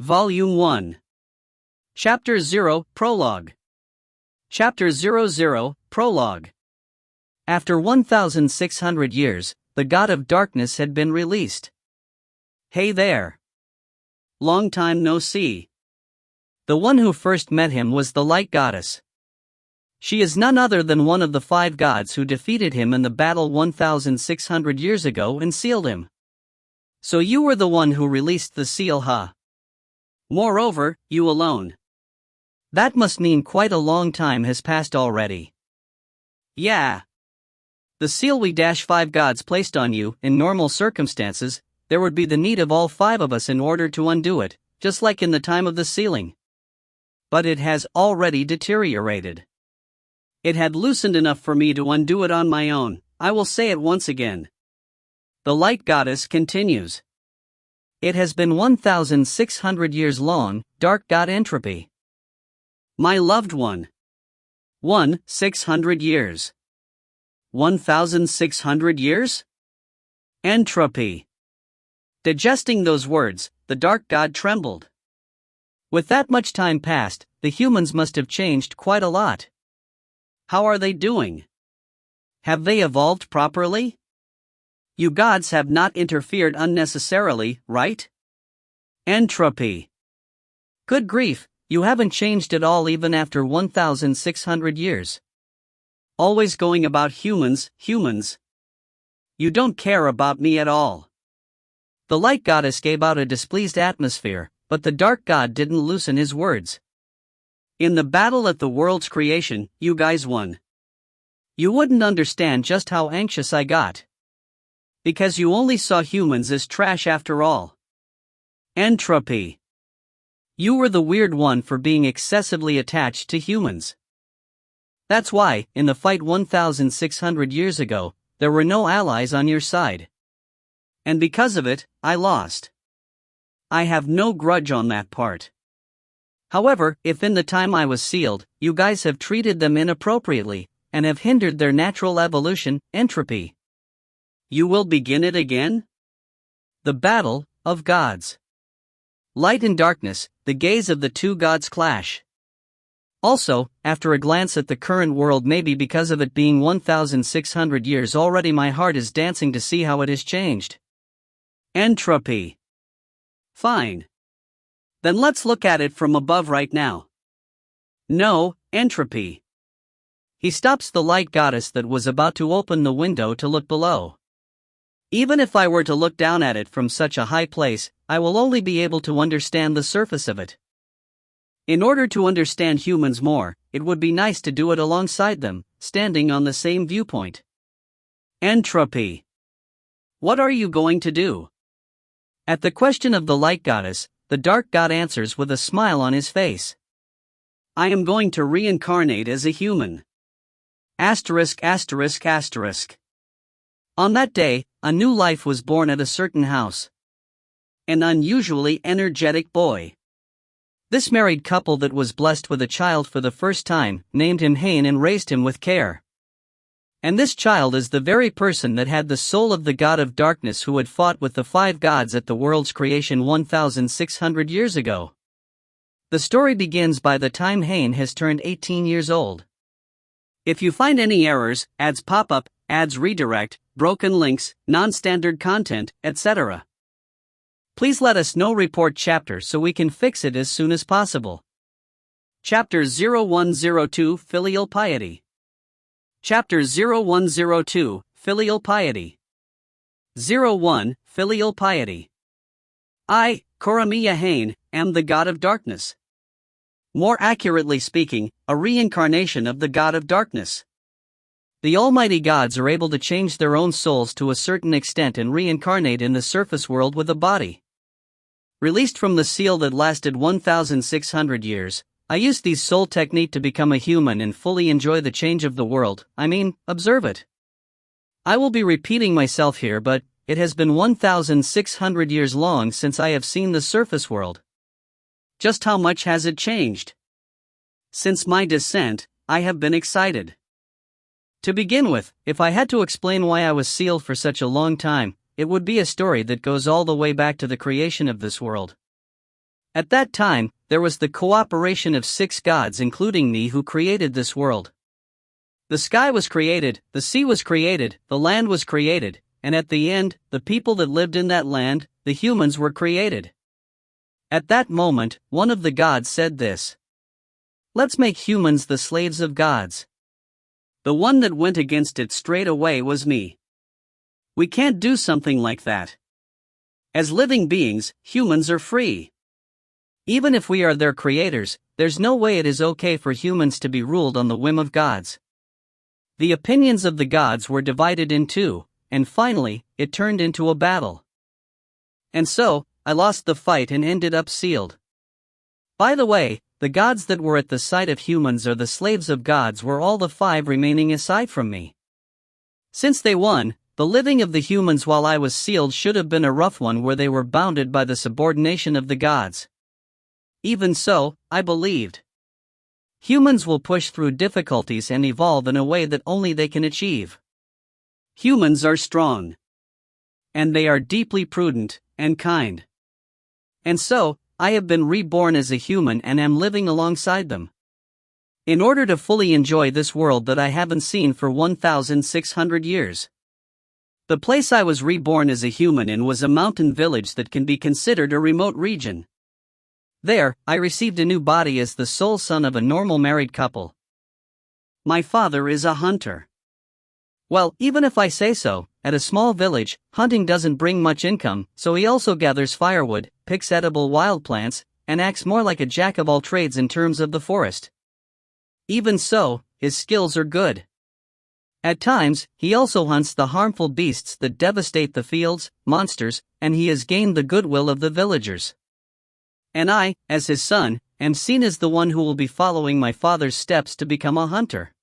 Volume 1. Chapter 0, Prologue. Chapter 00, Prologue. After 1,600 years, the God of Darkness had been released. Hey there. Long time no see. The one who first met him was the Light Goddess. She is none other than one of the 5 gods who defeated him in the battle 1,600 years ago and sealed him. So you were the one who released the seal, huh? Moreover, you alone. That must mean quite a long time has passed already. Yeah. The seal we -5 gods placed on you, in normal circumstances, there would be the need of all 5 of us in order to undo it, just like in the time of the sealing. But it has already deteriorated. It had loosened enough for me to undo it on my own. I will say it once again. The Light Goddess continues. It has been 1,600 years long, Dark God Entropy. My loved one. 1,600 years. 1,600 years? Entropy. Digesting those words, the Dark God trembled. With that much time passed, the humans must have changed quite a lot. How are they doing? Have they evolved properly? You gods have not interfered unnecessarily, right? Entropy. Good grief, you haven't changed at all even after 1,600 years. Always going about humans. You don't care about me at all. The Light Goddess gave out a displeased atmosphere, but the Dark God didn't loosen his words. In the battle at the world's creation, you guys won. You wouldn't understand just how anxious I got. Because you only saw humans as trash after all. Entropy. You were the weird one for being excessively attached to humans. That's why, in the fight 1,600 years ago, there were no allies on your side. And because of it, I lost. I have no grudge on that part. However, if in the time I was sealed, you guys have treated them inappropriately, and have hindered their natural evolution, entropy. You will begin it again? The battle of gods. Light and darkness, the gaze of the 2 gods clash. Also, after a glance at the current world, maybe because of it being 1,600 years already, my heart is dancing to see how it has changed. Entropy. Fine. Then let's look at it from above right now. No, entropy. He stops the Light Goddess that was about to open the window to look below. Even if I were to look down at it from such a high place, I will only be able to understand the surface of it. In order to understand humans more, it would be nice to do it alongside them, standing on the same viewpoint. Entropy. What are you going to do? At the question of the Light Goddess, the Dark God answers with a smile on his face. I am going to reincarnate as a human. Asterisk. On that day, a new life was born at a certain house. An unusually energetic boy. This married couple that was blessed with a child for the first time, named him Haine and raised him with care. And this child is the very person that had the soul of the God of Darkness who had fought with the 5 gods at the world's creation 1,600 years ago. The story begins by the time Haine has turned 18 years old. If you find any errors, ads pop up, ads redirect, broken links, non-standard content, etc., please let us know. Report chapter so we can fix it as soon as possible. Chapter 0102 Filial Piety. Chapter 0102 Filial Piety. 01 Filial Piety. I, Koramiya Haine, am the God of Darkness. More accurately speaking, a reincarnation of the God of Darkness. The Almighty Gods are able to change their own souls to a certain extent and reincarnate in the surface world with a body. Released from the seal that lasted 1,600 years, I used the soul technique to become a human and fully enjoy the change of the world, observe it. I will be repeating myself here, but it has been 1,600 years long since I have seen the surface world. Just how much has it changed? Since my descent, I have been excited. To begin with, if I had to explain why I was sealed for such a long time, it would be a story that goes all the way back to the creation of this world. At that time, there was the cooperation of 6 gods including me who created this world. The sky was created, the sea was created, the land was created, and at the end, the people that lived in that land, the humans were created. At that moment, one of the gods said this: "Let's make humans the slaves of gods." The one that went against it straight away was me. We can't do something like that. As living beings, humans are free. Even if we are their creators, there's no way it is okay for humans to be ruled on the whim of gods. The opinions of the gods were divided in two, and finally, it turned into a battle. And so, I lost the fight and ended up sealed. By the way, the gods that were at the side of humans or the slaves of gods were all the 5 remaining aside from me. Since they won, the living of the humans while I was sealed should have been a rough one where they were bounded by the subordination of the gods. Even so, I believed. Humans will push through difficulties and evolve in a way that only they can achieve. Humans are strong. And they are deeply prudent and kind. And so, I have been reborn as a human and am living alongside them. In order to fully enjoy this world that I haven't seen for 1,600 years. The place I was reborn as a human in was a mountain village that can be considered a remote region. There, I received a new body as the sole son of a normal married couple. My father is a hunter. Well, even if I say so, at a small village, hunting doesn't bring much income, so he also gathers firewood, picks edible wild plants, and acts more like a jack of all trades in terms of the forest. Even so, his skills are good. At times, he also hunts the harmful beasts that devastate the fields, monsters, and he has gained the goodwill of the villagers. And I, as his son, am seen as the one who will be following my father's steps to become a hunter.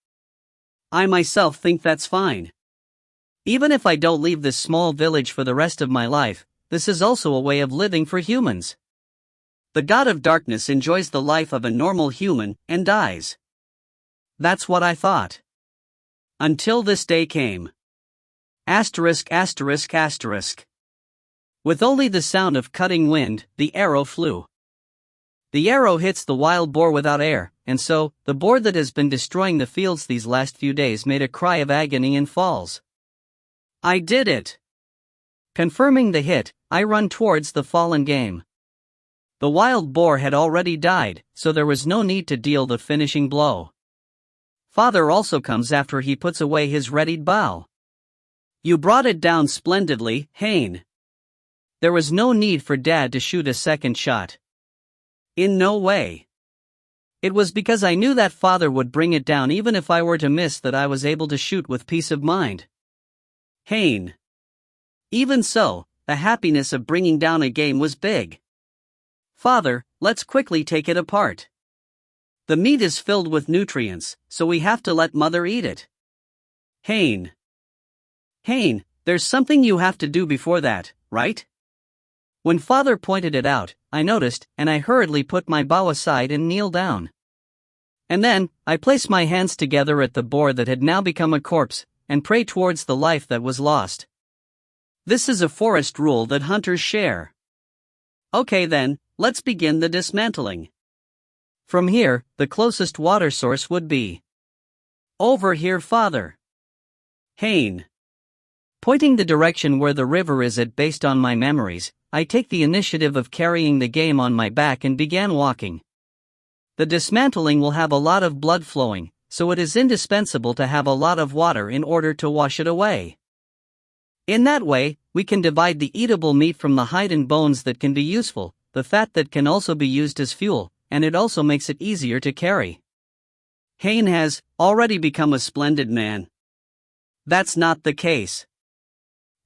I myself think that's fine. Even if I don't leave this small village for the rest of my life, this is also a way of living for humans. The god of darkness enjoys the life of a normal human and dies. That's what I thought. Until this day came. Asterisk asterisk asterisk. With only the sound of cutting wind, the arrow flew. The arrow hits the wild boar without air, and so, the boar that has been destroying the fields these last few days made a cry of agony and falls. I did it! Confirming the hit, I run towards the fallen game. The wild boar had already died, so there was no need to deal the finishing blow. Father also comes after he puts away his readied bow. You brought it down splendidly, Haine. There was no need for Dad to shoot a second shot. In no way. It was because I knew that Father would bring it down even if I were to miss that I was able to shoot with peace of mind. Haine. Even so, the happiness of bringing down a game was big. Father, let's quickly take it apart. The meat is filled with nutrients, so we have to let Mother eat it. Haine. Haine, there's something you have to do before that, right? When Father pointed it out, I noticed, and I hurriedly put my bow aside and kneeled down. And then, I placed my hands together at the boar that had now become a corpse, and prayed towards the life that was lost. This is a forest rule that hunters share. Okay then, let's begin the dismantling. From here, the closest water source would be. Over here, Father. Haine. Pointing the direction where the river is at based on my memories, I take the initiative of carrying the game on my back and began walking. The dismantling will have a lot of blood flowing, so it is indispensable to have a lot of water in order to wash it away. In that way, we can divide the eatable meat from the hide and bones that can be useful, the fat that can also be used as fuel, and it also makes it easier to carry. Haine has already become a splendid man. That's not the case.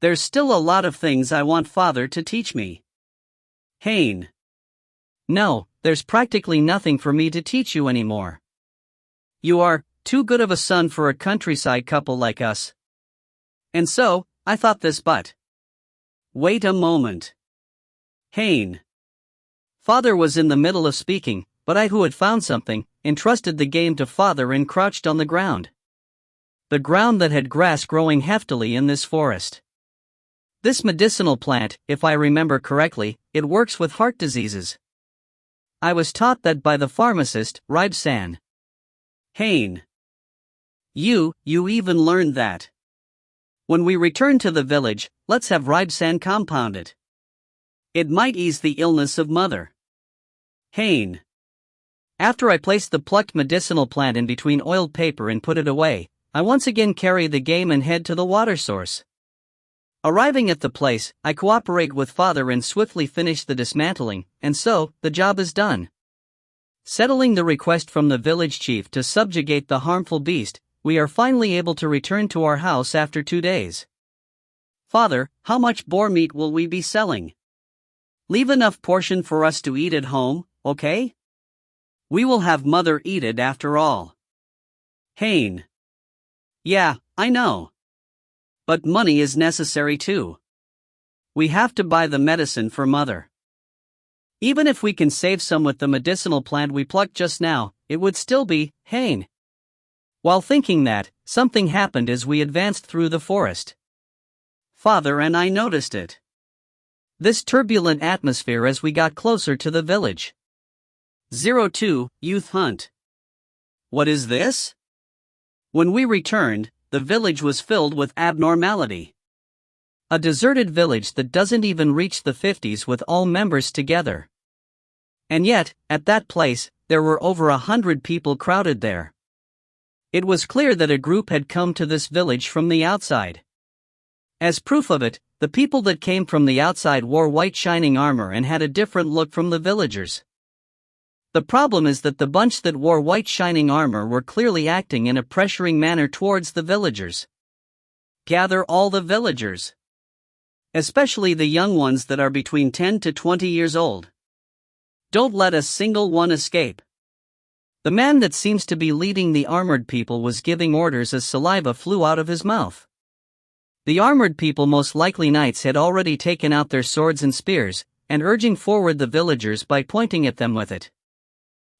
There's still a lot of things I want Father to teach me. Haine. No, there's practically nothing for me to teach you anymore. You are too good of a son for a countryside couple like us. And so, I thought this but. Wait a moment. Haine. Father was in the middle of speaking, but I who had found something, entrusted the game to Father and crouched on the ground. The ground that had grass growing heftily in this forest. This medicinal plant, if I remember correctly, it works with heart diseases. I was taught that by the pharmacist, Rivalry. Haine. You even learned that. When we return to the village, let's have Rivalry compound it. It might ease the illness of mother. Haine. After I place the plucked medicinal plant in between oiled paper and put it away, I once again carry the game and head to the water source. Arriving at the place, I cooperate with Father and swiftly finish the dismantling, and so, the job is done. Settling the request from the village chief to subjugate the harmful beast, we are finally able to return to our house after 2 days. Father, how much boar meat will we be selling? Leave enough portion for us to eat at home, okay? We will have mother eat it after all. Haine. Yeah, I know. But money is necessary too. We have to buy the medicine for mother. Even if we can save some with the medicinal plant we plucked just now, it would still be, Haine. While thinking that, something happened as we advanced through the forest. Father and I noticed it. This turbulent atmosphere as we got closer to the village. 02, Youth Hunt. What is this? When we returned, the village was filled with abnormality. A deserted village that doesn't even reach the 50s with all members together. And yet, at that place, there were over 100 people crowded there. It was clear that a group had come to this village from the outside. As proof of it, the people that came from the outside wore white shining armor and had a different look from the villagers. The problem is that the bunch that wore white shining armor were clearly acting in a pressuring manner towards the villagers. Gather all the villagers. Especially the young ones that are between 10 to 20 years old. Don't let a single one escape. The man that seems to be leading the armored people was giving orders as saliva flew out of his mouth. The armored people, most likely knights, had already taken out their swords and spears, and urging forward the villagers by pointing at them with it.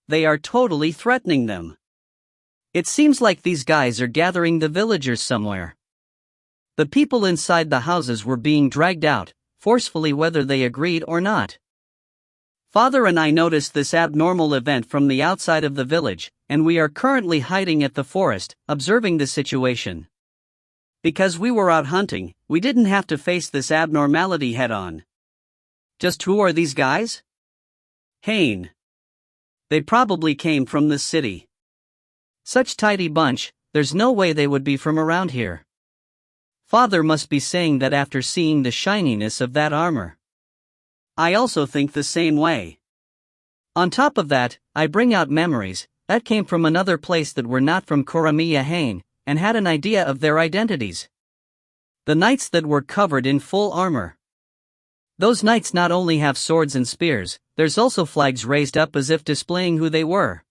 They are totally threatening them. It seems like these guys are gathering the villagers somewhere. The people inside the houses were being dragged out, forcefully whether they agreed or not. Father and I noticed this abnormal event from the outside of the village, and we are currently hiding at the forest, observing the situation. Because we were out hunting, we didn't have to face this abnormality head-on. Just who are these guys? Haine. They probably came from the city. Such tidy bunch, there's no way they would be from around here. Father must be saying that after seeing the shininess of that armor. I also think the same way. On top of that, I bring out memories that came from another place that were not from Haine, and had an idea of their identities. The knights that were covered in full armor. Those knights not only have swords and spears, there's also flags raised up as if displaying who they were.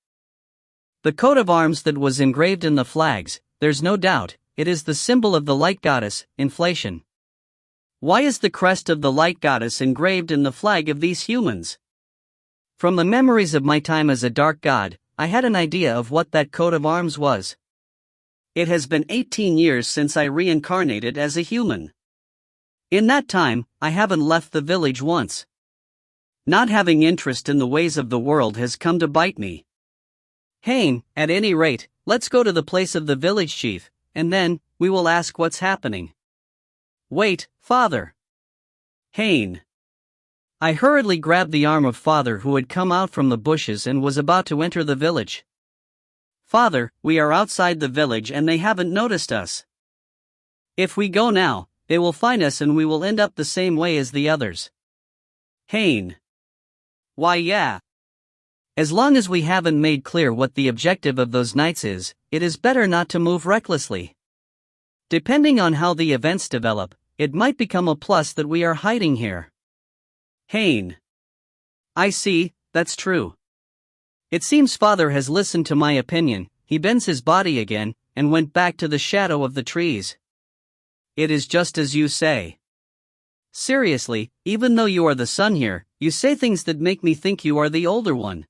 The coat of arms that was engraved in the flags, there's no doubt, it is the symbol of the light goddess, inflation. Why is the crest of the light goddess engraved in the flag of these humans? From the memories of my time as a dark god, I had an idea of what that coat of arms was. It has been 18 years since I reincarnated as a human. In that time, I haven't left the village once. Not having interest in the ways of the world has come to bite me. Haine, at any rate, let's go to the place of the village chief, and then, we will ask what's happening. Wait, Father. Haine. I hurriedly grabbed the arm of Father, who had come out from the bushes and was about to enter the village. Father, we are outside the village and they haven't noticed us. If we go now, they will find us and we will end up the same way as the others. Haine. Why, yeah. As long as we haven't made clear what the objective of those knights is, it is better not to move recklessly. Depending on how the events develop, it might become a plus that we are hiding here. Haine. I see, that's true. It seems Father has listened to my opinion. He bends his body again, and went back to the shadow of the trees. It is just as you say. Seriously, even though you are the son here, you say things that make me think you are the older one.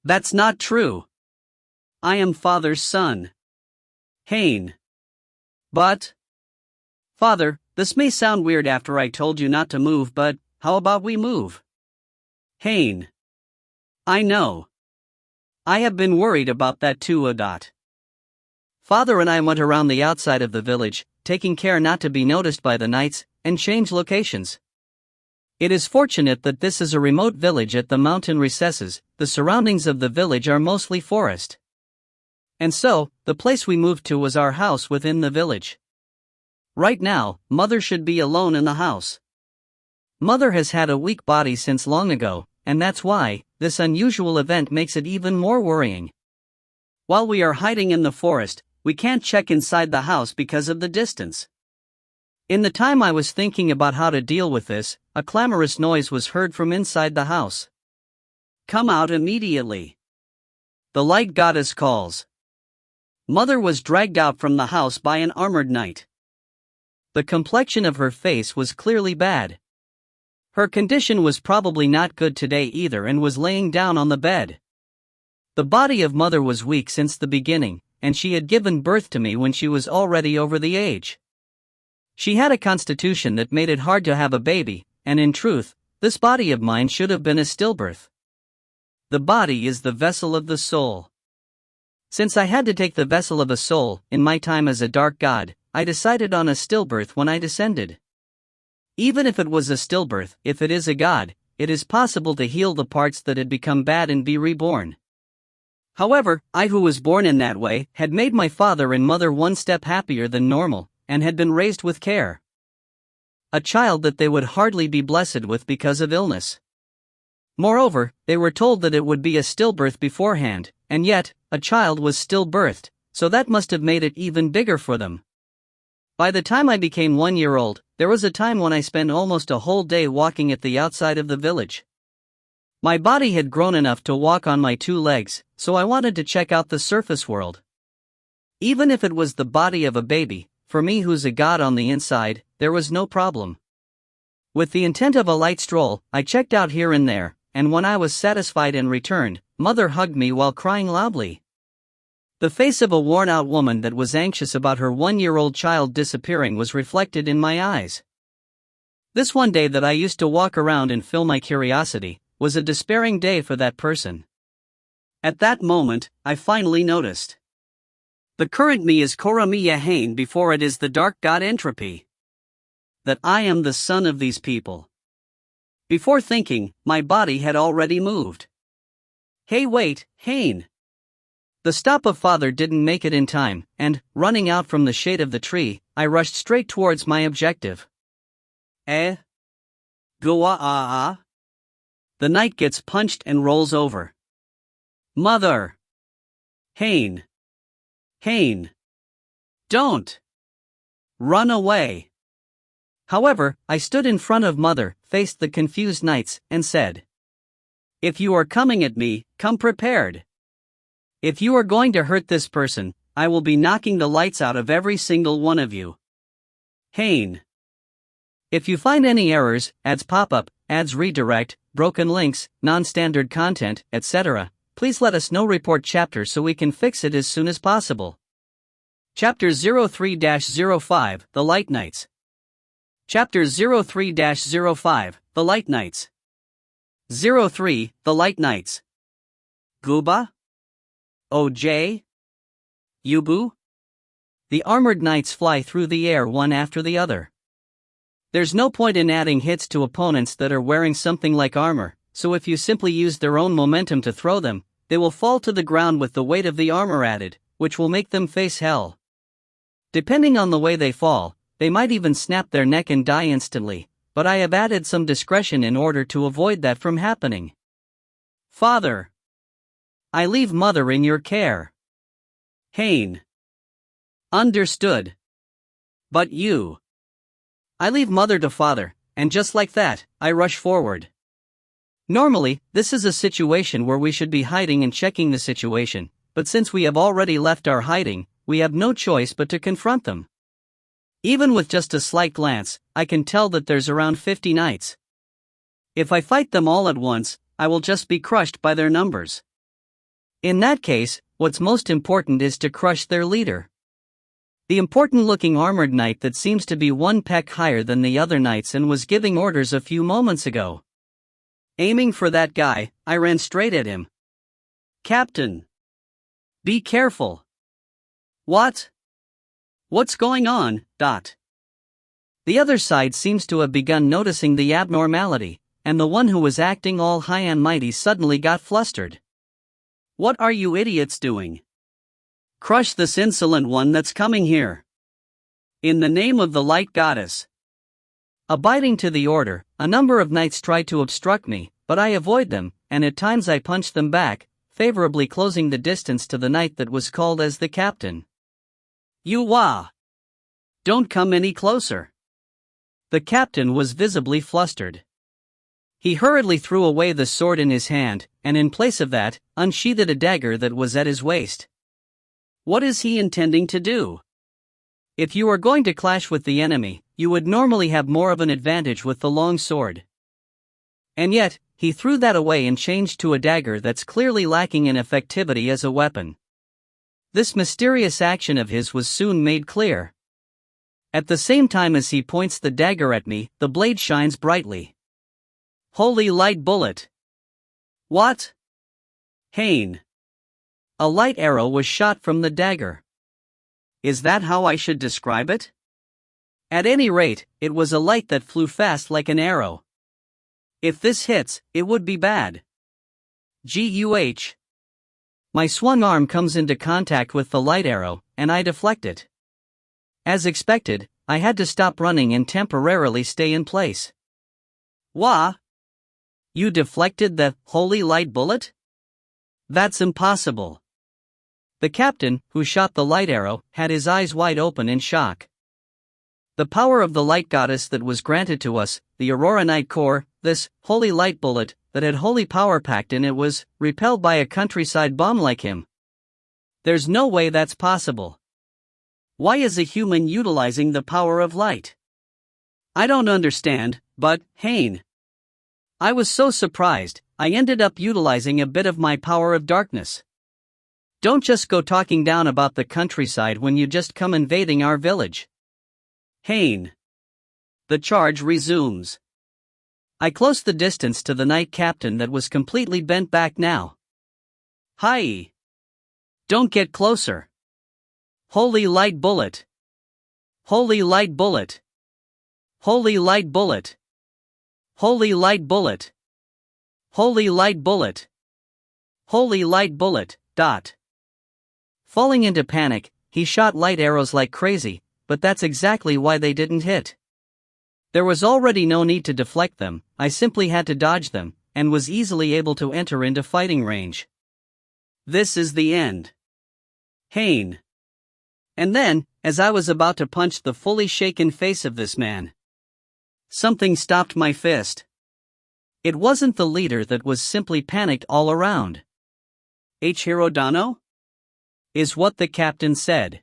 That's not true. I am Father's son. Haine. But... Father, this may sound weird after I told you not to move, but how about we move? Haine. I know. I have been worried about that too. Father and I went around the outside of the village, taking care not to be noticed by the knights, and change locations. It is fortunate that this is a remote village at the mountain recesses. The surroundings of the village are mostly forest. And so, the place we moved to was our house within the village. Right now, Mother should be alone in the house. Mother has had a weak body since long ago, and that's why this unusual event makes it even more worrying. While we are hiding in the forest, we can't check inside the house because of the distance. In the time I was thinking about how to deal with this, a clamorous noise was heard from inside the house. Come out immediately. The light goddess calls. Mother was dragged out from the house by an armored knight. The complexion of her face was clearly bad. Her condition was probably not good today either and was laying down on the bed. The body of Mother was weak since the beginning, and she had given birth to me when she was already over the age. She had a constitution that made it hard to have a baby, and in truth, this body of mine should have been a stillbirth. The body is the vessel of the soul. Since I had to take the vessel of a soul in my time as a dark god, I decided on a stillbirth when I descended. Even if it was a stillbirth, if it is a god, it is possible to heal the parts that had become bad and be reborn. However, I who was born in that way had made my father and mother one step happier than normal, and had been raised with care. A child that they would hardly be blessed with because of illness. Moreover, they were told that it would be a stillbirth beforehand, and yet, a child was still birthed, so that must have made it even bigger for them. By the time I became 1 year old, there was a time when I spent almost a whole day walking at the outside of the village. My body had grown enough to walk on my 2 legs, so I wanted to check out the surface world. Even if it was the body of a baby, for me who's a god on the inside, there was no problem. With the intent of a light stroll, I checked out here and there, and when I was satisfied and returned, Mother hugged me while crying loudly. The face of a worn-out woman that was anxious about her 1-year-old child disappearing was reflected in my eyes. This one day that I used to walk around and fill my curiosity was a despairing day for that person. At that moment, I finally noticed. The current me is Haine before it is the dark god Entropy. That I am the son of these people. Before thinking, my body had already moved. Hey wait, Haine. The stop of father didn't make it in time, and, running out from the shade of the tree, I rushed straight towards my objective. Goa. The knight gets punched and rolls over. Mother! Haine! Don't! Run away! However, I stood in front of Mother, faced the confused knights, and said, If you are coming at me, come prepared. If you are going to hurt this person, I will be knocking the lights out of every single one of you. Haine. If you find any errors, ads pop up, ads redirect, broken links, non-standard content, etc., please let us know. Report chapter so we can fix it as soon as possible. Chapter 03-05, The Light Knights. Chapter 03-05, The Light Knights. 03, The Light Knights. Guba? OJ? Yubu? The armored knights fly through the air one after the other. There's no point in adding hits to opponents that are wearing something like armor, so if you simply use their own momentum to throw them, they will fall to the ground with the weight of the armor added, which will make them face hell. Depending on the way they fall, they might even snap their neck and die instantly, but I have added some discretion in order to avoid that from happening. Father. I leave Mother in your care. Haine. Understood. But you. I leave Mother to Father, and just like that, I rush forward. Normally, this is a situation where we should be hiding and checking the situation, but since we have already left our hiding, we have no choice but to confront them. Even with just a slight glance, I can tell that there's around 50 knights. If I fight them all at once, I will just be crushed by their numbers. In that case, what's most important is to crush their leader. The important-looking armored knight that seems to be one peck higher than the other knights and was giving orders a few moments ago. Aiming for that guy, I ran straight at him. "Captain! Be careful!" "What? What's going on?" The other side seems to have begun noticing the abnormality, and the one who was acting all high and mighty suddenly got flustered. "What are you idiots doing? Crush this insolent one that's coming here. In the name of the light goddess." Abiding to the order, a number of knights try to obstruct me, but I avoid them, and at times I punch them back, favorably closing the distance to the knight that was called as the captain. "You don't come any closer." The captain was visibly flustered. He hurriedly threw away the sword in his hand, and in place of that, unsheathed a dagger that was at his waist. What is he intending to do? If you are going to clash with the enemy, you would normally have more of an advantage with the long sword. And yet, he threw that away and changed to a dagger that's clearly lacking in effectivity as a weapon. This mysterious action of his was soon made clear. At the same time as he points the dagger at me, the blade shines brightly. Holy light bullet! What? Haine! A light arrow was shot from the dagger. Is that how I should describe it? At any rate, it was a light that flew fast like an arrow. If this hits, it would be bad. Guh. My swung arm comes into contact with the light arrow, and I deflect it. As expected, I had to stop running and temporarily stay in place. Wah! You deflected the holy light bullet? That's impossible. The captain, who shot the light arrow, had his eyes wide open in shock. The power of the light goddess that was granted to us, the Aurora Night Core, this holy light bullet that had holy power packed in it, was repelled by a countryside bomb like him. There's no way that's possible. Why is a human utilizing the power of light? I don't understand, but, Haine. I was so surprised, I ended up utilizing a bit of my power of darkness. Don't just go talking down about the countryside when you just come invading our village. Haine. The charge resumes. I close the distance to the knight captain that was completely bent back now. Hi. Don't get closer. Holy light bullet. Holy light bullet. Holy light bullet. Holy light bullet. Holy light bullet. Holy light bullet. Falling into panic, he shot light arrows like crazy, but that's exactly why they didn't hit. There was already no need to deflect them, I simply had to dodge them, and was easily able to enter into fighting range. This is the end. Haine. And then, as I was about to punch the fully shaken face of this man, something stopped my fist. It wasn't the leader that was simply panicked all around. Hirodano? Is what the captain said.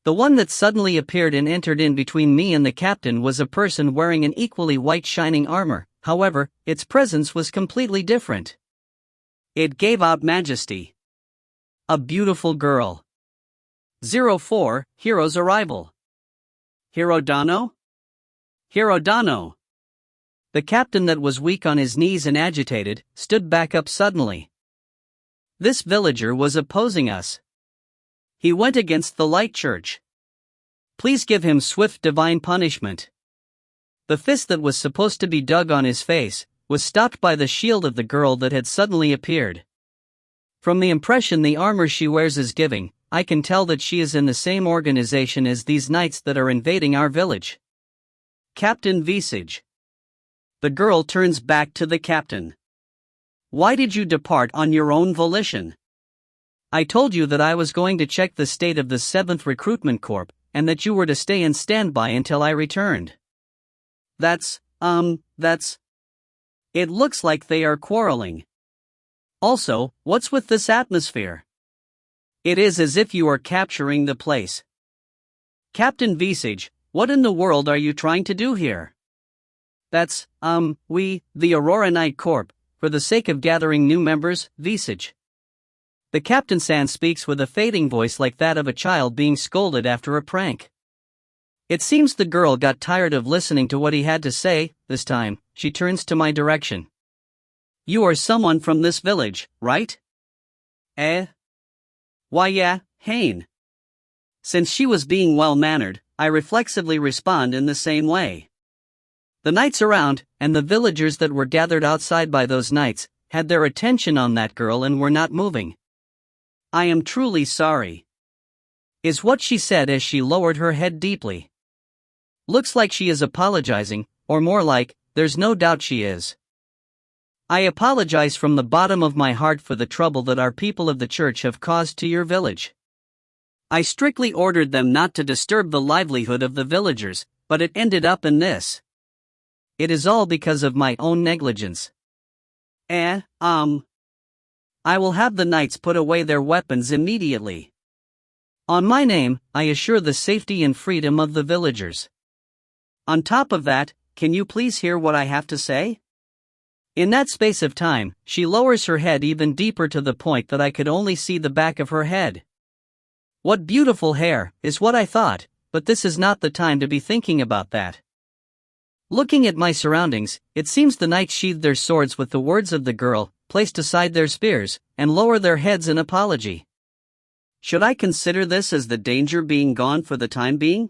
The one that suddenly appeared and entered in between me and the captain was a person wearing an equally white shining armor, however, its presence was completely different. It gave out majesty. A beautiful girl. 04, Hero's arrival. Hirodano? Hirodano. The captain that was weak on his knees and agitated, stood back up suddenly. This villager was opposing us. He went against the light church. Please give him swift divine punishment. The fist that was supposed to be dug on his face, was stopped by the shield of the girl that had suddenly appeared. From the impression the armor she wears is giving, I can tell that she is in the same organization as these knights that are invading our village. Captain Visage. The girl turns back to the captain. Why did you depart on your own volition? I told you that I was going to check the state of the 7th Recruitment Corps, and that you were to stay in standby until I returned. That's. It looks like they are quarreling. Also, what's with this atmosphere? It is as if you are capturing the place. Captain Visage, what in the world are you trying to do here? That's, we, the Aurora Night Corps, for the sake of gathering new members, Visage. The Captain San speaks with a fading voice like that of a child being scolded after a prank. It seems the girl got tired of listening to what he had to say. This time, she turns to my direction. You are someone from this village, right? Eh? Why yeah, Haine. Since she was being well-mannered, I reflexively respond in the same way. The knights around, and the villagers that were gathered outside by those knights, had their attention on that girl and were not moving. I am truly sorry, is what she said as she lowered her head deeply. Looks like she is apologizing, or more like, there's no doubt she is. I apologize from the bottom of my heart for the trouble that our people of the church have caused to your village. I strictly ordered them not to disturb the livelihood of the villagers, but it ended up in this. It is all because of my own negligence. I will have the knights put away their weapons immediately. On my name, I assure the safety and freedom of the villagers. On top of that, can you please hear what I have to say? In that space of time, she lowers her head even deeper to the point that I could only see the back of her head. What beautiful hair, is what I thought, but this is not the time to be thinking about that. Looking at my surroundings, it seems the knights sheathed their swords with the words of the girl, placed aside their spears, and lower their heads in apology. Should I consider this as the danger being gone for the time being?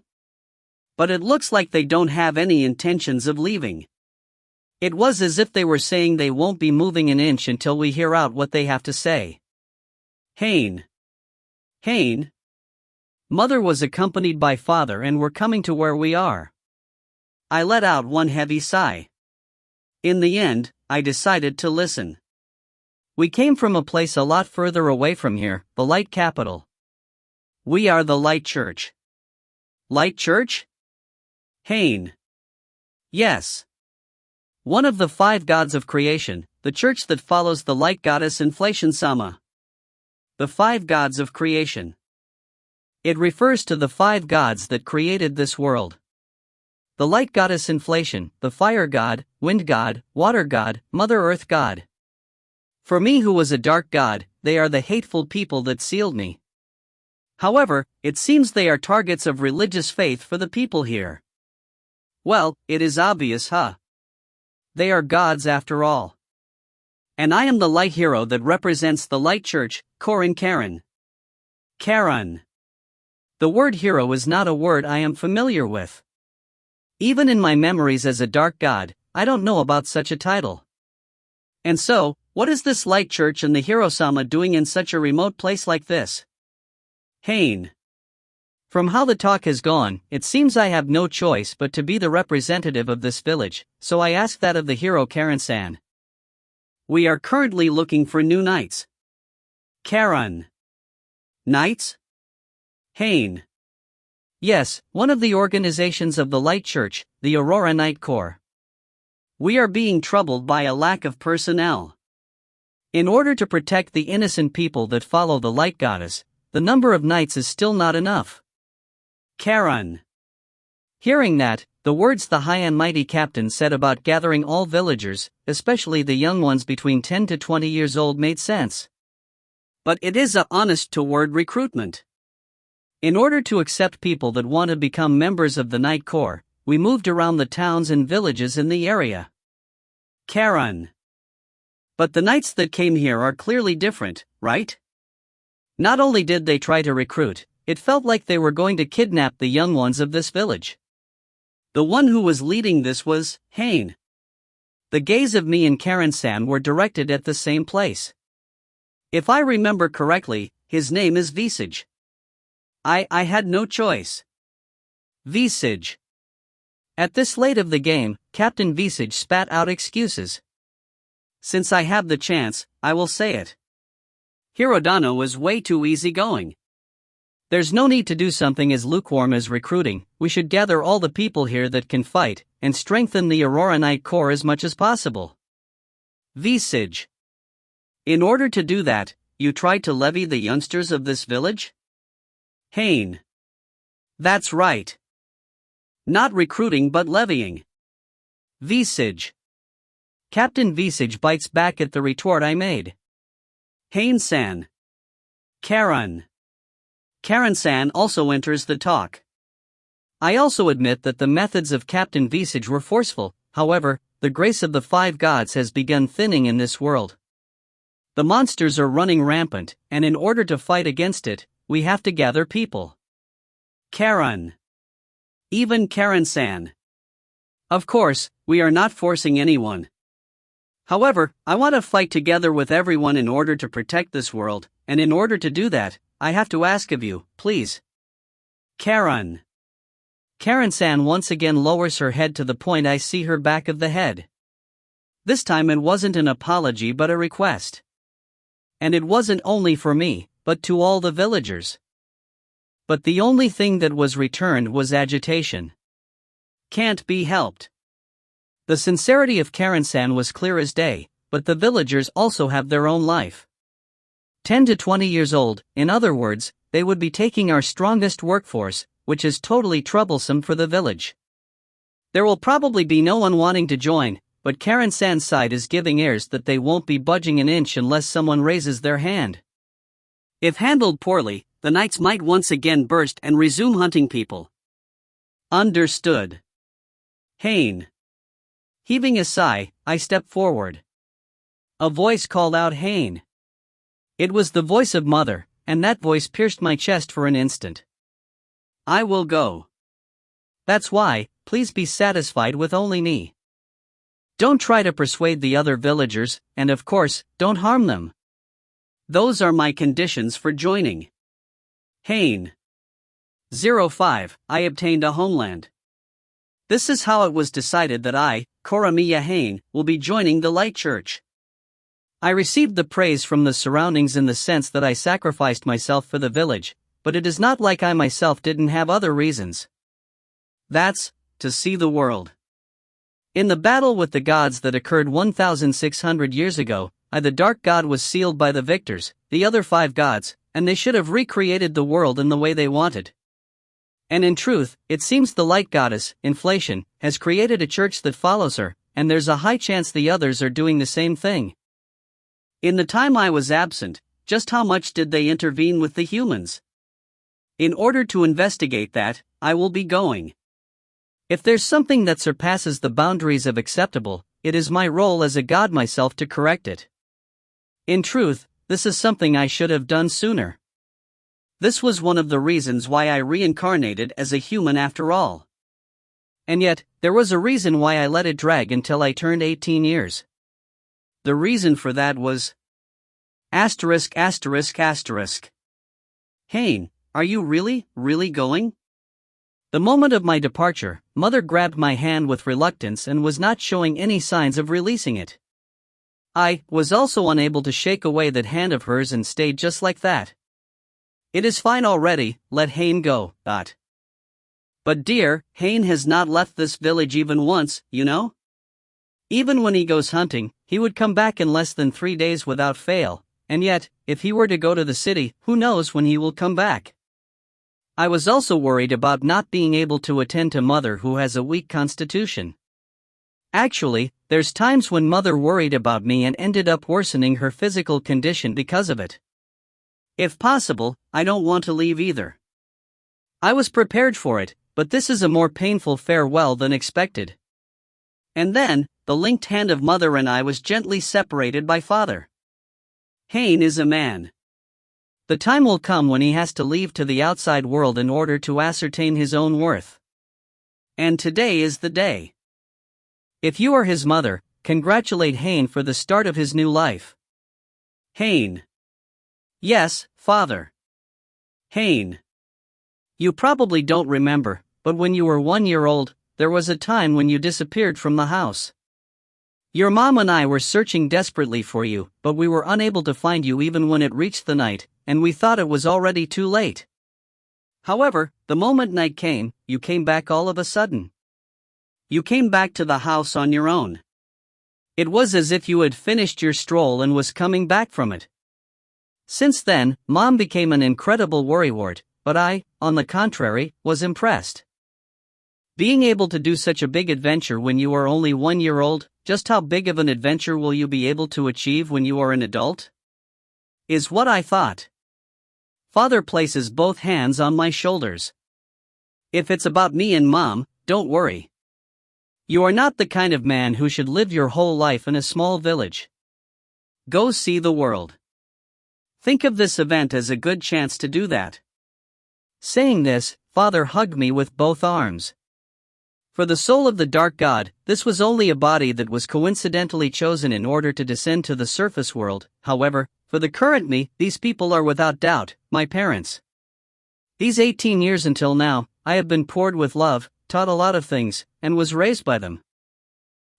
But it looks like they don't have any intentions of leaving. It was as if they were saying they won't be moving an inch until we hear out what they have to say. Haine. Mother was accompanied by father and were coming to where we are. I let out one heavy sigh. In the end, I decided to listen. We came from a place a lot further away from here, the Light Capital. We are the Light Church. Light Church? Haine. Yes. One of the 5 gods of creation, the church that follows the light goddess Inflation Sama. The 5 gods of creation. It refers to the 5 gods that created this world. The light goddess Inflation, the fire god, wind god, water god, Mother Earth god. For me who was a dark god, they are the hateful people that sealed me. However, it seems they are targets of religious faith for the people here. Well, it is obvious, huh? They are gods after all. And I am the light hero that represents the light church, Karen. The word hero is not a word I am familiar with. Even in my memories as a dark god, I don't know about such a title. And so, what is this light church and the Hero-sama doing in such a remote place like this? Haine. From how the talk has gone, it seems I have no choice but to be the representative of this village, so I ask that of the hero Karen-san. We are currently looking for new knights. Karen. Knights? Haine. Yes, one of the organizations of the Light Church, the Aurora Knight Corps. We are being troubled by a lack of personnel. In order to protect the innocent people that follow the Light Goddess, the number of knights is still not enough. Karen. Hearing that, the words the high and mighty captain said about gathering all villagers, especially the young ones between 10 to 20 years old, made sense. But it is a honest-to-word recruitment. In order to accept people that want to become members of the Knight Corps, we moved around the towns and villages in the area. Karen. But the knights that came here are clearly different, right? Not only did they try to recruit, it felt like they were going to kidnap the young ones of this village. The one who was leading this was Haine. The gaze of me and Karen-san were directed at the same place. If I remember correctly, his name is Visage. I had no choice. Visage. At this late of the game, Captain Visage spat out excuses. Since I have the chance, I will say it. Hirodano is way too easygoing. There's no need to do something as lukewarm as recruiting. We should gather all the people here that can fight, and strengthen the Aurora Knight Corps as much as possible. Visage. In order to do that, you tried to levy the youngsters of this village? Haine. That's right. Not recruiting but levying. Visage. Captain Visage bites back at the retort I made. Haine-san. Karen. Karen-san also enters the talk. I also admit that the methods of Captain Visage were forceful, however, the grace of the five gods has begun thinning in this world. The monsters are running rampant, and in order to fight against it, we have to gather people. Karen. Even Karen-san. Of course, we are not forcing anyone. However, I want to fight together with everyone in order to protect this world, and in order to do that, I have to ask of you, please. Karen. Karen-san once again lowers her head to the point I see her back of the head. This time it wasn't an apology but a request. And it wasn't only for me, but to all the villagers. But the only thing that was returned was agitation. Can't be helped. The sincerity of Karen-san was clear as day, but the villagers also have their own life. 10 to 20 years old, in other words, they would be taking our strongest workforce, which is totally troublesome for the village. There will probably be no one wanting to join, but Karen-san's side is giving airs that they won't be budging an inch unless someone raises their hand. If handled poorly, the knights might once again burst and resume hunting people. Understood. Haine. Heaving a sigh, I stepped forward. A voice called out Haine. It was the voice of Mother, and that voice pierced my chest for an instant. I will go. That's why, please be satisfied with only me. Don't try to persuade the other villagers, and of course, don't harm them. Those are my conditions for joining. Haine. 05, I obtained a homeland. This is how it was decided that I, Koramiya Haine, will be joining the Light Church. I received the praise from the surroundings in the sense that I sacrificed myself for the village, but it is not like I myself didn't have other reasons. That's, to see the world. In the battle with the gods that occurred 1,600 years ago, I the Dark God was sealed by the victors, the other five gods, and they should have recreated the world in the way they wanted. And in truth, it seems the Light Goddess, Inflation, has created a church that follows her, and there's a high chance the others are doing the same thing. In the time I was absent, just how much did they intervene with the humans? In order to investigate that, I will be going. If there's something that surpasses the boundaries of acceptable, it is my role as a god myself to correct it. In truth, this is something I should have done sooner. This was one of the reasons why I reincarnated as a human after all. And yet, there was a reason why I let it drag until I turned 18 years. The reason for that was... ******. Haine, are you really going? The moment of my departure, Mother grabbed my hand with reluctance and was not showing any signs of releasing it. I was also unable to shake away that hand of hers and stayed just like that. It is fine already, let Haine go, thought. But dear, Haine has not left this village even once, you know? Even when he goes hunting, he would come back in less than 3 days without fail, and yet, if he were to go to the city, who knows when he will come back? I was also worried about not being able to attend to Mother who has a weak constitution. Actually, there's times when Mother worried about me and ended up worsening her physical condition because of it. If possible, I don't want to leave either. I was prepared for it, but this is a more painful farewell than expected. And then, the linked hand of Mother and I was gently separated by Father. Haine is a man. The time will come when he has to leave to the outside world in order to ascertain his own worth. And today is the day. If you are his mother, congratulate Haine for the start of his new life. Haine. Yes, Father. Haine. You probably don't remember, but when you were 1 year old, there was a time when you disappeared from the house. Your mom and I were searching desperately for you, but we were unable to find you even when it reached the night, and we thought it was already too late. However, the moment night came, you came back all of a sudden. You came back to the house on your own. It was as if you had finished your stroll and was coming back from it. Since then, Mom became an incredible worrywart, but I, on the contrary, was impressed. Being able to do such a big adventure when you are only 1 year old, just how big of an adventure will you be able to achieve when you are an adult? Is what I thought. Father places both hands on my shoulders. If it's about me and Mom, don't worry. You are not the kind of man who should live your whole life in a small village. Go see the world. Think of this event as a good chance to do that. Saying this, Father hugged me with both arms. For the soul of the dark god, this was only a body that was coincidentally chosen in order to descend to the surface world. However, for the current me, these people are without doubt my parents. These 18 years until now, I have been poured with love, taught a lot of things, and was raised by them.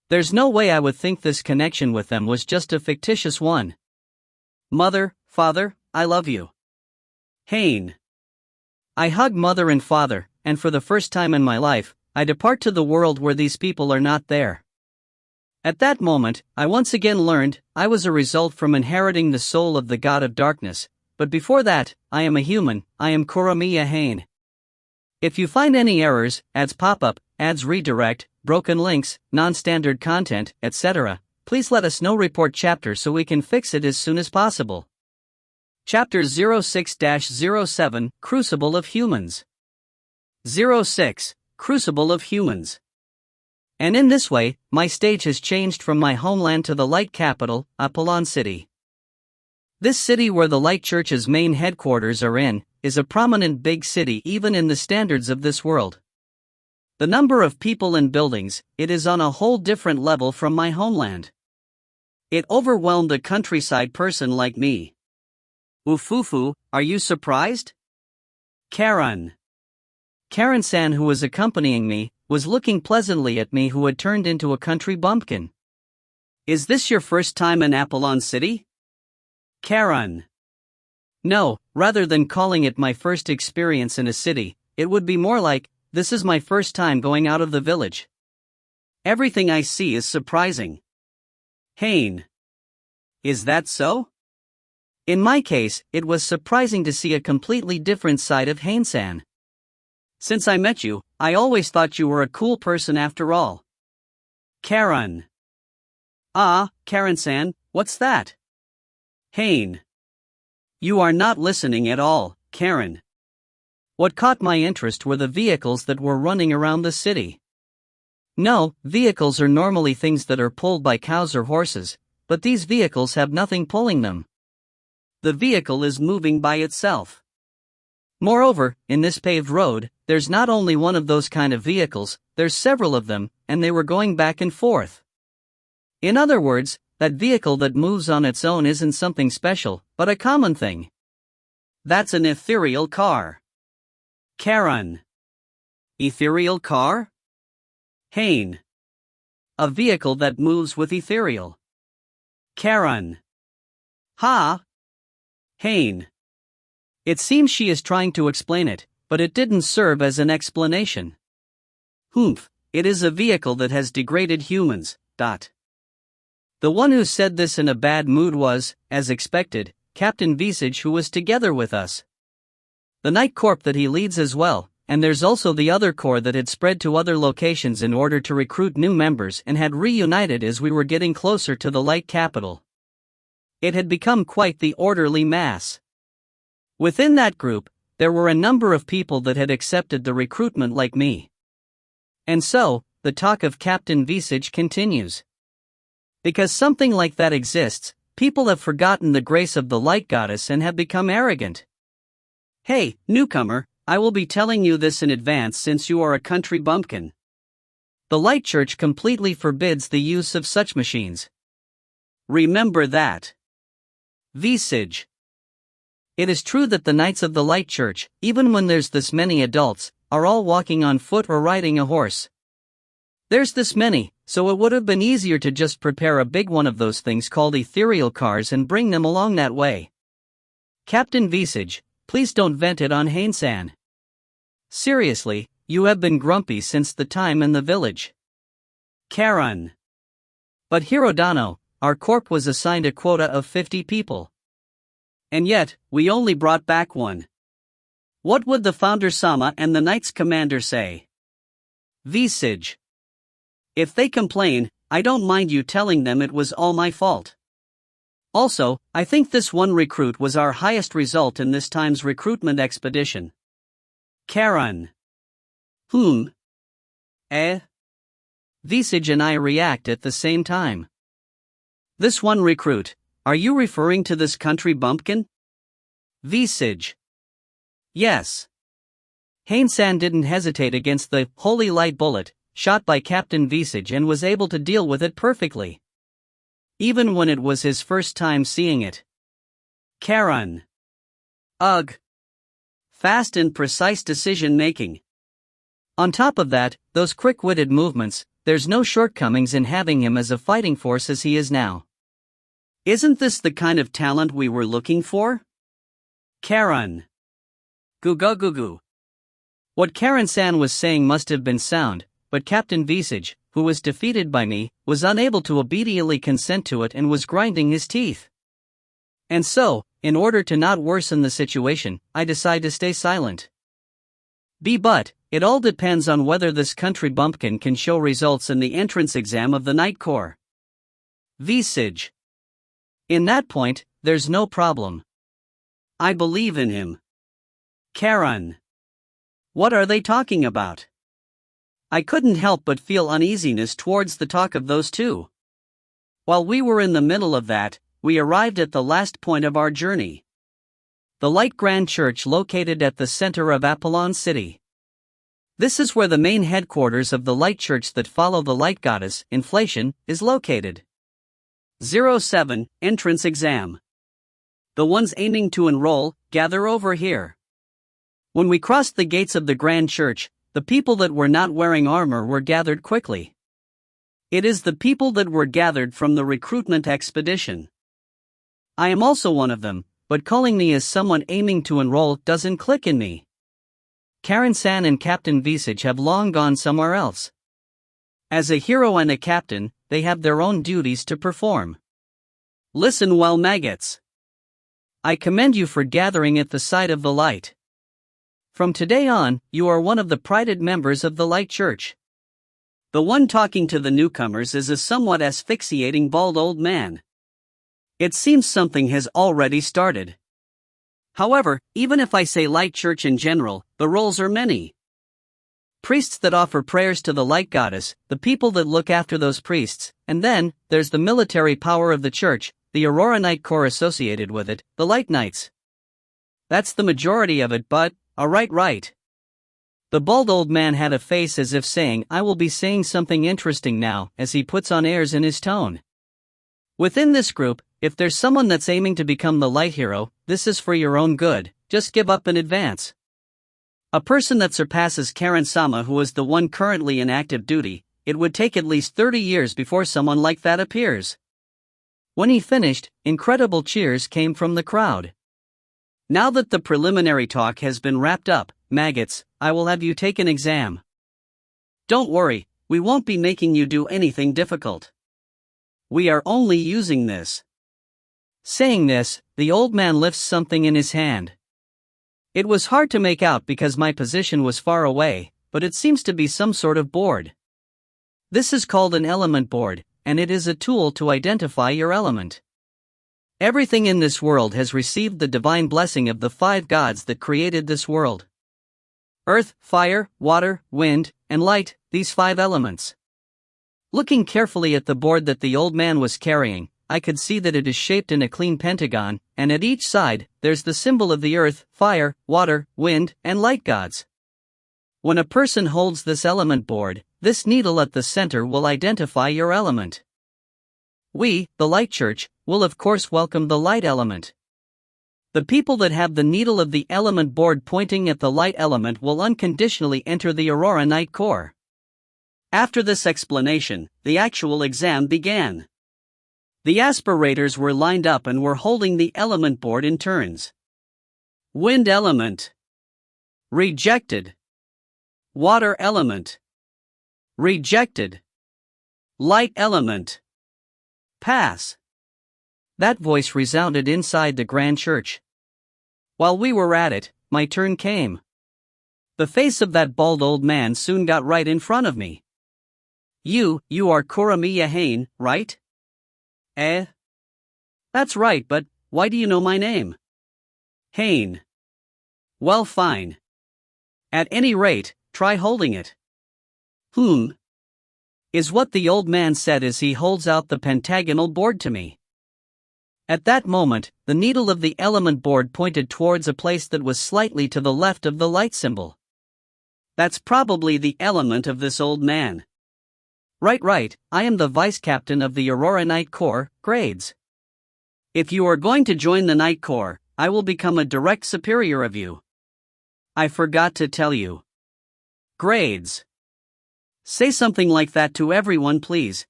There's no way I would think this connection with them was just a fictitious one. Mother, Father, I love you. Haine. I hug Mother and Father, and for the first time in my life, I depart to the world where these people are not there. At that moment, I once again learned I was a result from inheriting the soul of the god of darkness, but before that, I am a human. I am Kuramiya Haine. If you find any errors, ads pop up, ads redirect, broken links, non-standard content, etc., please let us know. Report chapter so we can fix it as soon as possible. Chapter 06-07 Crucible of Humans. 06 Crucible of Humans. And in this way, my stage has changed from my homeland to the light capital, Apollon City. This city, where the Light Church's main headquarters are in, is a prominent big city even in the standards of this world. The number of people and buildings, it is on a whole different level from my homeland. It overwhelmed a countryside person like me. Ufufu, are you surprised? Karen-san, who was accompanying me, was looking pleasantly at me, who had turned into a country bumpkin. Is this your first time in Apollon City? Karen. No, rather than calling it my first experience in a city, it would be more like, this is my first time going out of the village. Everything I see is surprising. Haine. Is that so? In my case, it was surprising to see a completely different side of Haine-san. Since I met you, I always thought you were a cool person after all. Karen. Ah, Karen-san, what's that? Haine. You are not listening at all, Karen. What caught my interest were the vehicles that were running around the city. No, vehicles are normally things that are pulled by cows or horses, but these vehicles have nothing pulling them. The vehicle is moving by itself. Moreover, in this paved road, there's not only one of those kind of vehicles, there's several of them, and they were going back and forth. In other words, that vehicle that moves on its own isn't something special, but a common thing. That's an ethereal car. Karen. Ethereal car? Haine. A vehicle that moves with ethereal. Karen. Ha! Haine. It seems she is trying to explain it, but it didn't serve as an explanation. Humph, it is a vehicle that has degraded humans. The one who said this in a bad mood was, as expected, Captain Visage, who was together with us. The night corp that he leads as well, and there's also the other corps that had spread to other locations in order to recruit new members and had reunited as we were getting closer to the light capital. It had become quite the orderly mass. Within that group, there were a number of people that had accepted the recruitment like me. And so, the talk of Captain Visage continues. Because something like that exists, people have forgotten the grace of the light goddess and have become arrogant. Hey, newcomer, I will be telling you this in advance since you are a country bumpkin. The Light Church completely forbids the use of such machines. Remember that. Visage. It is true that the Knights of the Light Church, even when there's this many adults, are all walking on foot or riding a horse. There's this many, so it would have been easier to just prepare a big one of those things called ethereal cars and bring them along that way. Captain Visage, please don't vent it on Haine-san. Seriously, you have been grumpy since the time in the village. Karen. But Hirodano, our corp was assigned a quota of 50 people. And yet, we only brought back one. What would the founder-sama and the Knights Commander say? Visage. If they complain, I don't mind you telling them it was all my fault. Also, I think this one recruit was our highest result in this time's recruitment expedition. Karen. Visage and I react at the same time. This one recruit, are you referring to this country bumpkin? Visage. Yes. Haine-san didn't hesitate against the holy light bullet shot by Captain Visage and was able to deal with it perfectly. Even when it was his first time seeing it. Karen. Ugh. Fast and precise decision-making. On top of that, those quick-witted movements, there's no shortcomings in having him as a fighting force as he is now. Isn't this the kind of talent we were looking for? Karen. Goo. What Karen-san was saying must have been sound, but Captain Visage, who was defeated by me, was unable to obediently consent to it and was grinding his teeth. And so, in order to not worsen the situation, I decide to stay silent. But, it all depends on whether this country bumpkin can show results in the entrance exam of the Night Corps. Visage. In that point, there's no problem. I believe in him. Karen. What are they talking about? I couldn't help but feel uneasiness towards the talk of those two. While we were in the middle of that, we arrived at the last point of our journey. The Light Grand Church located at the center of Apollon City. This is where the main headquarters of the Light Church that follow the Light Goddess, Inflation, is located. 07, Entrance Exam. The ones aiming to enroll, gather over here. When we crossed the gates of the Grand Church, the people that were not wearing armor were gathered quickly. It is the people that were gathered from the recruitment expedition. I am also one of them, but calling me as someone aiming to enroll doesn't click in me. Karen-san and Captain Visage have long gone somewhere else. As a hero and a captain, they have their own duties to perform. Listen well, maggots. I commend you for gathering at the side of the light. From today on, you are one of the prided members of the Light Church. The one talking to the newcomers is a somewhat asphyxiating bald old man. It seems something has already started. However, even if I say Light Church in general, the roles are many. Priests that offer prayers to the Light Goddess, the people that look after those priests, and then, there's the military power of the church, the Aurora Night Corps associated with it, the Light Knights. That's the majority of it, but, right. The bald old man had a face as if saying, I will be saying something interesting now, as he puts on airs in his tone. Within this group, if there's someone that's aiming to become the light hero, this is for your own good, just give up in advance. A person that surpasses Karen-sama, who is the one currently in active duty, it would take at least 30 years before someone like that appears. When he finished, incredible cheers came from the crowd. Now that the preliminary talk has been wrapped up, maggots, I will have you take an exam. Don't worry, we won't be making you do anything difficult. We are only using this. Saying this, the old man lifts something in his hand. It was hard to make out because my position was far away, but it seems to be some sort of board. This is called an element board, and it is a tool to identify your element. Everything in this world has received the divine blessing of the 5 gods that created this world. Earth, fire, water, wind, and light, these 5 elements. Looking carefully at the board that the old man was carrying, I could see that it is shaped in a clean pentagon, and at each side, there's the symbol of the earth, fire, water, wind, and light gods. When a person holds this element board, this needle at the center will identify your element. We, the Light Church, will of course welcome the light element. The people that have the needle of the element board pointing at the light element will unconditionally enter the Aurora Night Corps. After this explanation, the actual exam began. The aspirators were lined up and were holding the element board in turns. Wind element. Rejected. Water element. Rejected. Light element. Pass. That voice resounded inside the Grand Church. While we were at it, my turn came. The face of that bald old man soon got right in front of me. You are Kuramiya Haine, right? That's right, but why do you know my name? Haine. Well, fine. At any rate, try holding it. is what the old man said as he holds out the pentagonal board to me. At that moment, the needle of the element board pointed towards a place that was slightly to the left of the light symbol. That's probably the element of this old man. Right, I am the vice captain of the Aurora Night Corps, grades. If you are going to join the Night Corps, I will become a direct superior of you. I forgot to tell you. Grades. Say something like that to everyone, please.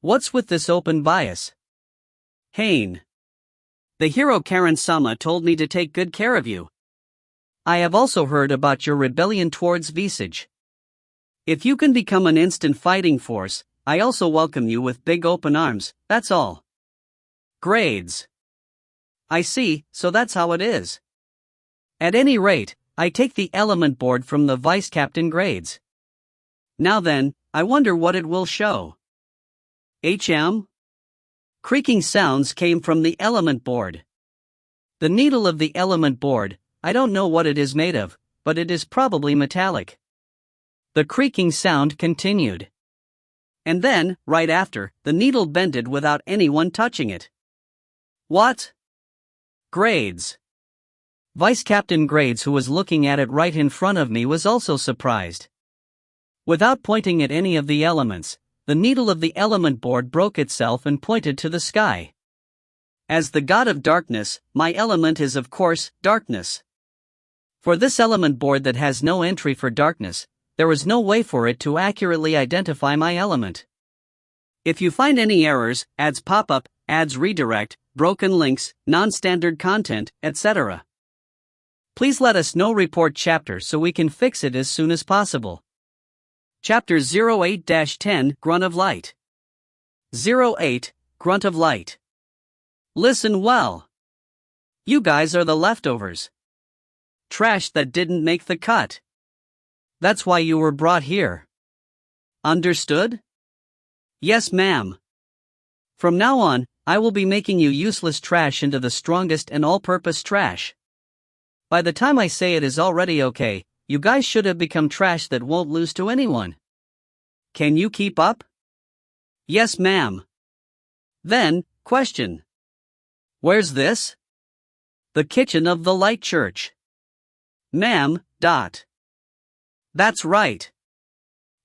What's with this open bias? Haine. The hero Karen-sama told me to take good care of you. I have also heard about your rebellion towards Visage. If you can become an instant fighting force, I also welcome you with big open arms, that's all. Grades. I see, so that's how it is. At any rate, I take the element board from the vice captain grades. Now then, I wonder what it will show. HM? Creaking sounds came from the element board. The needle of the element board, I don't know what it is made of, but it is probably metallic. The creaking sound continued. And then, right after, the needle bended without anyone touching it. What? Grades. Vice Captain Grades, who was looking at it right in front of me, was also surprised. Without pointing at any of the elements, the needle of the element board broke itself and pointed to the sky. As the god of darkness, my element is of course, darkness. For this element board that has no entry for darkness, there is no way for it to accurately identify my element. If you find any errors, ads pop up, ads redirect, broken links, non-standard content, etc., please let us know. Report chapter so we can fix it as soon as possible. Chapter 08-10 Grunt of Light. 08 Grunt of Light. Listen well. You guys are the leftovers. Trash that didn't make the cut. That's why you were brought here. Understood? Yes, ma'am. From now on, I will be making you useless trash into the strongest and all-purpose trash. By the time I say it is already okay, you guys should have become trash that won't lose to anyone. Can you keep up? Yes, ma'am. Then, question. Where's this? The kitchen of the Light Church. Ma'am, That's right.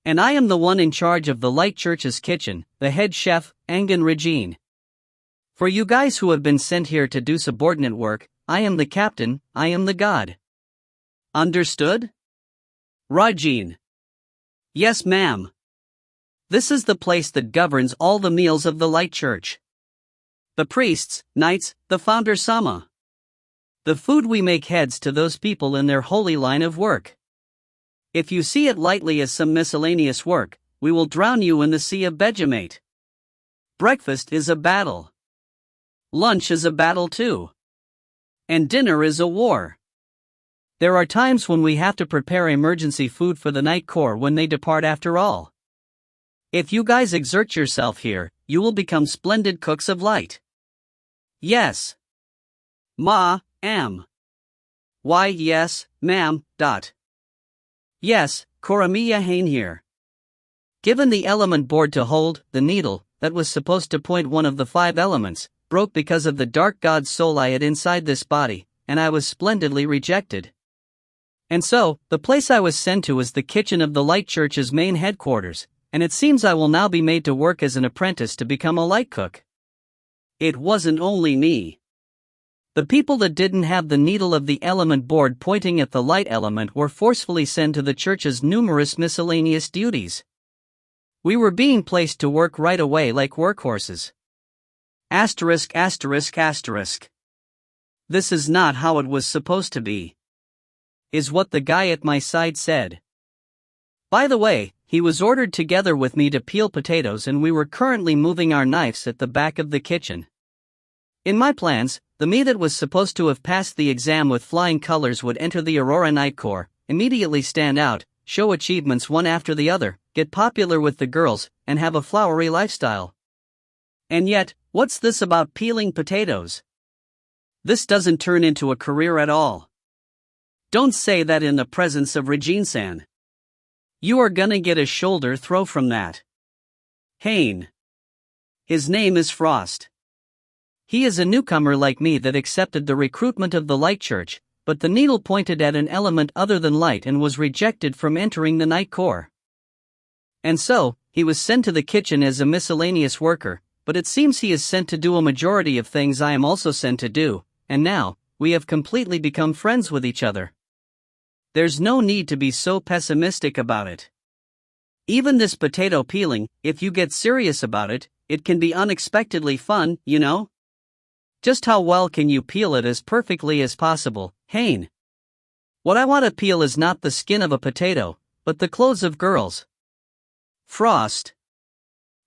And I am the one in charge of the Light Church's kitchen, the head chef, Angan Regine. For you guys who have been sent here to do subordinate work, I am the captain, I am the god. Understood? Regine. Yes, ma'am. This is the place that governs all the meals of the Light Church. The priests, knights, the founder Sama. The food we make heads to those people in their holy line of work. If you see it lightly as some miscellaneous work, we will drown you in the sea of Vegemite. Breakfast is a battle. Lunch is a battle too. And dinner is a war. There are times when we have to prepare emergency food for the Night Corps when they depart after all. If you guys exert yourself here, you will become splendid cooks of light. Yes. Am. Why yes, ma'am, Yes, Koramiya Haine here. Given the element board to hold, the needle, that was supposed to point one of the 5 elements, broke because of the dark god's soul I had inside this body, and I was splendidly rejected. And so, the place I was sent to was the kitchen of the Light Church's main headquarters, and it seems I will now be made to work as an apprentice to become a light cook. It wasn't only me. The people that didn't have the needle of the element board pointing at the light element were forcefully sent to the church's numerous miscellaneous duties. We were being placed to work right away like workhorses. Asterisk. This is not how it was supposed to be, is what the guy at my side said. By the way, he was ordered together with me to peel potatoes, and we were currently moving our knives at the back of the kitchen. In my plans, the me that was supposed to have passed the exam with flying colors would enter the Aurora Night Corps, immediately stand out, show achievements one after the other, get popular with the girls, and have a flowery lifestyle. And yet, what's this about peeling potatoes? This doesn't turn into a career at all. Don't say that in the presence of Regine-san. You are gonna get a shoulder throw from that. Haine. His name is Frost. He is a newcomer like me that accepted the recruitment of the Light Church, but the needle pointed at an element other than light and was rejected from entering the Night Core. And so, he was sent to the kitchen as a miscellaneous worker, but it seems he is sent to do a majority of things I am also sent to do, and now, we have completely become friends with each other. There's no need to be so pessimistic about it. Even this potato peeling, if you get serious about it, it can be unexpectedly fun, you know? Just how well can you peel it as perfectly as possible, Haine? What I want to peel is not the skin of a potato, but the clothes of girls. Frost.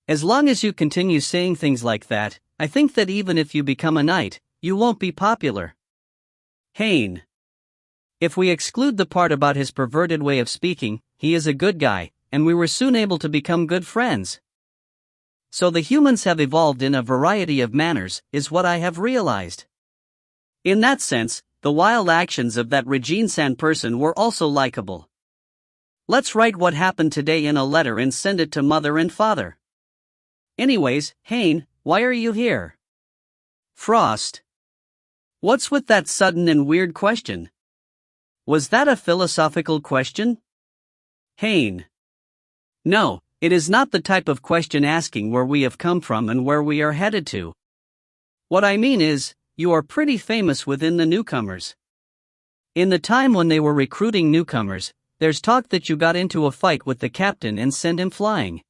As long as you continue saying things like that, I think that even if you become a knight, you won't be popular. Haine. If we exclude the part about his perverted way of speaking, he is a good guy, and we were soon able to become good friends. So the humans have evolved in a variety of manners, is what I have realized. In that sense, the wild actions of that Regine-san person were also likable. Let's write what happened today in a letter and send it to mother and father. Anyways, Haine, why are you here? Frost. What's with that sudden and weird question? Was that a philosophical question? Haine. No, it is not the type of question asking where we have come from and where we are headed to. What I mean is, you are pretty famous within the newcomers. In the time when they were recruiting newcomers, there's talk that you got into a fight with the captain and sent him flying.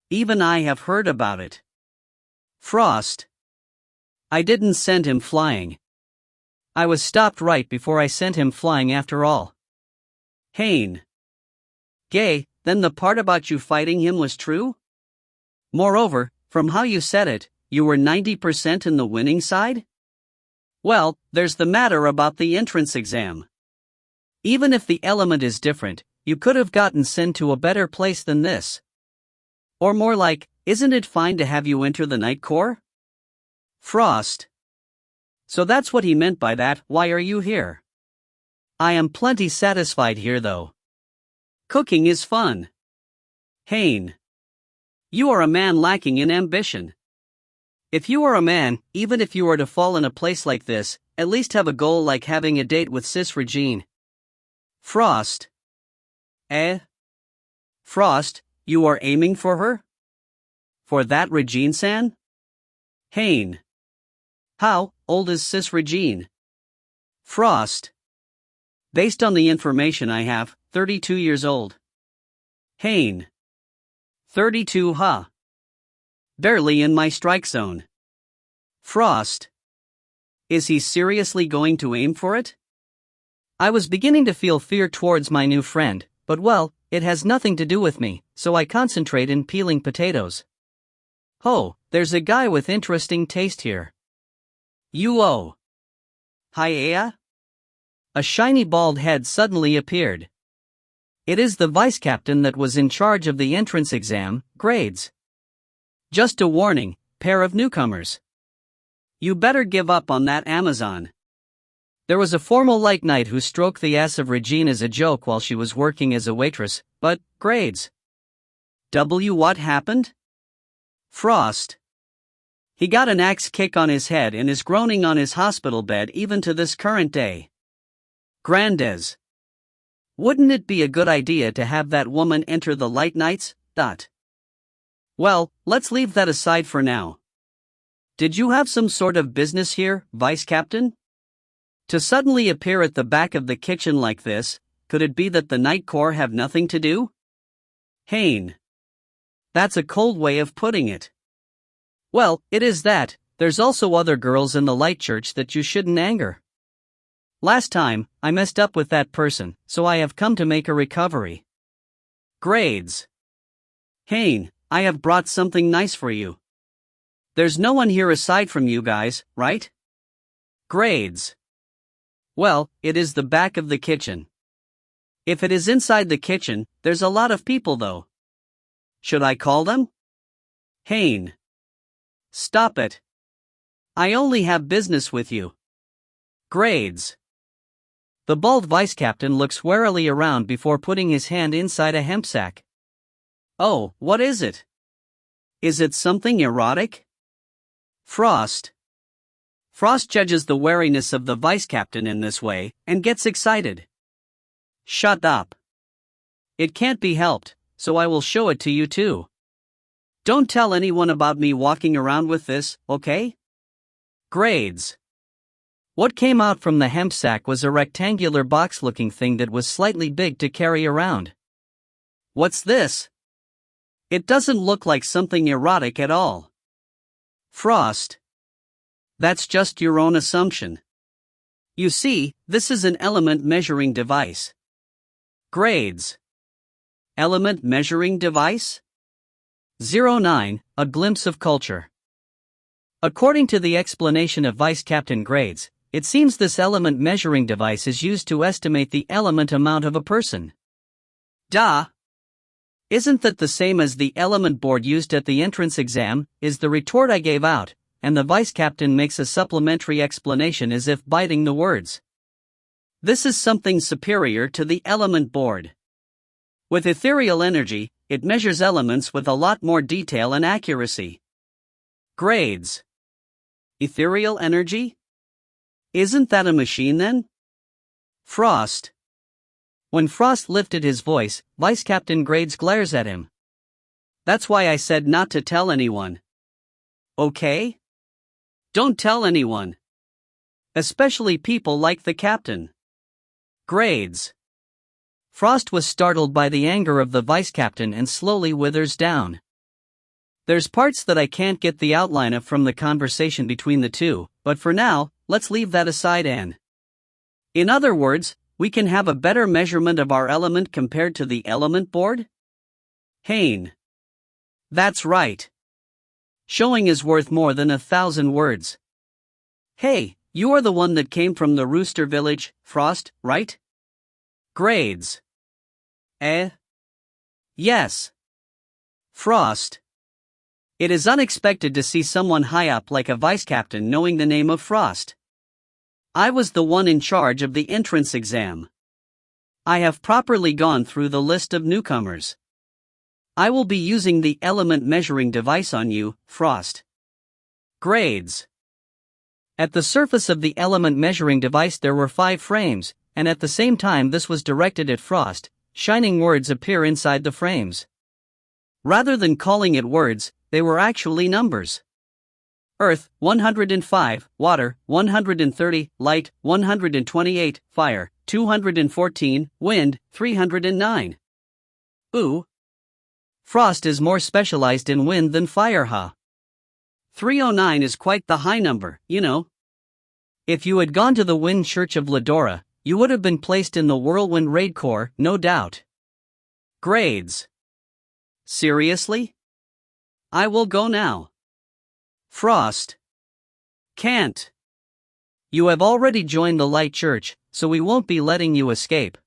Even I have heard about it. Frost. I didn't send him flying. I was stopped right before I sent him flying after all. Haine. Gay, then the part about you fighting him was true? Moreover, from how you said it, you were 90% in the winning side? Well, there's the matter about the entrance exam. Even if the element is different, you could have gotten sent to a better place than this. Or more like, isn't it fine to have you enter the Night Core? Frost. So that's what he meant by that, why are you here? I am plenty satisfied here though. Cooking is fun. Haine. You are a man lacking in ambition. If you are a man, even if you are to fall in a place like this, at least have a goal like having a date with Sis Regine. Frost. Frost, you are aiming for her? For that Regine-san? Haine. How old is Sis Regine? Frost. Based on the information I have, 32 years old. Haine. 32, huh? Barely in my strike zone. Frost. Is he seriously going to aim for it? I was beginning to feel fear towards my new friend, but well, it has nothing to do with me, so I concentrate in peeling potatoes. Oh, there's a guy with interesting taste here. Uo. Hiya? A shiny bald head suddenly appeared. It is the vice captain that was in charge of the entrance exam, grades. Just a warning, pair of newcomers. You better give up on that Amazon. There was a formal light knight who stroked the ass of Regine as a joke while she was working as a waitress, but, grades. What happened? Frost. He got an axe kick on his head and is groaning on his hospital bed even to this current day. Grandes. Wouldn't it be a good idea to have that woman enter the Light Knights? Well, let's leave that aside for now. Did you have some sort of business here, Vice Captain? To suddenly appear at the back of the kitchen like this, could it be that the Night Core have nothing to do? Haine. That's a cold way of putting it. Well, it is that, there's also other girls in the Light Church that you shouldn't anger. Last time, I messed up with that person, so I have come to make a recovery. Grades. Haine, I have brought something nice for you. There's no one here aside from you guys, right? Grades. Well, it is the back of the kitchen. If it is inside the kitchen, there's a lot of people though. Should I call them? Haine. Stop it. I only have business with you. Grades. The bald vice captain looks warily around before putting his hand inside a hemp sack. Oh, what is it? Is it something erotic? Frost. Frost judges the wariness of the vice captain in this way, and gets excited. Shut up. It can't be helped, so I will show it to you too. Don't tell anyone about me walking around with this, okay? Grades. What came out from the hemp sack was a rectangular box-looking thing that was slightly big to carry around. What's this? It doesn't look like something erotic at all. Frost. That's just your own assumption. You see, this is an element measuring device. Grades. Element measuring device? 09, A Glimpse of Culture. According to the explanation of Vice Captain Grades, it seems this element measuring device is used to estimate the element amount of a person. Duh! Isn't that the same as the element board used at the entrance exam, is the retort I gave out, and the vice captain makes a supplementary explanation as if biting the words. This is something superior to the element board. With ethereal energy, it measures elements with a lot more detail and accuracy. Grades. Ethereal energy? Isn't that a machine then? Frost. When Frost lifted his voice, Vice Captain Grades glares at him. That's why I said not to tell anyone. Okay? Don't tell anyone. Especially people like the captain. Grades. Frost was startled by the anger of the vice captain and slowly withers down. There's parts that I can't get the outline of from the conversation between the two, but for now, let's leave that aside and. In other words, we can have a better measurement of our element compared to the element board? Haine. That's right. Showing is worth more than 1,000 words. Hey, you are the one that came from the Rooster Village, Frost, right? Grades. Yes. Frost. It is unexpected to see someone high up like a vice captain knowing the name of Frost. I was the one in charge of the entrance exam. I have properly gone through the list of newcomers. I will be using the element measuring device on you, Frost. Grades. At the surface of the element measuring device there were 5 frames, and at the same time this was directed at Frost. Shining words appear inside the frames. Rather than calling it words, they were actually numbers. Earth, 105, water, 130, light, 128, fire, 214, wind, 309. Ooh. Frost is more specialized in wind than fire, huh? 309 is quite the high number, you know. If you had gone to the Wind Church of Ladora, you would have been placed in the Whirlwind Raid Corps, no doubt. Grades. Seriously? I will go now. Frost. Can't. You have already joined the Light Church, so we won't be letting you escape.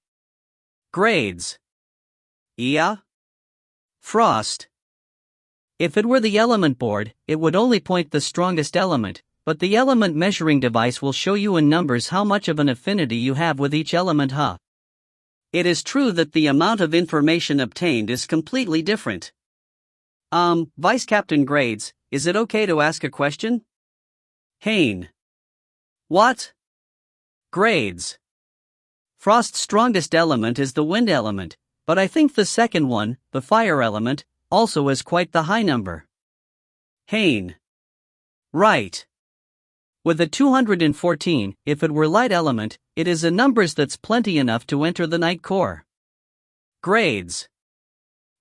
Grades. Yeah? Frost. If it were the element board, it would only point the strongest element, but the element measuring device will show you in numbers how much of an affinity you have with each element, huh? It is true that the amount of information obtained is completely different. Vice Captain Grades, is it okay to ask a question? Haine. What? Grades. Frost's strongest element is the wind element, but I think the second one, the fire element, also is quite the high number. Haine. Right. With a 214, if it were light element, it is a numbers that's plenty enough to enter the Night Corps. Grades.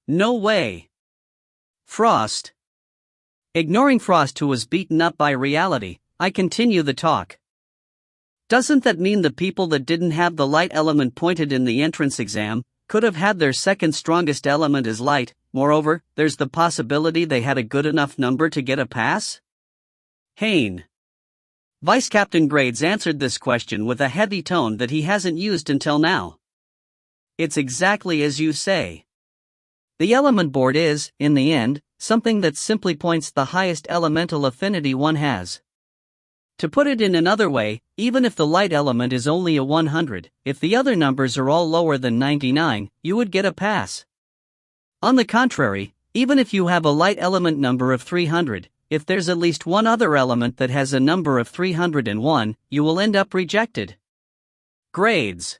No way. Frost. Ignoring Frost, who was beaten up by reality, I continue the talk. Doesn't that mean the people that didn't have the light element pointed in the entrance exam could have had their second strongest element as light? Moreover, there's the possibility they had a good enough number to get a pass? Haine. Vice Captain Grades answered this question with a heavy tone that he hasn't used until now. It's exactly as you say. The element board is, in the end, something that simply points the highest elemental affinity one has. To put it in another way, even if the light element is only a 100, if the other numbers are all lower than 99, you would get a pass. On the contrary, Even if you have a light element number of 300, if there's at least one other element that has a number of 301, you will end up rejected. Grades.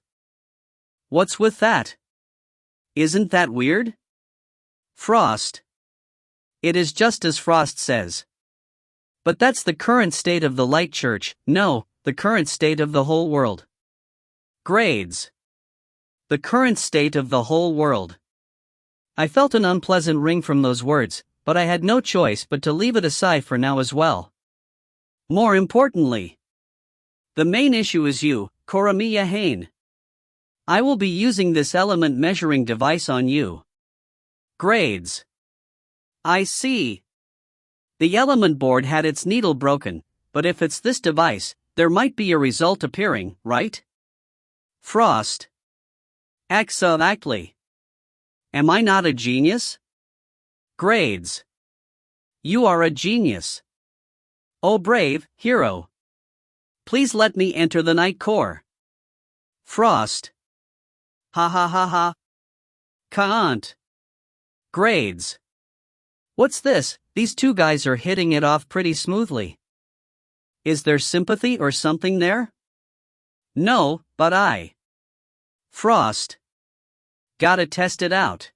What's with that? Isn't that weird? Frost. It is just as Frost says. But that's the current state of the light church, no, the current state of the whole world. Grades. The current state of the whole world. I felt an unpleasant ring from those words, but I had no choice but to leave it aside for now as well. More importantly, the main issue is you, Koramiya Haine. I will be using this element measuring device on you. Grades. I see. The element board had its needle broken, but if it's this device, there might be a result appearing, right? Frost. Exactly. Am I not a genius? Grades. You are a genius. Oh brave hero. Please let me enter the night core. Frost. Ha ha ha ha. Can't. Grades. What's this? These two guys are hitting it off pretty smoothly. Is there sympathy or something there? No, but I. Frost. Gotta test it out.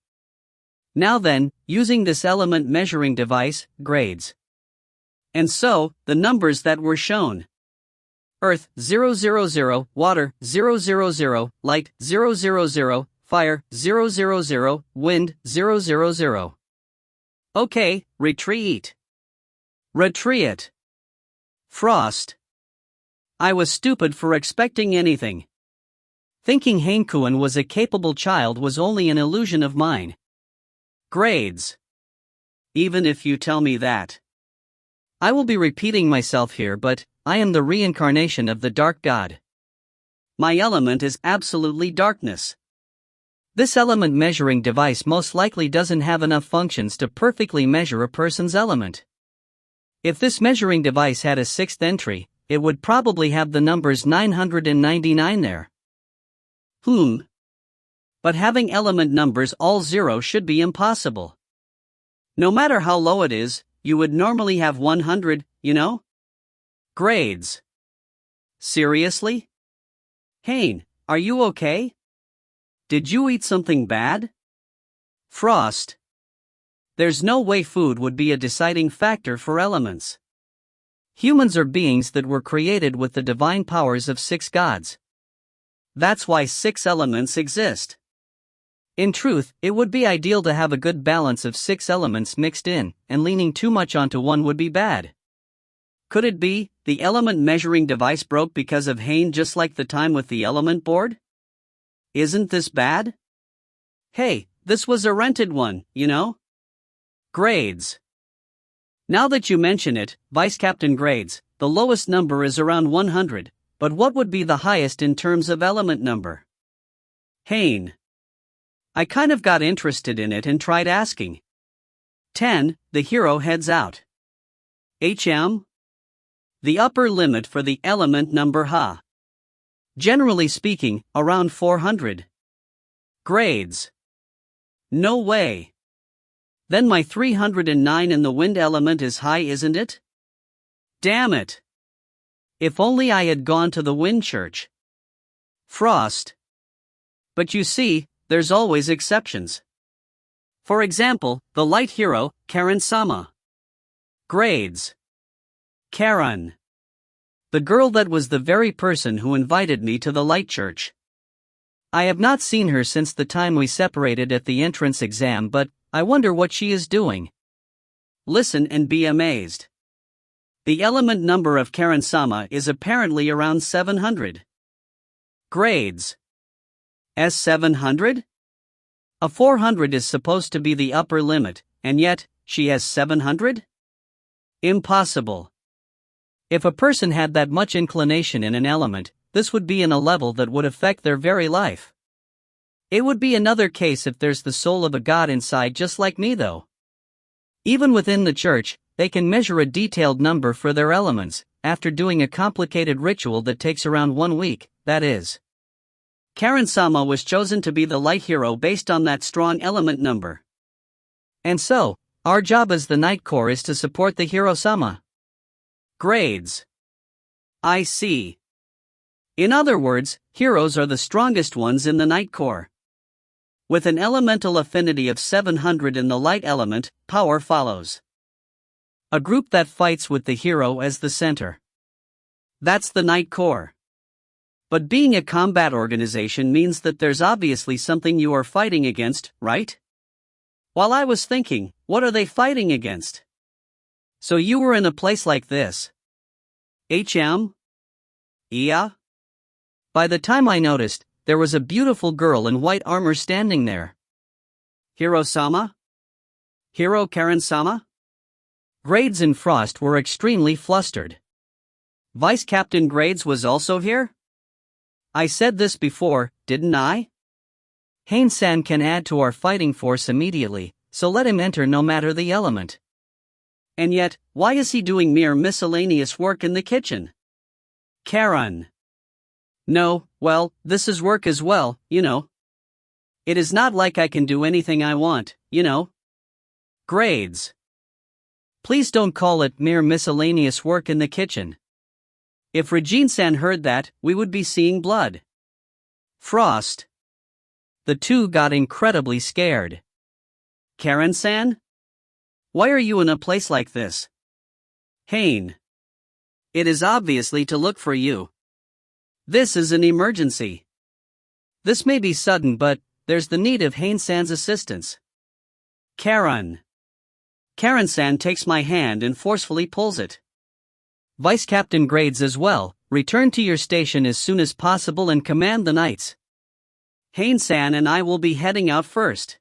Now then, using this element measuring device, grades. And so, the numbers that were shown. Earth 000, water 000, light 000, fire 000, wind 000. Okay, retreat. Retreat. Frost. I was stupid for expecting anything. Thinking Haine was a capable child was only an illusion of mine. Grades. Even if you tell me that. I will be repeating myself here, but I am the reincarnation of the dark god. My element is absolutely darkness. This element measuring device most likely doesn't have enough functions to perfectly measure a person's element. If this measuring device had a sixth entry, it would probably have the numbers 999 there. But having element numbers all zero should be impossible. No matter how low it is, you would normally have 100, you know? Grades. Seriously? Haine, are you okay? Did you eat something bad? Frost. There's no way food would be a deciding factor for elements. Humans are beings that were created with the divine powers of 6 gods. That's why 6 elements exist. In truth, it would be ideal to have a good balance of 6 elements mixed in, and leaning too much onto one would be bad. Could it be, the element measuring device broke because of Haine, just like the time with the element board? Isn't this bad? Hey, this was a rented one, you know? Grades. Now that you mention it, Vice Captain Grades, the lowest number is around 100, but what would be the highest in terms of element number? Haine. I kind of got interested in it and tried asking. 10, the hero heads out. HM? The upper limit for the element number Generally speaking, around 400. Grades. No way. Then my 309 in the wind element is high, isn't it? Damn it. If only I had gone to the wind church. Frost. But you see, there's always exceptions. For example, the light hero, Karen-sama. Grades. Karen. The girl that was the very person who invited me to the light church. I have not seen her since the time we separated at the entrance exam, but I wonder what she is doing. Listen and be amazed. The element number of Karen-sama is apparently around 700. Grades. S700? A 400 is supposed to be the upper limit, and yet, she has 700? Impossible. If a person had that much inclination in an element, this would be in a level that would affect their very life. It would be another case if there's the soul of a god inside, just like me though. Even within the church, they can measure a detailed number for their elements, after doing a complicated ritual that takes around 1 week, that is. Karen-sama was chosen to be the light hero based on that strong element number. And so, our job as the Night Corps is to support the hero-sama. Grades. I see. In other words, heroes are the strongest ones in the Night Corps. With an elemental affinity of 700 in the light element, power follows. A group that fights with the hero as the center. That's the Night Corps. But being a combat organization means that there's obviously something you are fighting against, right? While I was thinking, what are they fighting against? So you were in a place like this. Yeah? By the time I noticed, there was a beautiful girl in white armor standing there. Hiro-sama? Hiro Karen-sama? Grades and Frost were extremely flustered. Vice Captain Grades was also here? I said this before, didn't I? Haine-san can add to our fighting force immediately, so let him enter no matter the element. And yet, why is he doing mere miscellaneous work in the kitchen? Karen. No, well, this is work as well, you know. It is not like I can do anything I want, you know. Grades. Please don't call it mere miscellaneous work in the kitchen. If Regine-san heard that, we would be seeing blood. Frost. The two got incredibly scared. Karen-san? Why are you in a place like this? Haine. It is obviously to look for you. This is an emergency. This may be sudden, but there's the need of Haine-san's assistance. Karen. Karen-san takes my hand and forcefully pulls it. Vice Captain Grades as well, return to your station as soon as possible and command the knights. Haine-san and I will be heading out first.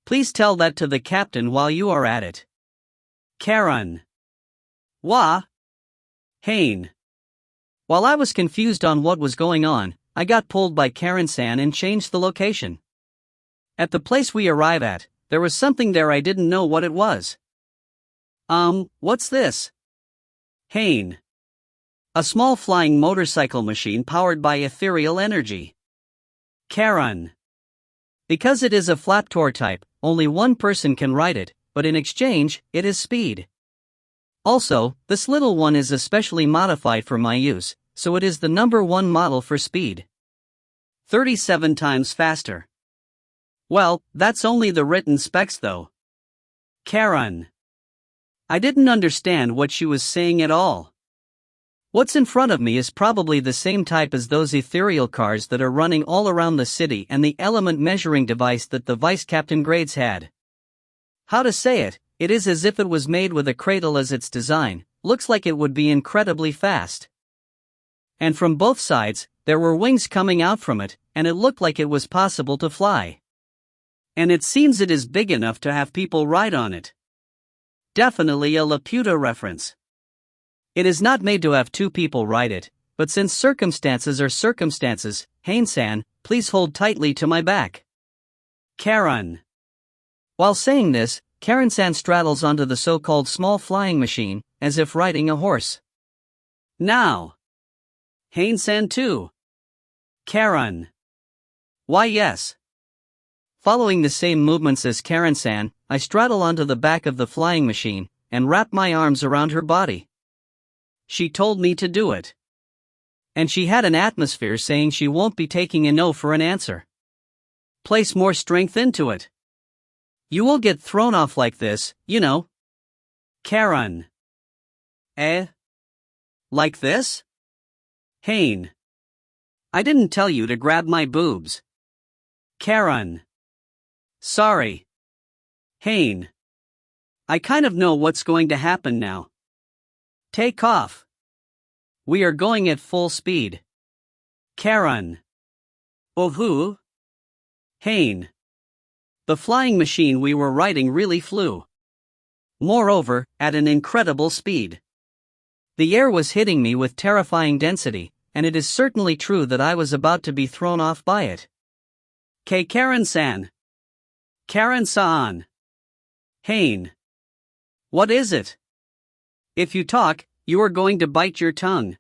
Please tell that to the captain while you are at it. Karen. Wah? Haine. While I was confused on what was going on, I got pulled by Karen-san and changed the location. At the place we arrive at, there was something there I didn't know what it was. What's this? Haine. A small flying motorcycle machine powered by ethereal energy. Karen. Because it is a flaptor type, only one person can ride it, but in exchange, it is speed. Also, this little one is especially modified for my use, so it is the #1 model for speed. 37 times faster. Well, that's only the written specs though. Karen. I didn't understand what she was saying at all. What's in front of me is probably the same type as those ethereal cars that are running all around the city and the element measuring device that the Vice Captain Grades had. How to say it, it is as if it was made with a cradle as its design, looks like it would be incredibly fast. And from both sides, there were wings coming out from it, and it looked like it was possible to fly. And it seems it is big enough to have people ride on it. Definitely a Laputa reference. It is not made to have two people ride it, but since circumstances are circumstances, Haine-san, please hold tightly to my back. Karen. While saying this, Karen-san straddles onto the so-called small flying machine, as if riding a horse. Now. Haine-san too. Karen. Why yes. Following the same movements as Karen-san, I straddle onto the back of the flying machine, and wrap my arms around her body. She told me to do it. And she had an atmosphere saying she won't be taking a no for an answer. Place more strength into it. You will get thrown off like this, you know. Karen. Like this? Haine. I didn't tell you to grab my boobs. Karen. Sorry. Haine. I kind of know what's going to happen now. Take off. We are going at full speed. Karen. Oh who? Haine. The flying machine we were riding really flew. Moreover, at an incredible speed. The air was hitting me with terrifying density, and it is certainly true that I was about to be thrown off by it. Karen-san. Karen-san. Haine. What is it? If you talk, you are going to bite your tongue.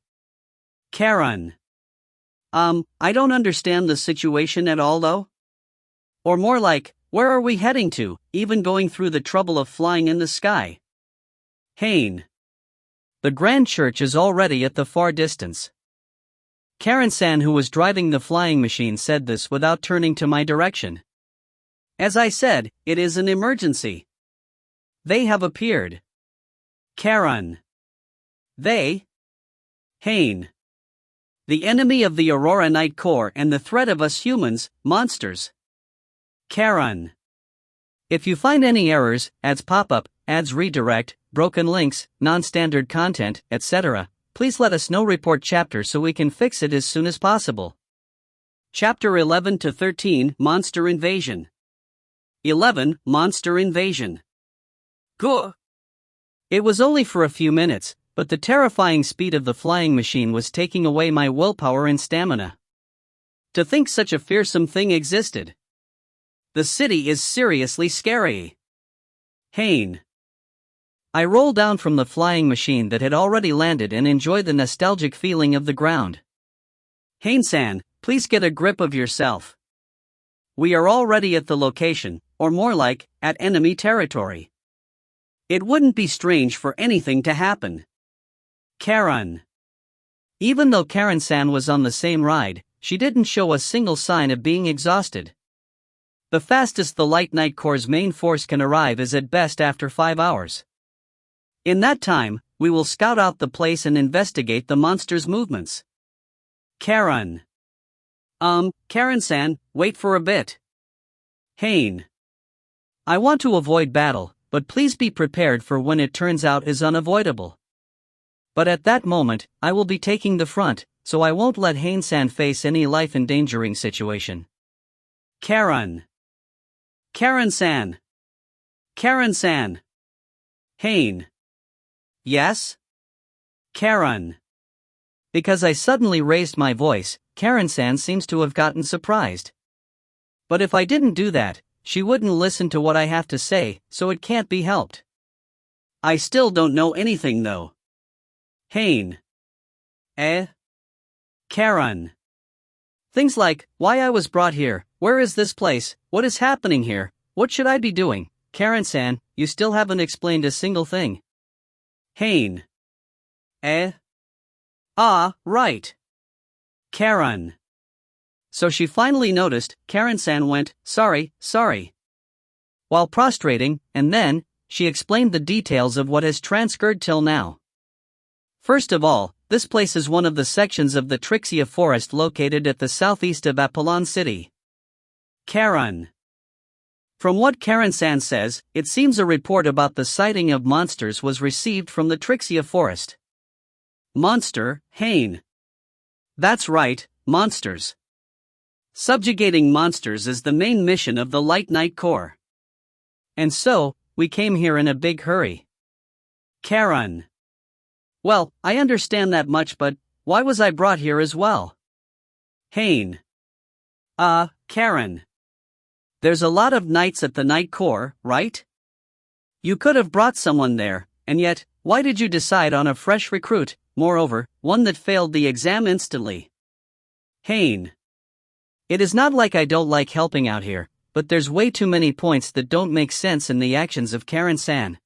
Karen. I don't understand the situation at all though. Or more like, Where are we heading to, even going through the trouble of flying in the sky? Haine. The grand church is already at the far distance. Karen-san, who was driving the flying machine, said this without turning to my direction. As I said, it is an emergency. They have appeared. Karen. They? Haine. The enemy of the Aurora Night Core and the threat of us humans, monsters. Karen. If you find any errors, ads pop up, ads redirect, broken links, non-standard content, etc., please let us know. Report chapter so we can fix it as soon as possible. Chapter 11 to 13, Monster Invasion. 11, Monster Invasion. Go! It was only for a few minutes, but the terrifying speed of the flying machine was taking away my willpower and stamina. To think such a fearsome thing existed. The city is seriously scary. Haine. I roll down from the flying machine that had already landed and enjoy the nostalgic feeling of the ground. Haine-san, please get a grip of yourself. We are already at the location, or more like, at enemy territory. It wouldn't be strange for anything to happen. Karen. Even though Karen-san was on the same ride, she didn't show a single sign of being exhausted. The fastest the Light Night Core's main force can arrive is at best after 5 hours. In that time, we will scout out the place and investigate the monster's movements. Karen. Karen-san, wait for a bit. Haine. I want to avoid battle, but please be prepared for when it turns out is unavoidable. But at that moment, I will be taking the front, so I won't let Haine-san face any life-endangering situation. Karen. Karen-san. Karen-san. Haine. Yes? Karen. Because I suddenly raised my voice, Karen-san seems to have gotten surprised. But if I didn't do that, she wouldn't listen to what I have to say, so it can't be helped. I still don't know anything though. Haine. Karen. Things like, why I was brought here, where is this place, what is happening here, what should I be doing? Karen-san, you still haven't explained a single thing. Haine. Right. Karen. So she finally noticed. Karen-san went, sorry. While prostrating, and then, she explained the details of what has transpired till now. First of all, this place is one of the sections of the Trixia forest located at the southeast of Apollon City. Karen. From what Karen-san says, it seems a report about the sighting of monsters was received from the Trixia forest. Monster, Haine. That's right, monsters. Subjugating monsters is the main mission of the Light Night Core. And so, we came here in a big hurry. Karen. Well, I understand that much, but why was I brought here as well? Haine. Karen. There's a lot of knights at the Night Core, right? You could have brought someone there, and yet, why did you decide on a fresh recruit, moreover, one that failed the exam instantly? Haine. It is not like I don't like helping out here, but there's way too many points that don't make sense in the actions of Karen-san.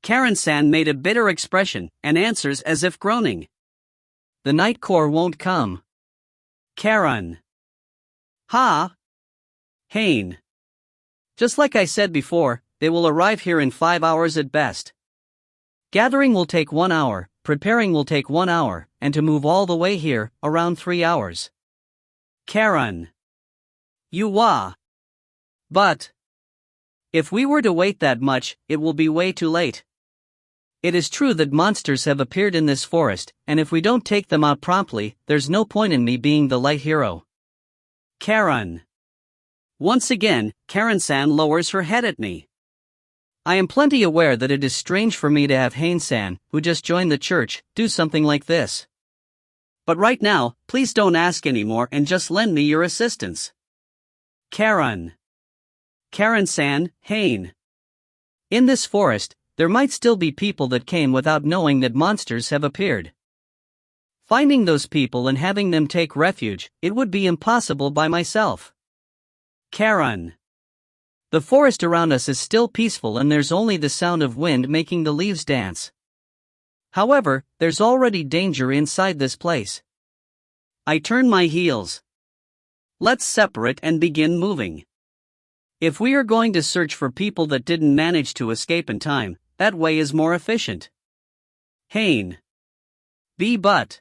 Karen-san made a bitter expression, and answers as if groaning. The Night Core won't come. Karen. Haine. Just like I said before, they will arrive here in 5 hours at best. Gathering will take 1 hour, preparing will take 1 hour, and to move all the way here, around 3 hours. Karen. But if we were to wait that much, it will be way too late. It is true that monsters have appeared in this forest, and if we don't take them out promptly, there's no point in me being the light hero. Karen. Once again, Karen-san lowers her head at me. I am plenty aware that it is strange for me to have Haine-san, who just joined the church, do something like this. But right now, please don't ask anymore and just lend me your assistance. Karen. Karen-san, Haine. In this forest, there might still be people that came without knowing that monsters have appeared. Finding those people and having them take refuge, it would be impossible by myself. Karen. The forest around us is still peaceful and there's only the sound of wind making the leaves dance. However, there's already danger inside this place. I turn my heels. Let's separate and begin moving. If we are going to search for people that didn't manage to escape in time, that way is more efficient. Haine. But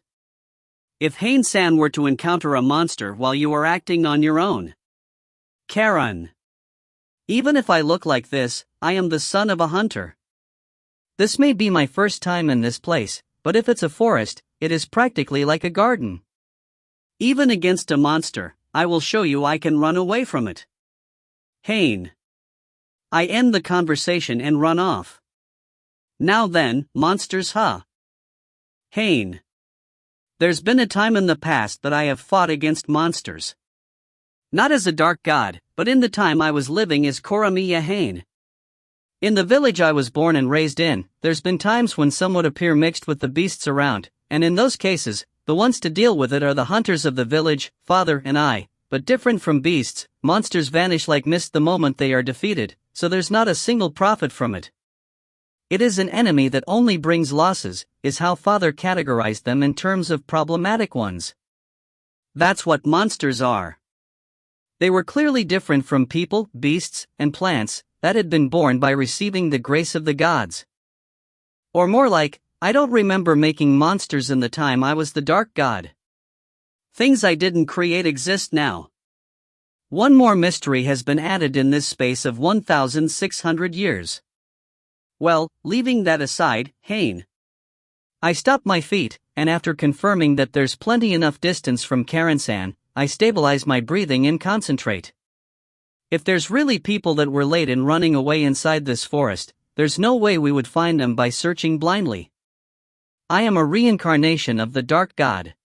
if Haine-san were to encounter a monster while you are acting on your own. Karen. Even if I look like this, I am the son of a hunter. This may be my first time in this place, but if it's a forest, it is practically like a garden. Even against a monster, I will show you I can run away from it. Haine. I end the conversation and run off. Now then, monsters, huh? Haine. There's been a time in the past that I have fought against monsters. Not as a dark god, but in the time I was living as Koramiya Haine. In the village I was born and raised in, there's been times when some would appear mixed with the beasts around, and in those cases, the ones to deal with it are the hunters of the village, father and I, but different from beasts, monsters vanish like mist the moment they are defeated, so there's not a single profit from it. It is an enemy that only brings losses, is how father categorized them in terms of problematic ones. That's what monsters are. They were clearly different from people, beasts, and plants that had been born by receiving the grace of the gods. Or more like, I don't remember making monsters in the time I was the dark god. Things I didn't create exist now. One more mystery has been added in this space of 1,600 years. Well, leaving that aside, Haine. I stop my feet, and after confirming that there's plenty enough distance from Karen-san, I stabilize my breathing and concentrate. If there's really people that were late in running away inside this forest, there's no way we would find them by searching blindly. I am a reincarnation of the dark god.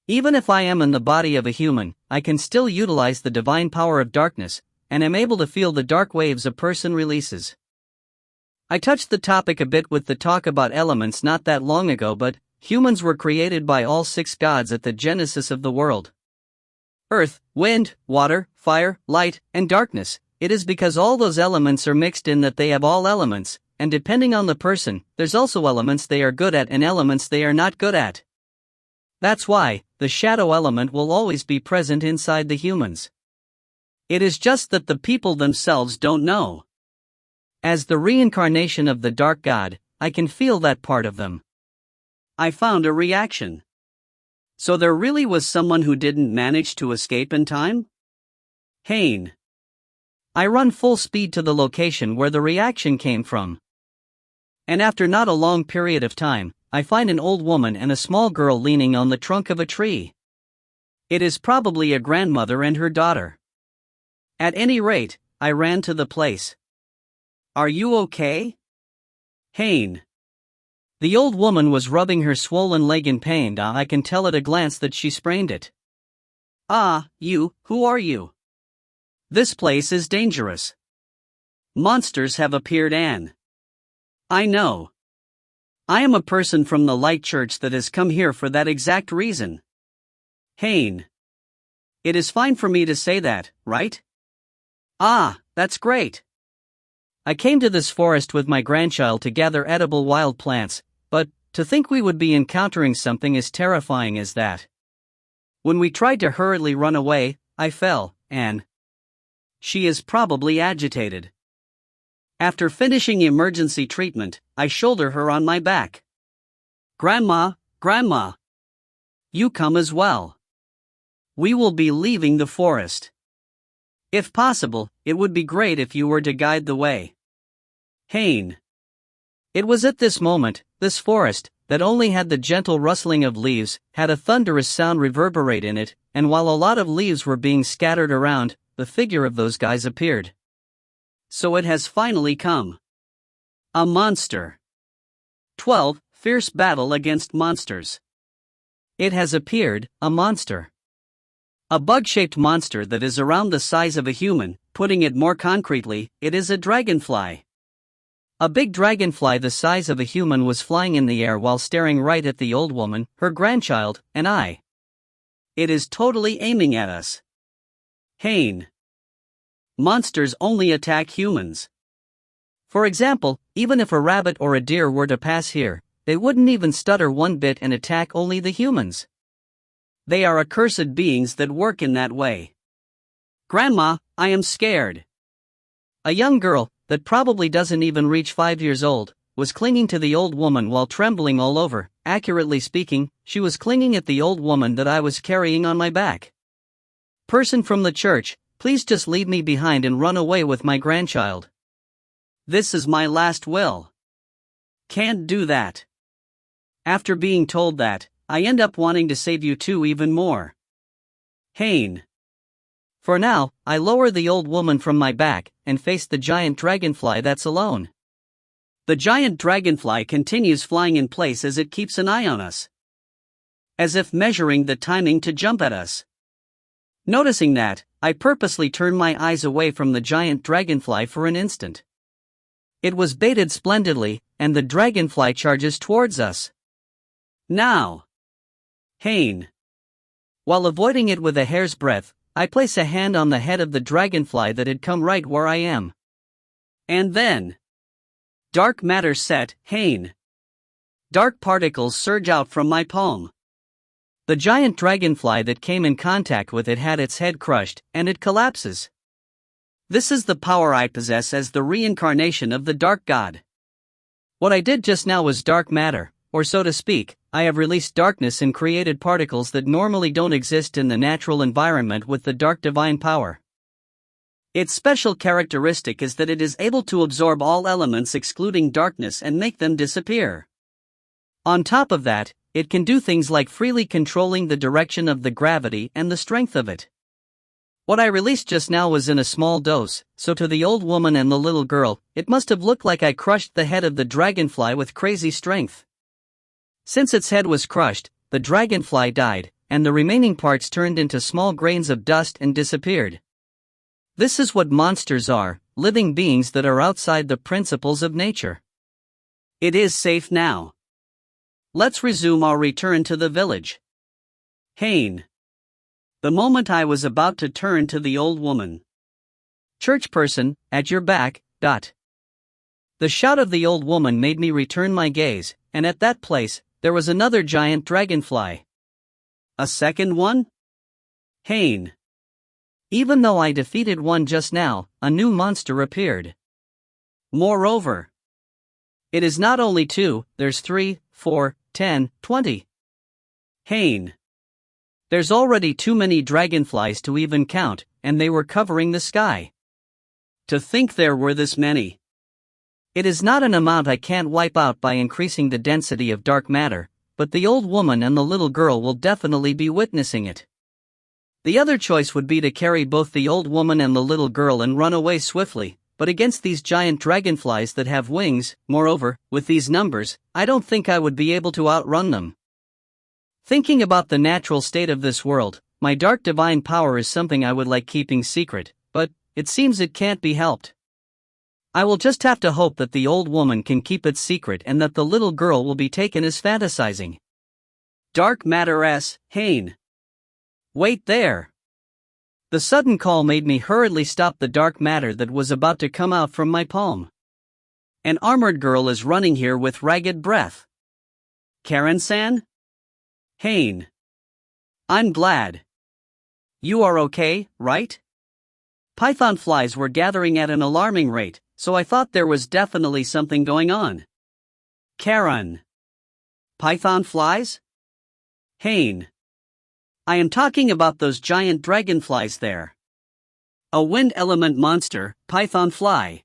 Even if I am in the body of a human, I can still utilize the divine power of darkness, and am able to feel the dark waves a person releases. I touched the topic a bit with the talk about elements not that long ago, but humans were created by all 6 gods at the genesis of the world. Earth, wind, water, fire, light, and darkness. It is because all those elements are mixed in that they have all elements, and depending on the person, there's also elements they are good at and elements they are not good at. That's why the shadow element will always be present inside the humans. It is just that the people themselves don't know. As the reincarnation of the dark god, I can feel that part of them. I found a reaction. So there really was someone who didn't manage to escape in time? Haine. I run full speed to the location where the reaction came from. And after not a long period of time, I find an old woman and a small girl leaning on the trunk of a tree. It is probably a grandmother and her daughter. At any rate, I ran to the place. Are you okay? Haine. The old woman was rubbing her swollen leg in pain. I can tell at a glance that she sprained it. Ah, you, who are you? This place is dangerous. Monsters have appeared and I know. I am a person from the Light Church that has come here for that exact reason. Haine. It is fine for me to say that, right? Ah, that's great. I came to this forest with my grandchild to gather edible wild plants, but to think we would be encountering something as terrifying as that. When we tried to hurriedly run away, I fell, and she is probably agitated. After finishing emergency treatment, I shoulder her on my back. Grandma, Grandma. You come as well. We will be leaving the forest. If possible, it would be great if you were to guide the way. Haine. It was at this moment, this forest, that only had the gentle rustling of leaves, had a thunderous sound reverberate in it, and while a lot of leaves were being scattered around, the figure of those guys appeared. So it has finally come. A monster. 12. Fierce battle against monsters. It has appeared, a monster. A bug-shaped monster that is around the size of a human. Putting it more concretely, it is a dragonfly. A big dragonfly the size of a human was flying in the air while staring right at the old woman, her grandchild, and I. It is totally aiming at us. Haine. monsters only attack humans. For example, even if a rabbit or a deer were to pass here, they wouldn't even stutter one bit and attack only the humans. They are accursed beings that work in that way. Grandma, I am scared. A young girl, that probably doesn't even reach 5 years old, was clinging to the old woman while trembling all over. Accurately speaking, she was clinging at the old woman that I was carrying on my back. Person from the church, please just leave me behind and run away with my grandchild. This is my last will. Can't do that. After being told that, I end up wanting to save you two even more. Haine. For now, I lower the old woman from my back and face the giant dragonfly that's alone. The giant dragonfly continues flying in place as it keeps an eye on us, as if measuring the timing to jump at us. Noticing that, I purposely turn my eyes away from the giant dragonfly for an instant. It was baited splendidly, and the dragonfly charges towards us. Now. Haine. While avoiding it with a hair's breadth, I place a hand on the head of the dragonfly that had come right where I am. And then. Dark matter set, Haine. Dark particles surge out from my palm. The giant dragonfly that came in contact with it had its head crushed, and it collapses. This is the power I possess as the reincarnation of the Dark God. What I did just now was dark matter, or so to speak. I have released darkness and created particles that normally don't exist in the natural environment with the dark divine power. Its special characteristic is that it is able to absorb all elements excluding darkness and make them disappear. On top of that, it can do things like freely controlling the direction of the gravity and the strength of it. What I released just now was in a small dose, so to the old woman and the little girl, it must have looked like I crushed the head of the dragonfly with crazy strength. Since its head was crushed, the dragonfly died, and the remaining parts turned into small grains of dust and disappeared. This is what monsters are, living beings that are outside the principles of nature. It is safe now. Let's resume our return to the village. Haine. The moment I was about to turn to the old woman. Church person, at your back, ... The shout of the old woman made me return my gaze, and at that place, there was another giant dragonfly. A second one? Haine. Even though I defeated one just now, a new monster appeared. Moreover, it is not only 2, there's 3, 4, 10, 20. Haine. There's already too many dragonflies to even count, and they were covering the sky. To think there were this many. It is not an amount I can't wipe out by increasing the density of dark matter, but the old woman and the little girl will definitely be witnessing it. The other choice would be to carry both the old woman and the little girl and run away swiftly, but against these giant dragonflies that have wings, moreover, with these numbers, I don't think I would be able to outrun them. Thinking about the natural state of this world, my dark divine power is something I would like keeping secret, but it seems it can't be helped. I will just have to hope that the old woman can keep it secret and that the little girl will be taken as fantasizing. Dark matter S, Haine. Wait there. The sudden call made me hurriedly stop the dark matter that was about to come out from my palm. An armored girl is running here with ragged breath. Karen-san? Haine. I'm glad. You are okay, right? Python flies were gathering at an alarming rate, so I thought there was definitely something going on. Karen. Python flies? Haine. I am talking about those giant dragonflies there. A wind element monster, python fly.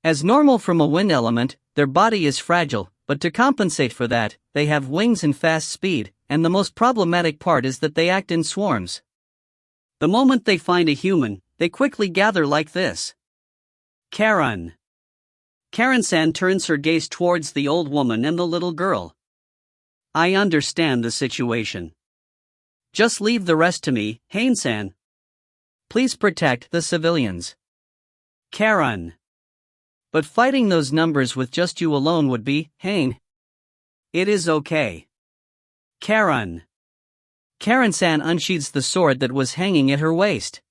As normal from a wind element, their body is fragile, but to compensate for that, they have wings and fast speed, and the most problematic part is that they act in swarms. The moment they find a human, they quickly gather like this. Karen. Karen-san turns her gaze towards the old woman and the little girl. I understand the situation. Just leave the rest to me, Haine-san. Please protect the civilians. Karen. But fighting those numbers with just you alone would be, Haine. It is okay. Karen. Karen-san unsheathes the sword that was hanging at her waist.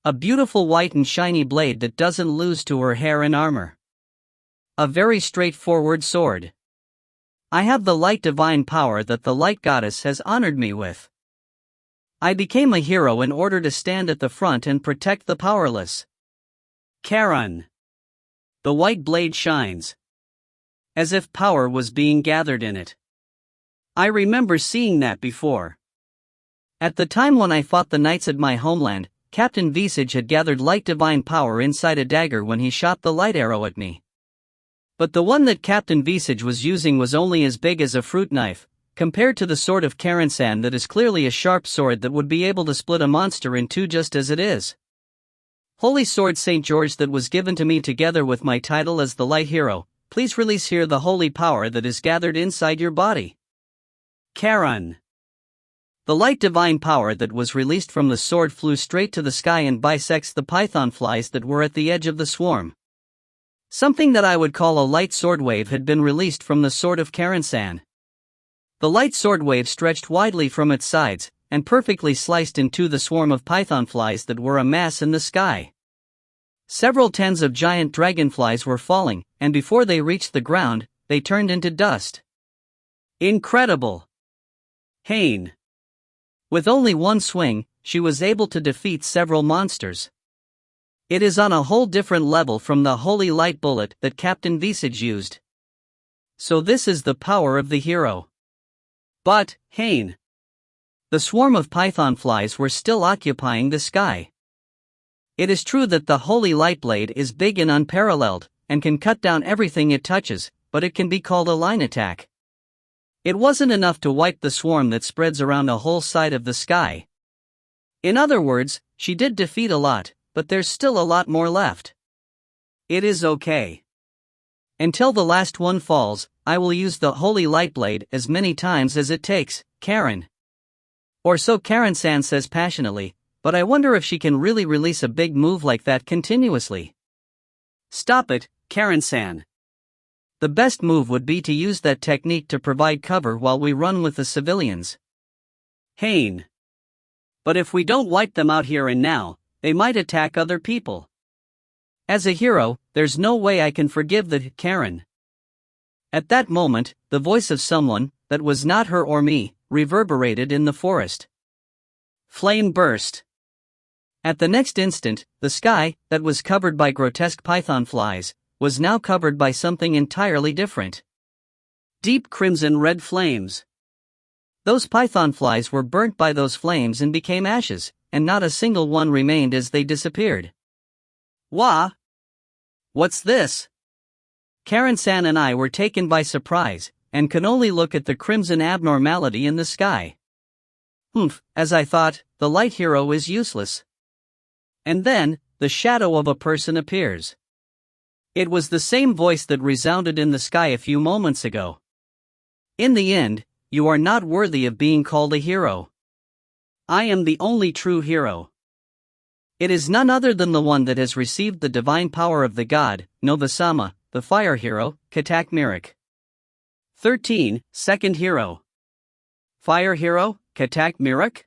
A beautiful white and shiny blade that doesn't lose to her hair and armor. A very straightforward sword. I have the light divine power that the light goddess has honored me with. I became a hero in order to stand at the front and protect the powerless. Karen. The white blade shines. As if power was being gathered in it. I remember seeing that before. At the time when I fought the knights at my homeland, Captain Visage had gathered light divine power inside a dagger when he shot the light arrow at me. But the one that Captain Visage was using was only as big as a fruit knife, compared to the sword of Karen-san that is clearly a sharp sword that would be able to split a monster in two just as it is. Holy Sword St. George that was given to me together with my title as the Light Hero, please release here the holy power that is gathered inside your body. Karen. The light divine power that was released from the sword flew straight to the sky and bisects the python flies that were at the edge of the swarm. Something that I would call a light sword wave had been released from the sword of Karen-san. The light sword wave stretched widely from its sides, and perfectly sliced into the swarm of python flies that were a mass in the sky. Several tens of giant dragonflies were falling, and before they reached the ground, they turned into dust. Incredible! Haine. With only one swing, she was able to defeat several monsters. It is on a whole different level from the holy light bullet that Captain Visage used. So this is the power of the hero. But, Haine. The swarm of python flies were still occupying the sky. It is true that the holy light blade is big and unparalleled, and can cut down everything it touches, but it can be called a line attack. It wasn't enough to wipe the swarm that spreads around the whole side of the sky. In other words, she did defeat a lot, but there's still a lot more left. It is okay. Until the last one falls, I will use the holy light blade as many times as it takes, Karen. Or so Karen-san says passionately, but I wonder if she can really release a big move like that continuously. Stop it, Karen-san. The best move would be to use that technique to provide cover while we run with the civilians. Haine. But if we don't wipe them out here and now, they might attack other people. As a hero, there's no way I can forgive the Karen. At that moment, the voice of someone, that was not her or me, reverberated in the forest. Flame burst. At the next instant, the sky, that was covered by grotesque python flies, was now covered by something entirely different. Deep crimson red flames. Those python flies were burnt by those flames and became ashes, and not a single one remained as they disappeared. Wah! What's this? Karen-san and I were taken by surprise, and could only look at the crimson abnormality in the sky. As I thought, the light hero is useless. And then, the shadow of a person appears. It was the same voice that resounded in the sky a few moments ago. In the end, you are not worthy of being called a hero. I am the only true hero. It is none other than the one that has received the divine power of the god, Nova-sama, the fire hero, Katak Mirik. 13. Second hero. Fire hero, Katak Mirik?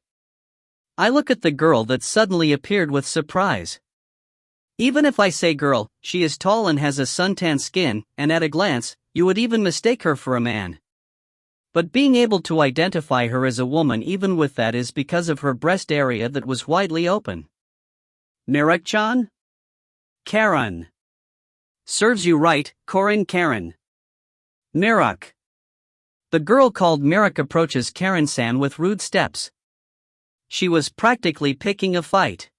I look at the girl that suddenly appeared with surprise. Even if I say girl, she is tall and has a suntan skin, and at a glance, you would even mistake her for a man. But being able to identify her as a woman even with that is because of her breast area that was widely open. Mirik-chan? Karen. Serves you right, Korin Karen. Mirik. The girl called Mirik approaches Karen-san with rude steps. She was practically picking a fight.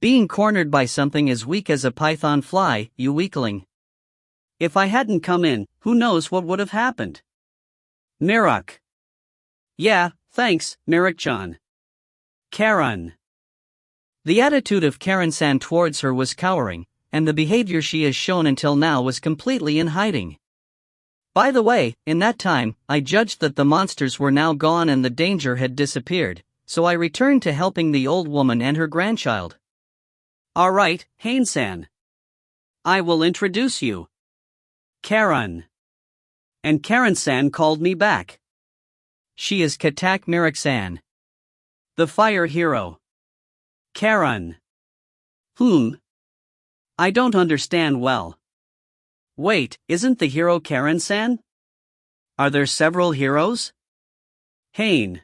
Being cornered by something as weak as a python fly, you weakling. If I hadn't come in, who knows what would have happened? Mirik. Yeah, thanks, Mirik-chan. Karen. The attitude of Karen-san towards her was cowering, and the behavior she has shown until now was completely in hiding. By the way, in that time, I judged that the monsters were now gone and the danger had disappeared, so I returned to helping the old woman and her grandchild. Alright, Haine-san. I will introduce you. Karen. And Karen-san called me back. She is Katak Mirik-san. The fire hero. Karen. I don't understand well. Wait, isn't the hero Karen-san? Are there several heroes? Haine.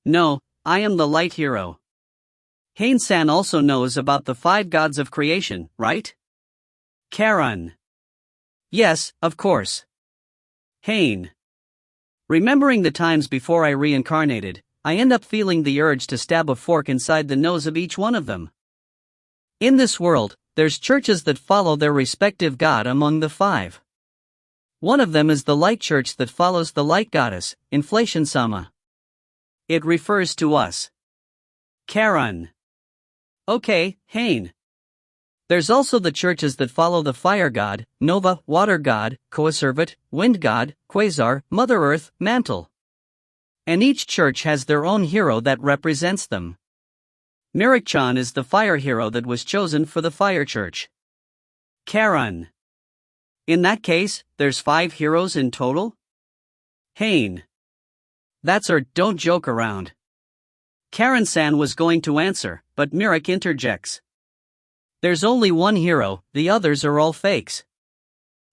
No, I am the light hero. Haine-san also knows about the 5 gods of creation, right? Karen. Yes, of course. Haine. Remembering the times before I reincarnated, I end up feeling the urge to stab a fork inside the nose of each one of them. In this world, there's churches that follow their respective god among the 5. One of them is the light church that follows the light goddess, Inflation-sama. It refers to us. Karen. Okay, Haine. There's also the churches that follow the fire god, Nova, water god, Coacervate, wind god, Quasar, Mother Earth, Mantle. And each church has their own hero that represents them. Mirik-chan is the fire hero that was chosen for the fire church. Karen. In that case, there's 5 heroes in total? Haine. That's don't joke around. Karen-san was going to answer, but Mirik interjects. There's only one hero, the others are all fakes.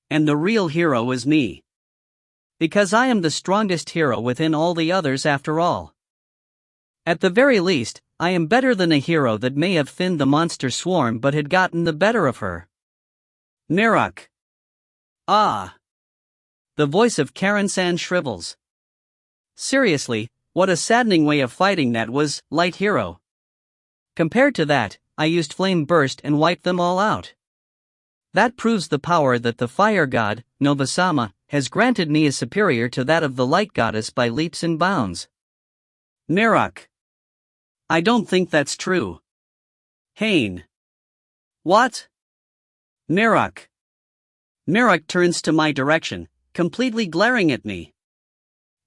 And the real hero is me. Because I am the strongest hero within all the others after all. At the very least, I am better than a hero that may have thinned the monster swarm but had gotten the better of her. Mirik. Ah. The voice of Karen-san shrivels. Seriously, what a saddening way of fighting that was, light hero. Compared to that, I used flame burst and wiped them all out. That proves the power that the fire god, Nova-sama, has granted me is superior to that of the light goddess by leaps and bounds. Mirik. I don't think that's true. Haine. What? Mirik. Mirik turns to my direction, completely glaring at me.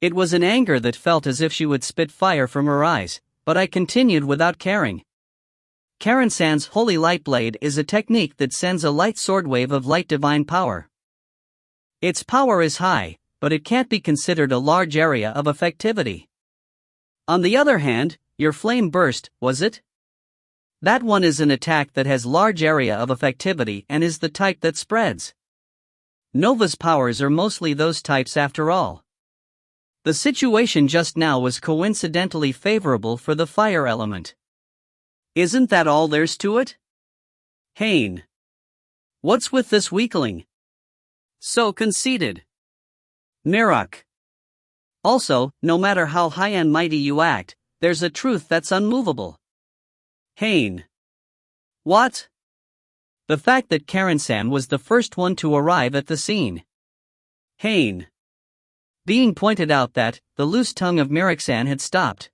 It was an anger that felt as if she would spit fire from her eyes, but I continued without caring. Karen-san's Holy Light Blade is a technique that sends a light sword wave of light divine power. Its power is high, but it can't be considered a large area of effectivity. On the other hand, your flame burst, was it? That one is an attack that has large area of effectivity and is the type that spreads. Nova's powers are mostly those types after all. The situation just now was coincidentally favorable for the fire element. Isn't that all there's to it? Haine. What's with this weakling? So conceited. Mirik. Also, no matter how high and mighty you act, there's a truth that's unmovable. Haine. What? The fact that Karen-san was the first one to arrive at the scene. Haine. Being pointed out that the loose tongue of Mirik-san had stopped.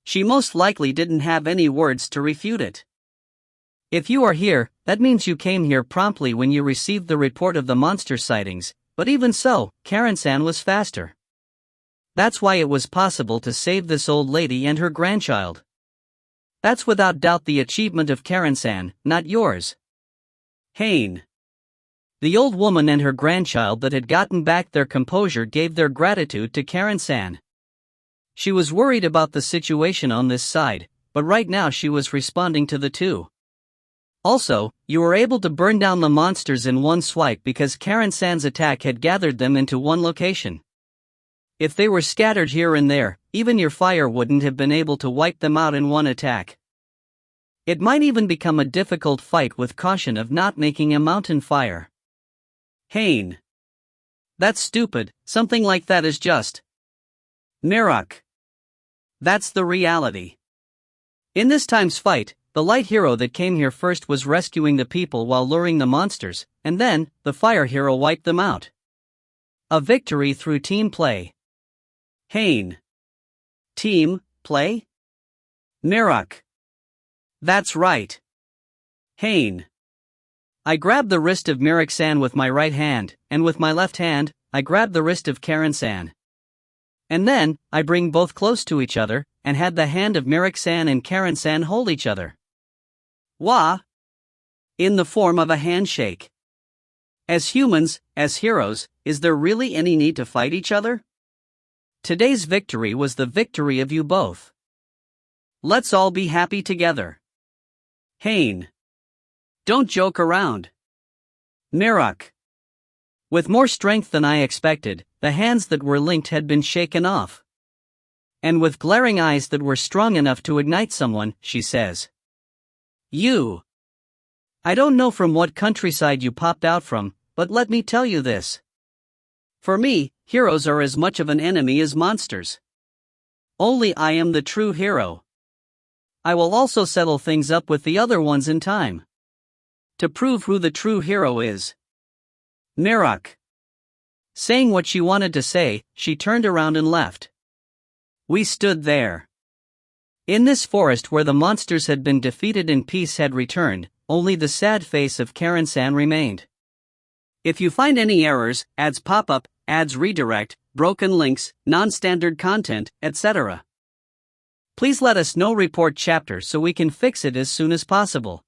She most likely didn't have any words to refute it. If you are here, that means you came here promptly when you received the report of the monster sightings, but even so, Karen-san was faster. That's why it was possible to save this old lady and her grandchild. That's without doubt the achievement of Karen-san, not yours. Haine. The old woman and her grandchild that had gotten back their composure gave their gratitude to Karen-san. She was worried about the situation on this side, but right now she was responding to the two. Also, you were able to burn down the monsters in one swipe because Karen-san's attack had gathered them into one location. If they were scattered here and there, even your fire wouldn't have been able to wipe them out in one attack. It might even become a difficult fight with caution of not making a mountain fire. Haine. That's stupid, something like that is just. Mirik. That's the reality. In this time's fight, the light hero that came here first was rescuing the people while luring the monsters, and then, the fire hero wiped them out. A victory through team play. Haine. Team play? Mirik. That's right. Haine. I grabbed the wrist of Mirik-san with my right hand, and with my left hand, I grabbed the wrist of Karen-san. And then, I bring both close to each other, and had the hand of Mirik-san and Karen-san hold each other. Wah! In the form of a handshake. As humans, as heroes, is there really any need to fight each other? Today's victory was the victory of you both. Let's all be happy together. Haine. Don't joke around. Mirok. With more strength than I expected, the hands that were linked had been shaken off. And with glaring eyes that were strong enough to ignite someone, she says. You. I don't know from what countryside you popped out from, but let me tell you this. For me, heroes are as much of an enemy as monsters. Only I am the true hero. I will also settle things up with the other ones in time. To prove who the true hero is. Mirok. Saying what she wanted to say, she turned around and left. We stood there. In this forest where the monsters had been defeated and peace had returned, only the sad face of Karen-san remained. If you find any errors, ads pop up, ads redirect, broken links, non-standard content, etc. Please let us know. Report chapter so we can fix it as soon as possible.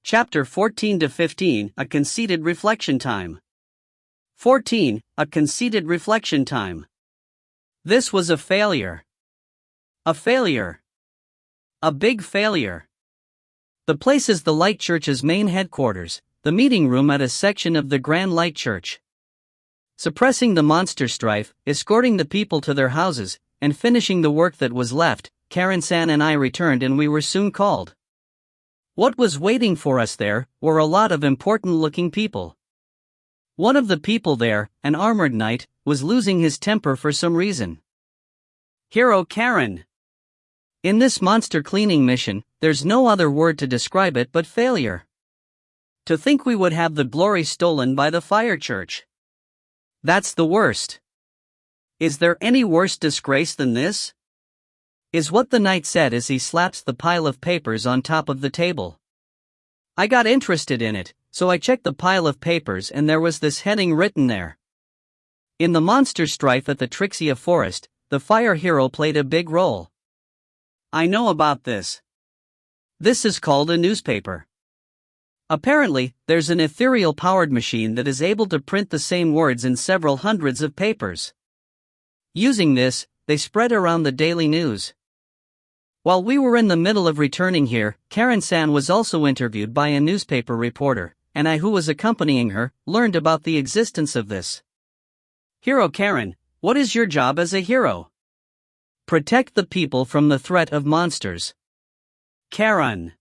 Chapter 14 to 15, A Conceited Reflection Time. 14, A Conceited Reflection Time. This was a failure. A failure. A big failure. The place is the Light Church's main headquarters, the meeting room at a section of the Grand Light Church. Suppressing the monster strife, escorting the people to their houses, and finishing the work that was left, Karen-san and I returned and we were soon called. What was waiting for us there were a lot of important-looking people. One of the people there, an armored knight, was losing his temper for some reason. Hero Karen. In this monster cleaning mission, there's no other word to describe it but failure. To think we would have the glory stolen by the Fire Church. That's the worst. Is there any worse disgrace than this? Is what the knight said as he slaps the pile of papers on top of the table. I got interested in it, so I checked the pile of papers and there was this heading written there. In the monster strife at the Trixia Forest, the fire hero played a big role. I know about this. This is called a newspaper. Apparently, there's an ethereal powered machine that is able to print the same words in several hundreds of papers. Using this, they spread around the daily news. While we were in the middle of returning here, Karen-san was also interviewed by a newspaper reporter, and I, who was accompanying her, learned about the existence of this. Hero Karen, what is your job as a hero? Protect the people from the threat of monsters. Karen.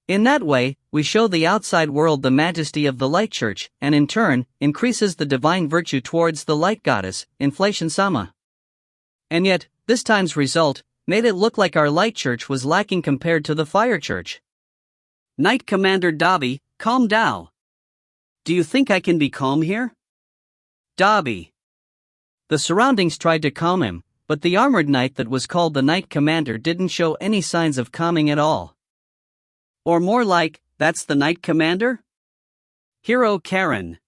In that way, we show the outside world the majesty of the Light Church, and in turn, increases the divine virtue towards the Light Goddess, Inflation-sama. And yet, this time's result made it look like our Light Church was lacking compared to the Fire Church. Knight Commander Dobby, calm down. Do you think I can be calm here? Dobby. The surroundings tried to calm him, but the armored knight that was called the Knight Commander didn't show any signs of calming at all. Or more like, that's the Knight Commander? Hero Karen.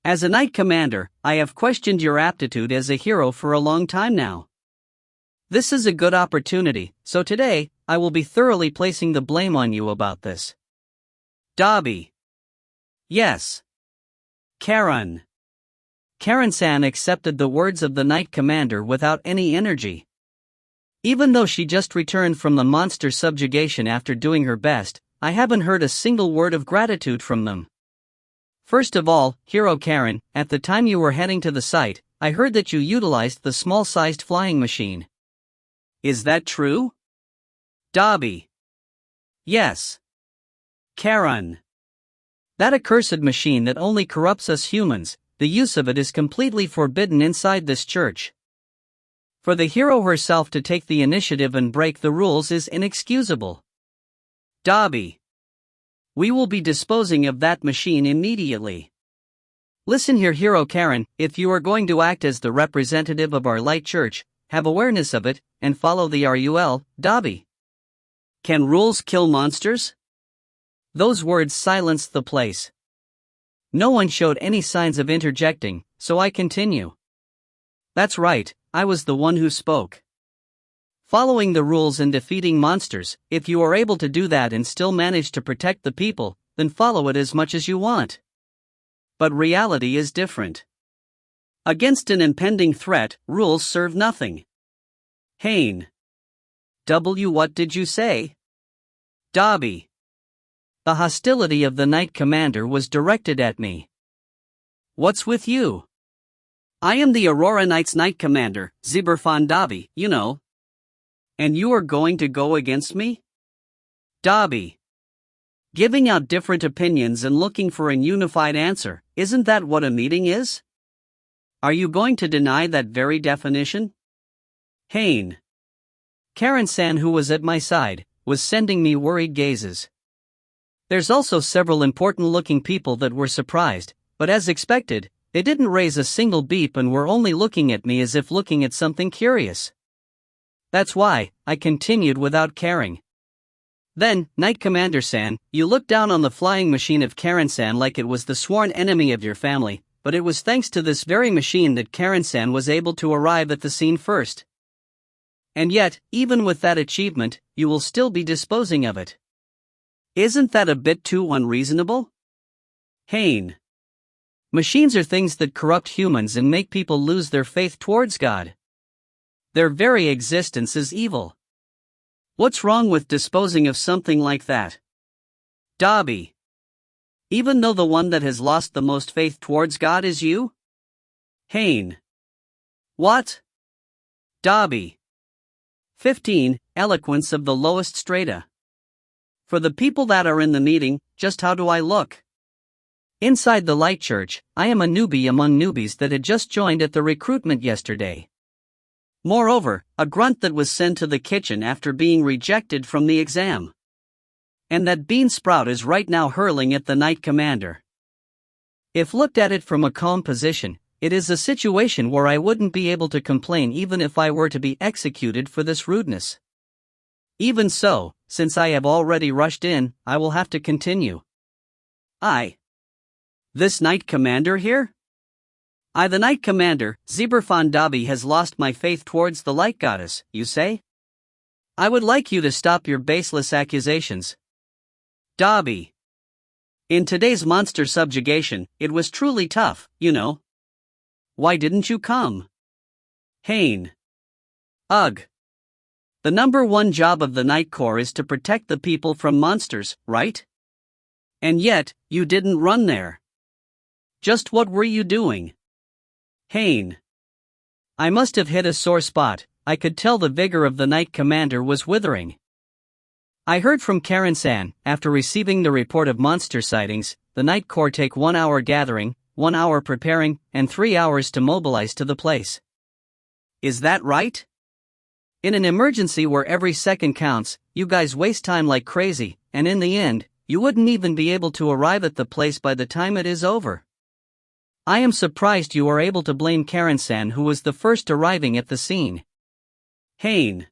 As a Knight Commander, I have questioned your aptitude as a hero for a long time now. This is a good opportunity, so today, I will be thoroughly placing the blame on you about this. Dobby. Yes. Karen. Karen-san accepted the words of the Knight Commander without any energy. Even though she just returned from the monster subjugation after doing her best, I haven't heard a single word of gratitude from them. First of all, Hero Karen, at the time you were heading to the site, I heard that you utilized the small-sized flying machine. Is that true? Dobby. Yes. Karen. That accursed machine that only corrupts us humans, the use of it is completely forbidden inside this church. For the hero herself to take the initiative and break the rules is inexcusable. Dobby. We will be disposing of that machine immediately. Listen here, Hero Karen, if you are going to act as the representative of our Light Church, have awareness of it, and follow the RUL, Dobby. Can rules kill monsters? Those words silenced the place. No one showed any signs of interjecting, so I continue. That's right, I was the one who spoke. Following the rules and defeating monsters, if you are able to do that and still manage to protect the people, then follow it as much as you want. But reality is different. Against an impending threat, rules serve nothing. Haine. What did you say? Dobby. The hostility of the Knight Commander was directed at me. What's with you? I am the Aurora Knights Knight Commander, Zeberfon Dobby, you know. And you are going to go against me? Dobby. Giving out different opinions and looking for a unified answer, isn't that what a meeting is? Are you going to deny that very definition? Haine. Karen-san, who was at my side, was sending me worried gazes. There's also several important-looking people that were surprised, but as expected, they didn't raise a single beep and were only looking at me as if looking at something curious. That's why, I continued without caring. Then, Knight Commander-san, you looked down on the flying machine of Karen-san like it was the sworn enemy of your family, but it was thanks to this very machine that Karen-san was able to arrive at the scene first. And yet, even with that achievement, you will still be disposing of it. Isn't that a bit too unreasonable? Haine. Machines are things that corrupt humans and make people lose their faith towards God. Their very existence is evil. What's wrong with disposing of something like that? Dobby. Even though the one that has lost the most faith towards God is you? Haine. What? Dobby. 15. Eloquence of the lowest strata. For the people that are in the meeting, just how do I look? Inside the Light Church, I am a newbie among newbies that had just joined at the recruitment yesterday. Moreover, a grunt that was sent to the kitchen after being rejected from the exam. And that bean sprout is right now hurling at the Knight Commander. If looked at it from a calm position, it is a situation where I wouldn't be able to complain even if I were to be executed for this rudeness. Even so, since I have already rushed in, I will have to continue. This Knight Commander here? The Knight Commander, Zeberfon Dobby, has lost my faith towards the Light Goddess, you say? I would like you to stop your baseless accusations. Dobby. In today's monster subjugation, it was truly tough, you know. Why didn't you come? Haine. Ugh. The number one job of the Knight Corps is to protect the people from monsters, right? And yet, you didn't run there. Just what were you doing? Haine. I must have hit a sore spot. I could tell the vigor of the Knight Commander was withering. I heard from Karen-san, after receiving the report of monster sightings, the Knight Corps take 1 hour gathering, 1 hour preparing, and 3 hours to mobilize to the place. Is that right? In an emergency where every second counts, you guys waste time like crazy, and in the end, you wouldn't even be able to arrive at the place by the time it is over. I am surprised you are able to blame Karen-san, who was the first arriving at the scene. Haine.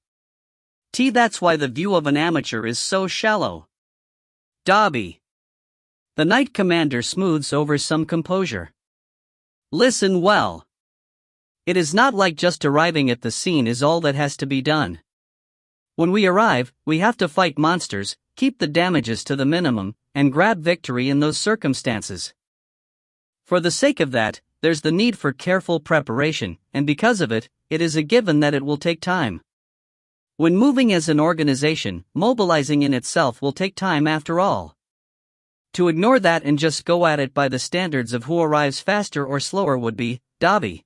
That's why the view of an amateur is so shallow. Dobby. The Knight Commander smooths over some composure. Listen well. It is not like just arriving at the scene is all that has to be done. When we arrive, we have to fight monsters, keep the damages to the minimum, and grab victory in those circumstances. For the sake of that, there's the need for careful preparation, and because of it, it is a given that it will take time. When moving as an organization, mobilizing in itself will take time after all. To ignore that and just go at it by the standards of who arrives faster or slower would be Dobby.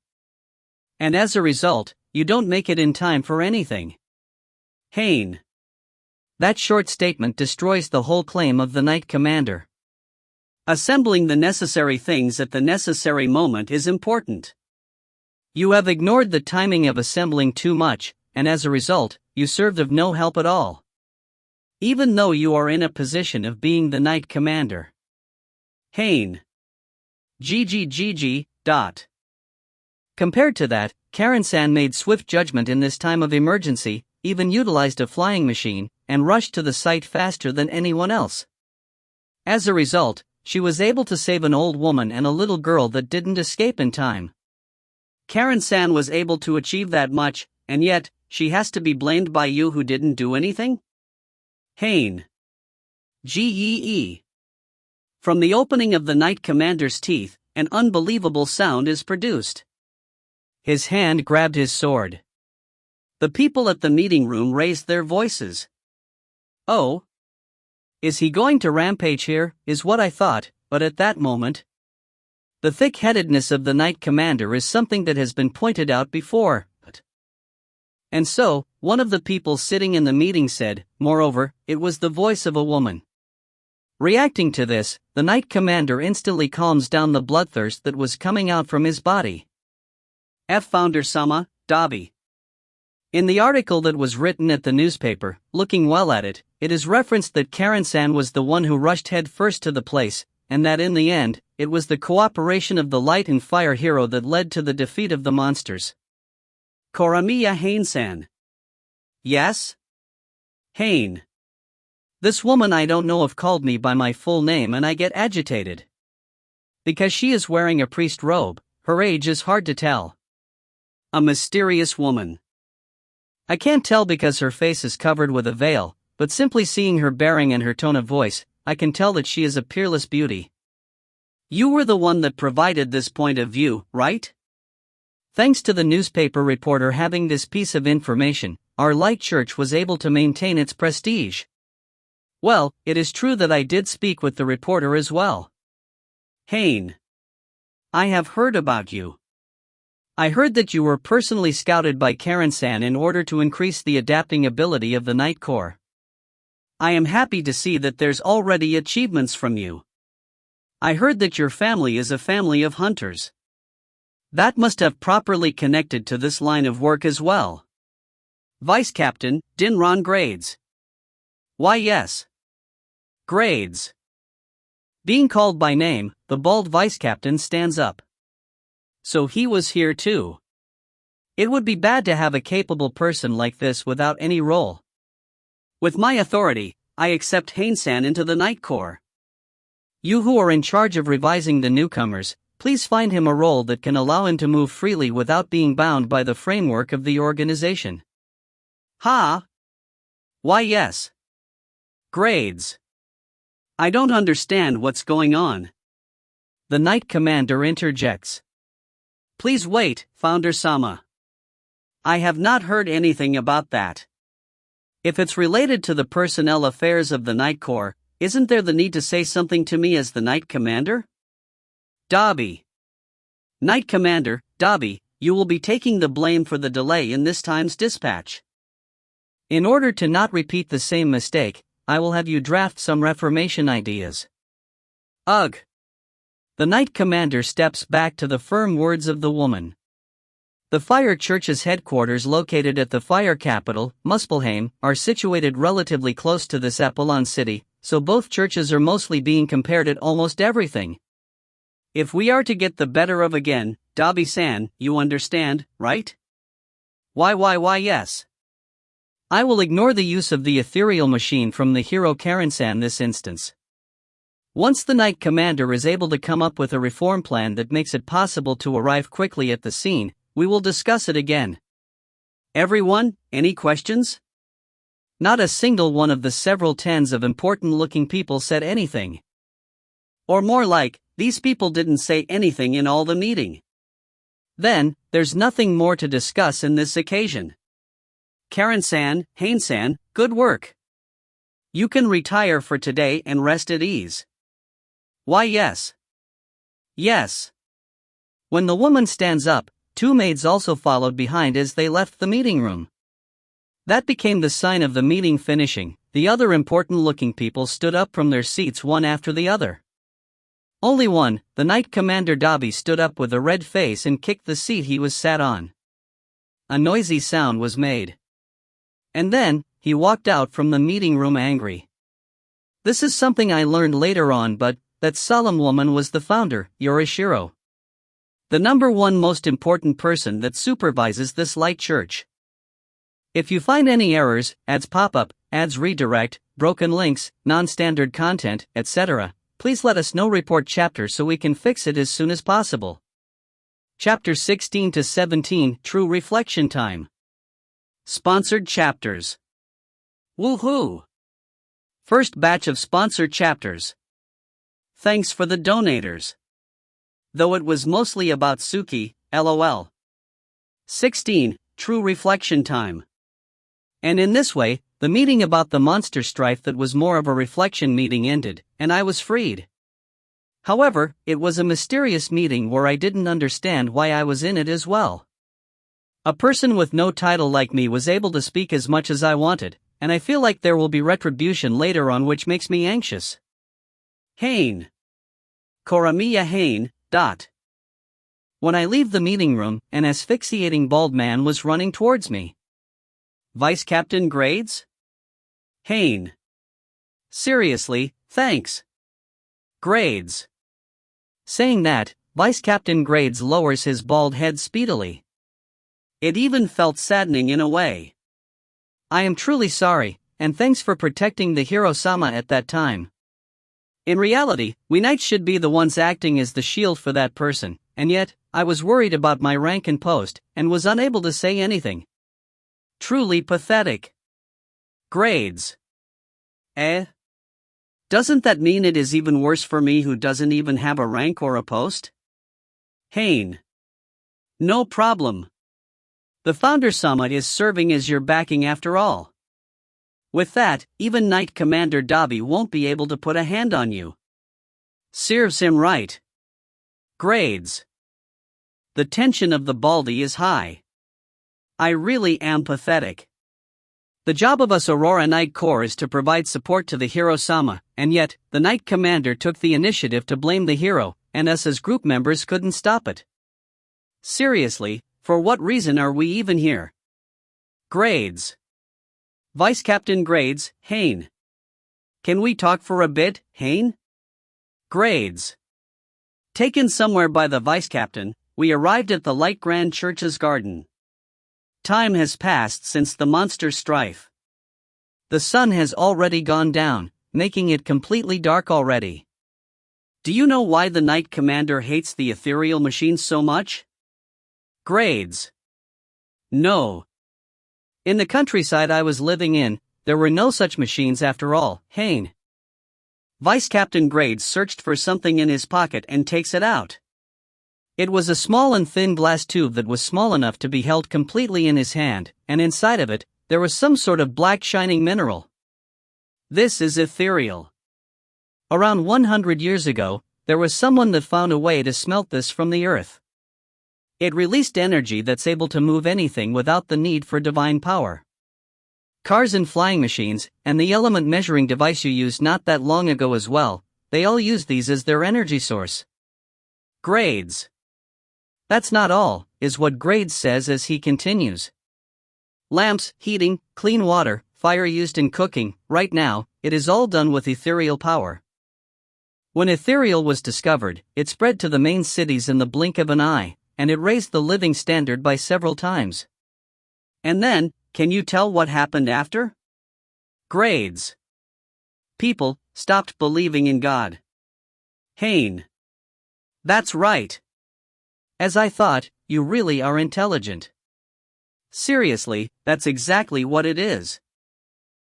And as a result, you don't make it in time for anything. Haine. That short statement destroys the whole claim of the Knight Commander. Assembling the necessary things at the necessary moment is important. You have ignored the timing of assembling too much, and as a result, you served of no help at all. Even though you are in a position of being the Knight Commander. Haine. GG. Compared to that, Karen-san made swift judgment in this time of emergency, even utilized a flying machine, and rushed to the site faster than anyone else. As a result, she was able to save an old woman and a little girl that didn't escape in time. Karen-san was able to achieve that much, and yet, she has to be blamed by you who didn't do anything? Haine. Gee. From the opening of the Knight Commander's teeth, an unbelievable sound is produced. His hand grabbed his sword. The people at the meeting room raised their voices. Oh. Is he going to rampage here, is what I thought, but at that moment. The thick-headedness of the Knight Commander is something that has been pointed out before. And so, one of the people sitting in the meeting said, moreover, it was the voice of a woman. Reacting to this, the Knight Commander instantly calms down the bloodthirst that was coming out from his body. Founder-sama, Dabi. In the article that was written at the newspaper, looking well at it, it is referenced that Karen-san was the one who rushed head first to the place, and that in the end, it was the cooperation of the light and fire hero that led to the defeat of the monsters. Koramiya Haine-san. Yes? Haine. This woman I don't know if called me by my full name and I get agitated. Because she is wearing a priest robe, her age is hard to tell. A mysterious woman. I can't tell because her face is covered with a veil, but simply seeing her bearing and her tone of voice, I can tell that she is a peerless beauty. You were the one that provided this point of view, right? Thanks to the newspaper reporter having this piece of information, our light church was able to maintain its prestige. Well, it is true that I did speak with the reporter as well. Haine. I have heard about you. I heard that you were personally scouted by Karen-san in order to increase the adapting ability of the Knight Corps. I am happy to see that there's already achievements from you. I heard that your family is a family of hunters. That must have properly connected to this line of work as well. Vice Captain, Dinron Grades. Why yes. Grades. Being called by name, the bald Vice Captain stands up. So he was here too. It would be bad to have a capable person like this without any role. With my authority, I accept Haine-san into the Knight Corps. You who are in charge of revising the newcomers, please find him a role that can allow him to move freely without being bound by the framework of the organization. Ha! Why yes. Grades. I don't understand what's going on. The Knight Commander interjects. Please wait, Founder-sama. I have not heard anything about that. If it's related to the personnel affairs of the Knight Corps, isn't there the need to say something to me as the Knight Commander? Dabi. Knight Commander, Dabi, you will be taking the blame for the delay in this time's dispatch. In order to not repeat the same mistake, I will have you draft some reformation ideas. Ugh. The Knight Commander steps back to the firm words of the woman. The Fire Church's headquarters located at the fire capital, Muspelheim, are situated relatively close to this Apollon city, so both churches are mostly being compared at almost everything. If we are to get the better of again, Dabi-san, you understand, right? Why yes. I will ignore the use of the ethereal machine from the hero Karen-san this instance. Once the Knight Commander is able to come up with a reform plan that makes it possible to arrive quickly at the scene, we will discuss it again. Everyone, any questions? Not a single one of the several tens of important-looking people said anything. Or more like, these people didn't say anything in all the meeting. Then, there's nothing more to discuss in this occasion. Karen-san, Haine-san, good work. You can retire for today and rest at ease. Why yes. Yes. When the woman stands up, two maids also followed behind as they left the meeting room. That became the sign of the meeting finishing. The other important-looking people stood up from their seats one after the other. Only one, the Knight Commander Dabi, stood up with a red face and kicked the seat he was sat on. A noisy sound was made. And then, he walked out from the meeting room angry. This is something I learned later on, but that solemn woman was the founder, Yorishiro. The number one most important person that supervises this light church. If you find any errors, ads pop up, ads redirect, broken links, non-standard content, etc., please let us know. Report chapter so we can fix it as soon as possible. Chapter 16 to 17, True Reflection Time. Sponsored chapters. Woohoo! First batch of sponsored chapters. Thanks for the donators. Though it was mostly about Suki, lol. 16, True Reflection Time. And in this way, The meeting about the monster strife that was more of a reflection meeting ended, and I was freed. However, it was a mysterious meeting where I didn't understand why I was in it as well. A person with no title like me was able to speak as much as I wanted, and I feel like there will be retribution later on, which makes me anxious. Haine. Koramiya Haine. When I leave the meeting room, an asphyxiating bald man was running towards me. Vice Captain Grades? Haine. Seriously, thanks. Grades. Saying that, Vice Captain Grades lowers his bald head speedily. It even felt saddening in a way. I am truly sorry, and thanks for protecting the hero-sama at that time. In reality, we knights should be the ones acting as the shield for that person, and yet, I was worried about my rank and post, and was unable to say anything. Truly pathetic. Grades. Doesn't that mean it is even worse for me who doesn't even have a rank or a post? Haine. No problem. The Founder-sama is serving as your backing after all. With that, even Knight Commander Dabi won't be able to put a hand on you. Serves him right. Grades. The tension of the baldy is high. I really am pathetic. The job of us Aurora Knight Corps is to provide support to the hero-sama, and yet, the Knight Commander took the initiative to blame the hero, and us as group members couldn't stop it. Seriously, for what reason are we even here? Grades. Vice Captain Grades, Haine. Can we talk for a bit, Haine? Grades. Taken somewhere by the Vice Captain, we arrived at the Light Grand Church's garden. Time has passed since the monster strife. The sun has already gone down, making it completely dark already. Do you know why the Knight Commander hates the ethereal machines so much? Grades. No. In the countryside I was living in, there were no such machines after all, Haine. Vice Captain Grades searched for something in his pocket and takes it out. It was a small and thin glass tube that was small enough to be held completely in his hand, and inside of it, there was some sort of black shining mineral. This is ethereal. Around 100 years ago, there was someone that found a way to smelt this from the earth. It released energy that's able to move anything without the need for divine power. Cars and flying machines, and the element measuring device you used not that long ago as well, they all use these as their energy source. Grades. That's not all, is what Grades says as he continues. Lamps, heating, clean water, fire used in cooking, right now, it is all done with ethereal power. When ethereal was discovered, it spread to the main cities in the blink of an eye, and it raised the living standard by several times. And then, can you tell what happened after? Grades. People stopped believing in God. Haine. That's right. As I thought, you really are intelligent. Seriously, that's exactly what it is.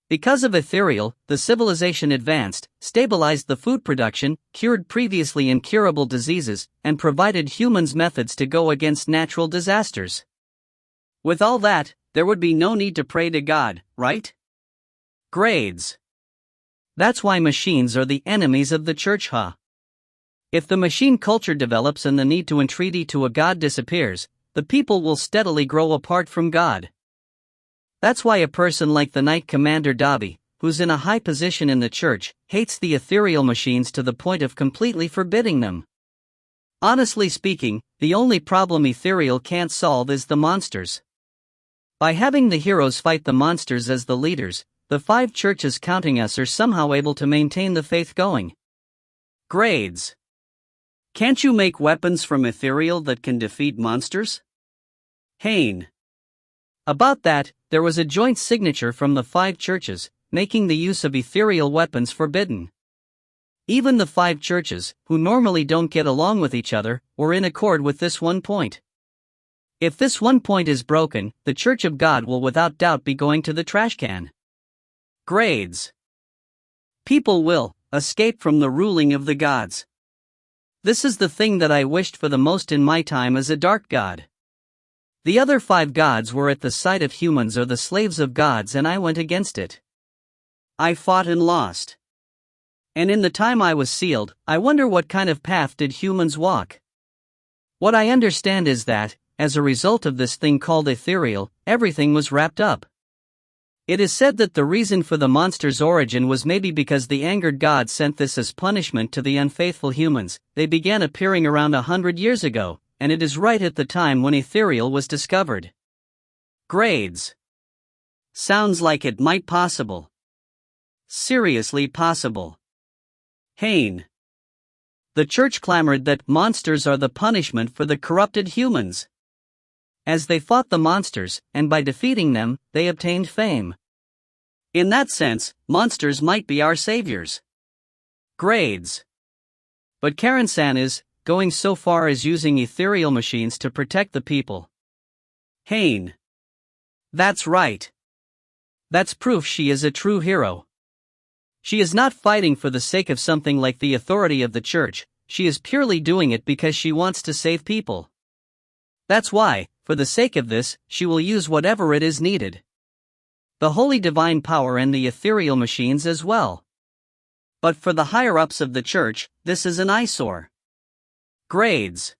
Because of ethereal, the civilization advanced, stabilized the food production, cured previously incurable diseases, and provided humans methods to go against natural disasters. With all that, there would be no need to pray to God, right? Grades. That's why machines are the enemies of the church, huh? If the machine culture develops and the need to entreaty to a God disappears, the people will steadily grow apart from God. That's why a person like the Knight Commander Dabi, who's in a high position in the church, hates the ethereal machines to the point of completely forbidding them. Honestly speaking, the only problem ethereal can't solve is the monsters. By having the heroes fight the monsters as the leaders, the 5 churches counting us are somehow able to maintain the faith going. Grades. Can't you make weapons from ethereal that can defeat monsters? Haine. About that, there was a joint signature from the 5 churches, making the use of ethereal weapons forbidden. Even the 5 churches, who normally don't get along with each other, were in accord with this one point. If this one point is broken, the Church of God will without doubt be going to the trash can. Grades. People will escape from the ruling of the gods. This is the thing that I wished for the most in my time as a dark god. The other 5 gods were at the side of humans or the slaves of gods, and I went against it. I fought and lost. And in the time I was sealed, I wonder what kind of path did humans walk? What I understand is that, as a result of this thing called ethereal, everything was wrapped up. It is said that the reason for the monster's origin was maybe because the angered god sent this as punishment to the unfaithful humans. They began appearing around 100 years ago, and it is right at the time when ethereal was discovered. Grades. Sounds like it might possible. Seriously possible. Haine. The church clamored that monsters are the punishment for the corrupted humans. As they fought the monsters, and by defeating them, they obtained fame. In that sense, monsters might be our saviors. Grades. But Karen-san is going so far as using ethereal machines to protect the people. Haine. That's right. That's proof she is a true hero. She is not fighting for the sake of something like the authority of the church, she is purely doing it because she wants to save people. That's why, for the sake of this, she will use whatever it is needed. The holy divine power and the ethereal machines as well. But for the higher-ups of the church, this is an eyesore. Grades.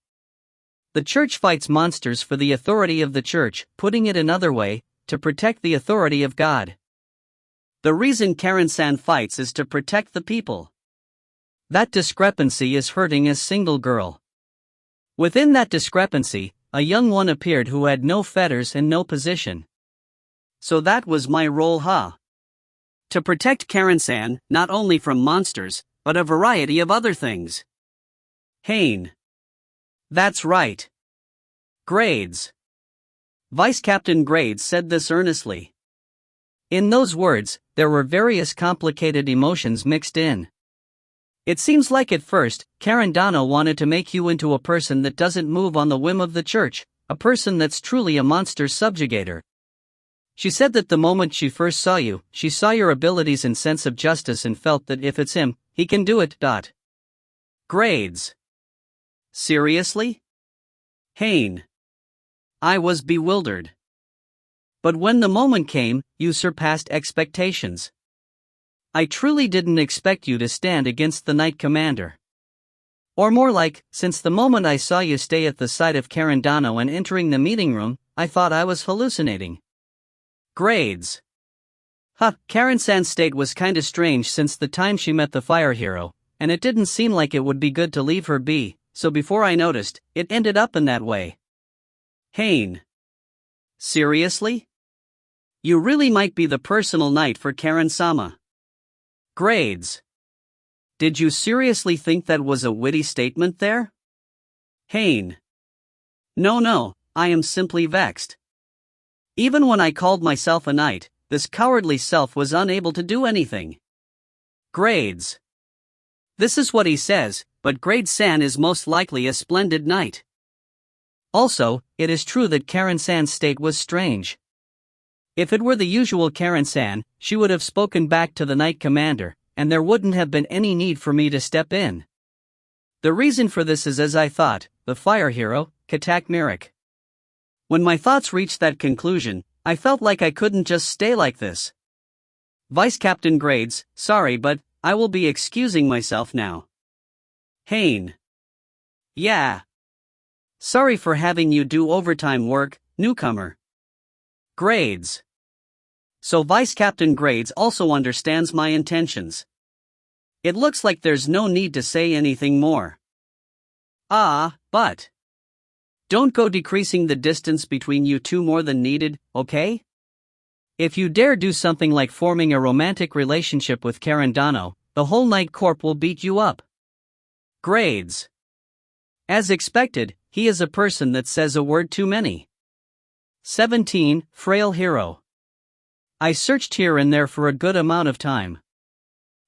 The church fights monsters for the authority of the church, putting it another way, to protect the authority of God. The reason Karen-san fights is to protect the people. That discrepancy is hurting a single girl. Within that discrepancy, a young one appeared who had no fetters and no position. So that was my role, to protect Karen-san, not only from monsters, but a variety of other things. Haine. That's right. Grades. Vice Captain Grades said this earnestly. In those words, there were various complicated emotions mixed in. It seems like at first, Karen Dano wanted to make you into a person that doesn't move on the whim of the church, a person that's truly a monster subjugator. She said that the moment she first saw you, she saw your abilities and sense of justice and felt that if it's him, he can do it. Grades. Seriously? Haine. I was bewildered. But when the moment came, you surpassed expectations. I truly didn't expect you to stand against the Knight Commander. Or more like, since the moment I saw you stay at the side of Karen Dano and entering the meeting room, I thought I was hallucinating. Grades. Karen-san's state was kinda strange since the time she met the fire hero, and it didn't seem like it would be good to leave her be, so before I noticed, it ended up in that way. Haine. Seriously? You really might be the personal knight for Karen-sama. Grades. Did you seriously think that was a witty statement there? Haine. No, I am simply vexed. Even when I called myself a knight, this cowardly self was unable to do anything. Grades. This is what he says, but Grade-san is most likely a splendid knight. Also, it is true that Karen-san's state was strange. If it were the usual Karen-san, she would have spoken back to the Knight Commander, and there wouldn't have been any need for me to step in. The reason for this is as I thought, the fire hero, Katak Mirik. When my thoughts reached that conclusion, I felt like I couldn't just stay like this. Vice Captain Grades, sorry but, I will be excusing myself now. Haine. Yeah. Sorry for having you do overtime work, newcomer. Grades. So Vice Captain Grades also understands my intentions. It looks like there's no need to say anything more. But don't go decreasing the distance between you two more than needed, okay? If you dare do something like forming a romantic relationship with Karen Dano, the whole Knight Corp will beat you up. Grades. As expected, he is a person that says a word too many. 17, Frail Hero. I searched here and there for a good amount of time.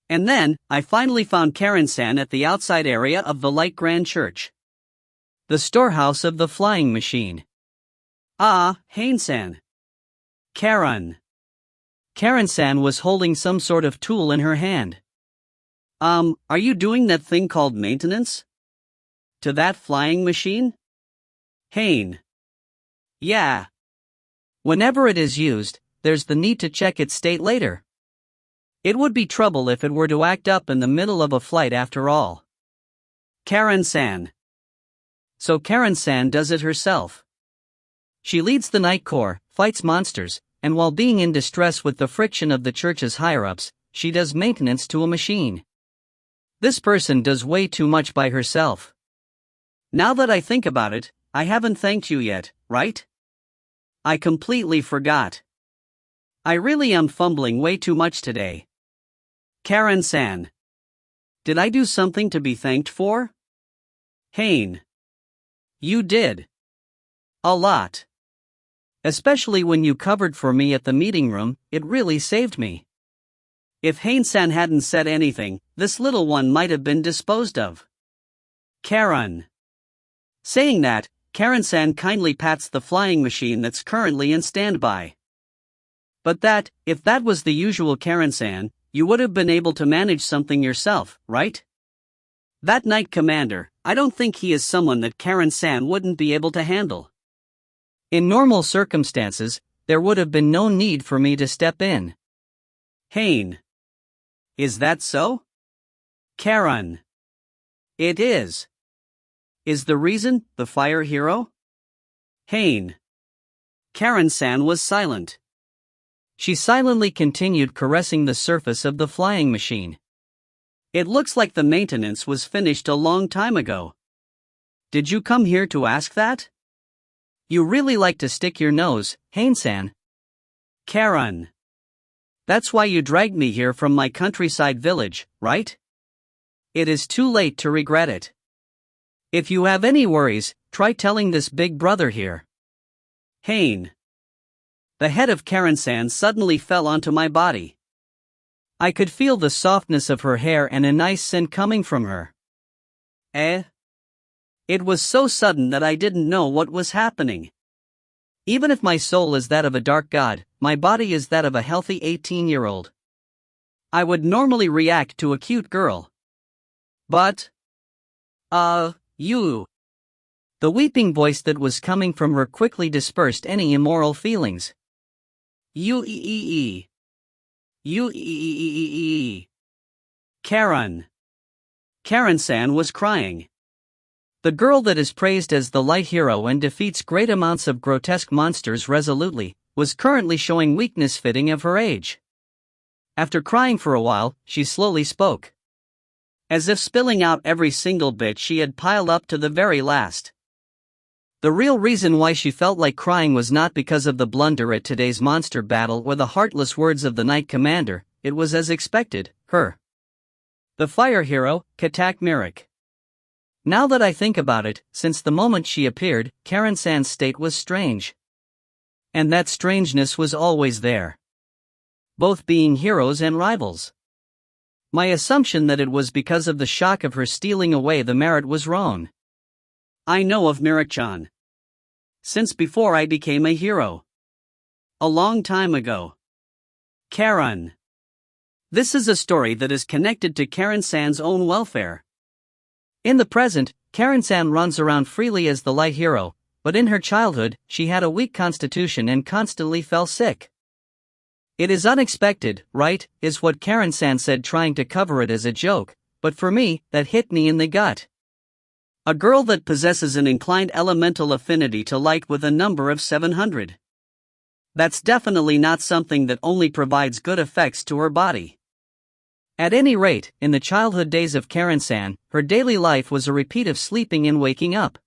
And then, I finally found Karen-san at the outside area of the Light Grand Church. The storehouse of the flying machine. Haine-san. Karen. Karen-san was holding some sort of tool in her hand. Are you doing that thing called maintenance? To that flying machine? Haine. Yeah. Whenever it is used, there's the need to check its state later. It would be trouble if it were to act up in the middle of a flight after all. Karen-san. So Karen-san does it herself. She leads the Night Corps, fights monsters, and while being in distress with the friction of the church's higher-ups, she does maintenance to a machine. This person does way too much by herself. Now that I think about it, I haven't thanked you yet, right? I completely forgot. I really am fumbling way too much today. Karen-san. Did I do something to be thanked for? Haine. You did. A lot. Especially when you covered for me at the meeting room, it really saved me. If Haine-san hadn't said anything, this little one might have been disposed of. Karen. Saying that, Karen-san kindly pats the flying machine that's currently in standby. But if that was the usual Karen-san, you would have been able to manage something yourself, right? That Knight Commander, I don't think he is someone that Karen-san wouldn't be able to handle. In normal circumstances, there would have been no need for me to step in. Haine. Is that so? Karen. It is. Is the reason the fire hero? Haine. Karen-san was silent. She silently continued caressing the surface of the flying machine. It looks like the maintenance was finished a long time ago. Did you come here to ask that? You really like to stick your nose, Haine-san. Karen. That's why you dragged me here from my countryside village, right? It is too late to regret it. If you have any worries, try telling this big brother here. Haine. The head of Karen-san suddenly fell onto my body. I could feel the softness of her hair and a nice scent coming from her. It was so sudden that I didn't know what was happening. Even if my soul is that of a dark god, my body is that of a healthy 18-year-old. I would normally react to a cute girl. But, you. The weeping voice that was coming from her quickly dispersed any immoral feelings. Karen. Karen-san was crying. The girl that is praised as the light hero and defeats great amounts of grotesque monsters resolutely, was currently showing weakness fitting of her age. After crying for a while, she slowly spoke. As if spilling out every single bit she had piled up to the very last. The real reason why she felt like crying was not because of the blunder at today's monster battle or the heartless words of the Knight Commander, it was as expected, her. The fire hero, Katak Mirik. Now that I think about it, since the moment she appeared, Karen-san's state was strange. And that strangeness was always there. Both being heroes and rivals. My assumption that it was because of the shock of her stealing away the merit was wrong. I know of Mirik-chan. Since before I became a hero. A long time ago. Karen. This is a story that is connected to Karen-san's own welfare. In the present, Karen-san runs around freely as the light hero, but in her childhood, she had a weak constitution and constantly fell sick. It is unexpected, right, is what Karen-san said, trying to cover it as a joke, but for me, that hit me in the gut. A girl that possesses an inclined elemental affinity to light with a number of 700. That's definitely not something that only provides good effects to her body. At any rate, in the childhood days of Karen-san, her daily life was a repeat of sleeping and waking up.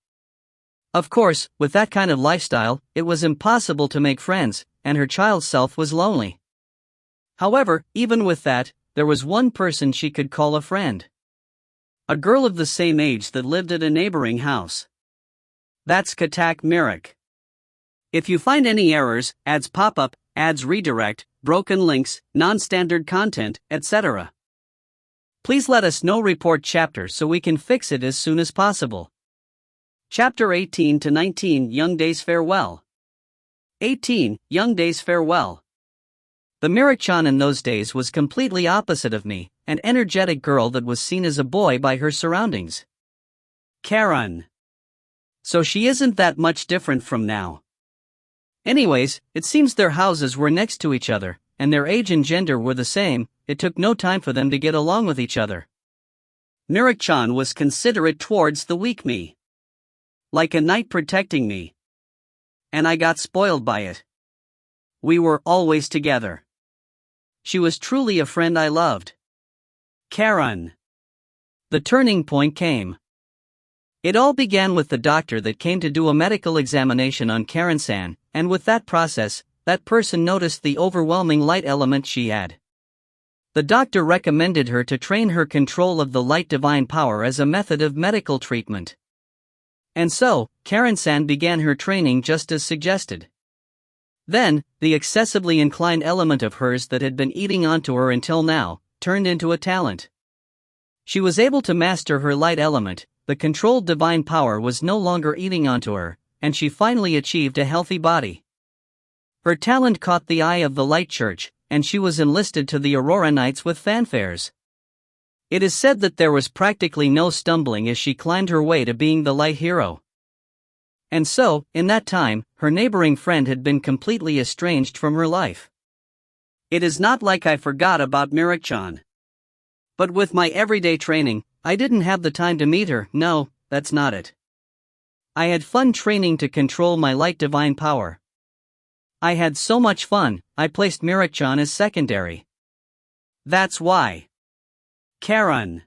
Of course, with that kind of lifestyle, it was impossible to make friends, and her child self was lonely. However, even with that, there was one person she could call a friend. A girl of the same age that lived at a neighboring house. That's Katak Mirik. If you find any errors, ads pop up, ads redirect, broken links, non-standard content, etc., please let us know. Report chapter so we can fix it as soon as possible. Chapter 18 to 19 Young Days Farewell. 18 Young Days Farewell. The Mirik-chan in those days was completely opposite of me, an energetic girl that was seen as a boy by her surroundings. Karen. So she isn't that much different from now. Anyways, it seems their houses were next to each other, and their age and gender were the same, it took no time for them to get along with each other. Mirik-chan was considerate towards the weak me. Like a knight protecting me. And I got spoiled by it. We were always together. She was truly a friend I loved. Karen. The turning point came. It all began with the doctor that came to do a medical examination on Karen-san, and with that process, that person noticed the overwhelming light element she had. The doctor recommended her to train her control of the light divine power as a method of medical treatment. And so, Karen-san began her training just as suggested. Then, the excessively inclined element of hers that had been eating onto her until now, turned into a talent. She was able to master her light element, the controlled divine power was no longer eating onto her, and she finally achieved a healthy body. Her talent caught the eye of the Light Church, and she was enlisted to the Aurora Knights with fanfares. It is said that there was practically no stumbling as she climbed her way to being the Light Hero. And so, in that time, her neighboring friend had been completely estranged from her life. It is not like I forgot about Mirik-chan. But with my everyday training, I didn't have the time to meet her. No, that's not it. I had fun training to control my light divine power. I had so much fun, I placed Mirik-chan as secondary. That's why. Karen.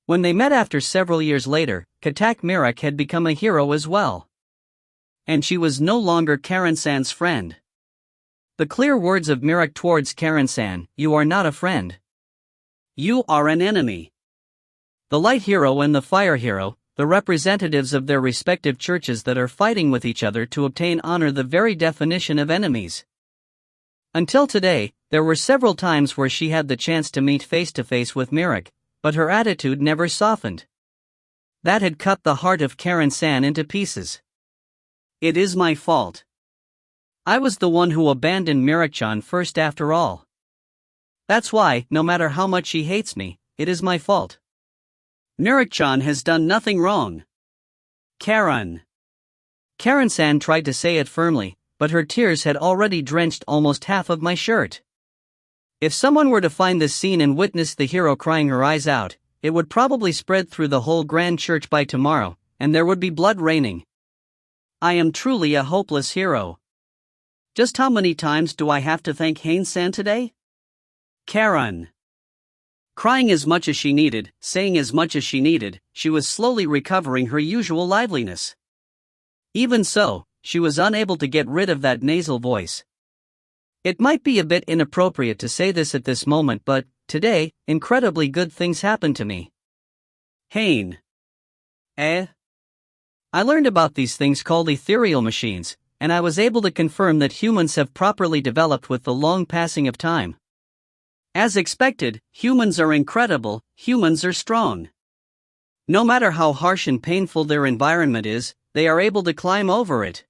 When they met after several years later, Katak Mirik had become a hero as well. And she was no longer Karen-san's friend. The clear words of Mirik towards Karen-san, "You are not a friend. You are an enemy." The Light Hero and the Fire Hero, the representatives of their respective churches that are fighting with each other to obtain honor, the very definition of enemies. Until today, there were several times where she had the chance to meet face to face with Mirik, but her attitude never softened. That had cut the heart of Karen-san into pieces. It is my fault. I was the one who abandoned Mirik-chan first after all. That's why, no matter how much she hates me, it is my fault. Mirik-chan has done nothing wrong. Karen. Karen-san tried to say it firmly, but her tears had already drenched almost half of my shirt. If someone were to find this scene and witness the hero crying her eyes out, it would probably spread through the whole grand church by tomorrow, and there would be blood raining. I am truly a hopeless hero. Just how many times do I have to thank Haine-san today? Karen. Crying as much as she needed, saying as much as she needed, she was slowly recovering her usual liveliness. Even so, she was unable to get rid of that nasal voice. It might be a bit inappropriate to say this at this moment, but today, incredibly good things happened to me. Haine. I learned about these things called ethereal machines, and I was able to confirm that humans have properly developed with the long passing of time. As expected, humans are incredible, humans are strong. No matter how harsh and painful their environment is, they are able to climb over it.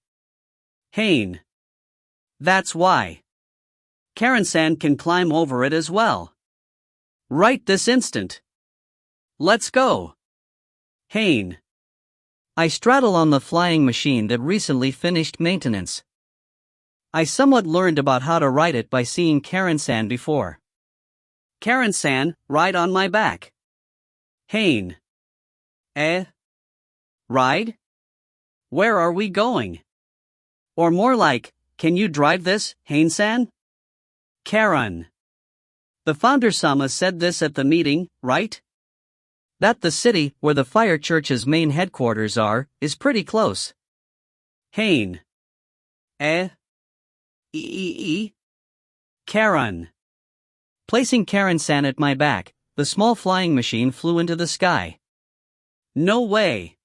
Haine. That's why. Karen-san can climb over it as well. Right this instant. Let's go. Haine. I straddle on the flying machine that recently finished maintenance. I somewhat learned about how to ride it by seeing Karen-san before. Karen-san, ride on my back. Haine. Ride? Where are we going? Or more like, can you drive this, Haine-san? Karen. The founder-sama said this at the meeting, right? That the city, where the Fire Church's main headquarters are, is pretty close. Haine. Karen. Placing Karen-san at my back, the small flying machine flew into the sky. No way.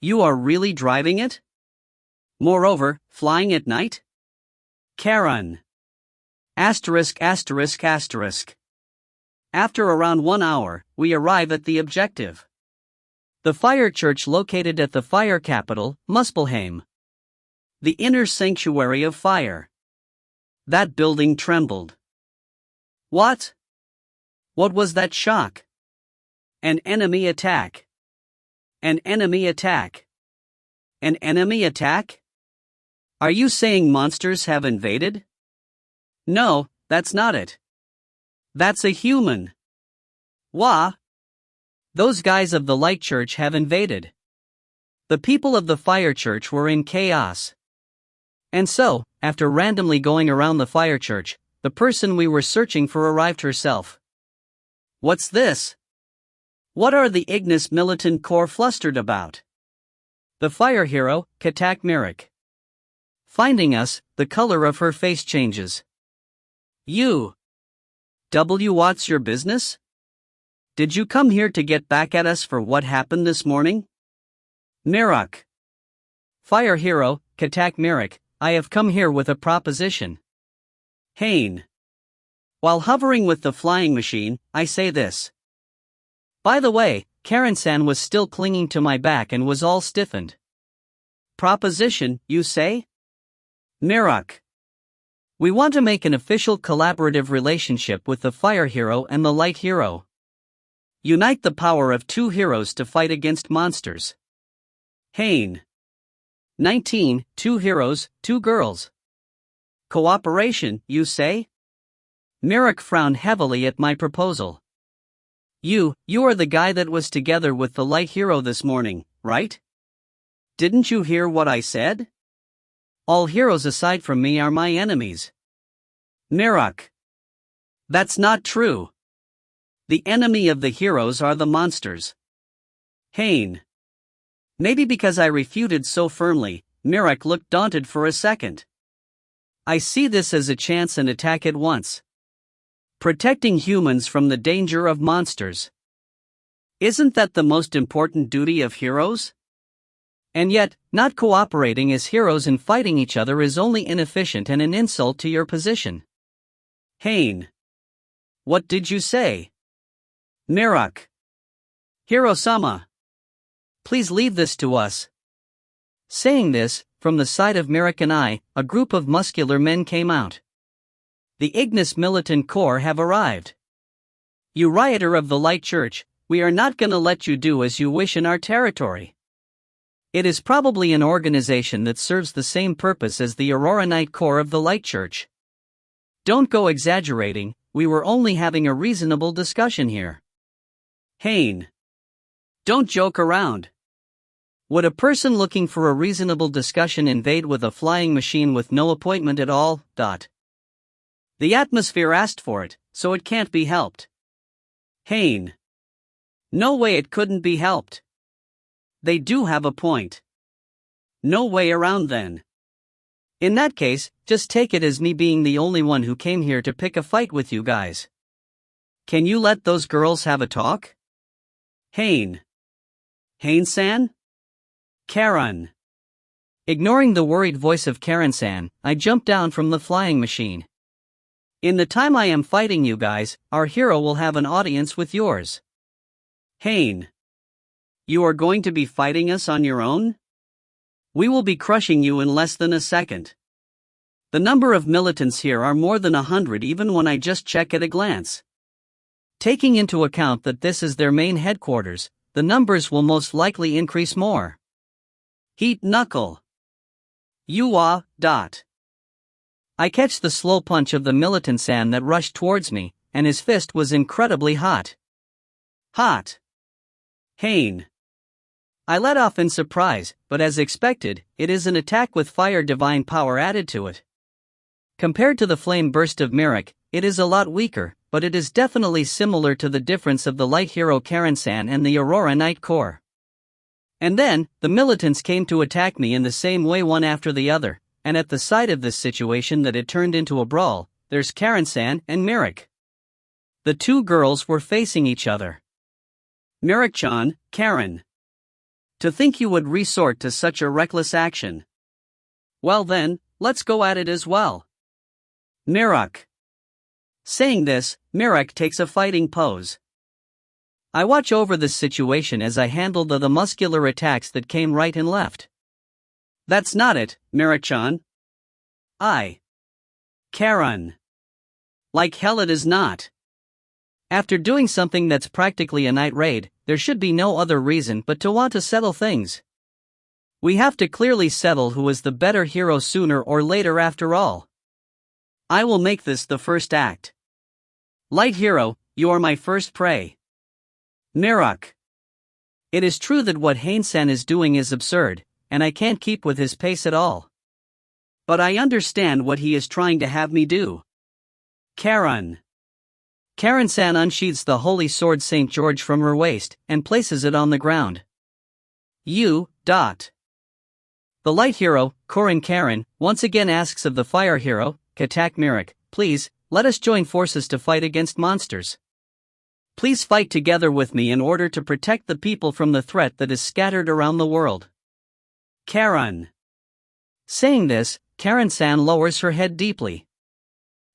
You are really driving it? Moreover, flying at night? Karen. Asterisk. After around 1 hour, we arrive at the objective. The Fire Church located at the fire capital, Muspelheim. The inner sanctuary of fire. That building trembled. What? What was that shock? An enemy attack. An enemy attack. An enemy attack? Are you saying monsters have invaded? No, that's not it. That's a human. Wah! Those guys of the Light Church have invaded. The people of the Fire Church were in chaos. And so, after randomly going around the Fire Church, the person we were searching for arrived herself. What's this? What are the Ignis Militant Corps flustered about? The fire hero, Katak Mirik. Finding us, the color of her face changes. What's your business? Did you come here to get back at us for what happened this morning? Mirik. Fire hero, Katak Mirik, I have come here with a proposition. Haine. While hovering with the flying machine, I say this. By the way, Karen-san was still clinging to my back and was all stiffened. Proposition, you say? Mirik. We want to make an official collaborative relationship with the fire hero and the light hero. Unite the power of two heroes to fight against monsters. Haine. 19, 2 heroes, 2 girls. Cooperation, you say? Mirik frowned heavily at my proposal. You are the guy that was together with the light hero this morning, right? Didn't you hear what I said? All heroes aside from me are my enemies. Mirik. That's not true. The enemy of the heroes are the monsters. Haine. Maybe because I refuted so firmly, Mirik looked daunted for a second. I see this as a chance and attack at once. Protecting humans from the danger of monsters. Isn't that the most important duty of heroes? And yet, not cooperating as heroes and fighting each other is only inefficient and an insult to your position. Haine. What did you say? Mirik. Hiro-sama. Please leave this to us. Saying this, from the side of Mirik and I, a group of muscular men came out. The Ignis Militant Corps have arrived. You rioter of the Light Church, we are not gonna let you do as you wish in our territory. It is probably an organization that serves the same purpose as the Aurora Night Corps of the Light Church. Don't go exaggerating, we were only having a reasonable discussion here. Haine. Don't joke around. Would a person looking for a reasonable discussion invade with a flying machine with no appointment at all? The atmosphere asked for it, so it can't be helped. Haine. No way it couldn't be helped. They do have a point. No way around then. In that case, just take it as me being the only one who came here to pick a fight with you guys. Can you let those girls have a talk? Haine. Haine-san? Karen. Ignoring the worried voice of Karen-san, I jumped down from the flying machine. In the time I am fighting you guys, our hero will have an audience with yours. Haine. You are going to be fighting us on your own? We will be crushing you in less than a second. The number of militants here are more than 100 even when I just check at a glance. Taking into account that this is their main headquarters, the numbers will most likely increase more. Heat knuckle. I catch the slow punch of the militant-san that rushed towards me, and his fist was incredibly hot. Haine. I let off in surprise, but as expected, it is an attack with fire divine power added to it. Compared to the flame burst of Mirik, it is a lot weaker, but it is definitely similar to the difference of the light hero Karen-san and the Aurora Night Corps. And then, the militants came to attack me in the same way one after the other, and at the sight of this situation that it turned into a brawl, there's Karen-san and Mirik. The two girls were facing each other. Mirik-chan, Karen. To think you would resort to such a reckless action. Well then, let's go at it as well. Mirik. Saying this, Mirik takes a fighting pose. I watch over this situation as I handle the muscular attacks that came right and left. That's not it, Mirik-chan. Karen. Like hell it is not. After doing something that's practically a night raid, there should be no other reason but to want to settle things. We have to clearly settle who is the better hero sooner or later after all. I will make this the first act. Light hero, you are my first prey. Mirok. It is true that what Haine-san is doing is absurd, and I can't keep with his pace at all. But I understand what he is trying to have me do. Karen. Karen-san unsheathes the holy sword St. George from her waist and places it on the ground. You. The light hero, Korin Karen, once again asks of the fire hero, Katak Mirok, please, let us join forces to fight against monsters. Please fight together with me in order to protect the people from the threat that is scattered around the world. Karen. Saying this, Karen-san lowers her head deeply.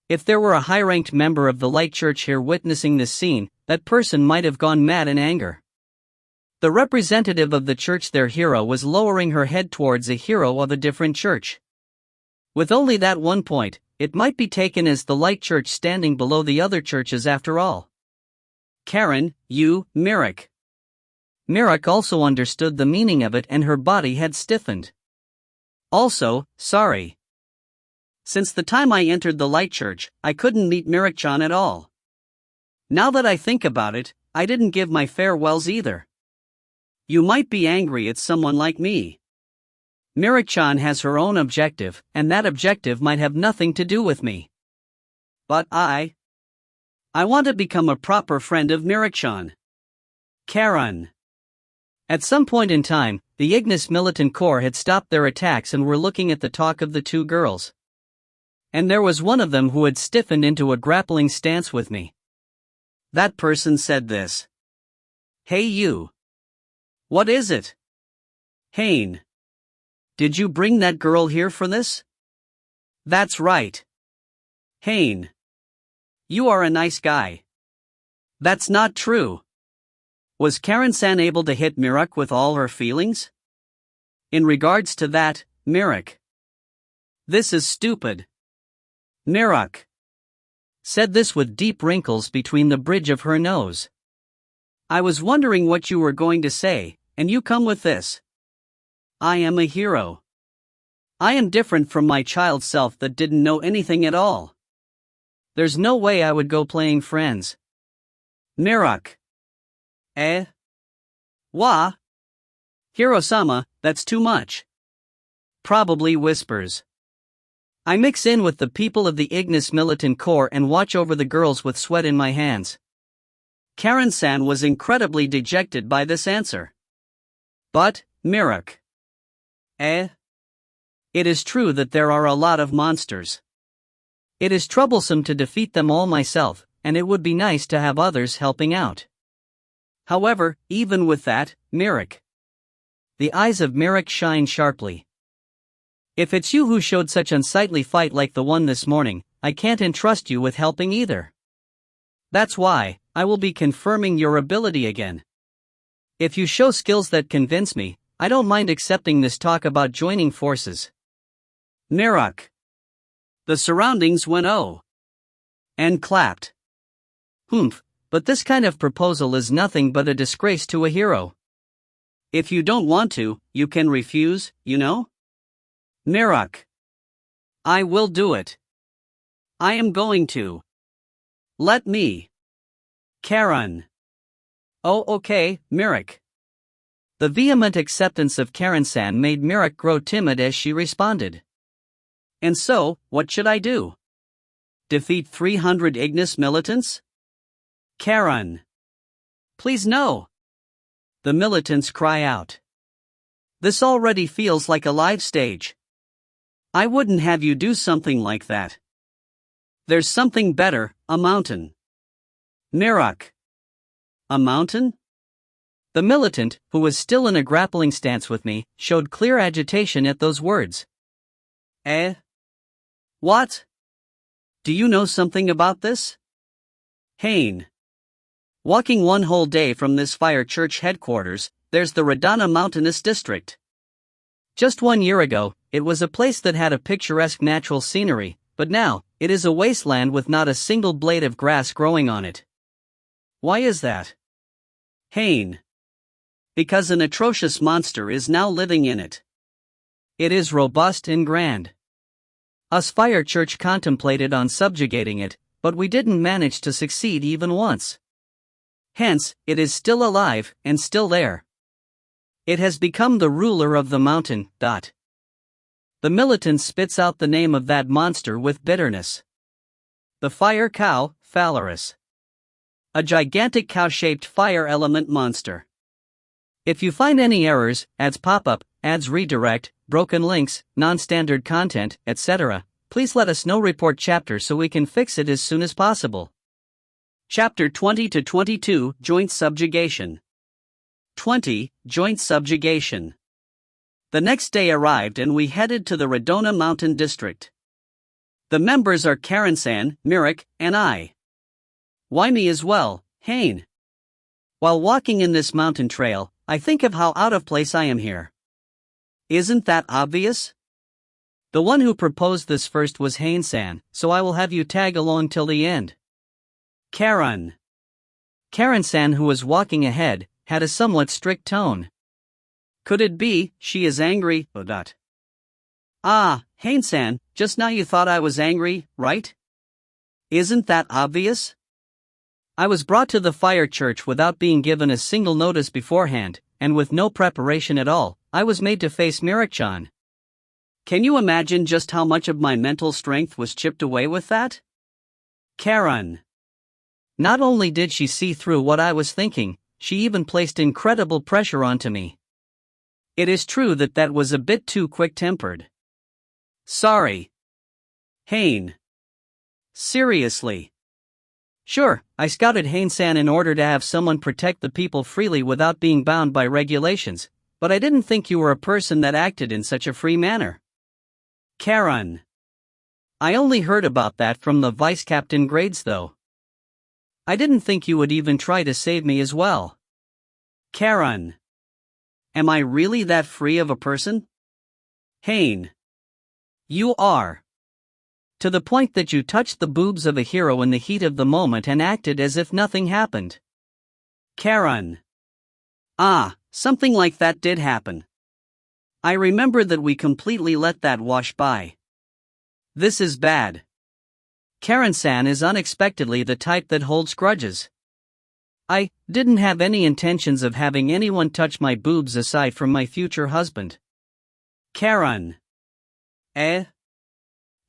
If there were a high-ranked member of the Light Church here witnessing this scene, that person might have gone mad in anger. The representative of the church, their hero, was lowering her head towards a hero of a different church. With only that one point, it might be taken as the Light Church standing below the other churches after all. Karen, you, Mirok. Mirok also understood the meaning of it and her body had stiffened. Also, sorry. Since the time I entered the Light Church, I couldn't meet Mirok-chan at all. Now that I think about it, I didn't give my farewells either. You might be angry at someone like me. Mirok-chan has her own objective, and that objective might have nothing to do with me. But I want to become a proper friend of Mirok-chan. Karen. At some point in time, the Ignis Militant Corps had stopped their attacks and were looking at the talk of the two girls. And there was one of them who had stiffened into a grappling stance with me. That person said this. Hey you. What is it? Haine. Did you bring that girl here for this? That's right. Haine. You are a nice guy. That's not true. Was Karen-san able to hit Mirok with all her feelings? In regards to that, Mirok. This is stupid. Mirok. Said this with deep wrinkles between the bridge of her nose. I was wondering what you were going to say, and you come with this. I am a hero. I am different from my child self that didn't know anything at all. There's no way I would go playing friends. Mirok. Wah? Hiro-sama, that's too much. Probably whispers. I mix in with the people of the Ignis Militant Corps and watch over the girls with sweat in my hands. Karen-san was incredibly dejected by this answer. But, Mirok. It is true that there are a lot of monsters. It is troublesome to defeat them all myself, and it would be nice to have others helping out. However, even with that, Mirok. The eyes of Mirok shine sharply. If it's you who showed such unsightly fight like the one this morning, I can't entrust you with helping either. That's why, I will be confirming your ability again. If you show skills that convince me, I don't mind accepting this talk about joining forces. Mirok. The surroundings went oh. And clapped. Humph, but this kind of proposal is nothing but a disgrace to a hero. If you don't want to, you can refuse, you know? Mirok. I will do it. I am going to. Let me. Karen. Oh okay, Mirok. The vehement acceptance of Karen-san made Mirok grow timid as she responded. And so, what should I do? Defeat 300 Ignis militants? Karen. Please no. The militants cry out. This already feels like a live stage. I wouldn't have you do something like that. There's something better, a mountain. Mirok. A mountain? The militant, who was still in a grappling stance with me, showed clear agitation at those words. What? Do you know something about this? Haine. Walking one whole day from this fire church headquarters, there's the Radana Mountainous District. Just 1 year ago, it was a place that had a picturesque natural scenery, but now, it is a wasteland with not a single blade of grass growing on it. Why is that? Haine. Because an atrocious monster is now living in it. It is robust and grand. Us Fire Church contemplated on subjugating it, but we didn't manage to succeed even once. Hence, it is still alive, and still there. It has become the ruler of the mountain. The militant spits out the name of that monster with bitterness. The fire cow, Phalaris. A gigantic cow-shaped fire element monster. If you find any errors, ads pop-up, ads redirect, broken links, non-standard content, etc., please let us know. Report chapter so we can fix it as soon as possible. Chapter 20-22 Joint Subjugation. 20. Joint Subjugation. The next day arrived and we headed to the Redona Mountain District. The members are Karensan, Mirik, and I. Why me as well, Haine? While walking in this mountain trail, I think of how out of place I am here. Isn't that obvious? The one who proposed this first was Haine-san, so I will have you tag along till the end. Karensan, who was walking ahead, had a somewhat strict tone. Could it be, she is angry? Ah, Haine-san, just now you thought I was angry, right? Isn't that obvious? I was brought to the fire church without being given a single notice beforehand, and with no preparation at all. I was made to face Mirik-chan. Can you imagine just how much of my mental strength was chipped away with that? Karen. Not only did she see through what I was thinking, she even placed incredible pressure onto me. It is true that was a bit too quick-tempered. Sorry. Haine. Seriously. Sure, I scouted Haine-san in order to have someone protect the people freely without being bound by regulations, but I didn't think you were a person that acted in such a free manner. Karen. I only heard about that from the vice captain grades though. I didn't think you would even try to save me as well. Karen. Am I really that free of a person? Haine. You are. To the point that you touched the boobs of a hero in the heat of the moment and acted as if nothing happened. Karen. Ah, something like that did happen. I remember that we completely let that wash by. This is bad. Karen-san is unexpectedly the type that holds grudges. I didn't have any intentions of having anyone touch my boobs aside from my future husband. Karen.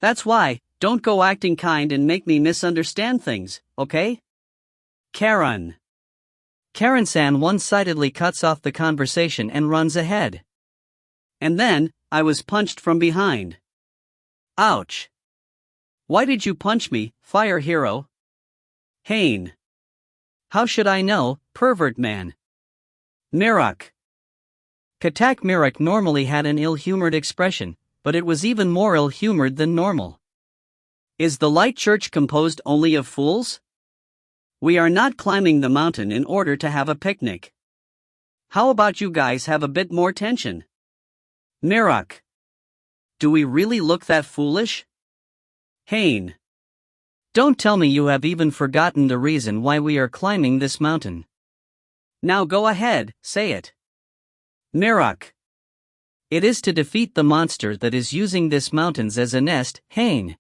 That's why, don't go acting kind and make me misunderstand things, okay? Karen. Karen-san one-sidedly cuts off the conversation and runs ahead. And then, I was punched from behind. Ouch. Why did you punch me, fire hero? Haine. How should I know, pervert man? Mirik. Katak Mirik normally had an ill-humored expression, but it was even more ill-humored than normal. Is the light church composed only of fools? We are not climbing the mountain in order to have a picnic. How about you guys have a bit more tension? Mirik. Do we really look that foolish? Haine. Don't tell me you have even forgotten the reason why we are climbing this mountain. Now go ahead, say it. Mirik. It is to defeat the monster that is using this mountains as a nest, Haine.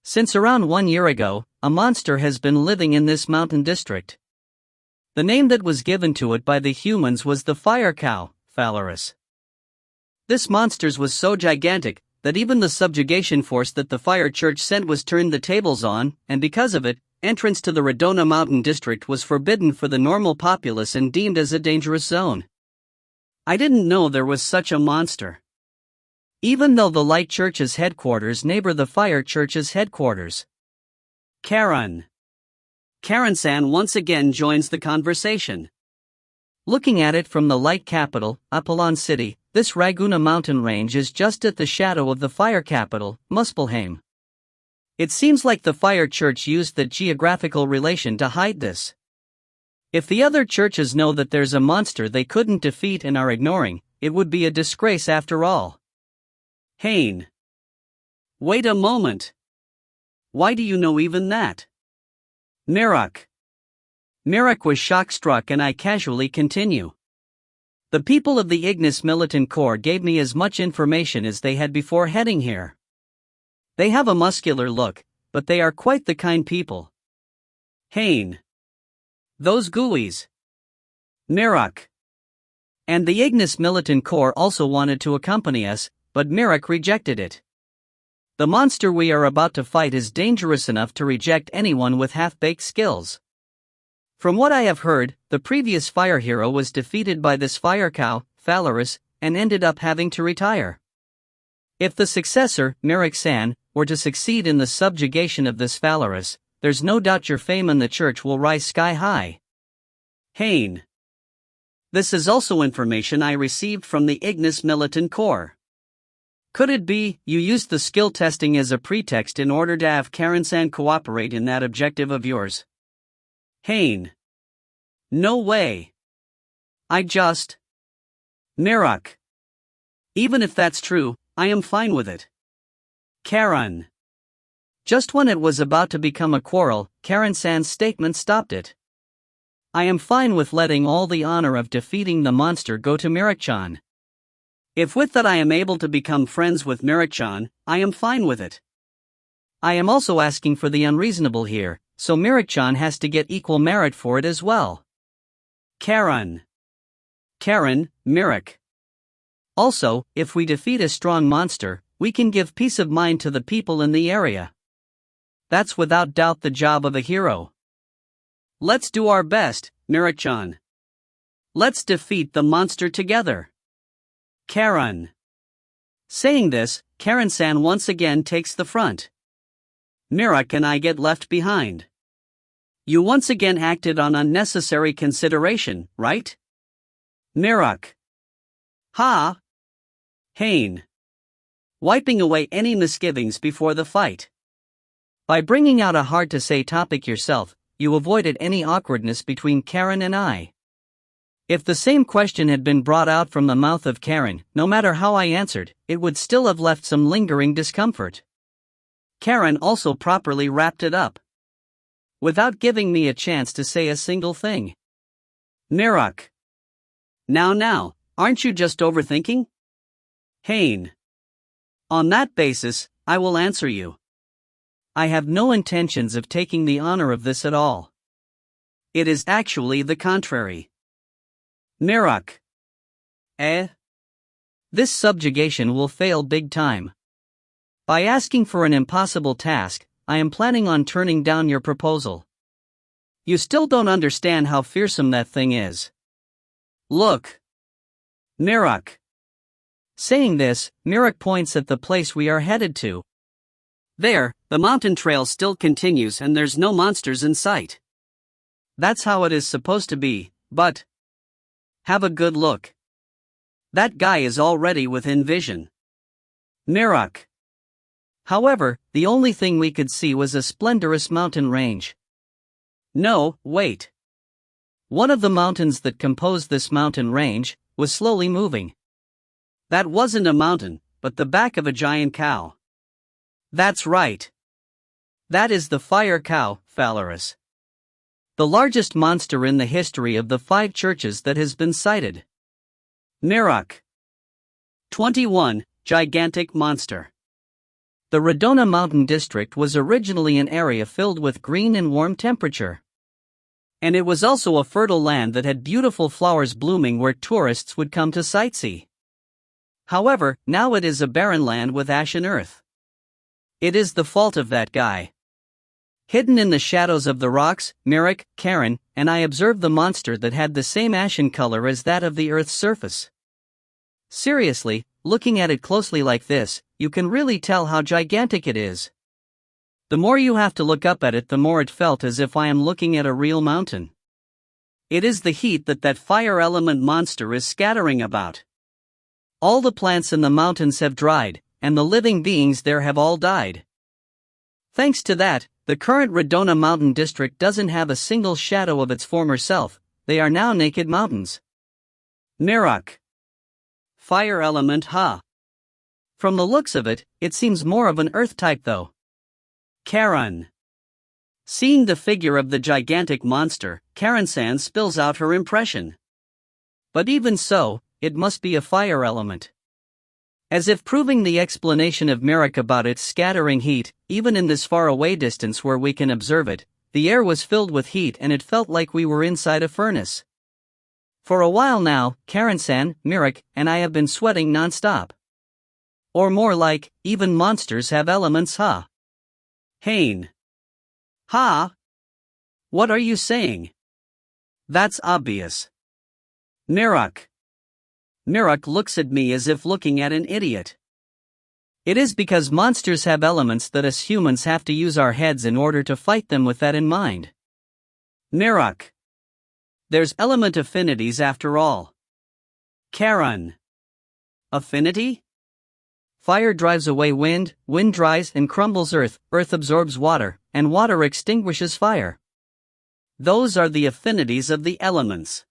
Since around 1 year ago, a monster has been living in this mountain district. The name that was given to it by the humans was the fire cow, Phalaris. This monster was so gigantic that even the subjugation force that the fire church sent was turned the tables on, and because of it, entrance to the Redona Mountain District was forbidden for the normal populace and deemed as a dangerous zone. I didn't know there was such a monster. Even though the Light Church's headquarters neighbor the Fire Church's headquarters. Karen. Karen-san once again joins the conversation. Looking at it from the Light Capital, Apollon City, this Raguna mountain range is just at the shadow of the Fire Capital, Muspelheim. It seems like the Fire Church used that geographical relation to hide this. If the other churches know that there's a monster they couldn't defeat and are ignoring, it would be a disgrace after all. Haine. Wait a moment. Why do you know even that? Mirik. Mirik was shock-struck and I casually continue. The people of the Ignis Militant Corps gave me as much information as they had before heading here. They have a muscular look, but they are quite the kind people. Haine. Those gooeys. Mirok. And the Ignis Militant Corps also wanted to accompany us, but Mirok rejected it. The monster we are about to fight is dangerous enough to reject anyone with half-baked skills. From what I have heard, the previous fire hero was defeated by this fire cow, Phalaris, and ended up having to retire. If the successor, Mirok-san, were to succeed in the subjugation of this Phalaris, there's no doubt your fame in the church will rise sky high. Haine. This is also information I received from the Ignis Militant Corps. Could it be you used the skill testing as a pretext in order to have Karen-san cooperate in that objective of yours? Haine. No way. I just... Mirok. Even if that's true, I am fine with it. Karen. Just when it was about to become a quarrel, Karen-san's statement stopped it. I am fine with letting all the honor of defeating the monster go to Mirok-chan. If with that I am able to become friends with Mirok-chan, I am fine with it. I am also asking for the unreasonable here, so Mirok-chan has to get equal merit for it as well. Karen. Mirok. Also, if we defeat a strong monster, we can give peace of mind to the people in the area. That's without doubt the job of a hero. Let's do our best, Mirok-chan. Let's defeat the monster together. Karen. Saying this, Karen-san once again takes the front. Mirok and I get left behind. You once again acted on unnecessary consideration, right? Mirok. Ha! Haine. Wiping away any misgivings before the fight. By bringing out a hard-to-say topic yourself, you avoided any awkwardness between Karen and I. If the same question had been brought out from the mouth of Karen, no matter how I answered, it would still have left some lingering discomfort. Karen also properly wrapped it up, without giving me a chance to say a single thing. Mirok. Now, aren't you just overthinking? Haine. On that basis, I will answer you. I have no intentions of taking the honor of this at all. It is actually the contrary. Mirok. This subjugation will fail big time. By asking for an impossible task, I am planning on turning down your proposal. You still don't understand how fearsome that thing is. Look. Mirok. Saying this, Mirok points at the place we are headed to. There, the mountain trail still continues and there's no monsters in sight. That's how it is supposed to be, but... have a good look. That guy is already within vision. Mirok. However, the only thing we could see was a splendorous mountain range. No, wait. One of the mountains that composed this mountain range was slowly moving. That wasn't a mountain, but the back of a giant cow. That's right. That is the fire cow, Phalaris. The largest monster in the history of the 5 churches that has been sighted. Mirok. 21. Gigantic monster. The Redona Mountain District was originally an area filled with green and warm temperature. And it was also a fertile land that had beautiful flowers blooming where tourists would come to sightsee. However, now it is a barren land with ashen earth. It is the fault of that guy. Hidden in the shadows of the rocks, Mirok, Karen, and I observed the monster that had the same ashen color as that of the Earth's surface. Seriously, looking at it closely like this, you can really tell how gigantic it is. The more you have to look up at it, the more it felt as if I am looking at a real mountain. It is the heat that fire element monster is scattering about. All the plants in the mountains have dried, and the living beings there have all died. Thanks to that, the current Redona Mountain District doesn't have a single shadow of its former self. They are now naked mountains. Mirok. Fire element, huh? From the looks of it, it seems more of an earth type though. Karen. Seeing the figure of the gigantic monster, Karen-san spills out her impression. But even so, it must be a fire element. As if proving the explanation of Mirak about its scattering heat, even in this far-away distance where we can observe it, the air was filled with heat and it felt like we were inside a furnace. For a while now, Karen-san, Mirak, and I have been sweating non-stop. Or more like, even monsters have elements, huh? Haine. Huh? What are you saying? That's obvious. Mirak. Mirak looks at me as if looking at an idiot. It is because monsters have elements that us humans have to use our heads in order to fight them with that in mind. Mirak. There's element affinities after all. Karen. Affinity? Fire drives away wind, wind dries and crumbles earth, earth absorbs water, and water extinguishes fire. Those are the affinities of the elements.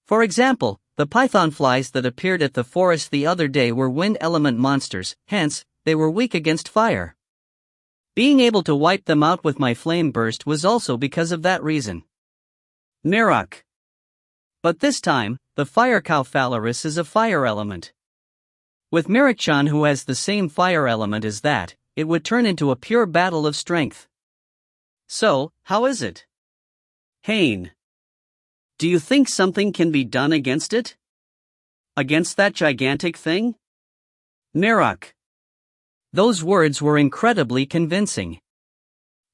For example, the python flies that appeared at the forest the other day were wind element monsters, hence, they were weak against fire. Being able to wipe them out with my flame burst was also because of that reason. Mirak. But this time, the fire cow Phalaris is a fire element. With Mirak-chan who has the same fire element as that, it would turn into a pure battle of strength. So, how is it? Haine. Do you think something can be done against it? Against that gigantic thing? Mirak. Those words were incredibly convincing.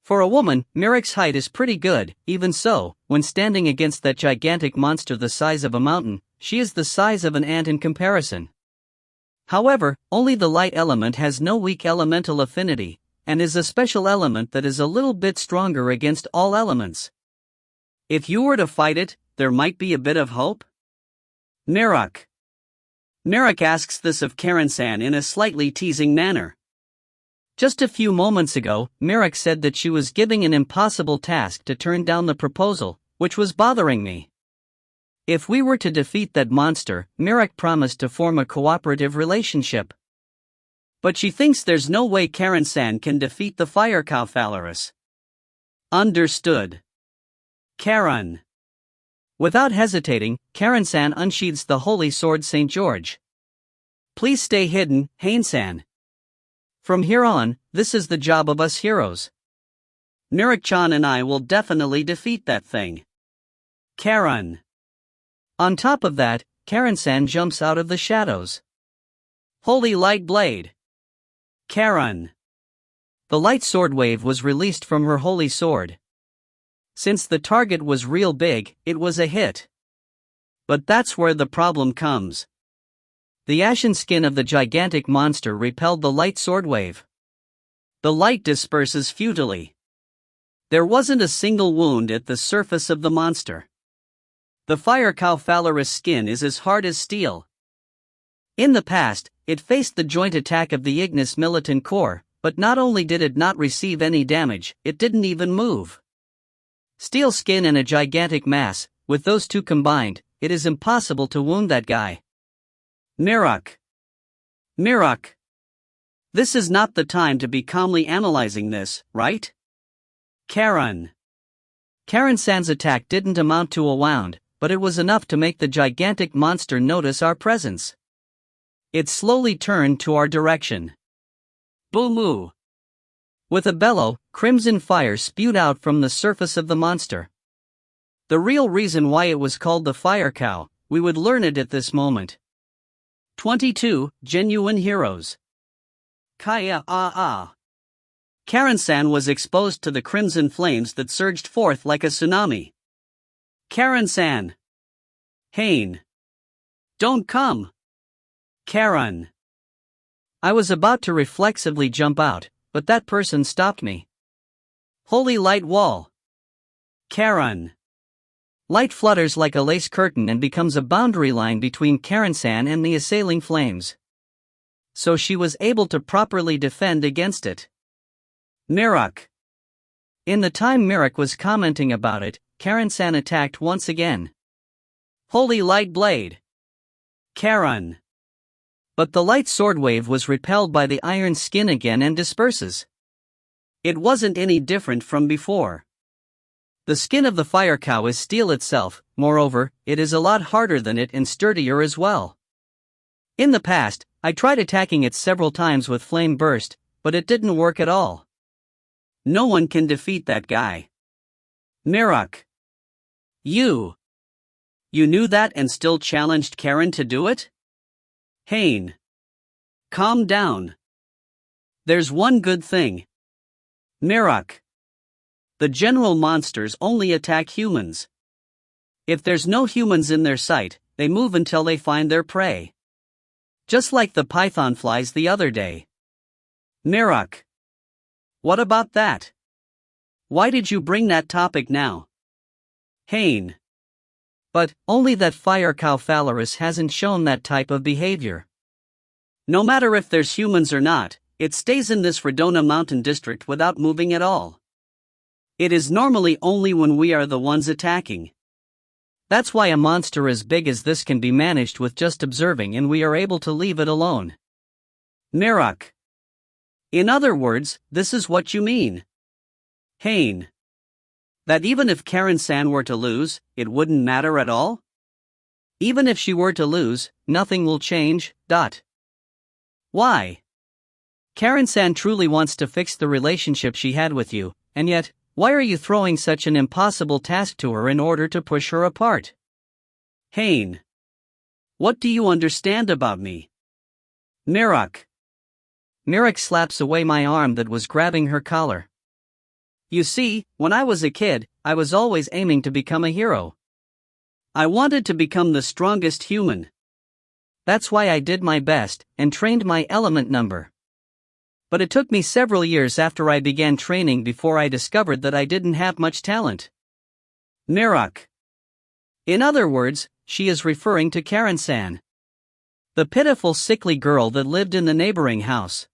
For a woman, Mirak's height is pretty good, even so, when standing against that gigantic monster the size of a mountain, she is the size of an ant in comparison. However, only the light element has no weak elemental affinity, and is a special element that is a little bit stronger against all elements. If you were to fight it, there might be a bit of hope? Mirak. Mirak asks this of Karen-san in a slightly teasing manner. Just a few moments ago, Mirak said that she was giving an impossible task to turn down the proposal, which was bothering me. If we were to defeat that monster, Mirak promised to form a cooperative relationship. But she thinks there's no way Karen-san can defeat the fire cow Phalaris. Understood. Karen. Without hesitating, Karen-san unsheathes the holy sword St. George. Please stay hidden, Haine-san. From here on, this is the job of us heroes. Mirak-chan and I will definitely defeat that thing. Karen. On top of that, Karen-san jumps out of the shadows. Holy light blade. Karen. The light sword wave was released from her holy sword. Since the target was real big, it was a hit. But that's where the problem comes. The ashen skin of the gigantic monster repelled the light sword wave. The light disperses futilely. There wasn't a single wound at the surface of the monster. The fire cow Phalaris skin is as hard as steel. In the past, it faced the joint attack of the Ignis militant core, but not only did it not receive any damage, it didn't even move. Steel skin and a gigantic mass, with those two combined, it is impossible to wound that guy. Mirak. Mirak. This is not the time to be calmly analyzing this, right? Karen. Karen-san's attack didn't amount to a wound, but it was enough to make the gigantic monster notice our presence. It slowly turned to our direction. Boo-moo. With a bellow, crimson fire spewed out from the surface of the monster. The real reason why it was called the fire cow, we would learn it at this moment. 22 Genuine Heroes. Kaya. Karen-san was exposed to the crimson flames that surged forth like a tsunami. Karen-san. Haine. Don't come. Karen. I was about to reflexively jump out, but that person stopped me. Holy light wall. Karen. Light flutters like a lace curtain and becomes a boundary line between Karen-san and the assailing flames. So she was able to properly defend against it. Mirak. In the time Mirak was commenting about it, Karen-san attacked once again. Holy light blade. Karen. But the light sword wave was repelled by the iron skin again and disperses. It wasn't any different from before. The skin of the fire cow is steel itself, moreover, it is a lot harder than it and sturdier as well. In the past, I tried attacking it several times with flame burst, but it didn't work at all. No one can defeat that guy. Mirok. You knew that and still challenged Karen to do it? Haine. Calm down. There's one good thing. Mirok. The general monsters only attack humans. If there's no humans in their sight, they move until they find their prey. Just like the python flies the other day. Mirok. What about that? Why did you bring that topic now? Haine. But, only that fire cow Phalaris hasn't shown that type of behavior. No matter if there's humans or not, it stays in this Redona mountain district without moving at all. It is normally only when we are the ones attacking. That's why a monster as big as this can be managed with just observing and we are able to leave it alone. Mirok. In other words, this is what you mean. Haine. That even if Karen-san were to lose, it wouldn't matter at all? Even if she were to lose, nothing will change. Why? Karen-san truly wants to fix the relationship she had with you, and yet, why are you throwing such an impossible task to her in order to push her apart? Haine. What do you understand about me? Mirok. Mirok slaps away my arm that was grabbing her collar. You see, when I was a kid, I was always aiming to become a hero. I wanted to become the strongest human. That's why I did my best, and trained my element number. But it took me several years after I began training before I discovered that I didn't have much talent. Mirok. In other words, she is referring to Karen-san. The pitiful sickly girl that lived in the neighboring house.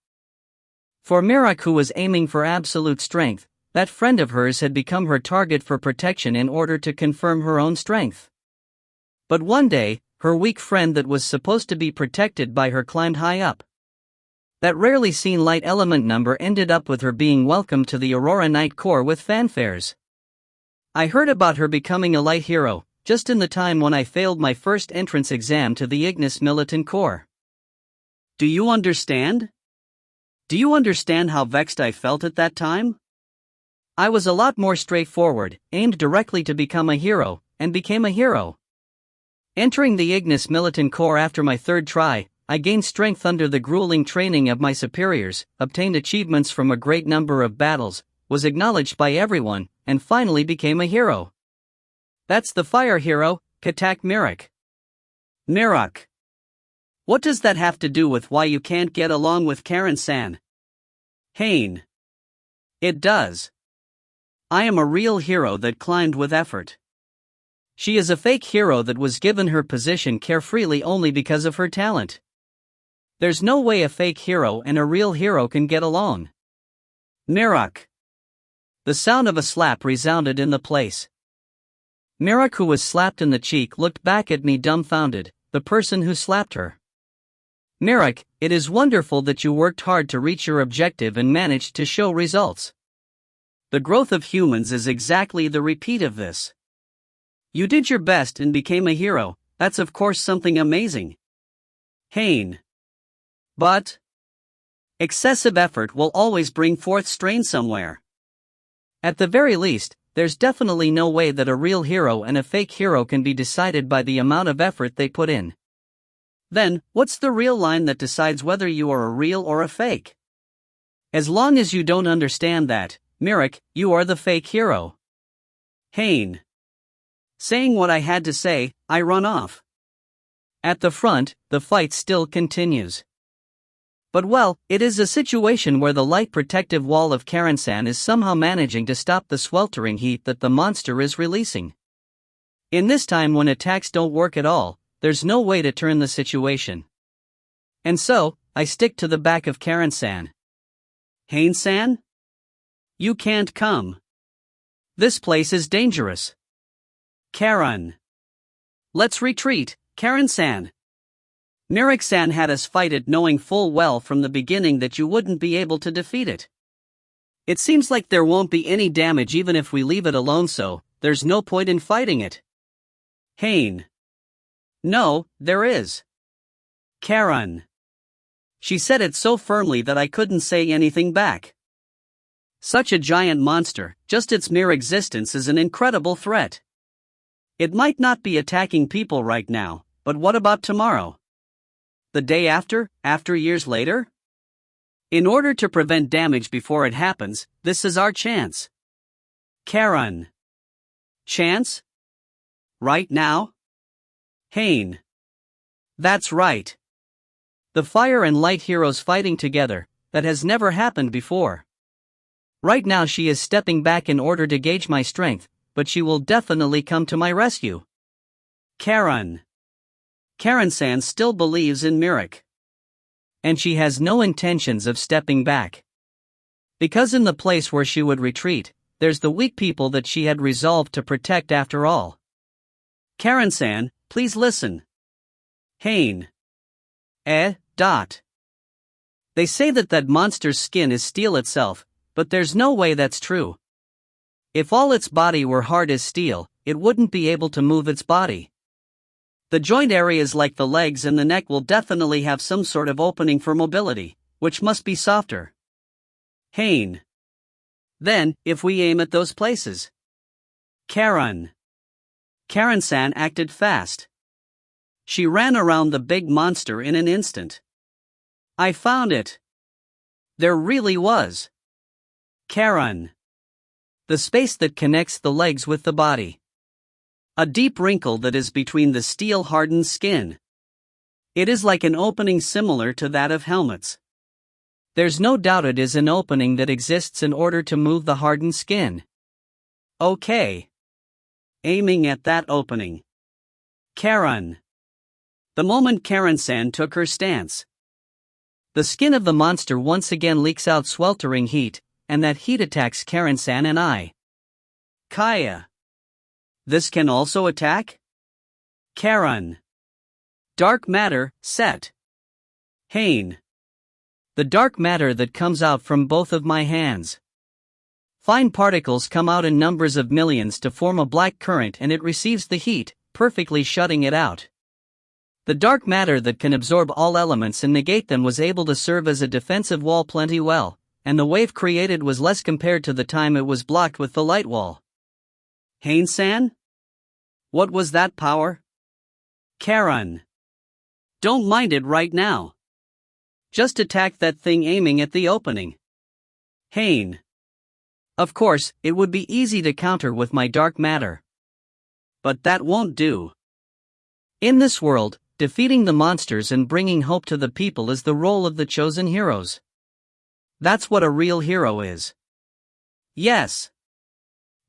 For Mirok, who was aiming for absolute strength, that friend of hers had become her target for protection in order to confirm her own strength. But one day, her weak friend that was supposed to be protected by her climbed high up. That rarely seen light element number ended up with her being welcomed to the Aurora Night Corps with fanfares. I heard about her becoming a light hero, just in the time when I failed my first entrance exam to the Ignis Militant Corps. Do you understand? Do you understand how vexed I felt at that time? I was a lot more straightforward, aimed directly to become a hero, and became a hero. Entering the Ignis Militant Corps after my third try, I gained strength under the grueling training of my superiors, obtained achievements from a great number of battles, was acknowledged by everyone, and finally became a hero. That's the fire hero, Katak Mirok. Mirok. What does that have to do with why you can't get along with Karen-san? Haine. It does. I am a real hero that climbed with effort. She is a fake hero that was given her position carefreely only because of her talent. There's no way a fake hero and a real hero can get along. Mirok. The sound of a slap resounded in the place. Mirok, who was slapped in the cheek, looked back at me dumbfounded, the person who slapped her. Mirok, it is wonderful that you worked hard to reach your objective and managed to show results. The growth of humans is exactly the repeat of this. You did your best and became a hero, that's of course something amazing. Haine. But excessive effort will always bring forth strain somewhere. At the very least, there's definitely no way that a real hero and a fake hero can be decided by the amount of effort they put in. Then, what's the real line that decides whether you are a real or a fake? As long as you don't understand that, Mirok, you are the fake hero. Haine. Saying what I had to say, I run off. At the front, the fight still continues. But well, it is a situation where the light protective wall of Karen-san is somehow managing to stop the sweltering heat that the monster is releasing. In this time when attacks don't work at all, there's no way to turn the situation. And so, I stick to the back of Karen-san. Haine-san? You can't come. This place is dangerous. Karen. Let's retreat, Karen-san. Mirok-san had us fight it knowing full well from the beginning that you wouldn't be able to defeat it. It seems like there won't be any damage even if we leave it alone, so there's no point in fighting it. Haine. No, there is. Karen. She said it so firmly that I couldn't say anything back. Such a giant monster, just its mere existence is an incredible threat. It might not be attacking people right now, but what about tomorrow? The day after years later? In order to prevent damage before it happens, this is our chance. Karen. Chance? Right now? Haine. That's right. The fire and light heroes fighting together, that has never happened before. Right now she is stepping back in order to gauge my strength, but she will definitely come to my rescue. Karen. Karen-san still believes in Mirik. And she has no intentions of stepping back. Because in the place where she would retreat, there's the weak people that she had resolved to protect after all. Karen-san, please listen. Haine. They say that monster's skin is steel itself, but there's no way that's true. If all its body were hard as steel, it wouldn't be able to move its body. The joint areas like the legs and the neck will definitely have some sort of opening for mobility, which must be softer. Haine. Then, if we aim at those places. Karen. Karen-san acted fast. She ran around the big monster in an instant. I found it. There really was. Karen. The space that connects the legs with the body. A deep wrinkle that is between the steel-hardened skin. It is like an opening similar to that of helmets. There's no doubt it is an opening that exists in order to move the hardened skin. Okay. Aiming at that opening. Karen. The moment Karen-san took her stance, the skin of the monster once again leaks out sweltering heat, and that heat attacks Karen-san and I. Kaya. This can also attack? Karen. Dark matter, set. Haine. The dark matter that comes out from both of my hands. Fine particles come out in numbers of millions to form a black current and it receives the heat, perfectly shutting it out. The dark matter that can absorb all elements and negate them was able to serve as a defensive wall plenty well, and the wave created was less compared to the time it was blocked with the light wall. Haine-san? What was that power? Karen. Don't mind it right now. Just attack that thing aiming at the opening. Haine. Of course, it would be easy to counter with my dark matter. But that won't do. In this world, defeating the monsters and bringing hope to the people is the role of the chosen heroes. That's what a real hero is. Yes.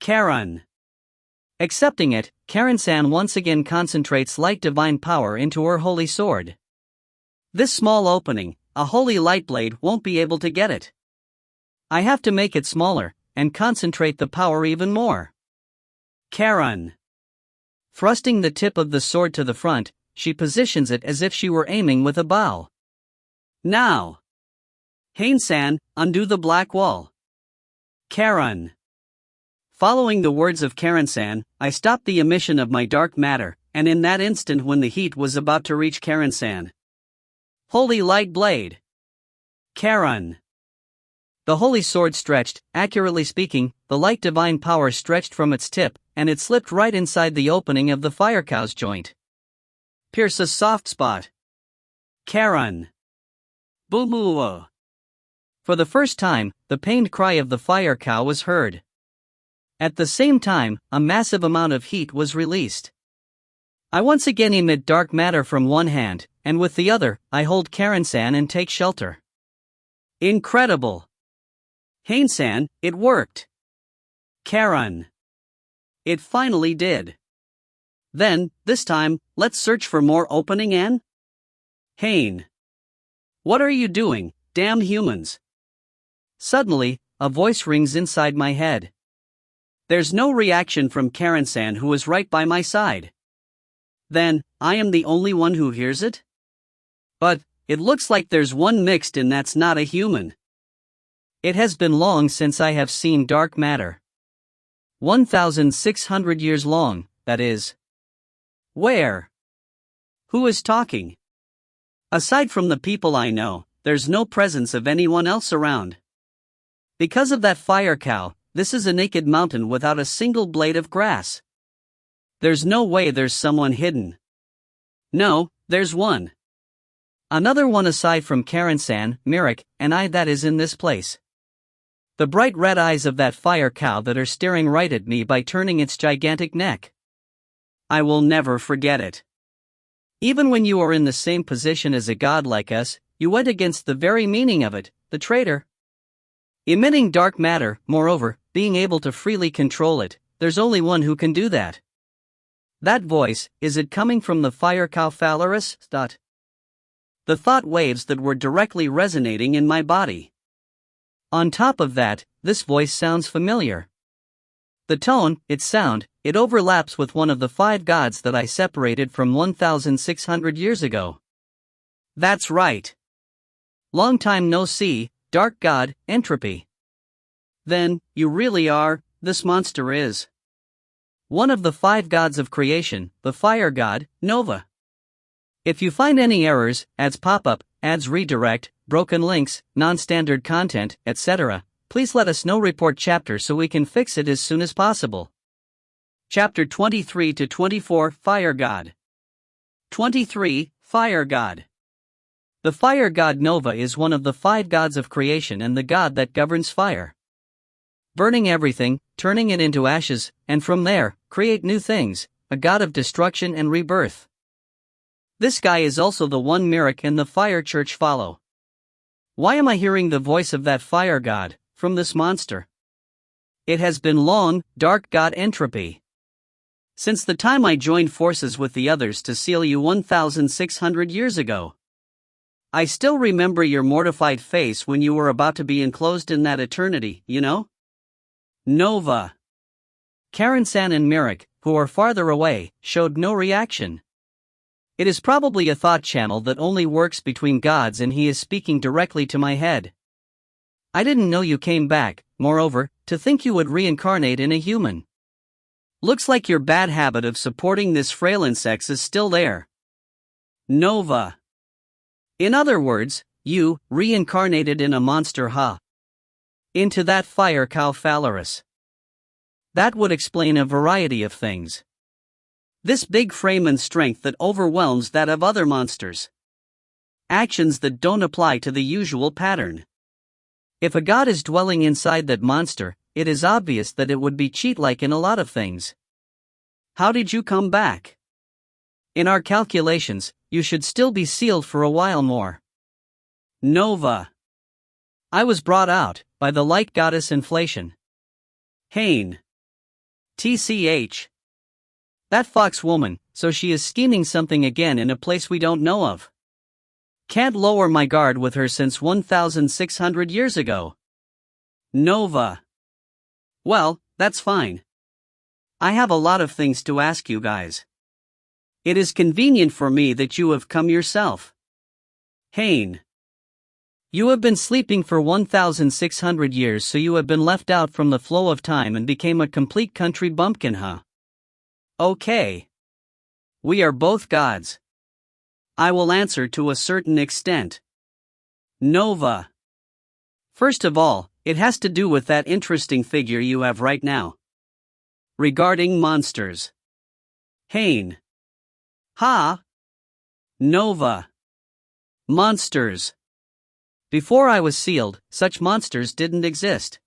Karen. Accepting it, Karen-san once again concentrates light divine power into her holy sword. This small opening, a holy light blade won't be able to get it. I have to make it smaller, and concentrate the power even more. Karen. Thrusting the tip of the sword to the front, she positions it as if she were aiming with a bow. Now. Haine-san, undo the black wall. Karen. Following the words of Karen-san, I stopped the emission of my dark matter, and in that instant when the heat was about to reach Karen-san. Holy light blade. Karen. The holy sword stretched, accurately speaking, the light divine power stretched from its tip, and it slipped right inside the opening of the fire cow's joint. Pierce a soft spot. Karen. Boo-boo. For the first time, the pained cry of the fire cow was heard. At the same time, a massive amount of heat was released. I once again emit dark matter from one hand, and with the other, I hold Karen-san and take shelter. Incredible! Haine-san, it worked! Karen. It finally did. Then, this time, let's search for more opening and? Haine. What are you doing, damn humans? Suddenly, a voice rings inside my head. There's no reaction from Karen-san who is right by my side. Then, I am the only one who hears it? But, it looks like there's one mixed in that's not a human. It has been long since I have seen dark matter. 1,600 years long, that is. Where? Who is talking? Aside from the people I know, there's no presence of anyone else around. Because of that fire cow, this is a naked mountain without a single blade of grass. There's no way there's someone hidden. No, there's one. Another one aside from Karen-san, Mirik, and I that is in this place. The bright red eyes of that fire cow that are staring right at me by turning its gigantic neck. I will never forget it. Even when you are in the same position as a god like us, you went against the very meaning of it, the traitor. Emitting dark matter, moreover, being able to freely control it, there's only one who can do that. That voice, is it coming from the fire cow Phalaris? The thought waves that were directly resonating in my body. On top of that, this voice sounds familiar. The tone, its sound, it overlaps with one of the 5 gods that I separated from 1,600 years ago. That's right. Long time no see, dark god, Entropy. Then, you really are, this monster is. One of the 5 gods of creation, the fire god, Nova. If you find any errors, ads pop up, ads redirect, broken links, non-standard content, etc., please let us know. Report chapter so we can fix it as soon as possible. Chapter 23 to 24 Fire God. 23 Fire God. The fire god Nova is one of the 5 gods of creation and the god that governs fire. Burning everything, turning it into ashes, and from there, create new things, a god of destruction and rebirth. This guy is also the one Mirik and the fire church follow. Why am I hearing the voice of that fire god, from this monster? It has been long, dark god Entropy. Since the time I joined forces with the others to seal you 1,600 years ago. I still remember your mortified face when you were about to be enclosed in that eternity, you know? Nova. Karen-san and Mirik, who are farther away, showed no reaction. It is probably a thought channel that only works between gods and he is speaking directly to my head. I didn't know you came back, moreover, to think you would reincarnate in a human. Looks like your bad habit of supporting this frail insect is still there. Nova. In other words, you reincarnated in a monster, huh? Into that fire cow Phalaris. That would explain a variety of things. This big frame and strength that overwhelms that of other monsters. Actions that don't apply to the usual pattern. If a god is dwelling inside that monster, it is obvious that it would be cheat-like in a lot of things. How did you come back? In our calculations, you should still be sealed for a while more. Nova. I was brought out, by the light goddess inflation. Haine. TCH. That fox woman, so she is scheming something again in a place we don't know of. Can't lower my guard with her since 1,600 years ago. Nova. Well, that's fine. I have a lot of things to ask you guys. It is convenient for me that you have come yourself. Haine. You have been sleeping for 1,600 years, so you have been left out from the flow of time and became a complete country bumpkin, huh? Okay. We are both gods. I will answer to a certain extent. Nova. First of all, it has to do with that interesting figure you have right now. Regarding monsters. Haine. Ha? Nova. Monsters. Before I was sealed, such monsters didn't exist.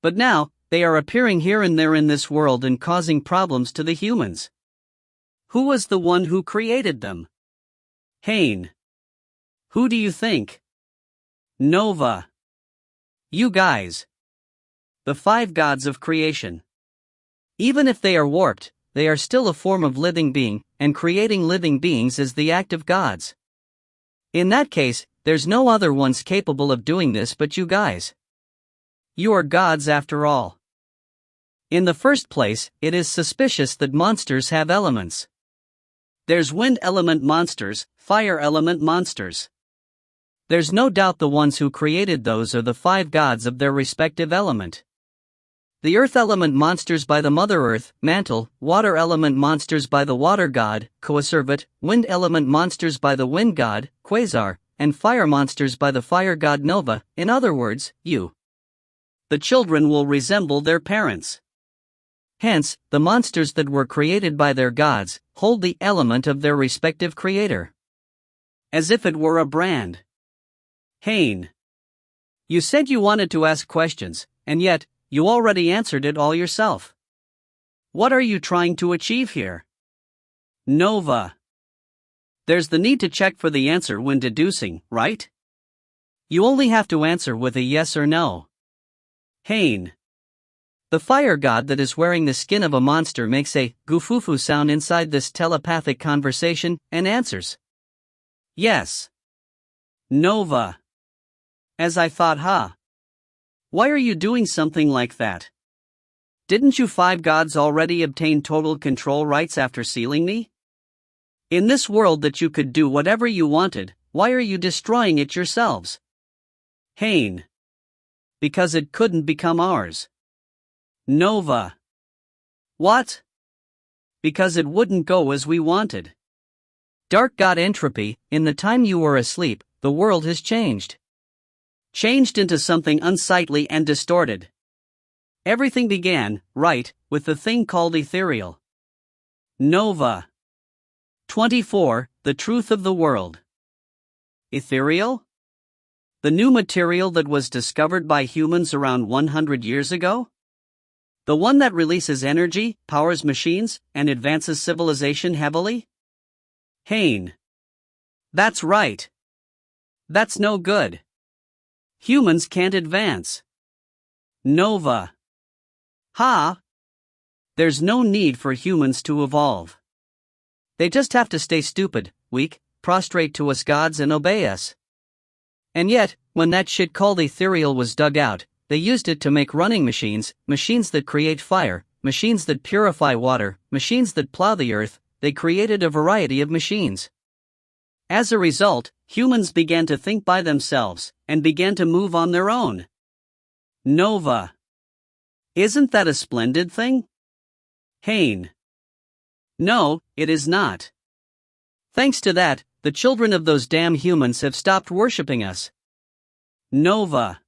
But now, they are appearing here and there in this world and causing problems to the humans. Who was the one who created them? Haine. Who do you think? Nova. You guys. The 5 gods of creation. Even if they are warped, they are still a form of living being, and creating living beings is the act of gods. In that case, there's no other ones capable of doing this but you guys. You are gods after all. In the first place, it is suspicious that monsters have elements. There's wind element monsters, fire element monsters. There's no doubt the ones who created those are the 5 gods of their respective element. The earth element monsters by the Mother Earth, Mantle, water element monsters by the water god, Coacervate, wind element monsters by the wind god, Quasar, and fire monsters by the fire god Nova, in other words, you. The children will resemble their parents. Hence, the monsters that were created by their gods hold the element of their respective creator. As if it were a brand. Haine. You said you wanted to ask questions, and yet, you already answered it all yourself. What are you trying to achieve here? Nova. There's the need to check for the answer when deducing, right? You only have to answer with a yes or no. Haine. The fire god that is wearing the skin of a monster makes a goofufu sound inside this telepathic conversation and answers. Yes. Nova. As I thought, Why are you doing something like that? Didn't you five gods already obtain total control rights after sealing me? In this world that you could do whatever you wanted, why are you destroying it yourselves? Haine. Because it couldn't become ours. Nova. What? Because it wouldn't go as we wanted. Dark God Entropy, in the time you were asleep, the world has changed. Changed into something unsightly and distorted. Everything began, right, with the thing called ethereal. Nova. 24. The truth of the world. Ethereal? The new material that was discovered by humans around 100 years ago? The one that releases energy, powers machines, and advances civilization heavily? Haine. That's right. That's no good. Humans can't advance. Nova. There's no need for humans to evolve. They just have to stay stupid, weak, prostrate to us gods and obey us. And yet, when that shit called ethereal was dug out, they used it to make running machines, machines that create fire, machines that purify water, machines that plow the earth. They created a variety of machines. As a result, humans began to think by themselves, and began to move on their own. Nova. Isn't that a splendid thing? Haine. No, it is not. Thanks to that, the children of those damn humans have stopped worshipping us. Nova.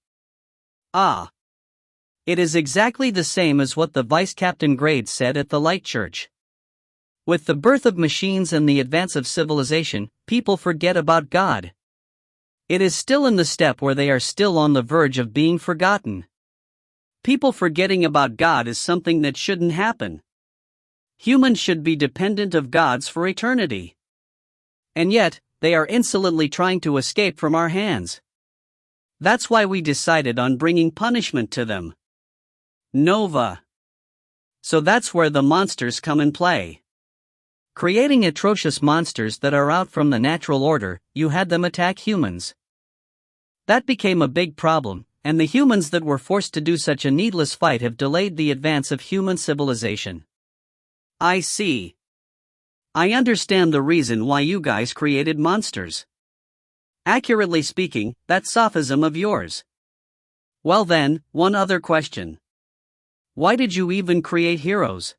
It is exactly the same as what the Vice Captain Grade said at the Light Church. With the birth of machines and the advance of civilization, people forget about God. It is still in the step where they are still on the verge of being forgotten. People forgetting about God is something that shouldn't happen. Humans should be dependent of gods for eternity. And yet, they are insolently trying to escape from our hands. That's why we decided on bringing punishment to them. Nova. So that's where the monsters come in play. Creating atrocious monsters that are out from the natural order, you had them attack humans. That became a big problem, and the humans that were forced to do such a needless fight have delayed the advance of human civilization. I see. I understand the reason why you guys created monsters. Accurately speaking, that sophism of yours. Well then, one other question. Why did you even create heroes?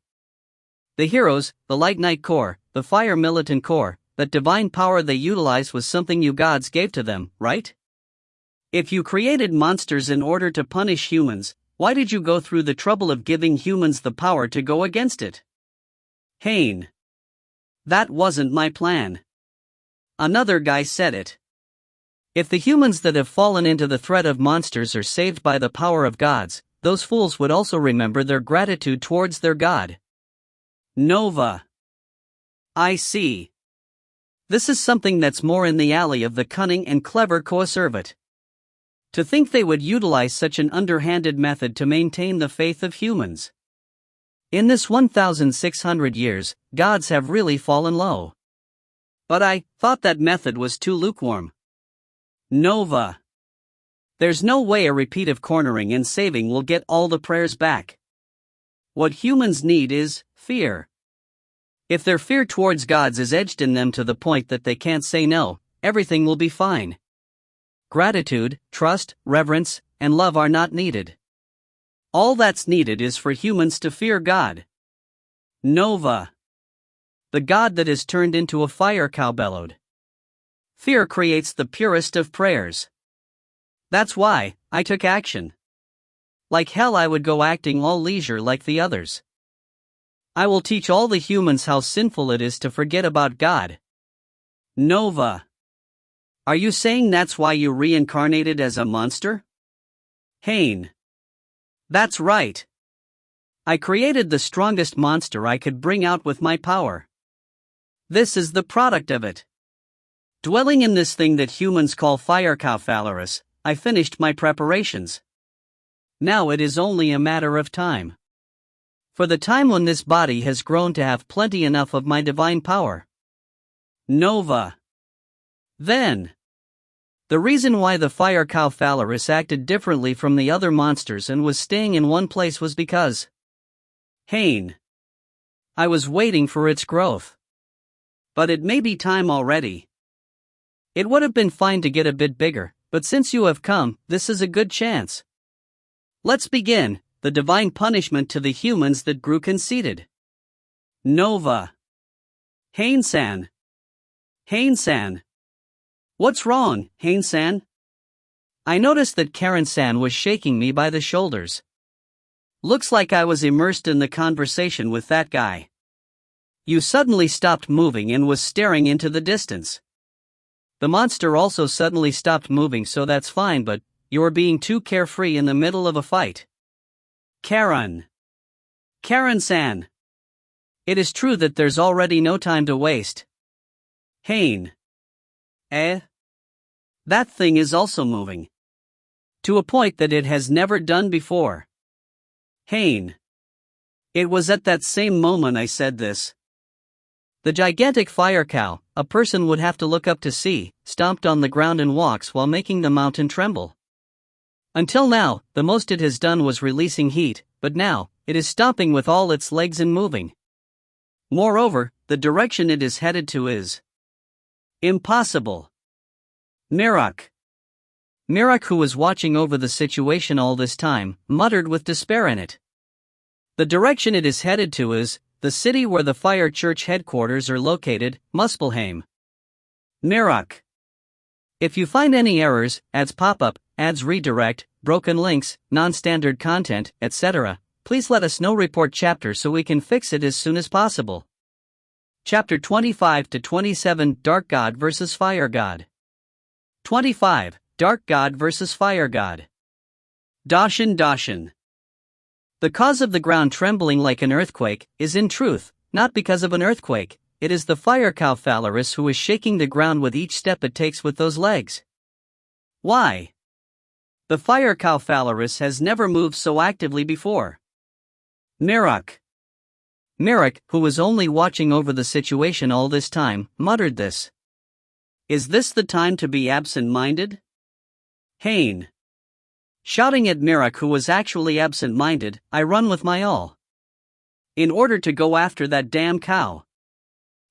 The heroes, the Light Knight Corps, the Fire Militant Corps, that divine power they utilized was something you gods gave to them, right? If you created monsters in order to punish humans, why did you go through the trouble of giving humans the power to go against it? Haine. That wasn't my plan. Another guy said it. If the humans that have fallen into the threat of monsters are saved by the power of gods, those fools would also remember their gratitude towards their god. Nova. I see. This is something that's more in the alley of the cunning and clever Coacervate. To think they would utilize such an underhanded method to maintain the faith of humans. In this 1,600 years, gods have really fallen low. But I thought that method was too lukewarm. Nova. There's no way a repeat of cornering and saving will get all the prayers back. What humans need is fear. If their fear towards gods is edged in them to the point that they can't say no, everything will be fine. Gratitude, trust, reverence, and love are not needed. All that's needed is for humans to fear God. Nova. The god that is turned into a fire cow bellowed. Fear creates the purest of prayers. That's why I took action. Like hell, I would go acting all leisure like the others. I will teach all the humans how sinful it is to forget about God. Nova. Are you saying that's why you reincarnated as a monster? Haine. That's right. I created the strongest monster I could bring out with my power. This is the product of it. Dwelling in this thing that humans call Coacervate, I finished my preparations. Now it is only a matter of time. For the time when this body has grown to have plenty enough of my divine power. Nova. Then. The reason why the Coacervate acted differently from the other monsters and was staying in one place was because Haine. I was waiting for its growth. But it may be time already. It would have been fine to get a bit bigger, but since you have come, this is a good chance. Let's begin, the divine punishment to the humans that grew conceited. Nova. Haine-san. Haine-san. What's wrong, Haine-san? I noticed that Karen-san was shaking me by the shoulders. Looks like I was immersed in the conversation with that guy. You suddenly stopped moving and was staring into the distance. The monster also suddenly stopped moving, so that's fine, but you're being too carefree in the middle of a fight. Karen. Karen-san. It is true that there's already no time to waste. Haine. That thing is also moving. To a point that it has never done before. Haine. It was at that same moment I said this. The gigantic fire cow, a person would have to look up to see, stomped on the ground and walks while making the mountain tremble. Until now, the most it has done was releasing heat, but now, it is stomping with all its legs and moving. Moreover, the direction it is headed to is impossible. Mirak. Mirak, who was watching over the situation all this time, muttered with despair in it. The direction it is headed to is the city where the Fire Church headquarters are located, Muspelheim. Mirak. If you find any errors, ads pop-up, ads redirect, broken links, non-standard content, etc., please let us know. Report chapter so we can fix it as soon as possible. Chapter 25 to 27, Dark God vs. Fire God. 25. Dark God vs. Fire God. Dashin. The cause of the ground trembling like an earthquake is in truth not because of an earthquake, it is the fire Coacervate who is shaking the ground with each step it takes with those legs. Why? The fire Coacervate has never moved so actively before. Mirak. Mirak, who was only watching over the situation all this time, muttered this. Is this the time to be absent-minded? Haine. Shouting at Mirak, who was actually absent-minded, I run with my all. In order to go after that damn cow.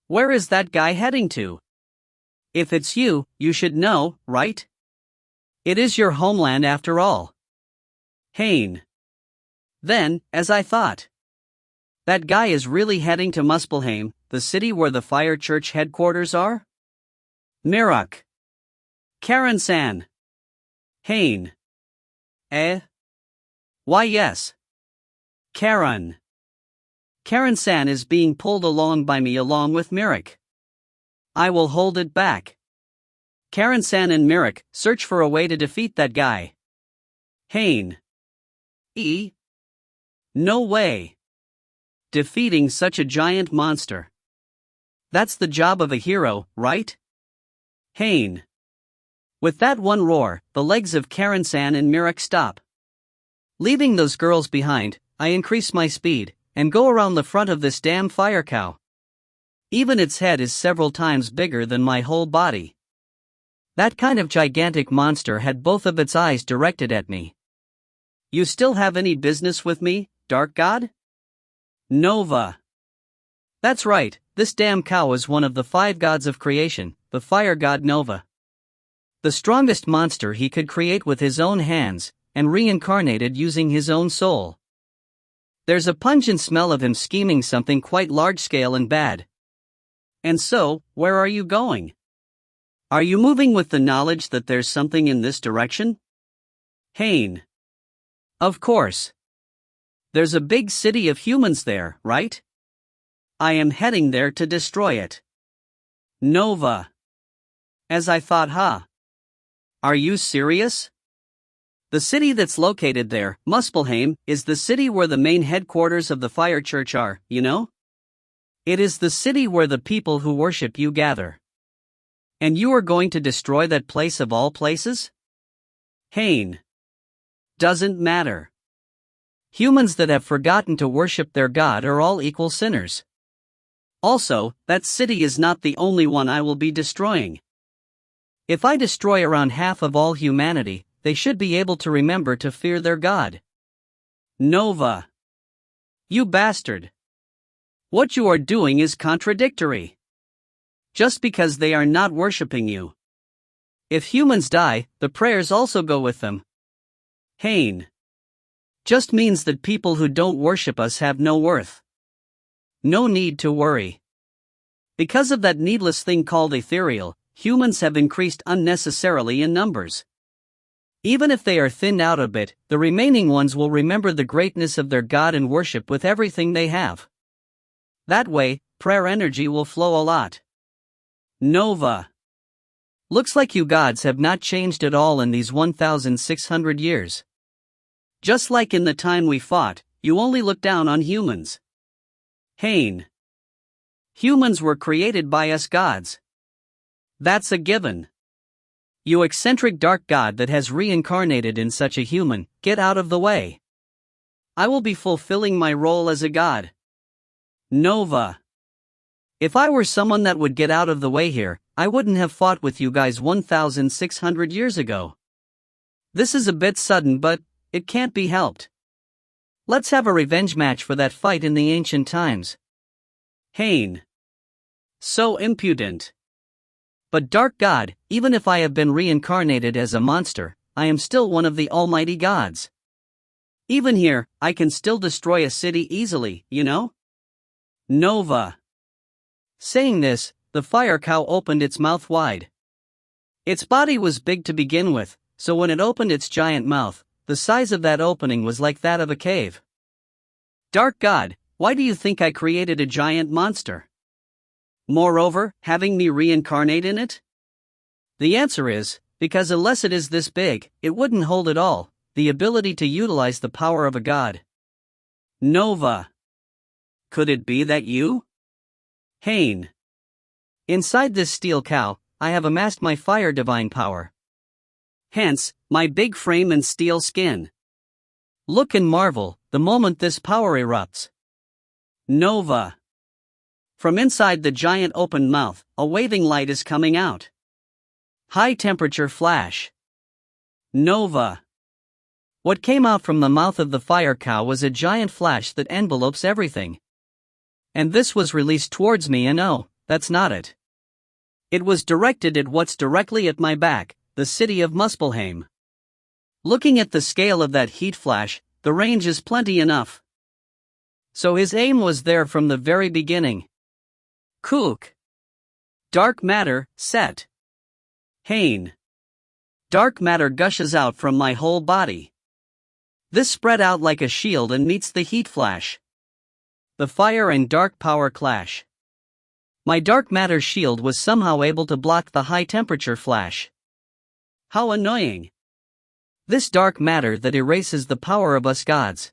Where is that guy heading to? If it's you, you should know, right? It is your homeland after all. Haine. Then, as I thought. That guy is really heading to Muspelheim, the city where the Fire Church headquarters are? Mirak. Karen-san. Haine. Why yes. Karen. Karen-san is being pulled along by me along with Mirak. I will hold it back. Karen-san and Mirak search for a way to defeat that guy. Haine. No way. Defeating such a giant monster. That's the job of a hero, right? Haine. With that one roar, the legs of Karen-san and Mirak stop. Leaving those girls behind, I increase my speed, and go around the front of this damn fire cow. Even its head is several times bigger than my whole body. That kind of gigantic monster had both of its eyes directed at me. You still have any business with me, Dark God? Nova. That's right, this damn cow is one of the 5 gods of creation, the fire god Nova. The strongest monster he could create with his own hands, and reincarnated using his own soul. There's a pungent smell of him scheming something quite large-scale and bad. And so, where are you going? Are you moving with the knowledge that there's something in this direction? Haine. Of course. There's a big city of humans there, right? I am heading there to destroy it. Nova. As I thought, huh? Are you serious? The city that's located there, Muspelheim, is the city where the main headquarters of the Fire Church are, you know? It is the city where the people who worship you gather. And you are going to destroy that place of all places? Haine. Doesn't matter. Humans that have forgotten to worship their God are all equal sinners. Also, that city is not the only one I will be destroying. If I destroy around half of all humanity, they should be able to remember to fear their God. Nova. You bastard. What you are doing is contradictory. Just because they are not worshipping you. If humans die, the prayers also go with them. Haine. Just means that people who don't worship us have no worth. No need to worry. Because of that needless thing called ethereal, humans have increased unnecessarily in numbers. Even if they are thinned out a bit, the remaining ones will remember the greatness of their God and worship with everything they have. That way, prayer energy will flow a lot. Nova. Looks like you gods have not changed at all in these 1,600 years. Just like in the time we fought, you only look down on humans. Haine. Humans were created by us gods. That's a given. You eccentric dark god that has reincarnated in such a human, get out of the way. I will be fulfilling my role as a god. Nova. If I were someone that would get out of the way here, I wouldn't have fought with you guys 1,600 years ago. This is a bit sudden, but it can't be helped. Let's have a revenge match for that fight in the ancient times. Haine. So impudent. But Dark God, even if I have been reincarnated as a monster, I am still one of the almighty gods. Even here, I can still destroy a city easily, you know? Nova. Saying this, the fire cow opened its mouth wide. Its body was big to begin with, so when it opened its giant mouth, the size of that opening was like that of a cave. Dark God, why do you think I created a giant monster? Moreover, having me reincarnate in it? The answer is, because unless it is this big, it wouldn't hold at all, the ability to utilize the power of a god. Nova. Could it be that you? Haine. Inside this steel cow, I have amassed my fire divine power. Hence, my big frame and steel skin. Look and marvel, the moment this power erupts. Nova. From inside the giant open mouth, a waving light is coming out. High temperature flash. Nova. What came out from the mouth of the fire cow was a giant flash that envelopes everything. And this was released towards me, and oh, that's not it. It was directed at what's directly at my back, the city of Muspelheim. Looking at the scale of that heat flash, the range is plenty enough. So his aim was there from the very beginning. Kook. Dark matter, set. Haine. Dark matter gushes out from my whole body. This spread out like a shield and meets the heat flash. The fire and dark power clash. My dark matter shield was somehow able to block the high temperature flash. How annoying. This dark matter that erases the power of us gods.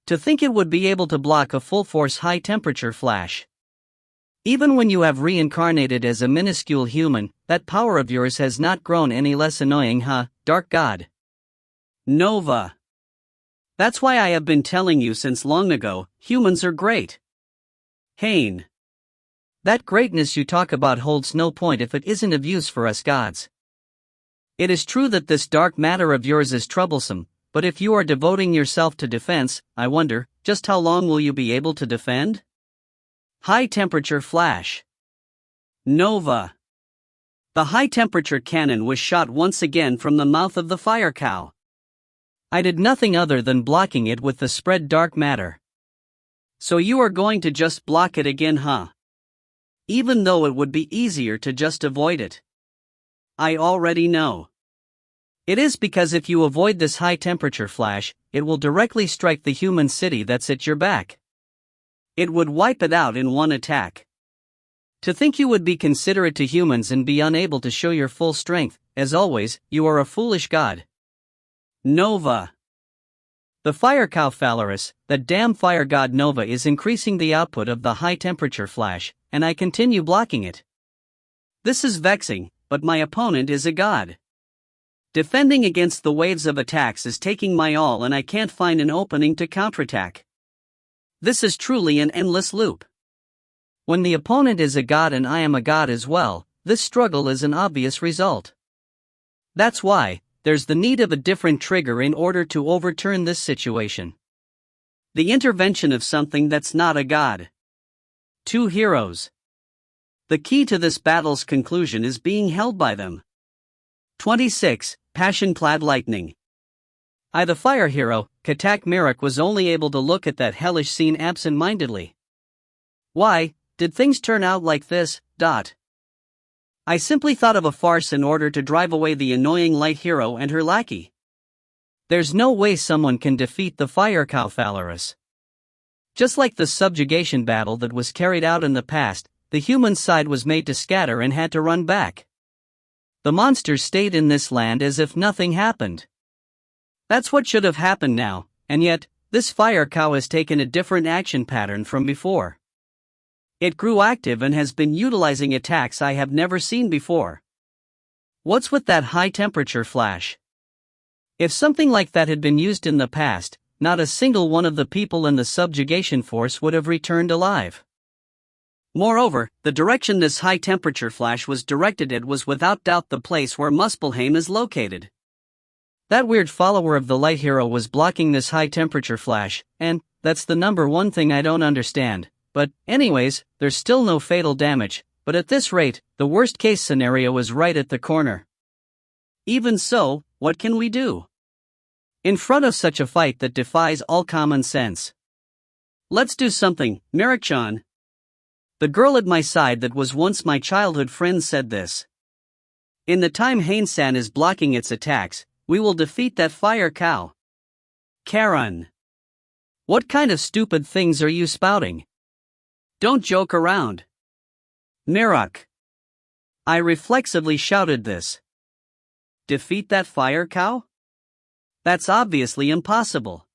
To think it would be able to block a full force high temperature flash. Even when you have reincarnated as a minuscule human, that power of yours has not grown any less annoying, huh, Dark God? Nova. That's why I have been telling you since long ago, humans are great. Haine. That greatness you talk about holds no point if it isn't of use for us gods. It is true that this dark matter of yours is troublesome, but if you are devoting yourself to defense, I wonder, just how long will you be able to defend? High temperature flash. Nova. The high temperature cannon was shot once again from the mouth of the fire cow. I did nothing other than blocking it with the spread dark matter. So you are going to just block it again, huh? Even though it would be easier to just avoid it. I already know. It is because if you avoid this high temperature flash, it will directly strike the human city that's at your back. It would wipe it out in one attack. To think you would be considerate to humans and be unable to show your full strength, as always, you are a foolish god. Nova. The fire cow Phalaris, that damn fire god Nova, is increasing the output of the high temperature flash, and I continue blocking it. This is vexing, but my opponent is a god. Defending against the waves of attacks is taking my all and I can't find an opening to counterattack. This is truly an endless loop. When the opponent is a god and I am a god as well, this struggle is an obvious result. That's why, there's the need of a different trigger in order to overturn this situation. The intervention of something that's not a god. Two heroes. The key to this battle's conclusion is being held by them. 26. Passion-clad lightning. I, the fire hero, Katak Mirak, was only able to look at that hellish scene absent-mindedly. Why did things turn out like this? I simply thought of a farce in order to drive away the annoying light hero and her lackey. There's no way someone can defeat the fire cow Phalaris. Just like the subjugation battle that was carried out in the past, the human side was made to scatter and had to run back. The monsters stayed in this land as if nothing happened. That's what should have happened now, and yet, this fire cow has taken a different action pattern from before. It grew active and has been utilizing attacks I have never seen before. What's with that high temperature flash? If something like that had been used in the past, not a single one of the people in the subjugation force would have returned alive. Moreover, the direction this high temperature flash was directed at was without doubt the place where Muspelheim is located. That weird follower of the light hero was blocking this high temperature flash, and that's the number one thing I don't understand. But, anyways, there's still no fatal damage, but at this rate, the worst case scenario is right at the corner. Even so, what can we do? In front of such a fight that defies all common sense. Let's do something, Mirak-chan. The girl at my side that was once my childhood friend said this. In the time Haine-san is blocking its attacks, we will defeat that fire cow. Karen. What kind of stupid things are you spouting? Don't joke around. Mirak. I reflexively shouted this. Defeat that fire cow? That's obviously impossible.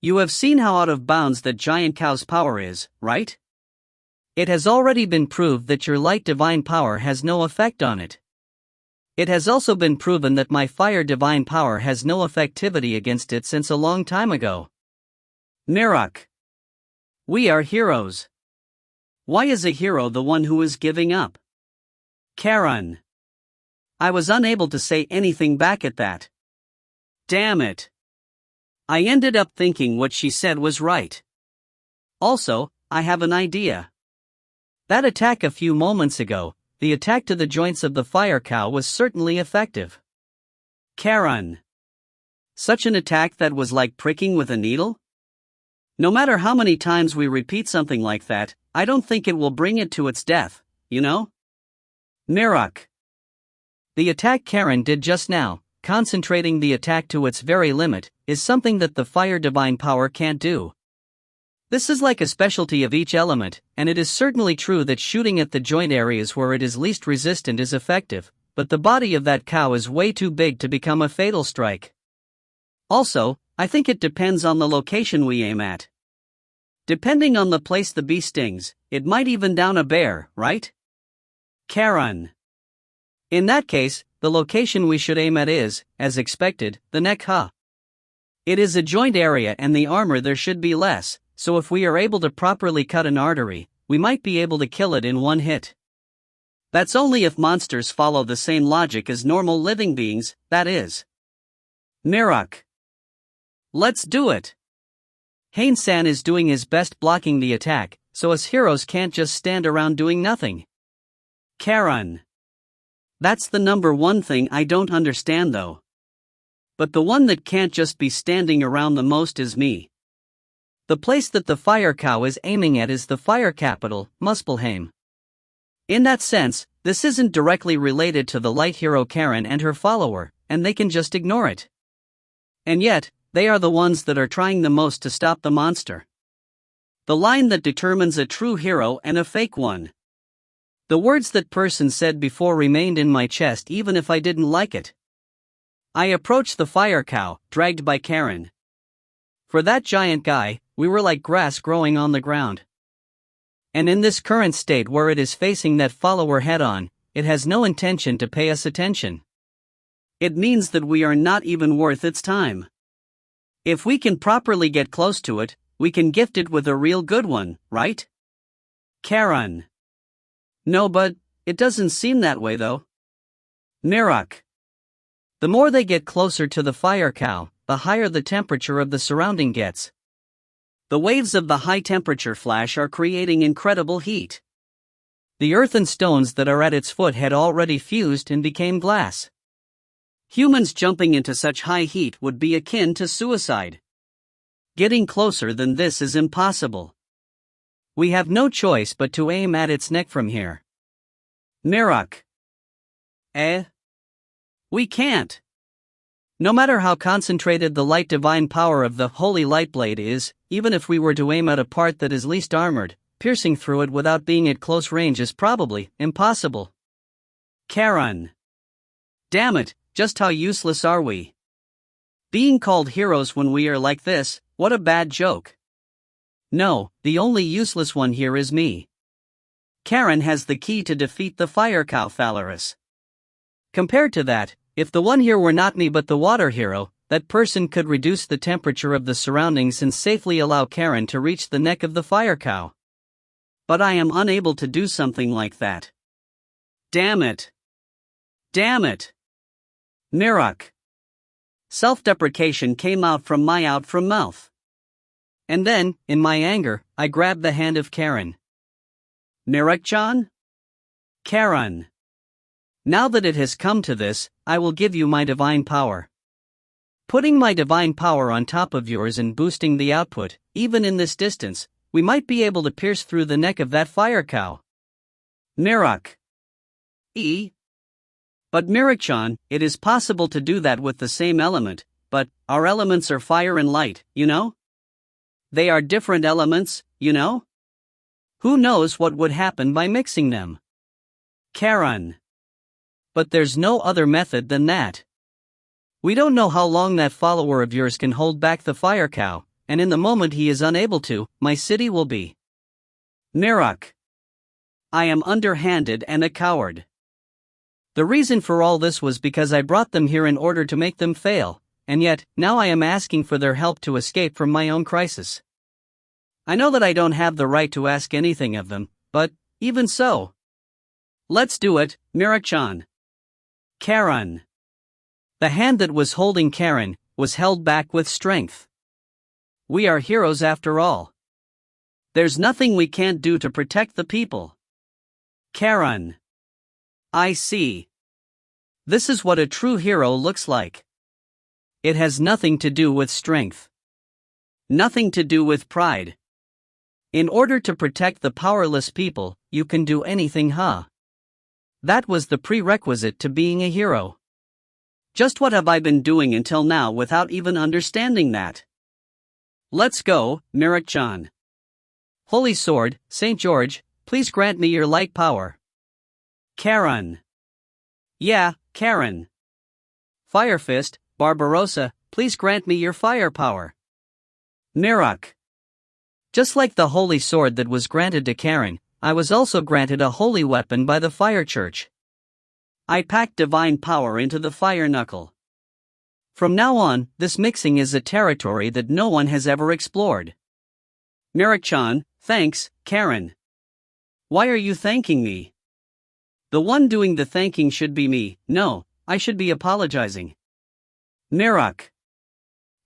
You have seen how out of bounds that giant cow's power is, right? It has already been proved that your light divine power has no effect on it. It has also been proven that my fire divine power has no effectivity against it since a long time ago. Mirak. We are heroes. Why is a hero the one who is giving up? Karen. I was unable to say anything back at that. Damn it. I ended up thinking what she said was right. Also, I have an idea. That attack a few moments ago, the attack to the joints of the fire cow, was certainly effective. Karen. Such an attack that was like pricking with a needle? No matter how many times we repeat something like that, I don't think it will bring it to its death, you know? Mirak. The attack Karen did just now, concentrating the attack to its very limit, is something that the fire divine power can't do. This is like a specialty of each element, and it is certainly true that shooting at the joint areas where it is least resistant is effective, but the body of that cow is way too big to become a fatal strike. Also, I think it depends on the location we aim at. Depending on the place the bee stings, it might even down a bear, right? Karen. In that case, the location we should aim at is, as expected, the neck. It is a joint area and the armor there should be less, so if we are able to properly cut an artery, we might be able to kill it in one hit. That's only if monsters follow the same logic as normal living beings, that is. Mirak. Let's do it. Haine-san is doing his best blocking the attack, so us heroes can't just stand around doing nothing. Karen. That's the number one thing I don't understand though. But the one that can't just be standing around the most is me. The place that the fire cow is aiming at is the fire capital, Muspelheim. In that sense, this isn't directly related to the light hero Karen and her follower, and they can just ignore it. And yet, they are the ones that are trying the most to stop the monster. The line that determines a true hero and a fake one. The words that person said before remained in my chest even if I didn't like it. I approached the fire cow, dragged by Karen. For that giant guy, we were like grass growing on the ground. And in this current state where it is facing that follower head-on, it has no intention to pay us attention. It means that we are not even worth its time. If we can properly get close to it, we can gift it with a real good one, right? Karen. No, but it doesn't seem that way though. Mirok. The more they get closer to the fire cow, the higher the temperature of the surrounding gets. The waves of the high temperature flash are creating incredible heat. The earth and stones that are at its foot had already fused and became glass. Humans jumping into such high heat would be akin to suicide. Getting closer than this is impossible. We have no choice but to aim at its neck from here. Mirok. We can't. No matter how concentrated the light divine power of the holy light blade is, even if we were to aim at a part that is least armored, piercing through it without being at close range is probably impossible. Karen. Damn it, just how useless are we? Being called heroes when we are like this, what a bad joke. No, the only useless one here is me. Karen has the key to defeat the fire cow Phalaris. Compared to that, if the one here were not me but the water hero, that person could reduce the temperature of the surroundings and safely allow Karen to reach the neck of the fire cow. But I am unable to do something like that. Damn it. Damn it. Mirok. Self-deprecation came out from my mouth. And then, in my anger, I grabbed the hand of Karen. Mirok-chan? Karen. Now that it has come to this, I will give you my divine power. Putting my divine power on top of yours and boosting the output, even in this distance, we might be able to pierce through the neck of that fire cow. Mirok. But Mirok-chan, it is possible to do that with the same element, but our elements are fire and light, you know? They are different elements, you know? Who knows what would happen by mixing them? Karen. But there's no other method than that. We don't know how long that follower of yours can hold back the fire cow, and in the moment he is unable to, my city will be. Mirok. I am underhanded and a coward. The reason for all this was because I brought them here in order to make them fail, and yet, now I am asking for their help to escape from my own crisis. I know that I don't have the right to ask anything of them, but, even so. Let's do it, Mirok-chan. Karen. The hand that was holding Karen was held back with strength. We are heroes after all. There's nothing we can't do to protect the people. Karen. I see. This is what a true hero looks like. It has nothing to do with strength. Nothing to do with pride. In order to protect the powerless people, you can do anything, huh? That was the prerequisite to being a hero. Just what have I been doing until now without even understanding that? Let's go, Mirok-chan. Holy Sword, St. George, please grant me your light power. Karen. Yeah, Karen. Fire Fist, Barbarossa, please grant me your fire power. Mirok. Just like the holy sword that was granted to Karen, I was also granted a holy weapon by the Fire Church. I packed divine power into the fire knuckle. From now on, this mixing is a territory that no one has ever explored. Mirok-chan, thanks, Karen. Why are you thanking me? The one doing the thanking should be me. No, I should be apologizing. Mirok.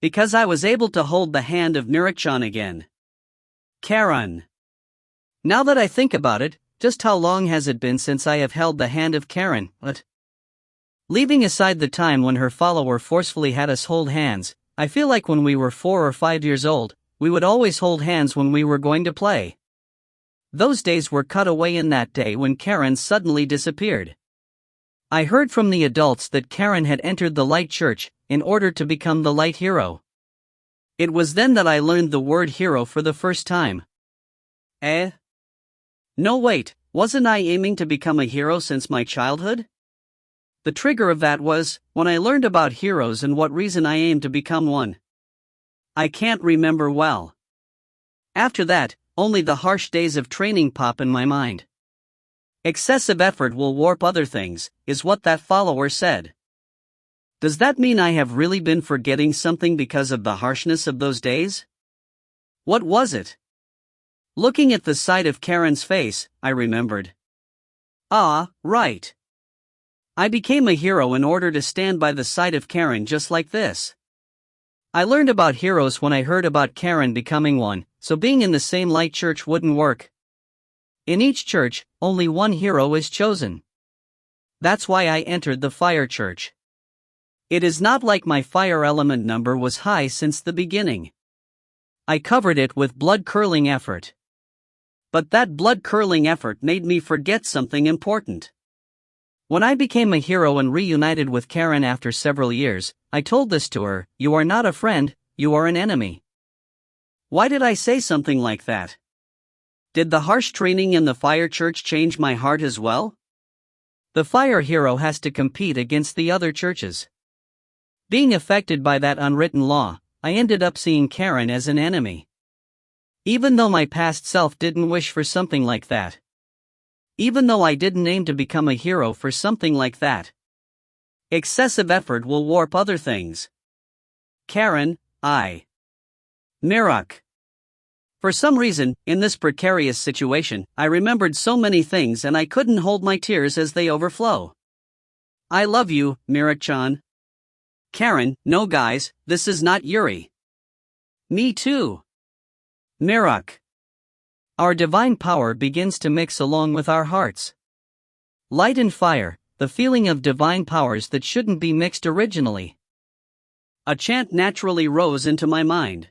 Because I was able to hold the hand of Mirok-chan again. Karen. Now that I think about it, just how long has it been since I have held the hand of Karen? Leaving aside the time when her follower forcefully had us hold hands, I feel like when we were 4 or 5 years old, we would always hold hands when we were going to play. Those days were cut away in that day when Karen suddenly disappeared. I heard from the adults that Karen had entered the light church in order to become the light hero. It was then that I learned the word hero for the first time. Eh? No, wait, wasn't I aiming to become a hero since my childhood? The trigger of that was when I learned about heroes and what reason I aimed to become one. I can't remember well. After that, only the harsh days of training pop in my mind. Excessive effort will warp other things, is what that follower said. Does that mean I have really been forgetting something because of the harshness of those days? What was it? Looking at the side of Karen's face, I remembered. Ah, right. I became a hero in order to stand by the side of Karen just like this. I learned about heroes when I heard about Karen becoming one, so being in the same light church wouldn't work. In each church, only one hero is chosen. That's why I entered the fire church. It is not like my fire element number was high since the beginning. I covered it with blood-curdling effort. But that blood-curdling effort made me forget something important. When I became a hero and reunited with Karen after several years, I told this to her: "You are not a friend, you are an enemy." Why did I say something like that? Did the harsh training in the fire church change my heart as well? The fire hero has to compete against the other churches. Being affected by that unwritten law, I ended up seeing Karen as an enemy. Even though my past self didn't wish for something like that. Even though I didn't aim to become a hero for something like that. Excessive effort will warp other things. Karen, I. Mirok. For some reason, in this precarious situation, I remembered so many things and I couldn't hold my tears as they overflow. I love you, Mirok-chan. Karen, no guys, this is not Yuri. Me too. Mirok. Our divine power begins to mix along with our hearts. Light and fire, the feeling of divine powers that shouldn't be mixed originally. A chant naturally rose into my mind.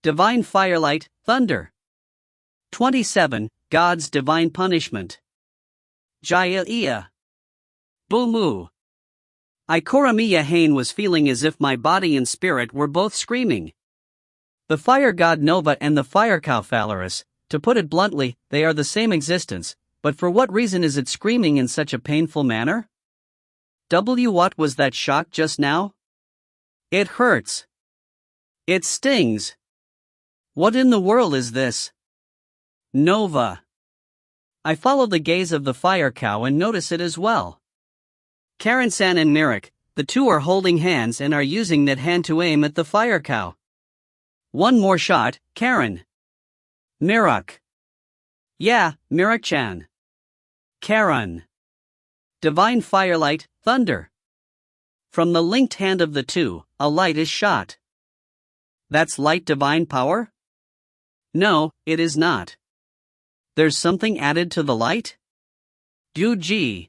Divine firelight, thunder. 27, God's divine punishment. Jaya Iya. Bumu. Ikoramiya Haine was feeling as if my body and spirit were both screaming. The fire god Nova and the fire cow Phalaris, to put it bluntly, they are the same existence, but for what reason is it screaming in such a painful manner? What was that shock just now? It hurts. It stings. What in the world is this? Nova. I follow the gaze of the fire cow and notice it as well. Karen-san and Mirok, the two are holding hands and are using that hand to aim at the fire cow. One more shot, Karen. Mirok. Yeah, Mirok-chan. Karen. Divine firelight, thunder. From the linked hand of the two, a light is shot. That's light divine power? No, it is not. There's something added to the light? Duji.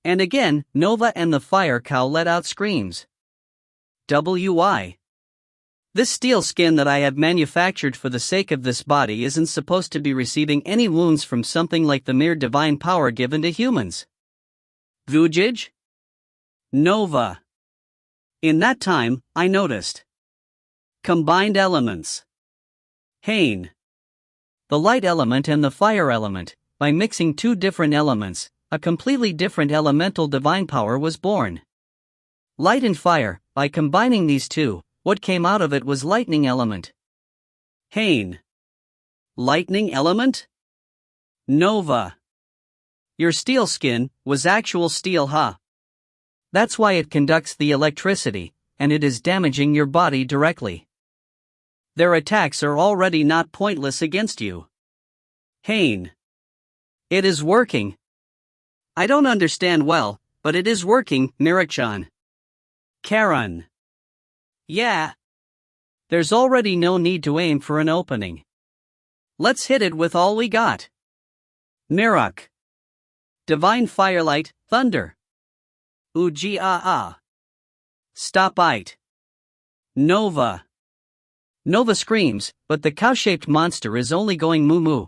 And again, Nova and the fire cow let out screams. Wi. This steel skin that I have manufactured for the sake of this body isn't supposed to be receiving any wounds from something like the mere divine power given to humans. Vujij? Nova. In that time, I noticed. Combined elements. Haine. The light element and the fire element, by mixing two different elements, a completely different elemental divine power was born. Light and fire, by combining these two, what came out of it was lightning element. Haine. Lightning element? Nova. Your steel skin was actual steel, huh? That's why it conducts the electricity, and it is damaging your body directly. Their attacks are already not pointless against you. Haine. It is working. I don't understand well, but it is working, Mirok-chan. Karen. Yeah. There's already no need to aim for an opening. Let's hit it with all we got. Mirok. Divine firelight, thunder. Uji-ah-ah. Stop-ite. Nova. Nova screams, but the cow-shaped monster is only going moo-moo,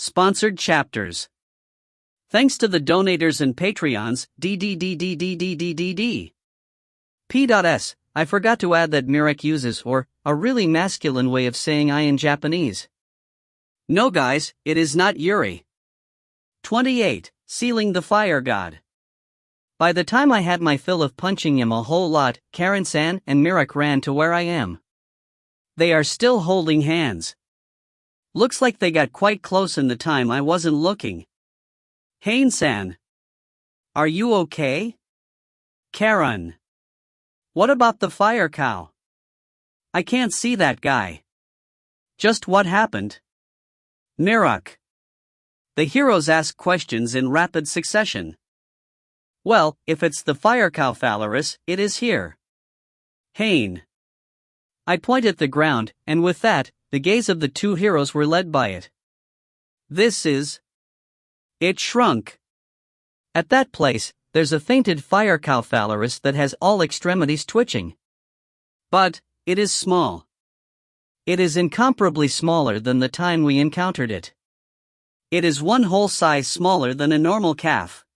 Sponsored chapters. Thanks to the donators and Patreons, DDDDDDDDD. P.S. I forgot to add that Mirek uses or, a really masculine way of saying I in Japanese. No guys, it is not Yuri. 28. Sealing the Fire God. By the time I had my fill of punching him a whole lot, Karen-san and Mirek ran to where I am. They are still holding hands. Looks like they got quite close in the time I wasn't looking. Haine-san. Are you okay? Karen. What about the fire cow? I can't see that guy. Just what happened? Mirek. The heroes ask questions in rapid succession. Well, if it's the fire cow Phalaris, it is here. Haine. I point at the ground, and with that, the gaze of the two heroes were led by it. This is... It shrunk. At that place, there's a fainted fire cow Phalaris that has all extremities twitching. But, it is small. It is incomparably smaller than the time we encountered it. It is one whole size smaller than a normal calf.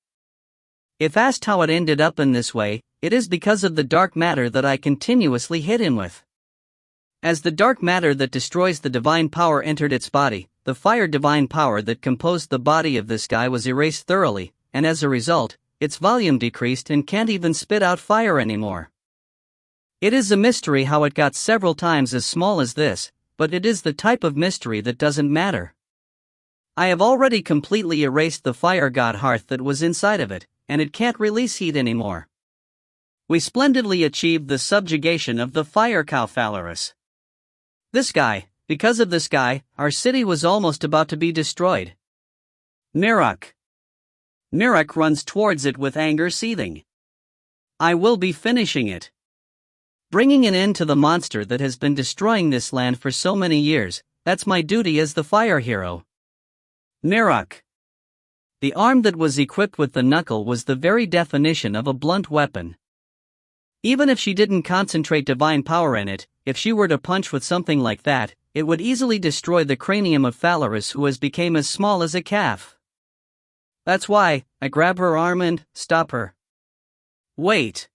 If asked how it ended up in this way, it is because of the dark matter that I continuously hit him with. As the dark matter that destroys the divine power entered its body, the fire divine power that composed the body of this guy was erased thoroughly, and as a result, its volume decreased and can't even spit out fire anymore. It is a mystery how it got several times as small as this, but it is the type of mystery that doesn't matter. I have already completely erased the fire god hearth that was inside of it, and it can't release heat anymore. We splendidly achieved the subjugation of the fire cow Phalaris. Because of this guy, our city was almost about to be destroyed. Mirek. Mirek runs towards it with anger seething. I will be finishing it. Bringing an end to the monster that has been destroying this land for so many years, that's my duty as the fire hero. Mirek. The arm that was equipped with the knuckle was the very definition of a blunt weapon. Even if she didn't concentrate divine power in it, if she were to punch with something like that, it would easily destroy the cranium of Phalaris, who has become as small as a calf. That's why, I grab her arm and stop her. Wait.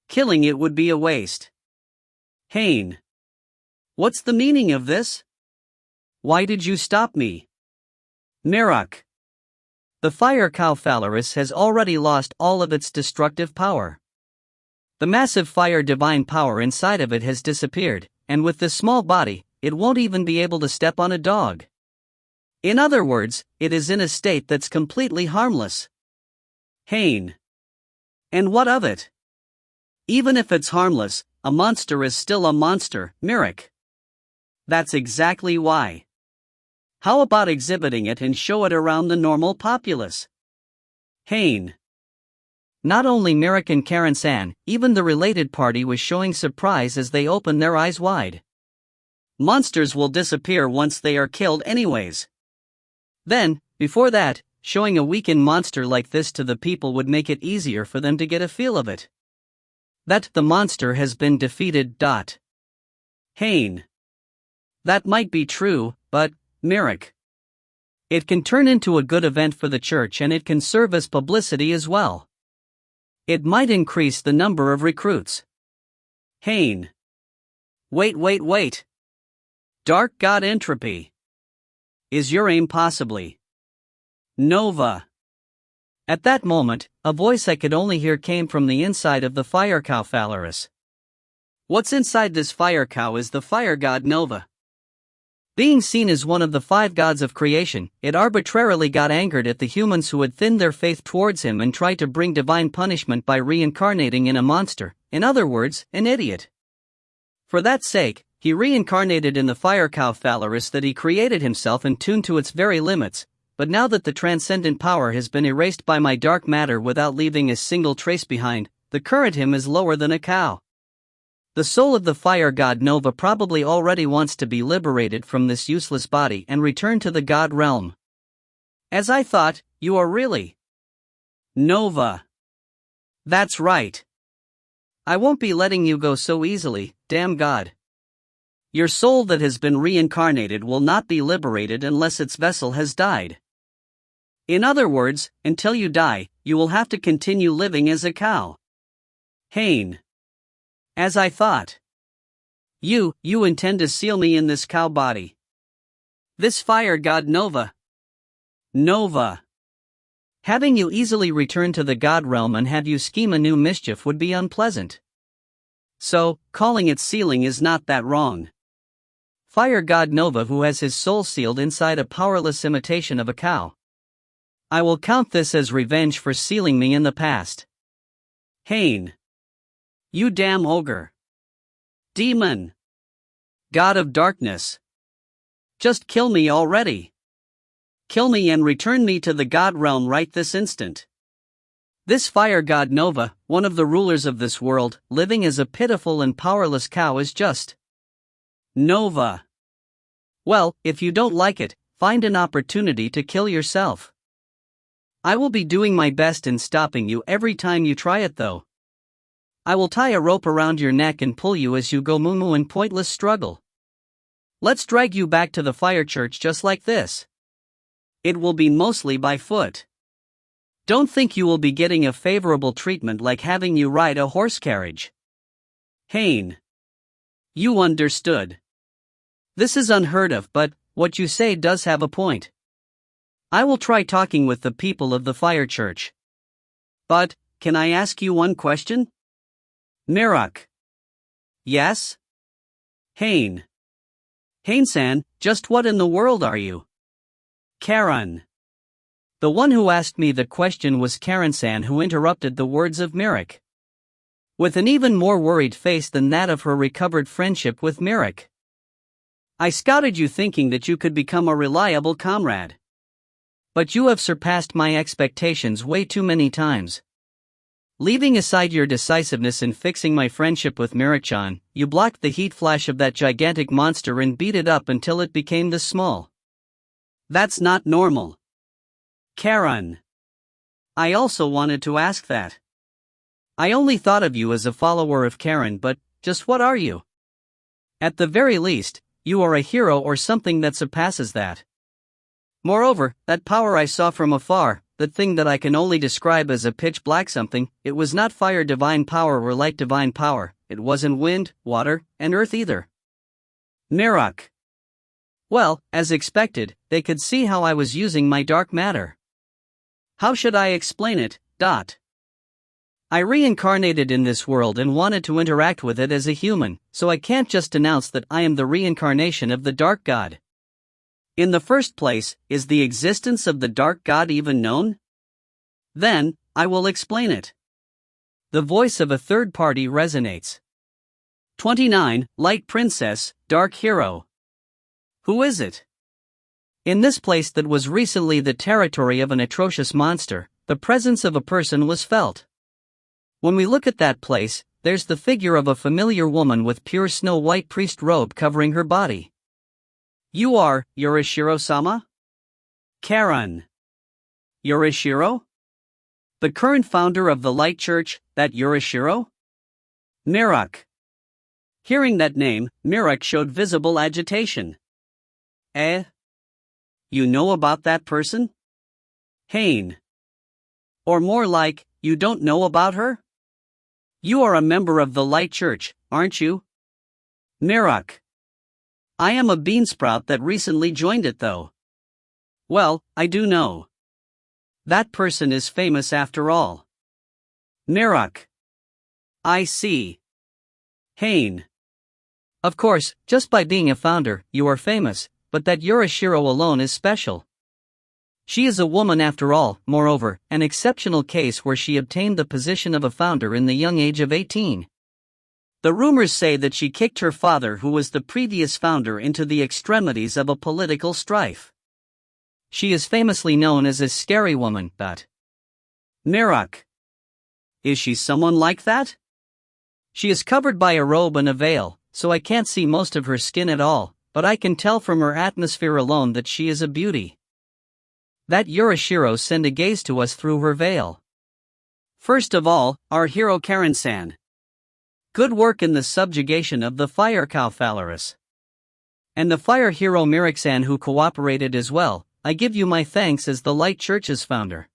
Killing it would be a waste. Haine. What's the meaning of this? Why did you stop me? Mirek. The fire cow Phalaris has already lost all of its destructive power. The massive fire divine power inside of it has disappeared, and with this small body, it won't even be able to step on a dog. In other words, it is in a state that's completely harmless. Haine. And what of it? Even if it's harmless, a monster is still a monster, Mirek. That's exactly why. How about exhibiting it and show it around the normal populace? Haine. Not only Mirek and Karen-san, even the related party was showing surprise as they opened their eyes wide. Monsters will disappear once they are killed anyways. Then, before that, showing a weakened monster like this to the people would make it easier for them to get a feel of it. That the monster has been defeated. Haine. That might be true, but, Mirek. It can turn into a good event for the church, and it can serve as publicity as well. It might increase the number of recruits. Haine. Wait. Dark God Entropy. Is your aim possibly Nova? At that moment, a voice I could only hear came from the inside of the fire cow Phalaris. What's inside this fire cow is the fire god Nova. Being seen as one of the 5 gods of creation, it arbitrarily got angered at the humans who had thinned their faith towards him and tried to bring divine punishment by reincarnating in a monster, in other words, an idiot. For that sake, he reincarnated in the fire cow Phalaris that he created himself and tuned to its very limits, but now that the transcendent power has been erased by my dark matter without leaving a single trace behind, the current him is lower than a cow. The soul of the fire god Nova probably already wants to be liberated from this useless body and return to the god realm. As I thought, you are really Nova. That's right. I won't be letting you go so easily, damn god. Your soul that has been reincarnated will not be liberated unless its vessel has died. In other words, until you die, you will have to continue living as a cow. Haine. As I thought. You intend to seal me in this cow body. This fire god Nova. Having you easily return to the god realm and have you scheme a new mischief would be unpleasant. So, calling it sealing is not that wrong. Fire god Nova who has his soul sealed inside a powerless imitation of a cow. I will count this as revenge for sealing me in the past. Haine. You damn ogre. Demon. God of darkness. Just kill me already. Kill me and return me to the god realm right this instant. This fire god Nova, one of the rulers of this world, living as a pitiful and powerless cow is just Nova. Well, if you don't like it, find an opportunity to kill yourself. I will be doing my best in stopping you every time you try it though. I will tie a rope around your neck and pull you as you go moo-moo in pointless struggle. Let's drag you back to the fire church just like this. It will be mostly by foot. Don't think you will be getting a favorable treatment like having you ride a horse carriage. Haine. You understood. This is unheard of, but what you say does have a point. I will try talking with the people of the fire church. But, can I ask you one question? Mirok. Yes? Haine. Haine-san, just what in the world are you? Karen. The one who asked me the question was Karen-san, who interrupted the words of Mirok. With an even more worried face than that of her recovered friendship with Mirok. I scouted you thinking that you could become a reliable comrade. But you have surpassed my expectations way too many times. Leaving aside your decisiveness in fixing my friendship with Mirok-chan, you blocked the heat flash of that gigantic monster and beat it up until it became this small. That's not normal. Karen. I also wanted to ask that. I only thought of you as a follower of Karen, but just what are you? At the very least, you are a hero or something that surpasses that. Moreover, that power I saw from afar, that thing that I can only describe as a pitch black something, it was not fire divine power or light divine power, it wasn't wind, water, and earth either. Mirok. Well, as expected, they could see how I was using my dark matter. How should I explain it? I reincarnated in this world and wanted to interact with it as a human, so I can't just announce that I am the reincarnation of the Dark God. In the first place, is the existence of the Dark God even known? Then, I will explain it. The voice of a third party resonates. 29, Light Princess, Dark Hero. Who is it? In this place that was recently the territory of an atrocious monster, the presence of a person was felt. When we look at that place, there's the figure of a familiar woman with pure snow-white priest robe covering her body. You are Yorishiro-sama? Karen. Yorishiro? The current founder of the Light Church, that Yorishiro? Mirok. Hearing that name, Mirok showed visible agitation. You know about that person? Haine. Or more like, you don't know about her? You are a member of the Light Church, aren't you? Mirok. I am a beansprout that recently joined it though. Well, I do know. That person is famous after all. Mirok. I see. Haine. Of course, just by being a founder, you are famous, but that Yorishiro alone is special. She is a woman after all, moreover, an exceptional case where she obtained the position of a founder in the young age of 18. The rumors say that she kicked her father, who was the previous founder, into the extremities of a political strife. She is famously known as a scary woman, but... Mirok. Is she someone like that? She is covered by a robe and a veil, so I can't see most of her skin at all, but I can tell from her atmosphere alone that she is a beauty. That Yorishiro sent a gaze to us through her veil. First of all, our hero Karen-san. Good work in the subjugation of the fire cow Phalaris. And the fire hero Mirak-san who cooperated as well. I give you my thanks as the Light Church's founder.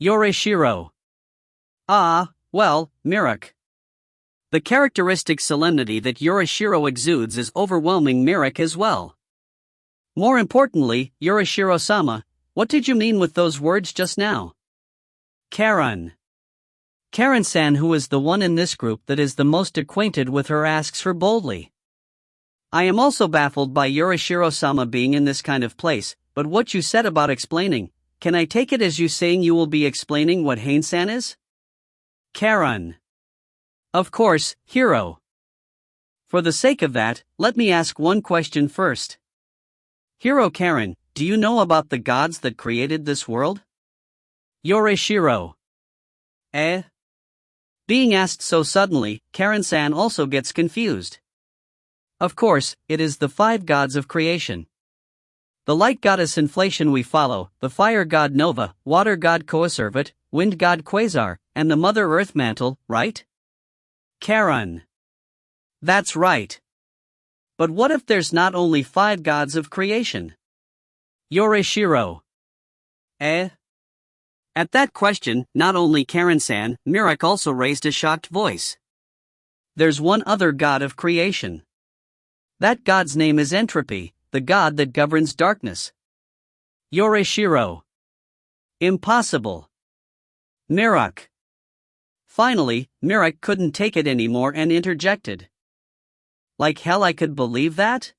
Yorishiro. Ah, well, Mirak. The characteristic solemnity that Yorishiro exudes is overwhelming Mirak as well. More importantly, Yorishiro-sama, what did you mean with those words just now? Karen. Karen-san, who is the one in this group that is the most acquainted with her, asks her boldly. I am also baffled by Yorishiro-sama being in this kind of place, but what you said about explaining, can I take it as you saying you will be explaining what Haine-san is? Karen. Of course, hero. For the sake of that, let me ask one question first. Hero Karen, do you know about the gods that created this world? Yorishiro. Eh? Being asked so suddenly, Karen-san also gets confused. Of course, it is the 5 gods of creation. The light goddess Inflation we follow, the fire god Nova, water god Coacervate, wind god Quasar, and the mother earth mantle, right? Karen. That's right. But what if there's not only 5 gods of creation? Yorishiro. Eh? At that question, not only Karen-san, Mirak also raised a shocked voice. There's one other god of creation. That god's name is Entropy, the god that governs darkness. Yorishiro. Impossible. Mirak. Finally, Mirak couldn't take it anymore and interjected. Like hell I could believe that?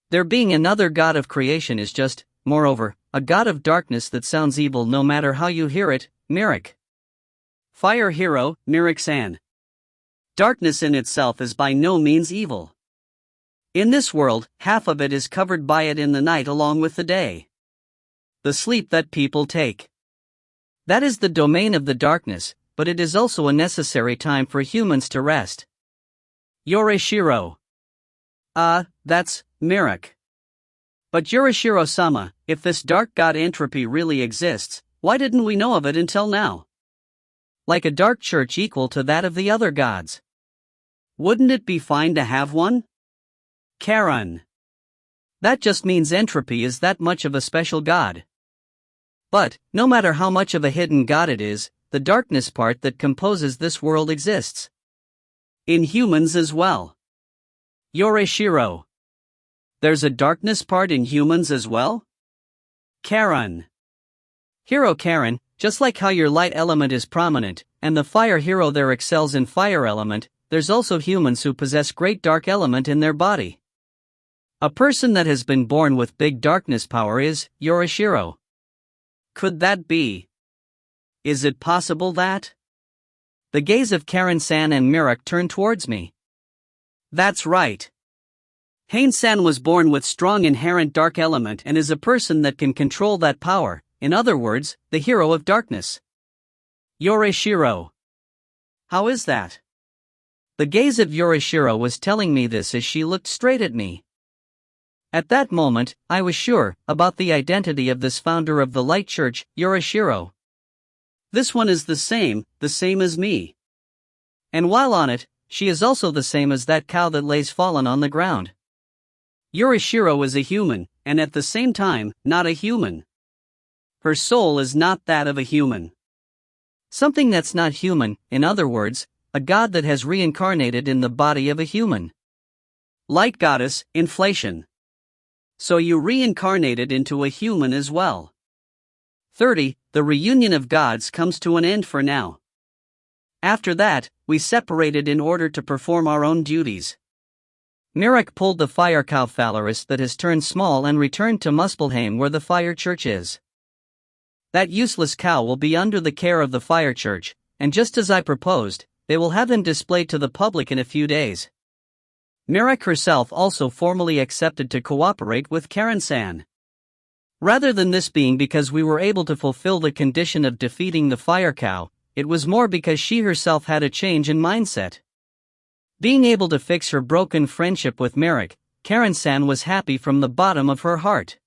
There being another god of creation is just, moreover, a god of darkness that sounds evil no matter how you hear it, Mirak. Fire hero, Mirak-san. Darkness in itself is by no means evil. In this world, half of it is covered by it in the night along with the day. The sleep that people take. That is the domain of the darkness, but it is also a necessary time for humans to rest. Yorishiro. That's Mirak. But Yorishiro-sama, if this dark god Entropy really exists, why didn't we know of it until now? Like a dark church equal to that of the other gods. Wouldn't it be fine to have one? Karen. That just means Entropy is that much of a special god. But, no matter how much of a hidden god it is, the darkness part that composes this world exists. In humans as well. Yorishiro. There's a darkness part in humans as well? Karen. Hero Karen, just like how your light element is prominent, and the fire hero there excels in fire element, there's also humans who possess great dark element in their body. A person that has been born with big darkness power is Yorishiro. Could that be? Is it possible that? The gaze of Karen-san and Mirak turned towards me. That's right. Haine-san was born with strong inherent dark element and is a person that can control that power, in other words, the hero of darkness. Yorishiro. How is that? The gaze of Yorishiro was telling me this as she looked straight at me. At that moment, I was sure about the identity of this founder of the Light Church, Yorishiro. This one is the same as me. And while on it, she is also the same as that cow that lays fallen on the ground. Yorishiro is a human, and at the same time, not a human. Her soul is not that of a human. Something that's not human, in other words, a god that has reincarnated in the body of a human. Light goddess, Inflation. So you reincarnated into a human as well. 30. The reunion of gods comes to an end for now. After that, we separated in order to perform our own duties. Mirak pulled the fire cow Phalaris that has turned small and returned to Muspelheim where the fire church is. That useless cow will be under the care of the fire church, and just as I proposed, they will have him displayed to the public in a few days. Mirak herself also formally accepted to cooperate with Karen-san. Rather than this being because we were able to fulfill the condition of defeating the fire cow, it was more because she herself had a change in mindset. Being able to fix her broken friendship with Mirak, Karen-san was happy from the bottom of her heart.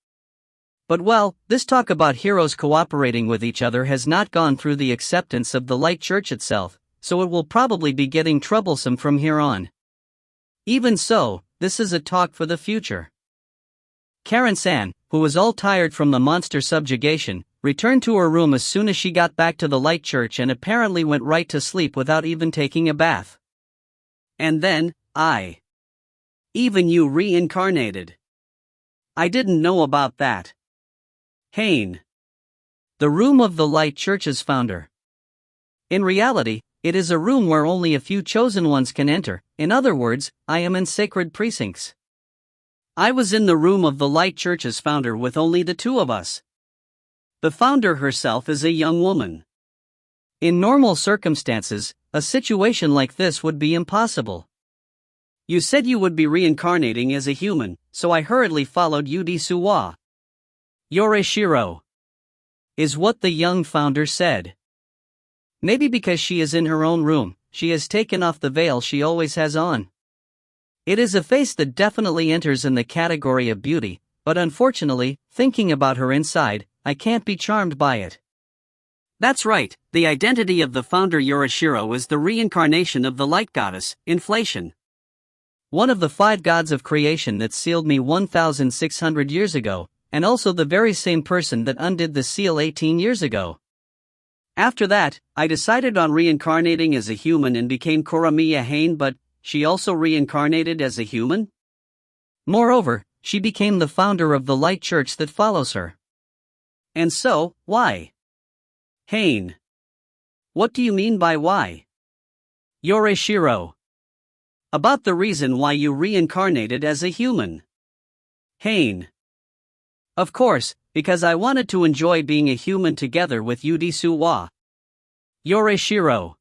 But well, this talk about heroes cooperating with each other has not gone through the acceptance of the Light Church itself, so it will probably be getting troublesome from here on. Even so, this is a talk for the future. Karen-san, who was all tired from the monster subjugation, returned to her room as soon as she got back to the light church and apparently went right to sleep without even taking a bath. And then, even you reincarnated. I didn't know about that. Haine. The room of the light church's founder. In reality, it is a room where only a few chosen ones can enter. In other words, I am in sacred precincts. I was in the room of the light church's founder with only the two of us. The founder herself is a young woman. In normal circumstances, a situation like this would be impossible. You said you would be reincarnating as a human, so I hurriedly followed Yudi Suwa. Yoreshiro. Is what the young founder said. Maybe because she is in her own room, she has taken off the veil she always has on. It is a face that definitely enters in the category of beauty, but unfortunately, thinking about her inside, I can't be charmed by it. That's right, the identity of the founder Yoreshiro is the reincarnation of the light goddess, inflation. One of the 5 gods of creation that sealed me 1,600 years ago, and also the very same person that undid the seal 18 years ago. After that, I decided on reincarnating as a human and became Koramiya Haine, but she also reincarnated as a human? Moreover, she became the founder of the light church that follows her. And so, why? Haine. What do you mean by why? Yoreshiro. About the reason why you reincarnated as a human. Haine. Of course, because I wanted to enjoy being a human together with Yudi Suwa. Yoreshiro.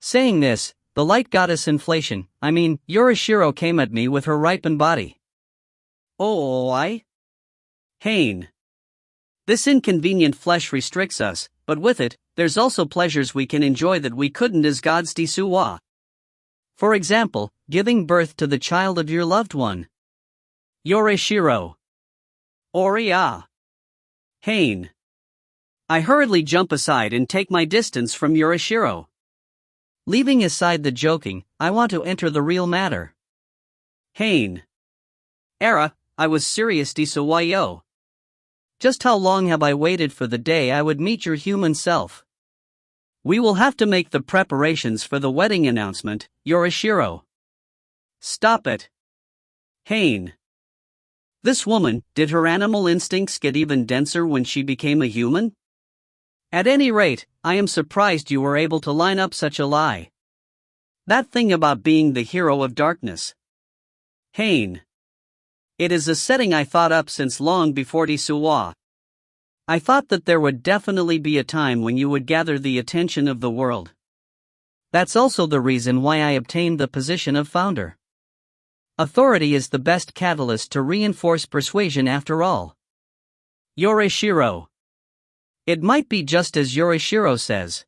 Saying this, the light goddess Yoreshiro came at me with her ripened body. Haine. This inconvenient flesh restricts us, but with it, there's also pleasures we can enjoy that we couldn't as gods di Suwa. For example, giving birth to the child of your loved one. Yoreshiro. Oriya. Haine. I hurriedly jump aside and take my distance from Yoreshiro. Leaving aside the joking, I want to enter the real matter. Haine. I was serious di Suwayo. Just how long have I waited for the day I would meet your human self? We will have to make the preparations for the wedding announcement, Yoreshiro. Stop it. Haine. This woman, did her animal instincts get even denser when she became a human? At any rate, I am surprised you were able to line up such a lie. That thing about being the hero of darkness. Haine. It is a setting I thought up since long before di Suwa. I thought that there would definitely be a time when you would gather the attention of the world. That's also the reason why I obtained the position of founder. Authority is the best catalyst to reinforce persuasion after all. Yoreshiro. It might be just as Yoreshiro says.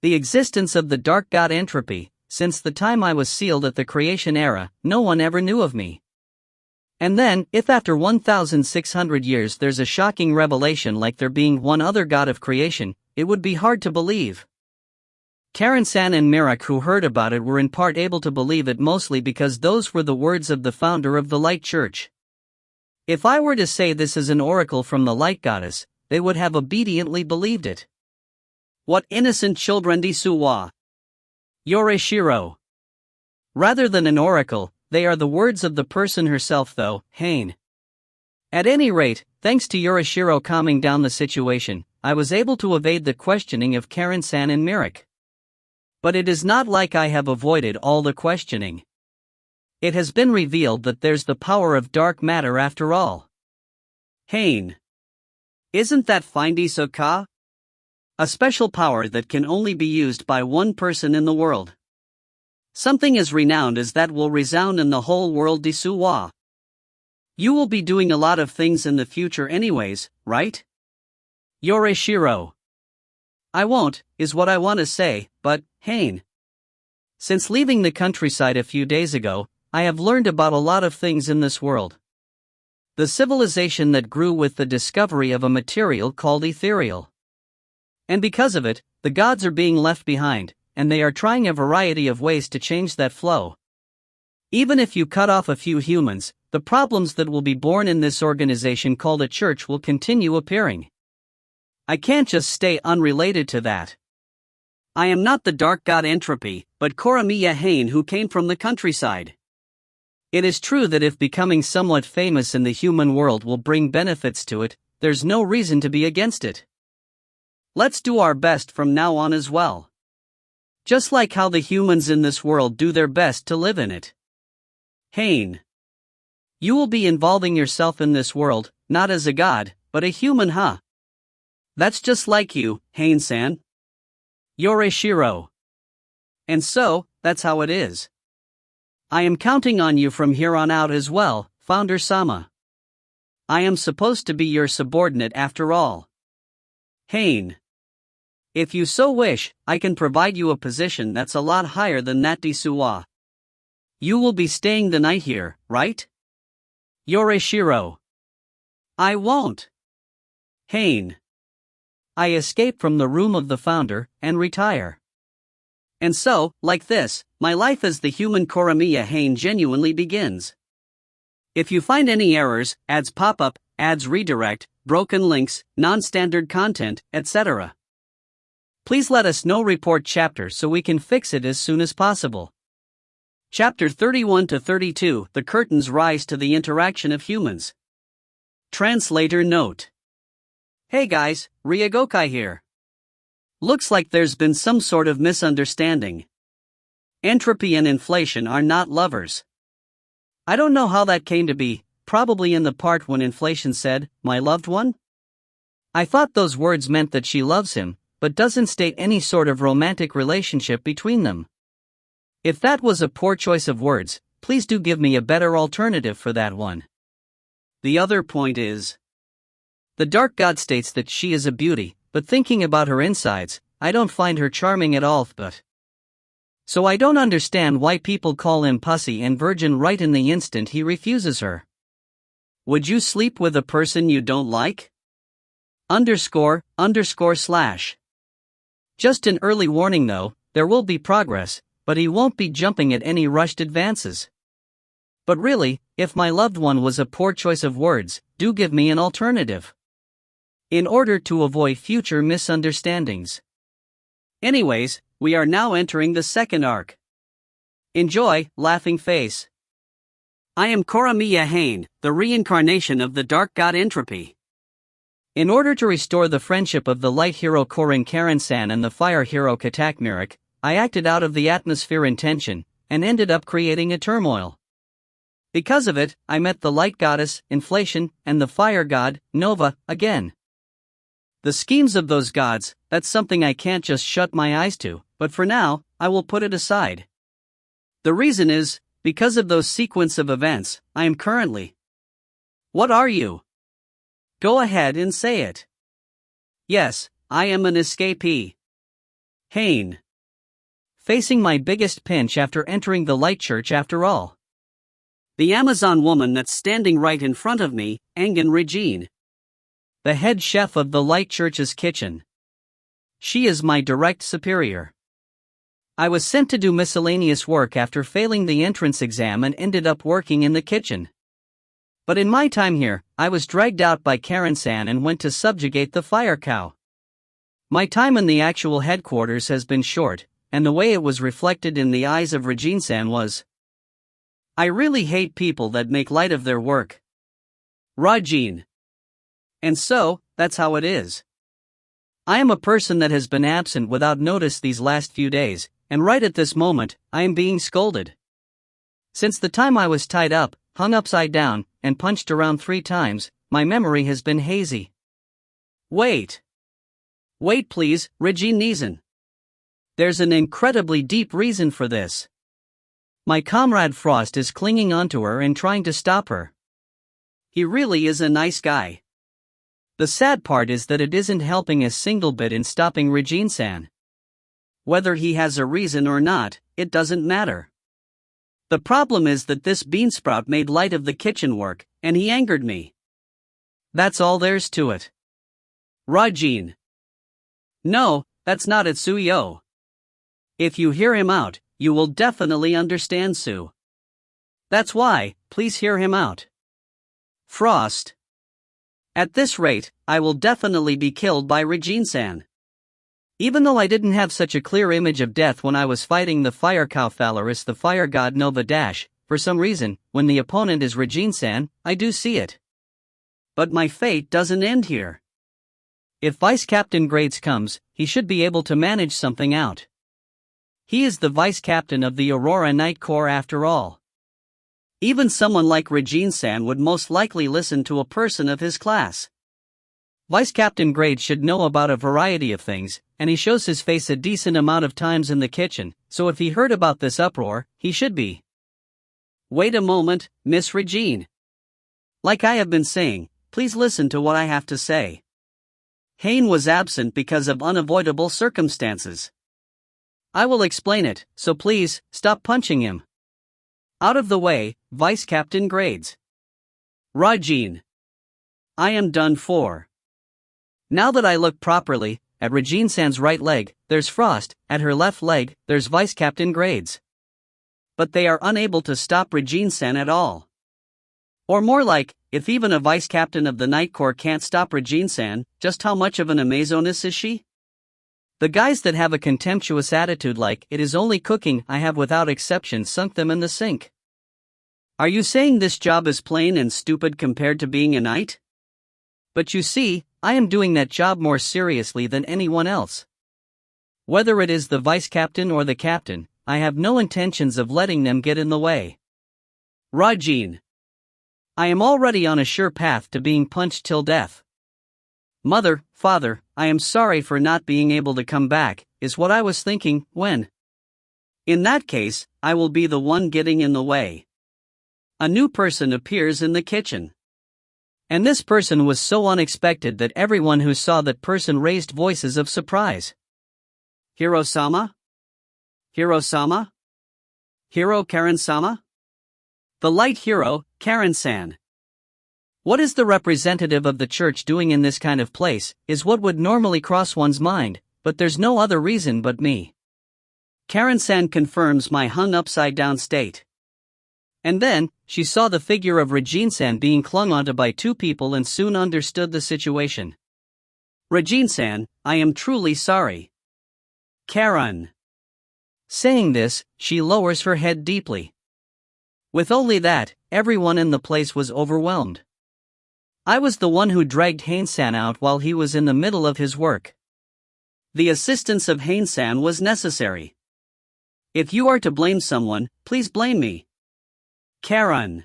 The existence of the dark god Entropy, since the time I was sealed at the creation era, no one ever knew of me. And then, if after 1,600 years there's a shocking revelation like there being one other god of creation, it would be hard to believe. Karen-san and Mirak, who heard about it, were in part able to believe it mostly because those were the words of the founder of the Light Church. If I were to say this is an oracle from the Light Goddess, they would have obediently believed it. What innocent children di Suwa! Yoreshiro. Rather than an oracle, they are the words of the person herself though, Haine. At any rate, thanks to Yoreshiro calming down the situation, I was able to evade the questioning of Karen-san and Mirak. But it is not like I have avoided all the questioning. It has been revealed that there's the power of dark matter after all. Haine. Isn't that findy soka? A special power that can only be used by one person in the world. Something as renowned as that will resound in the whole world di Suwa. You will be doing a lot of things in the future anyways, right? Yoreshiro. I won't, is what I want to say, but, Haine. Since leaving the countryside a few days ago, I have learned about a lot of things in this world. The civilization that grew with the discovery of a material called ethereal. And because of it, the gods are being left behind, and they are trying a variety of ways to change that flow. Even if you cut off a few humans, the problems that will be born in this organization called a church will continue appearing. I can't just stay unrelated to that. I am not the dark god Entropy, but Coramiya Haine who came from the countryside. It is true that if becoming somewhat famous in the human world will bring benefits to it, there's no reason to be against it. Let's do our best from now on as well. Just like how the humans in this world do their best to live in it. Haine. You will be involving yourself in this world, not as a god, but a human, huh? That's just like you, Haine-san. You're a Shiro. And so, that's how it is. I am counting on you from here on out as well, Founder-sama. I am supposed to be your subordinate after all. Haine. If you so wish, I can provide you a position that's a lot higher than that Disuwa. You will be staying the night here, right? You're a Shiro. I won't. Haine. I escape from the room of the founder, and retire. And so, like this, my life as the human Coramiya Haine genuinely begins. If you find any errors, ads pop up, ads redirect, broken links, non-standard content, etc., please let us know. Report chapter so we can fix it as soon as possible. Chapter 31 to 32, The Curtains Rise to the Interaction of Humans. Translator note. Hey guys, Ryogokai here. Looks like there's been some sort of misunderstanding. Entropy and inflation are not lovers. I don't know how that came to be, probably in the part when inflation said, "My loved one?" I thought those words meant that she loves him, but doesn't state any sort of romantic relationship between them. If that was a poor choice of words, please do give me a better alternative for that one. The other point is, the dark god states that she is a beauty, but thinking about her insides, I don't find her charming at all, so I don't understand why people call him pussy and virgin right in the instant he refuses her. Would you sleep with a person you don't like? __/. Just an early warning though, there will be progress, but he won't be jumping at any rushed advances. But really, if my loved one was a poor choice of words, do give me an alternative. In order to avoid future misunderstandings. Anyways, we are now entering the second arc. Enjoy, laughing face. I am Coramiya Haine, the reincarnation of the dark god Entropy. In order to restore the friendship of the light hero Korin Karen-san and the fire hero Katak Mirik, I acted out of the atmosphere intention, and ended up creating a turmoil. Because of it, I met the light goddess, inflation, and the fire god, Nova, again. The schemes of those gods, that's something I can't just shut my eyes to, but for now, I will put it aside. The reason is, because of those sequence of events, I am currently. What are you? Go ahead and say it. Yes, I am an escapee. Haine. Facing my biggest pinch after entering the light church after all. The Amazon woman that's standing right in front of me, Engen Regine. The head chef of the light church's kitchen. She is my direct superior. I was sent to do miscellaneous work after failing the entrance exam and ended up working in the kitchen. But in my time here, I was dragged out by Karen-san and went to subjugate the fire cow. My time in the actual headquarters has been short, and the way it was reflected in the eyes of Regine-san was, I really hate people that make light of their work. Rajin. And so, that's how it is. I am a person that has been absent without notice these last few days, and right at this moment, I am being scolded. Since the time I was tied up, hung upside down, and punched around 3 times, my memory has been hazy. Wait. Wait please, Regine Neeson. There's an incredibly deep reason for this. My comrade Frost is clinging onto her and trying to stop her. He really is a nice guy. The sad part is that it isn't helping a single bit in stopping Regine-san. Whether he has a reason or not, it doesn't matter. The problem is that this beansprout made light of the kitchen work, and he angered me. That's all there's to it. Rajin. No, that's not it, Suyo. If you hear him out, you will definitely understand, Sue. That's why, please hear him out. Frost. At this rate, I will definitely be killed by Regine-san. Even though I didn't have such a clear image of death when I was fighting the fire cow Phalaris the fire god Nova Dash, for some reason, when the opponent is Regine-san, I do see it. But my fate doesn't end here. If Vice Captain Grades comes, he should be able to manage something out. He is the Vice Captain of the Aurora Night Corps after all. Even someone like Regine-san would most likely listen to a person of his class. Vice Captain Grades should know about a variety of things, and he shows his face a decent amount of times in the kitchen, so if he heard about this uproar, he should be. Wait a moment, Miss Regine. Like I have been saying, please listen to what I have to say. Haine was absent because of unavoidable circumstances. I will explain it, so please, stop punching him. Out of the way, Vice Captain Grades. Regine. I am done for. Now that I look properly, at Regine-san's right leg, there's Frost, at her left leg, there's Vice Captain Grades. But they are unable to stop Regine-san at all. Or more like, if even a Vice Captain of the Night Corps can't stop Regine-san, just how much of an Amazoness is she? The guys that have a contemptuous attitude like it is only cooking I have without exception sunk them in the sink. Are you saying this job is plain and stupid compared to being a knight? But you see, I am doing that job more seriously than anyone else. Whether it is the Vice Captain or the Captain, I have no intentions of letting them get in the way. Regine. I am already on a sure path to being punched till death. Mother, father, I am sorry for not being able to come back, is what I was thinking, when. In that case, I will be the one getting in the way. A new person appears in the kitchen. And this person was so unexpected that everyone who saw that person raised voices of surprise. Hiro-sama? Hiro-sama? Hiro Karen-sama? The light hero, Karen-san. What is the representative of the church doing in this kind of place, is what would normally cross one's mind, but there's no other reason but me. Karen-san confirms my hung upside down state. And then, she saw the figure of Regine-san being clung onto by two people and soon understood the situation. Regine-san, I am truly sorry. Karen. Saying this, she lowers her head deeply. With only that, everyone in the place was overwhelmed. I was the one who dragged Haine-san out while he was in the middle of his work. The assistance of Haine-san was necessary. If you are to blame someone, please blame me. Karen.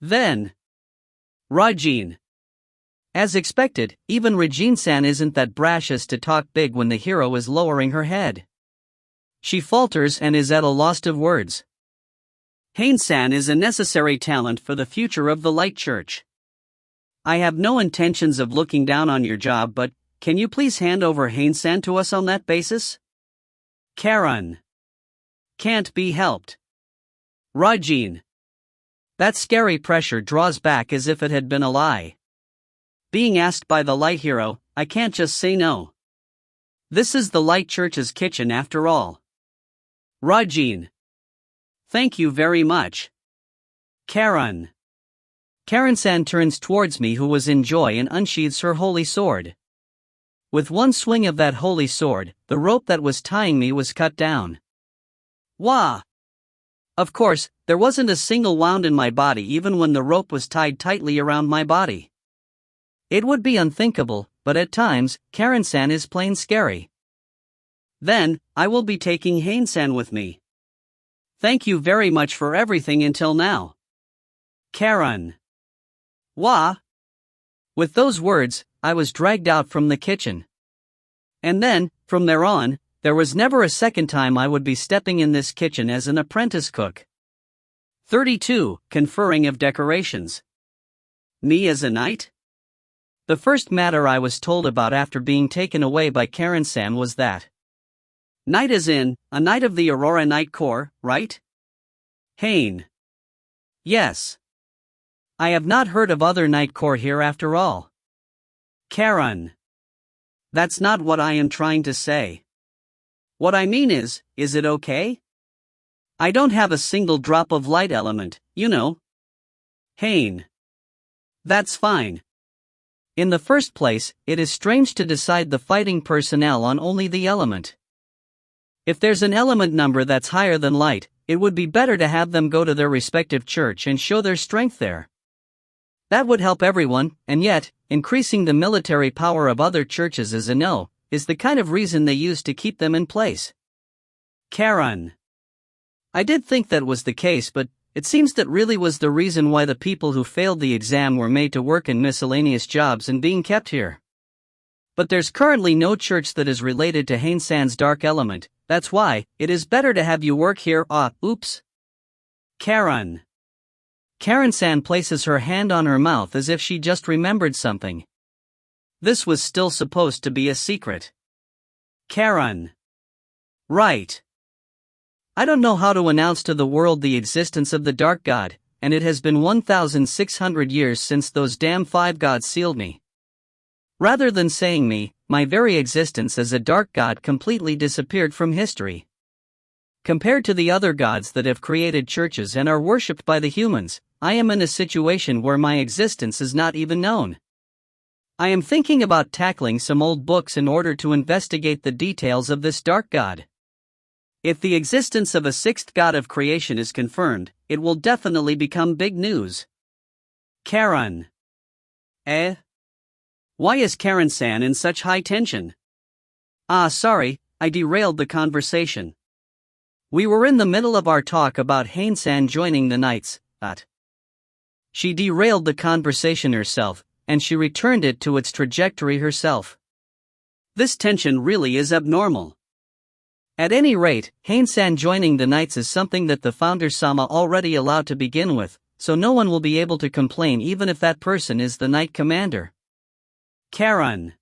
Then. Regine. As expected, even Regine-san isn't that brash as to talk big when the hero is lowering her head. She falters and is at a loss of words. Haine-san is a necessary talent for the future of the Light Church. I have no intentions of looking down on your job, but can you please hand over Haine-san to us on that basis? Karen. Can't be helped. Regine. That scary pressure draws back as if it had been a lie. Being asked by the light hero, I can't just say no. This is the Light Church's kitchen after all. Regine. Thank you very much. Karen. Karen-san turns towards me who was in joy and unsheathes her holy sword. With one swing of that holy sword, the rope that was tying me was cut down. Wah! Of course, there wasn't a single wound in my body even when the rope was tied tightly around my body. It would be unthinkable, but at times, Karen-san is plain scary. Then, I will be taking Haine-san with me. Thank you very much for everything until now. Karen. Wah! With those words, I was dragged out from the kitchen. And then, from there on, there was never a second time I would be stepping in this kitchen as an apprentice cook. 32. Conferring of decorations. Me as a knight? The first matter I was told about after being taken away by Karen-san was that. Knight as in, a knight of the Aurora Night Corps, right? Haine. Yes. I have not heard of other Night Corps here after all. Karen. That's not what I am trying to say. What I mean is it okay? I don't have a single drop of light element, you know. Haine. That's fine. In the first place, it is strange to decide the fighting personnel on only the element. If there's an element number that's higher than light, it would be better to have them go to their respective church and show their strength there. That would help everyone, and yet, increasing the military power of other churches is the kind of reason they use to keep them in place. Karen. I did think that was the case, but it seems that really was the reason why the people who failed the exam were made to work in miscellaneous jobs and being kept here. But there's currently no church that is related to Haine-san's dark element, that's why it is better to have you work here. Oops. Karen. Karen-san places her hand on her mouth as if she just remembered something. This was still supposed to be a secret. Karen. Right. I don't know how to announce to the world the existence of the Dark God, and it has been 1,600 years since those damn 5 gods sealed me. Rather than saying me, my very existence as a Dark God completely disappeared from history. Compared to the other gods that have created churches and are worshipped by the humans, I am in a situation where my existence is not even known. I am thinking about tackling some old books in order to investigate the details of this Dark God. If the existence of a 6th god of creation is confirmed, it will definitely become big news. Karen. Why is Karen-san in such high tension? Sorry, I derailed the conversation. We were in the middle of our talk about Haine-san joining the Knights, She derailed the conversation herself, and she returned it to its trajectory herself. This tension really is abnormal. At any rate, Haine-san joining the Knights is something that the Founder-sama already allowed to begin with, so no one will be able to complain even if that person is the Knight Commander. Karen.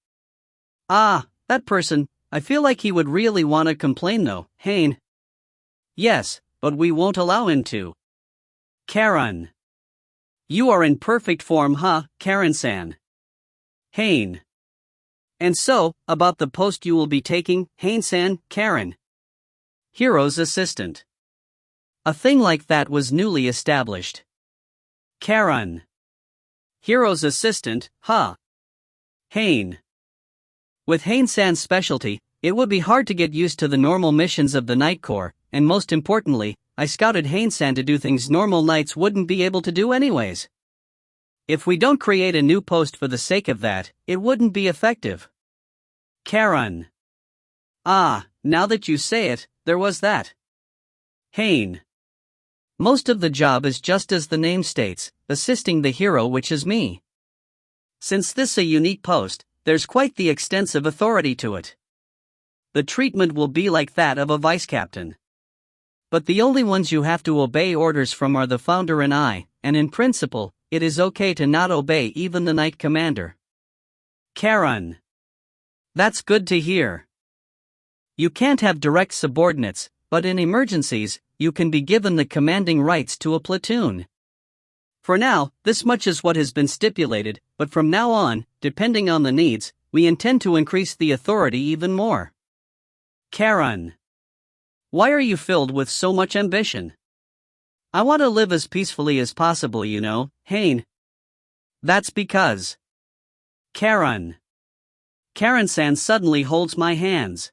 That person, I feel like he would really want to complain though, Haine. Yes, but we won't allow him to. Karen. You are in perfect form, Karen-san. Haine. And so, about the post you will be taking, Haine-san, Karen. Hero's assistant. A thing like that was newly established. Karen. Hero's assistant, Haine. With Haine-san's specialty, it would be hard to get used to the normal missions of the Knight Corps, and most importantly, I scouted Haine-san to do things normal knights wouldn't be able to do anyways. If we don't create a new post for the sake of that, it wouldn't be effective. Karen. Now that you say it, there was that. Haine. Most of the job is just as the name states, assisting the hero, which is me. Since this is a unique post, there's quite the extensive authority to it. The treatment will be like that of a vice captain. But the only ones you have to obey orders from are the founder and I, and in principle, it is okay to not obey even the Knight Commander. Karen. That's good to hear. You can't have direct subordinates, but in emergencies, you can be given the commanding rights to a platoon. For now, this much is what has been stipulated, but from now on, depending on the needs, we intend to increase the authority even more. Karen. Why are you filled with so much ambition? I want to live as peacefully as possible, you know, Haine. That's because. Karen. Karen-san suddenly holds my hands.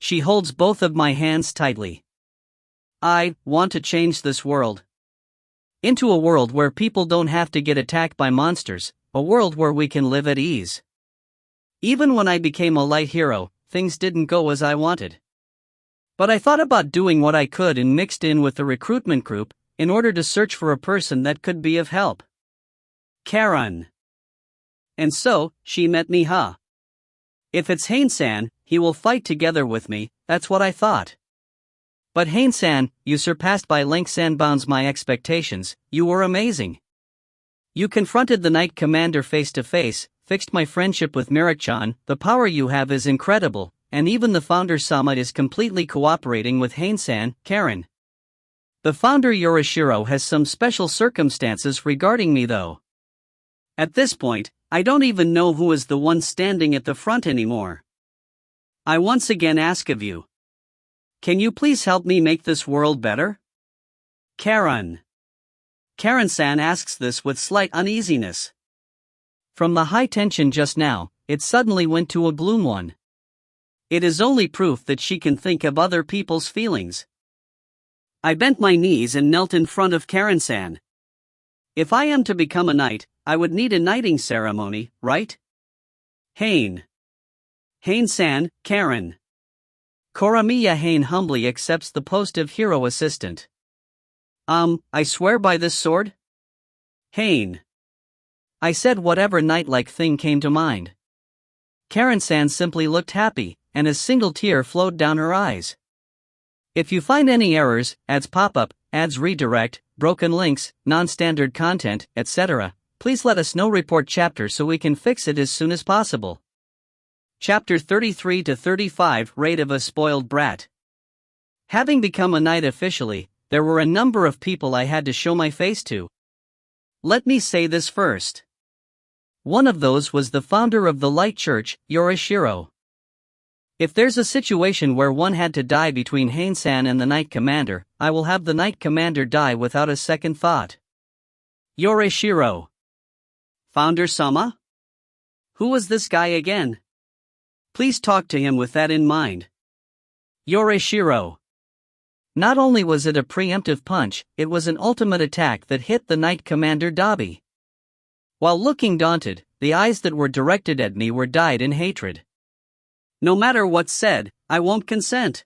She holds both of my hands tightly. I want to change this world. Into a world where people don't have to get attacked by monsters, a world where we can live at ease. Even when I became a light hero, things didn't go as I wanted. But I thought about doing what I could and mixed in with the recruitment group, in order to search for a person that could be of help. Karen. And so, she met me, If it's Haine-san, he will fight together with me, that's what I thought. But Haine-san, you surpassed by lengths and bounds my expectations, you were amazing. You confronted the Knight Commander face to face, fixed my friendship with Mirak-chan, the power you have is incredible, and even the Founder-sama is completely cooperating with Haine-san, Karen. The Founder Yorishiro has some special circumstances regarding me though. At this point, I don't even know who is the one standing at the front anymore. I once again ask of you. Can you please help me make this world better? Karen. Karen-san asks this with slight uneasiness. From the high tension just now, it suddenly went to a gloom one. It is only proof that she can think of other people's feelings. I bent my knees and knelt in front of Karen-san. If I am to become a knight, I would need a knighting ceremony, right? Haine. Haine-san, Karen. Koramiya Haine humbly accepts the post of hero assistant. I swear by this sword? Haine. I said whatever knight-like thing came to mind. Karen-san simply looked happy, and a single tear flowed down her eyes. If you find any errors, ads pop up, ads redirect, broken links, non-standard content, etc., please let us know. Report chapter so we can fix it as soon as possible. Chapter 33 to 35 Raid of a Spoiled Brat. Having become a knight officially, there were a number of people I had to show my face to. Let me say this first. One of those was the founder of the Light Church, Yorishiro. If there's a situation where one had to die between Haine-san and the Knight Commander, I will have the Knight Commander die without a second thought. Yorishiro. Founder-sama? Who was this guy again? Please talk to him with that in mind. Yorishiro. Not only was it a preemptive punch, it was an ultimate attack that hit the Knight Commander Dabi. While looking daunted, the eyes that were directed at me were dyed in hatred. No matter what's said, I won't consent.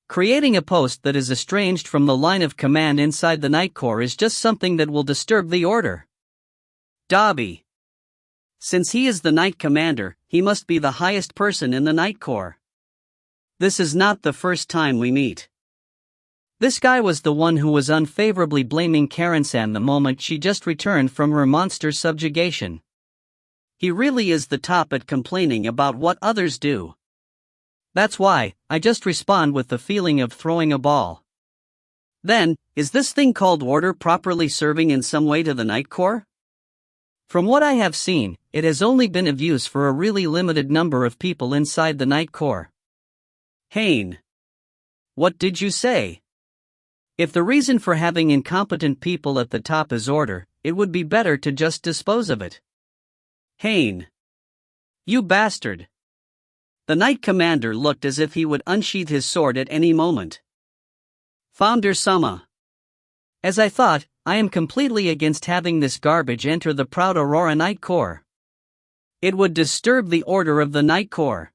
Creating a post that is estranged from the line of command inside the Knight Corps is just something that will disturb the order. Dabi. Since he is the Knight Commander, he must be the highest person in the Knight Corps. This is not the first time we meet. This guy was the one who was unfavorably blaming Karen-san the moment she just returned from her monster subjugation. He really is the top at complaining about what others do. That's why, I just respond with the feeling of throwing a ball. Then, is this thing called order properly serving in some way to the Knight Corps? From what I have seen, it has only been of use for a really limited number of people inside the Knight Corps. Haine. What did you say? If the reason for having incompetent people at the top is order, it would be better to just dispose of it. Haine. You bastard. The Knight Commander looked as if he would unsheath his sword at any moment. Founder-sama. As I thought, I am completely against having this garbage enter the proud Aurora Knight Corps. It would disturb the order of the Knight Corps.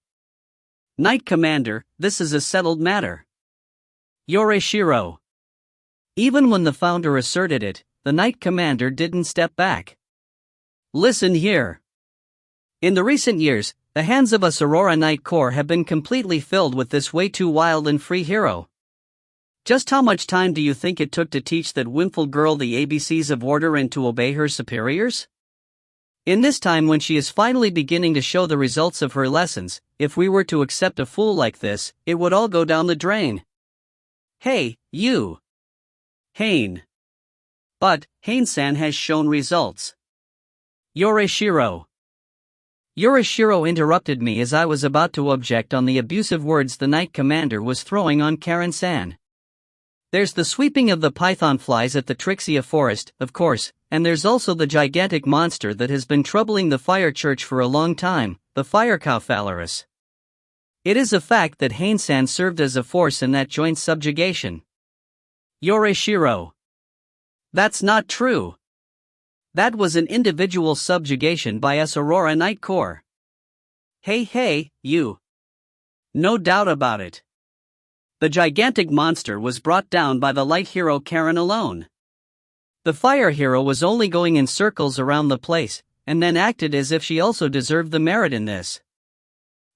Knight Commander, this is a settled matter. Yorishiro. Even when the founder asserted it, the Knight Commander didn't step back. Listen here. In the recent years, the hands of us Aurora Knight Corps have been completely filled with this way too wild and free hero. Just how much time do you think it took to teach that wimple girl the ABCs of order and to obey her superiors? In this time when she is finally beginning to show the results of her lessons, if we were to accept a fool like this, it would all go down the drain. Hey, you. Haine. But, Haine-san has shown results. Yorishiro. Yorishiro interrupted me as I was about to object on the abusive words the Knight Commander was throwing on Karen-san. There's the sweeping of the python flies at the Trixia forest, of course, and there's also the gigantic monster that has been troubling the Fire Church for a long time, the Firecow. It is a fact that Haine-san served as a force in that joint subjugation. Yorishiro. That's not true. That was an individual subjugation by us Aurora Knight Corps. Hey, you. No doubt about it. The gigantic monster was brought down by the light hero Karen alone. The fire hero was only going in circles around the place, and then acted as if she also deserved the merit in this.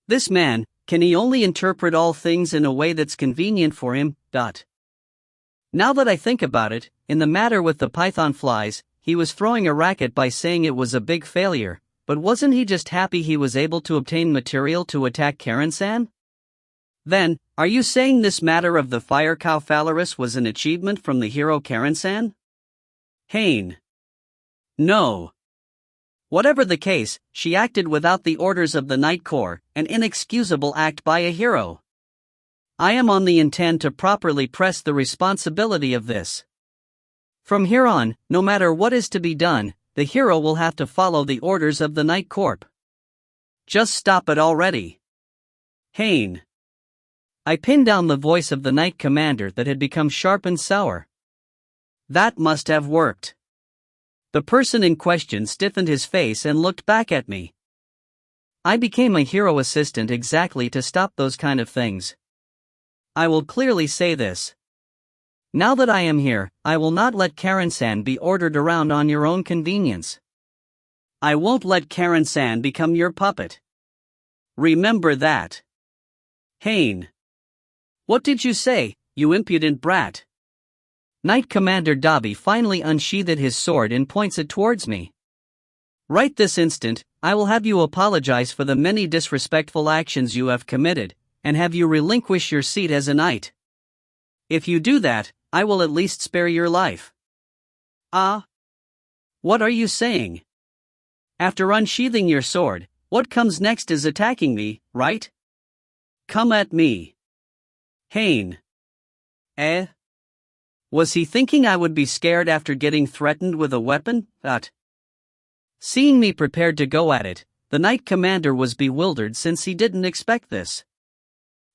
This man, can he only interpret all things in a way that's convenient for him? Now that I think about it, in the matter with the python flies, he was throwing a racket by saying it was a big failure, but wasn't he just happy he was able to obtain material to attack Karen-san? Then, are you saying this matter of the Firecow was an achievement from the hero Karen-san? Haine. No. Whatever the case, she acted without the orders of the Knight Corps, an inexcusable act by a hero. I am on the intent to properly press the responsibility of this. From here on, no matter what is to be done, the hero will have to follow the orders of the Night Corp. Just stop it already. Haine. I pinned down the voice of the Knight Commander that had become sharp and sour. That must have worked. The person in question stiffened his face and looked back at me. I became a hero assistant exactly to stop those kind of things. I will clearly say this. Now that I am here, I will not let Karen-san be ordered around on your own convenience. I won't let Karen-san become your puppet. Remember that. Haine. What did you say, you impudent brat? Knight Commander Dabi finally unsheathed his sword and points it towards me. Right this instant, I will have you apologize for the many disrespectful actions you have committed, and have you relinquish your seat as a knight. If you do that, I will at least spare your life. Ah? What are you saying? After unsheathing your sword, what comes next is attacking me, right? Come at me. Haine. Was he thinking I would be scared after getting threatened with a weapon? Seeing me prepared to go at it, the Knight Commander was bewildered since he didn't expect this.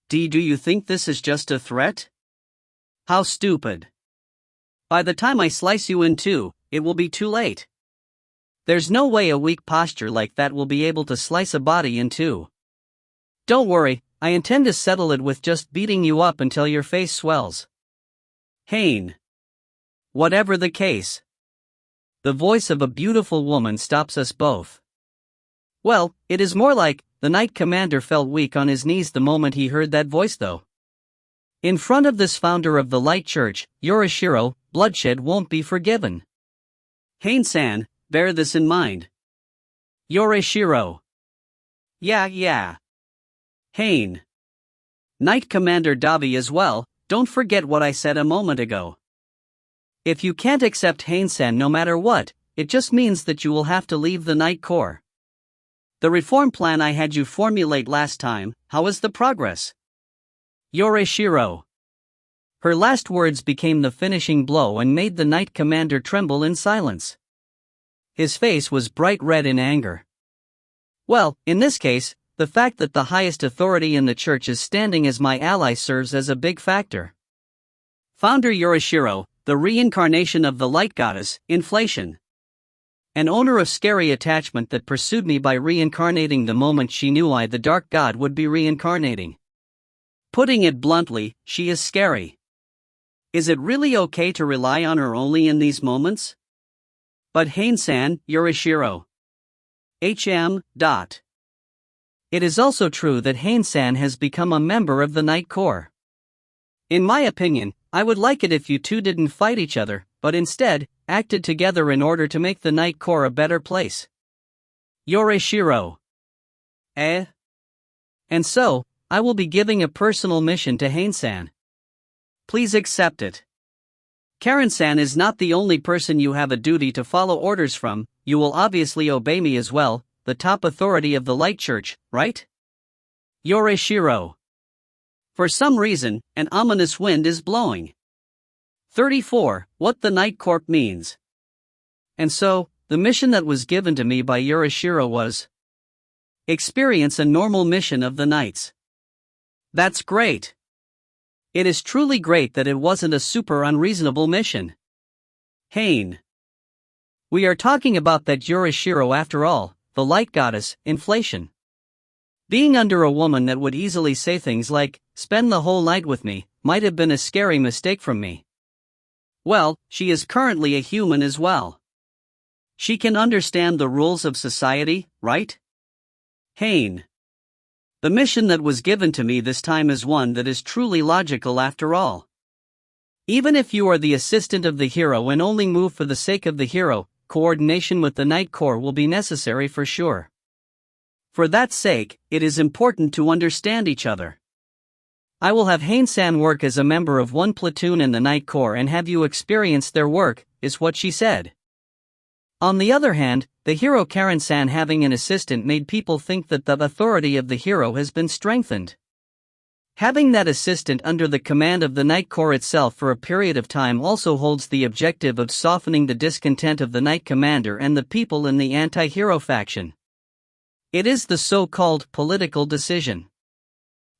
Do you think this is just a threat? How stupid. By the time I slice you in two, it will be too late. There's no way a weak posture like that will be able to slice a body in two. Don't worry, I intend to settle it with just beating you up until your face swells. Haine. Whatever the case. The voice of a beautiful woman stops us both. Well, it is more like, the Knight Commander fell weak on his knees the moment he heard that voice though. In front of this founder of the Light Church, Yorishiro, bloodshed won't be forgiven. Haine-san, bear this in mind. Yorishiro. Yeah. Haine. Knight Commander Dabi as well, don't forget what I said a moment ago. If you can't accept Haine-san no matter what, it just means that you will have to leave the Night Corps. The reform plan I had you formulate last time, how is the progress? Yorishiro. Her last words became the finishing blow and made the Knight Commander tremble in silence. His face was bright red in anger. Well, in this case, the fact that the highest authority in the church is standing as my ally serves as a big factor. Founder Yorishiro, the reincarnation of the light goddess, inflation. An owner of scary attachment that pursued me by reincarnating the moment she knew I, the dark god, would be reincarnating. Putting it bluntly, she is scary. Is it really okay to rely on her only in these moments? But Haine-san, Yorishiro. It is also true that Haine-san has become a member of the Night Corps. In my opinion, I would like it if you two didn't fight each other, but instead, acted together in order to make the Night Corps a better place. Yorishiro. And so, I will be giving a personal mission to Haine-san. Please accept it. Karen-san is not the only person you have a duty to follow orders from, you will obviously obey me as well, the top authority of the Light Church, right? Yorishiro. For some reason, an ominous wind is blowing. 34. What the Night Corp means. And so, the mission that was given to me by Yorishiro was experience a normal mission of the Knights. That's great. It is truly great that it wasn't a super unreasonable mission. Haine. We are talking about that Yorishiro after all, the light goddess, inflation. Being under a woman that would easily say things like, spend the whole night with me, might have been a scary mistake from me. Well, she is currently a human as well. She can understand the rules of society, right? Haine. The mission that was given to me this time is one that is truly logical after all. Even if you are the assistant of the hero and only move for the sake of the hero, coordination with the Night Corps will be necessary for sure. For that sake, it is important to understand each other. I will have Haine-san work as a member of one platoon in the Night Corps and have you experience their work, is what she said. On the other hand, the hero Karen-san having an assistant made people think that the authority of the hero has been strengthened. Having that assistant under the command of the Night Corps itself for a period of time also holds the objective of softening the discontent of the Knight Commander and the people in the anti-hero faction. It is the so-called political decision.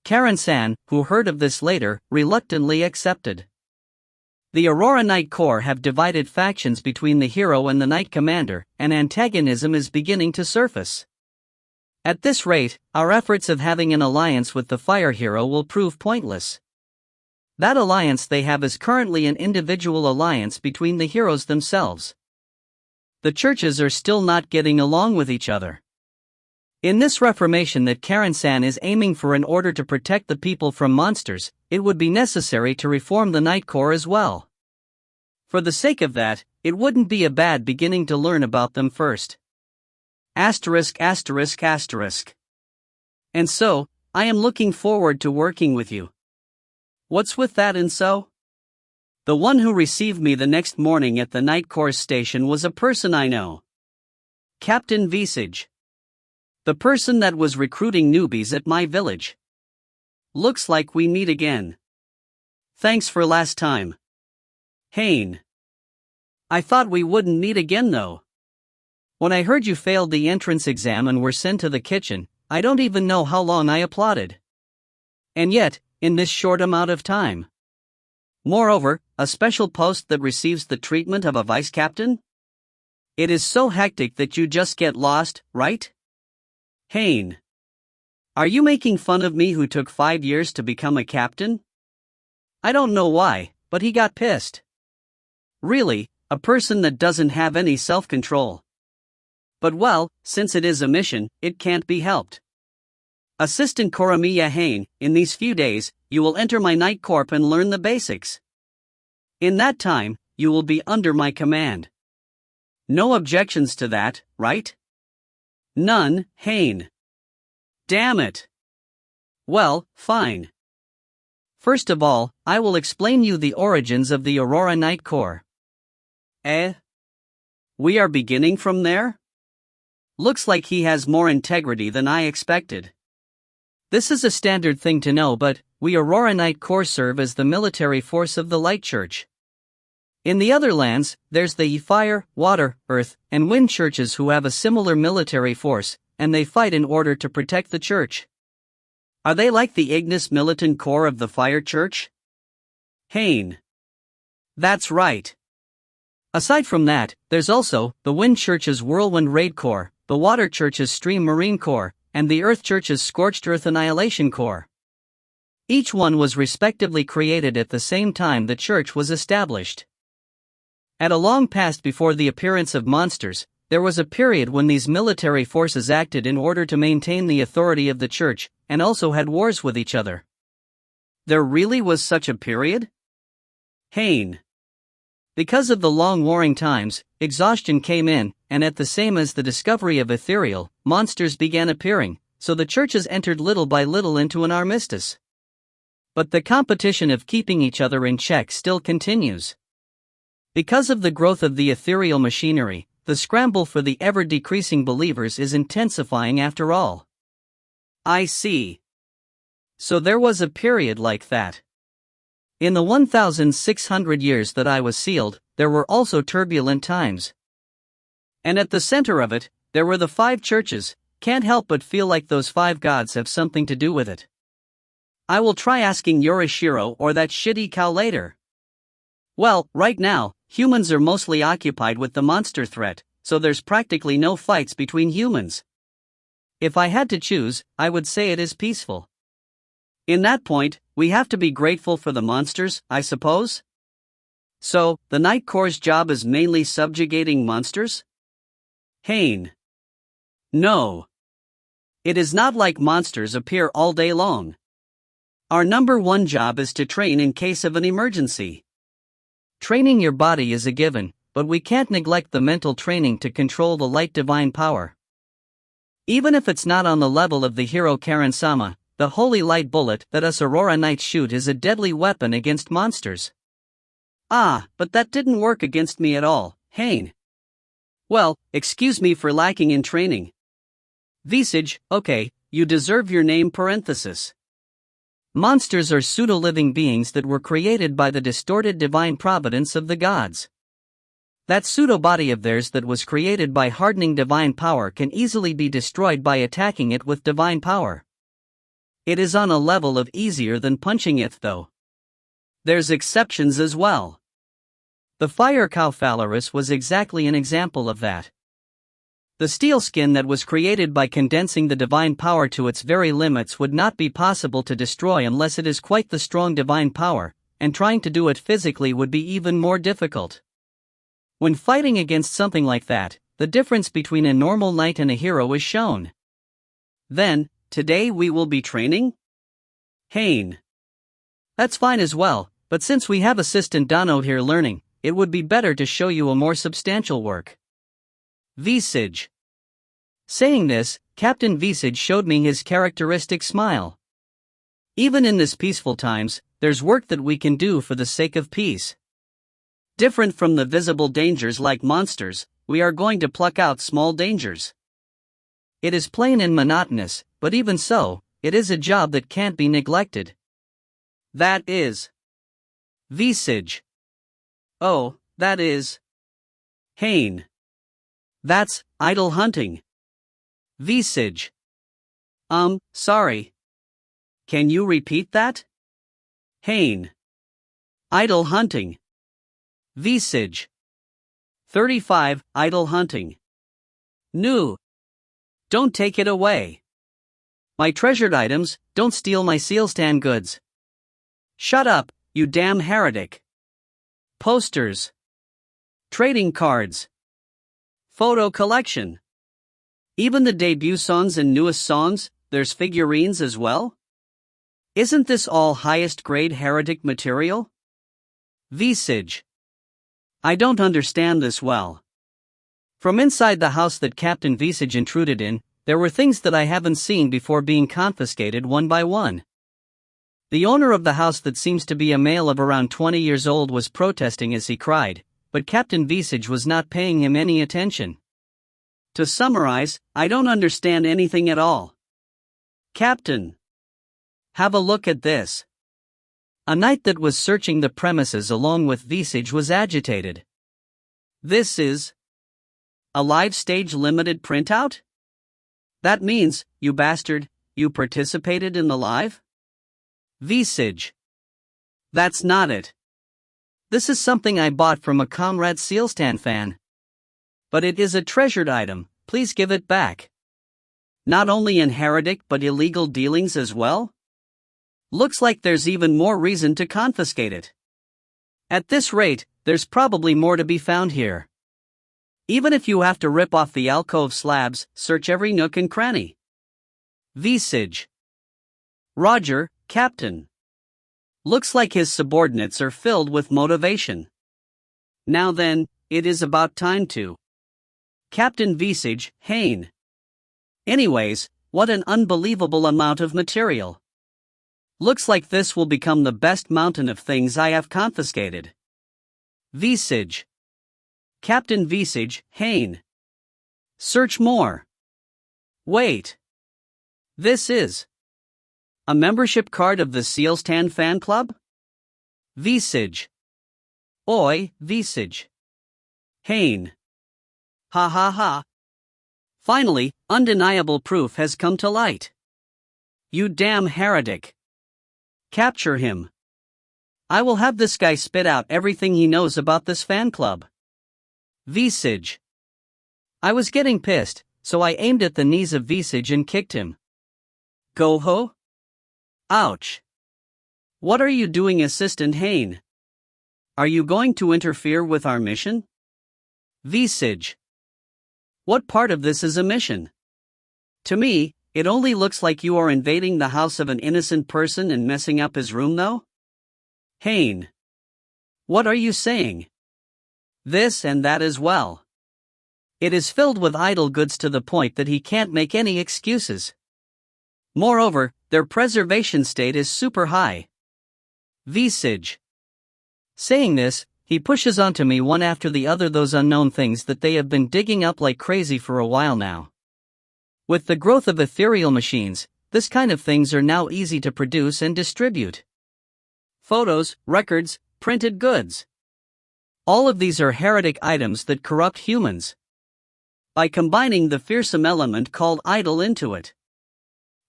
Karen-san, who heard of this later, reluctantly accepted. The Aurora Night Corps have divided factions between the hero and the Knight Commander, and antagonism is beginning to surface. At this rate, our efforts of having an alliance with the Fire Hero will prove pointless. That alliance they have is currently an individual alliance between the heroes themselves. The churches are still not getting along with each other. In this reformation that Karen-san is aiming for in order to protect the people from monsters, it would be necessary to reform the Night Corps as well. For the sake of that, it wouldn't be a bad beginning to learn about them first. Asterisk asterisk asterisk. And so, I am looking forward to working with you. What's with that and so? The one who received me the next morning at the Night Corps station was a person I know. Captain Visage. The person that was recruiting newbies at my village. Looks like we meet again. Thanks for last time. Haine. I thought we wouldn't meet again though. When I heard you failed the entrance exam and were sent to the kitchen, I don't even know how long I applauded. And yet, in this short amount of time. Moreover, a special post that receives the treatment of a vice captain? It is so hectic that you just get lost, right? Haine. Are you making fun of me who took 5 years to become a captain? I don't know why, but he got pissed. Really, a person that doesn't have any self-control. But well, since it is a mission, it can't be helped. Assistant Koramiya Haine, in these few days, you will enter my Night Corps and learn the basics. In that time, you will be under my command. No objections to that, right? None, Haine. Damn it. Well, fine. First of all, I will explain you the origins of the Aurora Night Corps. We are beginning from there? Looks like he has more integrity than I expected. This is a standard thing to know, but we Aurora Night Corps serve as the military force of the Light Church. In the other lands, there's the Fire, Water, Earth, and Wind churches who have a similar military force, and they fight in order to protect the church. Are they like the Ignis Militant Corps of the Fire Church? Haine. That's right. Aside from that, there's also the Wind Church's Whirlwind Raid Corps, the Water Church's Stream Marine Corps, and the Earth Church's Scorched Earth Annihilation Corps. Each one was respectively created at the same time the church was established. At a long past before the appearance of monsters, there was a period when these military forces acted in order to maintain the authority of the church, and also had wars with each other. There really was such a period? Haine. Because of the long warring times, exhaustion came in, and at the same as the discovery of ethereal, monsters began appearing, so the churches entered little by little into an armistice. But the competition of keeping each other in check still continues. Because of the growth of the ethereal machinery, the scramble for the ever-decreasing believers is intensifying after all. I see. So there was a period like that. In the 1,600 years that I was sealed, there were also turbulent times. And at the center of it, there were the 5 churches. Can't help but feel like those 5 gods have something to do with it. I will try asking Yorishiro or that shitty cow later. Well, right now, humans are mostly occupied with the monster threat, so there's practically no fights between humans. If I had to choose, I would say it is peaceful. In that point, we have to be grateful for the monsters, I suppose? So, the Night Corps' job is mainly subjugating monsters? Haine. No. It is not like monsters appear all day long. Our number one job is to train in case of an emergency. Training your body is a given, but we can't neglect the mental training to control the light divine power. Even if it's not on the level of the hero Karen-sama, the holy light bullet that us Aurora Knights shoot is a deadly weapon against monsters. Ah, but that didn't work against me at all, Haine. Well, excuse me for lacking in training. Visage, okay, you deserve your name parenthesis. Monsters are pseudo-living beings that were created by the distorted divine providence of the gods. That pseudo-body of theirs that was created by hardening divine power can easily be destroyed by attacking it with divine power. It is on a level of easier than punching it though. There's exceptions as well. The fire cow Phalaris was exactly an example of that. The steel skin that was created by condensing the divine power to its very limits would not be possible to destroy unless it is quite the strong divine power, and trying to do it physically would be even more difficult. When fighting against something like that, the difference between a normal knight and a hero is shown. Then, today we will be training Haine. That's fine as well, but since we have assistant Dono here learning, it would be better to show you a more substantial work. Visage. Saying this, Captain Visage showed me his characteristic smile. Even in this peaceful times, there's work that we can do for the sake of peace. Different from the visible dangers like monsters, we are going to pluck out small dangers. It is plain and monotonous, but even so, it is a job that can't be neglected. That is Visage. Oh, that is Haine. That's idle hunting. Visage. Sorry. Can you repeat that? Haine. Idle hunting. Visage. 35. Idle hunting. No. Don't take it away. My treasured items, don't steal my Sealstan goods. Shut up, you damn heretic. Posters. Trading cards. Photo collection. Even the debut songs and newest songs, there's figurines as well? Isn't this all highest grade heretic material? Visage. I don't understand this well. From inside the house that Captain Visage intruded in, there were things that I haven't seen before being confiscated one by one. The owner of the house that seems to be a male of around 20 years old was protesting as he cried, but Captain Visage was not paying him any attention. To summarize, I don't understand anything at all. Captain. Have a look at this. A knight that was searching the premises along with Visage was agitated. This is a live stage limited printout? That means, you bastard, you participated in the live? Visage. That's not it. This is something I bought from a Comrade Sealstan fan. But it is a treasured item, please give it back. Not only in heretic but illegal dealings as well? Looks like there's even more reason to confiscate it. At this rate, there's probably more to be found here. Even if you have to rip off the alcove slabs, search every nook and cranny. Visage. Roger, Captain. Looks like his subordinates are filled with motivation. Now then, it is about time to Captain Visage, Haine. Anyways, what an unbelievable amount of material. Looks like this will become the best mountain of things I have confiscated. Visage. Captain Visage, Haine. Search more. Wait. This is a membership card of the Sealstan fan club? Visage. Oi, Visage. Haine. Ha ha ha. Finally, undeniable proof has come to light. You damn heretic. Capture him. I will have this guy spit out everything he knows about this fan club. Visage. I was getting pissed, so I aimed at the knees of Visage and kicked him. Go ho? Ouch. What are you doing, Assistant Haine? Are you going to interfere with our mission? Visage. What part of this is a mission? To me, it only looks like you are invading the house of an innocent person and messing up his room though? Haine. What are you saying? This and that as well. It is filled with idle goods to the point that he can't make any excuses. Moreover, their preservation state is super high. Visage. Saying this, he pushes onto me one after the other those unknown things that they have been digging up like crazy for a while now. With the growth of ethereal machines, this kind of things are now easy to produce and distribute. Photos, records, printed goods. All of these are heretic items that corrupt humans. By combining the fearsome element called idol into it.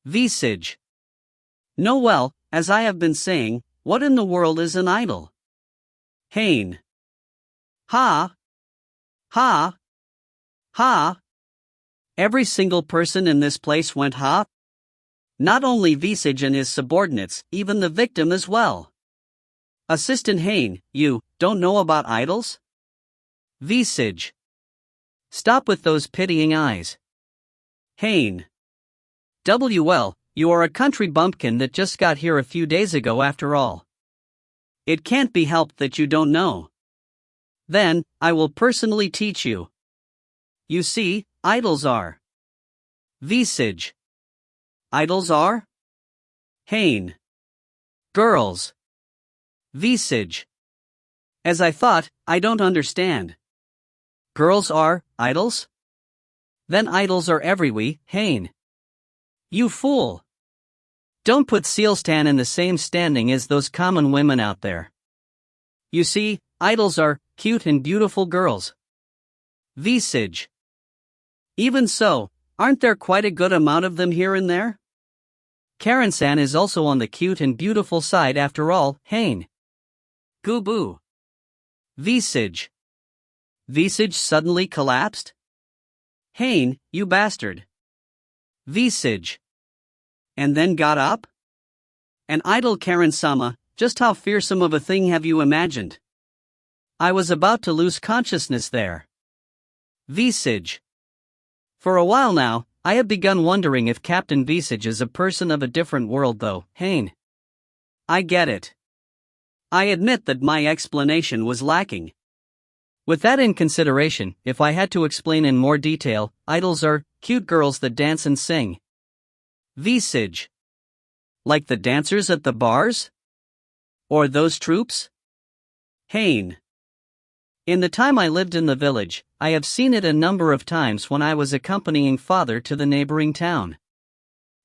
Visage. No, well, as I have been saying, what in the world is an idol? Haine. Ha! Ha! Ha! Every single person in this place went ha. Not only Visage and his subordinates, even the victim as well. Assistant Haine, you don't know about idols? Visage. Stop with those pitying eyes. Haine. Well, you are a country bumpkin that just got here a few days ago after all. It can't be helped that you don't know. Then, I will personally teach you. You see, idols are. Visage. Idols are? Haine. Girls. Visage. As I thought, I don't understand. Girls are idols? Then idols are everywhere, Haine. You fool. Don't put Sealstan in the same standing as those common women out there. You see, idols are cute and beautiful girls. Visage. Even so, aren't there quite a good amount of them here and there? Karen-san is also on the cute and beautiful side after all, Haine. Goo-boo. Visage. Visage suddenly collapsed? Haine, you bastard. Visage. And then got up? An idol, Karen-sama, just how fearsome of a thing have you imagined? I was about to lose consciousness there. Visage. For a while now, I have begun wondering if Captain Visage is a person of a different world though, Haine. I get it. I admit that my explanation was lacking. With that in consideration, if I had to explain in more detail, idols are cute girls that dance and sing. Visage. Like the dancers at the bars? Or those troops? Haine. In the time I lived in the village, I have seen it a number of times when I was accompanying father to the neighboring town.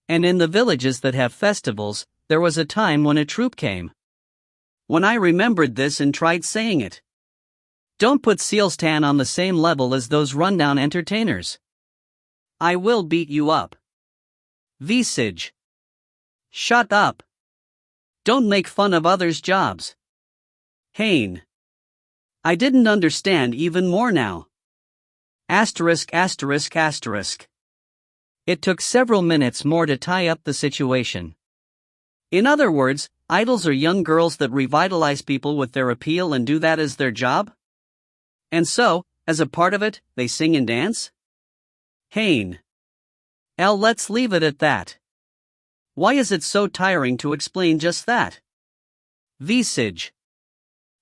And in the villages that have festivals, there was a time when a troop came. When I remembered this and tried saying it. Don't put Sealstan on the same level as those rundown entertainers. I will beat you up. Visage. Shut up. Don't make fun of others' jobs. Haine. I didn't understand even more now. Asterisk asterisk asterisk. It took several minutes more to tie up the situation. In other words, idols are young girls that revitalize people with their appeal and do that as their job? And so, as a part of it, they sing and dance? Haine. Let's leave it at that. Why is it so tiring to explain just that? Visage.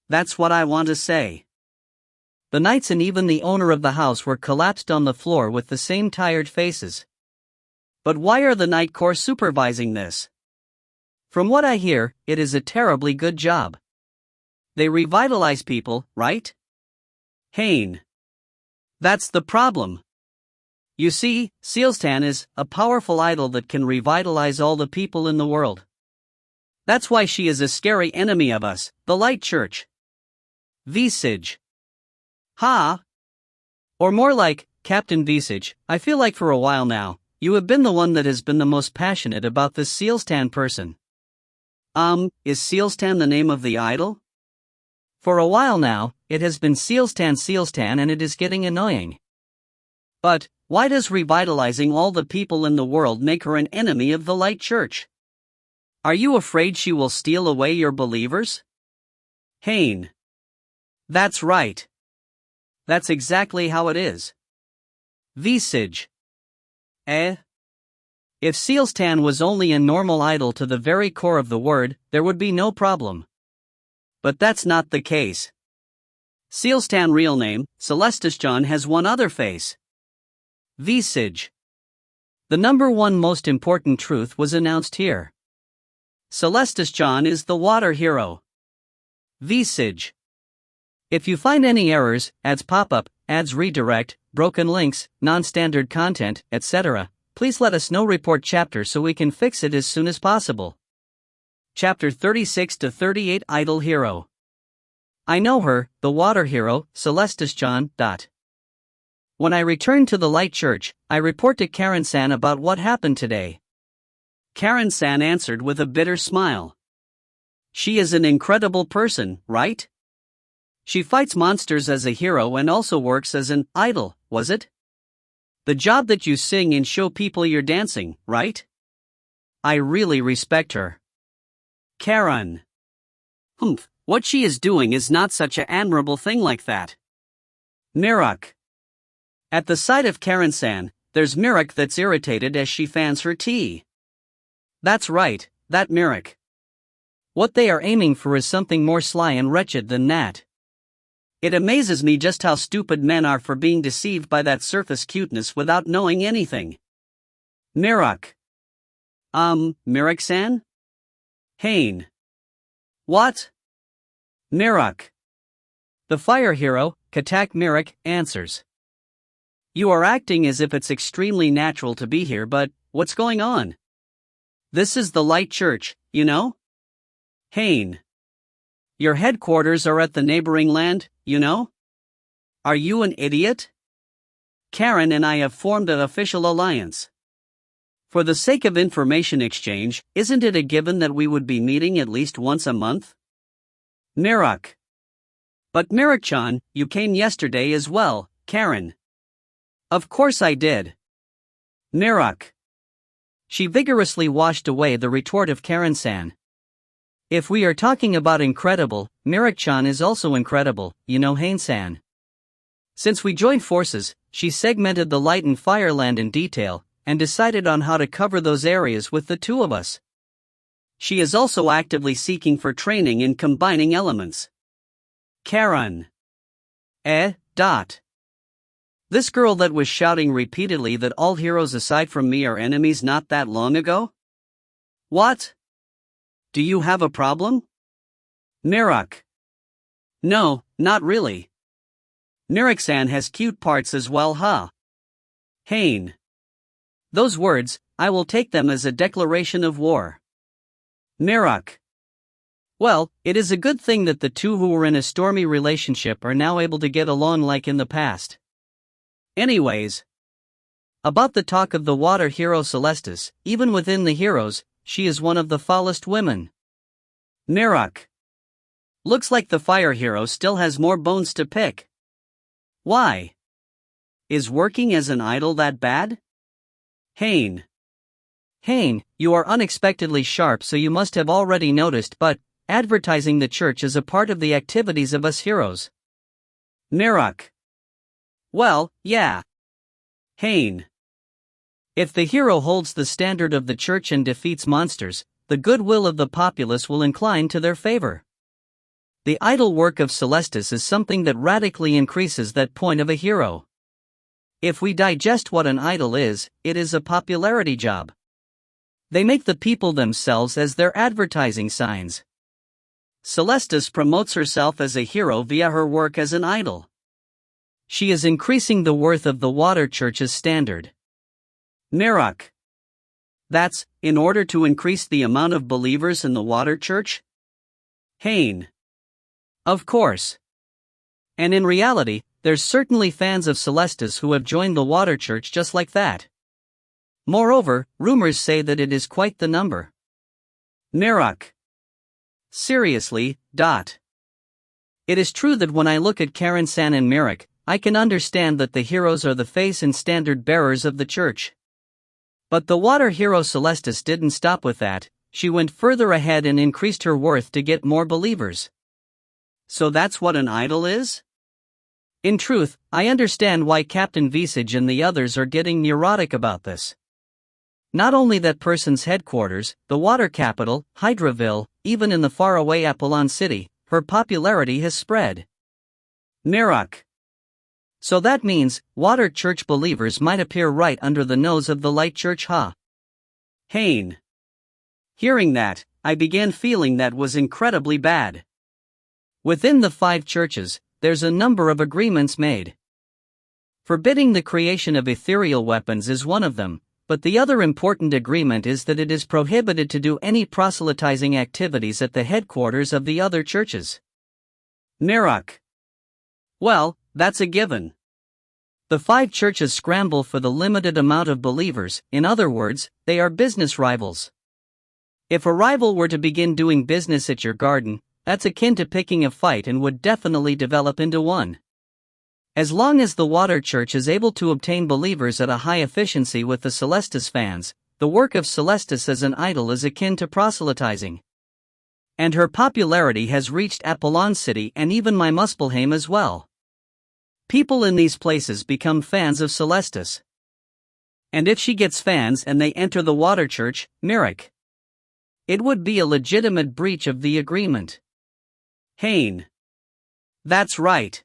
That's what I want to say. The knights and even the owner of the house were collapsed on the floor with the same tired faces. But why are the Night Corps supervising this? From what I hear, it is a terribly good job. They revitalize people, right? Haine. That's the problem. You see, Sealstan is a powerful idol that can revitalize all the people in the world. That's why she is a scary enemy of us, the Light Church. Visage. Ha! Or more like, Captain Visage, I feel like for a while now, you have been the one that has been the most passionate about this Sealstan person. Is Sealstan the name of the idol? For a while now, it has been Sealstan and it is getting annoying. But, why does revitalizing all the people in the world make her an enemy of the Light Church? Are you afraid she will steal away your believers? Haine. That's right. That's exactly how it is. Visage. If Sealstan was only a normal idol to the very core of the word, there would be no problem. But that's not the case. Sealstan real name, Celestus John, has one other face. Visage. The number one most important truth was announced here. Celestus John is the water hero. Visage. If you find any errors, ads pop up, ads redirect, broken links, non-standard content, etc., please let us know. Report chapter so we can fix it as soon as possible. Chapter 36 to 38 Idol Hero. I know her, the water hero, Celestis John. When I return to the Light Church, I report to Karen-san about what happened today. Karen-san answered with a bitter smile. She is an incredible person, right? She fights monsters as a hero and also works as an idol, was it? The job that you sing and show people you're dancing, right? I really respect her. Karen. What she is doing is not such an admirable thing like that. Mirak. At the sight of Karen-san, there's Mirak that's irritated as she fans her tea. That's right, that Mirak. What they are aiming for is something more sly and wretched than that. It amazes me just how stupid men are for being deceived by that surface cuteness without knowing anything. Mirak. Mirak-san? Haine. What? Mirak. The fire hero, Katak Mirak, answers. You are acting as if it's extremely natural to be here, but what's going on? This is the Light Church, you know? Haine. Your headquarters are at the neighboring land, you know? Are you an idiot? Karen and I have formed an official alliance. For the sake of information exchange, isn't it a given that we would be meeting at least once a month? Mirak. But Mirak-chan, you came yesterday as well, Karen. Of course I did. Mirak. She vigorously washed away the retort of Karen-san. If we are talking about incredible, Mirak-chan is also incredible, you know, Haine-san. Since we joined forces, she segmented the light and fire land in detail, and decided on how to cover those areas with the two of us. She is also actively seeking for training in combining elements. Karen. This girl that was shouting repeatedly that all heroes aside from me are enemies not that long ago? What? Do you have a problem? Mirak. No, not really. Mirak-san has cute parts as well, huh? Haine. Those words, I will take them as a declaration of war. Mirak. Well, it is a good thing that the two who were in a stormy relationship are now able to get along like in the past. Anyways. About the talk of the water hero Celestis, even within the heroes, she is one of the foulest women. Mirak. Looks like the fire hero still has more bones to pick. Why? Is working as an idol that bad? Haine. Haine, you are unexpectedly sharp, so you must have already noticed, but advertising the church is a part of the activities of us heroes. Mirak. Well, yeah. Haine. If the hero holds the standard of the church and defeats monsters, the goodwill of the populace will incline to their favor. The idol work of Celestis is something that radically increases that point of a hero. If we digest what an idol is, it is a popularity job. They make the people themselves as their advertising signs. Celestis promotes herself as a hero via her work as an idol. She is increasing the worth of the water church's standard. Mirak. That's, in order to increase the amount of believers in the water church? Haine. Of course. And in reality, there's certainly fans of Celestis who have joined the water church just like that. Moreover, rumors say that it is quite the number. Mirak. Seriously. It is true that when I look at Karen-san and Mirak, I can understand that the heroes are the face and standard bearers of the church. But the water hero Celestis didn't stop with that, she went further ahead and increased her worth to get more believers. So that's what an idol is? In truth, I understand why Captain Visage and the others are getting neurotic about this. Not only that person's headquarters, the water capital, Hydraville, even in the faraway Apollon City, her popularity has spread. Mirak. So that means, water church believers might appear right under the nose of the light church, huh? Haine. Hearing that, I began feeling that was incredibly bad. Within the 5 churches, there's a number of agreements made. Forbidding the creation of ethereal weapons is one of them, but the other important agreement is that it is prohibited to do any proselytizing activities at the headquarters of the other churches. Mirok. Well, that's a given. The 5 churches scramble for the limited amount of believers, in other words, they are business rivals. If a rival were to begin doing business at your garden, that's akin to picking a fight and would definitely develop into one. As long as the water church is able to obtain believers at a high efficiency with the Celestis fans, the work of Celestis as an idol is akin to proselytizing. And her popularity has reached Apollon City and even my Muspelheim as well. People in these places become fans of Celestis. And if she gets fans and they enter the water church, Mirok, it would be a legitimate breach of the agreement. Haine. That's right.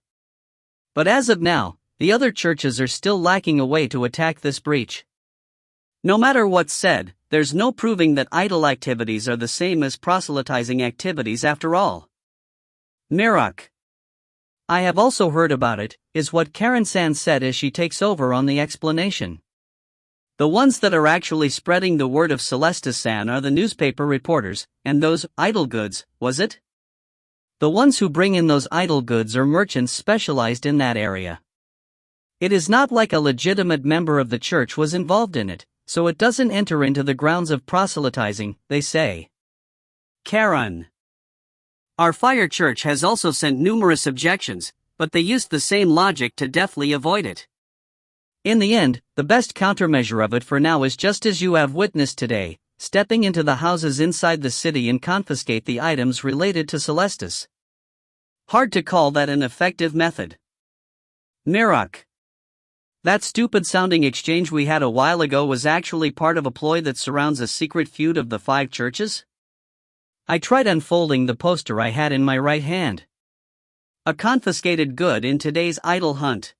But as of now, the other churches are still lacking a way to attack this breach. No matter what's said, there's no proving that idol activities are the same as proselytizing activities after all. Mirok. I have also heard about it, is what Karen-san said as she takes over on the explanation. The ones that are actually spreading the word of Celestis-san are the newspaper reporters, and those idol goods, was it? The ones who bring in those idol goods are merchants specialized in that area. It is not like a legitimate member of the church was involved in it, so it doesn't enter into the grounds of proselytizing, they say. Karen. Our fire church has also sent numerous objections, but they used the same logic to deftly avoid it. In the end, the best countermeasure of it for now is just as you have witnessed today, stepping into the houses inside the city and confiscate the items related to Celestis. Hard to call that an effective method. Mirok. That stupid-sounding exchange we had a while ago was actually part of a ploy that surrounds a secret feud of the 5 churches? I tried unfolding the poster I had in my right hand. A confiscated good in today's idol hunt.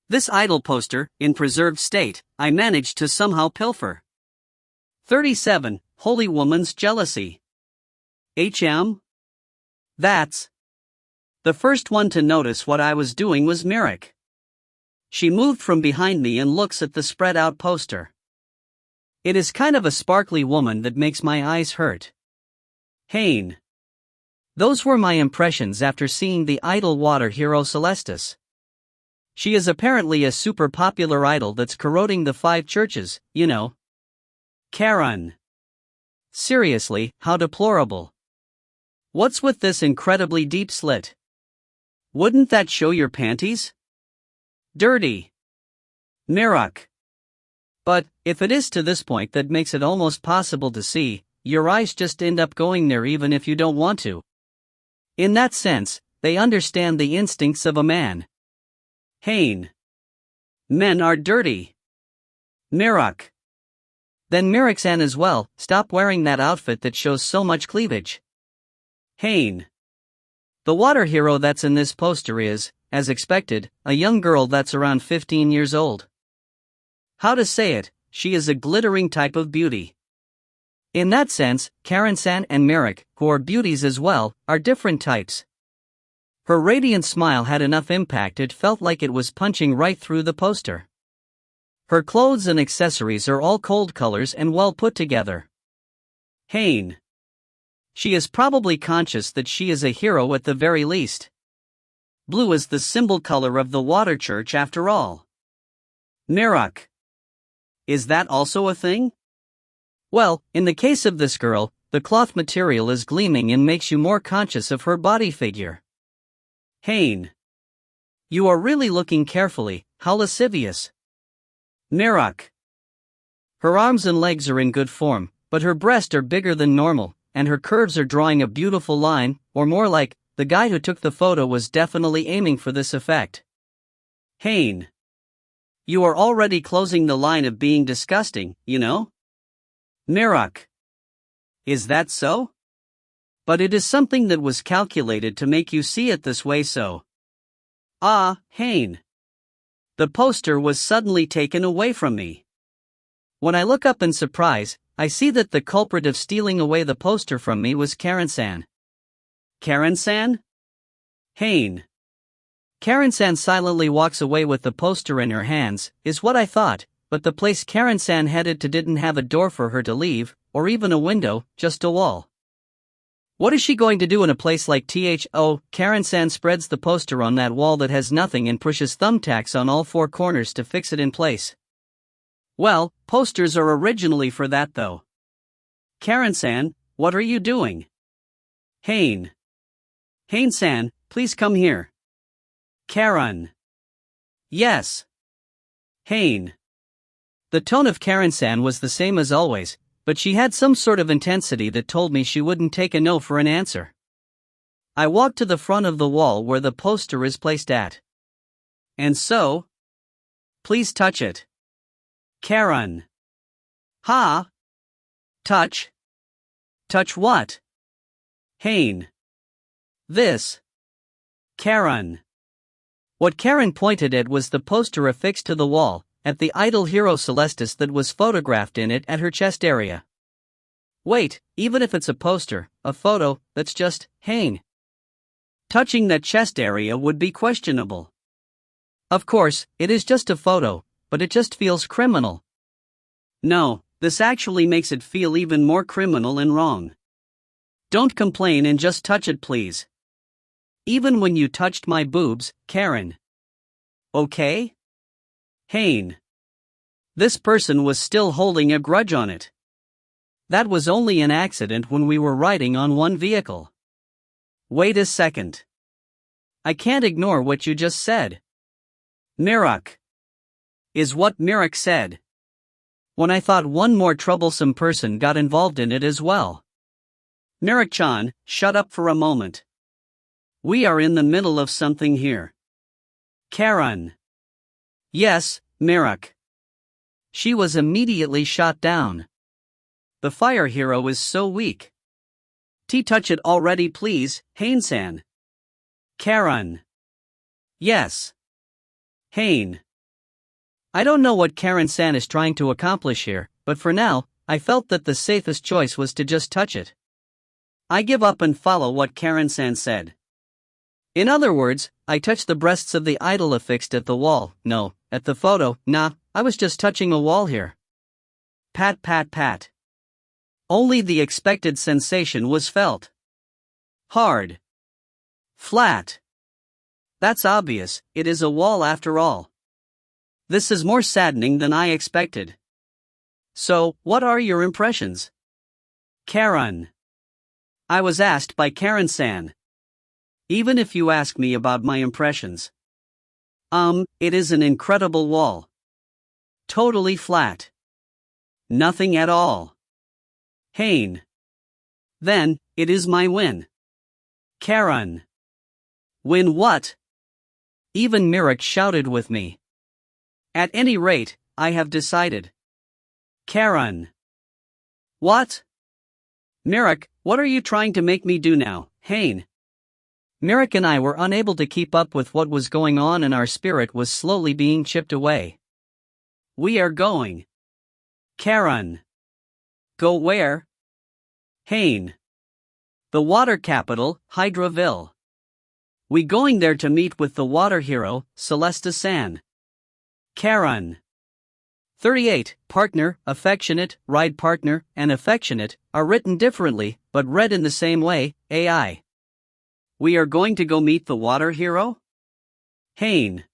This idol poster, in preserved state, I managed to somehow pilfer. 37. Holy Woman's Jealousy. HM? That's. The first one to notice what I was doing was Mirok. She moved from behind me and looks at the spread-out poster. It is kind of a sparkly woman that makes my eyes hurt. Haine. Those were my impressions after seeing the idol water hero Celestis. She is apparently a super popular idol that's corroding the 5 churches, you know. Karen. Seriously, how deplorable. What's with this incredibly deep slit? Wouldn't that show your panties? Dirty. Mirok. But, if it is to this point that makes it almost possible to see, your eyes just end up going there even if you don't want to. In that sense, they understand the instincts of a man. Haine. Men are dirty. Mirok. Then Mirok-san as well, stop wearing that outfit that shows so much cleavage. Haine. The water hero that's in this poster is, as expected, a young girl that's around 15 years old. How to say it, she is a glittering type of beauty. In that sense, Karen-san and Mirok, who are beauties as well, are different types. Her radiant smile had enough impact it felt like it was punching right through the poster. Her clothes and accessories are all cold colors and well put together. Haine. She is probably conscious that she is a hero at the very least. Blue is the symbol color of the water church after all. Mirok. Is that also a thing? Well, in the case of this girl, the cloth material is gleaming and makes you more conscious of her body figure. Haine. You are really looking carefully, how lascivious. Mirok. Her arms and legs are in good form, but her breasts are bigger than normal, and her curves are drawing a beautiful line, or more like, the guy who took the photo was definitely aiming for this effect. Haine. You are already closing the line of being disgusting, you know? Mirok. Is that so? But it is something that was calculated to make you see it this way so. Ah, Haine. The poster was suddenly taken away from me. When I look up in surprise, I see that the culprit of stealing away the poster from me was Karen-san. Karen-san? Haine. Karen-san silently walks away with the poster in her hands, is what I thought, but the place Karen-san headed to didn't have a door for her to leave, or even a window, just a wall. What is she going to do in a place like THO? Karen-san spreads the poster on that wall that has nothing and pushes thumbtacks on all four corners to fix it in place. Well, posters are originally for that though. Karen-san, what are you doing? Haine. Haine-san, please come here. Karen. Yes. Haine. The tone of Karen-san was the same as always, but she had some sort of intensity that told me she wouldn't take a no for an answer. I walked to the front of the wall where the poster is placed at. And so? Please touch it. Karen. Ha? Touch? Touch what? Haine. This. Karen. What Karen pointed at was the poster affixed to the wall, at the idol hero Celestis that was photographed in it at her chest area. Wait, even if it's a poster, a photo, that's just Haine. Touching that chest area would be questionable. Of course, it is just a photo, but it just feels criminal. No, this actually makes it feel even more criminal and wrong. Don't complain and just touch it, please. Even when you touched my boobs, Karen. Okay? Haine. This person was still holding a grudge on it. That was only an accident when we were riding on one vehicle. Wait a second. I can't ignore what you just said. Mirok. Is what Mirok said. When I thought one more troublesome person got involved in it as well. Mirok-chan, shut up for a moment. We are in the middle of something here. Karen. Yes, Mirok. She was immediately shot down. The fire hero is so weak. Touch it already please, Haine-san. Karen. Yes. Haine. I don't know what Karen-san is trying to accomplish here, but for now, I felt that the safest choice was to just touch it. I give up and follow what Karen-san said. In other words, I touched the breasts of the idol affixed at the wall, no, at the photo, nah, I was just touching a wall here. Pat pat pat. Only the expected sensation was felt. Hard. Flat. That's obvious, it is a wall after all. This is more saddening than I expected. So, what are your impressions? Karen. I was asked by Karen-san. Even if you ask me about my impressions. It is an incredible wall. Totally flat. Nothing at all. Haine. Then, it is my win. Karen. Win what? Even Mirok shouted with me. At any rate, I have decided. Karen. What? Mirok, what are you trying to make me do now, Haine? Mirok and I were unable to keep up with what was going on and our spirit was slowly being chipped away. We are going. Karen. Go where? Haine. The water capital, Hydraville. We going there to meet with the water hero, Celestis-san. Karen. 38. Partner, affectionate, ride partner, and affectionate are written differently, but read in the same way, AI. We are going to go meet the water hero? Haine.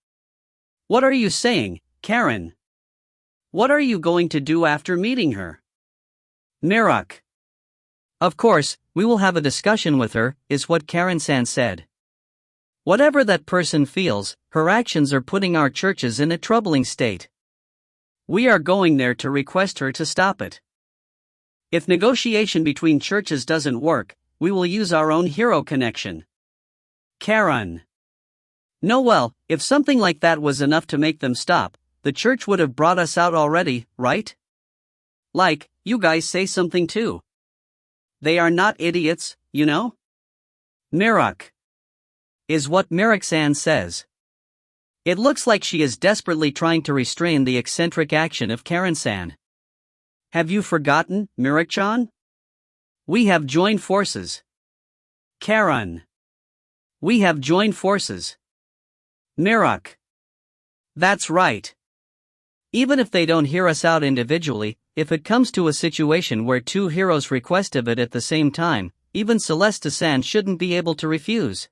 What are you saying, Karen? What are you going to do after meeting her? Mirok. Of course, we will have a discussion with her, is what Karen-san said. Whatever that person feels, her actions are putting our churches in a troubling state. We are going there to request her to stop it. If negotiation between churches doesn't work, we will use our own hero connection. Karen. No, well, if something like that was enough to make them stop, the church would have brought us out already, right? Like, you guys say something too. They are not idiots, you know? Mirok. Is what Mirok-san says. It looks like she is desperately trying to restrain the eccentric action of Karen-san. Have you forgotten, Mirok-chan? We have joined forces. Karen. We have joined forces. Mirok. That's right. Even if they don't hear us out individually, if it comes to a situation where two heroes request of it at the same time, even Celeste-san shouldn't be able to refuse.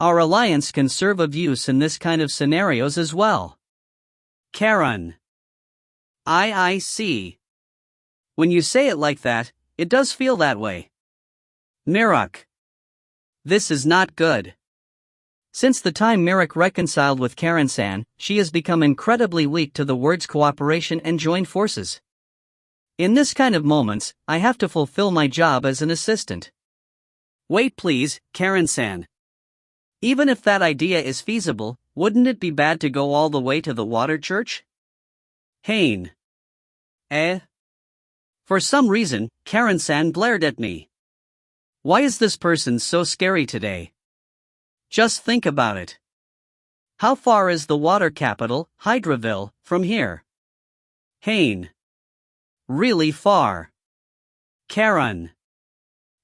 Our alliance can serve of use in this kind of scenarios as well. Karen. I see. When you say it like that, it does feel that way. Mirok. This is not good. Since the time Mirok reconciled with Karen-san, she has become incredibly weak to the words cooperation and join forces. In this kind of moments, I have to fulfill my job as an assistant. Wait please, Karen-san. Even if that idea is feasible, wouldn't it be bad to go all the way to the water church? Haine. For some reason, Karen-san glared at me. Why is this person so scary today? Just think about it. How far is the water capital, Hydraville, from here? Haine. Really far. Karen.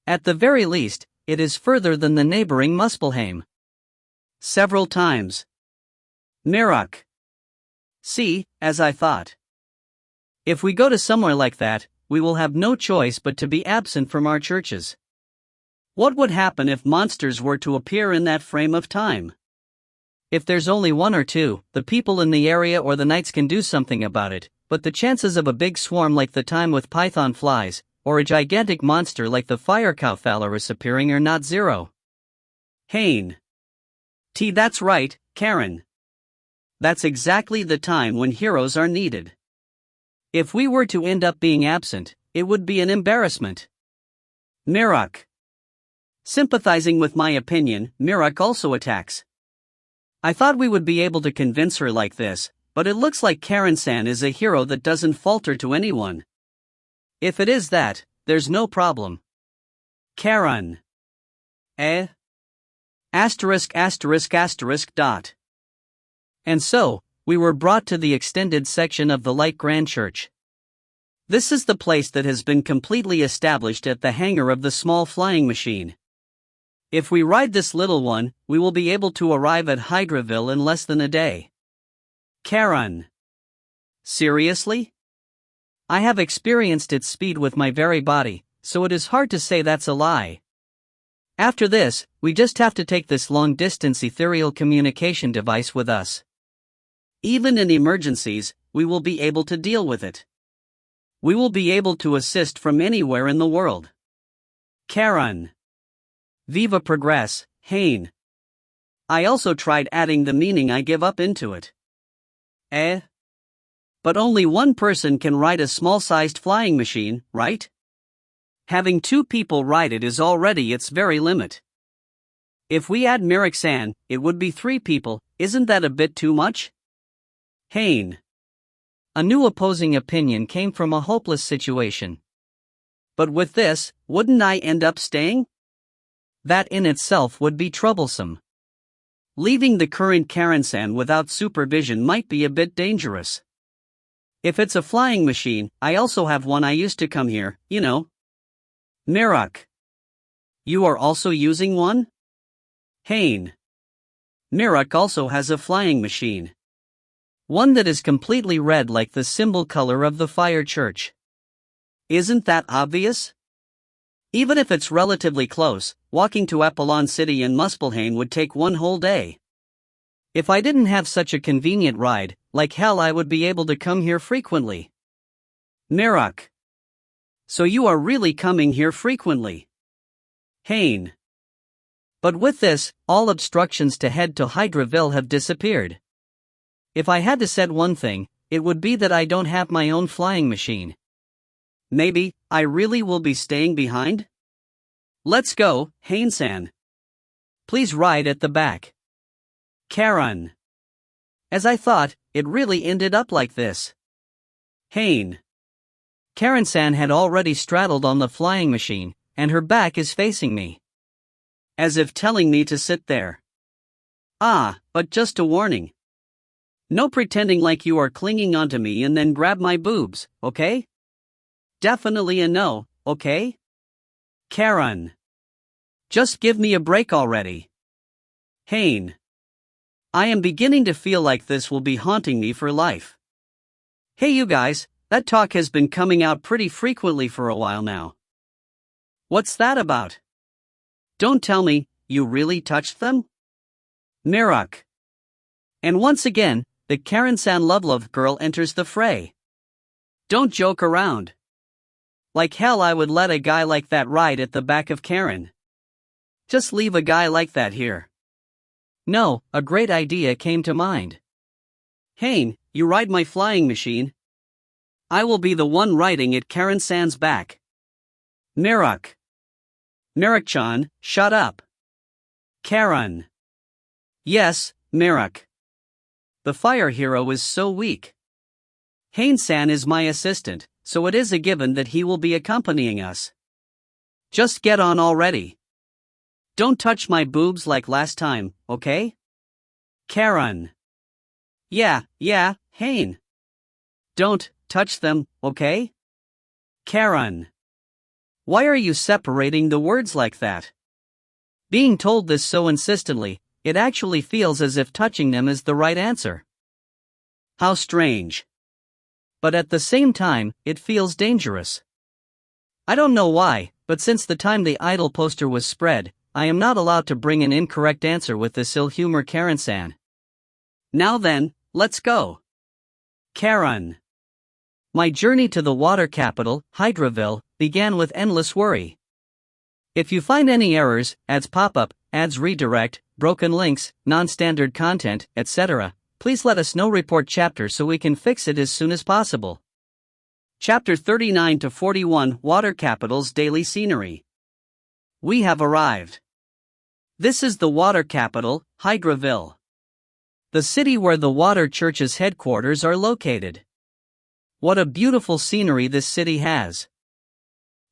At the very least, it is further than the neighboring Muspelheim. Several times. Mirok. See, as I thought. If we go to somewhere like that, we will have no choice but to be absent from our churches. What would happen if monsters were to appear in that frame of time? If there's only one or two, the people in the area or the knights can do something about it, but the chances of a big swarm like the time with python flies, or a gigantic monster like the fire Cowphalaris appearing are not zero. Haine. That's right, Karen. That's exactly the time when heroes are needed. If we were to end up being absent, it would be an embarrassment. Mirok. Sympathizing with my opinion, Mirok also attacks. I thought we would be able to convince her like this, but it looks like Karen-san is a hero that doesn't falter to anyone. If it is that, there's no problem. Karen. Asterisk. And so, we were brought to the extended section of the Light Grand Church. This is the place that has been completely established at the hangar of the small flying machine. If we ride this little one, we will be able to arrive at Hydraville in less than a day. Karen. Seriously? I have experienced its speed with my very body, so it is hard to say that's a lie. After this, we just have to take this long-distance ethereal communication device with us. Even in emergencies, we will be able to deal with it. We will be able to assist from anywhere in the world. Karen. Viva Progress, Haine. I also tried adding the meaning I give up into it. But only one person can ride a small-sized flying machine, right? Having two people ride it is already its very limit. If we add Mirok-san, it would be 3 people, isn't that a bit too much? Haine. A new opposing opinion came from a hopeless situation. But with this, wouldn't I end up staying? That in itself would be troublesome. Leaving the current Karen-san without supervision might be a bit dangerous. If it's a flying machine, I also have one I used to come here, you know. Mirok. You are also using one? Haine. Mirok also has a flying machine. One that is completely red like the symbol color of the fire church. Isn't that obvious? Even if it's relatively close, walking to Apollon City in Muspelheim would take 1 whole day. If I didn't have such a convenient ride, like hell I would be able to come here frequently. Mirok. So you are really coming here frequently. Haine. But with this, all obstructions to head to Hydraville have disappeared. If I had to set one thing, it would be that I don't have my own flying machine. Maybe, I really will be staying behind? Let's go, Haine-san. Please ride at the back. Karen. As I thought, it really ended up like this. Haine. Karen-san had already straddled on the flying machine, and her back is facing me. As if telling me to sit there. But just a warning. No pretending like you are clinging onto me and then grab my boobs, okay? Definitely a no, okay? Karen. Just give me a break already. Haine. I am beginning to feel like this will be haunting me for life. Hey you guys, that talk has been coming out pretty frequently for a while now. What's that about? Don't tell me, you really touched them? Mirok. And once again, the Karen-san Love girl enters the fray. Don't joke around. Like hell I would let a guy like that ride at the back of Karen. Just leave a guy like that here. No, a great idea came to mind. Haine, you ride my flying machine. I will be the one riding at Karen-san's back. Mirok. Mirok-chan, shut up. Karen. Yes, Mirok. The fire hero is so weak. Haine-san is my assistant, so it is a given that he will be accompanying us. Just get on already. Don't touch my boobs like last time, okay? Karen. Yeah, Haine. Don't touch them, okay? Karen. Why are you separating the words like that? Being told this so insistently, it actually feels as if touching them is the right answer. How strange. But at the same time, it feels dangerous. I don't know why, but since the time the idol poster was spread, I am not allowed to bring an incorrect answer with this ill humor Karen-san. Now then, let's go. Karen. My journey to the water capital, Hydraville, began with endless worry. If you find any errors, ads pop up, ads redirect, broken links, non-standard content, etc., please let us know. Report chapter so we can fix it as soon as possible. Chapter 39 to 41 Water Capital's Daily Scenery. We have arrived. This is the water capital, Hydraville. The city where the water church's headquarters are located. What a beautiful scenery this city has.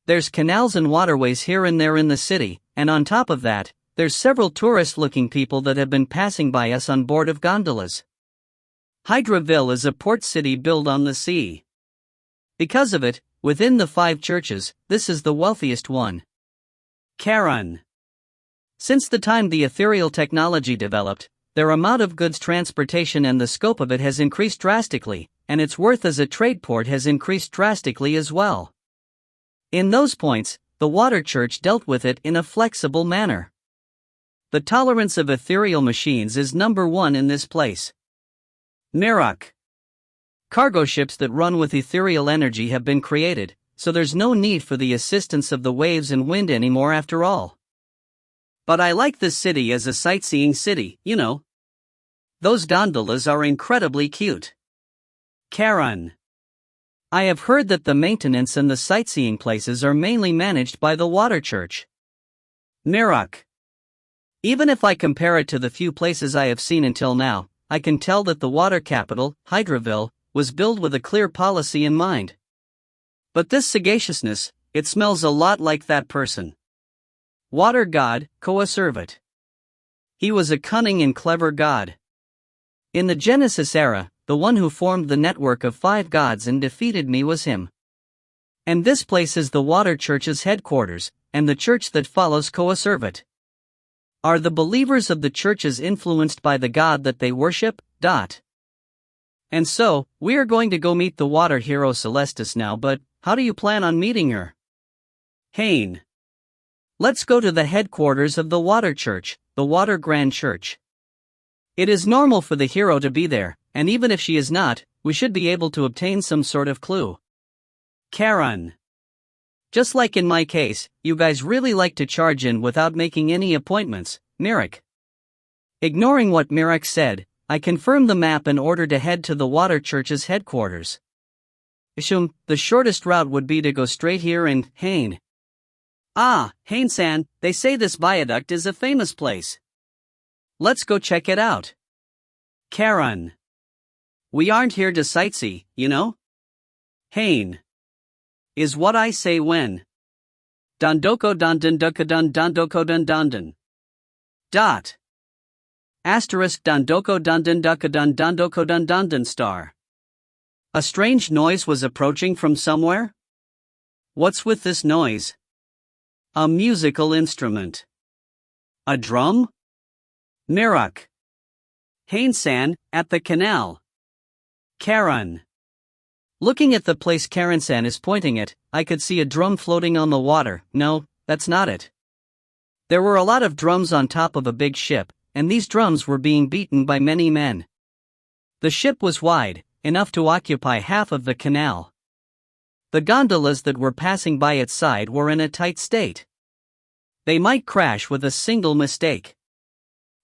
There's canals and waterways here and there in the city, and on top of that, there's several tourist-looking people that have been passing by us on board of gondolas. Hydraville is a port city built on the sea. Because of it, within the 5 churches, this is the wealthiest one. Karen. Since the time the ethereal technology developed, their amount of goods transportation and the scope of it has increased drastically, and its worth as a trade port has increased drastically as well. In those points, the water church dealt with it in a flexible manner. The tolerance of ethereal machines is number 1 in this place. Mirok. Cargo ships that run with ethereal energy have been created, so there's no need for the assistance of the waves and wind anymore after all. But I like this city as a sightseeing city, you know. Those gondolas are incredibly cute. Karen. I have heard that the maintenance and the sightseeing places are mainly managed by the water church. Mirok. Even if I compare it to the few places I have seen until now, I can tell that the water capital, Hydraville, was built with a clear policy in mind. But this sagaciousness, it smells a lot like that person. Water god, Coacervate. He was a cunning and clever god. In the Genesis era, the one who formed the network of 5 gods and defeated me was him. And this place is the water church's headquarters, and the church that follows Coacervate. Are the believers of the churches influenced by the god that they worship? And so, we are going to go meet the water hero Celestis now, but how do you plan on meeting her? Haine. Let's go to the headquarters of the water church, the Water Grand Church. It is normal for the hero to be there, and even if she is not, we should be able to obtain some sort of clue. Karen. Just like in my case, you guys really like to charge in without making any appointments, Mirok. Ignoring what Mirok said, I confirmed the map in order to head to the water church's headquarters. The shortest route would be to go straight here and Haine. Ah, Haine-san, they say this viaduct is a famous place. Let's go check it out. Karen. We aren't here to sightsee, you know? Haine. Is what I say when. Dondoko dondondokadon dondoko dondondon. Dot. Asterisk dondoko dondondokadon dondoko dondondon star. A strange noise was approaching from somewhere? What's with this noise? A musical instrument. A drum? Mirok. Haine-san, at the canal. Karen. Looking at the place Karen-san is pointing at, I could see a drum floating on the water. No, that's not it. There were a lot of drums on top of a big ship, and these drums were being beaten by many men. The ship was wide, enough to occupy half of the canal. The gondolas that were passing by its side were in a tight state. They might crash with a single mistake.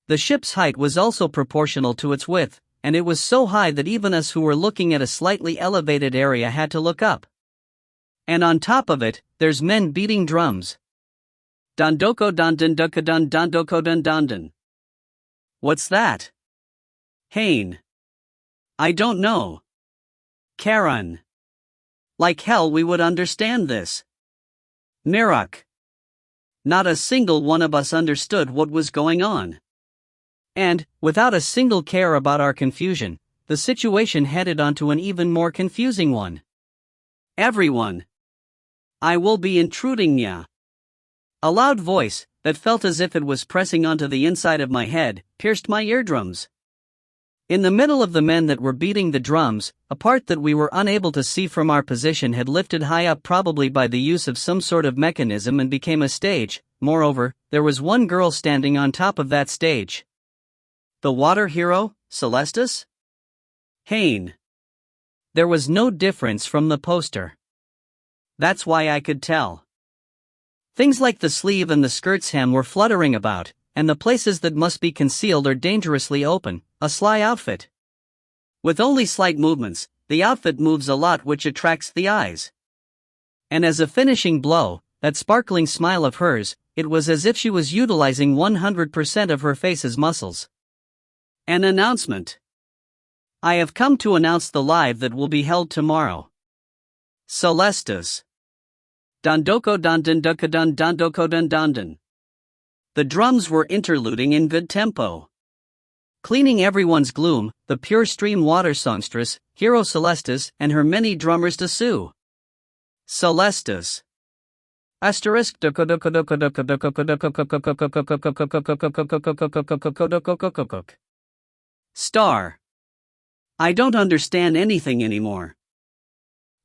The ship's height was also proportional to its width, and it was so high that even us who were looking at a slightly elevated area had to look up. And on top of it, there's men beating drums. Dandoko dandan dukadan dandoko dandan. What's that? Haine. I don't know. Karen. Like hell we would understand this. Mirok. Not a single one of us understood what was going on. And, without a single care about our confusion, the situation headed onto an even more confusing one. Everyone. I will be intruding ya. A loud voice, that felt as if it was pressing onto the inside of my head, pierced my eardrums. In the middle of the men that were beating the drums, a part that we were unable to see from our position had lifted high up probably by the use of some sort of mechanism and became a stage. Moreover, there was one girl standing on top of that stage. The water hero, Celestis? Haine. There was no difference from the poster. That's why I could tell. Things like the sleeve and the skirt's hem were fluttering about, and the places that must be concealed are dangerously open, a sly outfit. With only slight movements, the outfit moves a lot which attracts the eyes. And as a finishing blow, that sparkling smile of hers, it was as if she was utilizing 100% of her face's muscles. An announcement. I have come to announce the live that will be held tomorrow. Celestis. Dandoko dandan dukadan dandoko dandan. The drums were interluding in good tempo. Cleaning everyone's gloom, the pure stream water songstress, Hero Celestis, and her many drummers to sue. Celestis. Asterisk Star. I don't understand anything anymore.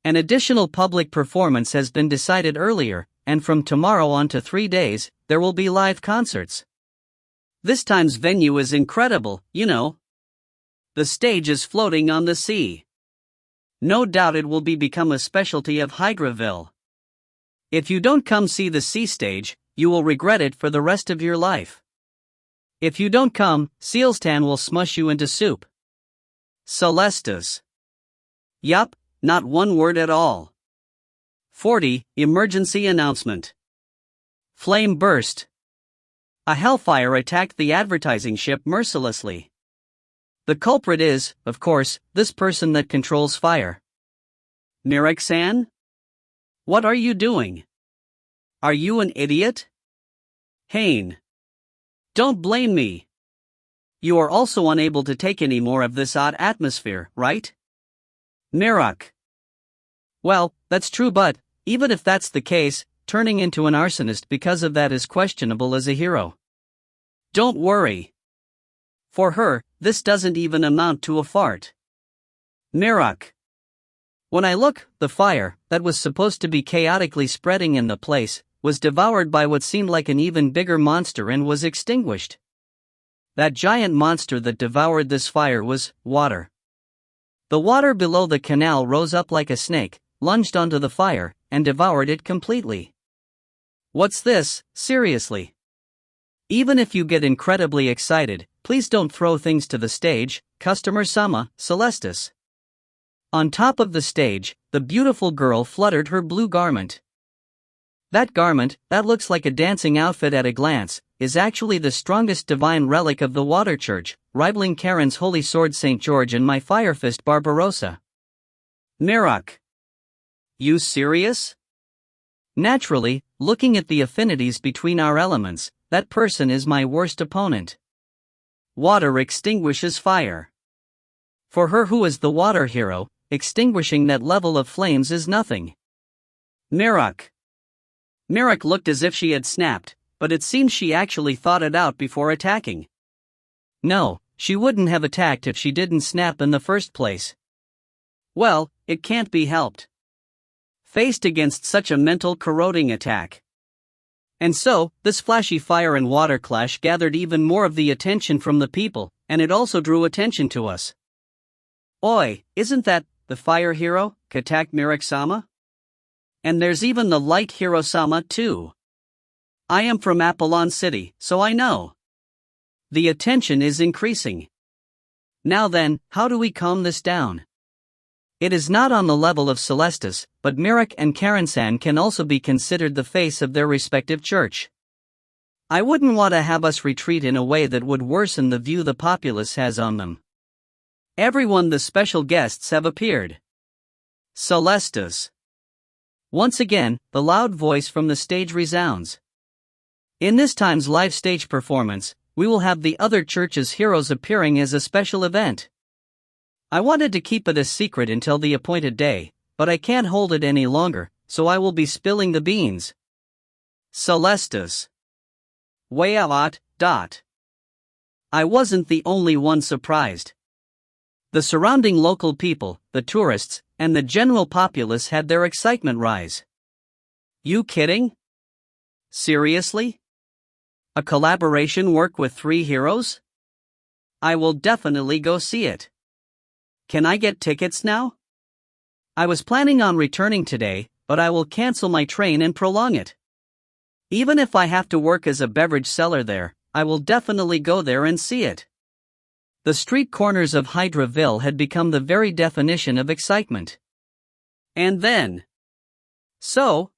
An additional public performance has been decided earlier, and from tomorrow on to 3 days, there will be live concerts. This time's venue is incredible, you know. The stage is floating on the sea. No doubt it will become a specialty of Hydraville. If you don't come see the sea stage, you will regret it for the rest of your life. If you don't come, Sealstan will smush you into soup. Celestis. Yup, not one word at all. 40. Emergency announcement. Flame burst. A hellfire attacked the advertising ship mercilessly. The culprit is, of course, this person that controls fire. Mirok-san? What are you doing? Are you an idiot? Haine. Don't blame me. You are also unable to take any more of this odd atmosphere, right? Mirok. Well, that's true, but, even if that's the case, turning into an arsonist because of that is questionable as a hero. Don't worry. For her, this doesn't even amount to a fart. Mirok. When I look, the fire, that was supposed to be chaotically spreading in the place, was devoured by what seemed like an even bigger monster and was extinguished. That giant monster that devoured this fire was water. The water below the canal rose up like a snake, lunged onto the fire, and devoured it completely. What's this, seriously? Even if you get incredibly excited, please don't throw things to the stage, Customer-sama, Celestis. On top of the stage, the beautiful girl fluttered her blue garment. That garment, that looks like a dancing outfit at a glance, is actually the strongest divine relic of the Water Church, rivaling Karen's Holy Sword St. George and my Fire Fist Barbarossa. Mirok. You serious? Naturally, looking at the affinities between our elements, that person is my worst opponent. Water extinguishes fire. For her who is the water hero, extinguishing that level of flames is nothing. Mirok. Mirok looked as if she had snapped, but it seems she actually thought it out before attacking. No, she wouldn't have attacked if she didn't snap in the first place. Well, it can't be helped. Faced against such a mental corroding attack. And so, this flashy fire and water clash gathered even more of the attention from the people, and it also drew attention to us. Oi, isn't that the fire hero, Katak Mirak-sama? And there's even the light hero-sama too. I am from Apollon City, so I know. The attention is increasing. Now then, how do we calm this down? It is not on the level of Celestis, but Mirak and Karen-san can also be considered the face of their respective church. I wouldn't want to have us retreat in a way that would worsen the view the populace has on them. Everyone, the special guests have appeared. Celestis. Once again, the loud voice from the stage resounds. In this time's live stage performance, we will have the other church's heroes appearing as a special event. I wanted to keep it a secret until the appointed day, but I can't hold it any longer, so I will be spilling the beans. Celestis. Way a lot. I wasn't the only one surprised. The surrounding local people, the tourists, and the general populace had their excitement rise. You kidding? Seriously? A collaboration work with 3 heroes? I will definitely go see it. Can I get tickets now? I was planning on returning today, but I will cancel my train and prolong it. Even if I have to work as a beverage seller there, I will definitely go there and see it. The street corners of Hydraville had become the very definition of excitement. And then. So,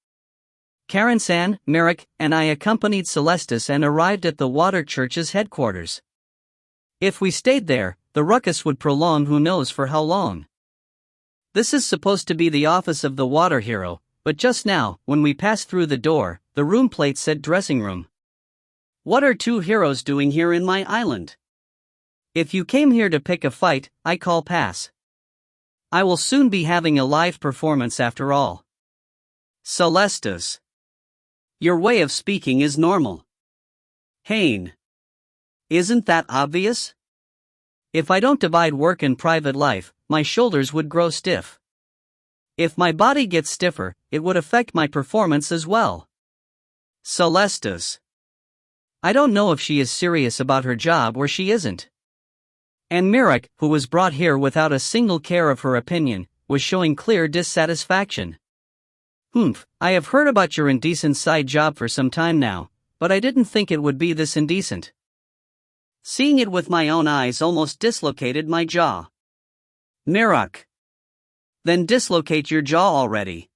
Karen-san, Mirak, and I accompanied Celestis and arrived at the Water Church's headquarters. If we stayed there, the ruckus would prolong who knows for how long. This is supposed to be the office of the water hero, but just now, when we passed through the door, the room plate said dressing room. What are 2 heroes doing here in my island? If you came here to pick a fight, I call pass. I will soon be having a live performance after all. Celestis. Your way of speaking is normal. Haine. Isn't that obvious? If I don't divide work and private life, my shoulders would grow stiff. If my body gets stiffer, it would affect my performance as well. Celestis. I don't know if she is serious about her job or she isn't. And Mirak, who was brought here without a single care of her opinion, was showing clear dissatisfaction. I have heard about your indecent side job for some time now, but I didn't think it would be this indecent. Seeing it with my own eyes almost dislocated my jaw. Mirak. Then dislocate your jaw already.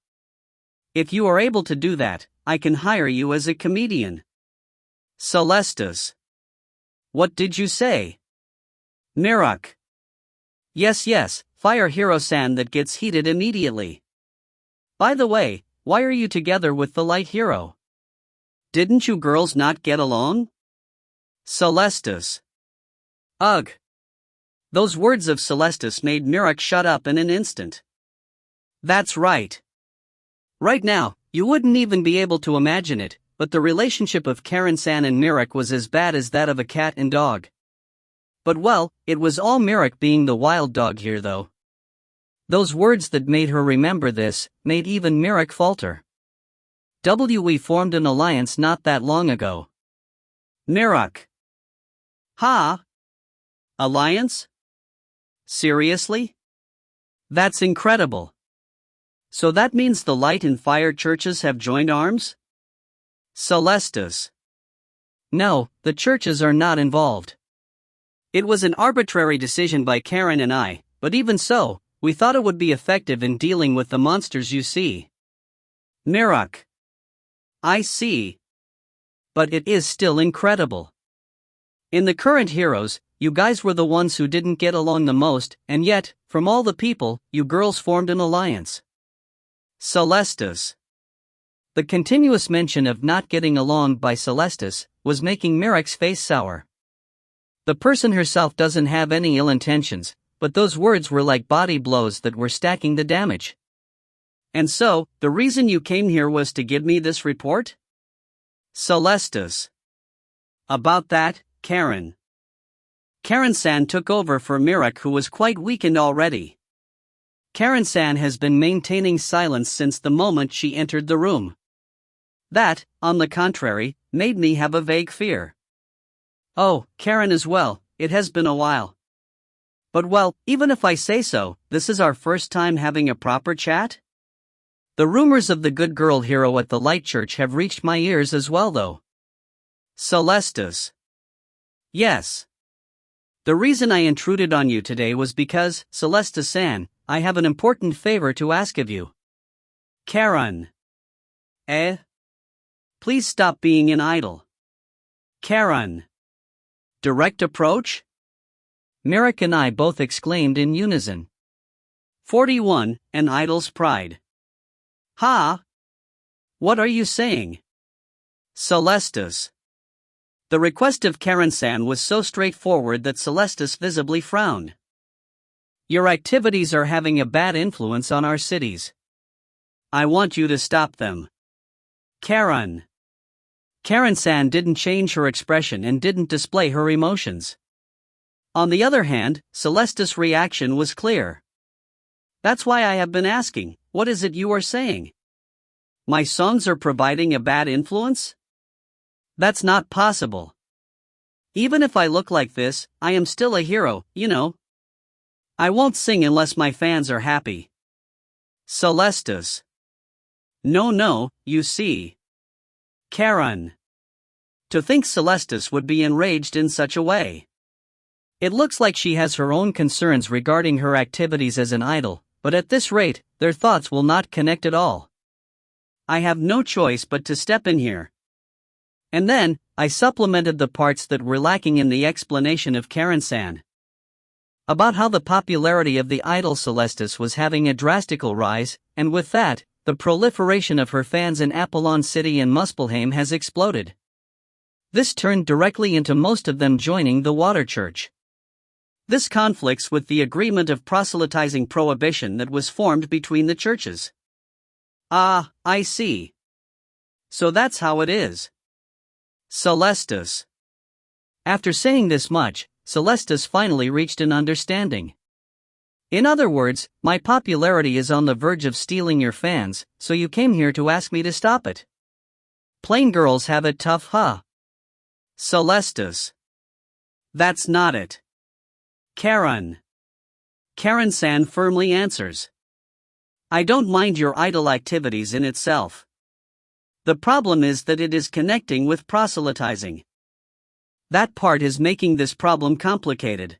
If you are able to do that, I can hire you as a comedian. Celestis. What did you say? Mirak. Yes, fire hero-san that gets heated immediately. By the way, why are you together with the light hero? Didn't you girls not get along? Celestis. Ugh. Those words of Celestis made Mirak shut up in an instant. That's right. Right now, you wouldn't even be able to imagine it, but the relationship of Karen-san and Mirak was as bad as that of a cat and dog. But well, it was all Mirak being the wild dog here though. Those words that made her remember this, made even Mirak falter. We formed an alliance not that long ago. Mirak. Ha? Alliance? Seriously? That's incredible. So that means the light and fire churches have joined arms? Celestis. No, the churches are not involved. It was an arbitrary decision by Karen and I, but even so, we thought it would be effective in dealing with the monsters you see. Mirak. I see. But it is still incredible. In the current heroes, you guys were the ones who didn't get along the most, and yet, from all the people, you girls formed an alliance. Celestis. The continuous mention of not getting along by Celestis was making Mirak's face sour. The person herself doesn't have any ill intentions, but those words were like body blows that were stacking the damage. And so, the reason you came here was to give me this report? Celestis. About that, Karen. Karen-san took over for Mirak, who was quite weakened already. Karen-san has been maintaining silence since the moment she entered the room. That, on the contrary, made me have a vague fear. Oh, Karen as well, it has been a while. But well, even if I say so, this is our first time having a proper chat? The rumors of the good girl hero at the Light Church have reached my ears as well though. Celestis. Yes. The reason I intruded on you today was because, Celestis-san, I have an important favor to ask of you. Karen. Please stop being an idol. Karen. Direct approach? Merrick and I both exclaimed in unison. 41, an idol's pride. Ha! What are you saying? Celestis. The request of Karen-san was so straightforward that Celestis visibly frowned. Your activities are having a bad influence on our cities. I want you to stop them. Karen. Karen-san didn't change her expression and didn't display her emotions. On the other hand, Celestis' reaction was clear. That's why I have been asking, what is it you are saying? My songs are providing a bad influence? That's not possible. Even if I look like this, I am still a hero, you know. I won't sing unless my fans are happy. Celestis. No, you see. Karen. To think Celestis would be enraged in such a way. It looks like she has her own concerns regarding her activities as an idol, but at this rate, their thoughts will not connect at all. I have no choice but to step in here. And then, I supplemented the parts that were lacking in the explanation of Karen-san. About how the popularity of the idol Celestis was having a drastical rise, and with that, the proliferation of her fans in Apollon City and Muspelheim has exploded. This turned directly into most of them joining the Water Church. This conflicts with the agreement of proselytizing prohibition that was formed between the churches. Ah, I see. So that's how it is. Celestis. After saying this much, Celestis finally reached an understanding. In other words, my popularity is on the verge of stealing your fans, so you came here to ask me to stop it. Plain girls have it tough, huh? Celestis. That's not it. Karen. Karen-san firmly answers. I don't mind your idol activities in itself. The problem is that it is connecting with proselytizing. That part is making this problem complicated.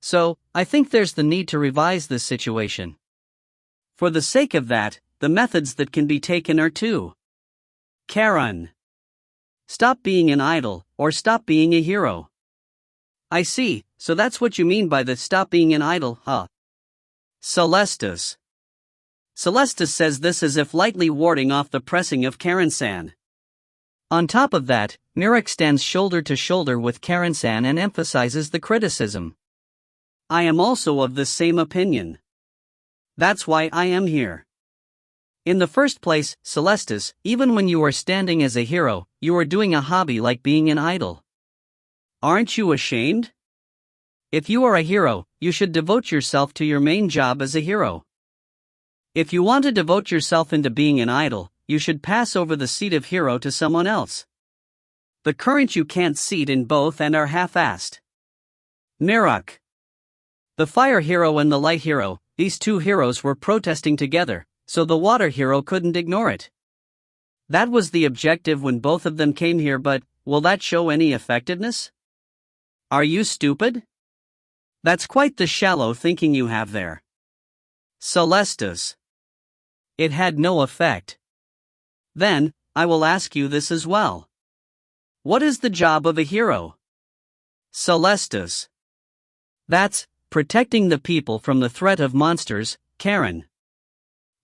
So, I think there's the need to revise this situation. For the sake of that, the methods that can be taken are two. Karen. Stop being an idol, or stop being a hero. I see, so that's what you mean by the stop being an idol, huh? Celestis. Celestis says this as if lightly warding off the pressing of Karen-san. On top of that, Merrick stands shoulder to shoulder with Karen-san and emphasizes the criticism. I am also of the same opinion. That's why I am here. In the first place, Celestis, even when you are standing as a hero, you are doing a hobby like being an idol. Aren't you ashamed? If you are a hero, you should devote yourself to your main job as a hero. If you want to devote yourself into being an idol, you should pass over the seat of hero to someone else. The current you can't seat in both and are half-assed. Merrick. The fire hero and the light hero, these two heroes were protesting together, so the water hero couldn't ignore it. That was the objective when both of them came here, but will that show any effectiveness? Are you stupid? That's quite the shallow thinking you have there. Celestis. It had no effect. Then, I will ask you this as well. What is the job of a hero? Celestis. That's protecting the people from the threat of monsters, Karen.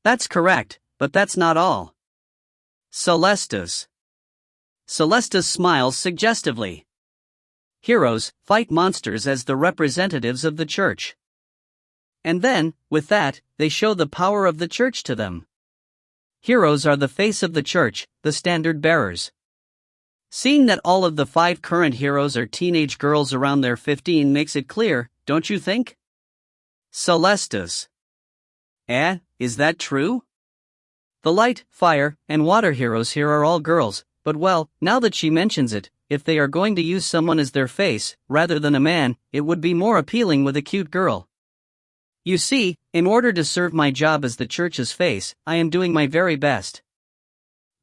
That's correct, but that's not all. Celestis. Celestis smiles suggestively. Heroes fight monsters as the representatives of the church. And then, with that, they show the power of the church to them. Heroes are the face of the church, the standard bearers. Seeing that all of the 5 current heroes are teenage girls around their 15 makes it clear, don't you think? Celestis. Is that true? The light, fire, and water heroes here are all girls, but well, now that she mentions it, if they are going to use someone as their face, rather than a man, it would be more appealing with a cute girl. You see, in order to serve my job as the church's face, I am doing my very best.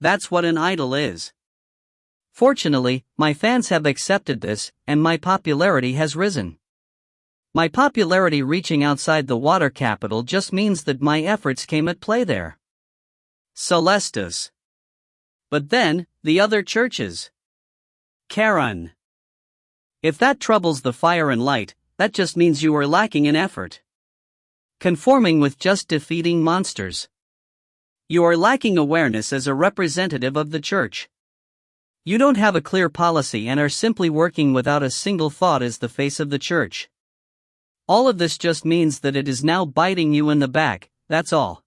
That's what an idol is. Fortunately, my fans have accepted this, and my popularity has risen. My popularity reaching outside the water capital just means that my efforts came at play there. Celestis. But then, the other churches. Karen. If that troubles the fire and light, that just means you are lacking in effort. Conforming with just defeating monsters. You are lacking awareness as a representative of the church. You don't have a clear policy and are simply working without a single thought as the face of the church. All of this just means that it is now biting you in the back, that's all.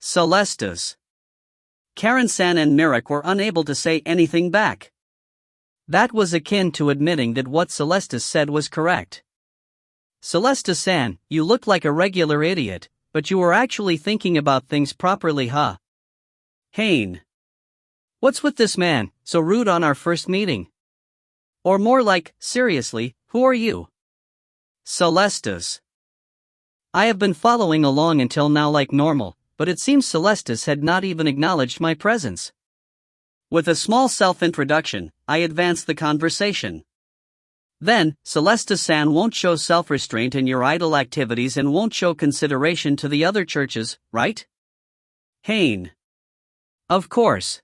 Celestis. Karen-san and Mirak were unable to say anything back. That was akin to admitting that what Celestis said was correct. Celestis-san, you look like a regular idiot, but you were actually thinking about things properly, huh? Haine. What's with this man, so rude on our first meeting? Or more like, seriously, who are you? Celestis. I have been following along until now like normal, but it seems Celestis had not even acknowledged my presence. With a small self-introduction, I advanced the conversation. Then, Celestis-san won't show self-restraint in your idol activities and won't show consideration to the other churches, right? Haine. Of course.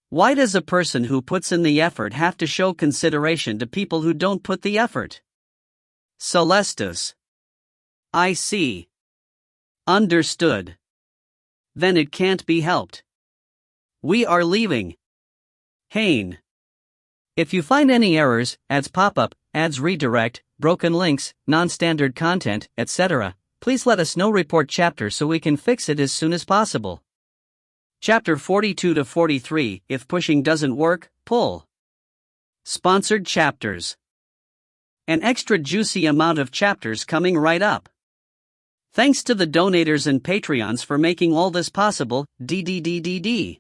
Why does a person who puts in the effort have to show consideration to people who don't put the effort? Celestis. I see. Understood. Then it can't be helped. We are leaving. Haine. If you find any errors, ads pop up, ads redirect, broken links, non-standard content, etc., please let us know. Report chapter so we can fix it as soon as possible. Chapter 42 to 43. If pushing doesn't work, pull. Sponsored chapters. An extra juicy amount of chapters coming right up. Thanks to the donators and Patreons for making all this possible. DDDDD.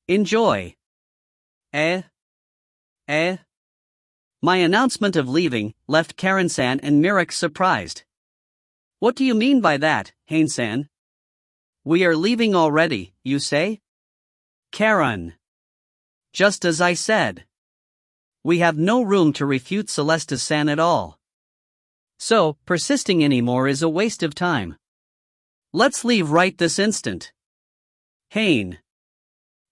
Enjoy. My announcement of leaving left Karen-san and Mirak surprised. What do you mean by that, Haine-san? We are leaving already, you say? Karen. Just as I said. We have no room to refute Celestis-san at all. So, persisting anymore is a waste of time. Let's leave right this instant. Haine.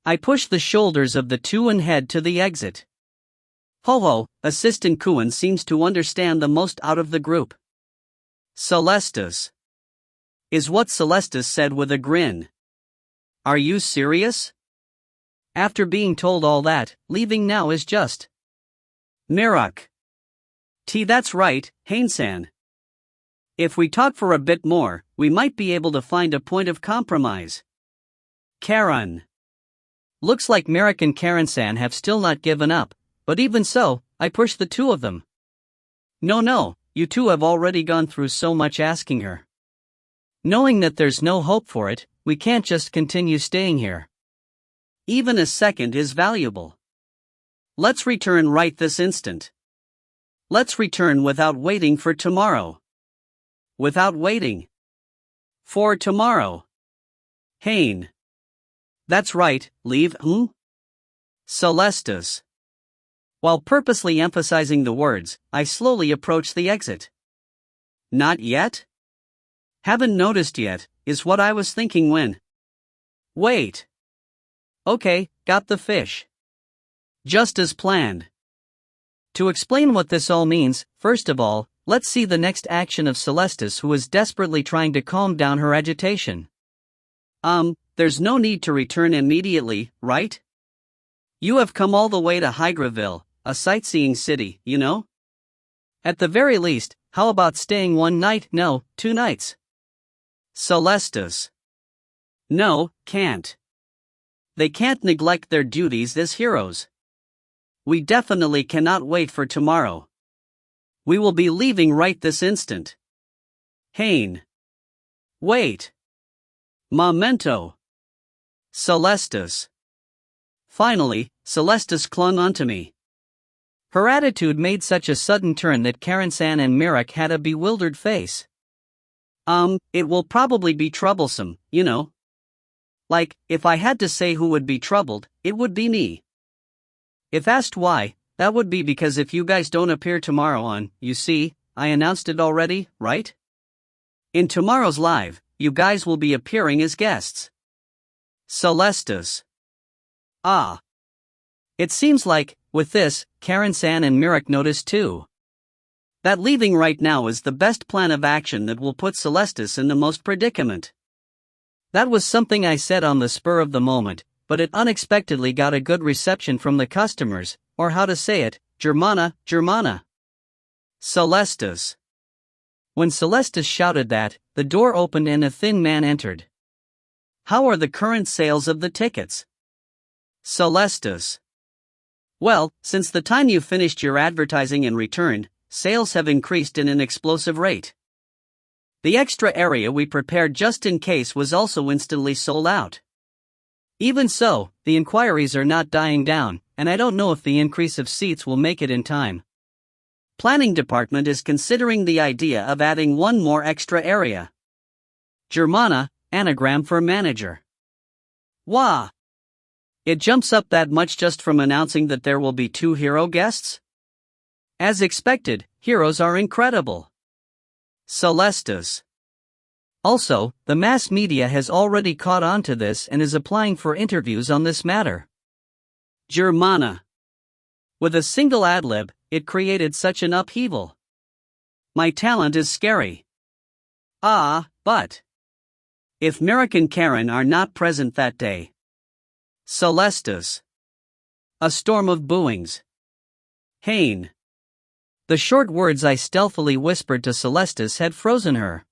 I push the shoulders of the two and head to the exit. Ho-ho, Assistant Kuan seems to understand the most out of the group. Celestis. Is what Celestis said with a grin. Are you serious? After being told all that, leaving now is just. Mirak. That's right, Haine-san. If we talk for a bit more, we might be able to find a point of compromise. Karen. Looks like Mirak and Karen-san have still not given up, but even so, I push the two of them. No, you two have already gone through so much asking her. Knowing that there's no hope for it, we can't just continue staying here. Even a second is valuable. Let's return right this instant. Let's return without waiting for tomorrow. Without waiting. For tomorrow. Haine. That's right, leave, Celestis. While purposely emphasizing the words, I slowly approach the exit. Not yet? Haven't noticed yet, is what I was thinking when. Wait. Okay, got the fish. Just as planned. To explain what this all means, first of all, let's see the next action of Celestis, who is desperately trying to calm down her agitation. There's no need to return immediately, right? You have come all the way to Hygraville, a sightseeing city, you know? At the very least, how about staying 1 night, no, 2 nights? Celestis. No, can't. They can't neglect their duties as heroes. We definitely cannot wait for tomorrow. We will be leaving right this instant. Haine. Wait. Momento. Celestis. Finally, Celestis clung onto me. Her attitude made such a sudden turn that Karen-san and Mirak had a bewildered face. It will probably be troublesome, you know. Like, if I had to say who would be troubled, it would be me. If asked why, that would be because if you guys don't appear tomorrow on, you see, I announced it already, right? In tomorrow's live, you guys will be appearing as guests. Celestis. Ah. It seems like, with this, Karen-san and Mirak noticed too. That leaving right now is the best plan of action that will put Celestis in the most predicament. That was something I said on the spur of the moment, but it unexpectedly got a good reception from the customers, or how to say it, Germana. Celestis. When Celestis shouted that, the door opened and a thin man entered. How are the current sales of the tickets? Celestis. Well, since the time you finished your advertising and returned, sales have increased in an explosive rate. The extra area we prepared just in case was also instantly sold out. Even so, the inquiries are not dying down, and I don't know if the increase of seats will make it in time. Planning department is considering the idea of adding one more extra area. Germana, anagram for manager. Wah! It jumps up that much just from announcing that there will be 2 hero guests? As expected, heroes are incredible. Celestis. Also, the mass media has already caught on to this and is applying for interviews on this matter. Germana. With a single ad-lib, it created such an upheaval. My talent is scary. But if Mirak and Karen are not present that day. Celestis. A storm of booings. Haine. The short words I stealthily whispered to Celestis had frozen her.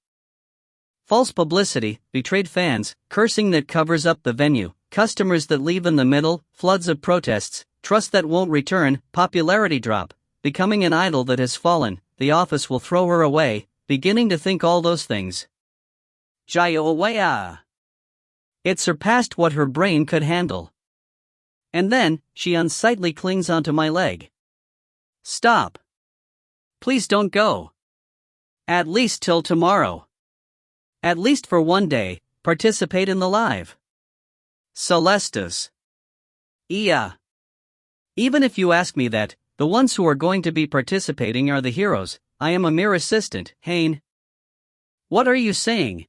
False publicity, betrayed fans, cursing that covers up the venue, customers that leave in the middle, floods of protests, trust that won't return, popularity drop, becoming an idol that has fallen, the office will throw her away, beginning to think all those things. Jaya. It surpassed what her brain could handle. And then, she unsightly clings onto my leg. Stop. Please don't go. At least till tomorrow. At least for one day, participate in the live. Celestis. Even if you ask me that, the ones who are going to be participating are the heroes, I am a mere assistant, Haine. What are you saying?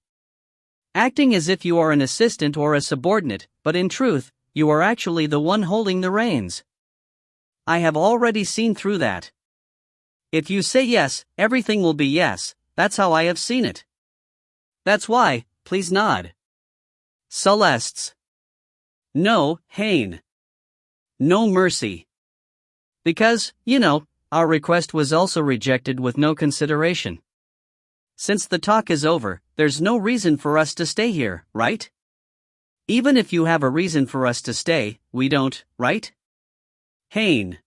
Acting as if you are an assistant or a subordinate, but in truth, you are actually the one holding the reins. I have already seen through that. If you say yes, everything will be yes, that's how I have seen it. That's why, please nod. Celestis. No, Haine. No mercy. Because, our request was also rejected with no consideration. Since the talk is over, there's no reason for us to stay here, right? Even if you have a reason for us to stay, we don't, right? Haine.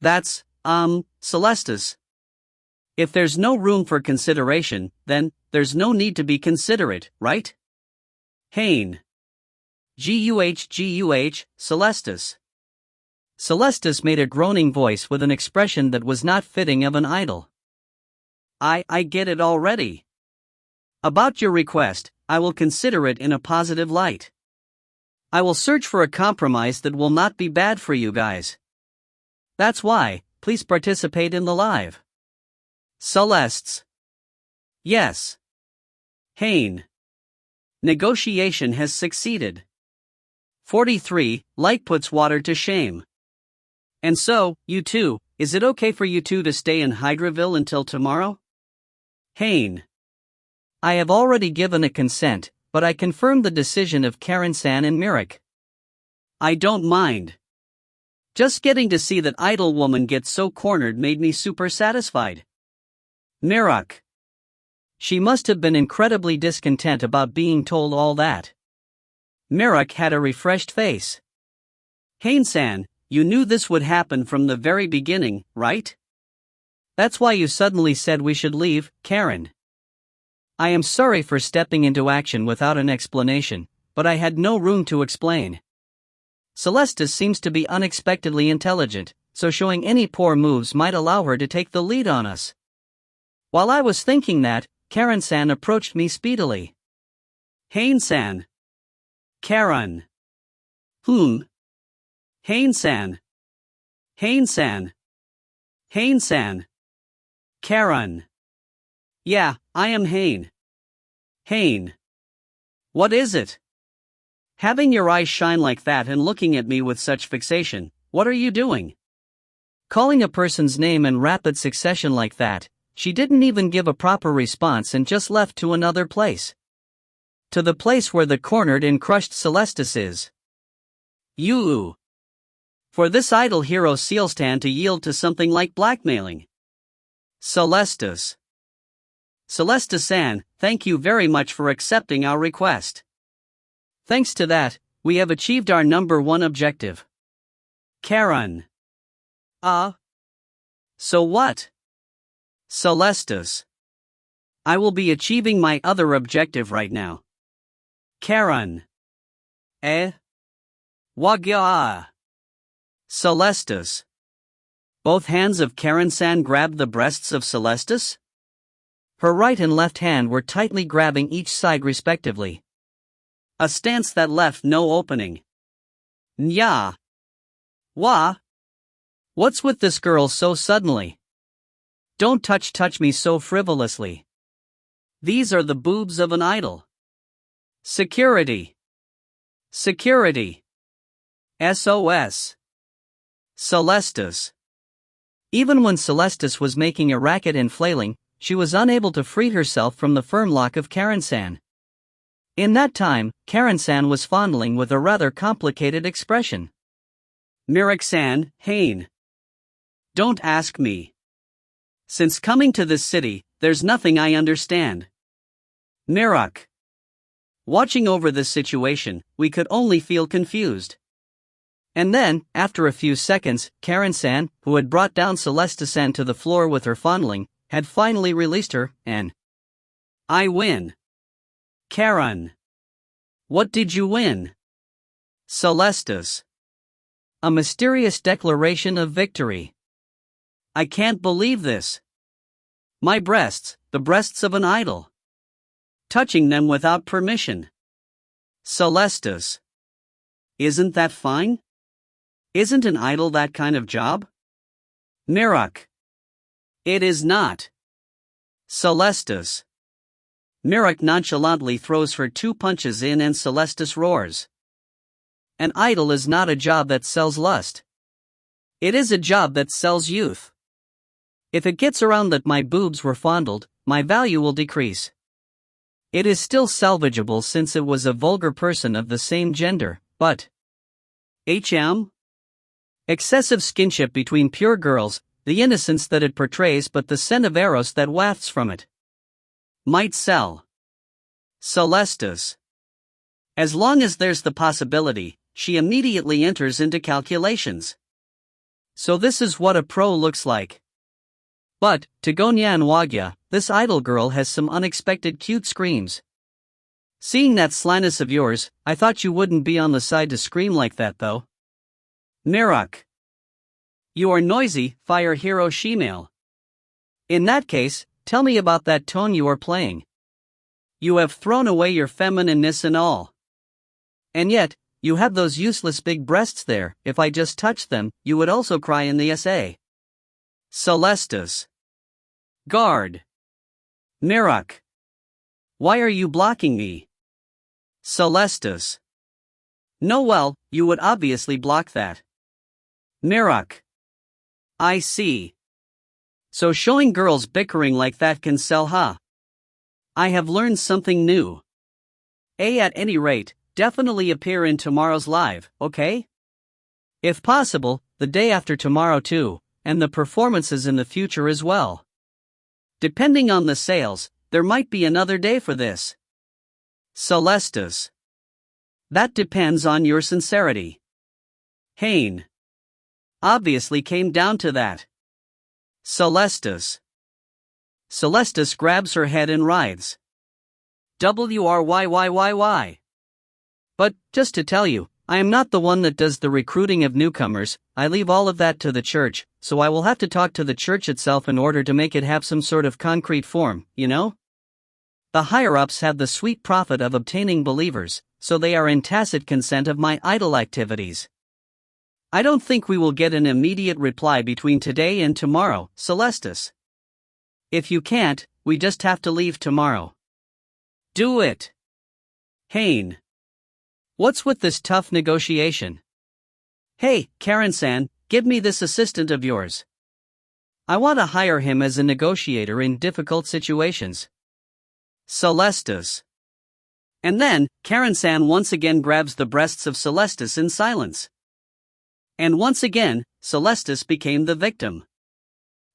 That's, Celestis. If there's no room for consideration, then, there's no need to be considerate, right? Haine. Guh, Celestis. Celestis made a groaning voice with an expression that was not fitting of an idol. I get it already. About your request, I will consider it in a positive light. I will search for a compromise that will not be bad for you guys. That's why, please participate in the live. Celestis. Yes. Haine. Negotiation has succeeded. 43, Light puts water to shame. And so, you two, is it okay for you two to stay in Hydraville until tomorrow? Haine. I have already given a consent, but I confirm the decision of Karen-san and Mirak. I don't mind. Just getting to see that idle woman get so cornered made me super satisfied. Mirak. She must have been incredibly discontent about being told all that. Mirak had a refreshed face. Haine-san, you knew this would happen from the very beginning, right? That's why you suddenly said we should leave, Karen. I am sorry for stepping into action without an explanation, but I had no room to explain. Celestis seems to be unexpectedly intelligent, so showing any poor moves might allow her to take the lead on us. While I was thinking that, Karen-san approached me speedily. Haine-san. Karen. Haine-san. Haine-san. Haine-san. Karen. Yeah, I am Haine. Haine. What is it? Having your eyes shine like that and looking at me with such fixation, what are you doing? Calling a person's name in rapid succession like that, she didn't even give a proper response and just left to another place. To the place where the cornered and crushed Celestis is. You. For this idle hero Sealstan to yield to something like blackmailing. Celestis. Celestis-san, thank you very much for accepting our request. Thanks to that, we have achieved our number one objective. Karen. So what? Celestis. I will be achieving my other objective right now. Karen. Wagya. Celestis. Both hands of Karen-san grabbed the breasts of Celestis? Her right and left hand were tightly grabbing each side respectively. A stance that left no opening. Nya. What's with this girl so suddenly? Don't touch me so frivolously. These are the boobs of an idol. Security. SOS. Celestis. Even when Celestis was making a racket and flailing, she was unable to free herself from the firm lock of Karen-san. In that time, Karen-san was fondling with a rather complicated expression. Mirak-san, Haine. Don't ask me. Since coming to this city, there's nothing I understand. Mirak. Watching over this situation, we could only feel confused. And then, after a few seconds, Karen-san, who had brought down Celestis-san to the floor with her fondling, had finally released her, and I win. Karen. What did you win? Celestis. A mysterious declaration of victory. I can't believe this. My breasts, the breasts of an idol. Touching them without permission. Celestis. Isn't that fine? Isn't an idol that kind of job? Mirak. It is not. Celestis. Mirak nonchalantly throws her 2 punches in and Celestis roars. An idol is not a job that sells lust. It is a job that sells youth. If it gets around that my boobs were fondled, my value will decrease. It is still salvageable since it was a vulgar person of the same gender, but excessive skinship between pure girls, the innocence that it portrays but the scent of eros that wafts from it. Might sell. Celestis. As long as there's the possibility, she immediately enters into calculations. So this is what a pro looks like. But, to go Nyan Wagya, this idol girl has some unexpected cute screams. Seeing that slyness of yours, I thought you wouldn't be on the side to scream like that though. Mirak. You are noisy, fire hero shemale. In that case, tell me about that tone you are playing. You have thrown away your feminineness and all. And yet, you have those useless big breasts there, if I just touched them, you would also cry in the SA. Celestis. Guard. Mirak. Why are you blocking me? Celestis. No, well, you would obviously block that. Mirak. I see. So showing girls bickering like that can sell, huh? I have learned something new. At any rate, definitely appear in tomorrow's live, okay? If possible, the day after tomorrow too, and the performances in the future as well. Depending on the sales, there might be another day for this. Celestis. That depends on your sincerity. Haine. Obviously came down to that. Celestis. Celestis grabs her head and writhes. WRYYYY. But, just to tell you, I am not the one that does the recruiting of newcomers. I leave all of that to the church, so I will have to talk to the church itself in order to make it have some sort of concrete form, you know? The higher-ups have the sweet profit of obtaining believers, so they are in tacit consent of my idle activities. I don't think we will get an immediate reply between today and tomorrow, Celestis. If you can't, we just have to leave tomorrow. Do it. Haine. What's with this tough negotiation? Hey, Karen-san, give me this assistant of yours. I want to hire him as a negotiator in difficult situations. Celestis. And then, Karen-san once again grabs the breasts of Celestis in silence. And once again, Celestis became the victim.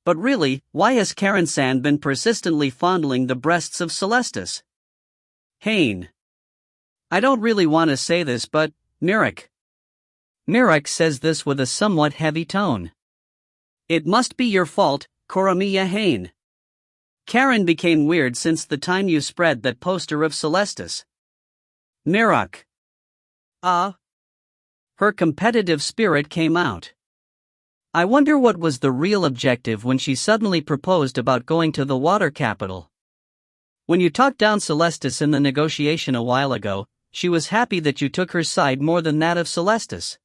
But really, why has Karen-san been persistently fondling the breasts of Celestis? Haine. I don't really want to say this, but, Mirek. Mirek says this with a somewhat heavy tone. It must be your fault, Koramiya Haine. Karen became weird since the time you spread that poster of Celestis. Mirek. Her competitive spirit came out. I wonder what was the real objective when she suddenly proposed about going to the water capital. When you talked down Celestis in the negotiation a while ago, she was happy that you took her side more than that of Celestis.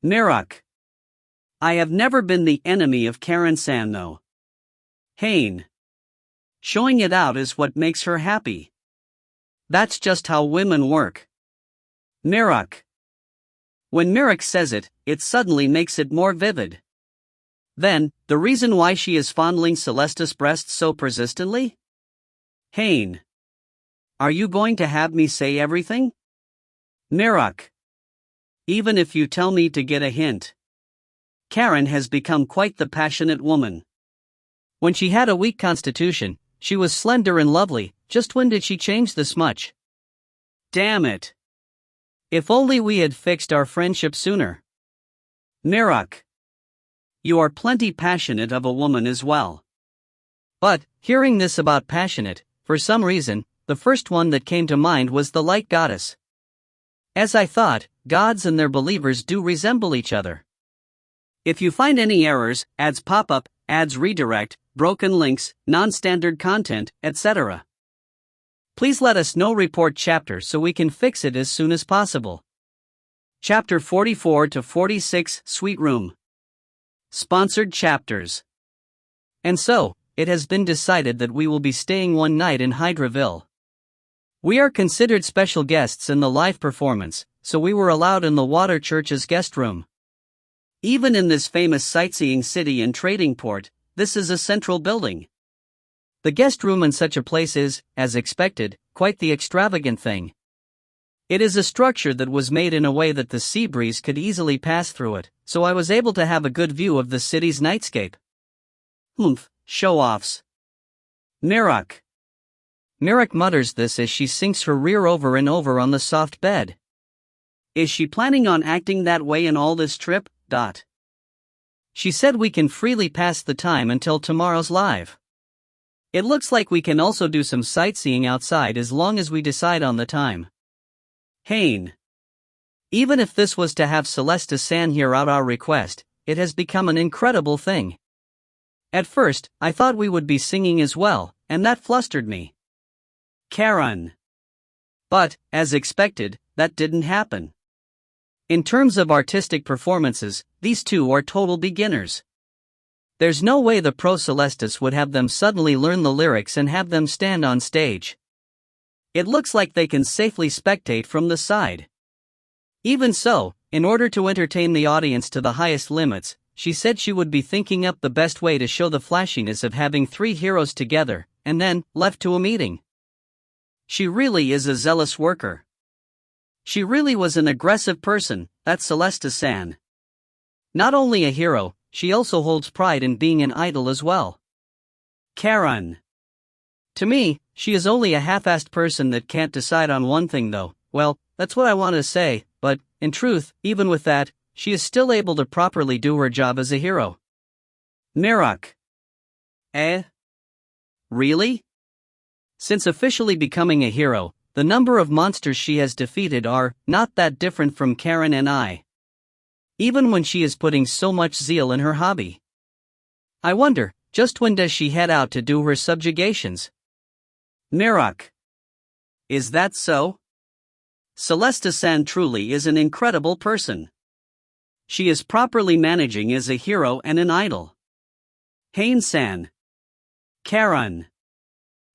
Mirek. I have never been the enemy of Karen-san though. Haine. Showing it out is what makes her happy. That's just how women work. Mirek. When Mirek says it, it suddenly makes it more vivid. Then, the reason why she is fondling Celestis' breasts so persistently? Haine. Are you going to have me say everything? Mirek. Even if you tell me to get a hint. Karen has become quite the passionate woman. When she had a weak constitution, she was slender and lovely. Just when did she change this much? Damn it. If only we had fixed our friendship sooner. Mirek. You are plenty passionate of a woman as well. But, hearing this about passionate, for some reason, the first one that came to mind was the light goddess. As I thought, gods and their believers do resemble each other. If you find any errors, ads pop up, ads redirect, broken links, non-standard content, etc. Please let us know. Report chapter so we can fix it as soon as possible. Chapter 44 to 46, Sweet Room. Sponsored chapters. And so, it has been decided that we will be staying one night in Hydraville. We are considered special guests in the live performance, so we were allowed in the Water Church's guest room. Even in this famous sightseeing city and trading port, this is a central building. The guest room in such a place is, as expected, quite the extravagant thing. It is a structure that was made in a way that the sea breeze could easily pass through it, so I was able to have a good view of the city's nightscape. Show-offs. Mirek. Mirek mutters this as she sinks her rear over and over on the soft bed. Is she planning on acting that way in all this trip? She said we can freely pass the time until tomorrow's live. It looks like we can also do some sightseeing outside as long as we decide on the time. Haine. Even if this was to have Celestis-san hear out our request, it has become an incredible thing. At first, I thought we would be singing as well, and that flustered me. Karen. But, as expected, that didn't happen. In terms of artistic performances, these two are total beginners. There's no way the pro Celestis would have them suddenly learn the lyrics and have them stand on stage. It looks like they can safely spectate from the side. Even so, in order to entertain the audience to the highest limits, she said she would be thinking up the best way to show the flashiness of having three heroes together, and then, left to a meeting. She really is a zealous worker. She really was an aggressive person, that Celestis-san. Not only a hero, she also holds pride in being an idol as well. Karen. To me, she is only a half-assed person that can't decide on one thing though. Well, that's what I want to say, but, in truth, even with that, she is still able to properly do her job as a hero. Mirek. Really? Since officially becoming a hero, the number of monsters she has defeated are not that different from Karen and I. Even when she is putting so much zeal in her hobby. I wonder, just when does she head out to do her subjugations? Mirok. Is that so? Celesta-san truly is an incredible person. She is properly managing as a hero and an idol. Haine-san. Karen.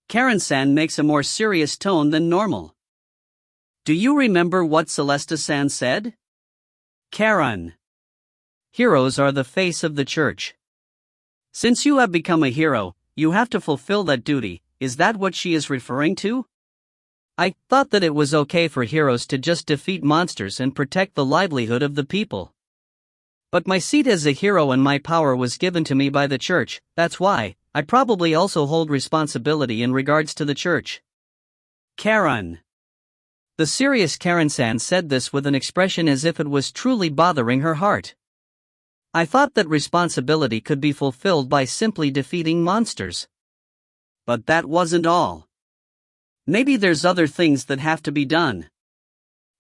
Karen-san makes a more serious tone than normal. Do you remember what Celesta-san said? Karen. Heroes are the face of the church. Since you have become a hero, you have to fulfill that duty. Is that what she is referring to? I thought that it was okay for heroes to just defeat monsters and protect the livelihood of the people. But my seat as a hero and my power was given to me by the church, that's why I probably also hold responsibility in regards to the church. Karen. The serious Karen-san said this with an expression as if it was truly bothering her heart. I thought that responsibility could be fulfilled by simply defeating monsters. But that wasn't all. Maybe there's other things that have to be done.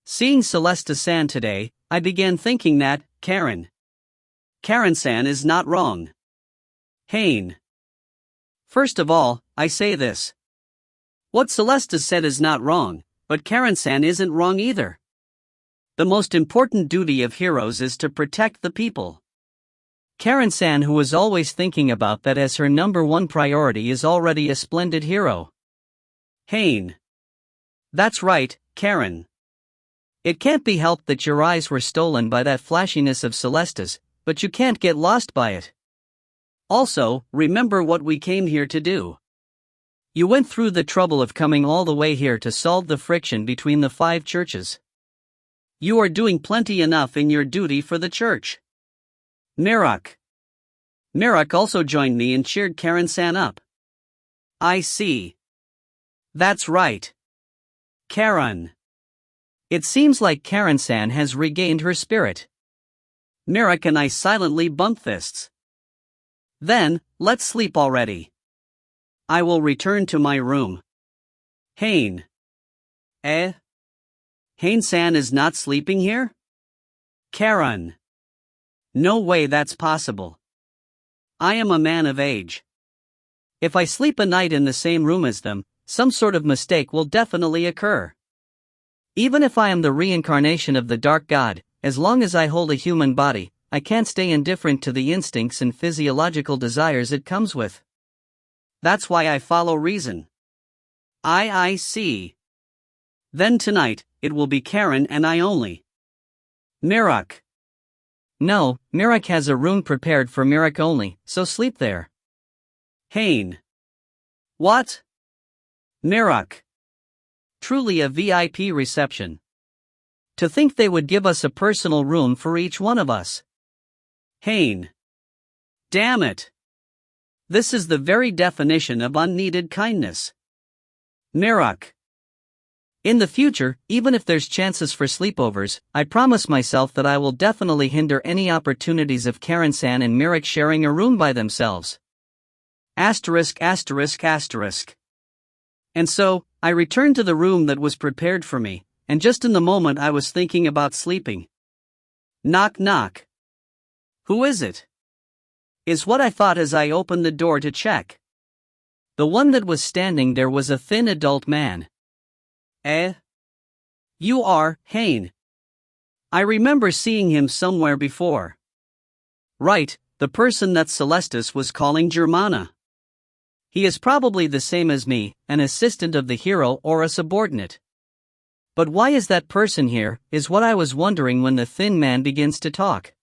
Seeing Celesta-san today, I began thinking that, Karen-san is not wrong. Haine. First of all, I say this. What Celesta said is not wrong, but Karen-san isn't wrong either. The most important duty of heroes is to protect the people. Karen-san, who was always thinking about that as her number one priority, is already a splendid hero. Haine. That's right, Karen. It can't be helped that your eyes were stolen by that flashiness of Celesta's, but you can't get lost by it. Also, remember what we came here to do. You went through the trouble of coming all the way here to solve the friction between the 5 churches. You are doing plenty enough in your duty for the church. Mirok. Mirok also joined me and cheered Karen-san up. I see. That's right. Karen. It seems like Karen-san has regained her spirit. Mirok and I silently bumped fists. Then, let's sleep already. I will return to my room. Haine. Haine-san is not sleeping here? Karen. No way that's possible. I am a man of age. If I sleep a night in the same room as them, some sort of mistake will definitely occur. Even if I am the reincarnation of the Dark God, as long as I hold a human body, I can't stay indifferent to the instincts and physiological desires it comes with. That's why I follow reason. I see. Then tonight, it will be Karen and I only. Mirok. No, Mirok has a room prepared for Mirok only, so sleep there. Haine. What? Mirok. Truly a VIP reception. To think they would give us a personal room for each one of us. Haine. Damn it. This is the very definition of unneeded kindness. Mirok. In the future, even if there's chances for sleepovers, I promise myself that I will definitely hinder any opportunities of Karen-san and Mirok sharing a room by themselves. Asterisk. And so, I returned to the room that was prepared for me, and just in the moment I was thinking about sleeping. Knock knock. Who is it? Is what I thought as I opened the door to check. The one that was standing there was a thin adult man. You are Haine. I remember seeing him somewhere before. Right, the person that Celestis was calling Germana. He is probably the same as me, an assistant of the hero or a subordinate. But why is that person here, is what I was wondering when the thin man begins to talk.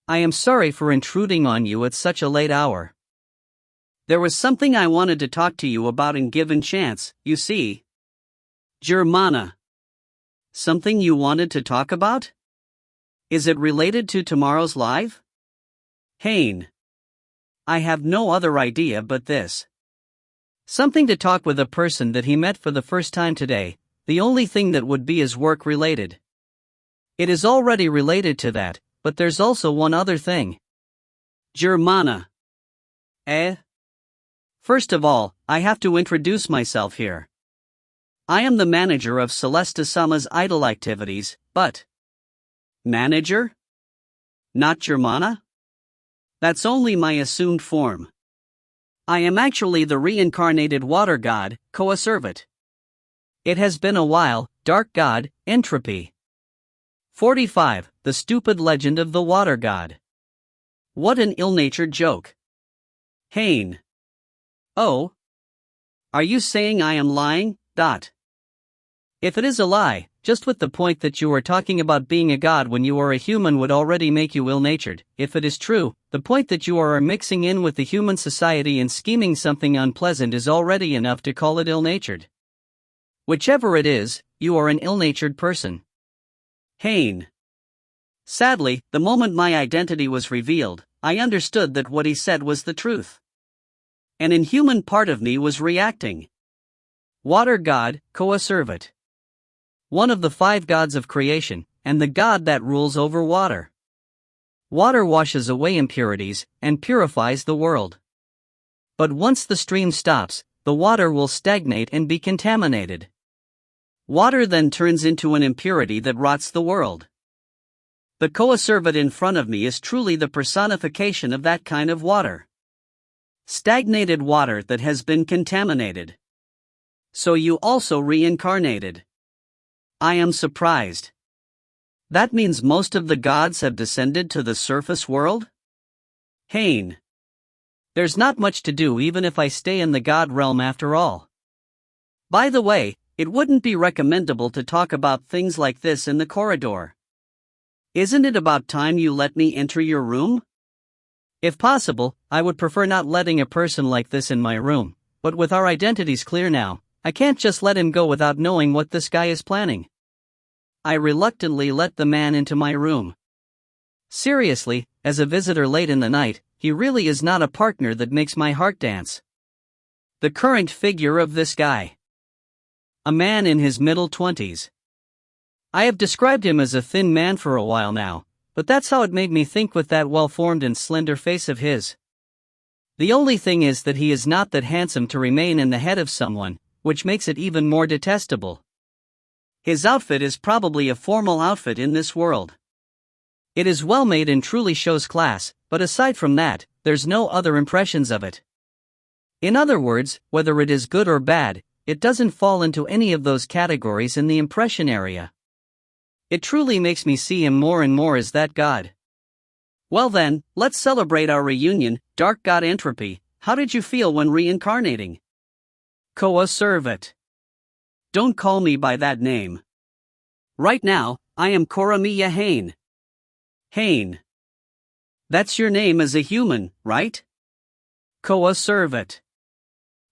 I am sorry for intruding on you at such a late hour. There was something I wanted to talk to you about in given chance, you see. Germana. Something you wanted to talk about? Is it related to tomorrow's live? Haine. I have no other idea but this. Something to talk with a person that he met for the first time today, the only thing that would be is work related. It is already related to that, but there's also one other thing. Germana. First of all, I have to introduce myself here. I am the manager of Celeste-sama's idol activities, but... Manager? Not your mana? That's only my assumed form. I am actually the reincarnated water god, Coacervate. It has been a while, dark god, Entropy. 45. The stupid legend of the water god. What an ill-natured joke. Haine. Oh? Are you saying I am lying? If it is a lie, just with the point that you are talking about being a god when you are a human would already make you ill-natured. If it is true, the point that you are mixing in with the human society and scheming something unpleasant is already enough to call it ill-natured. Whichever it is, you are an ill-natured person. Haine. Sadly, the moment my identity was revealed, I understood that what he said was the truth. An inhuman part of me was reacting. Water god, Coacervate. One of the 5 gods of creation, and the god that rules over water. Water washes away impurities, and purifies the world. But once the stream stops, the water will stagnate and be contaminated. Water then turns into an impurity that rots the world. The Coacervate in front of me is truly the personification of that kind of water. Stagnated water that has been contaminated. So you also reincarnated. I am surprised. That means most of the gods have descended to the surface world? Haine. There's not much to do even if I stay in the god realm after all. By the way, it wouldn't be recommendable to talk about things like this in the corridor. Isn't it about time you let me enter your room? If possible, I would prefer not letting a person like this in my room, but with our identities clear now, I can't just let him go without knowing what this guy is planning. I reluctantly let the man into my room. Seriously, as a visitor late in the night, he really is not a partner that makes my heart dance. The current figure of this guy. A man in his middle 20s. I have described him as a thin man for a while now, but that's how it made me think with that well-formed and slender face of his. The only thing is that he is not that handsome to remain in the head of someone, which makes it even more detestable. His outfit is probably a formal outfit in this world. It is well made and truly shows class, but aside from that, there's no other impressions of it. In other words, whether it is good or bad, it doesn't fall into any of those categories in the impression area. It truly makes me see him more and more as that god. Well then, let's celebrate our reunion, Dark God Entropy. How did you feel when reincarnating? Coacervate. Don't call me by that name. Right now, I am Koramiya Haine. Haine. That's your name as a human, right? Coacervate.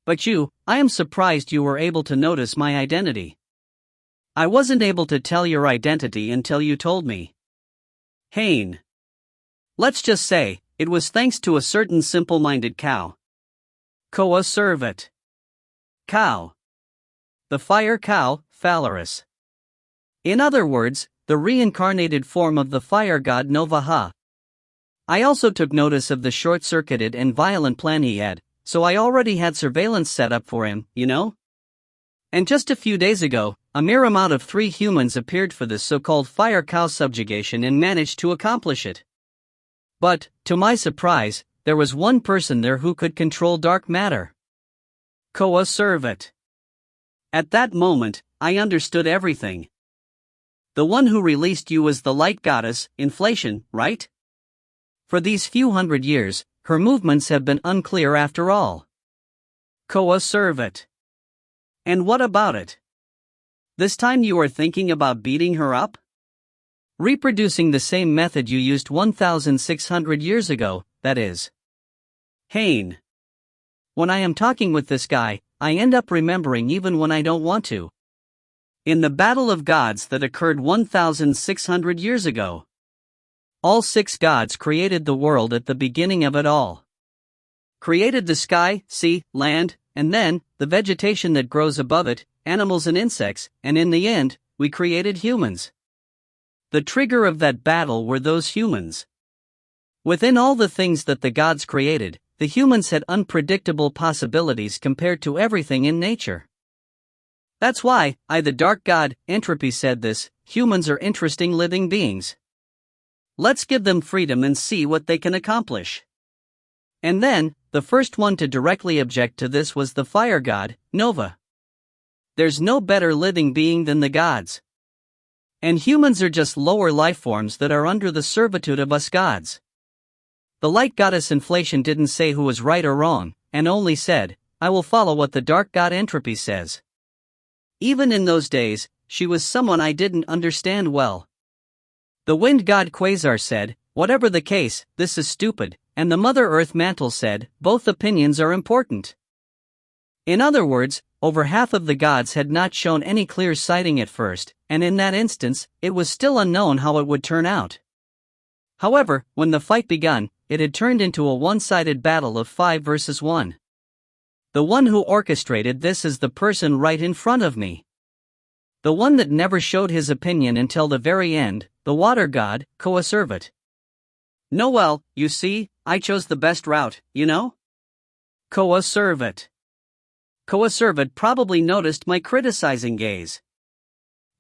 But I am surprised you were able to notice my identity. I wasn't able to tell your identity until you told me. Haine. Let's just say, it was thanks to a certain simple-minded cow. Coacervate. Cow. The fire cow, Phalaris. In other words, the reincarnated form of the fire god Novaha. I also took notice of the short-circuited and violent plan he had, so I already had surveillance set up for him, you know? And just a few days ago, a mere amount of 3 humans appeared for this so-called fire cow subjugation and managed to accomplish it. But, to my surprise, there was one person there who could control dark matter. Coacervate. At that moment, I understood everything. The one who released you was the light goddess, Inflation, right? For these few hundred years, her movements have been unclear after all. Coacervate. And what about it? This time you are thinking about beating her up? Reproducing the same method you used 1,600 years ago, that is. Haine. When I am talking with this guy, I end up remembering even when I don't want to. In the battle of gods that occurred 1,600 years ago. All 6 gods created the world at the beginning of it all. Created the sky, sea, land, and then, the vegetation that grows above it, animals and insects, and in the end, we created humans. The trigger of that battle were those humans. Within all the things that the gods created, the humans had unpredictable possibilities compared to everything in nature. That's why, the dark god, Entropy said this, humans are interesting living beings. Let's give them freedom and see what they can accomplish. And then, the first one to directly object to this was the fire god, Nova. There's no better living being than the gods. And humans are just lower life forms that are under the servitude of us gods. The light goddess Inflation didn't say who was right or wrong, and only said, I will follow what the dark god Entropy says. Even in those days, she was someone I didn't understand well. The wind god Quasar said, whatever the case, this is stupid, and the Mother Earth Mantle said, both opinions are important. In other words, over half of the gods had not shown any clear sighting at first, and in that instance, it was still unknown how it would turn out. However, when the fight begun, it had turned into a one-sided battle of 5 versus 1. The one who orchestrated this is the person right in front of me. The one that never showed his opinion until the very end, the water god, Coacervate. No, well, you see, I chose the best route, you know? Coacervate. Coacervate probably noticed my criticizing gaze.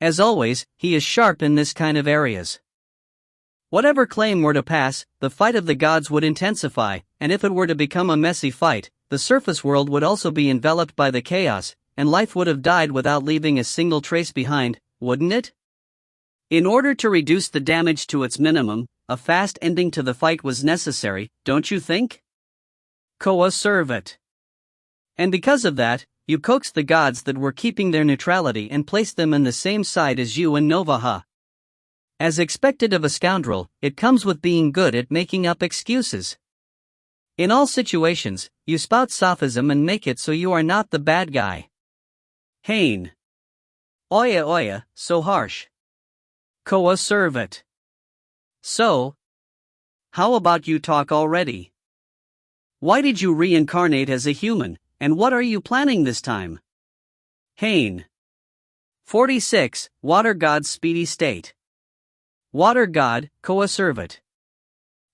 As always, he is sharp in this kind of areas. Whatever claim were to pass, the fight of the gods would intensify, and if it were to become a messy fight, the surface world would also be enveloped by the chaos, and life would have died without leaving a single trace behind, wouldn't it? In order to reduce the damage to its minimum, a fast ending to the fight was necessary, don't you think? Coacervate. And because of that, you coaxed the gods that were keeping their neutrality and placed them in the same side as you and Novaha. As expected of a scoundrel, it comes with being good at making up excuses. In all situations, you spout sophism and make it so you are not the bad guy. Haine. Oya, so harsh. Coacervate. So? How about you talk already? Why did you reincarnate as a human, and what are you planning this time? Haine. 46, Water God's Speedy State. Water God, Coacervate.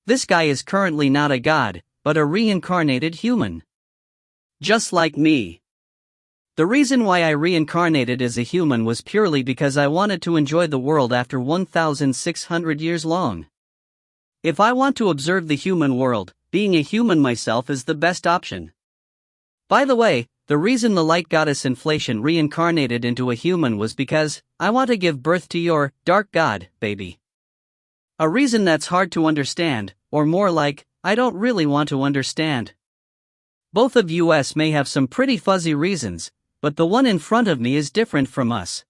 This guy is currently not a god, but a reincarnated human. Just like me. The reason why I reincarnated as a human was purely because I wanted to enjoy the world after 1,600 years long. If I want to observe the human world, being a human myself is the best option. By the way, the reason the light goddess Inflation reincarnated into a human was because I want to give birth to your dark god, baby. A reason that's hard to understand, or more like, I don't really want to understand. Both of us may have some pretty fuzzy reasons, but the one in front of me is different from us.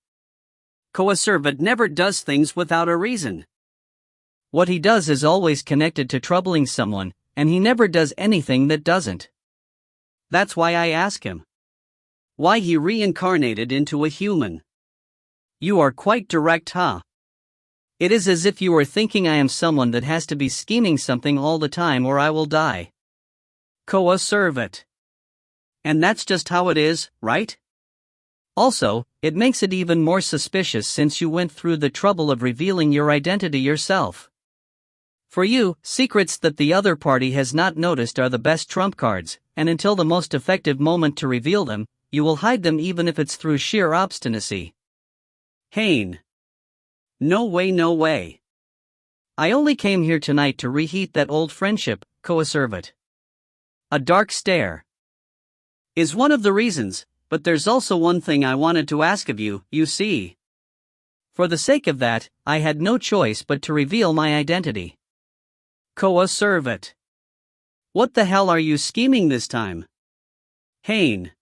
Coacervate never does things without a reason. What he does is always connected to troubling someone, and he never does anything that doesn't. That's why I ask him. Why he reincarnated into a human. You are quite direct, huh? It is as if you are thinking I am someone that has to be scheming something all the time or I will die. Coacervate. And that's just how it is, right? Also, it makes it even more suspicious since you went through the trouble of revealing your identity yourself. For you, secrets that the other party has not noticed are the best trump cards, and until the most effective moment to reveal them, you will hide them even if it's through sheer obstinacy. Haine. No way. I only came here tonight to reheat that old friendship, Coacervate. A dark stare is one of the reasons, but there's also one thing I wanted to ask of you, you see. For the sake of that, I had no choice but to reveal my identity. Coacervate. What the hell are you scheming this time? Haine.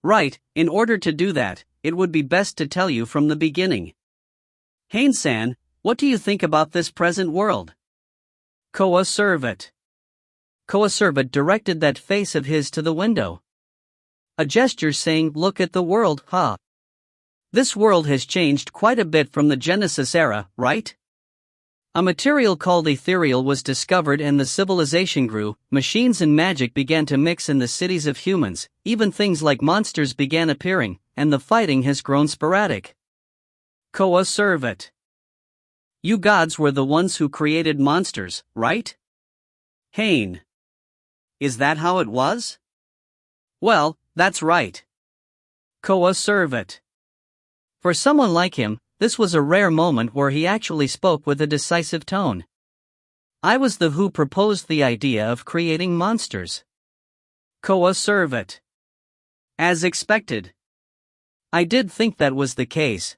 Right, in order to do that, it would be best to tell you from the beginning. Haine-san, what do you think about this present world? Coacervate. Coacervate directed that face of his to the window. A gesture saying, look at the world, huh? This world has changed quite a bit from the Genesis era, right? A material called ethereal was discovered and the civilization grew, machines and magic began to mix in the cities of humans, even things like monsters began appearing, and the fighting has grown sporadic. Coacervate. You gods were the ones who created monsters, right? Haine. Is that how it was? Well, that's right. Coacervate. For someone like him, this was a rare moment where he actually spoke with a decisive tone. I was the who proposed the idea of creating monsters. Coacervate. As expected. I did think that was the case.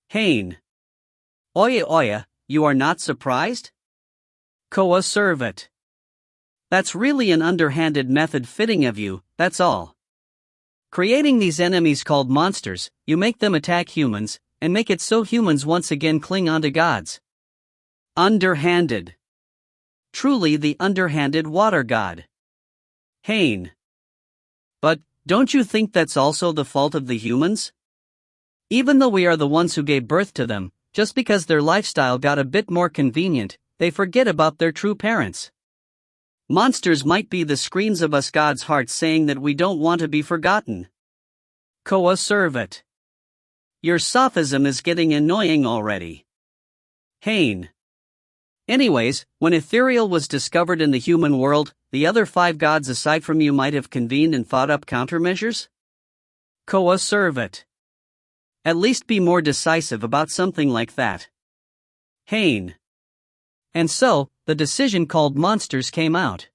Haine. Oya, you are not surprised? Coacervate. That's really an underhanded method fitting of you, that's all. Creating these enemies called monsters, you make them attack humans, and make it so humans once again cling onto gods. Underhanded. Truly the underhanded water god. Haine. But, don't you think that's also the fault of the humans? Even though we are the ones who gave birth to them, just because their lifestyle got a bit more convenient, they forget about their true parents. Monsters might be the screams of us gods' hearts saying that we don't want to be forgotten. Coacervate. Your sophism is getting annoying already. Haine. Anyways, when ethereal was discovered in the human world, the other 5 gods aside from you might have convened and thought up countermeasures? Coacervate. At least be more decisive about something like that. Haine. And so, the decision called monsters came out.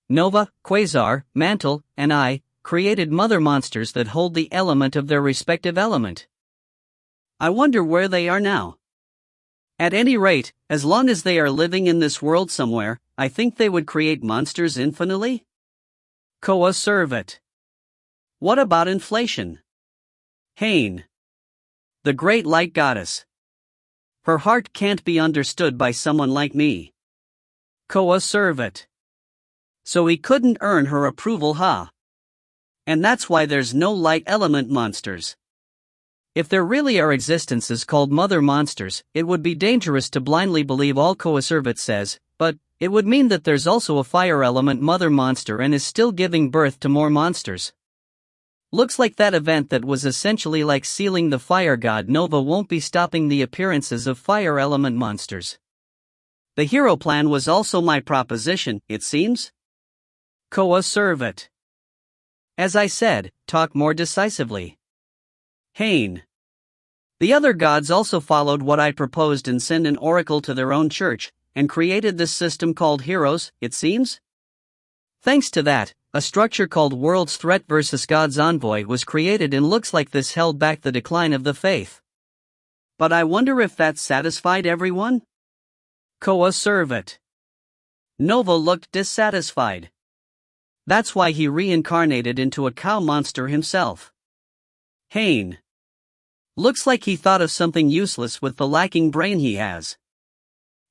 Nova, Quasar, Mantle, and I created mother monsters that hold the element of their respective element. I wonder where they are now. At any rate, as long as they are living in this world somewhere, I think they would create monsters infinitely? Coacervate. What about inflation? Haine. The great light goddess. Her heart can't be understood by someone like me. Coacervate. So he couldn't earn her approval, huh? And that's why there's no light element monsters. If there really are existences called mother monsters, it would be dangerous to blindly believe all Coacervate says, but it would mean that there's also a fire element mother monster and is still giving birth to more monsters. Looks like that event that was essentially like sealing the fire god Nova won't be stopping the appearances of fire element monsters. The hero plan was also my proposition, it seems. Coacervate. As I said, talk more decisively. Haine. The other gods also followed what I proposed and sent an oracle to their own church, and created this system called heroes, it seems? Thanks to that, a structure called World's Threat vs. God's Envoy was created and looks like this held back the decline of the faith. But I wonder if that satisfied everyone? Coacervate. Nova looked dissatisfied. That's why he reincarnated into a cow monster himself. Haine. Looks like he thought of something useless with the lacking brain he has.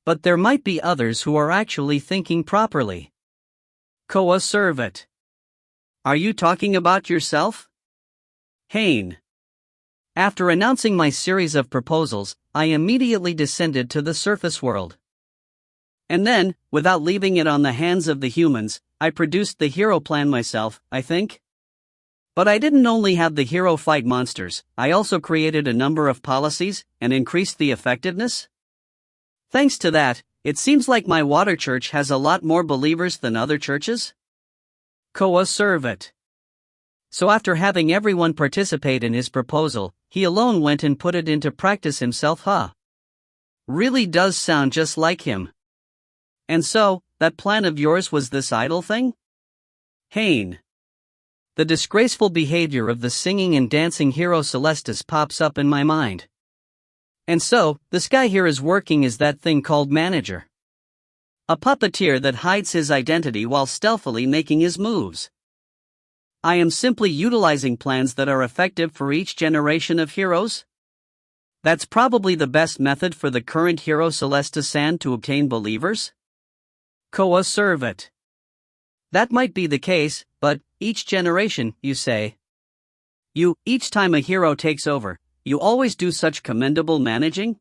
But there might be others who are actually thinking properly. Coacervate. Are you talking about yourself? Haine. After announcing my series of proposals, I immediately descended to the surface world. And then, without leaving it on the hands of the humans, I produced the hero plan myself, I think. But I didn't only have the hero fight monsters, I also created a number of policies, and increased the effectiveness. Thanks to that, it seems like my water church has a lot more believers than other churches. Coacervate. So after having everyone participate in his proposal, he alone went and put it into practice himself, huh? Really does sound just like him. And so, that plan of yours was this idle thing? Haine. The disgraceful behavior of the singing and dancing hero Celestis pops up in my mind. And so, this guy here is working as that thing called manager. A puppeteer that hides his identity while stealthily making his moves. I am simply utilizing plans that are effective for each generation of heroes. That's probably the best method for the current hero Celestis to obtain believers. Coacervate. That might be the case, but each generation, you say. Each time a hero takes over, you always do such commendable managing?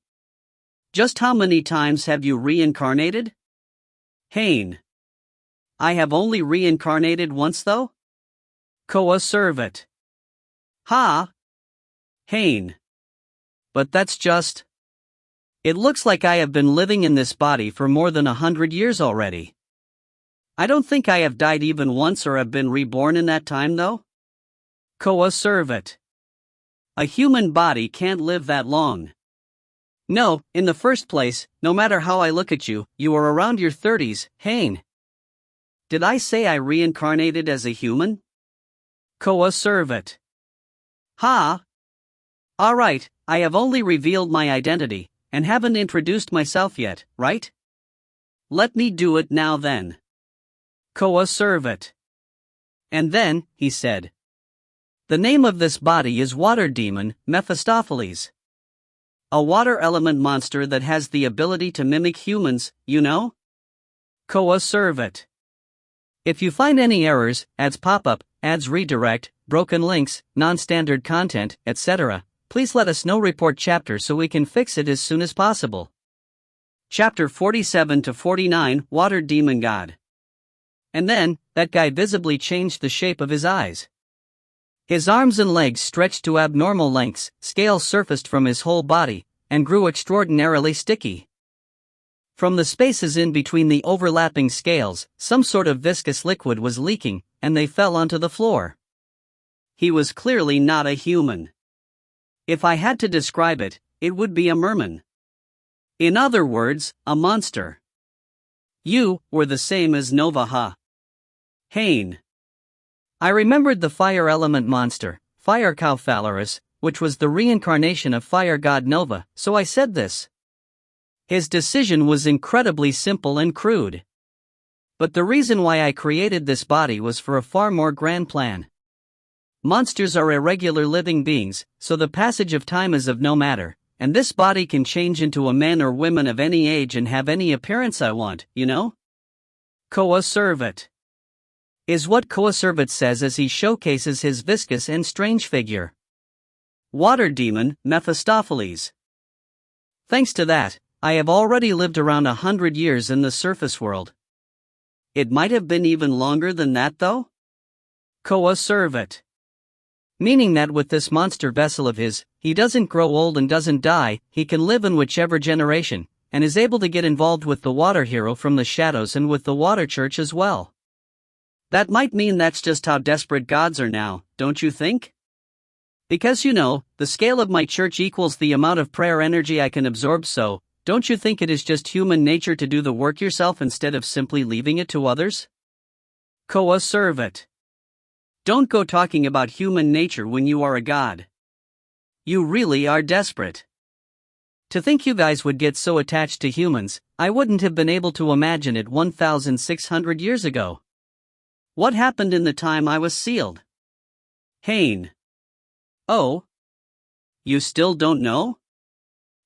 Just how many times have you reincarnated? Haine. I have only reincarnated once though? Coacervate. Ha! Haine. But that's just... It looks like I have been living in this body for more than 100 years already. I don't think I have died even once or have been reborn in that time though. Coacervate. A human body can't live that long. No, in the first place, no matter how I look at you, you are around your 30s, Haine. Did I say I reincarnated as a human? Coacervate. Ha! Alright, I have only revealed my identity, and haven't introduced myself yet, right? Let me do it now then. Coacervate. And then, he said. The name of this body is Water Demon, Mephistopheles. A water element monster that has the ability to mimic humans, you know? Coacervate. If you find any errors, ads pop up, ads redirect, broken links, non-standard content, etc., please let us know. Report chapter so we can fix it as soon as possible. Chapter 47 to 49, Water Demon God. And then, that guy visibly changed the shape of his eyes. His arms and legs stretched to abnormal lengths, scales surfaced from his whole body, and grew extraordinarily sticky. From the spaces in between the overlapping scales, some sort of viscous liquid was leaking, and they fell onto the floor. He was clearly not a human. If I had to describe it, it would be a merman. In other words, a monster. You were the same as Nova Haine. I remembered the fire element monster, Fire Cow, which was the reincarnation of fire god Nova, so I said this. His decision was incredibly simple and crude. But the reason why I created this body was for a far more grand plan. Monsters are irregular living beings, so the passage of time is of no matter, and this body can change into a man or woman of any age and have any appearance I want, you know? Coacervate. Is what Coacervate says as he showcases his viscous and strange figure. Water Demon, Mephistopheles. Thanks to that, I have already lived around 100 years in the surface world. It might have been even longer than that though? Coacervate. Meaning that with this monster vessel of his, he doesn't grow old and doesn't die, he can live in whichever generation, and is able to get involved with the water hero from the shadows and with the water church as well. That might mean that's just how desperate gods are now, don't you think? Because you know, the scale of my church equals the amount of prayer energy I can absorb, so, don't you think it is just human nature to do the work yourself instead of simply leaving it to others? Coacervate. Don't go talking about human nature when you are a god. You really are desperate. To think you guys would get so attached to humans, I wouldn't have been able to imagine it 1,600 years ago. What happened in the time I was sealed? Haine. Oh? You still don't know?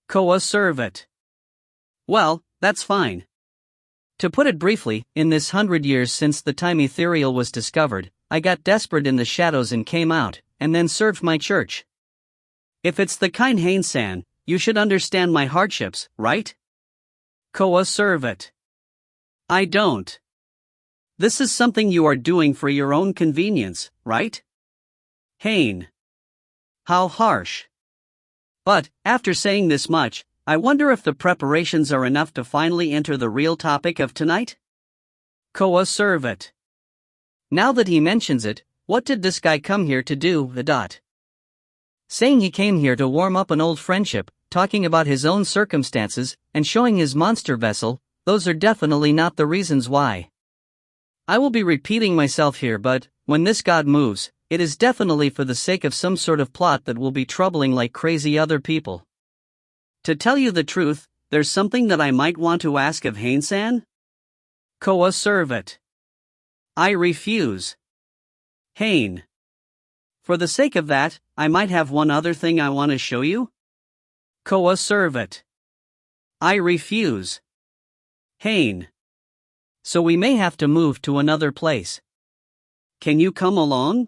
Coacervate. Well, that's fine. To put it briefly, in this 100 years since the time ethereal was discovered, I got desperate in the shadows and came out, and then served my church. If it's the kind Haine-san, you should understand my hardships, right? Coacervate. I don't. This is something you are doing for your own convenience, right? Haine. How harsh. But, after saying this much, I wonder if the preparations are enough to finally enter the real topic of tonight? Coacervate. Now that he mentions it, what did this guy come here to do? Saying he came here to warm up an old friendship, talking about his own circumstances, and showing his monster vessel, those are definitely not the reasons why. I will be repeating myself here, but, when this god moves, it is definitely for the sake of some sort of plot that will be troubling like crazy other people. To tell you the truth, there's something that I might want to ask of Haine-san? Coacervate. I refuse. Haine. For the sake of that, I might have one other thing I want to show you? Coacervate. I refuse. Haine. So we may have to move to another place. Can you come along?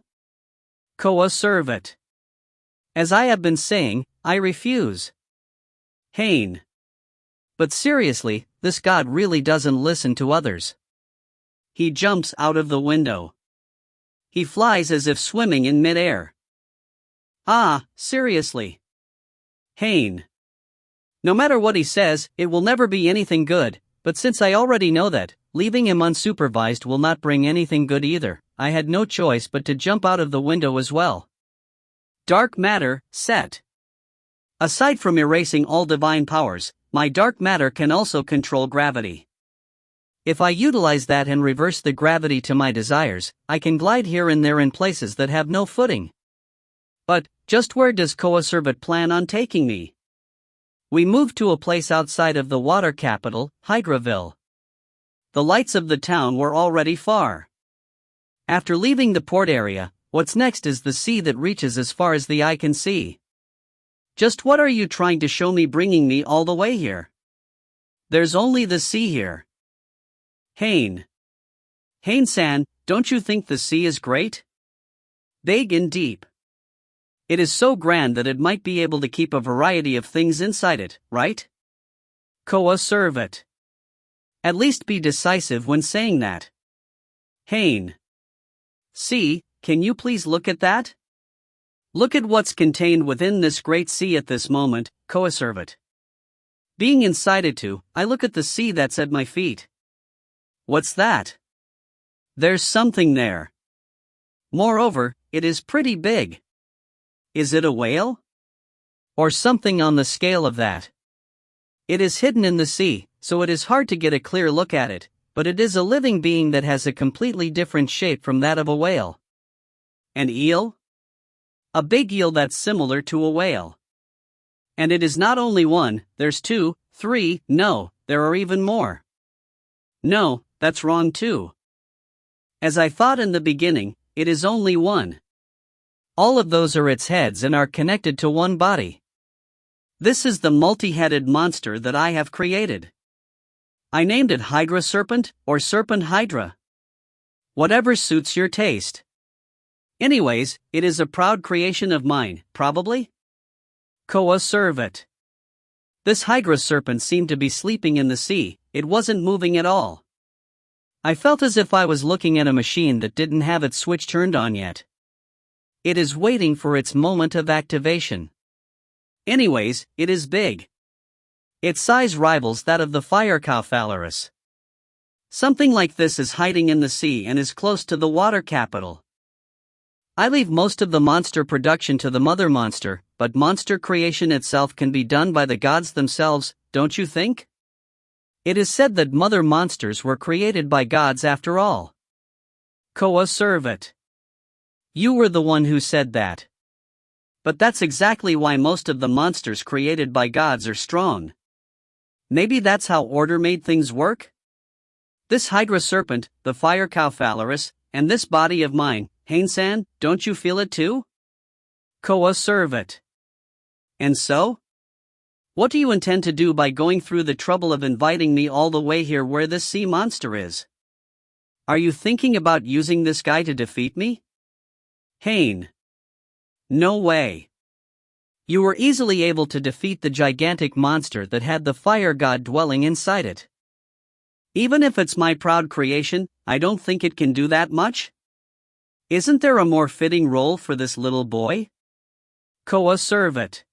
Coacervate. As I have been saying, I refuse. Haine. But seriously, this god really doesn't listen to others. He jumps out of the window. He flies as if swimming in mid-air. Ah, seriously. Haine. No matter what he says, it will never be anything good, but since I already know that, leaving him unsupervised will not bring anything good either. I had no choice but to jump out of the window as well. Dark matter, set. Aside from erasing all divine powers, my dark matter can also control gravity. If I utilize that and reverse the gravity to my desires, I can glide here and there in places that have no footing. But, just where does Coacervate plan on taking me? We moved to a place outside of the water capital, Hydraville. The lights of the town were already far. After leaving the port area, what's next is the sea that reaches as far as the eye can see. Just what are you trying to show me bringing me all the way here? There's only the sea here. Haine. Haine-san, don't you think the sea is great? Big and deep. It is so grand that it might be able to keep a variety of things inside it, right? Coacervate. At least be decisive when saying that. Haine. See, can you please look at that? Look at what's contained within this great sea at this moment, Coacervate. Being inside it too, I look at the sea that's at my feet. What's that? There's something there. Moreover, it is pretty big. Is it a whale? Or something on the scale of that? It is hidden in the sea, so it is hard to get a clear look at it, but it is a living being that has a completely different shape from that of a whale. An eel? A big eel that's similar to a whale. And it is not only one, there's 2, 3, no, there are even more. No, that's wrong too. As I thought in the beginning, it is only one. All of those are its heads and are connected to one body. This is the multi-headed monster that I have created. I named it Hydra Serpent or Serpent Hydra. Whatever suits your taste. Anyways, it is a proud creation of mine, probably? Coacervate. This Hydra Serpent seemed to be sleeping in the sea, it wasn't moving at all. I felt as if I was looking at a machine that didn't have its switch turned on yet. It is waiting for its moment of activation. Anyways, it is big. Its size rivals that of the Coacervate. Something like this is hiding in the sea and is close to the water capital. I leave most of the monster production to the mother monster, but monster creation itself can be done by the gods themselves, don't you think? It is said that mother monsters were created by gods after all. Coacervate. You were the one who said that. But that's exactly why most of the monsters created by gods are strong. Maybe that's how order made things work? This Hydra Serpent, the Coacervate, and this body of mine, Haine-san, don't you feel it too? Coacervate. And so? What do you intend to do by going through the trouble of inviting me all the way here where this sea monster is? Are you thinking about using this guy to defeat me? Haine. No way. You were easily able to defeat the gigantic monster that had the fire god dwelling inside it. Even if it's my proud creation, I don't think it can do that much. Isn't there a more fitting role for this little boy? Coacervate.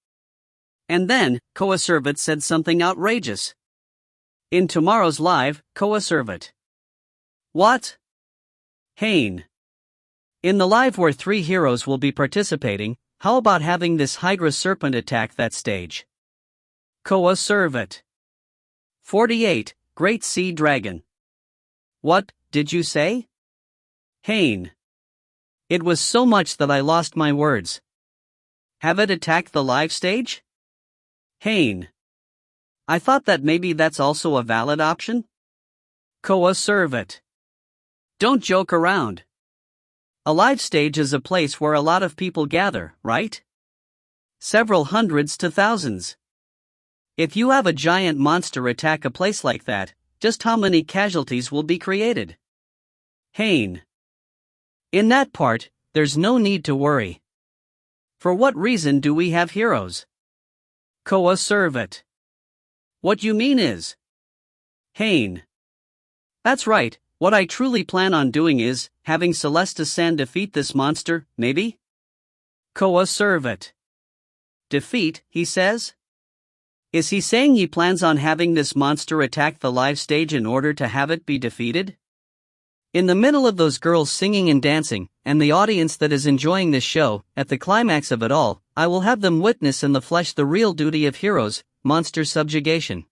And then, Coacervate said something outrageous. In tomorrow's live, Coacervate. What? Haine. In the live where 3 heroes will be participating, how about having this Hydra Serpent attack that stage? Coacervate. 48, Great Sea Dragon. What, did you say? Haine. It was so much that I lost my words. Have it attack the live stage? Haine. I thought that maybe that's also a valid option? Coacervate. Don't joke around. A live stage is a place where a lot of people gather, right? Several hundreds to thousands. If you have a giant monster attack a place like that, just how many casualties will be created? Haine. In that part, there's no need to worry. For what reason do we have heroes? Coacervate. What you mean is? Haine. That's right, what I truly plan on doing is, having Celesta-san defeat this monster, maybe? Coacervate. Defeat, he says? Is he saying he plans on having this monster attack the live stage in order to have it be defeated? In the middle of those girls singing and dancing, and the audience that is enjoying this show, at the climax of it all, I will have them witness in the flesh the real duty of heroes, monster subjugation.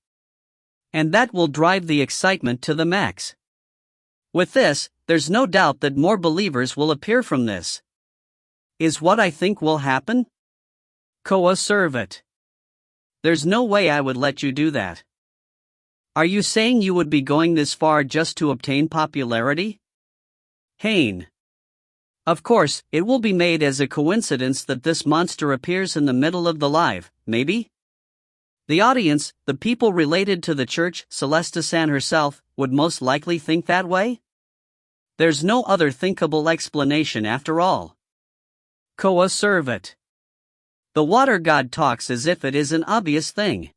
And that will drive the excitement to the max. With this, there's no doubt that more believers will appear from this. Is what I think will happen? Coacervate. There's no way I would let you do that. Are you saying you would be going this far just to obtain popularity? Haine. Of course, it will be made as a coincidence that this monster appears in the middle of the live, maybe? The audience, the people related to the church, Celesta San herself, would most likely think that way? There's no other thinkable explanation after all. Coacervate. The water god talks as if it is an obvious thing.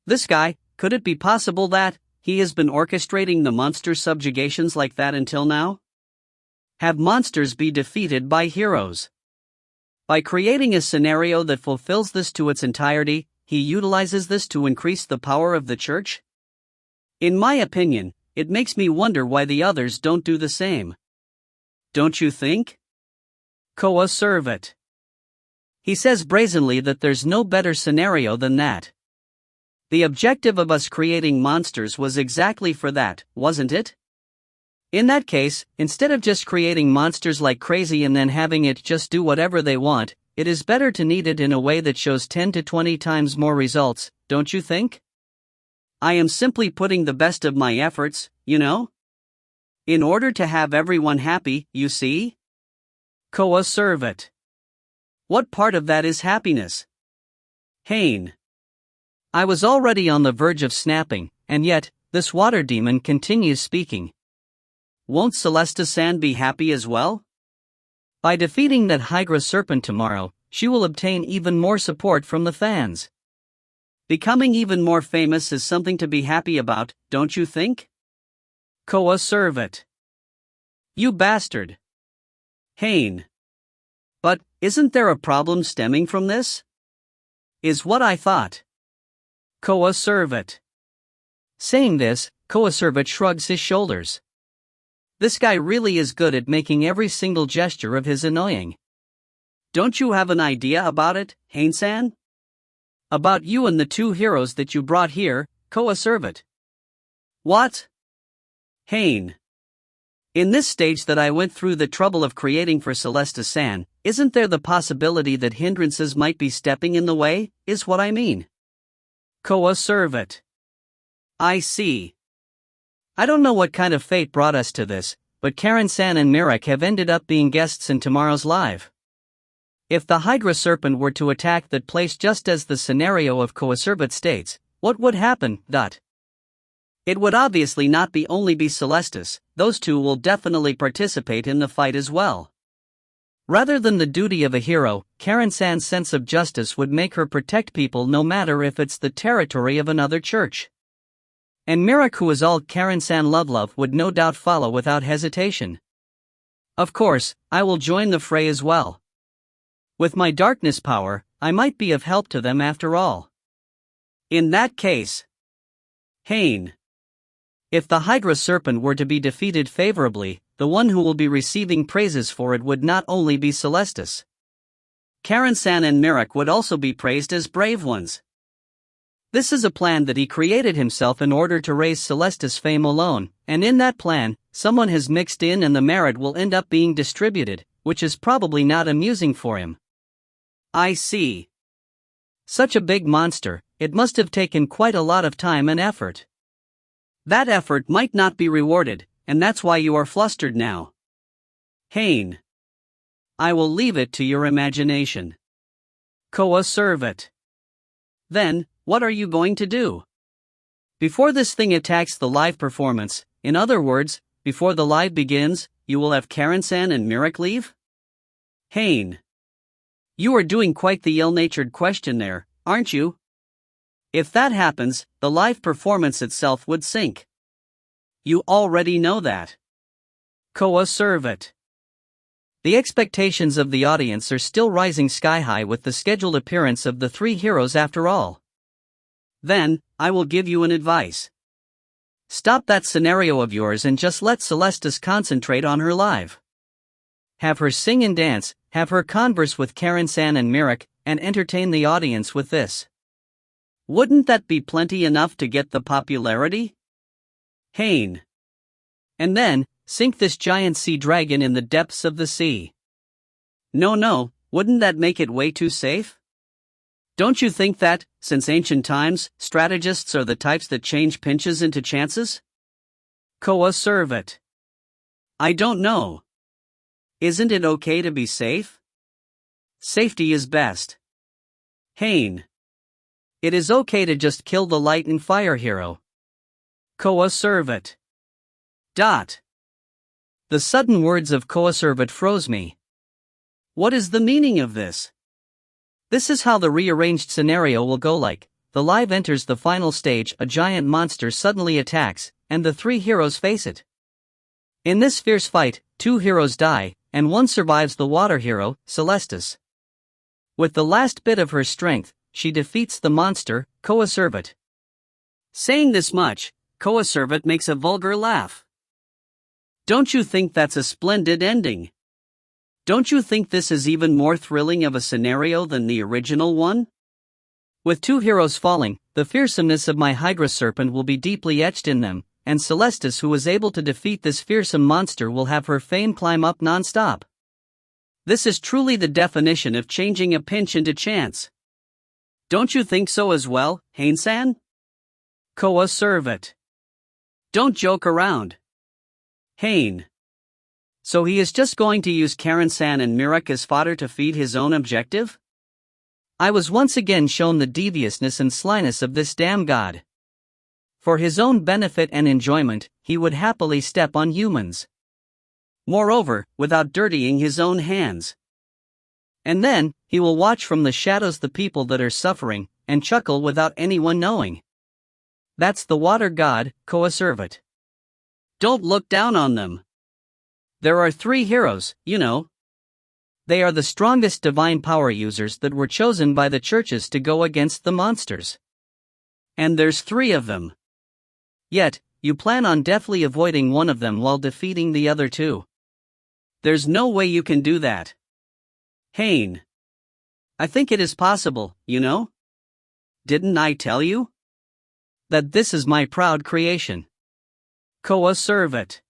This guy, could it be possible that he has been orchestrating the monster subjugations like that until now? Have monsters be defeated by heroes? By creating a scenario that fulfills this to its entirety, he utilizes this to increase the power of the church? In my opinion, it makes me wonder why the others don't do the same. Don't you think? Coacervate. He says brazenly that there's no better scenario than that. The objective of us creating monsters was exactly for that, wasn't it? In that case, instead of just creating monsters like crazy and then having it just do whatever they want, it is better to knead it in a way that shows 10 to 20 times more results, don't you think? I am simply putting the best of my efforts, you know? In order to have everyone happy, you see? Coacervate. What part of that is happiness? Haine. I was already on the verge of snapping, and yet, this water demon continues speaking. Won't Celesta San be happy as well? By defeating that Hydra serpent tomorrow, she will obtain even more support from the fans. Becoming even more famous is something to be happy about, don't you think? Coacervate. You bastard. Haine. But, isn't there a problem stemming from this? Is what I thought. Coacervate. Saying this, Coacervate shrugs his shoulders. This guy really is good at making every single gesture of his annoying. Don't you have an idea about it, Haine-san? About you and the two heroes that you brought here, Coacervate. What? Haine. In this stage that I went through the trouble of creating for Celesta San, isn't there the possibility that hindrances might be stepping in the way, is what I mean. Coacervate. I see. I don't know what kind of fate brought us to this, but Karen-san and Mirek have ended up being guests in tomorrow's live. If the Hydra serpent were to attack that place just as the scenario of Coacervate states, what would happen? It would obviously not be only be Celestis, those two will definitely participate in the fight as well. Rather than the duty of a hero, Karen-san's sense of justice would make her protect people no matter if it's the territory of another church. And Mirek, who is all Karen-san love, would no doubt follow without hesitation. Of course, I will join the fray as well. With my darkness power, I might be of help to them after all. In that case. Haine. If the Hydra serpent were to be defeated favorably, the one who will be receiving praises for it would not only be Celestis. Karen-san and Mirek would also be praised as brave ones. This is a plan that he created himself in order to raise Celestis' fame alone, and in that plan, someone has mixed in and the merit will end up being distributed, which is probably not amusing for him. I see. Such a big monster, it must have taken quite a lot of time and effort. That effort might not be rewarded, and that's why you are flustered now. Haine. I will leave it to your imagination. Coacervate. Then, what are you going to do? Before this thing attacks the live performance, in other words, before the live begins, you will have Karen-san and Mirek leave? Haine. You are doing quite the ill-natured question there, aren't you? If that happens, the live performance itself would sink. You already know that. Coacervate. The expectations of the audience are still rising sky-high with the scheduled appearance of the three heroes after all. Then, I will give you an advice. Stop that scenario of yours and just let Celestis concentrate on her live. Have her sing and dance, have her converse with Karen-san and Mirak, and entertain the audience with this. Wouldn't that be plenty enough to get the popularity? Haine. And then, sink this giant sea dragon in the depths of the sea. No, wouldn't that make it way too safe? Don't you think that, since ancient times, strategists are the types that change pinches into chances? Coacervate. I don't know. Isn't it okay to be safe? Safety is best. Haine. It is okay to just kill the light and fire hero. Coacervate. The sudden words of Coacervate froze me. What is the meaning of this? This is how the rearranged scenario will go like, the live enters the final stage, a giant monster suddenly attacks, and the three heroes face it. In this fierce fight, two heroes die, and one survives, the water hero, Celestis. With the last bit of her strength, she defeats the monster, Coacervate. Saying this much, Coacervate makes a vulgar laugh. Don't you think that's a splendid ending? Don't you think this is even more thrilling of a scenario than the original one? With two heroes falling, the fearsomeness of my Hydra serpent will be deeply etched in them, and Celestis, who was able to defeat this fearsome monster, will have her fame climb up non-stop. This is truly the definition of changing a pinch into chance. Don't you think so as well, Haine-san? Coacervate. Don't joke around. Haine. So he is just going to use Karen-san and Mirak as fodder to feed his own objective? I was once again shown the deviousness and slyness of this damn god. For his own benefit and enjoyment, he would happily step on humans. Moreover, without dirtying his own hands. And then, he will watch from the shadows the people that are suffering, and chuckle without anyone knowing. That's the water god, Coacervate. Don't look down on them. There are three heroes, you know. They are the strongest divine power users that were chosen by the churches to go against the monsters. And there's three of them. Yet, you plan on deftly avoiding one of them while defeating the other two. There's no way you can do that. Haine. I think it is possible, you know? Didn't I tell you? That this is my proud creation. Coacervate.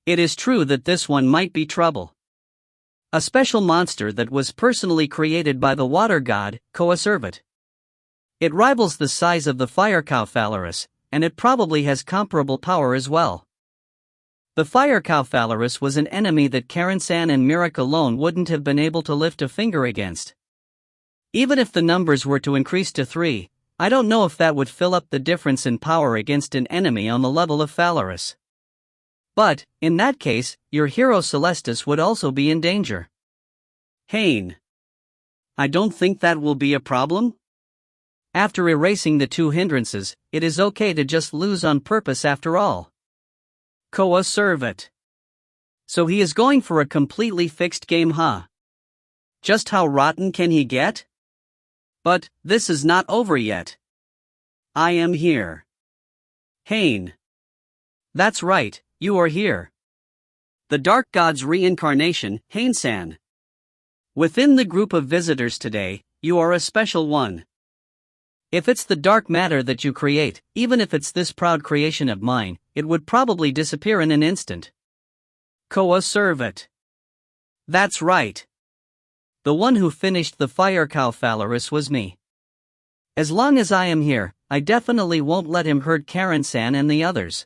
It is true that this one might be trouble. A special monster that was personally created by the water god, Coacervate. It rivals the size of the fire cow Phalaris, and it probably has comparable power as well. The fire cow Phalaris was an enemy that Karen-san and Mirak alone wouldn't have been able to lift a finger against. Even if the numbers were to increase to 3, I don't know if that would fill up the difference in power against an enemy on the level of Phalaris. But, in that case, your hero Celestis would also be in danger. Haine. I don't think that will be a problem. After erasing the two hindrances, it is okay to just lose on purpose after all. Coacervate. So he is going for a completely fixed game, huh? Just how rotten can he get? But, this is not over yet. I am here. Haine. That's right, you are here. The Dark God's reincarnation, Haine-san. Within the group of visitors today, you are a special one. If it's the dark matter that you create, even if it's this proud creation of mine, it would probably disappear in an instant. Coacervate. That's right. The one who finished the fire cow Phalaris was me. As long as I am here, I definitely won't let him hurt Karen-san and the others.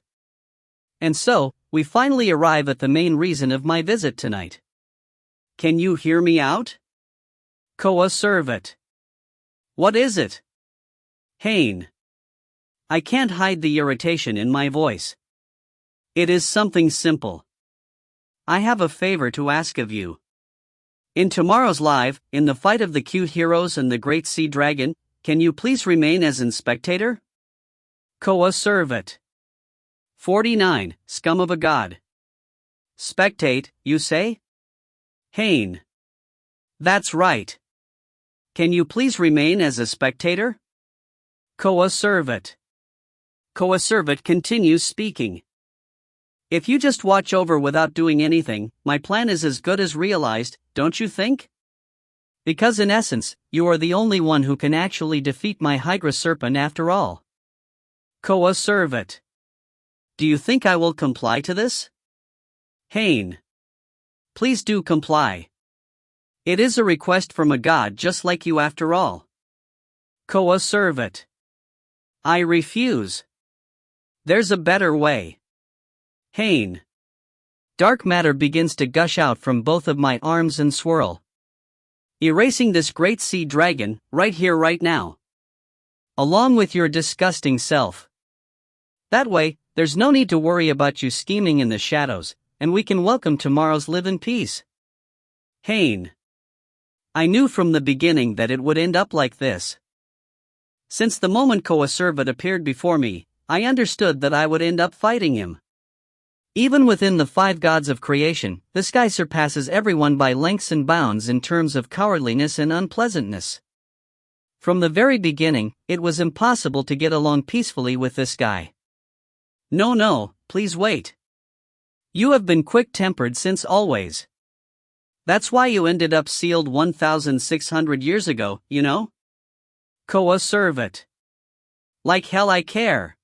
And so, we finally arrive at the main reason of my visit tonight. Can you hear me out? Coacervate. What is it? Haine. I can't hide the irritation in my voice. It is something simple. I have a favor to ask of you. In tomorrow's live, in the fight of the cute heroes and the great sea dragon, can you please remain as in spectator? Coacervate. 49, scum of a god. Spectate, you say? Haine. That's right. Can you please remain as a spectator? Coacervate. Coacervate continues speaking. If you just watch over without doing anything, my plan is as good as realized, don't you think? Because in essence, you are the only one who can actually defeat my Hydra Serpent after all. Coacervate. Do you think I will comply to this? Haine. Please do comply. It is a request from a god just like you after all. Coacervate. I refuse. There's a better way. Haine. Dark matter begins to gush out from both of my arms and swirl, erasing this great sea dragon, right here right now. Along with your disgusting self. That way, there's no need to worry about you scheming in the shadows, and we can welcome tomorrow's live in peace. Haine. I knew from the beginning that it would end up like this. Since the moment Coacervate appeared before me, I understood that I would end up fighting him. Even within the 5 gods of creation, this guy surpasses everyone by lengths and bounds in terms of cowardliness and unpleasantness. From the very beginning, it was impossible to get along peacefully with this guy. No, please wait. You have been quick-tempered since always. That's why you ended up sealed 1,600 years ago, you know? Coacervate. Like hell I care.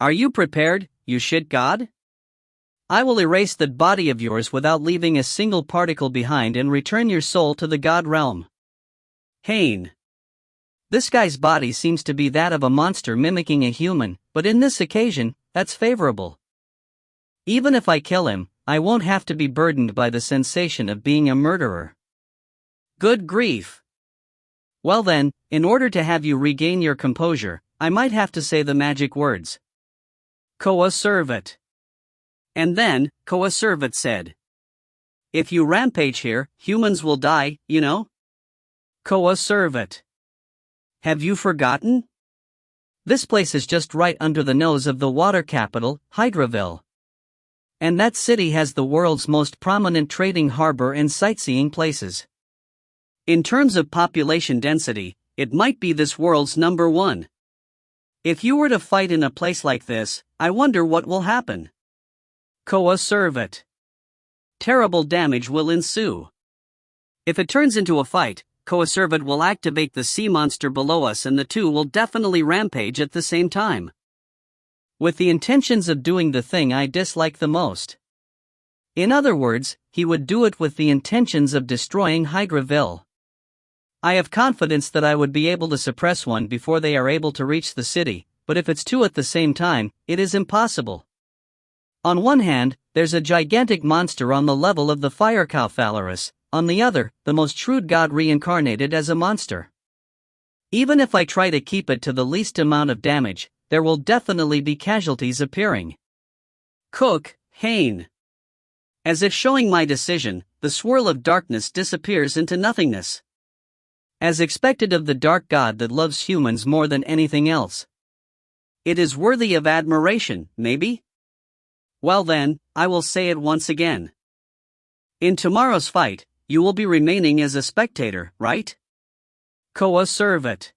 Are you prepared, you shit god? I will erase that body of yours without leaving a single particle behind and return your soul to the god realm. Haine. This guy's body seems to be that of a monster mimicking a human, but in this occasion, that's favorable. Even if I kill him, I won't have to be burdened by the sensation of being a murderer. Good grief. Well then, in order to have you regain your composure, I might have to say the magic words. Coacervate. And then, Coacervate said. If you rampage here, humans will die, you know? Coacervate. Have you forgotten? This place is just right under the nose of the water capital, Hydraville. And that city has the world's most prominent trading harbor and sightseeing places. In terms of population density, it might be this world's number 1. If you were to fight in a place like this, I wonder what will happen. Coacervate. Terrible damage will ensue. If it turns into a fight, Coacervate will activate the sea monster below us and the two will definitely rampage at the same time. With the intentions of doing the thing I dislike the most. In other words, he would do it with the intentions of destroying Hydraville. I have confidence that I would be able to suppress one before they are able to reach the city, but if it's 2 at the same time, it is impossible. On one hand, there's a gigantic monster on the level of the fire cow Phalaris, on the other, the most shrewd god reincarnated as a monster. Even if I try to keep it to the least amount of damage, there will definitely be casualties appearing. Cook, Haine. As if showing my decision, the swirl of darkness disappears into nothingness. As expected of the dark god that loves humans more than anything else. It is worthy of admiration, maybe? Well then, I will say it once again. In tomorrow's fight, you will be remaining as a spectator, right? Coacervate.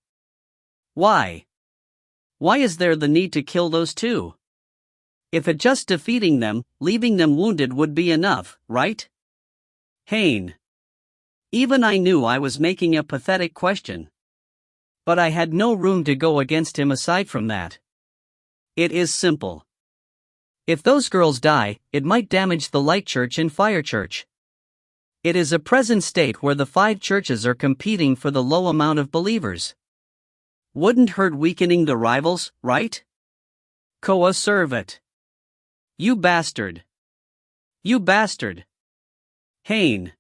Why? Why is there the need to kill those 2? If it just defeating them, leaving them wounded would be enough, right? Haine. Even I knew I was making a pathetic question. But I had no room to go against him aside from that. It is simple. If those girls die, it might damage the Light Church and Fire Church. It is a present state where the 5 churches are competing for the low amount of believers. Wouldn't hurt weakening the rivals, right? Coacervate. You bastard. You bastard. Haine.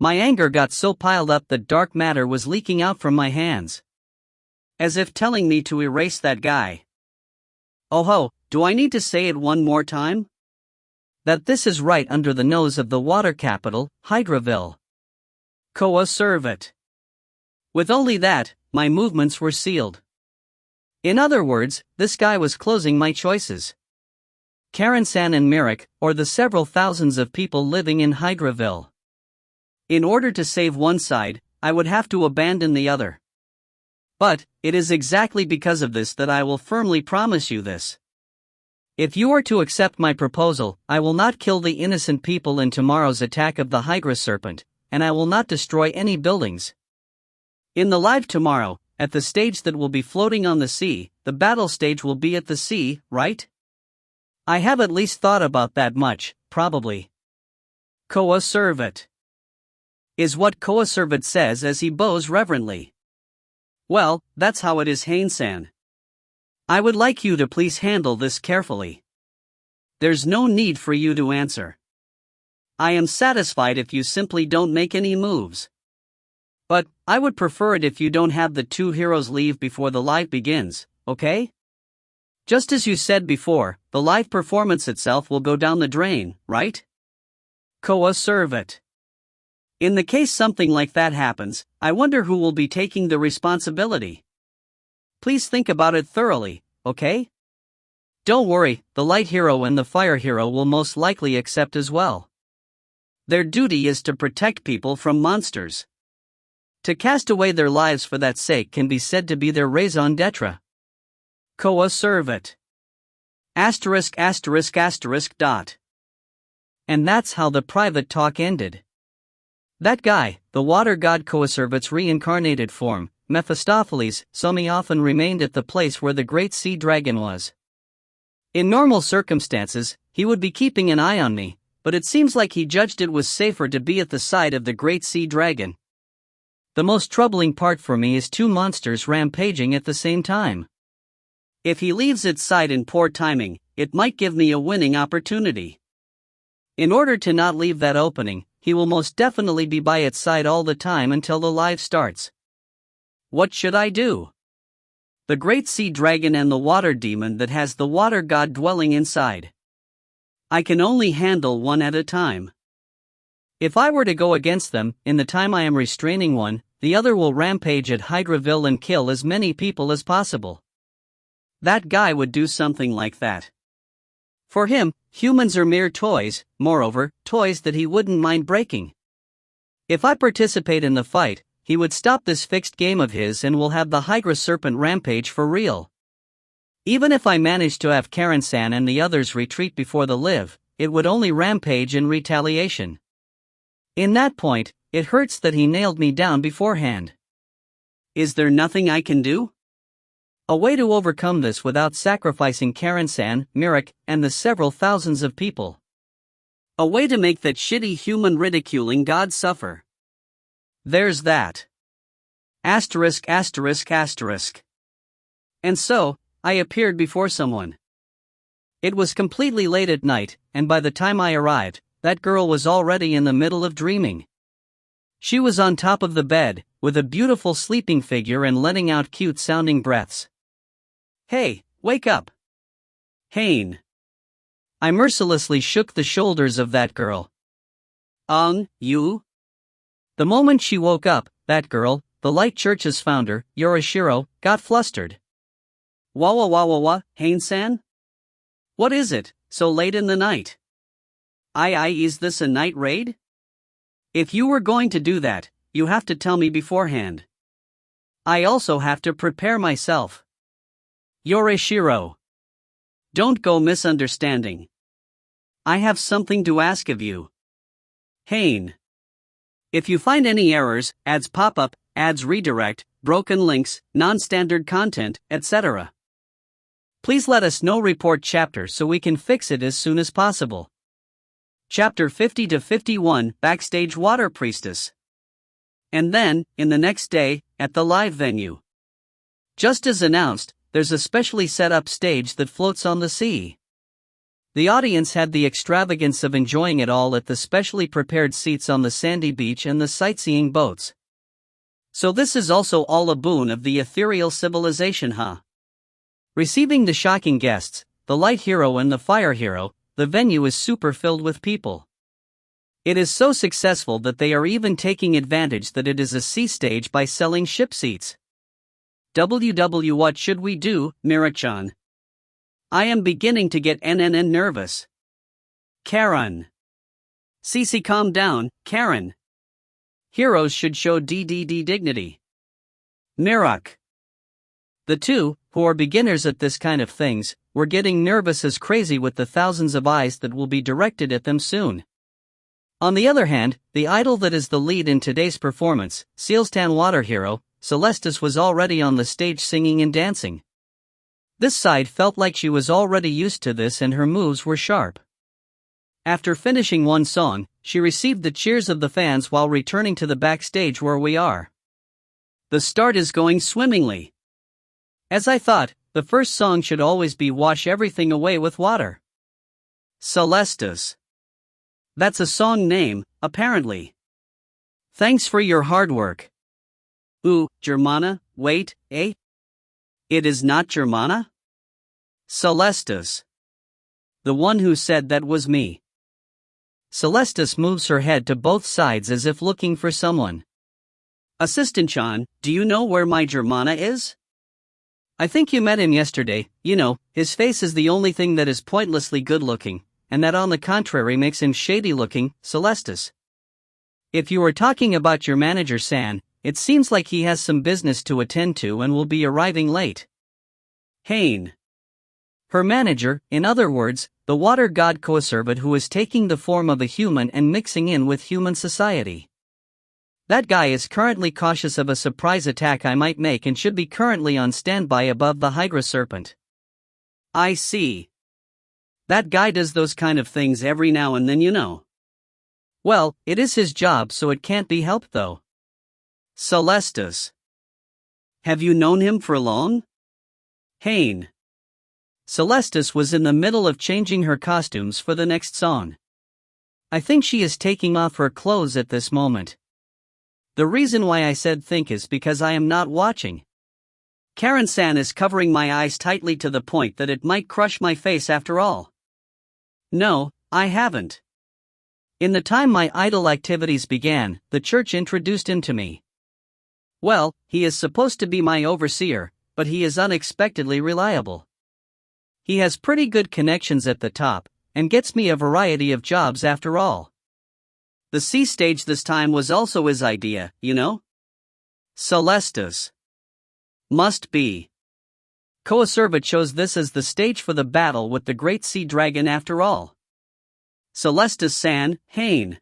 My anger got so piled up that dark matter was leaking out from my hands. As if telling me to erase that guy. Oh ho, do I need to say it one more time? That this is right under the nose of the water capital, Hydraville. Coacervate. With only that, my movements were sealed. In other words, this guy was closing my choices. Karansan and Merrick, or the several thousands of people living in Hydraville. In order to save one side, I would have to abandon the other. But, it is exactly because of this that I will firmly promise you this. If you are to accept my proposal, I will not kill the innocent people in tomorrow's attack of the Hydra serpent, and I will not destroy any buildings. In the live tomorrow, at the stage that will be floating on the sea, the battle stage will be at the sea, right? I have at least thought about that much, probably. Coacervate. Is what Coacervate says as he bows reverently. Well, that's how it is, Haine-san. I would like you to please handle this carefully. There's no need for you to answer. I am satisfied if you simply don't make any moves. But, I would prefer it if you don't have the two heroes leave before the live begins, okay? Just as you said before, the live performance itself will go down the drain, right? Coacervate. In the case something like that happens, I wonder who will be taking the responsibility. Please think about it thoroughly, okay? Don't worry, the light hero and the fire hero will most likely accept as well. Their duty is to protect people from monsters. To cast away their lives for that sake can be said to be their raison d'etre. Coacervate. ****. And that's how the private talk ended. That guy, the water god Coacervate's reincarnated form, Mephistopheles, saw me often remained at the place where the great sea dragon was. In normal circumstances, he would be keeping an eye on me, but it seems like he judged it was safer to be at the side of the great sea dragon. The most troubling part for me is two monsters rampaging at the same time. If he leaves its side in poor timing, it might give me a winning opportunity. In order to not leave that opening, he will most definitely be by its side all the time until the live starts. What should I do? The great sea dragon and the water demon that has the water god dwelling inside. I can only handle one at a time. If I were to go against them, in the time I am restraining one, the other will rampage at Hydraville and kill as many people as possible. That guy would do something like that. For him, humans are mere toys, moreover, toys that he wouldn't mind breaking. If I participate in the fight, he would stop this fixed game of his and will have the Hydra serpent rampage for real. Even if I managed to have Karen-san and the others retreat before the live, it would only rampage in retaliation. In that point, it hurts that he nailed me down beforehand. Is there nothing I can do? A way to overcome this without sacrificing Karen-san, Mirik, and the several thousands of people. A way to make that shitty human ridiculing god suffer. There's that. ******. And so, I appeared before someone. It was completely late at night, and by the time I arrived, that girl was already in the middle of dreaming. She was on top of the bed, with a beautiful sleeping figure and letting out cute-sounding breaths. Hey, wake up! Haine. I mercilessly shook the shoulders of that girl. You? The moment she woke up, that girl, the Light Church's founder, Yorishiro, got flustered. Wah, Haine-san? What is it, so late in the night? Is this a night raid? If you were going to do that, you have to tell me beforehand. I also have to prepare myself. Yorishiro. Don't go misunderstanding. I have something to ask of you. Haine. If you find any errors, ads pop up, ads redirect, broken links, non-standard content, etc., please let us know. Report chapter so we can fix it as soon as possible. Chapter 50-51, Backstage Water Priestess. And then, in the next day, at the live venue. Just as announced, there's a specially set up stage that floats on the sea. The audience had the extravagance of enjoying it all at the specially prepared seats on the sandy beach and the sightseeing boats. So this is also all a boon of the ethereal civilization, huh? Receiving the shocking guests, the light hero and the fire hero, the venue is super filled with people. It is so successful that they are even taking advantage that it is a sea stage by selling ship seats. What should we do, Mirik-chan? I am beginning to get nervous. Karen. Cece, calm down, Karen. Heroes should show dignity. Mirik. The two, who are beginners at this kind of things, were getting nervous as crazy with the thousands of eyes that will be directed at them soon. On the other hand, the idol that is the lead in today's performance, Sealstan Water Hero, Celestis, was already on the stage singing and dancing. This side felt like she was already used to this and her moves were sharp. After finishing one song, she received the cheers of the fans while returning to the backstage where we are. The start is going swimmingly. As I thought, the first song should always be Wash Everything Away with Water. Celestis. That's a song name, apparently. Thanks for your hard work. Ooh, Germana, wait, eh? It is not Germana? Celestis. The one who said that was me. Celestis moves her head to both sides as if looking for someone. Assistant Chan, do you know where my Germana is? I think you met him yesterday. You know, his face is the only thing that is pointlessly good looking, and that on the contrary makes him shady looking, Celestis. If you are talking about your manager San, it seems like he has some business to attend to and will be arriving late. Haine. Her manager, in other words, the water god Coacervate, who is taking the form of a human and mixing in with human society. That guy is currently cautious of a surprise attack I might make and should be currently on standby above the Hydra Serpent. I see. That guy does those kind of things every now and then, you know. Well, it is his job, so it can't be helped though. Celestis. Have you known him for long? Haine. Celestis was in the middle of changing her costumes for the next song. I think she is taking off her clothes at this moment. The reason why I said think is because I am not watching. Karen-san is covering my eyes tightly to the point that it might crush my face after all. No, I haven't. In the time my idol activities began, the church introduced him to me. Well, he is supposed to be my overseer, but he is unexpectedly reliable. He has pretty good connections at the top, and gets me a variety of jobs after all. The C stage this time was also his idea, you know? Celestis. Must be. Coacervate chose this as the stage for the battle with the Great Sea Dragon after all. Celestis-san, Haine.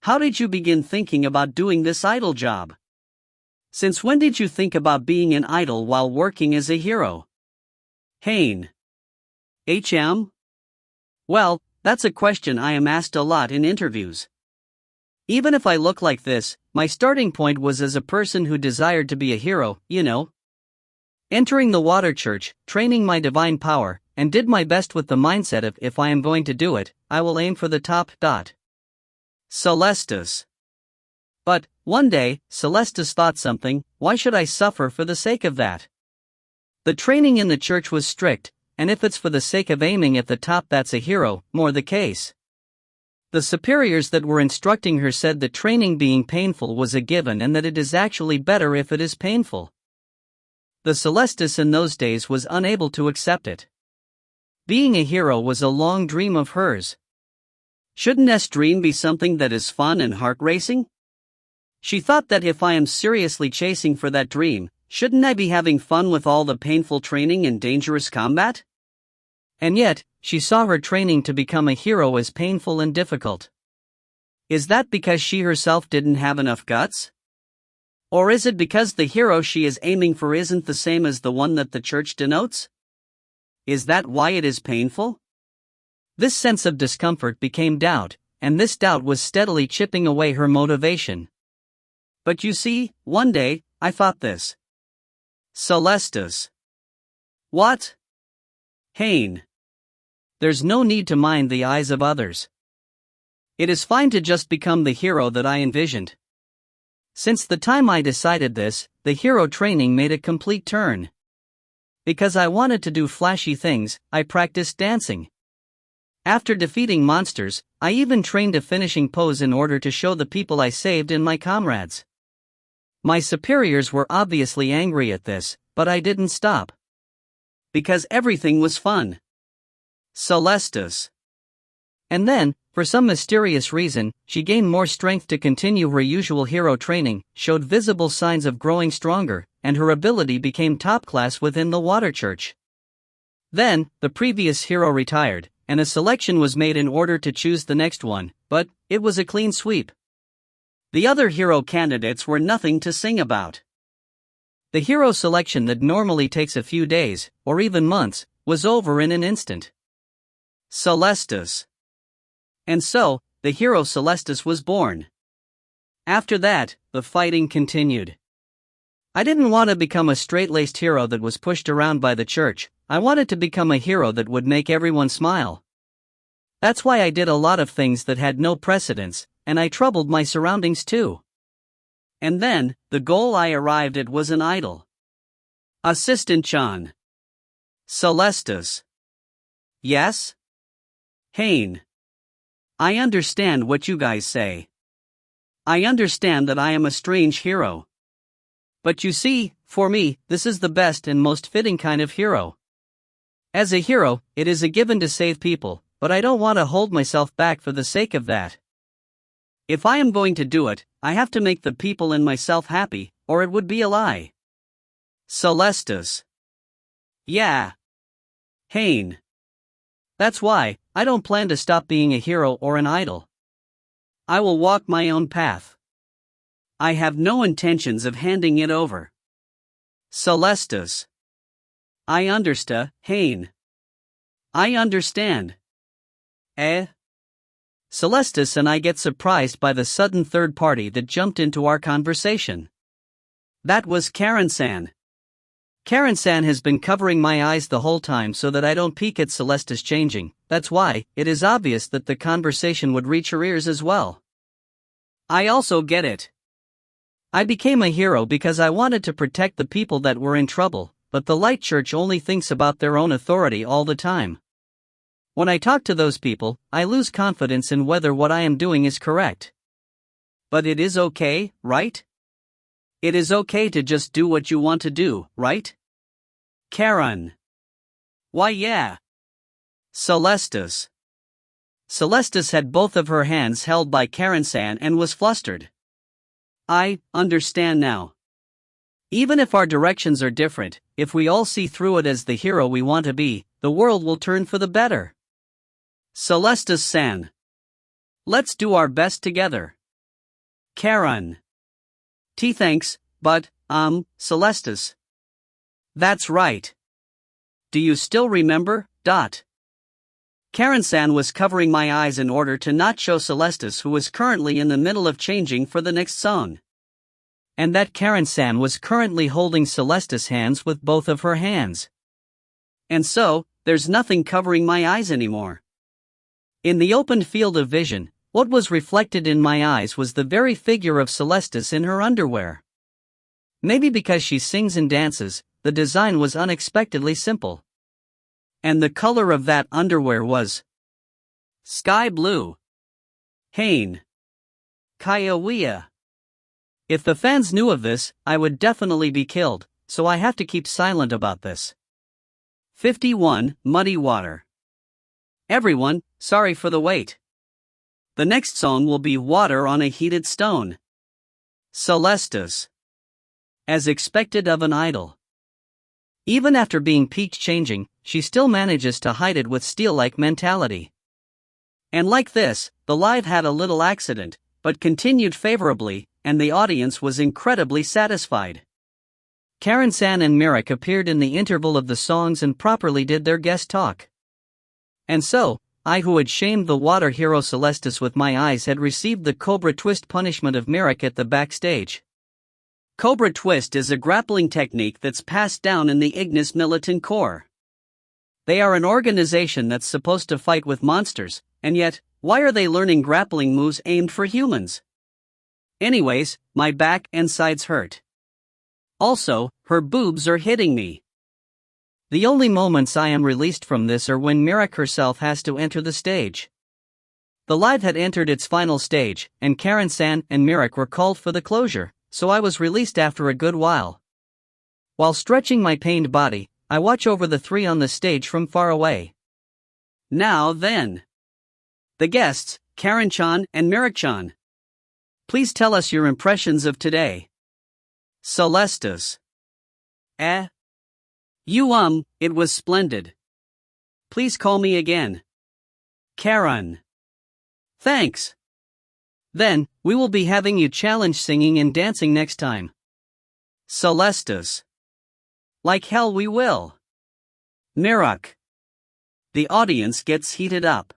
How did you begin thinking about doing this idol job? Since when did you think about being an idol while working as a hero? Haine. Well, that's a question I am asked a lot in interviews. Even if I look like this, my starting point was as a person who desired to be a hero, you know. Entering the water church, training my divine power, and did my best with the mindset of if I am going to do it, I will aim for the top. Celestis. But, one day, Celestis thought something, why should I suffer for the sake of that? The training in the church was strict, and if it's for the sake of aiming at the top, that's a hero, more the case. The superiors that were instructing her said that training being painful was a given and that it is actually better if it is painful. The Celestis in those days was unable to accept it. Being a hero was a long dream of hers. Shouldn't this dream be something that is fun and heart-racing? She thought that if I am seriously chasing for that dream, shouldn't I be having fun with all the painful training and dangerous combat? And yet, she saw her training to become a hero as painful and difficult. Is that because she herself didn't have enough guts? Or is it because the hero she is aiming for isn't the same as the one that the church denotes? Is that why it is painful? This sense of discomfort became doubt, and this doubt was steadily chipping away her motivation. But you see, one day, I thought this. Celestis. What? Haine. There's no need to mind the eyes of others. It is fine to just become the hero that I envisioned. Since the time I decided this, the hero training made a complete turn. Because I wanted to do flashy things, I practiced dancing. After defeating monsters, I even trained a finishing pose in order to show the people I saved and my comrades. My superiors were obviously angry at this, but I didn't stop. Because everything was fun. Celestis. And then, for some mysterious reason, she gained more strength to continue her usual hero training, showed visible signs of growing stronger, and her ability became top class within the Water Church. Then, the previous hero retired, and a selection was made in order to choose the next one, but it was a clean sweep. The other hero candidates were nothing to sing about. The hero selection that normally takes a few days, or even months, was over in an instant. Celestus. And so, the hero Celestus was born. After that, the fighting continued. I didn't want to become a straight-laced hero that was pushed around by the church. I wanted to become a hero that would make everyone smile. That's why I did a lot of things that had no precedence, and I troubled my surroundings too. And then, the goal I arrived at was an idol. Assistant Chan. Celestus. Yes? Haine. I understand what you guys say. I understand that I am a strange hero. But you see, for me, this is the best and most fitting kind of hero. As a hero, it is a given to save people, but I don't want to hold myself back for the sake of that. If I am going to do it, I have to make the people and myself happy, or it would be a lie. Celestus. Yeah. Haine. That's why, I don't plan to stop being a hero or an idol. I will walk my own path. I have no intentions of handing it over. Celestus. I understand, Haine. I understand. Celestus and I get surprised by the sudden third party that jumped into our conversation. That was Karen-san. Karen-san has been covering my eyes the whole time so that I don't peek at Celestus changing. That's why, it is obvious that the conversation would reach her ears as well. I also get it. I became a hero because I wanted to protect the people that were in trouble, but the Light Church only thinks about their own authority all the time. When I talk to those people, I lose confidence in whether what I am doing is correct. But it is okay, right? It is okay to just do what you want to do, right? Karen. Why yeah. Celestus. Celestus had both of her hands held by Karen-san and was flustered. I understand now. Even if our directions are different, if we all see through it as the hero we want to be, the world will turn for the better. Celestus-san. Let's do our best together. Karen. Thanks, but, Celestus. That's right. Do you still remember? Karen-san was covering my eyes in order to not show Celestus who was currently in the middle of changing for the next song. And that Karen-san was currently holding Celestus' hands with both of her hands. And so, there's nothing covering my eyes anymore. In the opened field of vision, what was reflected in my eyes was the very figure of Celestus in her underwear. Maybe because she sings and dances, the design was unexpectedly simple. And the color of that underwear was sky blue. Haine. Kaiawea. If the fans knew of this, I would definitely be killed, so I have to keep silent about this. 51. Muddy Water. Everyone, sorry for the wait. The next song will be Water on a Heated Stone. Celestus. As expected of an idol. Even after being peaked changing, she still manages to hide it with steel-like mentality. And like this, the live had a little accident, but continued favorably, and the audience was incredibly satisfied. Karen-san and Mirik appeared in the interval of the songs and properly did their guest talk. And so, I who had shamed the water hero Celestus with my eyes had received the Cobra Twist punishment of Mirik at the backstage. Cobra Twist is a grappling technique that's passed down in the Ignis Militant Corps. They are an organization that's supposed to fight with monsters, and yet, why are they learning grappling moves aimed for humans? Anyways, my back and sides hurt. Also, her boobs are hitting me. The only moments I am released from this are when Mirik herself has to enter the stage. The live had entered its final stage, and Karen-san and Mirik were called for the closure, so I was released after a good while. While stretching my pained body, I watch over the three on the stage from far away. Now then. The guests, Karen-chan and Mirak-chan. Please tell us your impressions of today. Celestus. It was splendid. Please call me again. Karen. Thanks. Then, we will be having you challenge singing and dancing next time. Celestus. Like hell we will. Mirak. The audience gets heated up.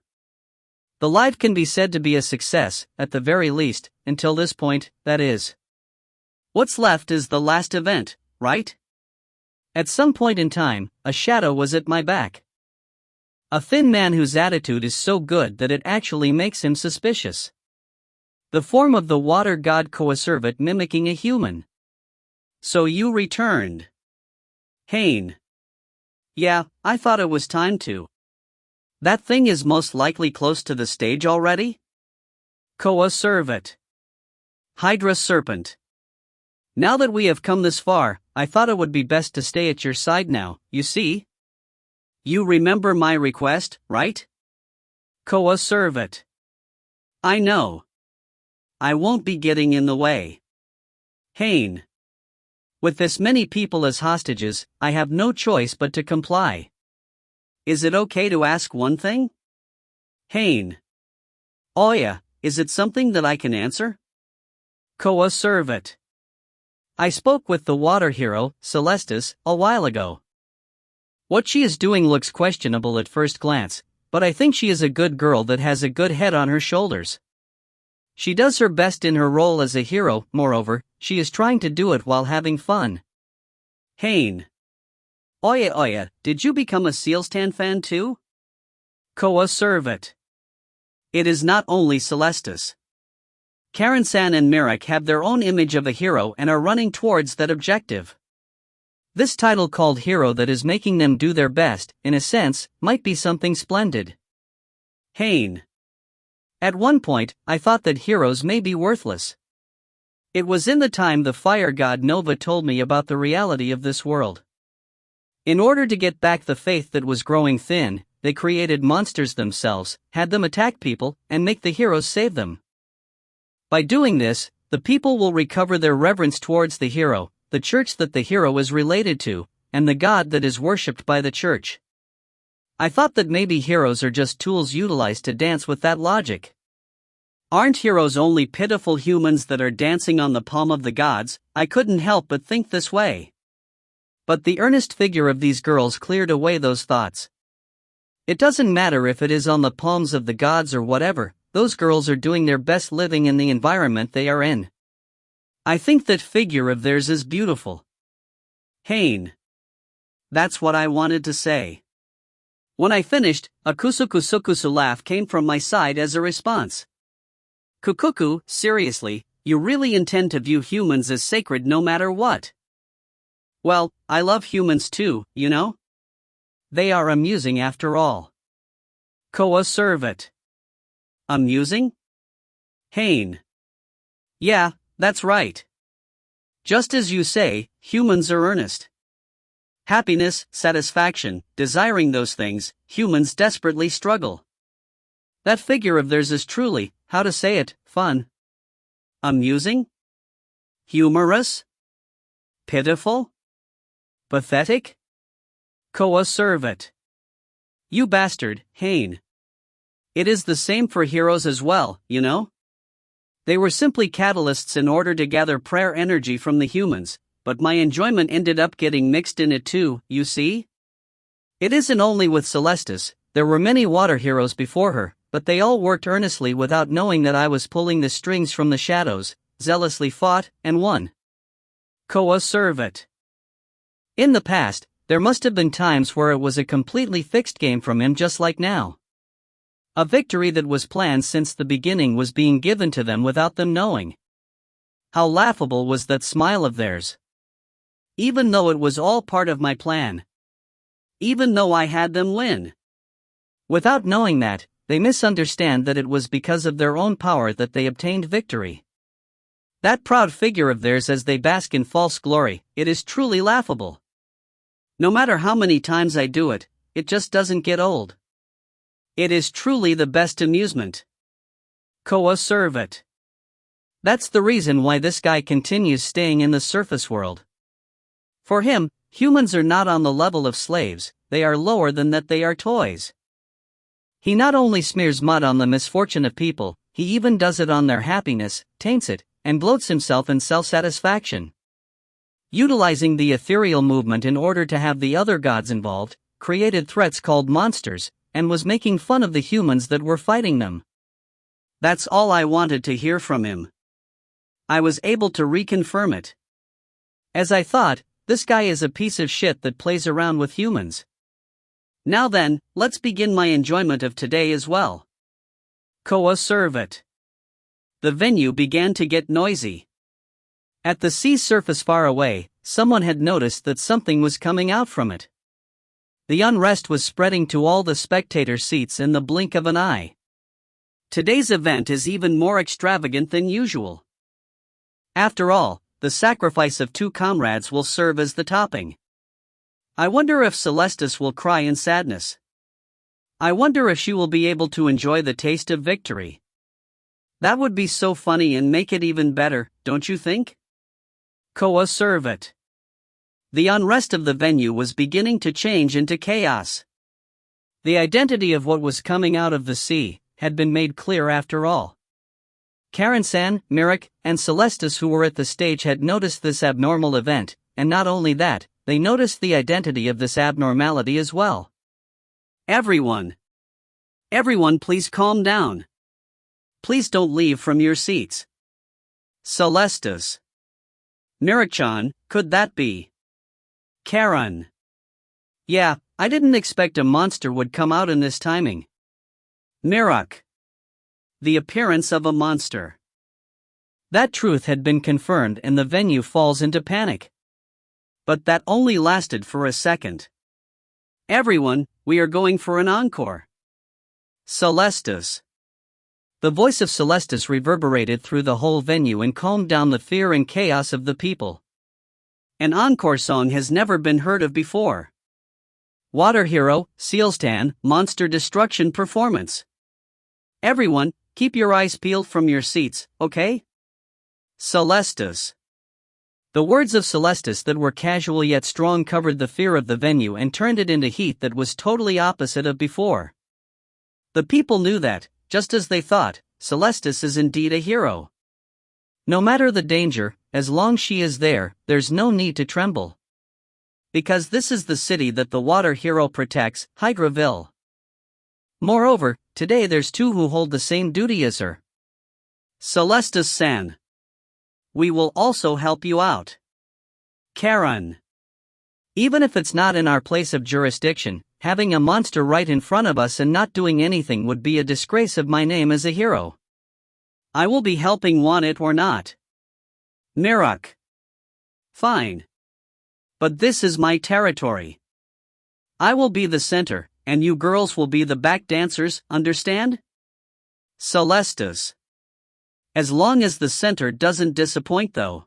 The live can be said to be a success, at the very least, until this point, that is. What's left is the last event, right? At some point in time, a shadow was at my back. A thin man whose attitude is so good that it actually makes him suspicious. The form of the water god Coacervate mimicking a human. So you returned. Haine. Yeah, I thought it was time to. That thing is most likely close to the stage already? Coacervate. Hydra Serpent. Now that we have come this far, I thought it would be best to stay at your side now, you see? You remember my request, right? Coacervate. I know. I won't be getting in the way. Haine. With this many people as hostages, I have no choice but to comply. Is it okay to ask one thing? Haine. Oh yeah, is it something that I can answer? Coacervate. I spoke with the water hero, Celestus, a while ago. What she is doing looks questionable at first glance, but I think she is a good girl that has a good head on her shoulders. She does her best in her role as a hero, moreover, she is trying to do it while having fun. Haine. Oh yeah, did you become a Sealstan fan too? Coacervate. It is not only Celestus. Karen-san and Mirak have their own image of a hero and are running towards that objective. This title called hero that is making them do their best, in a sense, might be something splendid. Haine. At one point, I thought that heroes may be worthless. It was in the time the fire god Nova told me about the reality of this world. In order to get back the faith that was growing thin, they created monsters themselves, had them attack people, and make the heroes save them. By doing this, the people will recover their reverence towards the hero, the church that the hero is related to, and the god that is worshipped by the church. I thought that maybe heroes are just tools utilized to dance with that logic. Aren't heroes only pitiful humans that are dancing on the palm of the gods? I couldn't help but think this way. But the earnest figure of these girls cleared away those thoughts. It doesn't matter if it is on the palms of the gods or whatever, those girls are doing their best living in the environment they are in. I think that figure of theirs is beautiful. Haine. That's what I wanted to say. When I finished, a kusukusukusu laugh came from my side as a response. Kukuku, seriously, you really intend to view humans as sacred no matter what? Well, I love humans too, you know? They are amusing after all. Coacervate. Amusing? Haine. Yeah, that's right. Just as you say, humans are earnest. Happiness, satisfaction, desiring those things, humans desperately struggle. That figure of theirs is truly, how to say it, fun. Amusing? Humorous? Pitiful? Pathetic? Coacervate. You bastard, Haine. It is the same for heroes as well, you know? They were simply catalysts in order to gather prayer energy from the humans, but my enjoyment ended up getting mixed in it too, you see? It isn't only with Celestus, there were many water heroes before her, but they all worked earnestly without knowing that I was pulling the strings from the shadows, zealously fought, and won. Coacervate. In the past, there must have been times where it was a completely fixed game from him just like now. A victory that was planned since the beginning was being given to them without them knowing. How laughable was that smile of theirs. Even though it was all part of my plan. Even though I had them win. Without knowing that, they misunderstand that it was because of their own power that they obtained victory. That proud figure of theirs as they bask in false glory, it is truly laughable. No matter how many times I do it, it just doesn't get old. It is truly the best amusement. Coacervate. That's the reason why this guy continues staying in the surface world. For him, humans are not on the level of slaves, they are lower than that, they are toys. He not only smears mud on the misfortune of people, he even does it on their happiness, taints it, and bloats himself in self-satisfaction. Utilizing the ethereal movement in order to have the other gods involved, created threats called monsters, and was making fun of the humans that were fighting them. That's all I wanted to hear from him. I was able to reconfirm it. As I thought, this guy is a piece of shit that plays around with humans. Now then, let's begin my enjoyment of today as well. Coacervate. The venue began to get noisy. At the sea surface far away, someone had noticed that something was coming out from it. The unrest was spreading to all the spectator seats in the blink of an eye. Today's event is even more extravagant than usual. After all, the sacrifice of 2 comrades will serve as the topping. I wonder if Celestis will cry in sadness. I wonder if she will be able to enjoy the taste of victory. That would be so funny and make it even better, don't you think? Coacervate. The unrest of the venue was beginning to change into chaos. The identity of what was coming out of the sea had been made clear after all. Karen-san, Mirak, and Celestis, who were at the stage, had noticed this abnormal event, and not only that, they noticed the identity of this abnormality as well. Everyone, please calm down. Please don't leave from your seats. Celestis. Mirak-chan, could that be? Karen. Yeah, I didn't expect a monster would come out in this timing. Mirak. The appearance of a monster. That truth had been confirmed and the venue falls into panic. But that only lasted for a second. Everyone, we are going for an encore. Celestis. The voice of Celestis reverberated through the whole venue and calmed down the fear and chaos of the people. An encore song has never been heard of before. Water Hero, Sealstan, Monster Destruction Performance. Everyone, keep your eyes peeled from your seats, okay? Celestis. The words of Celestis that were casual yet strong covered the fear of the venue and turned it into heat that was totally opposite of before. The people knew that, just as they thought, Celestis is indeed a hero. No matter the danger, as long as she is there, there's no need to tremble. Because this is the city that the water hero protects, Hydraville. Moreover, today there's 2 who hold the same duty as her. Celestis-san. We will also help you out. Karen. Even if it's not in our place of jurisdiction, having a monster right in front of us and not doing anything would be a disgrace of my name as a hero. I will be helping, want it or not. Mirak. Fine. But this is my territory. I will be the center, and you girls will be the back dancers, understand? Celestis. As long as the center doesn't disappoint though.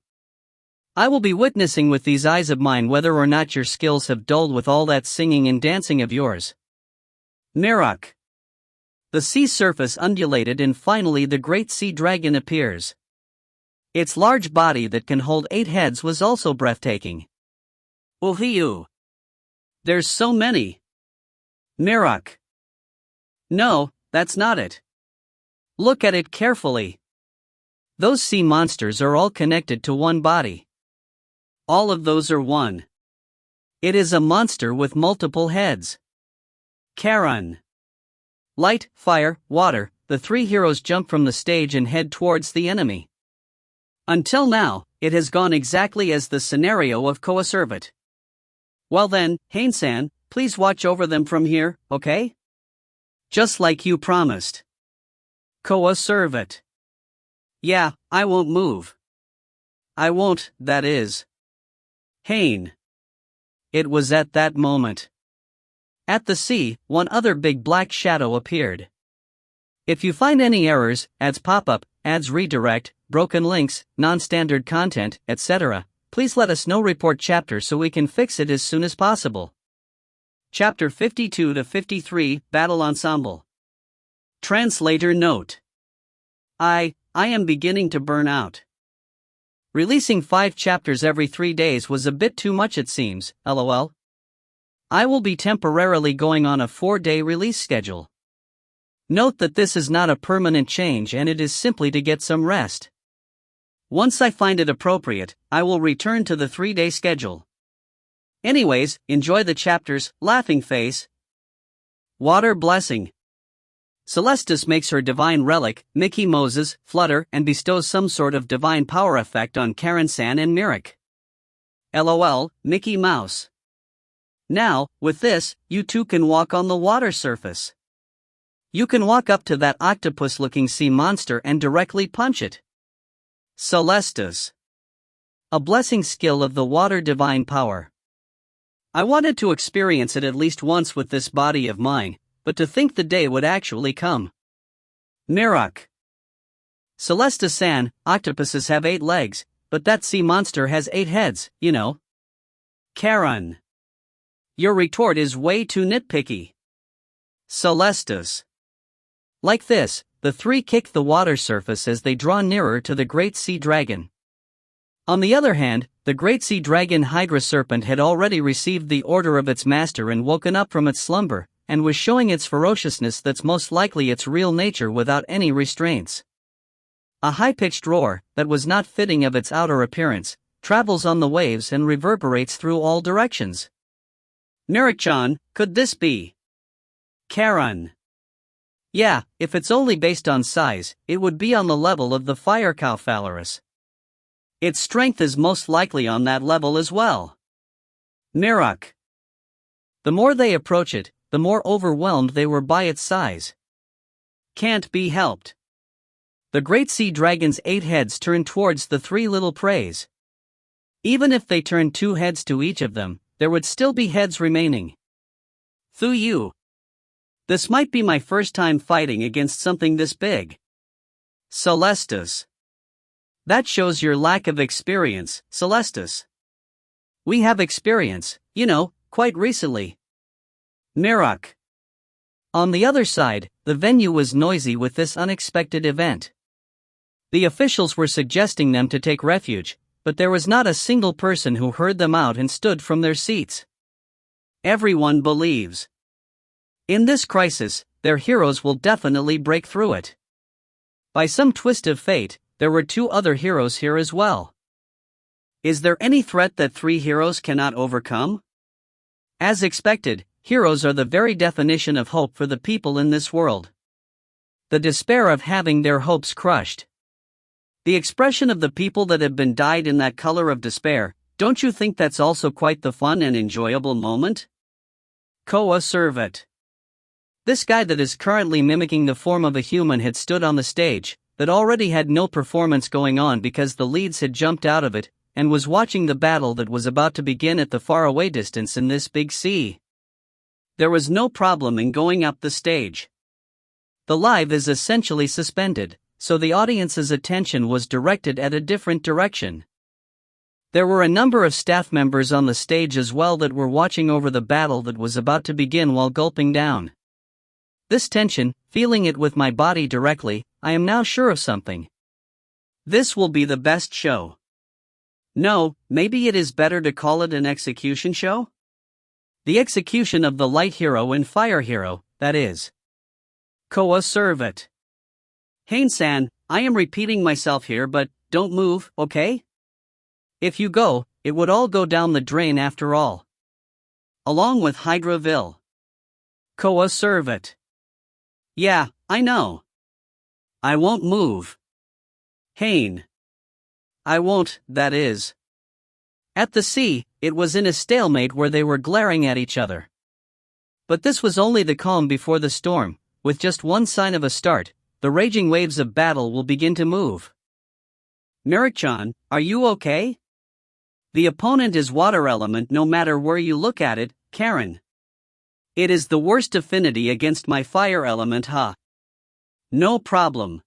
I will be witnessing with these eyes of mine whether or not your skills have dulled with all that singing and dancing of yours. Mirak. The sea surface undulated and finally the great sea dragon appears. Its large body that can hold 8 heads was also breathtaking. Uhiu. There's so many. Mirak. No, that's not it. Look at it carefully. Those sea monsters are all connected to one body. All of those are one. It is a monster with multiple heads. Karen. Light, fire, water, the 3 heroes jump from the stage and head towards the enemy. Until now, it has gone exactly as the scenario of Coacervate. Well then, Haine-san, please watch over them from here, okay? Just like you promised. Coacervate. Yeah, I won't move. I won't, that is. Haine. It was at that moment. At the sea, one other big black shadow appeared. If you find any errors, ads pop up, ads redirect, broken links, non-standard content, etc., please let us know. Report chapter so we can fix it as soon as possible. Chapter 52 to 53, Battle Ensemble. Translator note. I am beginning to burn out. Releasing 5 chapters every 3 days was a bit too much, it seems, lol. I will be temporarily going on a 4-day release schedule. Note that this is not a permanent change and it is simply to get some rest. Once I find it appropriate, I will return to the 3-day schedule. Anyways, enjoy the chapters, laughing face. Water blessing. Celestis makes her divine relic, Mickey Moses, flutter and bestows some sort of divine power effect on Karen-san and Mirik. LOL, Mickey Mouse. Now, with this, you two can walk on the water surface. You can walk up to that octopus-looking sea monster and directly punch it. Celestis. A blessing skill of the water divine power. I wanted to experience it at least once with this body of mine, but to think the day would actually come. Mirik. Celestis-san, octopuses have 8 legs, but that sea monster has 8 heads, you know. Karen. Your retort is way too nitpicky. Celestis. Like this, the 3 kick the water surface as they draw nearer to the Great Sea Dragon. On the other hand, the Great Sea Dragon Hydra Serpent had already received the order of its master and woken up from its slumber, and was showing its ferociousness that's most likely its real nature without any restraints. A high-pitched roar, that was not fitting of its outer appearance, travels on the waves and reverberates through all directions. Mirik-chan, could this be? Karen. Yeah, if it's only based on size, it would be on the level of the fire cow Phalaris. Its strength is most likely on that level as well. Mirik. The more they approach it, the more overwhelmed they were by its size. Can't be helped. The Great Sea Dragon's 8 heads turn towards the 3 little preys. Even if they turn 2 heads to each of them, there would still be heads remaining. Thu you. This might be my first time fighting against something this big. Celestis. That shows your lack of experience, Celestis. We have experience, you know, quite recently. Mirik. On the other side, the venue was noisy with this unexpected event. The officials were suggesting them to take refuge, but there was not a single person who heard them out and stood from their seats. Everyone believes. In this crisis, their heroes will definitely break through it. By some twist of fate, there were 2 other heroes here as well. Is there any threat that 3 heroes cannot overcome? As expected, heroes are the very definition of hope for the people in this world. The despair of having their hopes crushed. The expression of the people that have been dyed in that color of despair, don't you think that's also quite the fun and enjoyable moment? Coacervate. This guy that is currently mimicking the form of a human had stood on the stage, that already had no performance going on because the leads had jumped out of it, and was watching the battle that was about to begin at the faraway distance in this big sea. There was no problem in going up the stage. The live is essentially suspended, so the audience's attention was directed at a different direction. There were a number of staff members on the stage as well that were watching over the battle that was about to begin while gulping down. This tension, feeling it with my body directly, I am now sure of something. This will be the best show. No, maybe it is better to call it an execution show? The execution of the light hero and fire hero, that is. Coacervate. Haine-san, I am repeating myself here but, don't move, okay? If you go, it would all go down the drain after all. Along with Hydraville. Coacervate. Yeah, I know. I won't move. Haine. I won't, that is. At the sea, it was in a stalemate where they were glaring at each other. But this was only the calm before the storm, with just one sign of a start, the raging waves of battle will begin to move. Mirik-chan, are you okay? The opponent is water element no matter where you look at it, Karen. It is the worst affinity against my fire element, huh? No problem.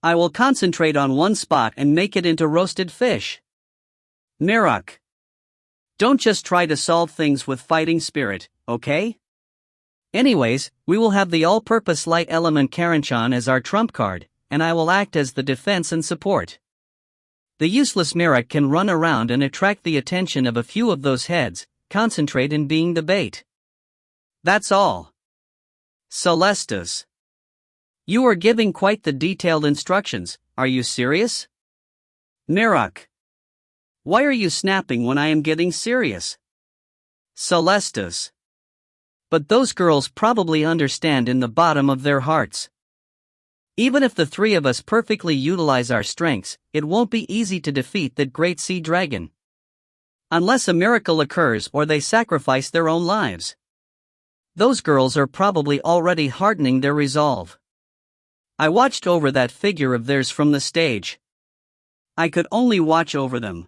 I will concentrate on one spot and make it into roasted fish. Mirik. Don't just try to solve things with fighting spirit, okay? Anyways, we will have the all-purpose light element Karanchan as our trump card, and I will act as the defense and support. The useless Mirak can run around and attract the attention of a few of those heads, concentrate in being the bait. That's all. Celestus. You are giving quite the detailed instructions, are you serious? Mirak. Why are you snapping when I am getting serious? Celestus. But those girls probably understand in the bottom of their hearts. Even if the three of us perfectly utilize our strengths, it won't be easy to defeat that great sea dragon. Unless a miracle occurs or they sacrifice their own lives. Those girls are probably already hardening their resolve. I watched over that figure of theirs from the stage. I could only watch over them.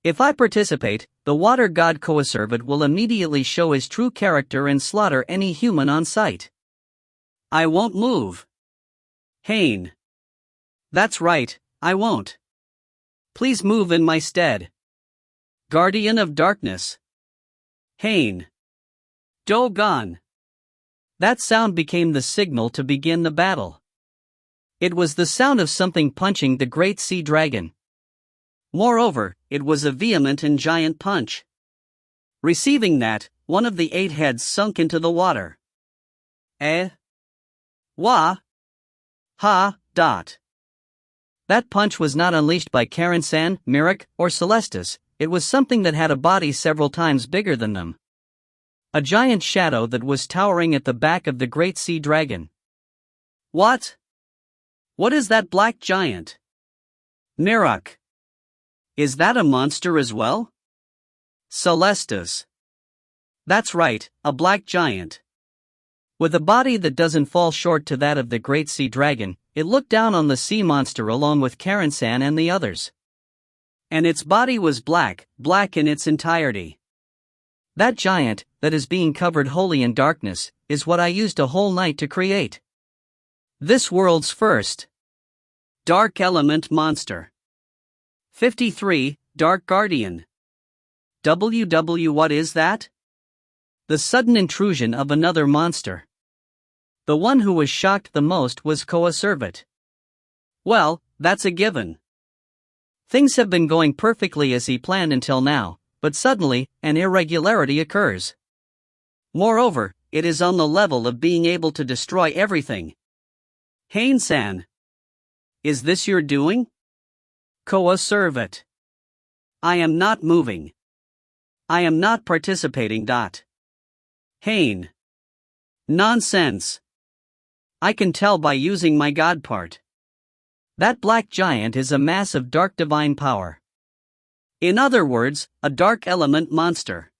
If I participate, the water god Coacervate will immediately show his true character and slaughter any human on sight. I won't move. Haine. That's right, I won't. Please move in my stead. Guardian of Darkness. Haine. Dogon. That sound became the signal to begin the battle. It was the sound of something punching the great sea dragon. Moreover, it was a vehement and giant punch. Receiving that, one of the 8 heads sunk into the water. Wah. Ha. Dot. That punch was not unleashed by Karanchan, Mirak, or Celestus, it was something that had a body several times bigger than them. A giant shadow that was towering at the back of the great sea dragon. What? What is that black giant? Mirak. Is that a monster as well? Celestus. That's right, a black giant. With a body that doesn't fall short to that of the great sea dragon, it looked down on the sea monster along with Karanchan and the others. And its body was black in its entirety. That giant, that is being covered wholly in darkness, is what I used a whole night to create. This world's first dark element monster. 53, Dark Guardian. What is that? The sudden intrusion of another monster. The one who was shocked the most was Coacervate. Well, that's a given. Things have been going perfectly as he planned until now, but suddenly, an irregularity occurs. Moreover, it is on the level of being able to destroy everything. Haine-san. Is this your doing? Coacervate. I am not moving. I am not participating. Haine. Nonsense. I can tell by using my god part. That black giant is a mass of dark divine power. In other words, a dark element monster.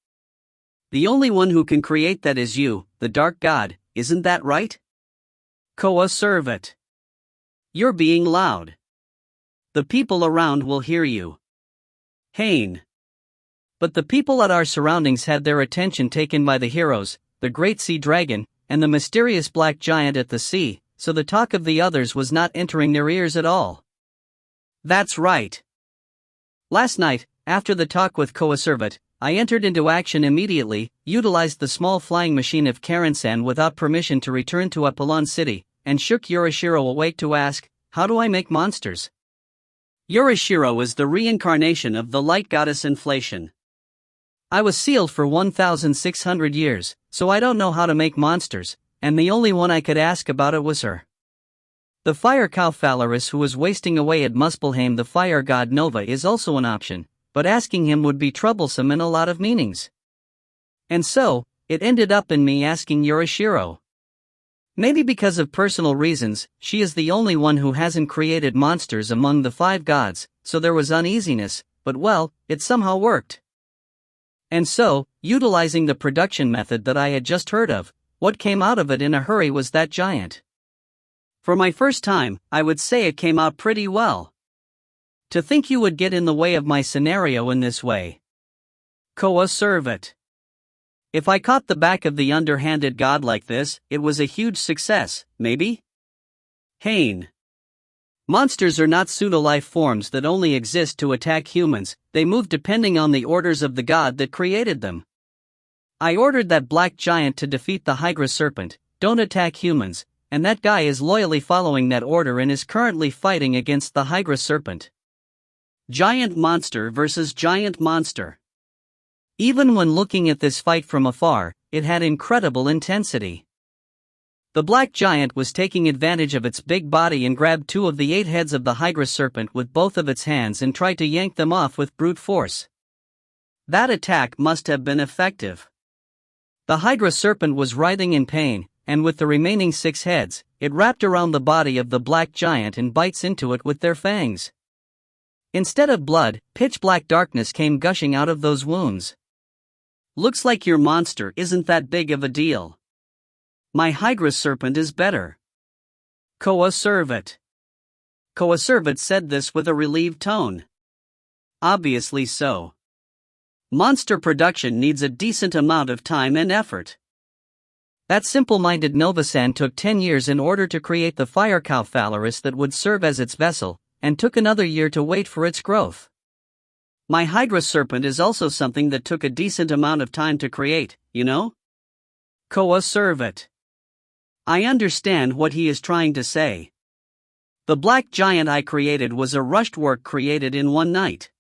The only one who can create that is you, the dark god, isn't that right? Coacervate. You're being loud. The people around will hear you. Haine. But the people at our surroundings had their attention taken by the heroes, the great sea dragon, and the mysterious black giant at the sea, so the talk of the others was not entering their ears at all. That's right. Last night, after the talk with Coacervate, I entered into action immediately, utilized the small flying machine of Karanchan without permission to return to Apollon City, and shook Yorishiro awake to ask, how do I make monsters? Yorishiro is the reincarnation of the light goddess Inflation. I was sealed for 1,600 years, so I don't know how to make monsters, and the only one I could ask about it was her. The fire cow Phalaris who was wasting away at Muspelheim the fire god Nova is also an option, but asking him would be troublesome in a lot of meanings. And so, it ended up in me asking Yorishiro. Maybe because of personal reasons, she is the only one who hasn't created monsters among the 5 gods, so there was uneasiness, but well, it somehow worked. And so, utilizing the production method that I had just heard of, what came out of it in a hurry was that giant. For my first time, I would say it came out pretty well. To think you would get in the way of my scenario in this way. Coacervate. If I caught the back of the underhanded god like this, it was a huge success, maybe? Haine. Monsters are not pseudo-life forms that only exist to attack humans, they move depending on the orders of the god that created them. I ordered that black giant to defeat the Hydra serpent, don't attack humans, and that guy is loyally following that order and is currently fighting against the Hydra serpent. Giant monster versus giant monster. Even when looking at this fight from afar, it had incredible intensity. The black giant was taking advantage of its big body and grabbed 2 of the 8 heads of the Hydra serpent with both of its hands and tried to yank them off with brute force. That attack must have been effective. The Hydra serpent was writhing in pain, and with the remaining 6 heads, it wrapped around the body of the black giant and bites into it with their fangs. Instead of blood, pitch-black darkness came gushing out of those wounds. Looks like your monster isn't that big of a deal. My Hydra serpent is better. Coacervate. Coacervate said this with a relieved tone. Obviously so. Monster production needs a decent amount of time and effort. That simple-minded Novasan took 10 years in order to create the fire cow Phalaris that would serve as its vessel, and took another year to wait for its growth. My Hydra serpent is also something that took a decent amount of time to create, you know? Coacervate. I understand what he is trying to say. The black giant I created was a rushed work created in one night.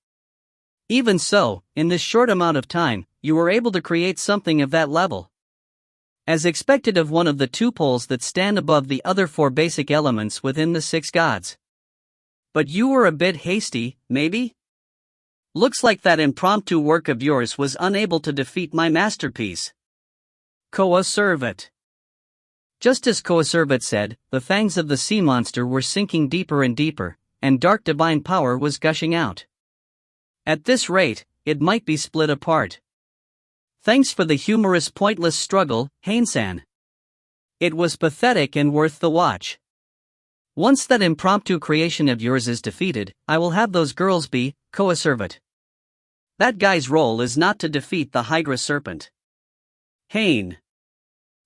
Even so, in this short amount of time, you were able to create something of that level. As expected of one of the 2 poles that stand above the other 4 basic elements within the 6 gods. But you were a bit hasty, maybe? Looks like that impromptu work of yours was unable to defeat my masterpiece. Coacervate. Just as Coacervate said, the fangs of the sea monster were sinking deeper and deeper, and dark divine power was gushing out. At this rate, it might be split apart. Thanks for the humorous pointless struggle, Haine-san. It was pathetic and worth the watch. Once that impromptu creation of yours is defeated, I will have those girls be Coacervate. That guy's role is not to defeat the Hydra serpent. Haine.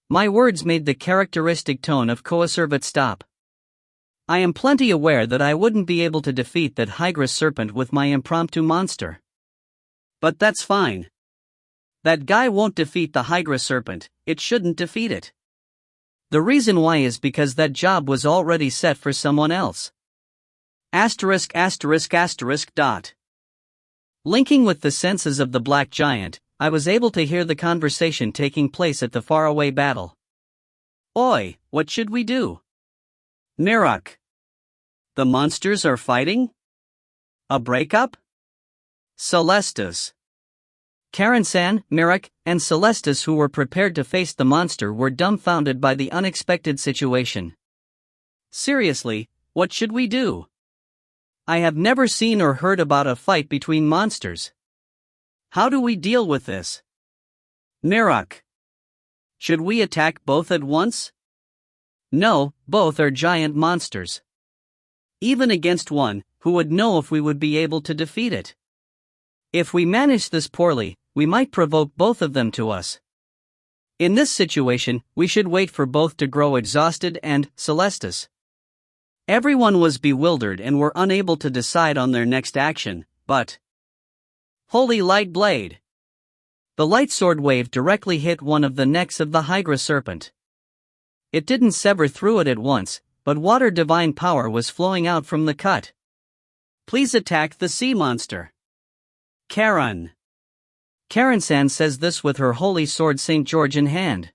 My words made the characteristic tone of Coacervate stop. I am plenty aware that I wouldn't be able to defeat that Hydra serpent with my impromptu monster. But that's fine. That guy won't defeat the Hydra serpent, it shouldn't defeat it. The reason why is because that job was already set for someone else. Asterisk. Linking with the senses of the black giant, I was able to hear the conversation taking place at the faraway battle. Oi, what should we do? Mirok. The monsters are fighting? A breakup? Celestus. Karen-san, Mirok, and Celestus, who were prepared to face the monster, were dumbfounded by the unexpected situation. Seriously, what should we do? I have never seen or heard about a fight between monsters. How do we deal with this? Mirok. Should we attack both at once? No, both are giant monsters. Even against one, who would know if we would be able to defeat it? If we manage this poorly, we might provoke both of them to us. In this situation, we should wait for both to grow exhausted and Celestus. Everyone was bewildered and were unable to decide on their next action, but... Holy light blade! The light sword wave directly hit one of the necks of the Hydra serpent. It didn't sever through it at once, but water divine power was flowing out from the cut. Please attack the sea monster. Karen. Karen-san says this with her holy sword St. George in hand.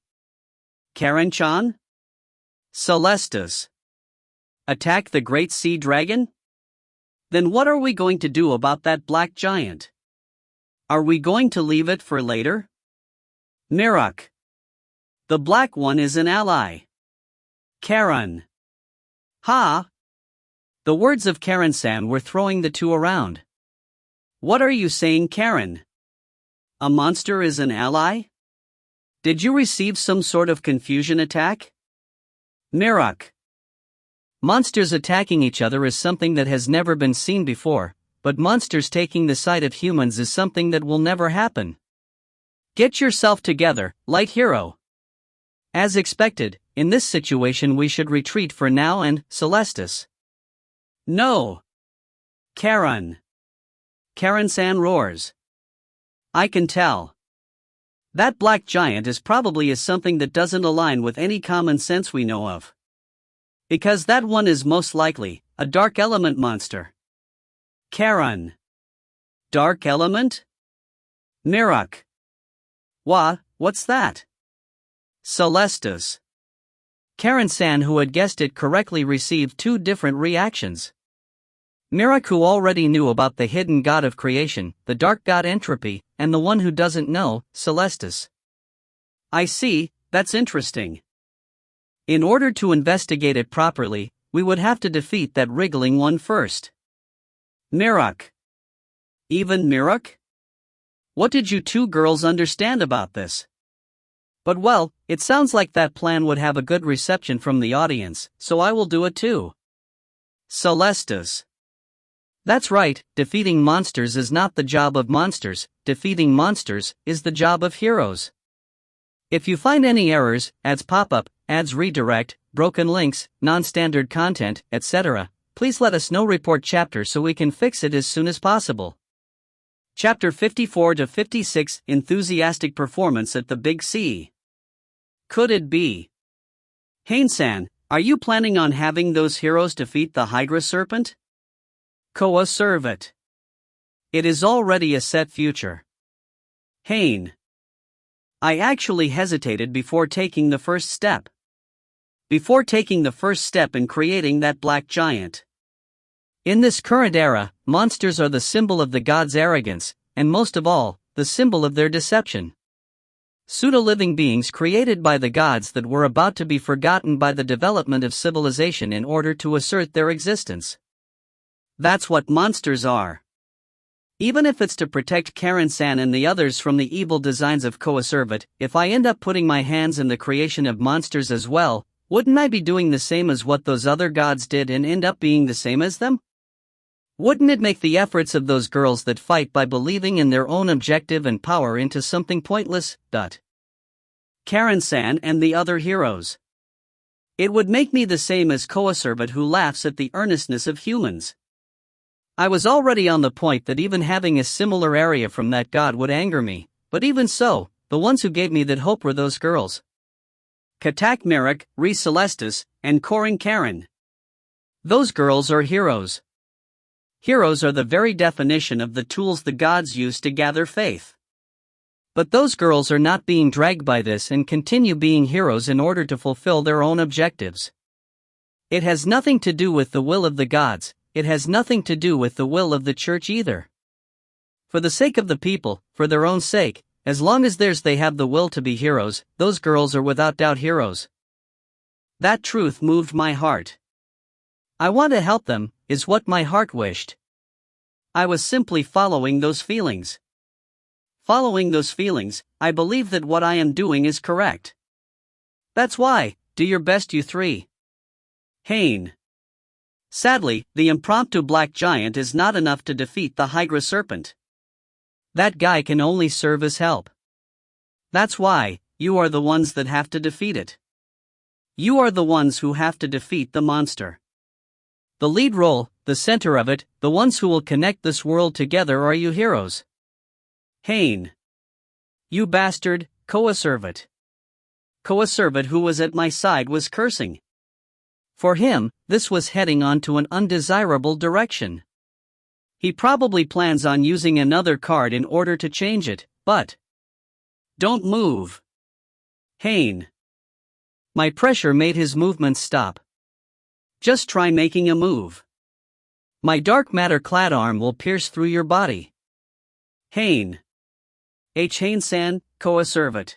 Karen-chan? Celestus. Attack the great sea dragon? Then what are we going to do about that black giant? Are we going to leave it for later? Mirok. The black one is an ally. Karen. Ha! The words of Karen-san were throwing the two around. What are you saying, Karen? A monster is an ally? Did you receive some sort of confusion attack? Mirok. Monsters attacking each other is something that has never been seen before, but monsters taking the side of humans is something that will never happen. Get yourself together, light hero. As expected, in this situation we should retreat for now and Celestus. No. Karen. Karen-san roars. I can tell. That black giant is probably something that doesn't align with any common sense we know of. Because that one is most likely a dark element monster. Karen. Dark element? Mirok. What's that? Celestus. Karen-san, who had guessed it correctly, received two different reactions. Mirok, who already knew about the hidden god of creation, the dark god Entropy, and the one who doesn't know, Celestus. I see, that's interesting. In order to investigate it properly, we would have to defeat that wriggling one first. Mirok. Even Mirok? What did you two girls understand about this? But well, it sounds like that plan would have a good reception from the audience, so I will do it too. Celestus. That's right, defeating monsters is not the job of monsters, defeating monsters is the job of heroes. If you find any errors, ads pop up, ads redirect, broken links, non-standard content, etc., please let us know. Report chapter so we can fix it as soon as possible. Chapter 54 to 56 Enthusiastic Performance at the Big C. Could it be? Haine-san, are you planning on having those heroes defeat the Hydra Serpent? Coacervate. It is already a set future. Haine. I actually hesitated before taking the first step. Before taking the first step in creating that black giant. In this current era, monsters are the symbol of the gods' arrogance, and most of all, the symbol of their deception. Pseudo-living beings created by the gods that were about to be forgotten by the development of civilization in order to assert their existence. That's what monsters are. Even if it's to protect Karen-san and the others from the evil designs of Coacervate, if I end up putting my hands in the creation of monsters as well, wouldn't I be doing the same as what those other gods did and end up being the same as them? Wouldn't it make the efforts of those girls that fight by believing in their own objective and power into something pointless? Karen-san and the other heroes. It would make me the same as Coacervate, who laughs at the earnestness of humans. I was already on the point that even having a similar area from that god would anger me, but even so, the ones who gave me that hope were those girls. Katak Mirok, Re Celestus, and Coring Karen. Those girls are heroes. Heroes are the very definition of the tools the gods use to gather faith. But those girls are not being dragged by this and continue being heroes in order to fulfill their own objectives. It has nothing to do with the will of the gods. It has nothing to do with the will of the church either. For the sake of the people, for their own sake, as long as they have the will to be heroes, those girls are without doubt heroes. That truth moved my heart. I want to help them, is what my heart wished. I was simply following those feelings. Following those feelings, I believe that what I am doing is correct. That's why, do your best, you three. Haine. Sadly, the impromptu black giant is not enough to defeat the Hydra Serpent. That guy can only serve as help. That's why, you are the ones that have to defeat it. You are the ones who have to defeat the monster. The lead role, the center of it, the ones who will connect this world together are you heroes. Haine. You bastard, Coacervate. Coacervate, who was at my side, was cursing. For him, this was heading onto an undesirable direction. He probably plans on using another card in order to change it, but don't move. Haine. My pressure made his movements stop. Just try making a move. My dark matter-clad arm will pierce through your body. Haine. Haine-san, Coacervate.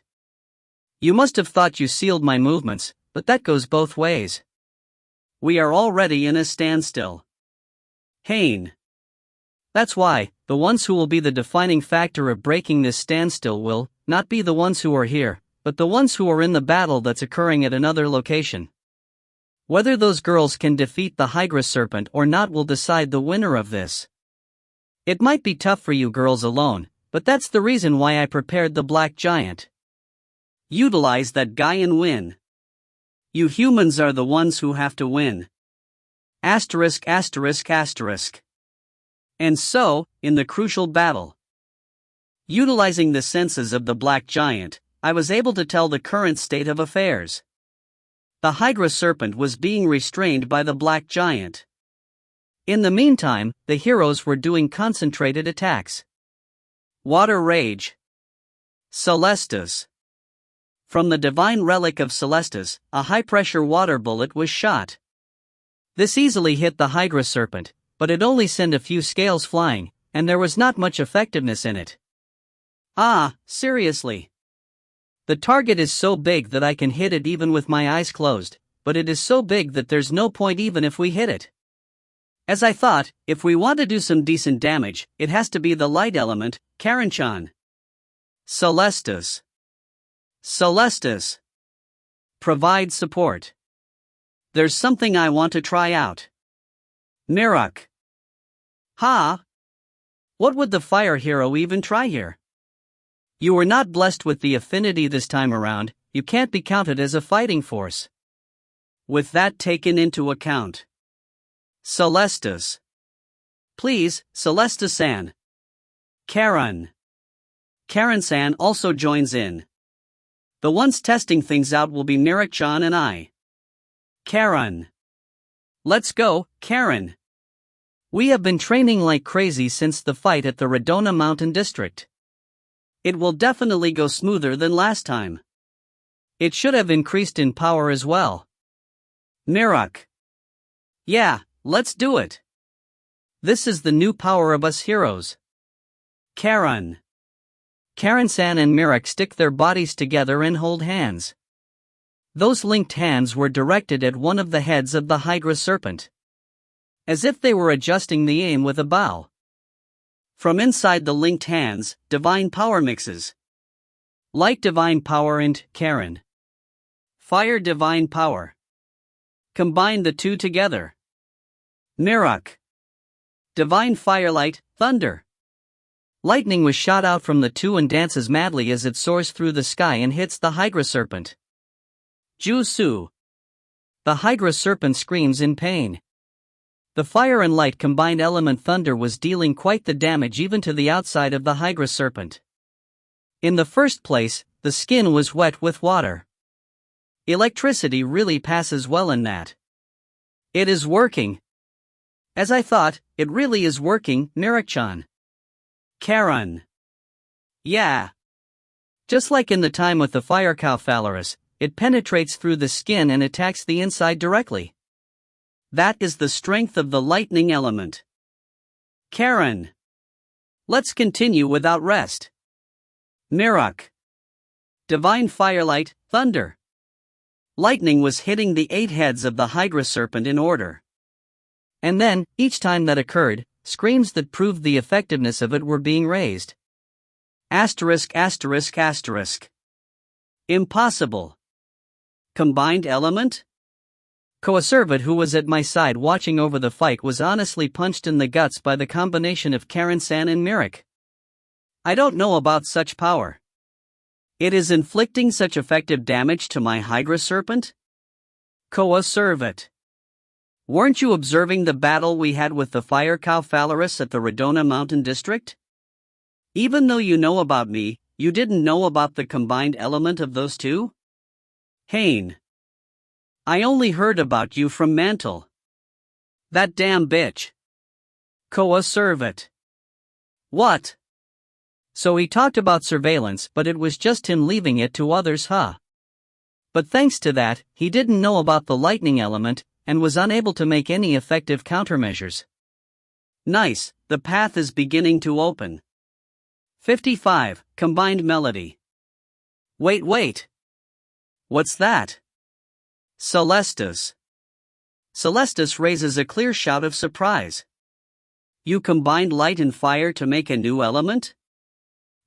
You must have thought you sealed my movements, but that goes both ways. We are already in a standstill. Haine. That's why, the ones who will be the defining factor of breaking this standstill will not be the ones who are here, but the ones who are in the battle that's occurring at another location. Whether those girls can defeat the Hydra Serpent or not will decide the winner of this. It might be tough for you girls alone, but that's the reason why I prepared the black giant. Utilize that guy and win. You humans are the ones who have to win. Asterisk asterisk asterisk. And so, in the crucial battle, Utilizing the senses of the black giant, I was able to tell the current state of affairs. The Hydra serpent was being restrained by the black giant. In the meantime, the heroes were doing concentrated attacks. Water Rage. Celestus. From the divine relic of Celestus, a high-pressure water bullet was shot. This easily hit the Hydra serpent, but it only sent a few scales flying, and there was not much effectiveness in it. Ah, seriously. The target is so big that I can hit it even with my eyes closed, but it is so big that there's no point even if we hit it. As I thought, if we want to do some decent damage, it has to be the light element, Karenchan. Celestus. Celestus. Provide support. There's something I want to try out. Mirok. Ha! What would the fire hero even try here? You were not blessed with the affinity this time around, you can't be counted as a fighting force. With that taken into account. Celestus. Please, Celestus-san. Karen. Karen-san also joins in. The ones testing things out will be Mirok-chan and I. Karen. Let's go, Karen. We have been training like crazy since the fight at the Redona Mountain District. It will definitely go smoother than last time. It should have increased in power as well. Mirok. Yeah, let's do it. This is the new power of us heroes. Karen. Karen-san and Mirok stick their bodies together and hold hands. Those linked hands were directed at one of the heads of the Hydra serpent. As if they were adjusting the aim with a bow. From inside the linked hands, divine power mixes. Light divine power and Karen. Fire divine power. Combine the two together. Mirok. Divine firelight, thunder. Lightning was shot out from the two and dances madly as it soars through the sky and hits the Hydra serpent. Jutsu. The Hydra serpent screams in pain. The fire and light combined element thunder was dealing quite the damage even to the outside of the Hydra serpent. In the first place, the skin was wet with water. Electricity really passes well in that. It is working. As I thought, it really is working, Mirok-chan. Karen. Yeah. Just like in the time with the fire cow Phalaris, it penetrates through the skin and attacks the inside directly. That is the strength of the lightning element. Karen. Let's continue without rest. Mirok. Divine firelight, thunder. Lightning was hitting the 8 heads of the Hydra serpent in order. And then, each time that occurred, screams that proved the effectiveness of it were being raised. Asterisk asterisk asterisk. Impossible. Combined element? Coacervate, who was at my side watching over the fight, was honestly punched in the guts by the combination of Karen-san and Mirok. I don't know about such power. It is inflicting such effective damage to my Hydra serpent? Coacervate. Weren't you observing the battle we had with the fire cow Phalaris at the Redona Mountain District? Even though you know about me, you didn't know about the combined element of those two? Haine. I only heard about you from Mantle. That damn bitch. Coacervate. What? So he talked about surveillance, but it was just him leaving it to others, huh? But thanks to that, he didn't know about the lightning element, and was unable to make any effective countermeasures. Nice, the path is beginning to open. 55, Combined Melody. Wait. What's that? Celestus. Celestus raises a clear shout of surprise. You combined light and fire to make a new element?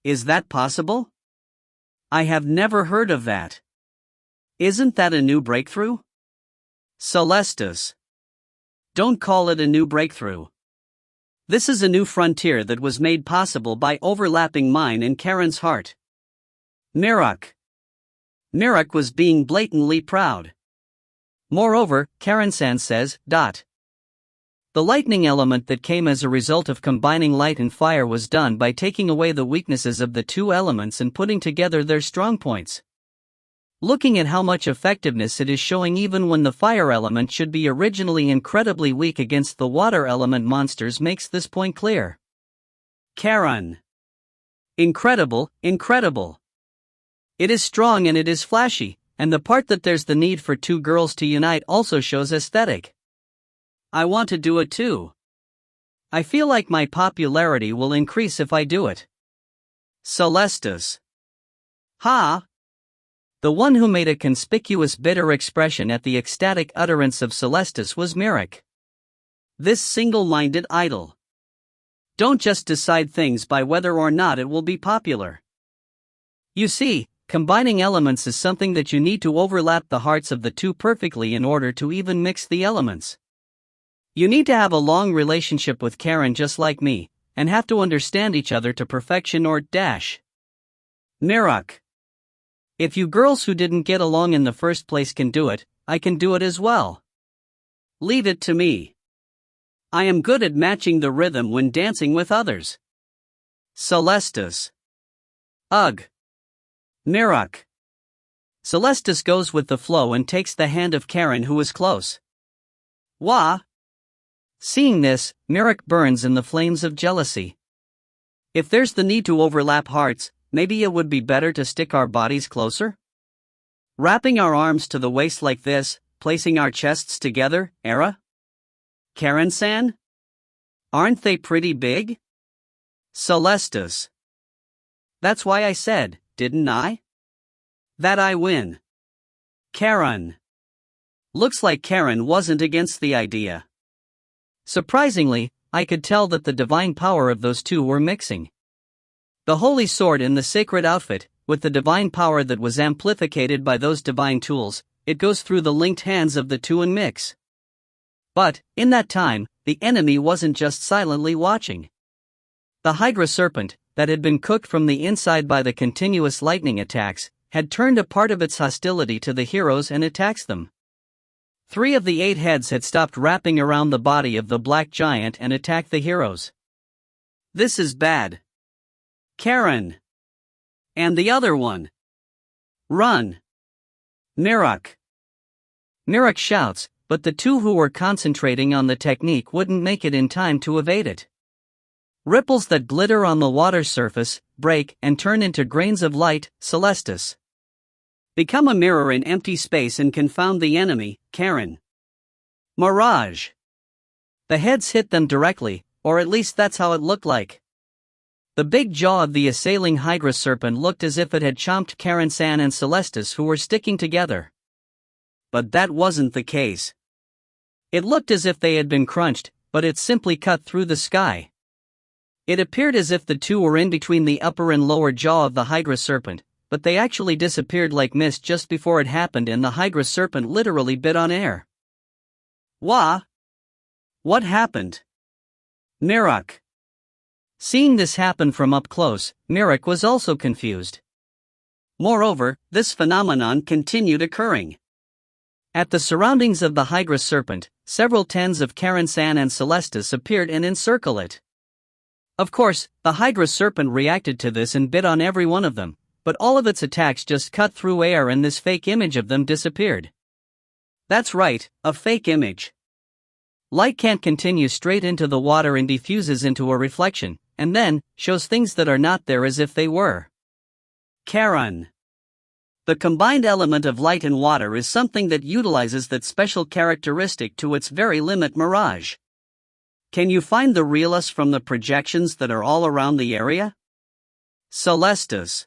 Is that possible? I have never heard of that. Isn't that a new breakthrough? Celestus. Don't call it a new breakthrough. This is a new frontier that was made possible by overlapping mine and Karen's heart. Mirok. Mirok was being blatantly proud. Moreover, Karen-san says, The lightning element that came as a result of combining light and fire was done by taking away the weaknesses of the two elements and putting together their strong points. Looking at how much effectiveness it is showing even when the fire element should be originally incredibly weak against the water element monsters makes this point clear. Charon. Incredible, incredible. It is strong and it is flashy, and the part that there's the need for two girls to unite also shows aesthetic. I want to do it too. I feel like my popularity will increase if I do it. Celestus. Ha! The one who made a conspicuous bitter expression at the ecstatic utterance of Celestus was Mirek. This single-minded idol. Don't just decide things by whether or not it will be popular. You see, combining elements is something that you need to overlap the hearts of the two perfectly in order to even mix the elements. You need to have a long relationship with Karen just like me, and have to understand each other to perfection or dash. Mirek. If you girls who didn't get along in the first place can do it, I can do it as well. Leave it to me. I am good at matching the rhythm when dancing with others. Celestus. Ugh. Mirek. Celestus goes with the flow and takes the hand of Karen, who is close. Wah! Seeing this, Mirek burns in the flames of jealousy. If there's the need to overlap hearts, maybe it would be better to stick our bodies closer? Wrapping our arms to the waist like this, placing our chests together, era? Karen-san? Aren't they pretty big? Celestus. That's why I said, didn't I? That I win. Karen. Looks like Karen wasn't against the idea. Surprisingly, I could tell that the divine power of those two were mixing. The holy sword in the sacred outfit, with the divine power that was amplificated by those divine tools, it goes through the linked hands of the two and mix. But, in that time, the enemy wasn't just silently watching. The Hydra serpent, that had been cooked from the inside by the continuous lightning attacks, had turned a part of its hostility to the heroes and attacks them. 3 of the 8 heads had stopped wrapping around the body of the black giant and attacked the heroes. This is bad. Karen. And the other one. Run. Mirek. Mirek shouts, but the two who were concentrating on the technique wouldn't make it in time to evade it. Ripples that glitter on the water surface, break and turn into grains of light, Celestus. Become a mirror in empty space and confound the enemy, Karen. Mirage. The heads hit them directly, or at least that's how it looked like. The big jaw of the assailing Hydra serpent looked as if it had chomped Karen-san and Celestus, who were sticking together. But that wasn't the case. It looked as if they had been crunched, but it simply cut through the sky. It appeared as if the two were in between the upper and lower jaw of the Hydra serpent, but they actually disappeared like mist just before it happened, and the Hydra serpent literally bit on air. Wah! What happened? Mirek. Seeing this happen from up close, Mirek was also confused. Moreover, this phenomenon continued occurring. At the surroundings of the Hydra serpent, several tens of Karen-san and Celestus appeared and encircle it. Of course, the Hydra serpent reacted to this and bit on every one of them, but all of its attacks just cut through air and this fake image of them disappeared. That's right, a fake image. Light can't continue straight into the water and diffuses into a reflection, and then shows things that are not there as if they were. Karen. The combined element of light and water is something that utilizes that special characteristic to its very limit. Mirage. Can you find the realist from the projections that are all around the area? Celestus.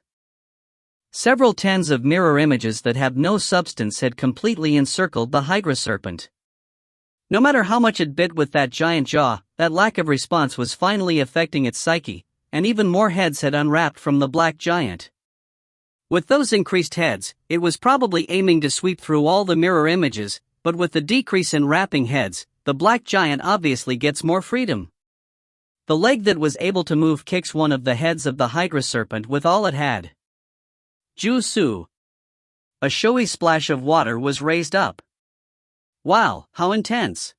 Several tens of mirror images that have no substance had completely encircled the Hydra serpent. No matter how much it bit with that giant jaw, that lack of response was finally affecting its psyche, and even more heads had unwrapped from the black giant. With those increased heads, it was probably aiming to sweep through all the mirror images, but with the decrease in wrapping heads, the black giant obviously gets more freedom. The leg that was able to move kicks one of the heads of the Hydra serpent with all it had. Jutsu. A showy splash of water was raised up. Wow, how intense.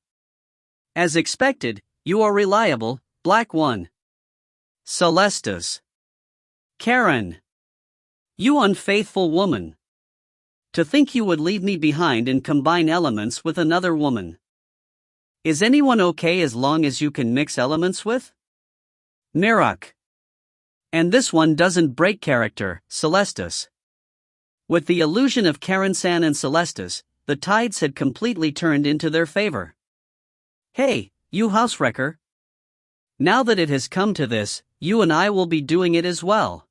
As expected, you are reliable, Black One. Celestus. Karen. You unfaithful woman. To think you would leave me behind and combine elements with another woman. Is anyone okay as long as you can mix elements with? Mirok. And this one doesn't break character, Celestus. With the illusion of Karen-san and Celestus, the tides had completely turned into their favor. Hey, you housewrecker. Now that it has come to this, you and I will be doing it as well.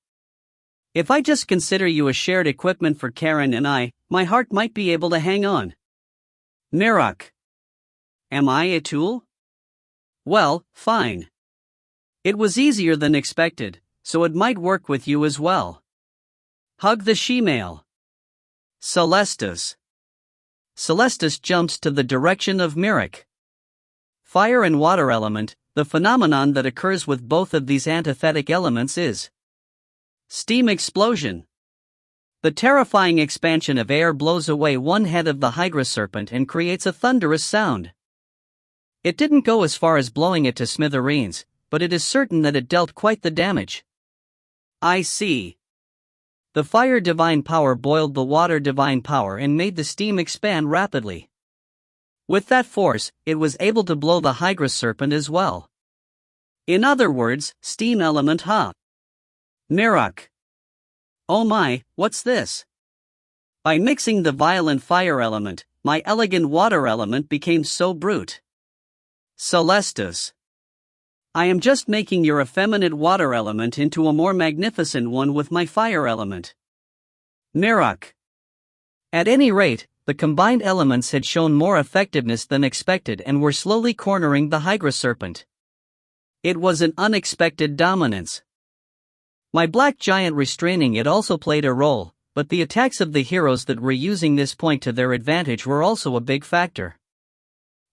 If I just consider you a shared equipment for Karen and I, my heart might be able to hang on. Mirok. Am I a tool? Well, fine. It was easier than expected, so it might work with you as well. Hug the she-male. Celestus. Celestus jumps to the direction of Mirok. Fire and water element, the phenomenon that occurs with both of these antithetic elements is steam explosion. The terrifying expansion of air blows away one head of the Hydra serpent and creates a thunderous sound. It didn't go as far as blowing it to smithereens, but it is certain that it dealt quite the damage. I see. The fire divine power boiled the water divine power and made the steam expand rapidly. With that force, it was able to blow the Hydra serpent as well. In other words, steam element huh? Mirok. Oh my, what's this? By mixing the violent fire element, my elegant water element became so brute. Celestus. I am just making your effeminate water element into a more magnificent one with my fire element. Mirok. At any rate, the combined elements had shown more effectiveness than expected and were slowly cornering the Hydra serpent. It was an unexpected dominance. My black giant restraining it also played a role, but the attacks of the heroes that were using this point to their advantage were also a big factor.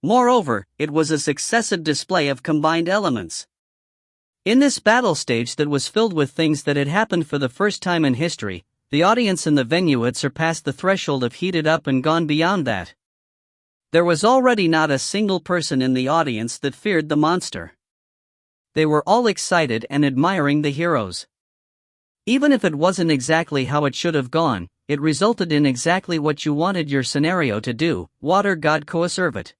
Moreover, it was a successive display of combined elements. In this battle stage that was filled with things that had happened for the first time in history, the audience in the venue had surpassed the threshold of heated up and gone beyond that. There was already not a single person in the audience that feared the monster. They were all excited and admiring the heroes. Even if it wasn't exactly how it should have gone, it resulted in exactly what you wanted your scenario to do, Water God Coacervate.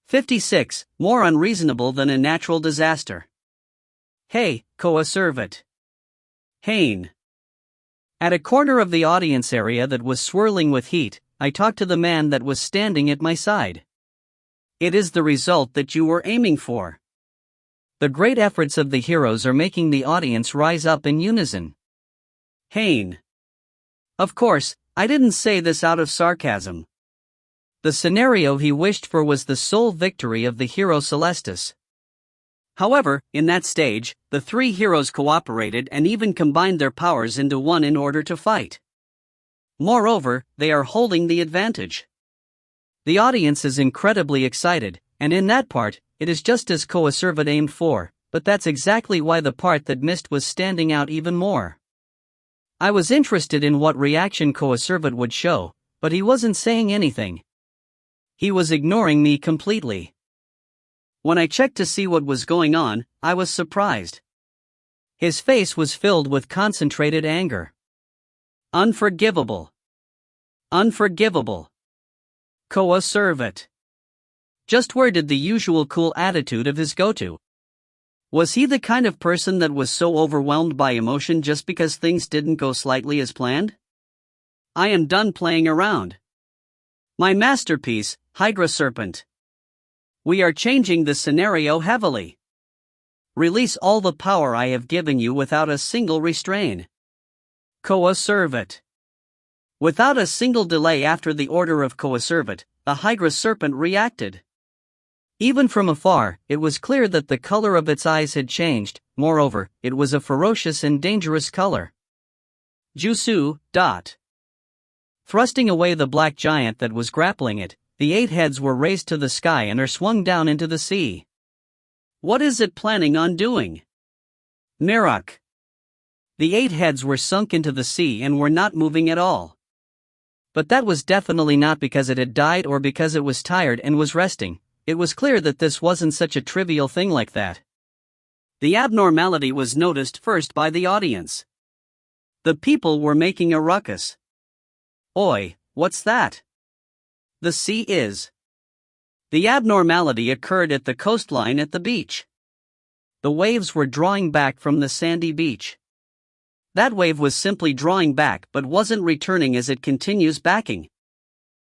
56. More unreasonable than a natural disaster. Hey, Coacervate. Haine. At a corner of the audience area that was swirling with heat, I talked to the man that was standing at my side. It is the result that you were aiming for. The great efforts of the heroes are making the audience rise up in unison. Haine. Of course, I didn't say this out of sarcasm. The scenario he wished for was the sole victory of the hero Celestus. However, in that stage, the three heroes cooperated and even combined their powers into one in order to fight. Moreover, they are holding the advantage. The audience is incredibly excited, and in that part, it is just as Coacervate aimed for, but that's exactly why the part that missed was standing out even more. I was interested in what reaction Coacervate would show, but he wasn't saying anything. He was ignoring me completely. When I checked to see what was going on, I was surprised. His face was filled with concentrated anger. Unforgivable. Unforgivable. Coacervate. Just where did the usual cool attitude of his go to? Was he the kind of person that was so overwhelmed by emotion just because things didn't go slightly as planned? I am done playing around. My masterpiece, Hydra Serpent. We are changing the scenario heavily. Release all the power I have given you without a single restraint. Coacervate. Without a single delay after the order of Coacervate, the Hydra Serpent reacted. Even from afar, it was clear that the color of its eyes had changed. Moreover, it was a ferocious and dangerous color. Jusu. Thrusting away the black giant that was grappling it, the 8 heads were raised to the sky and are swung down into the sea. What is it planning on doing? Mirok. The 8 heads were sunk into the sea and were not moving at all. But that was definitely not because it had died or because it was tired and was resting. it was clear that this wasn't such a trivial thing like that. The abnormality was noticed first by the audience. The people were making a ruckus. Oi, what's that? The sea is. The abnormality occurred at the coastline at the beach. The waves were drawing back from the sandy beach. That wave was simply drawing back but wasn't returning as it continues backing.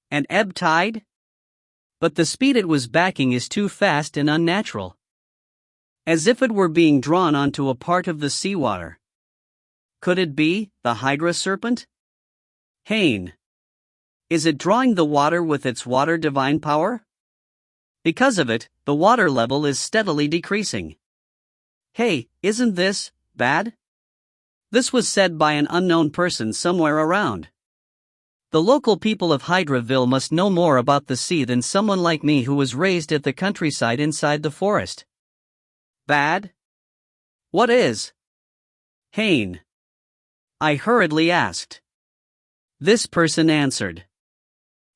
An ebb tide? But the speed it was backing is too fast and unnatural. As if it were being drawn onto a part of the seawater. Could it be the Hydra serpent? Haine. Is it drawing the water with its water divine power? Because of it, the water level is steadily decreasing. Hey, isn't this bad? This was said by an unknown person somewhere around. The local people of Hydraville must know more about the sea than someone like me who was raised at the countryside inside the forest. Bad? What is? Haine. I hurriedly asked. This person answered.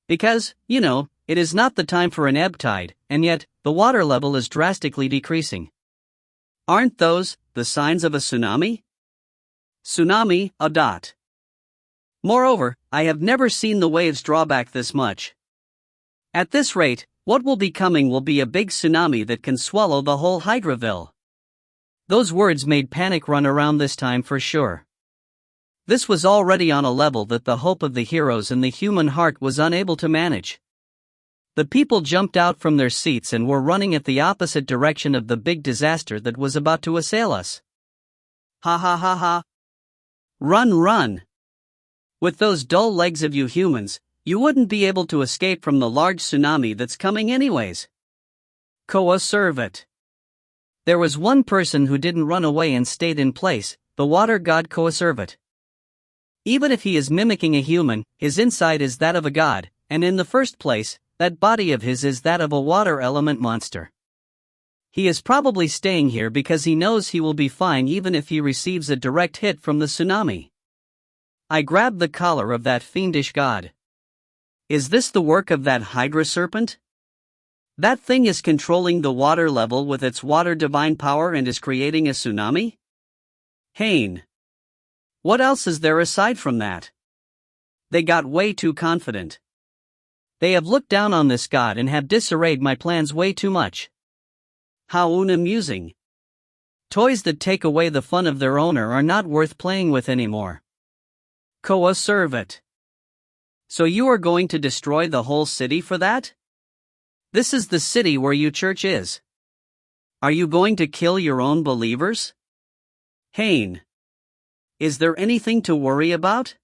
Because, it is not the time for an ebb tide, and yet, the water level is drastically decreasing. Aren't those the signs of a tsunami? Tsunami, a dot. Moreover, I have never seen the waves draw back this much. At this rate, what will be coming will be a big tsunami that can swallow the whole Hydraville. Those words made panic run around this time for sure. This was already on a level that the hope of the heroes and the human heart was unable to manage. The people jumped out from their seats and were running at the opposite direction of the big disaster that was about to assail us. Ha ha ha ha. Run, run. With those dull legs of you humans, you wouldn't be able to escape from the large tsunami that's coming anyways. Coacervate. There was one person who didn't run away and stayed in place, the water god Coacervate. Even if he is mimicking a human, his inside is that of a god, and in the first place, that body of his is that of a water element monster. He is probably staying here because he knows he will be fine even if he receives a direct hit from the tsunami. I grabbed the collar of that fiendish god. Is this the work of that Hydra serpent? That thing is controlling the water level with its water divine power and is creating a tsunami? Haine. What else is there aside from that? They got way too confident. They have looked down on this god and have disarrayed my plans way too much. How unamusing. Toys that take away the fun of their owner are not worth playing with anymore. Coacervate. So you are going to destroy the whole city for that? This is the city where your church is. Are you going to kill your own believers? Haine. Is there anything to worry about?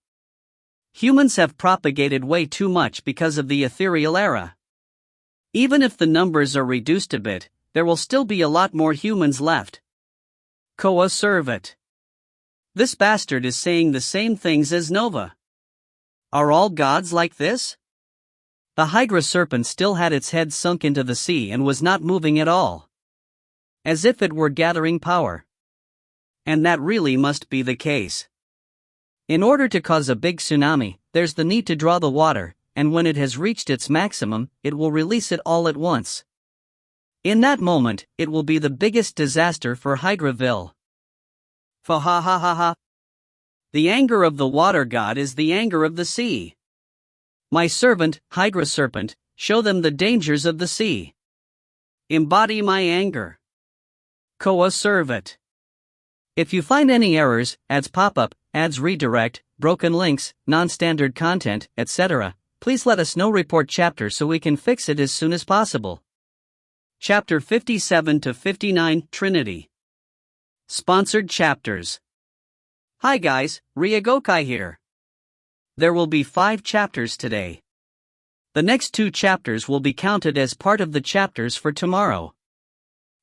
Humans have propagated way too much because of the ethereal era. Even if the numbers are reduced a bit, there will still be a lot more humans left. Coacervate. This bastard is saying the same things as Nova. Are all gods like this? The Hydra serpent still had its head sunk into the sea and was not moving at all. As if it were gathering power. And that really must be the case. In order to cause a big tsunami, there's the need to draw the water, and when it has reached its maximum, it will release it all at once. In that moment, it will be the biggest disaster for Hydraville. Fa ha ha ha ha. The anger of the water god is the anger of the sea. My servant, Hydra serpent, show them the dangers of the sea. Embody my anger. Coacervate. If you find any errors, ads pop up, ads redirect, broken links, non-standard content, etc., please let us know. Report chapter so we can fix it as soon as possible. Chapter 57 to 59, Trinity. Sponsored chapters. Hi guys, Ryagokai here. There will be 5 chapters today. The next 2 chapters will be counted as part of the chapters for tomorrow.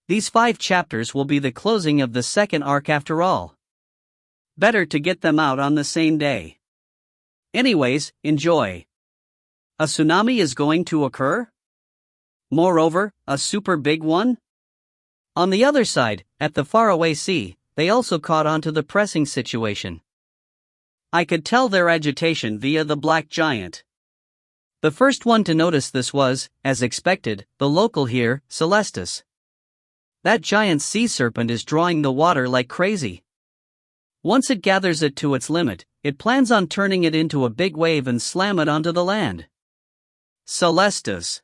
These 5 chapters will be the closing of the second arc after all. Better to get them out on the same day. Anyways, enjoy. A tsunami is going to occur? Moreover, a super big one? On the other side, at the faraway sea, they also caught on to the pressing situation. I could tell their agitation via the black giant. The first one to notice this was, as expected, the local here, Celestis. That giant sea serpent is drawing the water like crazy. Once it gathers it to its limit, it plans on turning it into a big wave and slam it onto the land. Celestis.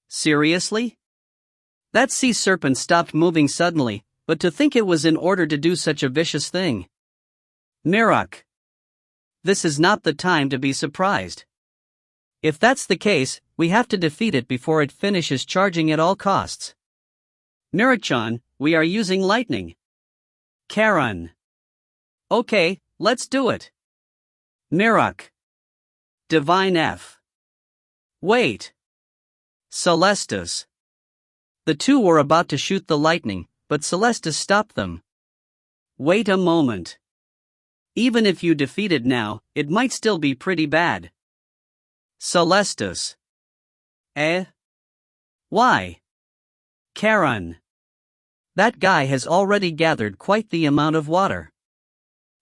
Seriously? That sea serpent stopped moving suddenly, but to think it was in order to do such a vicious thing. Mirok. This is not the time to be surprised. If that's the case, we have to defeat it before it finishes charging at all costs. Mirok-chan, we are using lightning. Karan. Okay, let's do it. Mirok. Divine F. Wait. Celestis. The two were about to shoot the lightning, but Celestis stopped them. Wait a moment. Even if you defeat it now, it might still be pretty bad. Celestis. Why? Karan. That guy has already gathered quite the amount of water.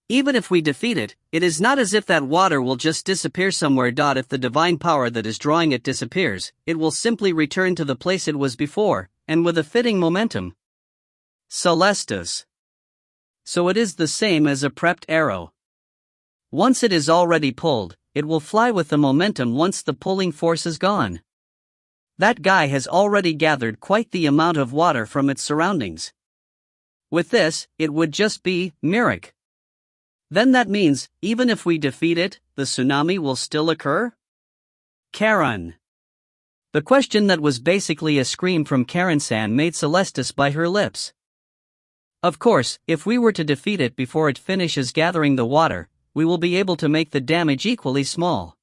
Even if we defeat it, it is not as if that water will just disappear somewhere. If the divine power that is drawing it disappears, it will simply return to the place it was before, and with a fitting momentum. Celestis. So it is the same as a prepped arrow. Once it is already pulled, it will fly with the momentum once the pulling force is gone. That guy has already gathered quite the amount of water from its surroundings. With this, it would just be Mirok. Then that means, even if we defeat it, the tsunami will still occur? Karan. The question that was basically a scream from Karan-san made Celestis bite her lips. Of course, if we were to defeat it before it finishes gathering the water, we will be able to make the damage equally small.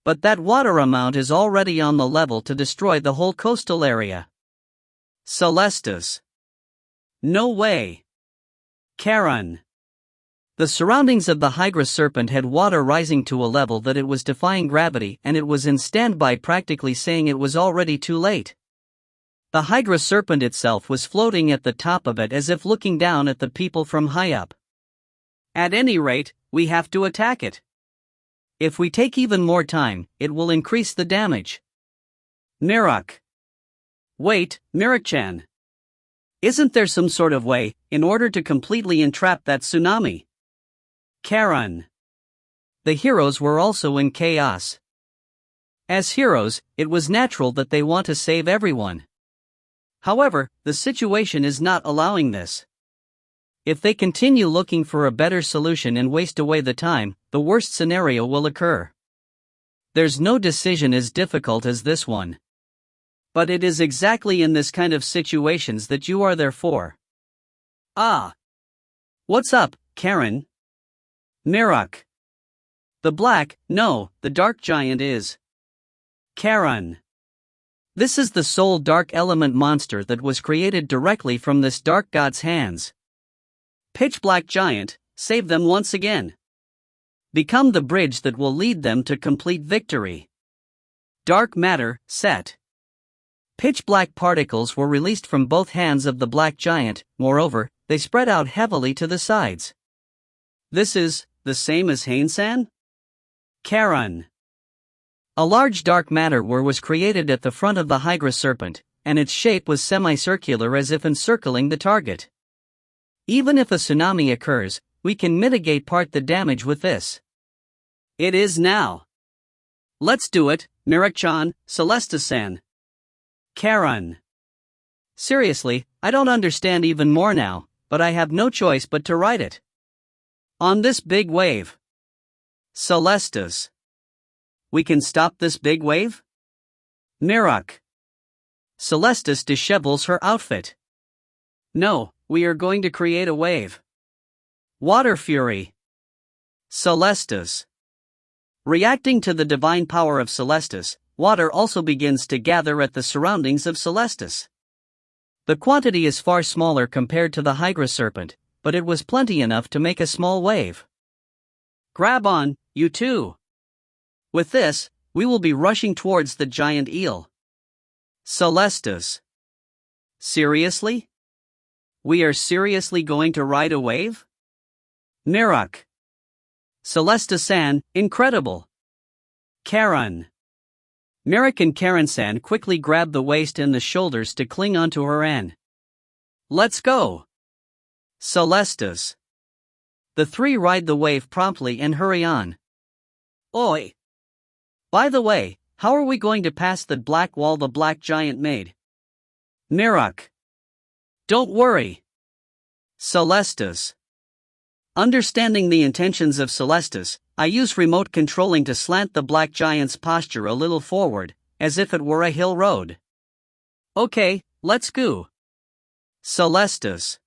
But that water amount is already on the level to destroy the whole coastal area. Celestis. No way. Karan. The surroundings of the Hydra serpent had water rising to a level that it was defying gravity, and it was in standby, practically saying it was already too late. The Hydra serpent itself was floating at the top of it as if looking down at the people from high up. At any rate, we have to attack it. If we take even more time, it will increase the damage. Mirok. Wait, Mirok-chan. Isn't there some sort of way, in order to completely entrap that tsunami? Karan. The heroes were also in chaos. As heroes, it was natural that they want to save everyone. However, the situation is not allowing this. If they continue looking for a better solution and waste away the time, the worst scenario will occur. There's no decision as difficult as this one. But it is exactly in this kind of situations that you are there for. Ah. What's up, Karan? Mirok. The black, no, the dark giant is. Karan. This is the sole dark element monster that was created directly from this dark god's hands. Pitch black giant, save them once again. Become the bridge that will lead them to complete victory. Dark matter, set. Pitch black particles were released from both hands of the black giant, moreover, they spread out heavily to the sides. This is the same as Haine-san? Karan. A large dark matter was created at the front of the Hydra serpent, and its shape was semicircular as if encircling the target. Even if a tsunami occurs, we can mitigate part the damage with this. It is now. Let's do it, Mirok-chan, Celestis-san. Karan. Seriously, I don't understand even more now, but I have no choice but to ride it. On this big wave. Celestis. We can stop this big wave? Mirok. Celestis dishevels her outfit. No, we are going to create a wave. Water fury. Celestis. Reacting to the divine power of Celestis, water also begins to gather at the surroundings of Celestis. The quantity is far smaller compared to the Hydra serpent, but it was plenty enough to make a small wave. Grab on, you two. With this, we will be rushing towards the giant eel. Celestis. Seriously? We are seriously going to ride a wave? Mirok. Celestis-san, incredible. Karan. Mirak and Karen-san quickly grabbed the waist and the shoulders to cling onto her and let's go! Celestus. The three ride the wave promptly and hurry on. Oi! By the way, how are we going to pass that black wall the black giant made? Mirak. Don't worry. Celestus. Understanding the intentions of Celestus, I use remote controlling to slant the black giant's posture a little forward, as if it were a hill road. Okay, let's go. Celestus.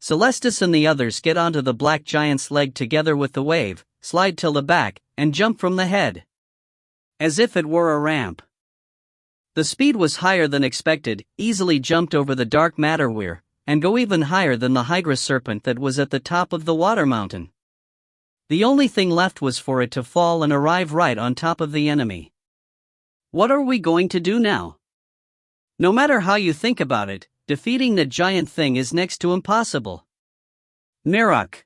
Celestus and the others get onto the black giant's leg together with the wave, slide till the back, and jump from the head. As if it were a ramp. The speed was higher than expected, easily jumped over the dark matter weir, and go even higher than the Hydra serpent that was at the top of the water mountain. The only thing left was for it to fall and arrive right on top of the enemy. What are we going to do now? No matter how you think about it, defeating the giant thing is next to impossible. Mirak.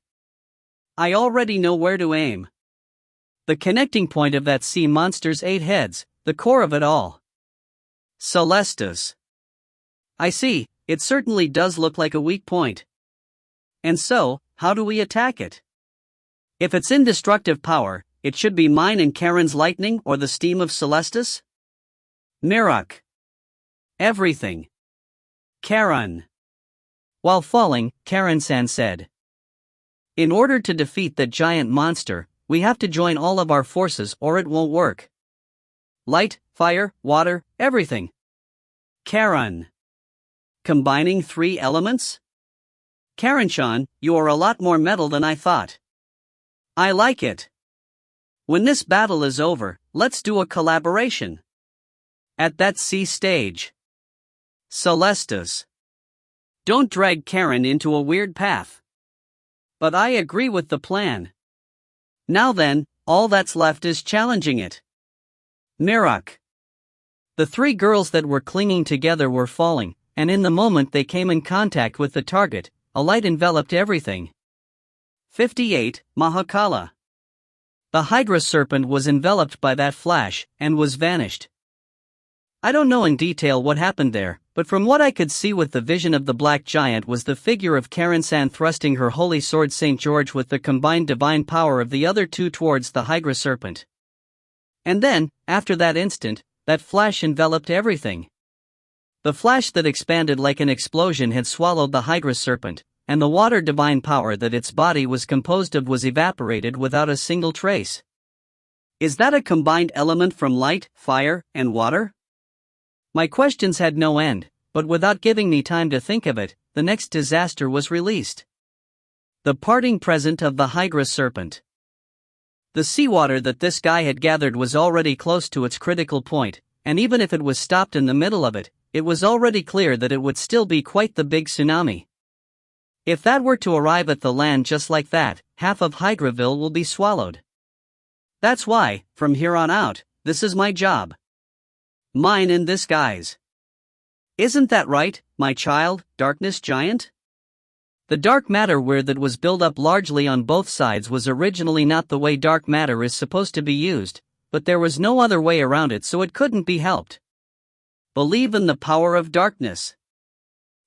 I already know where to aim. The connecting point of that sea monster's 8 heads, the core of it all. Celestus. I see, it certainly does look like a weak point. And so, how do we attack it? If it's indestructible power, it should be mine and Karen's lightning or the steam of Celestus? Mirak. Everything. Karen. While falling, Karen-san said. In order to defeat that giant monster, we have to join all of our forces or it won't work. Light, fire, water, everything. Karen. Combining 3 elements? Karen-chan, you are a lot more metal than I thought. I like it. When this battle is over, let's do a collaboration. At that sea stage. Celestus. Don't drag Karen into a weird path. But I agree with the plan. Now then, all that's left is challenging it. Mirak. The 3 girls that were clinging together were falling, and in the moment they came in contact with the target, a light enveloped everything. 58, Mahakala. The Hydra serpent was enveloped by that flash, and was vanished. I don't know in detail what happened there, but from what I could see with the vision of the black giant was the figure of Karen-san thrusting her holy sword St. George with the combined divine power of the other 2 towards the Hydra serpent. And then, after that instant, that flash enveloped everything. The flash that expanded like an explosion had swallowed the Hydra serpent, and the water divine power that its body was composed of was evaporated without a single trace. Is that a combined element from light, fire, and water? My questions had no end, but without giving me time to think of it, the next disaster was released. The parting present of the Hydra serpent. The seawater that this guy had gathered was already close to its critical point, and even if it was stopped in the middle of it, it was already clear that it would still be quite the big tsunami. If that were to arrive at the land just like that, half of Hydraville will be swallowed. That's why, from here on out, this is my job. Mine in this guise. Isn't that right, my child, darkness giant? The dark matter weir that was built up largely on both sides was originally not the way dark matter is supposed to be used, but there was no other way around it, so it couldn't be helped. Believe in the power of darkness.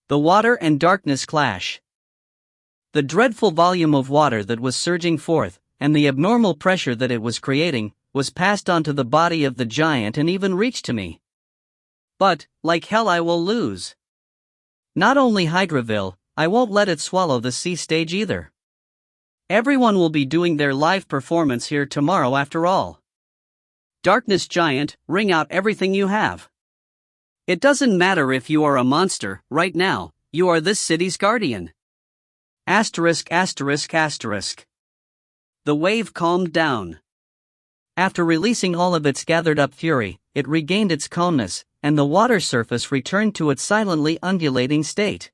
The water and darkness clash. The dreadful volume of water that was surging forth, and the abnormal pressure that it was creating, was passed onto the body of the giant and even reached to me. But, like hell, I will lose. Not only Hydraville, I won't let it swallow the sea stage either. Everyone will be doing their live performance here tomorrow after all. Darkness giant, ring out everything you have. It doesn't matter if you are a monster, right now, you are this city's guardian. Asterisk asterisk asterisk. The wave calmed down. After releasing all of its gathered up fury, it regained its calmness, and the water surface returned to its silently undulating state.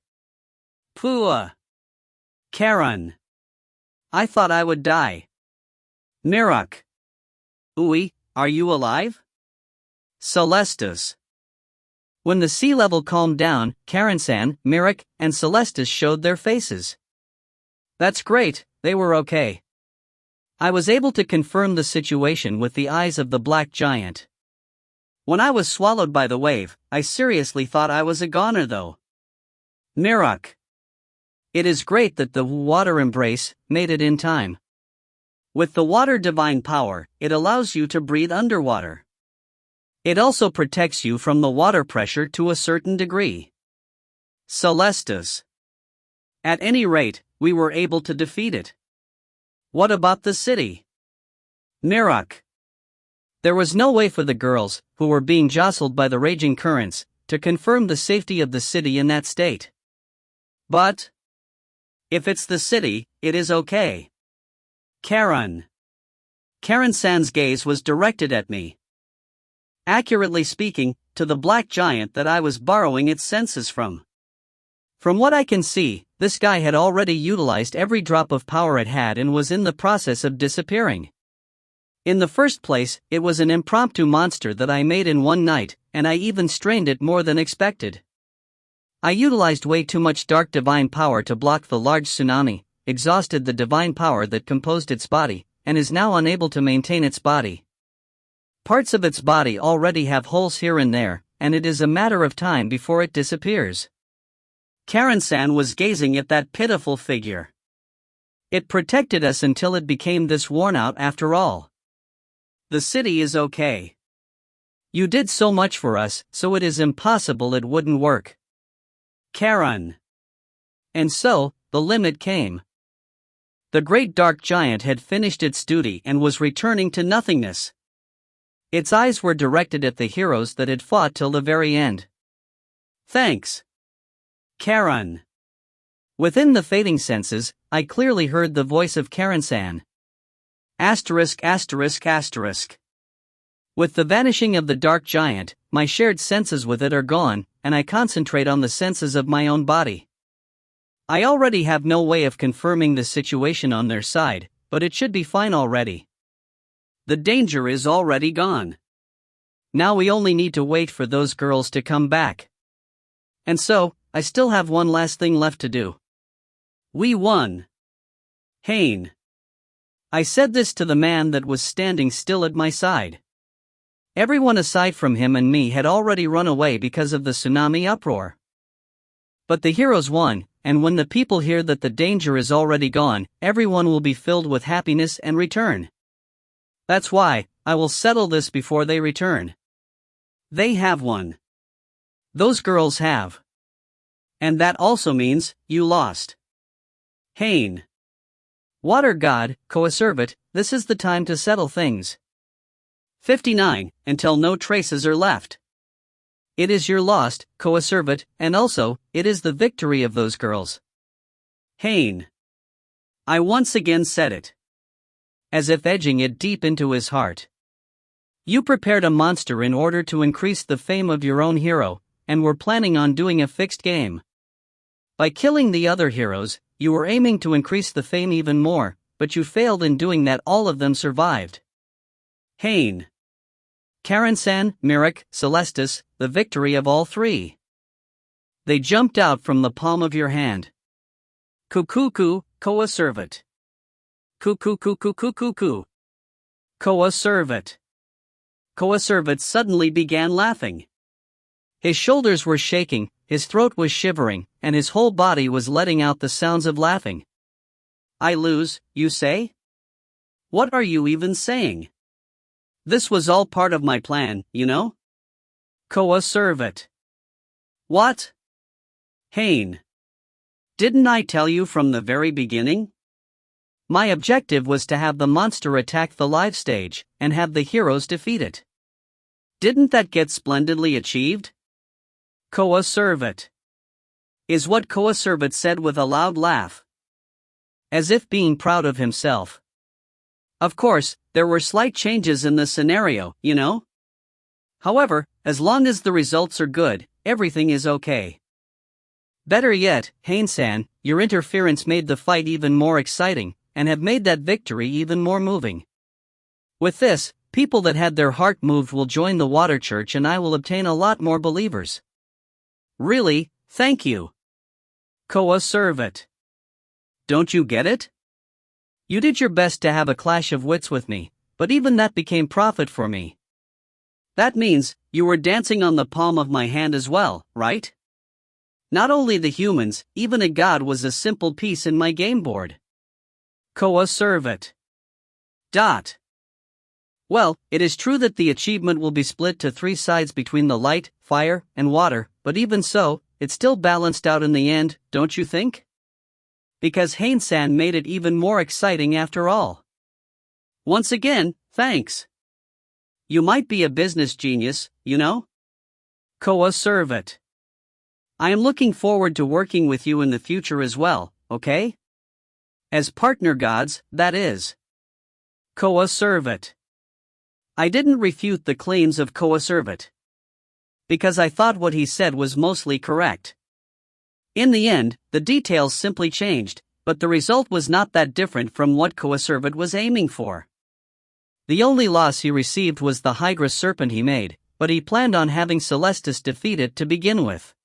Pua. Karen. I thought I would die. Mirak. Ui, are you alive? Celestus. When the sea level calmed down, Karen-san, Mirak, and Celestus showed their faces. That's great, they were okay. I was able to confirm the situation with the eyes of the black giant. When I was swallowed by the wave, I seriously thought I was a goner though. Mirok. It is great that the water embrace made it in time. With the water divine power, it allows you to breathe underwater. It also protects you from the water pressure to a certain degree. Celestus. At any rate, we were able to defeat it. What about the city? Mirok. There was no way for the girls, who were being jostled by the raging currents, to confirm the safety of the city in that state. But if it's the city, it is okay. Karen. Karen-san's gaze was directed at me. Accurately speaking, to the black giant that I was borrowing its senses from. From what I can see, this guy had already utilized every drop of power it had and was in the process of disappearing. In the first place, it was an impromptu monster that I made in one night, and I even strained it more than expected. I utilized way too much dark divine power to block the large tsunami, exhausted the divine power that composed its body, and is now unable to maintain its body. Parts of its body already have holes here and there, and it is a matter of time before it disappears. Karen-san was gazing at that pitiful figure. It protected us until it became this worn out after all. The city is okay. You did so much for us, so it is impossible it wouldn't work. Karen. And so, the limit came. The great dark giant had finished its duty and was returning to nothingness. Its eyes were directed at the heroes that had fought till the very end. Thanks. Karen. Within the fading senses, I clearly heard the voice of Karen-san. Asterisk asterisk asterisk. With the vanishing of the dark giant, my shared senses with it are gone, and I concentrate on the senses of my own body. I already have no way of confirming the situation on their side, but it should be fine already. The danger is already gone. Now we only need to wait for those girls to come back. And so, I still have one last thing left to do. We won. Haine. I said this to the man that was standing still at my side. Everyone aside from him and me had already run away because of the tsunami uproar. But the heroes won, and when the people hear that the danger is already gone, everyone will be filled with happiness and return. That's why, I will settle this before they return. They have won. Those girls have. And that also means, you lost. Haine. Water God, Coacervate, this is the time to settle things. 59, until no traces are left. It is your lost, Coacervate, and also, it is the victory of those girls. Haine. I once again said it. As if edging it deep into his heart. You prepared a monster in order to increase the fame of your own hero, and were planning on doing a fixed game. By killing the other heroes, you were aiming to increase the fame even more, but you failed in doing that. All of them survived. Haine. Karen-san, Mirok, Celestus, the victory of all three. They jumped out from the palm of your hand. Cuckoo, Coacervate. Cuckoo. Coacervate. Coacervate suddenly began laughing. His shoulders were shaking, his throat was shivering, and his whole body was letting out the sounds of laughing. I lose, you say? What are you even saying? This was all part of my plan, you know? Coacervate. What? Haine. Didn't I tell you from the very beginning? My objective was to have the monster attack the live stage, and have the heroes defeat it. Didn't that get splendidly achieved? Coacervate. Is what Coacervate said with a loud laugh. As if being proud of himself. Of course, there were slight changes in the scenario, you know? However, as long as the results are good, everything is okay. Better yet, Haine-san, your interference made the fight even more exciting, and have made that victory even more moving. With this, people that had their heart moved will join the water church and I will obtain a lot more believers. Really, thank you. Coacervate. Don't you get it? You did your best to have a clash of wits with me, but even that became profit for me. That means, you were dancing on the palm of my hand as well, right? Not only the humans, even a god was a simple piece in my game board. Coacervate. Well, it is true that the achievement will be split to 3 sides between the light, fire, and water, but even so, it's still balanced out in the end, don't you think? Because Haine-san made it even more exciting after all. Once again, thanks. You might be a business genius, you know? Coacervate. I am looking forward to working with you in the future as well, okay? As partner gods, that is. Coacervate. I didn't refute the claims of Coacervate, because I thought what he said was mostly correct. In the end, the details simply changed, but the result was not that different from what Coacervate was aiming for. The only loss he received was the Hydra serpent he made, but he planned on having Celestis defeat it to begin with.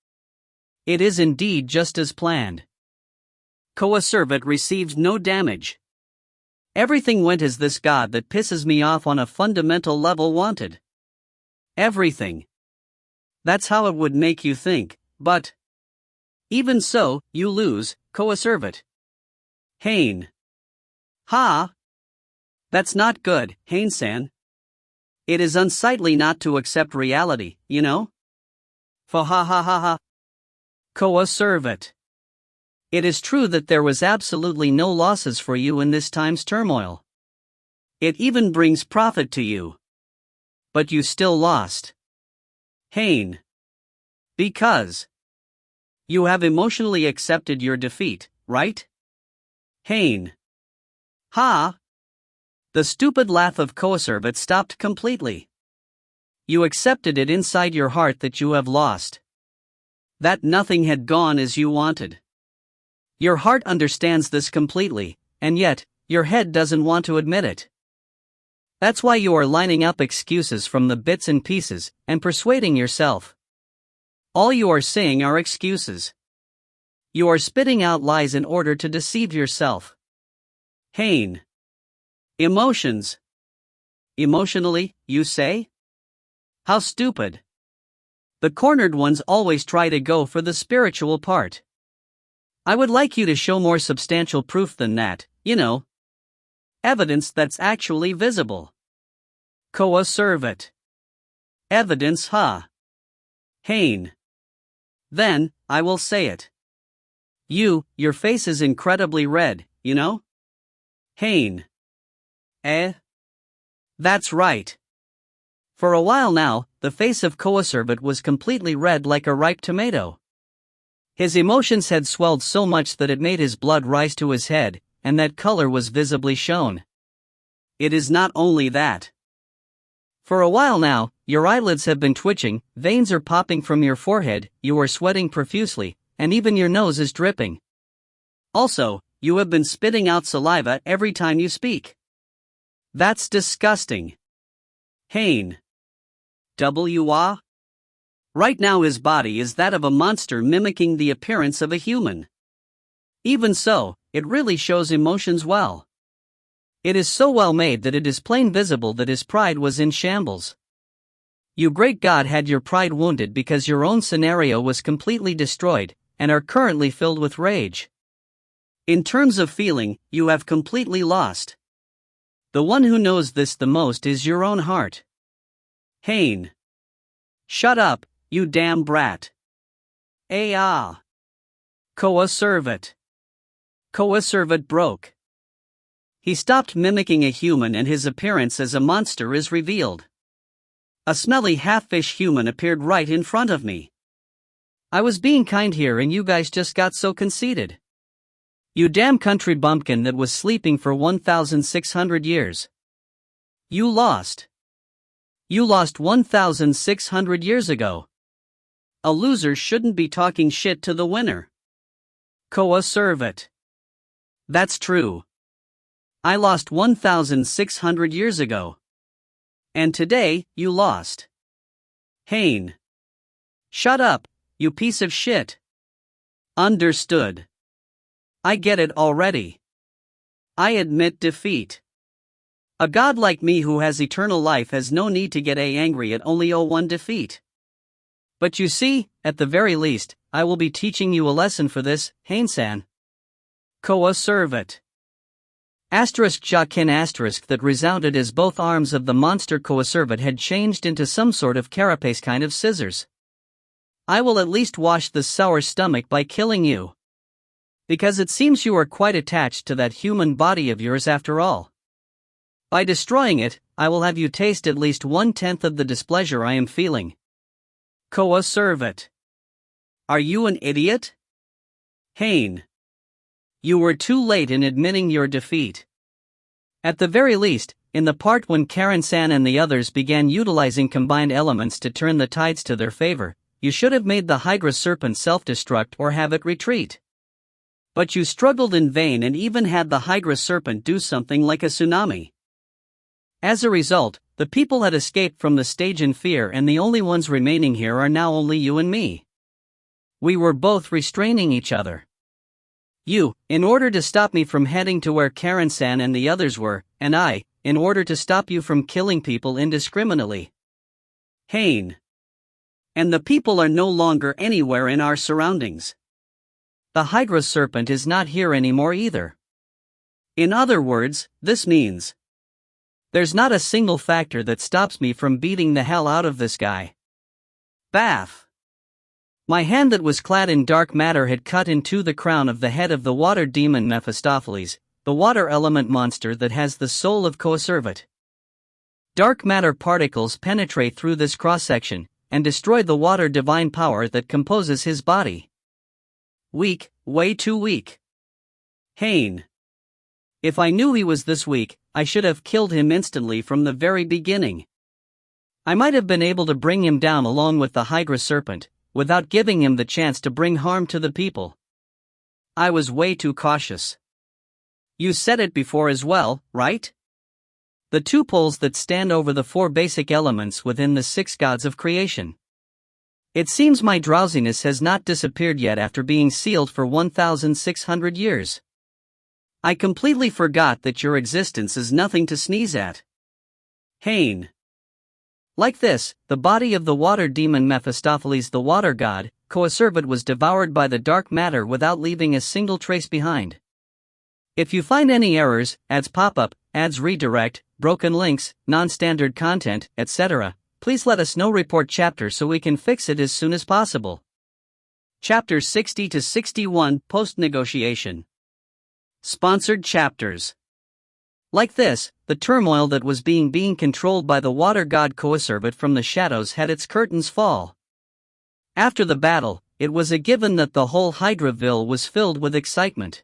It is indeed just as planned. Coacervate received no damage. Everything went as this god that pisses me off on a fundamental level wanted. Everything. That's how it would make you think, but even so, you lose, Coacervate. Haine. Ha! That's not good, Haine-san. It is unsightly not to accept reality, you know? Fa ha ha ha ha. Coacervate. It is true that there was absolutely no losses for you in this time's turmoil. It even brings profit to you. But you still lost. Haine. Because you have emotionally accepted your defeat, right? Haine. Ha! The stupid laugh of Coacervate stopped completely. You accepted it inside your heart that you have lost. That nothing had gone as you wanted. Your heart understands this completely, and yet, your head doesn't want to admit it. That's why you are lining up excuses from the bits and pieces, and persuading yourself. All you are saying are excuses. You are spitting out lies in order to deceive yourself. Haine. Emotions. Emotionally, you say? How stupid. The cornered ones always try to go for the spiritual part. I would like you to show more substantial proof than that, you know. Evidence that's actually visible. Coacervate. Evidence, huh? Haine. Then, I will say it. Your face is incredibly red, you know? Haine. That's right. For a while now, the face of Coacervate was completely red like a ripe tomato. His emotions had swelled so much that it made his blood rise to his head, and that color was visibly shown. It is not only that. For a while now, your eyelids have been twitching, veins are popping from your forehead, you are sweating profusely, and even your nose is dripping. Also, you have been spitting out saliva every time you speak. That's disgusting. Haine. Right now his body is that of a monster mimicking the appearance of a human. Even so, it really shows emotions well. It is so well made that it is plain visible that his pride was in shambles. You great god had your pride wounded because your own scenario was completely destroyed, and are currently filled with rage. In terms of feeling, you have completely lost. The one who knows this the most is your own heart. Haine. Shut up, you damn brat. Coacervate. Coacervate broke. He stopped mimicking a human and his appearance as a monster is revealed. A smelly half-fish human appeared right in front of me. I was being kind here and you guys just got so conceited. You damn country bumpkin that was sleeping for 1,600 years. You lost. You lost 1,600 years ago. A loser shouldn't be talking shit to the winner. Coacervate. That's true. I lost 1,600 years ago. And today, you lost. Haine. Shut up, you piece of shit. Understood. I get it already. I admit defeat. A god like me who has eternal life has no need to get angry at only 1 defeat. But you see, at the very least, I will be teaching you a lesson for this, Haine-san. Coacervate. Jakin that resounded as both arms of the monster Coacervate had changed into some sort of carapace kind of scissors. I will at least wash this sour stomach by killing you. Because it seems you are quite attached to that human body of yours after all. By destroying it, I will have you taste at least 1/10 of the displeasure I am feeling. Coacervate. Are you an idiot? Haine. You were too late in admitting your defeat. At the very least, in the part when Karen-san and the others began utilizing combined elements to turn the tides to their favor, you should have made the Hydra Serpent self-destruct or have it retreat. But you struggled in vain and even had the Hydra Serpent do something like a tsunami. As a result, the people had escaped from the stage in fear, and the only ones remaining here are now only you and me. We were both restraining each other. You, in order to stop me from heading to where Karen-san and the others were, and I, in order to stop you from killing people indiscriminately. Haine. And the people are no longer anywhere in our surroundings. The Hydra Serpent is not here anymore either. In other words, this means there's not a single factor that stops me from beating the hell out of this guy. Baff. My hand that was clad in dark matter had cut into the crown of the head of the water demon Mephistopheles, the water element monster that has the soul of Coacervate. Dark matter particles penetrate through this cross-section and destroy the water divine power that composes his body. Weak, way too weak. Haine. If I knew he was this weak, I should have killed him instantly from the very beginning. I might have been able to bring him down along with the Hydra Serpent, without giving him the chance to bring harm to the people. I was way too cautious. You said it before as well, right? The 2 poles that stand over the 4 basic elements within the 6 gods of creation. It seems my drowsiness has not disappeared yet after being sealed for 1,600 years. I completely forgot that your existence is nothing to sneeze at. Haine. Like this, the body of the water demon Mephistopheles the water god, Coacervate, was devoured by the dark matter without leaving a single trace behind. If you find any errors, ads pop up, ads redirect, broken links, non-standard content, etc., please let us know. Report chapter so we can fix it as soon as possible. Chapters 60 to 61, Post-Negotiation. Sponsored chapters. Like this, the turmoil that was being controlled by the water god Coacervate from the shadows had its curtains fall. After the battle, it was a given that the whole Hydraville was filled with excitement.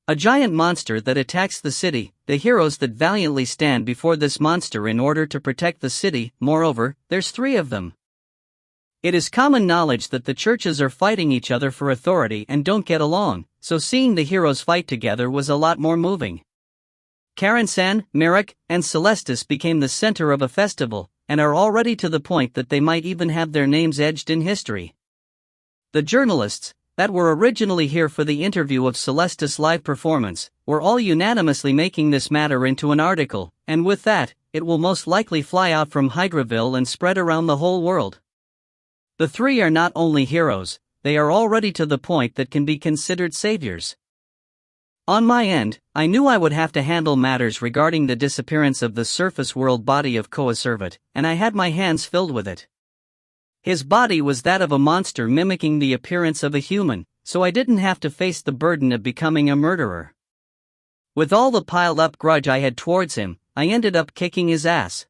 A giant monster that attacks the city, the heroes that valiantly stand before this monster in order to protect the city. Moreover, there's 3 of them. It is common knowledge that the churches are fighting each other for authority and don't get along, so seeing the heroes fight together was a lot more moving. Karen-san, Merrick, and Celestis became the center of a festival, and are already to the point that they might even have their names etched in history. The journalists, that were originally here for the interview of Celestis' live performance, were all unanimously making this matter into an article, and with that, it will most likely fly out from Hydraville and spread around the whole world. The 3 are not only heroes, they are already to the point that can be considered saviors. On my end, I knew I would have to handle matters regarding the disappearance of the surface world body of Coacervate, and I had my hands filled with it. His body was that of a monster mimicking the appearance of a human, so I didn't have to face the burden of becoming a murderer. With all the piled-up grudge I had towards him, I ended up kicking his ass.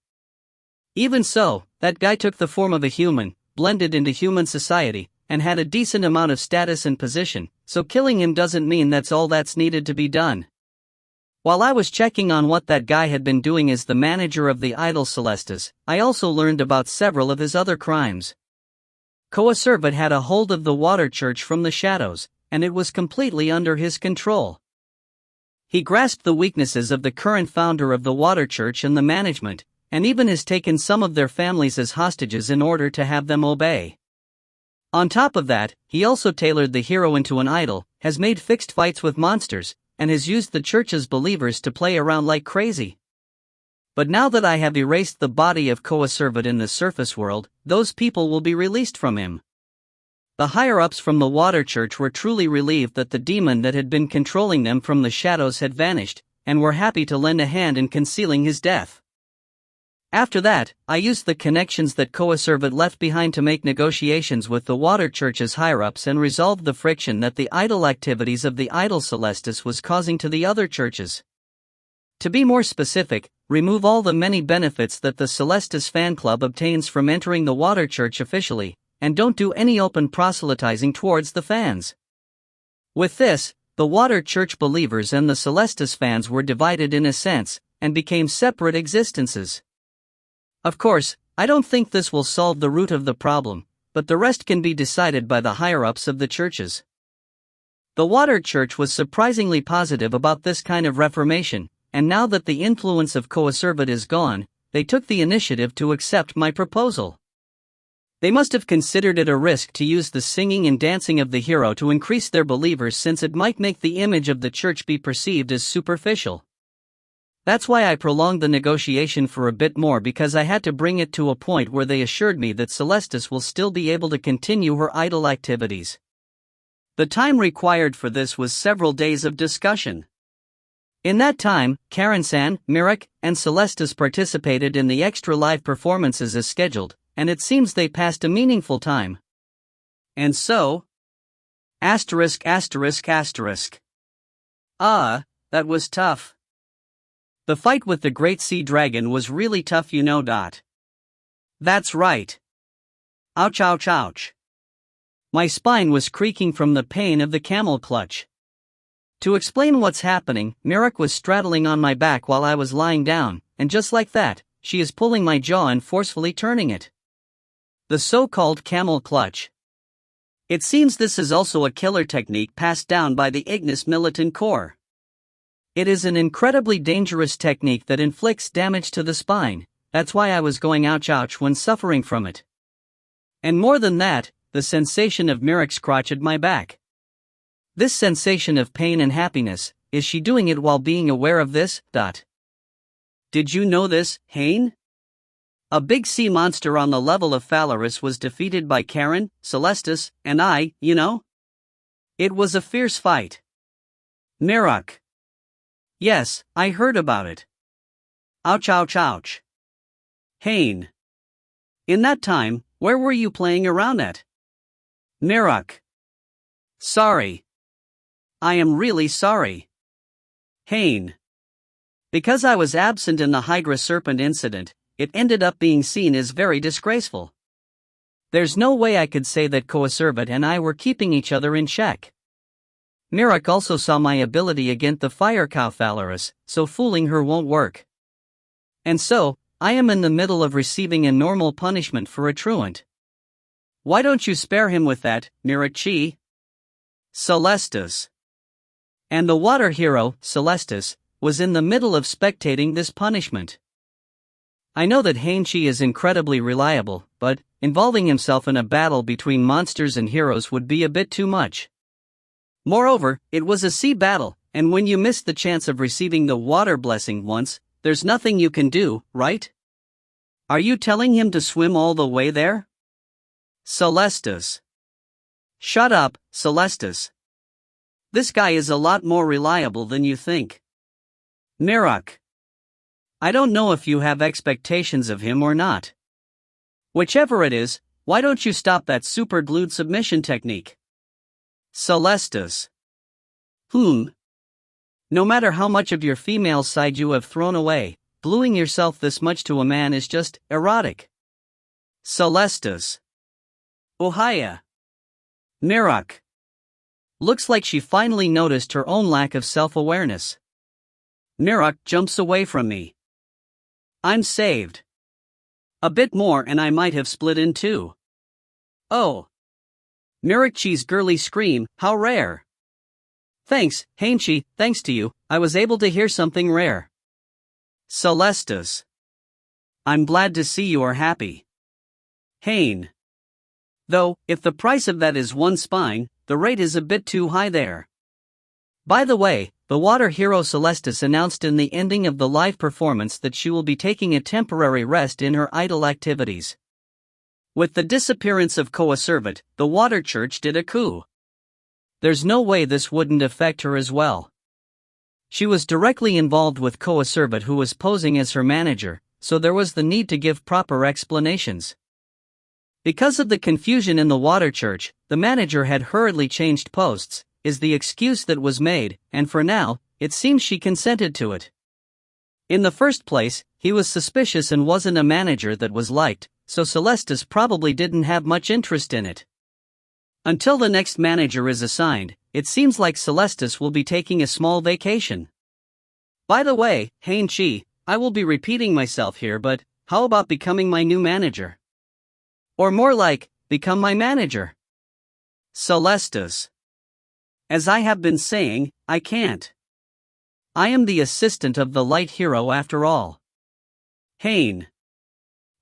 Even so, that guy took the form of a human, blended into human society, and had a decent amount of status and position, so killing him doesn't mean that's all that's needed to be done. While I was checking on what that guy had been doing as the manager of the idol Celestis, I also learned about several of his other crimes. Coacervate had a hold of the water church from the shadows, and it was completely under his control. He grasped the weaknesses of the current founder of the water church and the management, and even has taken some of their families as hostages in order to have them obey. On top of that, he also tailored the hero into an idol, has made fixed fights with monsters, and has used the church's believers to play around like crazy. But now that I have erased the body of Coacervate in the surface world, those people will be released from him. The higher-ups from the Water Church were truly relieved that the demon that had been controlling them from the shadows had vanished, and were happy to lend a hand in concealing his death. After that, I used the connections that Coacervate left behind to make negotiations with the Water Church's higher-ups and resolve the friction that the idol activities of the idol Celestis was causing to the other churches. To be more specific, remove all the many benefits that the Celestis fan club obtains from entering the Water Church officially, and don't do any open proselytizing towards the fans. With this, the Water Church believers and the Celestis fans were divided in a sense, and became separate existences. Of course, I don't think this will solve the root of the problem, but the rest can be decided by the higher-ups of the churches. The Water Church was surprisingly positive about this kind of reformation, and now that the influence of Coacervate is gone, they took the initiative to accept my proposal. They must have considered it a risk to use the singing and dancing of the hero to increase their believers, since it might make the image of the church be perceived as superficial. That's why I prolonged the negotiation for a bit more, because I had to bring it to a point where they assured me that Celestis will still be able to continue her idol activities. The time required for this was several days of discussion. In that time, Karen-san, Mirek, and Celestis participated in the extra live performances as scheduled, and it seems they passed a meaningful time. And so... that was tough. The fight with the Great Sea Dragon was really tough, you know. That's right. Ouch, ouch, ouch. My spine was creaking from the pain of the camel clutch. To explain what's happening, Mirek was straddling on my back while I was lying down, and just like that, she is pulling my jaw and forcefully turning it. The so-called camel clutch. It seems this is also a killer technique passed down by the Ignis Militant Corps. It is an incredibly dangerous technique that inflicts damage to the spine. That's why I was going ouch ouch when suffering from it. And more than that, the sensation of Mirek's crotch at my back. This sensation of pain and happiness, is she doing it while being aware of this? Did you know this, Haine? A big sea monster on the level of Phalaris was defeated by Karen, Celestis, and I, you know? It was a fierce fight. Mirek. Yes, I heard about it. Ouch, ouch, ouch. Haine. In that time, where were you playing around at? Mirek. Sorry. I am really sorry. Haine. Because I was absent in the Hydra Serpent incident, it ended up being seen as very disgraceful. There's no way I could say that Coacervate and I were keeping each other in check. Mirek also saw my ability against the fire cow Phalaris, so fooling her won't work. And so, I am in the middle of receiving a normal punishment for a truant. Why don't you spare him with that, Mirek-chi? Celestis. And the water hero, Celestis, was in the middle of spectating this punishment. I know that Haine-chi is incredibly reliable, but involving himself in a battle between monsters and heroes would be a bit too much. Moreover, it was a sea battle, and when you miss the chance of receiving the water blessing once, there's nothing you can do, right? Are you telling him to swim all the way there? Celestis. Shut up, Celestis. This guy is a lot more reliable than you think. Mirek. I don't know if you have expectations of him or not. Whichever it is, why don't you stop that super glued submission technique? Celestis. No matter how much of your female side you have thrown away, gluing yourself this much to a man is just erotic. Celestis. Ohaya. Mirek. Looks like she finally noticed her own lack of self-awareness. Mirek jumps away from me. I'm saved. A bit more and I might have split in two. Oh. Mirek-chi's girly scream, how rare. Thanks, Haine-chi, thanks to you, I was able to hear something rare. Celestis. I'm glad to see you are happy. Haine. Though, if the price of that is one spine, the rate is a bit too high there. By the way, the water hero Celestis announced in the ending of the live performance that she will be taking a temporary rest in her idle activities. With the disappearance of Coacervate, the water church did a coup. There's no way this wouldn't affect her as well. She was directly involved with Coacervate, who was posing as her manager, so there was the need to give proper explanations. Because of the confusion in the water church, the manager had hurriedly changed posts, is the excuse that was made, and for now, it seems she consented to it. In the first place, he was suspicious and wasn't a manager that was liked, so Celestis probably didn't have much interest in it. Until the next manager is assigned, it seems like Celestis will be taking a small vacation. By the way, Haine, I will be repeating myself here, but how about becoming my new manager? Or more like, become my manager. Celestis. As I have been saying, I can't. I am the assistant of the light hero after all. Haine.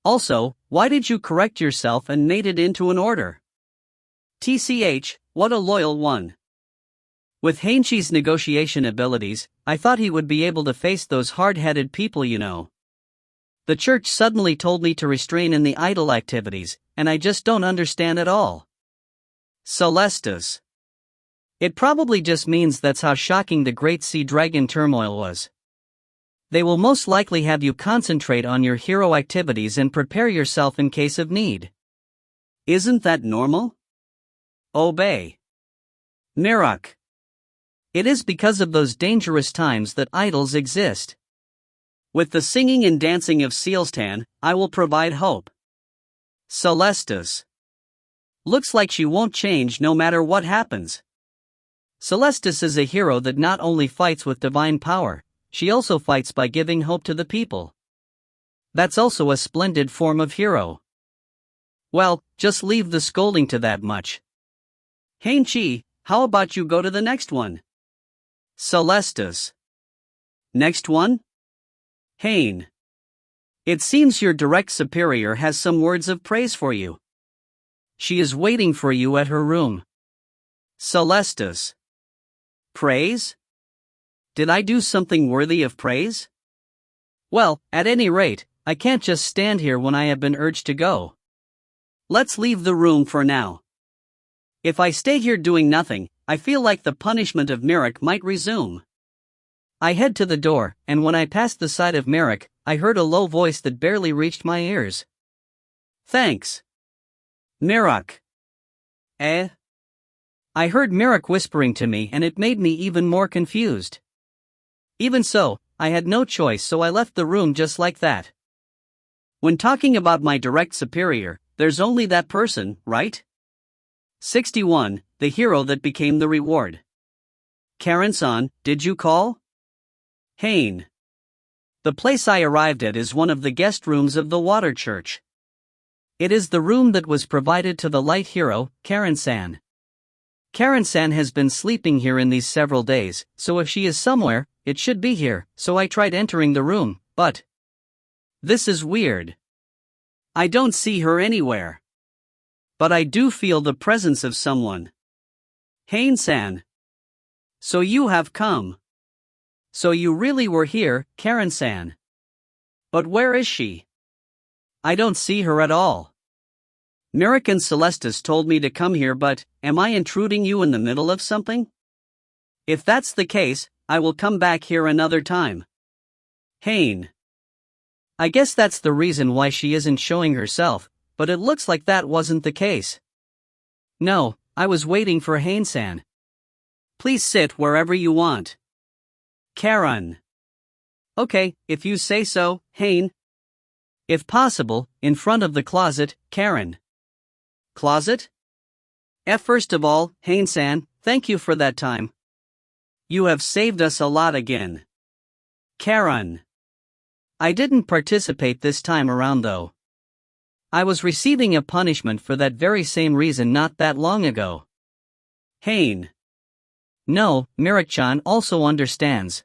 Also, why did you correct yourself and made it into an order? TCH, what a loyal one. With Haine's negotiation abilities, I thought he would be able to face those hard-headed people, you know. The church suddenly told me to restrain in the idle activities, and I just don't understand at all. Celestis. It probably just means that's how shocking the Great Sea Dragon turmoil was. They will most likely have you concentrate on your hero activities and prepare yourself in case of need. Isn't that normal? Obey. Mirok. It is because of those dangerous times that idols exist. With the singing and dancing of Sealstan, I will provide hope. Celestis. Looks like she won't change no matter what happens. Celestis is a hero that not only fights with divine power, she also fights by giving hope to the people. That's also a splendid form of hero. Well, just leave the scolding to that much. Haine, how about you go to the next one? Celestis. Next one? Haine. It seems your direct superior has some words of praise for you. She is waiting for you at her room. Celestis. Praise? Did I do something worthy of praise? Well, at any rate, I can't just stand here when I have been urged to go. Let's leave the room for now. If I stay here doing nothing, I feel like the punishment of Mirok might resume. I head to the door, and when I passed the side of Mirok, I heard a low voice that barely reached my ears. Thanks. Mirok. I heard Mirok whispering to me, and it made me even more confused. Even so, I had no choice, so I left the room just like that. When talking about my direct superior, there's only that person, right? 61, the hero that became the reward. Karen-san, did you call? Haine. The place I arrived at is one of the guest rooms of the water church. It is the room that was provided to the light hero, Karen-san. Karen-san has been sleeping here in these several days, so if she is somewhere, it should be here, so I tried entering the room, but this is weird. I don't see her anywhere. But I do feel the presence of someone. Haine-san. So you have come. So you really were here, Karen-san. But where is she? I don't see her at all. Mirok and Celestis told me to come here, but am I intruding you in the middle of something? If that's the case, I will come back here another time. Haine. I guess that's the reason why she isn't showing herself, but it looks like that wasn't the case. No, I was waiting for Haine-san. Please sit wherever you want. Karen. Okay, if you say so, Haine. If possible, in front of the closet, Karen. Closet? First of all, Haine-san, thank you for that time. You have saved us a lot again. Karen. I didn't participate this time around though. I was receiving a punishment for that very same reason not that long ago. Haine. No, Mirok-chan also understands.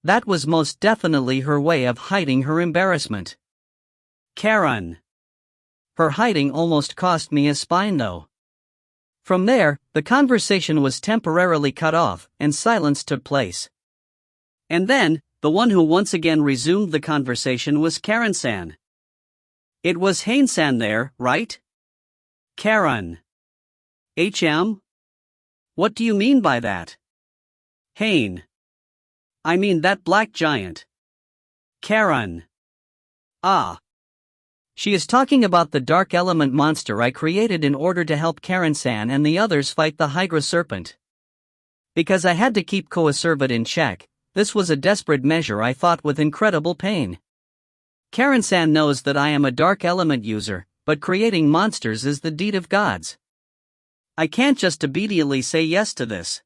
That was most definitely her way of hiding her embarrassment. Karen. Her hiding almost cost me a spine though. From there, the conversation was temporarily cut off, and silence took place. And then, the one who once again resumed the conversation was Karen-san. It was Haine-san there, right? Karen. HM? What do you mean by that? Haine. I mean that black giant. Karen. Ah. She is talking about the dark element monster I created in order to help Karen-san and the others fight the Hydra serpent. Because I had to keep Coacervate in check, this was a desperate measure I fought with incredible pain. Karen-san knows that I am a dark element user, but creating monsters is the deed of gods. I can't just immediately say yes to this.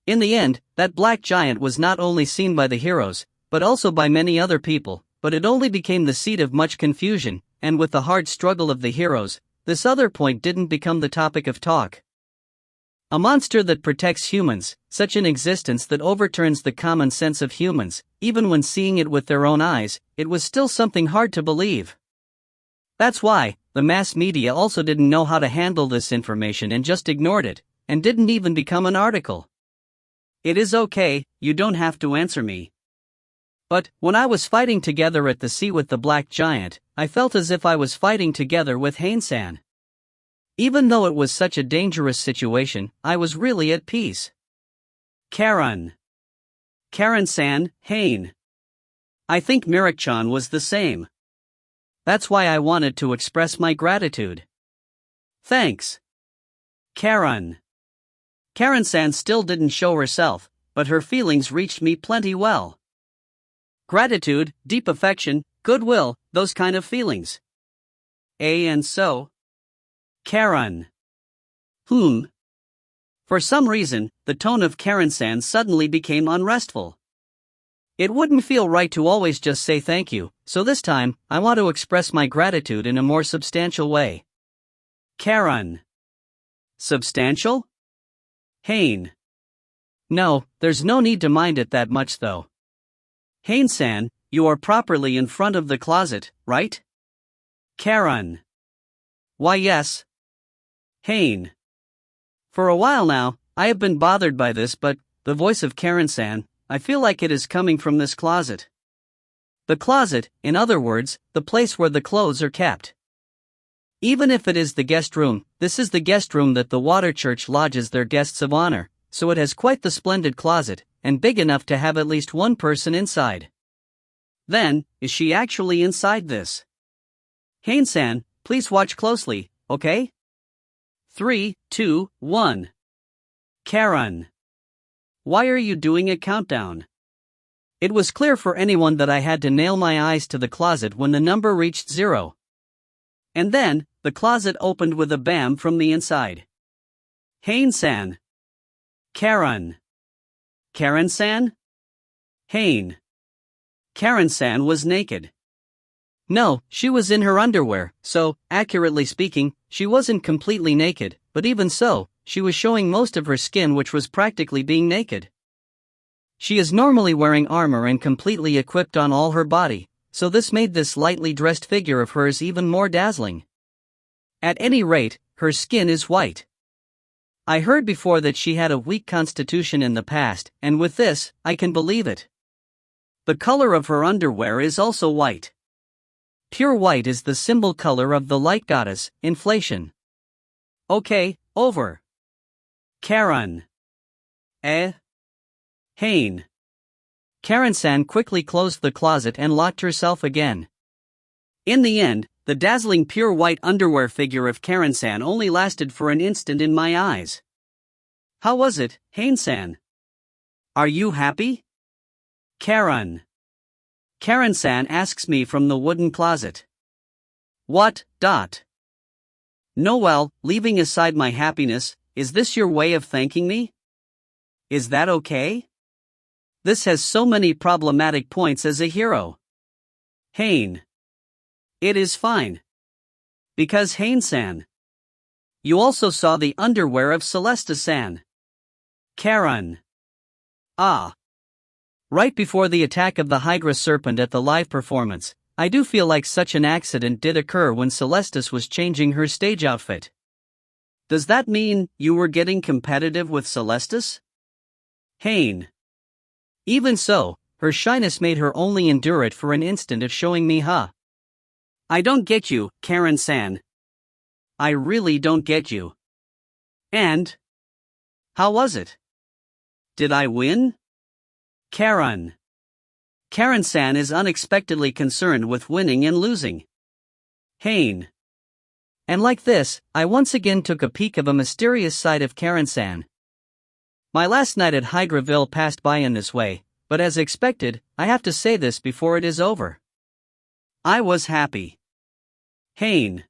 In the end, that black giant was not only seen by the heroes, but also by many other people, but it only became the seat of much confusion, and with the hard struggle of the heroes, this other point didn't become the topic of talk. A monster that protects humans, such an existence that overturns the common sense of humans, even when seeing it with their own eyes, it was still something hard to believe. That's why, the mass media also didn't know how to handle this information and just ignored it, and didn't even become an article. It is okay, you don't have to answer me. But, when I was fighting together at the sea with the black giant, I felt as if I was fighting together with Haine-san. Even though it was such a dangerous situation, I was really at peace. Karen. Karen-san, Haine. I think Mirik-chan was the same. That's why I wanted to express my gratitude. Thanks. Karen. Karen-san still didn't show herself, but her feelings reached me plenty well. Gratitude, deep affection, goodwill, those kind of feelings. And so? Karen. For some reason, the tone of Karen-san suddenly became unrestful. It wouldn't feel right to always just say thank you, so this time, I want to express my gratitude in a more substantial way. Karen. Substantial? Haine. No, there's no need to mind it that much though. Haine-san, you are properly in front of the closet, right? Karen. Why yes. Haine. For a while now, I have been bothered by this, but, the voice of Karen-san, I feel like it is coming from this closet. The closet, in other words, the place where the clothes are kept. Even if it is the guest room, this is the guest room that the Water Church lodges their guests of honor, so it has quite the splendid closet, and big enough to have at least one person inside. Then, is she actually inside this? Haine-san, please watch closely, okay? 3, 2, 1. Karen. Why are you doing a countdown? It was clear for anyone that I had to nail my eyes to the closet when the number reached 0. And then, the closet opened with a bam from the inside. Haine-san. Karen. Karen-san? Haine. Karen-san was naked. No, she was in her underwear, so, accurately speaking, she wasn't completely naked, but even so, she was showing most of her skin, which was practically being naked. She is normally wearing armor and completely equipped on all her body, so this made this lightly dressed figure of hers even more dazzling. At any rate, her skin is white. I heard before that she had a weak constitution in the past, and with this, I can believe it. The color of her underwear is also white. Pure white is the symbol color of the light goddess, inflation. Okay, over. Karen. Haine. Karen-san quickly closed the closet and locked herself again. In the end, the dazzling pure white underwear figure of Karen-san only lasted for an instant in my eyes. How was it, Haine-san? Are you happy? Karen. Karen-san asks me from the wooden closet. What? No, well, leaving aside my happiness, is this your way of thanking me? Is that okay? This has so many problematic points as a hero. Haine. It is fine. Because Haine-san. You also saw the underwear of Celesta-san. Karen. Ah. Right before the attack of the Hydra serpent at the live performance, I do feel like such an accident did occur when Celestis was changing her stage outfit. Does that mean you were getting competitive with Celestis? Haine. Even so, her shyness made her only endure it for an instant of showing me I don't get you, Karen-san. I really don't get you. And? How was it? Did I win? Karen. Karen-san is unexpectedly concerned with winning and losing. Haine. And like this, I once again took a peek of a mysterious side of Karen-san. My last night at Hydraville passed by in this way, but as expected, I have to say this before it is over. I was happy. Haine.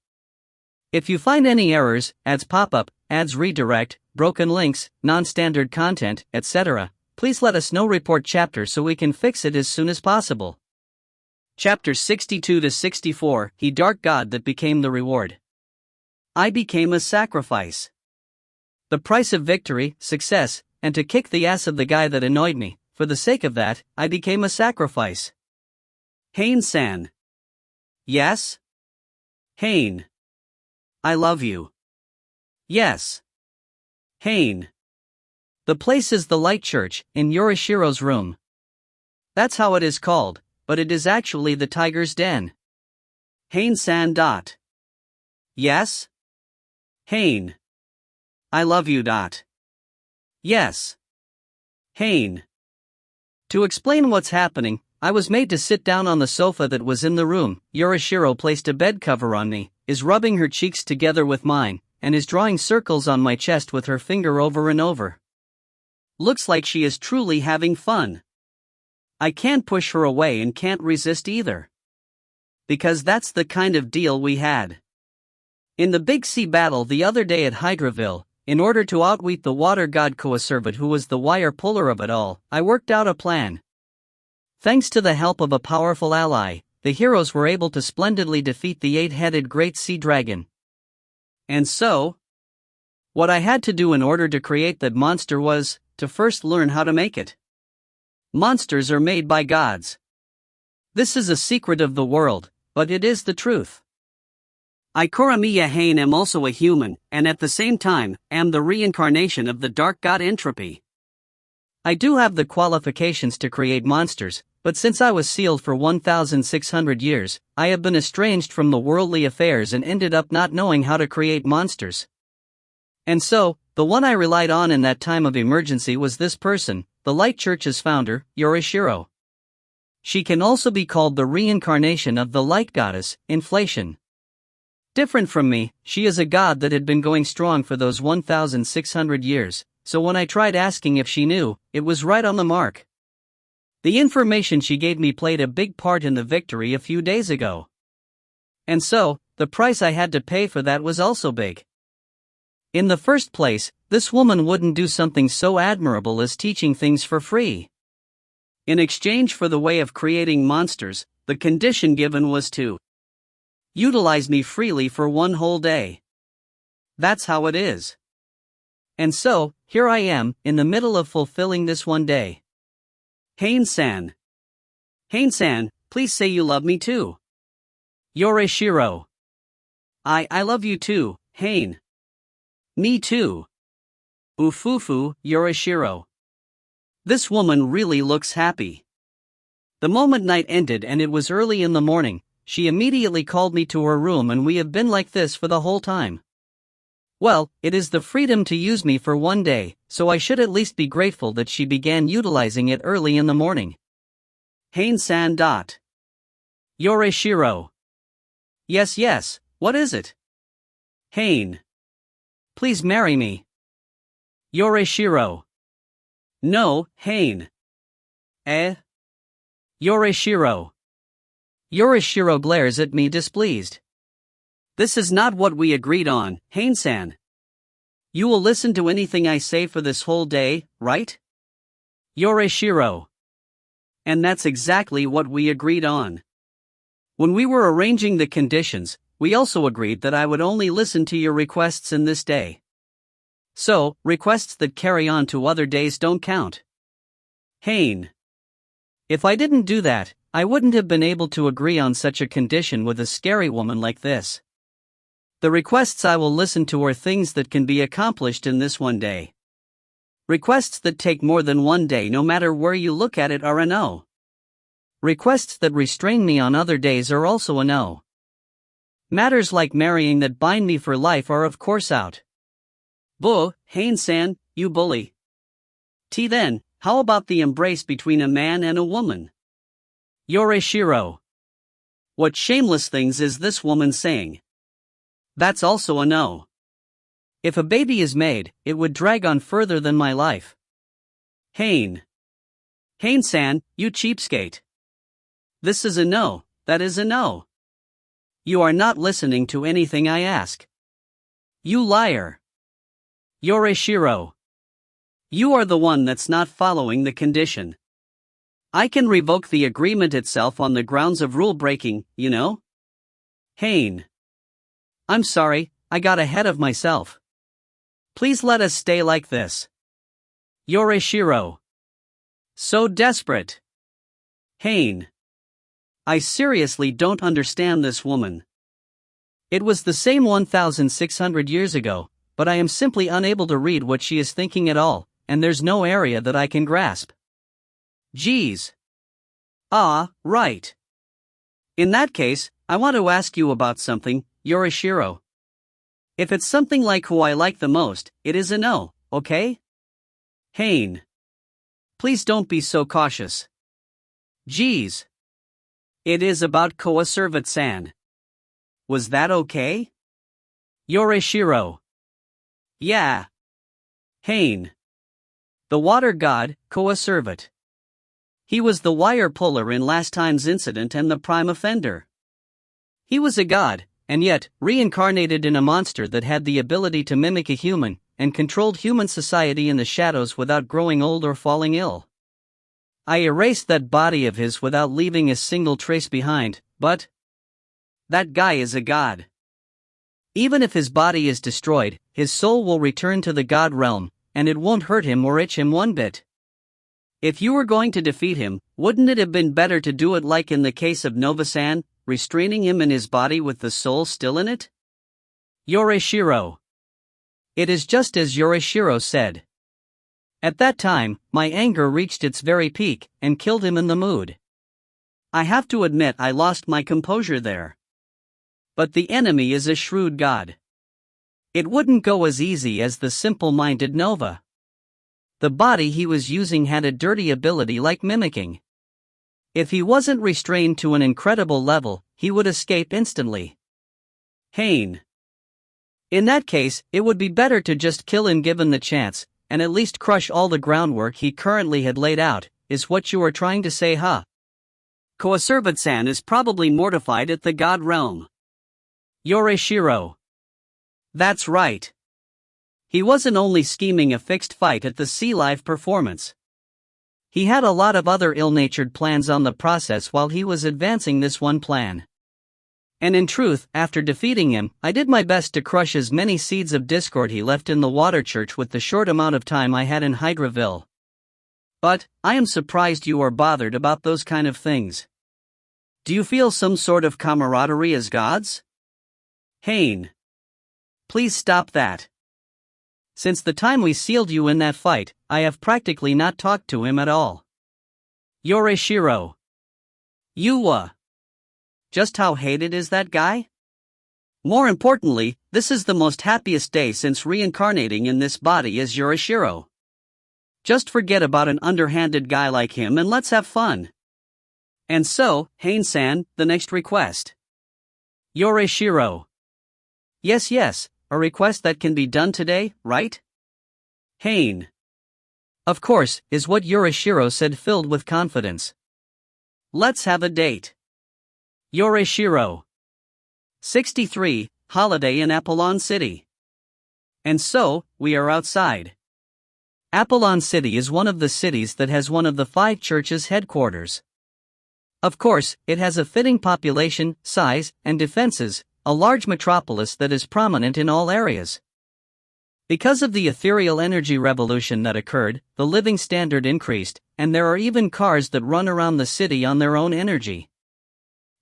If you find any errors, ads pop up, ads redirect, broken links, non-standard content, etc., please let us know. Report chapter so we can fix it as soon as possible. Chapter 62-64, He Dark God that became the reward. I became a sacrifice. The price of victory, success, and to kick the ass of the guy that annoyed me, for the sake of that, I became a sacrifice. Haine-san. Yes? Haine. I love you. Yes. Haine. The place is the Light Church, in Yorishiro's room. That's how it is called, but it is actually the Tiger's Den. Haine-san. Yes? Haine. I love you. Yes. Haine. To explain what's happening, I was made to sit down on the sofa that was in the room. Yorishiro placed a bed cover on me, is rubbing her cheeks together with mine, and is drawing circles on my chest with her finger over and over. Looks like she is truly having fun. I can't push her away and can't resist either. Because that's the kind of deal we had. In the Big Sea battle the other day at Hydraville, in order to outwit the water god Coacervate, who was the wire puller of it all, I worked out a plan. Thanks to the help of a powerful ally, the heroes were able to splendidly defeat the 8-headed Great Sea Dragon. And so, what I had to do in order to create that monster was to first learn how to make it. Monsters are made by gods. This is a secret of the world, but it is the truth. I, Kuramiya Haine, am also a human, and at the same time, am the reincarnation of the dark god Entropy. I do have the qualifications to create monsters, but since I was sealed for 1,600 years, I have been estranged from the worldly affairs and ended up not knowing how to create monsters. And so, the one I relied on in that time of emergency was this person, the Light Church's founder, Yorishiro. She can also be called the reincarnation of the Light Goddess, Inflation. Different from me, she is a god that had been going strong for those 1,600 years, so when I tried asking if she knew, it was right on the mark. The information she gave me played a big part in the victory a few days ago. And so, the price I had to pay for that was also big. In the first place, this woman wouldn't do something so admirable as teaching things for free. In exchange for the way of creating monsters, the condition given was to utilize me freely for one whole day. That's how it is. And so, here I am, in the middle of fulfilling this one day. Haine-san. Haine-san, please say you love me too. Yorishiro. I love you too, Haine. Me too. Ufufu, Yorishiro. This woman really looks happy. The moment night ended and it was early in the morning, she immediately called me to her room, and we have been like this for the whole time. Well, it is the freedom to use me for one day, so I should at least be grateful that she began utilizing it early in the morning. Haine-san. Yorishiro. Yes, what is it? Haine. Please marry me. Yorishiro. No, Haine. Yorishiro. Yorishiro glares at me displeased. This is not what we agreed on, Haine-san. You will listen to anything I say for this whole day, right? Yorishiro. And that's exactly what we agreed on. When we were arranging the conditions, we also agreed that I would only listen to your requests in this day. So, requests that carry on to other days don't count. Haine. If I didn't do that, I wouldn't have been able to agree on such a condition with a scary woman like this. The requests I will listen to are things that can be accomplished in this one day. Requests that take more than one day, no matter where you look at it, are a no. Requests that restrain me on other days are also a no. Matters like marrying that bind me for life are of course out. Buh, Haine-san, you bully. Then, how about the embrace between a man and a woman? Yoreshiro. What shameless things is this woman saying? That's also a no. If a baby is made, it would drag on further than my life. Haine. Haine-san, you cheapskate. This is a no, that is a no. You are not listening to anything I ask. You liar. Yoreshiro. You are the one that's not following the condition. I can revoke the agreement itself on the grounds of rule breaking, you know? Haine. I'm sorry, I got ahead of myself. Please let us stay like this. Yoreshiro. So desperate. Haine. I seriously don't understand this woman. It was the same 1,600 years ago, but I am simply unable to read what she is thinking at all, and there's no area that I can grasp. Geez. Ah, right. In that case, I want to ask you about something, Yoreshiro. If it's something like who I like the most, it is a no, okay? Haine. Please don't be so cautious. Geez. It is about Coacervate-san. Was that okay? Yoreshiro. Yeah. Haine. The water god, Coacervate. He was the wire puller in last time's incident and the prime offender. He was a god, and yet reincarnated in a monster that had the ability to mimic a human, and controlled human society in the shadows without growing old or falling ill. I erased that body of his without leaving a single trace behind, but that guy is a god. Even if his body is destroyed, his soul will return to the god realm, and it won't hurt him or itch him one bit. If you were going to defeat him, wouldn't it have been better to do it like in the case of Nova-san, restraining him in his body with the soul still in it? Yoreshiro. It is just as Yoreshiro said. At that time, my anger reached its very peak, and killed him in the mood. I have to admit I lost my composure there. But the enemy is a shrewd god. It wouldn't go as easy as the simple-minded Nova. The body he was using had a dirty ability like mimicking. If he wasn't restrained to an incredible level, he would escape instantly. Haine. In that case, it would be better to just kill him given the chance, and at least crush all the groundwork he currently had laid out, is what you are trying to say, huh? Coacervate-san is probably mortified at the god realm. Yoreshiro. That's right. He wasn't only scheming a fixed fight at the Sea Life performance. He had a lot of other ill-natured plans on the process while he was advancing this one plan. And in truth, after defeating him, I did my best to crush as many seeds of discord he left in the water church with the short amount of time I had in Hydraville. But, I am surprised you are bothered about those kind of things. Do you feel some sort of camaraderie as gods? Haine. Please stop that. Since the time we sealed you in that fight, I have practically not talked to him at all. Yoreshiro. Just how hated is that guy? More importantly, this is the most happiest day since reincarnating in this body as Yoreshiro. Just forget about an underhanded guy like him and let's have fun. And so, Haine-san, the next request. Yoreshiro. Yes, a request that can be done today, right? Haine. Of course, is what Yoreshiro said, filled with confidence. Let's have a date. Yoreshiro. 63, holiday in Apollon City. And so, we are outside. Apollon City is one of the cities that has one of the 5 churches' headquarters. Of course, it has a fitting population, size, and defenses, a large metropolis that is prominent in all areas. Because of the ethereal energy revolution that occurred, the living standard increased, and there are even cars that run around the city on their own energy.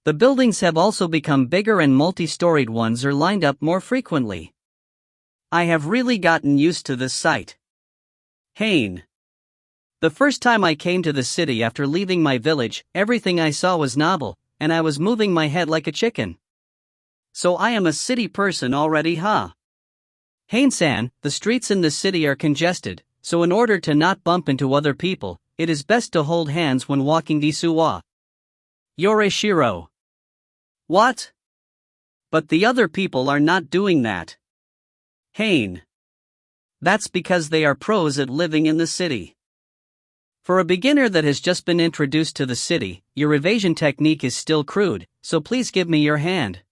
The buildings have also become bigger and multi-storied ones are lined up more frequently. I have really gotten used to this sight. Haine. The first time I came to the city after leaving my village, everything I saw was novel, and I was moving my head like a chicken. So I am a city person already, huh? Haine-san, the streets in the city are congested, so in order to not bump into other people, it is best to hold hands when walking desu wa. Yoreshiro. What? But the other people are not doing that. Haine. That's because they are pros at living in the city. For a beginner that has just been introduced to the city, your evasion technique is still crude, so please give me your hand.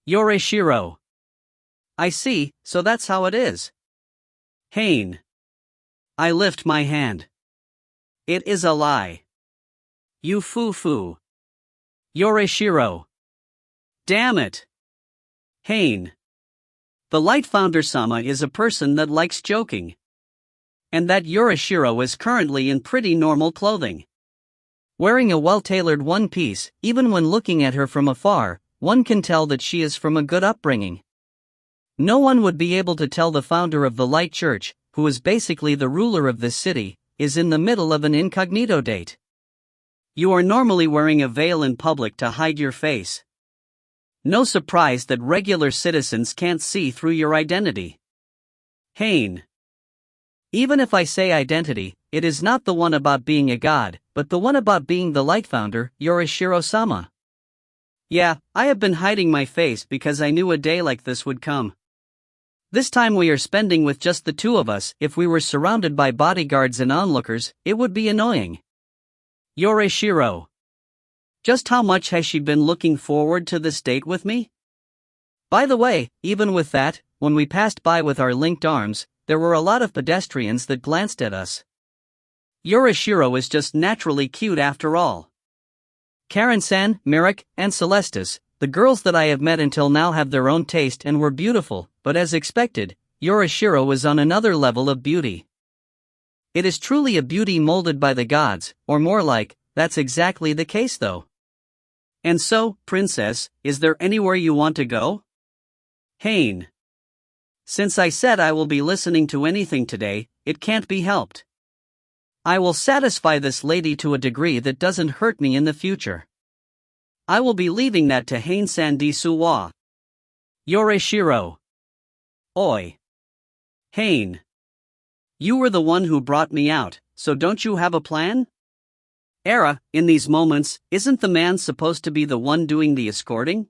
Yoreshiro. I see, so that's how it is. Haine. I lift my hand. It is a lie. You foo-foo. Yoreshiro. Damn it. Haine. The Light Founder-sama is a person that likes joking. And that Yoreshiro is currently in pretty normal clothing. Wearing a well-tailored one-piece, even when looking at her from afar, one can tell that she is from a good upbringing. No one would be able to tell the founder of the Light Church, who is basically the ruler of this city, is in the middle of an incognito date. You are normally wearing a veil in public to hide your face. No surprise that regular citizens can't see through your identity. Haine. Even if I say identity, it is not the one about being a god, but the one about being the Light Founder, Yoreshiro-sama. Yeah, I have been hiding my face because I knew a day like this would come. This time we are spending with just the two of us. If we were surrounded by bodyguards and onlookers, it would be annoying. Yoreshiro. Just how much has she been looking forward to this date with me? By the way, even with that, when we passed by with our linked arms, there were a lot of pedestrians that glanced at us. Yoreshiro is just naturally cute after all. Karen-san, Mirik, and Celestis, the girls that I have met until now have their own taste and were beautiful, but as expected, Yoreshiro is on another level of beauty. It is truly a beauty molded by the gods, or more like, that's exactly the case though. And so, princess, is there anywhere you want to go? Haine. Since I said I will be listening to anything today, it can't be helped. I will satisfy this lady to a degree that doesn't hurt me in the future. I will be leaving that to Haine-san desu wa. Yoreshiro. Oi. Haine. You were the one who brought me out, so don't you have a plan? In these moments, isn't the man supposed to be the one doing the escorting?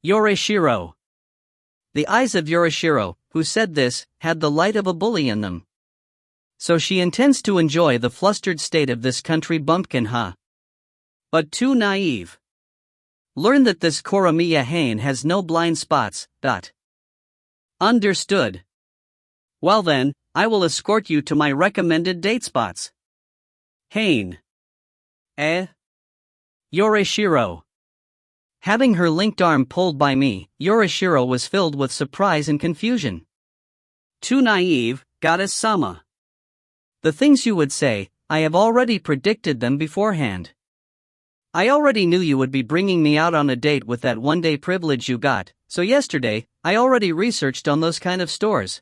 Yoreshiro. The eyes of Yoreshiro, who said this, had the light of a bully in them. So she intends to enjoy the flustered state of this country bumpkin, huh? But too naive. Learn that this Koramiya Haine has no blind spots. Understood. Well then, I will escort you to my recommended date spots. Haine. Yoreshiro. Having her linked arm pulled by me, Yoreshiro was filled with surprise and confusion. Too naive, goddess-sama. The things you would say, I have already predicted them beforehand. I already knew you would be bringing me out on a date with that one-day privilege you got, so yesterday, I already researched on those kind of stores.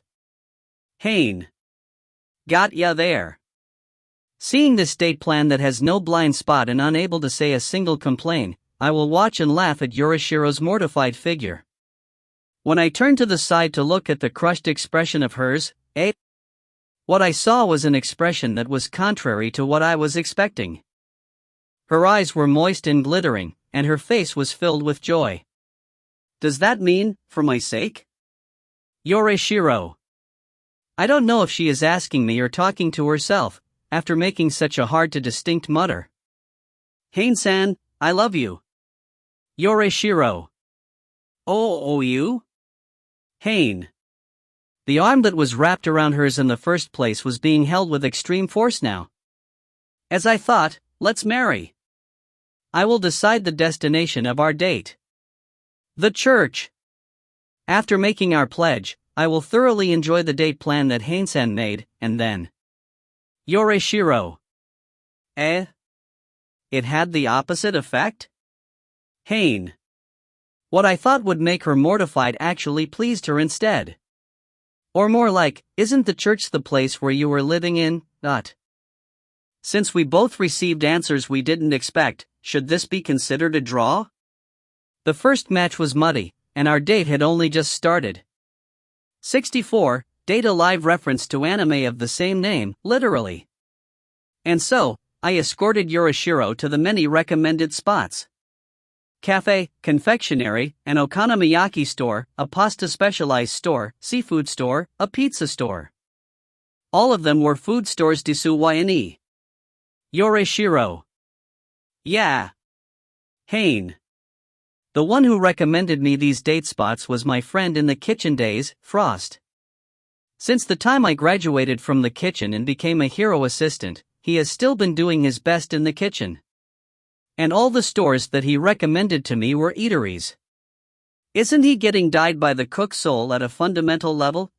Haine. Got ya there. Seeing this date plan that has no blind spot and unable to say a single complaint, I will watch and laugh at Yoreshiro's mortified figure. When I turned to the side to look at the crushed expression of hers, what I saw was an expression that was contrary to what I was expecting. Her eyes were moist and glittering, and her face was filled with joy. Does that mean, for my sake? Yoreshiro. I don't know if she is asking me or talking to herself, after making such a hard-to-distinct mutter. Haine-san, I love you. Yoreshiro. Oh, you? Haine. The arm that was wrapped around hers in the first place was being held with extreme force now. As I thought, let's marry. I will decide the destination of our date. The church. After making our pledge, I will thoroughly enjoy the date plan that Haine-san made, and then. Yoreshiro. It had the opposite effect? Haine. What I thought would make her mortified actually pleased her instead. Or more like, isn't the church the place where you were living in? Since we both received answers we didn't expect, should this be considered a draw? The first match was muddy, and our date had only just started. 64, date a live reference to anime of the same name, literally. And so, I escorted Yorishiro to the many recommended spots. Cafe, confectionery, an okonomiyaki store, a pasta specialized store, seafood store, a pizza store. All of them were food stores desu yne. Yorishiro. Yeah. Haine. The one who recommended me these date spots was my friend in the kitchen days, Frost. Since the time I graduated from the kitchen and became a hero assistant, he has still been doing his best in the kitchen. And all the stores that he recommended to me were eateries. Isn't he getting dyed by the cook's soul at a fundamental level?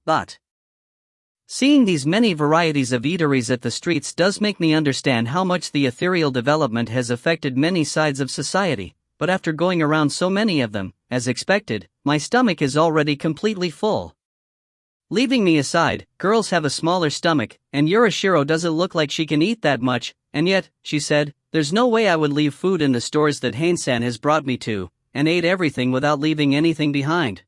Seeing these many varieties of eateries at the streets does make me understand how much the ethereal development has affected many sides of society, but after going around so many of them, as expected, my stomach is already completely full. Leaving me aside, girls have a smaller stomach, and Yorishiro doesn't look like she can eat that much, and yet, she said, there's no way I would leave food in the stores that Haine-san has brought me to, and ate everything without leaving anything behind.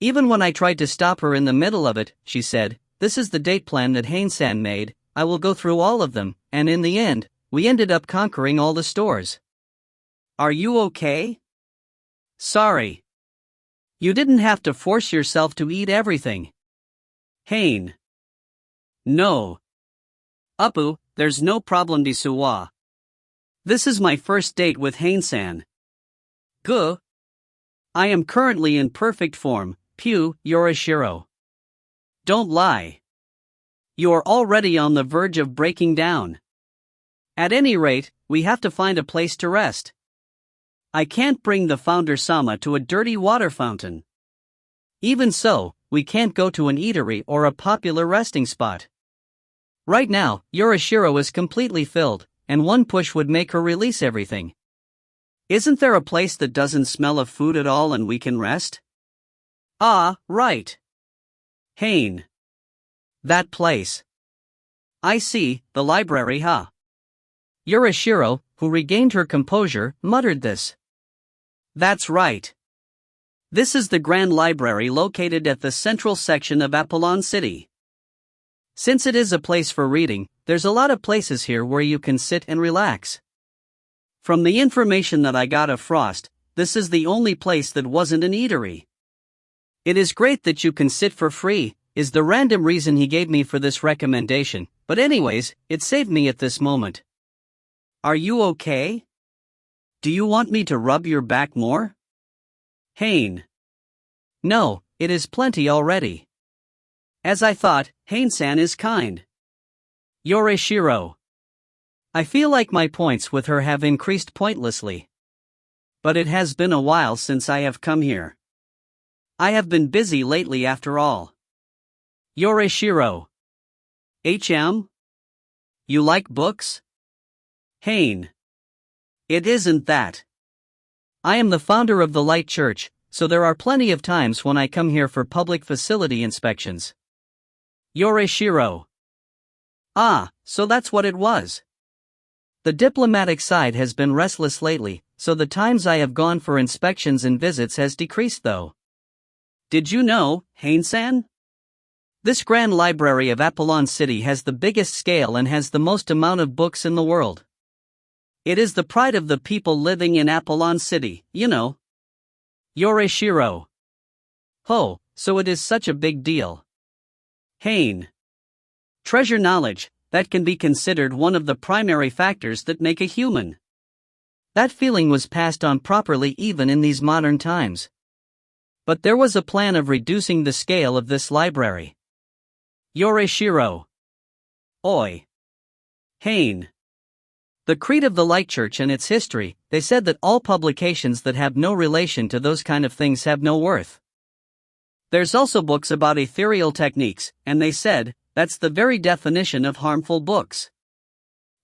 Even when I tried to stop her in the middle of it, she said, this is the date plan that Haine-san made, I will go through all of them, and in the end, we ended up conquering all the stores. Are you okay? Sorry. You didn't have to force yourself to eat everything. Haine. No. Uppu, there's no problem desu wa. This is my first date with Haine-san. Guh. I am currently in perfect form, Pew, Yorishiro. Don't lie. You are already on the verge of breaking down. At any rate, we have to find a place to rest. I can't bring the founder-sama to a dirty water fountain. Even so, we can't go to an eatery or a popular resting spot. Right now, Yorishiro is completely filled, and one push would make her release everything. Isn't there a place that doesn't smell of food at all and we can rest? Ah, right. Haine. That place. I see, the library, huh? Yorishiro, who regained her composure, muttered this. That's right. This is the Grand Library located at the central section of Apollon City. Since it is a place for reading, there's a lot of places here where you can sit and relax. From the information that I got of Frost, this is the only place that wasn't an eatery. It is great that you can sit for free, is the random reason he gave me for this recommendation, but anyways, it saved me at this moment. Are you okay? Do you want me to rub your back more? Haine. No, it is plenty already. As I thought, Haine-san is kind. Yorishiro. I feel like my points with her have increased pointlessly. But it has been a while since I have come here. I have been busy lately after all. Yorishiro. HM? You like books? Haine. It isn't that. I am the founder of the Light Church, so there are plenty of times when I come here for public facility inspections. Yorishiro. Ah, so that's what it was. The diplomatic side has been restless lately, so the times I have gone for inspections and visits has decreased though. Did you know, Haine-san? This Grand Library of Apollon City has the biggest scale and has the most amount of books in the world. It is the pride of the people living in Apollon City, you know. Yorishiro. Oh, so it is such a big deal. Haine. Treasure knowledge, that can be considered one of the primary factors that make a human. That feeling was passed on properly even in these modern times. But there was a plan of reducing the scale of this library. Yorishiro. Oi. Haine. The creed of the Light Church and its history, they said that all publications that have no relation to those kind of things have no worth. There's also books about ethereal techniques, and they said, that's the very definition of harmful books.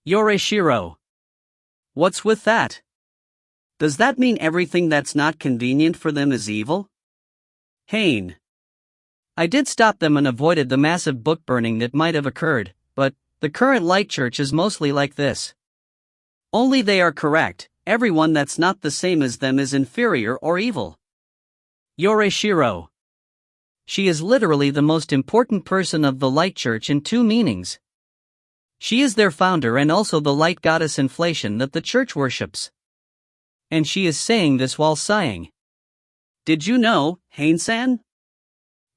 Yorishiro. What's with that? Does that mean everything that's not convenient for them is evil? Haine. I did stop them and avoided the massive book burning that might have occurred, but the current light church is mostly like this. Only they are correct, everyone that's not the same as them is inferior or evil. Yoreshiro. She is literally the most important person of the light church in two meanings. She is their founder and also the light goddess inflation that the church worships. And she is saying this while sighing. Did you know, Haine-san?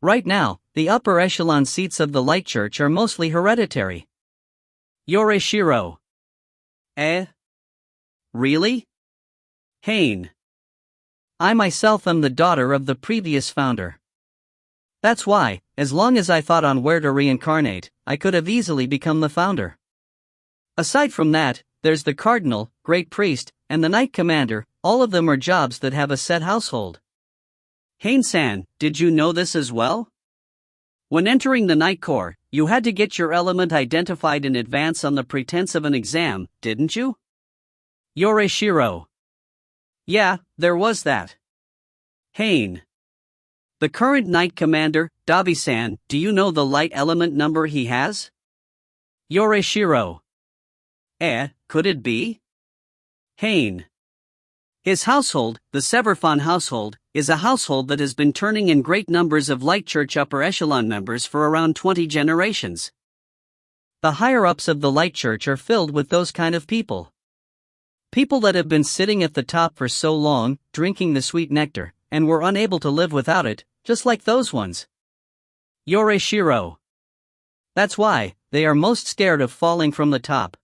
Right now, the upper echelon seats of the light church are mostly hereditary. Yoreshiro. Really? Haine. I myself am the daughter of the previous founder. That's why, as long as I thought on where to reincarnate, I could have easily become the founder. Aside from that, there's the cardinal, great priest, and the knight commander, all of them are jobs that have a set household. Haine-san, did you know this as well? When entering the Night Corps, you had to get your element identified in advance on the pretense of an exam, didn't you? Yoreshiro. Yeah, there was that. Haine. The current Knight Commander, Dabi-san, do you know the light element number he has? Yoreshiro. Could it be? Haine. His household, the Severfon household, is a household that has been turning in great numbers of light church upper echelon members for around 20 generations. The higher-ups of the light church are filled with those kind of people. People that have been sitting at the top for so long, drinking the sweet nectar, and were unable to live without it, just like those ones. Yoreshiro. That's why they are most scared of falling from the top.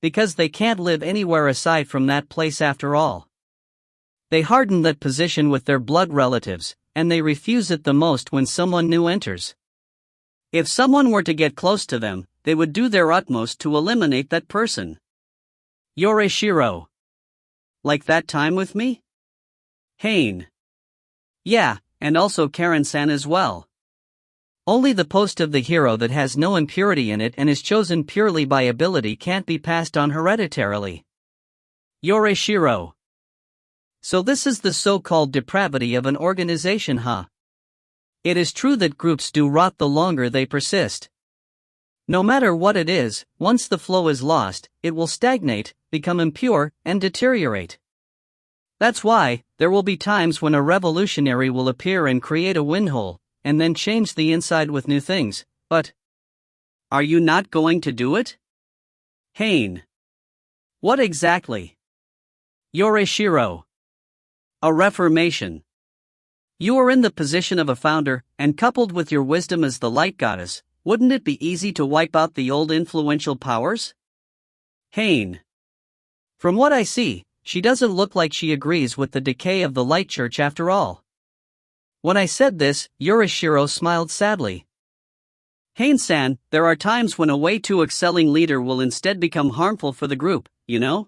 Because they can't live anywhere aside from that place after all. They harden that position with their blood relatives, and they refuse it the most when someone new enters. If someone were to get close to them, they would do their utmost to eliminate that person. Yoreshiro. Like that time with me? Haine. Yeah, and also Karen-san as well. Only the post of the hero that has no impurity in it and is chosen purely by ability can't be passed on hereditarily. Yoreshiro. So this is the so-called depravity of an organization, huh? It is true that groups do rot the longer they persist. No matter what it is, once the flow is lost, it will stagnate, become impure, and deteriorate. That's why, there will be times when a revolutionary will appear and create a windhole, and then change the inside with new things, but are you not going to do it? Haine. What exactly? Yoreshiro. A reformation. You are in the position of a founder, and coupled with your wisdom as the light goddess, wouldn't it be easy to wipe out the old influential powers? Haine. From what I see, she doesn't look like she agrees with the decay of the light church after all. When I said this, Yoreshiro smiled sadly. Haine-san, there are times when a way too excelling leader will instead become harmful for the group, you know?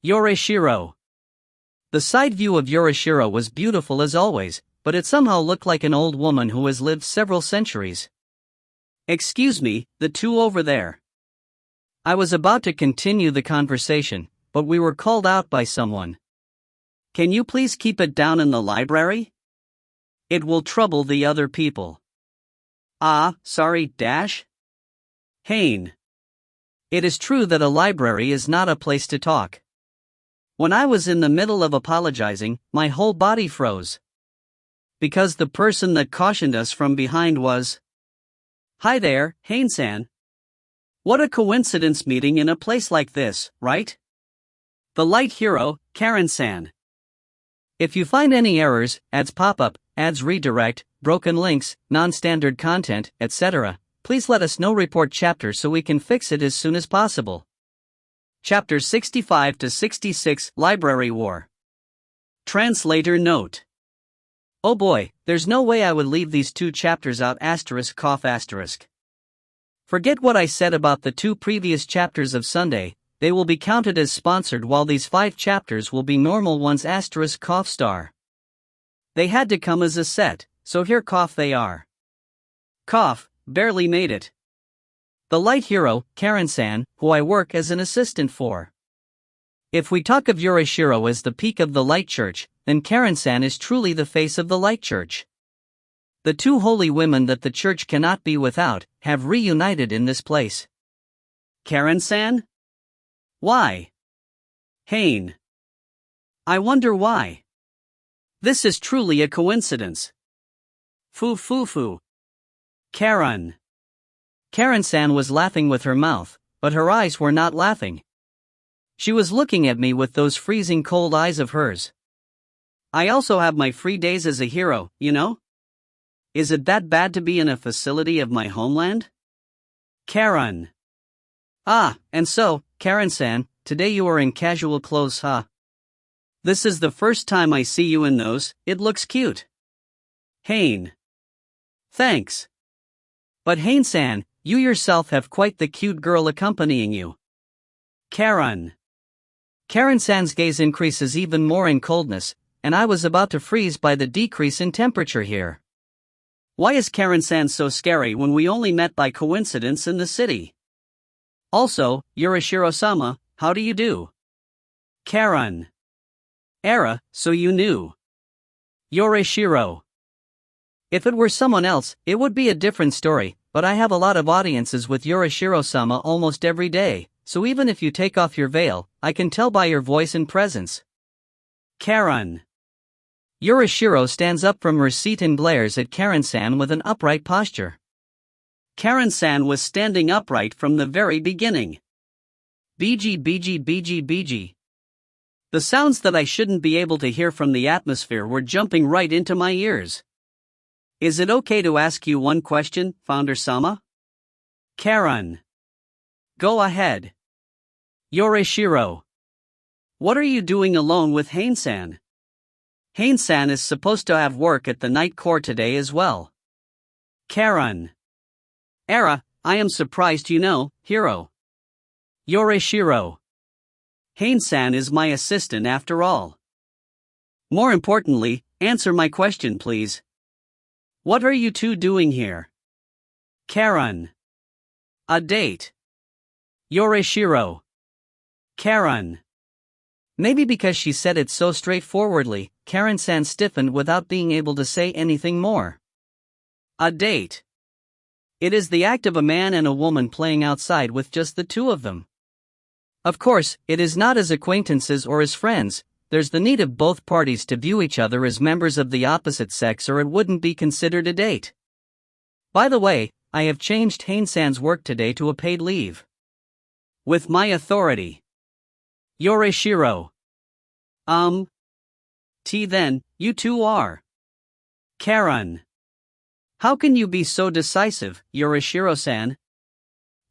Yoreshiro. The side view of Yoreshiro was beautiful as always, but it somehow looked like an old woman who has lived several centuries. Excuse me, the two over there. I was about to continue the conversation, but we were called out by someone. Can you please keep it down in the library? It will trouble the other people. Sorry, Haine. It is true that a library is not a place to talk. When I was in the middle of apologizing, my whole body froze. Because the person that cautioned us from behind was... Hi there, Haine-san. What a coincidence meeting in a place like this, right? The light hero, Karen-san. If you find any errors, ads pop up, ads redirect, broken links, non-standard content, etc., please let us know. Report chapter so we can fix it as soon as possible. Chapters 65 to 66 Library War. Translator note. Oh boy, there's no way I would leave these two chapters out ****. Forget what I said about the two previous chapters of Sunday, they will be counted as sponsored while these 5 chapters will be normal ones ****. They had to come as a set, so here they are. Barely made it. The light hero, Karen-san, who I work as an assistant for. If we talk of Yorishiro as the peak of the Light Church, then Karen-san is truly the face of the Light Church. The two holy women that the church cannot be without have reunited in this place. Karen-san? Why? Haine. I wonder why. This is truly a coincidence. Foo. Karen. Karen-san was laughing with her mouth, but her eyes were not laughing. She was looking at me with those freezing cold eyes of hers. I also have my free days as a hero, you know? Is it that bad to be in a facility of my homeland? Karen. Ah, and so, Karen-san, today you are in casual clothes, huh? This is the first time I see you in those. It looks cute. Haine. Thanks. But Haine-san, you yourself have quite the cute girl accompanying you. Karen. Karen-san's gaze increases even more in coldness, and I was about to freeze by the decrease in temperature here. Why is Karen-san so scary when we only met by coincidence in the city? Also, Yorishiro-sama, how do you do? Karen. Era, so you knew. Yorishiro. If it were someone else, it would be a different story, but I have a lot of audiences with Yorishiro-sama almost every day, so even if you take off your veil, I can tell by your voice and presence. Karen. Yorishiro stands up from her seat and glares at Karen-san with an upright posture. Karen-san was standing upright from the very beginning. BG. The sounds that I shouldn't be able to hear from the atmosphere were jumping right into my ears. Is it okay to ask you one question, Founder-sama? Karen. Go ahead. Yorishiro. What are you doing alone with Haine-san? Haine-san is supposed to have work at the night court today as well. Karen. Era, I am surprised you know, hero. Yorishiro. Haine-san is my assistant after all. More importantly, answer my question please. What are you two doing here? Karen. A date. Yorishiro. Karen. Maybe because she said it so straightforwardly, Karen-san stiffened without being able to say anything more. A date. It is the act of a man and a woman playing outside with just the two of them. Of course, it is not as acquaintances or as friends. There's the need of both parties to view each other as members of the opposite sex or it wouldn't be considered a date. By the way, I have changed Haine-san's work today to a paid leave. With my authority. Yorishiro. Then, you two are. Karen. How can you be so decisive, Yorishiro-san?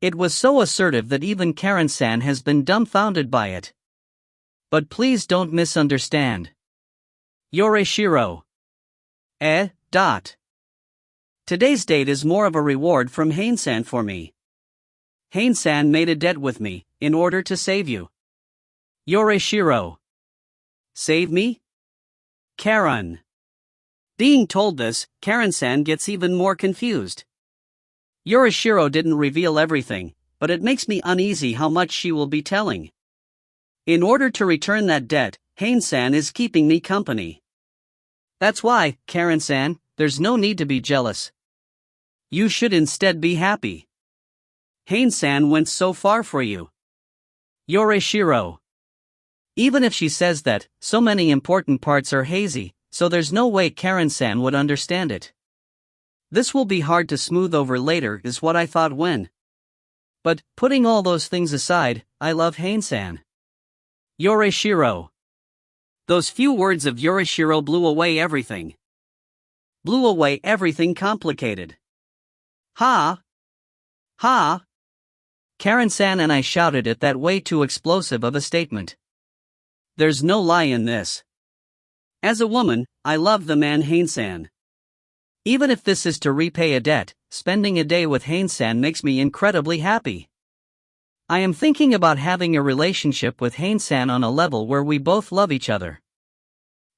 It was so assertive that even Karen-san has been dumbfounded by it. But please don't misunderstand. Yorishiro. Today's date is more of a reward from Haine-san for me. Haine-san made a debt with me, in order to save you. Yorishiro. Save me? Karen. Being told this, Karen-san gets even more confused. Yorishiro didn't reveal everything, but it makes me uneasy how much she will be telling. In order to return that debt, Haine-san is keeping me company. That's why, Karen-san, there's no need to be jealous. You should instead be happy. Haine-san went so far for you. Yorishiro. Even if she says that, so many important parts are hazy, so there's no way Karen-san would understand it. This will be hard to smooth over later is what I thought when. But, putting all those things aside, I love Haine-san. Yorishiro. Those few words of Yorishiro blew away everything. Blew away everything complicated. Ha! Karen-san and I shouted at that way too explosive of a statement. There's no lie in this. As a woman, I love the man Haine-san. Even if this is to repay a debt, spending a day with Haine-san makes me incredibly happy. I am thinking about having a relationship with Haine-san on a level where we both love each other.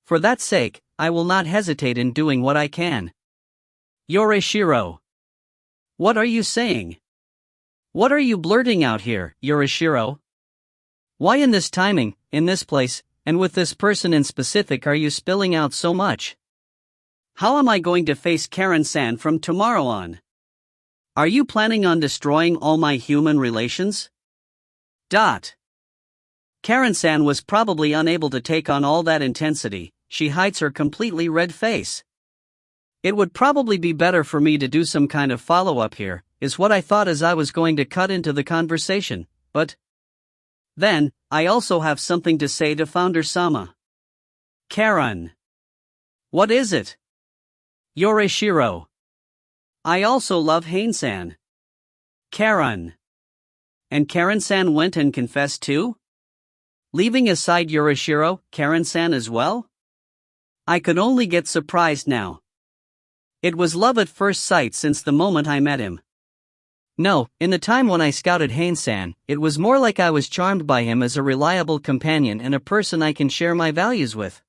For that sake, I will not hesitate in doing what I can. Yorishiro. What are you saying? What are you blurting out here, Yorishiro? Why in this timing, in this place, and with this person in specific are you spilling out so much? How am I going to face Karen-san from tomorrow on? Are you planning on destroying all my human relations? Karen-san was probably unable to take on all that intensity. She hides her completely red face. It would probably be better for me to do some kind of follow-up here, is what I thought as I was going to cut into the conversation, but then, I also have something to say to Founder-sama. Karen. What is it? Yorishiro. I also love Haine-san. Karen. And Karen-san went and confessed too? Leaving aside Yorishiro, Karen-san as well? I could only get surprised now. It was love at first sight since the moment I met him. No, in the time when I scouted Haine-san, it was more like I was charmed by him as a reliable companion and a person I can share my values with.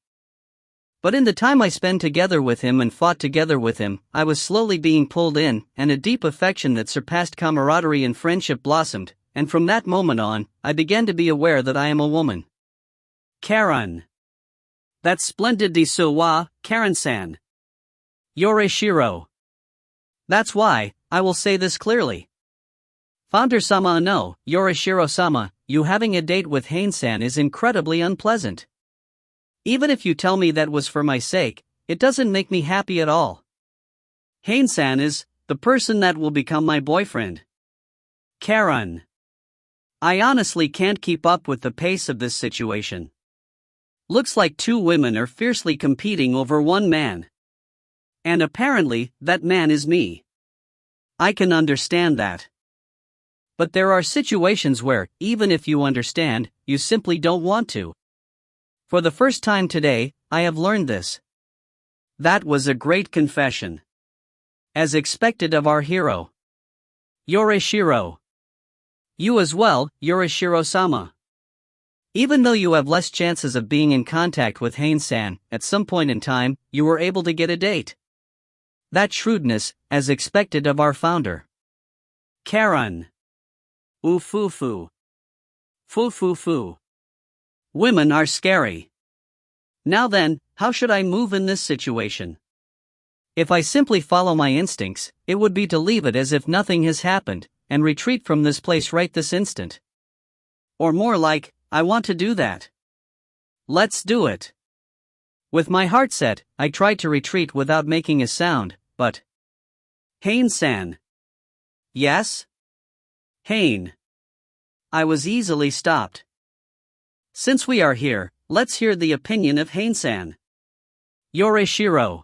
But in the time I spent together with him and fought together with him, I was slowly being pulled in, and a deep affection that surpassed camaraderie and friendship blossomed, and from that moment on, I began to be aware that I am a woman. Karen. That's splendid desu wa, Karen-san. Yorishiro. That's why, I will say this clearly. Founder-sama no, Yorishiro-sama, you having a date with Haine-san is incredibly unpleasant. Even if you tell me that was for my sake, it doesn't make me happy at all. Haine-san is the person that will become my boyfriend. Karen. I honestly can't keep up with the pace of this situation. Looks like two women are fiercely competing over one man. And apparently, that man is me. I can understand that. But there are situations where, even if you understand, you simply don't want to. For the first time today, I have learned this. That was a great confession. As expected of our hero. Yorishiro. You as well, Yorishiro-sama. Even though you have less chances of being in contact with Haine-san, at some point in time, you were able to get a date. That shrewdness, as expected of our founder. Karen. Ooh-foo-foo. Foo-foo-foo. Women are scary. Now then, how should I move in this situation? If I simply follow my instincts, it would be to leave it as if nothing has happened, and retreat from this place right this instant. Or more like, I want to do that. Let's do it. With my heart set, I tried to retreat without making a sound, but... Haine-san. Yes? Haine. I was easily stopped. Since we are here, let's hear the opinion of Haine-san. Yorishiro.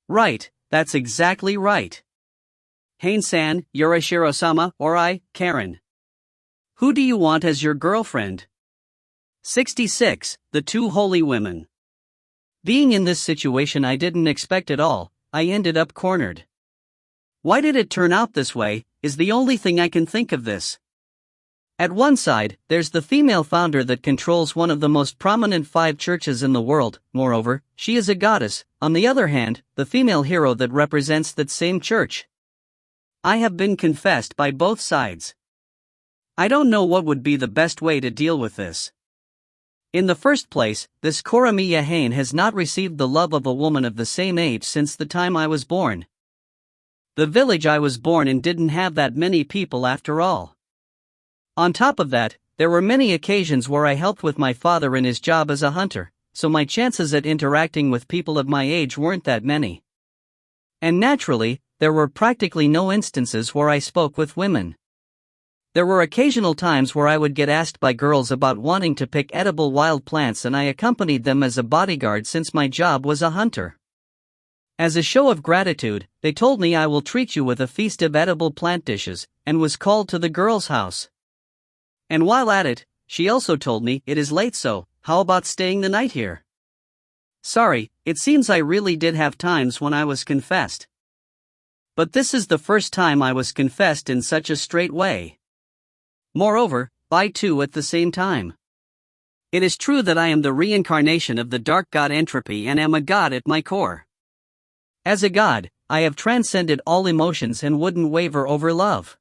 Right, that's exactly right. Haine-san, Yorishiro-sama, or I, Karen. Who do you want as your girlfriend? 66, the two holy women. Being in this situation I didn't expect at all, I ended up cornered. Why did it turn out this way, is the only thing I can think of this. At one side, there's the female founder that controls one of the most prominent 5 churches in the world, moreover, she is a goddess, on the other hand, the female hero that represents that same church. I have been confessed by both sides. I don't know what would be the best way to deal with this. In the first place, this Koramiya Haine has not received the love of a woman of the same age since the time I was born. The village I was born in didn't have that many people after all. On top of that, there were many occasions where I helped with my father in his job as a hunter, so my chances at interacting with people of my age weren't that many. And naturally, there were practically no instances where I spoke with women. There were occasional times where I would get asked by girls about wanting to pick edible wild plants and I accompanied them as a bodyguard since my job was a hunter. As a show of gratitude, they told me I will treat you with a feast of edible plant dishes, and was called to the girl's house. And while at it, she also told me it is late so, how about staying the night here? Sorry, it seems I really did have times when I was confessed. But this is the first time I was confessed in such a straight way. Moreover, by 2 at the same time. It is true that I am the reincarnation of the dark god Entropy and am a god at my core. As a god, I have transcended all emotions and wouldn't waver over love.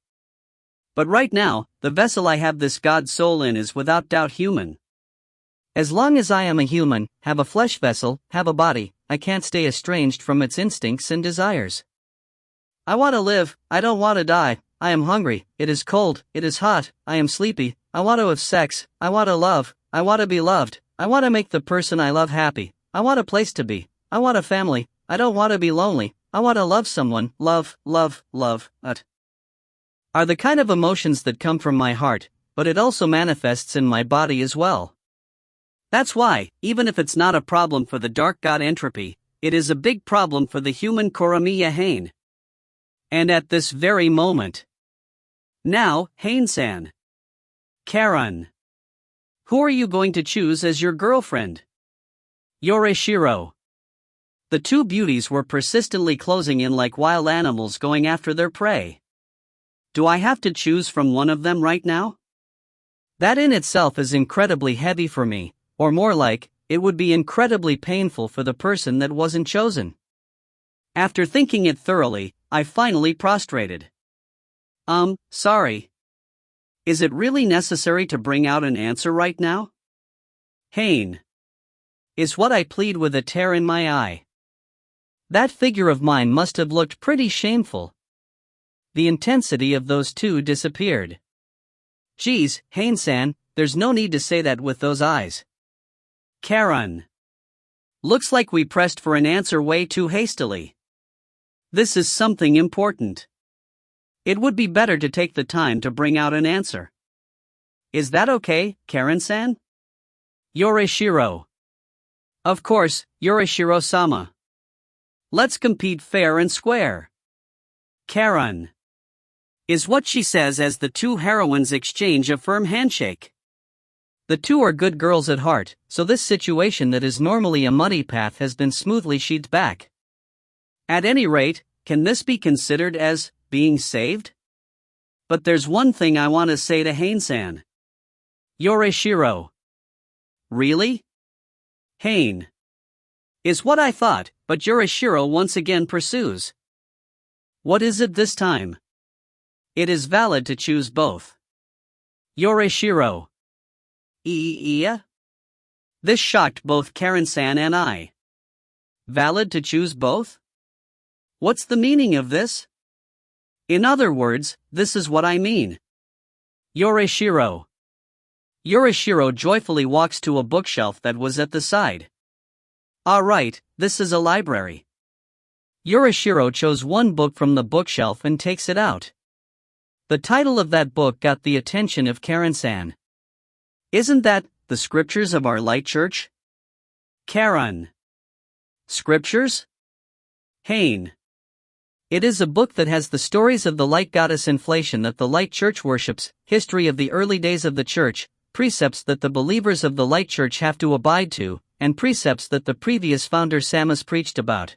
But right now, the vessel I have this god's soul in is without doubt human. As long as I am a human, have a flesh vessel, have a body, I can't stay estranged from its instincts and desires. I want to live, I don't want to die, I am hungry, it is cold, it is hot, I am sleepy, I want to have sex, I want to love, I want to be loved, I want to make the person I love happy, I want a place to be, I want a family, I don't want to be lonely, I want to love someone, love, are the kind of emotions that come from my heart, but it also manifests in my body as well. That's why, even if it's not a problem for the dark god Entropy, it is a big problem for the human Haine. And at this very moment. Now, Haine-san. Karen. Who are you going to choose as your girlfriend? Yorishiro. The two beauties were persistently closing in like wild animals going after their prey. Do I have to choose from one of them right now? That in itself is incredibly heavy for me, or more like, it would be incredibly painful for the person that wasn't chosen. After thinking it thoroughly, I finally prostrated. Sorry. Is it really necessary to bring out an answer right now? Haine. Is what I plead with a tear in my eye. That figure of mine must have looked pretty shameful. The intensity of those two disappeared. Geez, Haine-san, there's no need to say that with those eyes. Karen. Looks like we pressed for an answer way too hastily. This is something important. It would be better to take the time to bring out an answer. Is that okay, Karen-san? Yorishiro. Of course, Yorishiro-sama. Let's compete fair and square. Karen. Is what she says as the two heroines exchange a firm handshake. The two are good girls at heart, so this situation that is normally a muddy path has been smoothly sheathed back. At any rate, can this be considered as being saved? But there's one thing I want to say to Haine-san. Yorishiro. Really? Haine. Is what I thought, but Yorishiro once again pursues. What is it this time? It is valid to choose both. Yorishiro. Iya? This shocked both Karen-san and I. Valid to choose both? What's the meaning of this? In other words, this is what I mean. Yorishiro. Yorishiro joyfully walks to a bookshelf that was at the side. Ah, right, this is a library. Yorishiro chose one book from the bookshelf and takes it out. The title of that book got the attention of Karen-san. Isn't that The Scriptures of Our Light Church? Karen. Scriptures? Haine. It is a book that has the stories of the light goddess inflation that the light church worships, history of the early days of the church, precepts that the believers of the light church have to abide to, and precepts that the previous founder Samus preached about.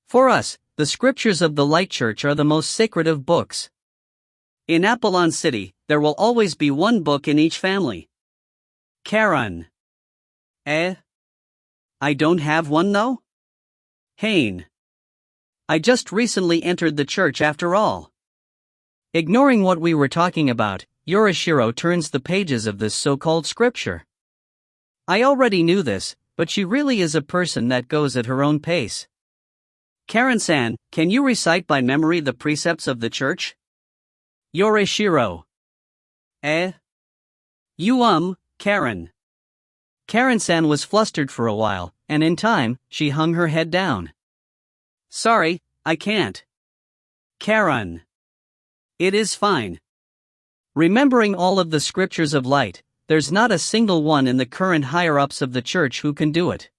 For us, the scriptures of the light church are the most sacred of books. In Apollon City, there will always be one book in each family. Karen. I don't have one though? Haine. I just recently entered the church after all. Ignoring what we were talking about, Yorishiro turns the pages of this so-called scripture. I already knew this, but she really is a person that goes at her own pace. Karen-san, can you recite by memory the precepts of the church? Yorishiro. Karen. Karen-san was flustered for a while, and in time, she hung her head down. Sorry, I can't. Karen. It is fine. Remembering all of the scriptures of light, there's not a single one in the current higher-ups of the church who can do it.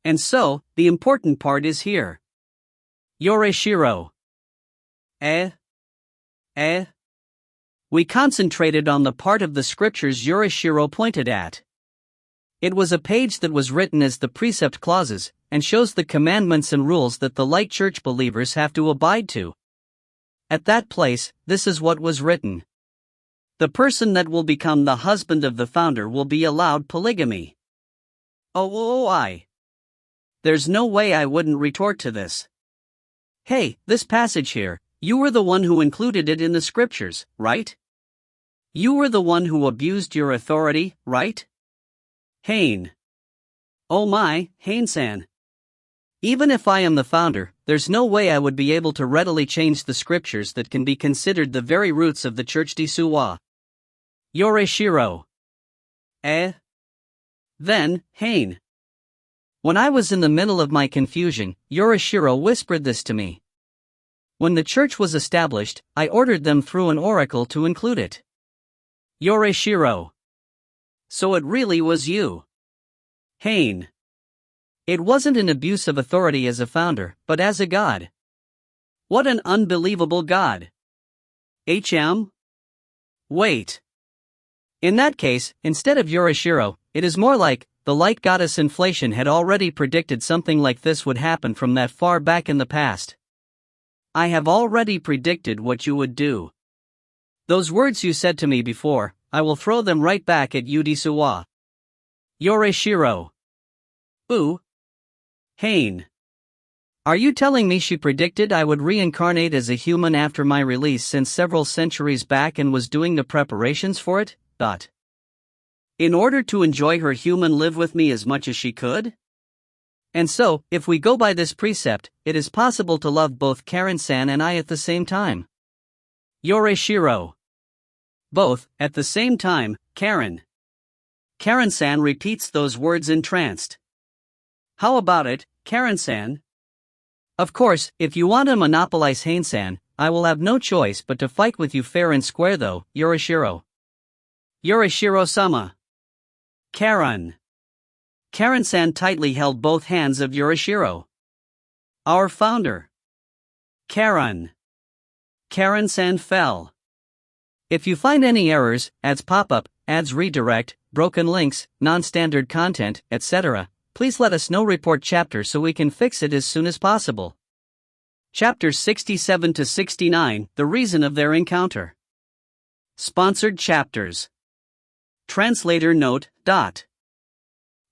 And so, the important part is here. Yorishiro. We concentrated on the part of the scriptures Yorishiro pointed at. It was a page that was written as the precept clauses, and shows the commandments and rules that the light church believers have to abide to. At that place, this is what was written. The person that will become the husband of the founder will be allowed polygamy. There's no way I wouldn't retort to this. Hey, this passage here, you were the one who included it in the scriptures, right? You were the one who abused your authority, right? Haine. Oh my, Haine-san. Even if I am the founder, there's no way I would be able to readily change the scriptures that can be considered the very roots of the Church d'Issoua. Yoreshiro. Then, Haine. When I was in the middle of my confusion, Yoreshiro whispered this to me. When the church was established, I ordered them through an oracle to include it. Yoreshiro. So it really was you. Haine. It wasn't an abuse of authority as a founder, but as a god. What an unbelievable god. Wait. In that case, instead of Yoreshiro, it is more like, the light goddess inflation had already predicted something like this would happen from that far back in the past. I have already predicted what you would do. Those words you said to me before, I will throw them right back at you d'Issoua. Yoreshiro. Ooh. Haine. Are you telling me she predicted I would reincarnate as a human after my release since several centuries back and was doing the preparations for it? In order to enjoy her human live with me as much as she could? And so, if we go by this precept, it is possible to love both Karen-san and I at the same time. Yoreshiro. Both, at the same time, Karen. Karen-san repeats those words entranced. How about it, Karen-san? Of course, if you want to monopolize Haine-san, I will have no choice but to fight with you fair and square though, Yoreshiro. Yoreshiro-sama. Karen. Karen-san tightly held both hands of Yoreshiro. Our founder. Karen. Karen-san fell. If you find any errors, ads pop up, ads redirect, broken links, non-standard content, etc., please let us know. Report chapter so we can fix it as soon as possible. Chapters 67 to 69, The Reason of Their Encounter. Sponsored chapters. Translator note.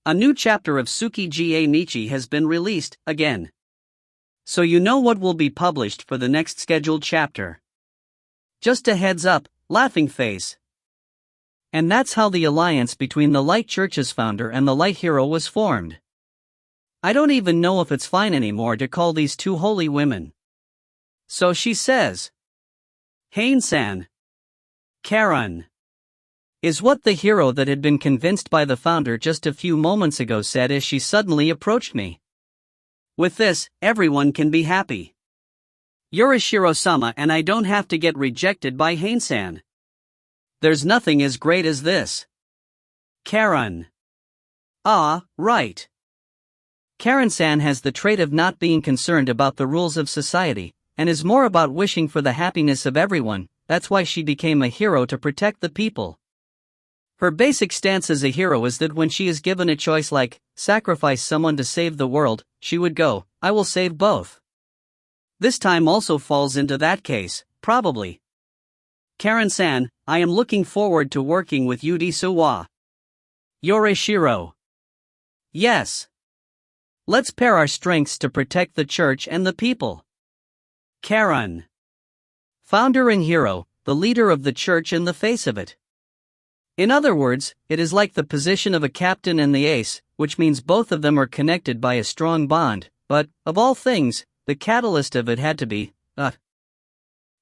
A new chapter of Tsuki-ga Nichi has been released, again. So you know what will be published for the next scheduled chapter. Just a heads up, laughing face. And that's how the alliance between the Light Church's founder and the Light Hero was formed. I don't even know if it's fine anymore to call these two holy women. So she says. Haine-san. Karen. Is what the hero that had been convinced by the founder just a few moments ago said as she suddenly approached me. With this, everyone can be happy. Yoreshiro-sama and I don't have to get rejected by Haine-san. There's nothing as great as this. Karen. Ah, right. Karen-san has the trait of not being concerned about the rules of society, and is more about wishing for the happiness of everyone. That's why she became a hero to protect the people. Her basic stance as a hero is that when she is given a choice like, sacrifice someone to save the world, she would go, I will save both. This time also falls into that case, probably. Karen-san, I am looking forward to working with you d'Issoua. Yoreshiro. Yes. Let's pair our strengths to protect the church and the people. Karen. Founder and hero, the leader of the church and the face of it. In other words, it is like the position of a captain and the ace, which means both of them are connected by a strong bond, but, of all things, the catalyst of it had to be,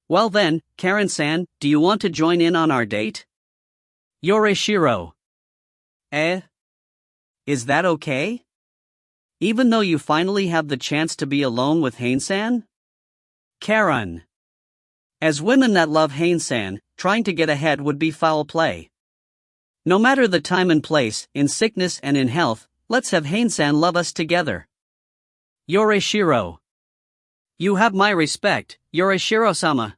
Well then, Karen-san, do you want to join in on our date? Yoreshiro. Is that okay? Even though you finally have the chance to be alone with Haine-san? Karen. As women that love Haine-san, trying to get ahead would be foul play. No matter the time and place, in sickness and in health, let's have Haine-san love us together. Yoreshiro. You have my respect, Yoreshiro-sama.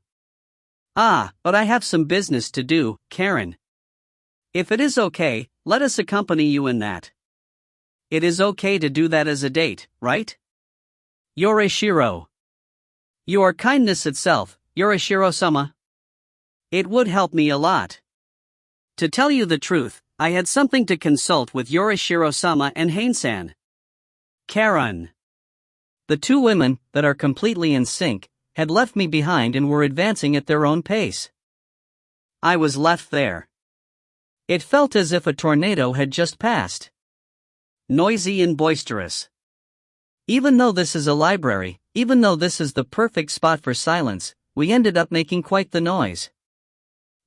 But I have some business to do, Karen. If it is okay, let us accompany you in that. It is okay to do that as a date, right? Yoreshiro. You are kindness itself, Yoreshiro-sama. It would help me a lot. To tell you the truth, I had something to consult with Yoreshiro-sama and Haine-san. Karen. The two women, that are completely in sync, had left me behind and were advancing at their own pace. I was left there. It felt as if a tornado had just passed. Noisy and boisterous. Even though this is a library, even though this is the perfect spot for silence, we ended up making quite the noise.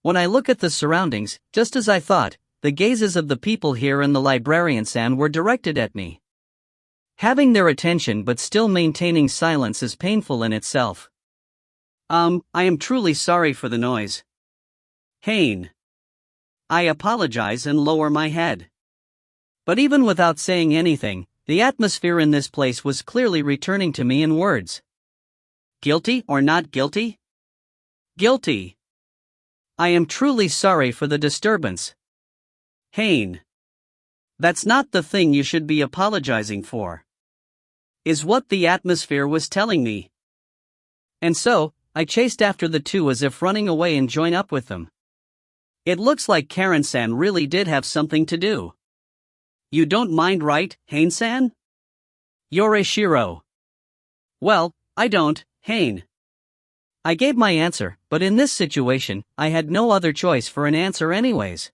When I look at the surroundings, just as I thought, the gazes of the people here in the librarian were directed at me. Having their attention but still maintaining silence is painful in itself. I am truly sorry for the noise. Haine. I apologize and lower my head. But even without saying anything, the atmosphere in this place was clearly returning to me in words. Guilty or not guilty? Guilty. I am truly sorry for the disturbance. Haine. That's not the thing you should be apologizing for. Is what the atmosphere was telling me. And so, I chased after the two as if running away and join up with them. It looks like Karen-san really did have something to do. You don't mind, right, Haine-san? Yorishiro. Well, I don't, Haine. I gave my answer, but in this situation, I had no other choice for an answer anyways.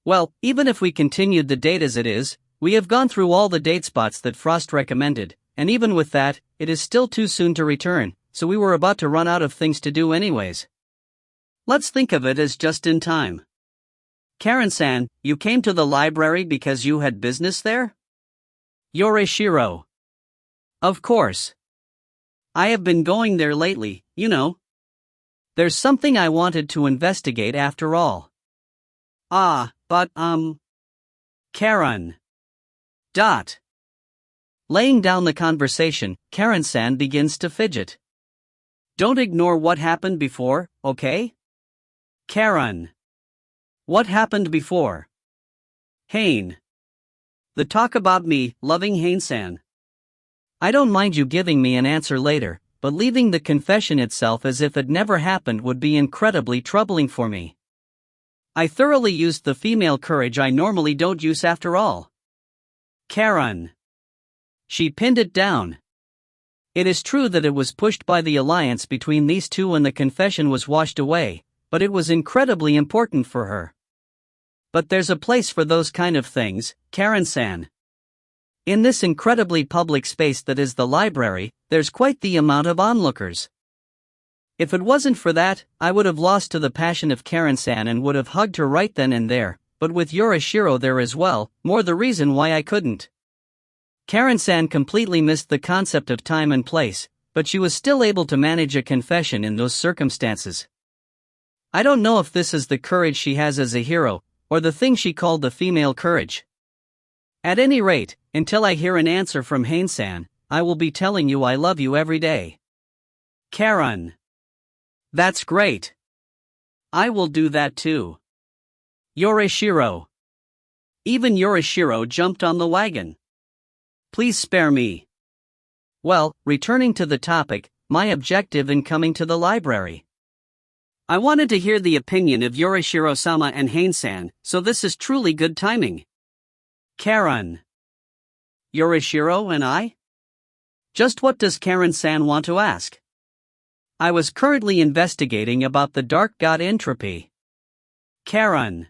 Well, even if we continued the date as it is, we have gone through all the date spots that Frost recommended, and even with that, it is still too soon to return, so we were about to run out of things to do anyways. Let's think of it as just in time. Karen-san, you came to the library because you had business there? Yorishiro. Of course. I have been going there lately, you know. There's something I wanted to investigate after all. But Karen. Laying down the conversation, Karen-san begins to fidget. Don't ignore what happened before, okay? Karen. What happened before? Haine. The talk about me loving Haine-san. I don't mind you giving me an answer later, but leaving the confession itself as if it never happened would be incredibly troubling for me. I thoroughly used the female courage I normally don't use after all. Karen. She pinned it down. It is true that it was pushed by the alliance between these two and the confession was washed away, but it was incredibly important for her. But there's a place for those kind of things, Karen-san. In this incredibly public space that is the library, there's quite the amount of onlookers. If it wasn't for that, I would have lost to the passion of Karen-san and would have hugged her right then and there, but with Yorishiro there as well, more the reason why I couldn't. Karen-san completely missed the concept of time and place, but she was still able to manage a confession in those circumstances. I don't know if this is the courage she has as a hero, or the thing she called the female courage. At any rate, until I hear an answer from Haine-san, I will be telling you I love you every day. Karen. That's great. I will do that too. Yorishiro. Even Yorishiro jumped on the wagon. Please spare me. Well, returning to the topic, my objective in coming to the library. I wanted to hear the opinion of Yorishiro-sama and Haine-san, so this is truly good timing. Karen. Yorishiro and I? Just what does Karen-san want to ask? I was currently investigating about the dark god Entropy. Karen.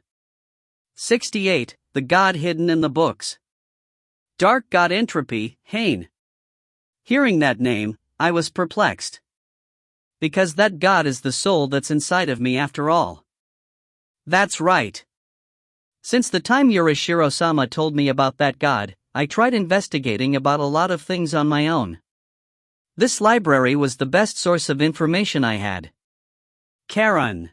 68, the god hidden in the books. Dark god Entropy, Haine. Hearing that name, I was perplexed. Because that god is the soul that's inside of me after all. That's right. Since the time Yorishiro-sama told me about that god, I tried investigating about a lot of things on my own. This library was the best source of information I had. Karen.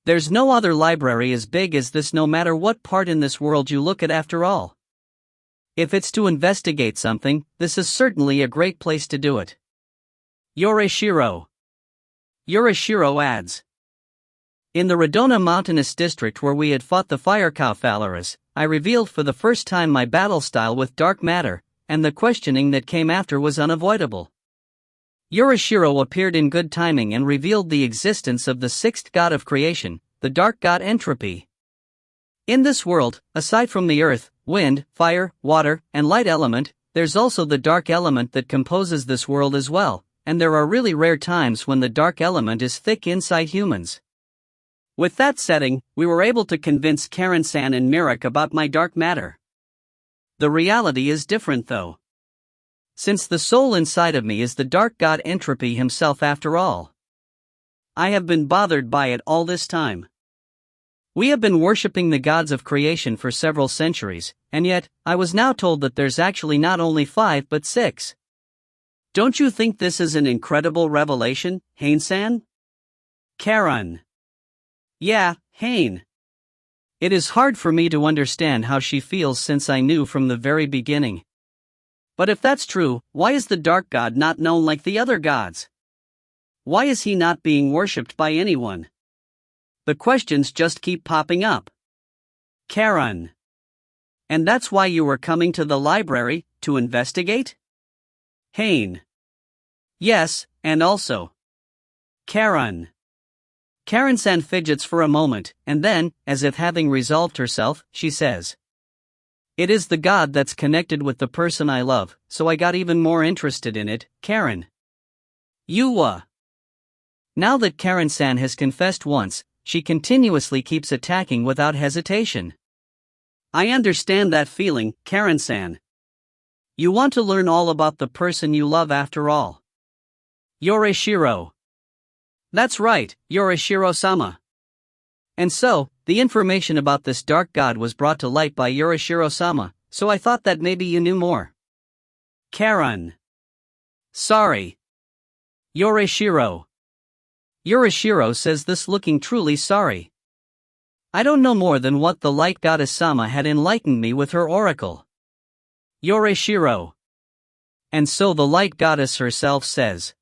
There's no other library as big as this no matter what part in this world you look at after all. If it's to investigate something, this is certainly a great place to do it. Yorishiro. Yorishiro adds. In the Radona mountainous district where we had fought the fire cow Phalaris, I revealed for the first time my battle style with dark matter, and the questioning that came after was unavoidable. Yorishiro appeared in good timing and revealed the existence of the sixth god of creation, the dark god Entropy. In this world, aside from the earth, wind, fire, water, and light element, there's also the dark element that composes this world as well, and there are really rare times when the dark element is thick inside humans. With that setting, we were able to convince Karen-san and Mirak about my dark matter. The reality is different though. Since the soul inside of me is the dark god Entropy himself after all. I have been bothered by it all this time. We have been worshipping the gods of creation for several centuries, and yet, I was now told that there's actually not only 5 but 6. Don't you think this is an incredible revelation, Haine-san? Karen. Yeah, Haine. It is hard for me to understand how she feels since I knew from the very beginning. But if that's true, why is the dark god not known like the other gods? Why is he not being worshipped by anyone? The questions just keep popping up. Karen. And that's why you were coming to the library, to investigate? Haine. Yes, and also. Karen. Karen-san fidgets for a moment, and then, as if having resolved herself, she says, "It is the god that's connected with the person I love, so I got even more interested in it, Karen." Now that Karen-san has confessed once, she continuously keeps attacking without hesitation. I understand that feeling, Karen-san. You want to learn all about the person you love after all. Yorishiro. That's right, Yorishiro-sama. And so, the information about this dark god was brought to light by Yorishiro-sama, so I thought that maybe you knew more. Karen. Sorry. Yorishiro. Yorishiro says this looking truly sorry. I don't know more than what the light goddess Sama had enlightened me with her oracle. Yorishiro. And so the light goddess herself says.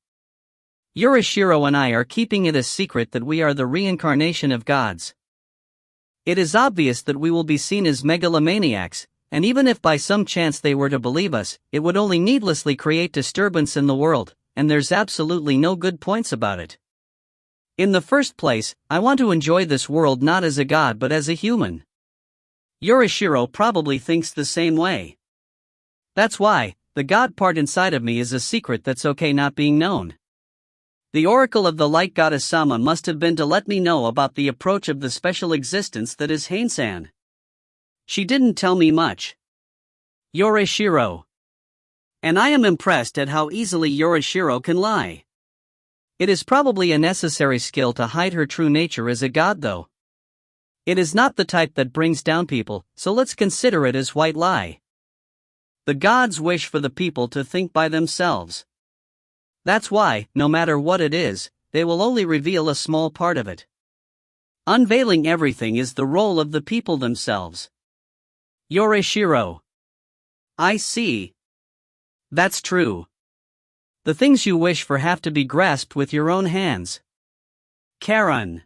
Yorishiro and I are keeping it a secret that we are the reincarnation of gods. It is obvious that we will be seen as megalomaniacs, and even if by some chance they were to believe us, it would only needlessly create disturbance in the world, and there's absolutely no good points about it. In the first place, I want to enjoy this world not as a god but as a human. Yorishiro probably thinks the same way. That's why, the god part inside of me is a secret that's okay not being known. The oracle of the light goddess Sama must have been to let me know about the approach of the special existence that is Haine-san. She didn't tell me much. Yorishiro. And I am impressed at how easily Yorishiro can lie. It is probably a necessary skill to hide her true nature as a god though. It is not the type that brings down people, so let's consider it as white lie. The gods wish for the people to think by themselves. That's why, no matter what it is, they will only reveal a small part of it. Unveiling everything is the role of the people themselves. Yorishiro. I see. That's true. The things you wish for have to be grasped with your own hands. Karen.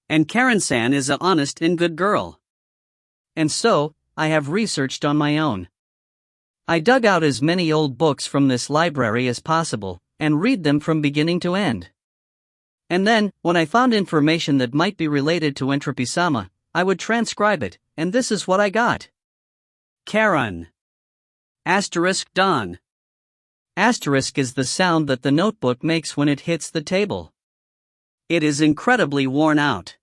And Karen-san is an honest and good girl. And so, I have researched on my own. I dug out as many old books from this library as possible, and read them from beginning to end. And then, when I found information that might be related to Entropy-sama, I would transcribe it, and this is what I got. Karen. Don. Asterisk is the sound that the notebook makes when it hits the table. It is incredibly worn out.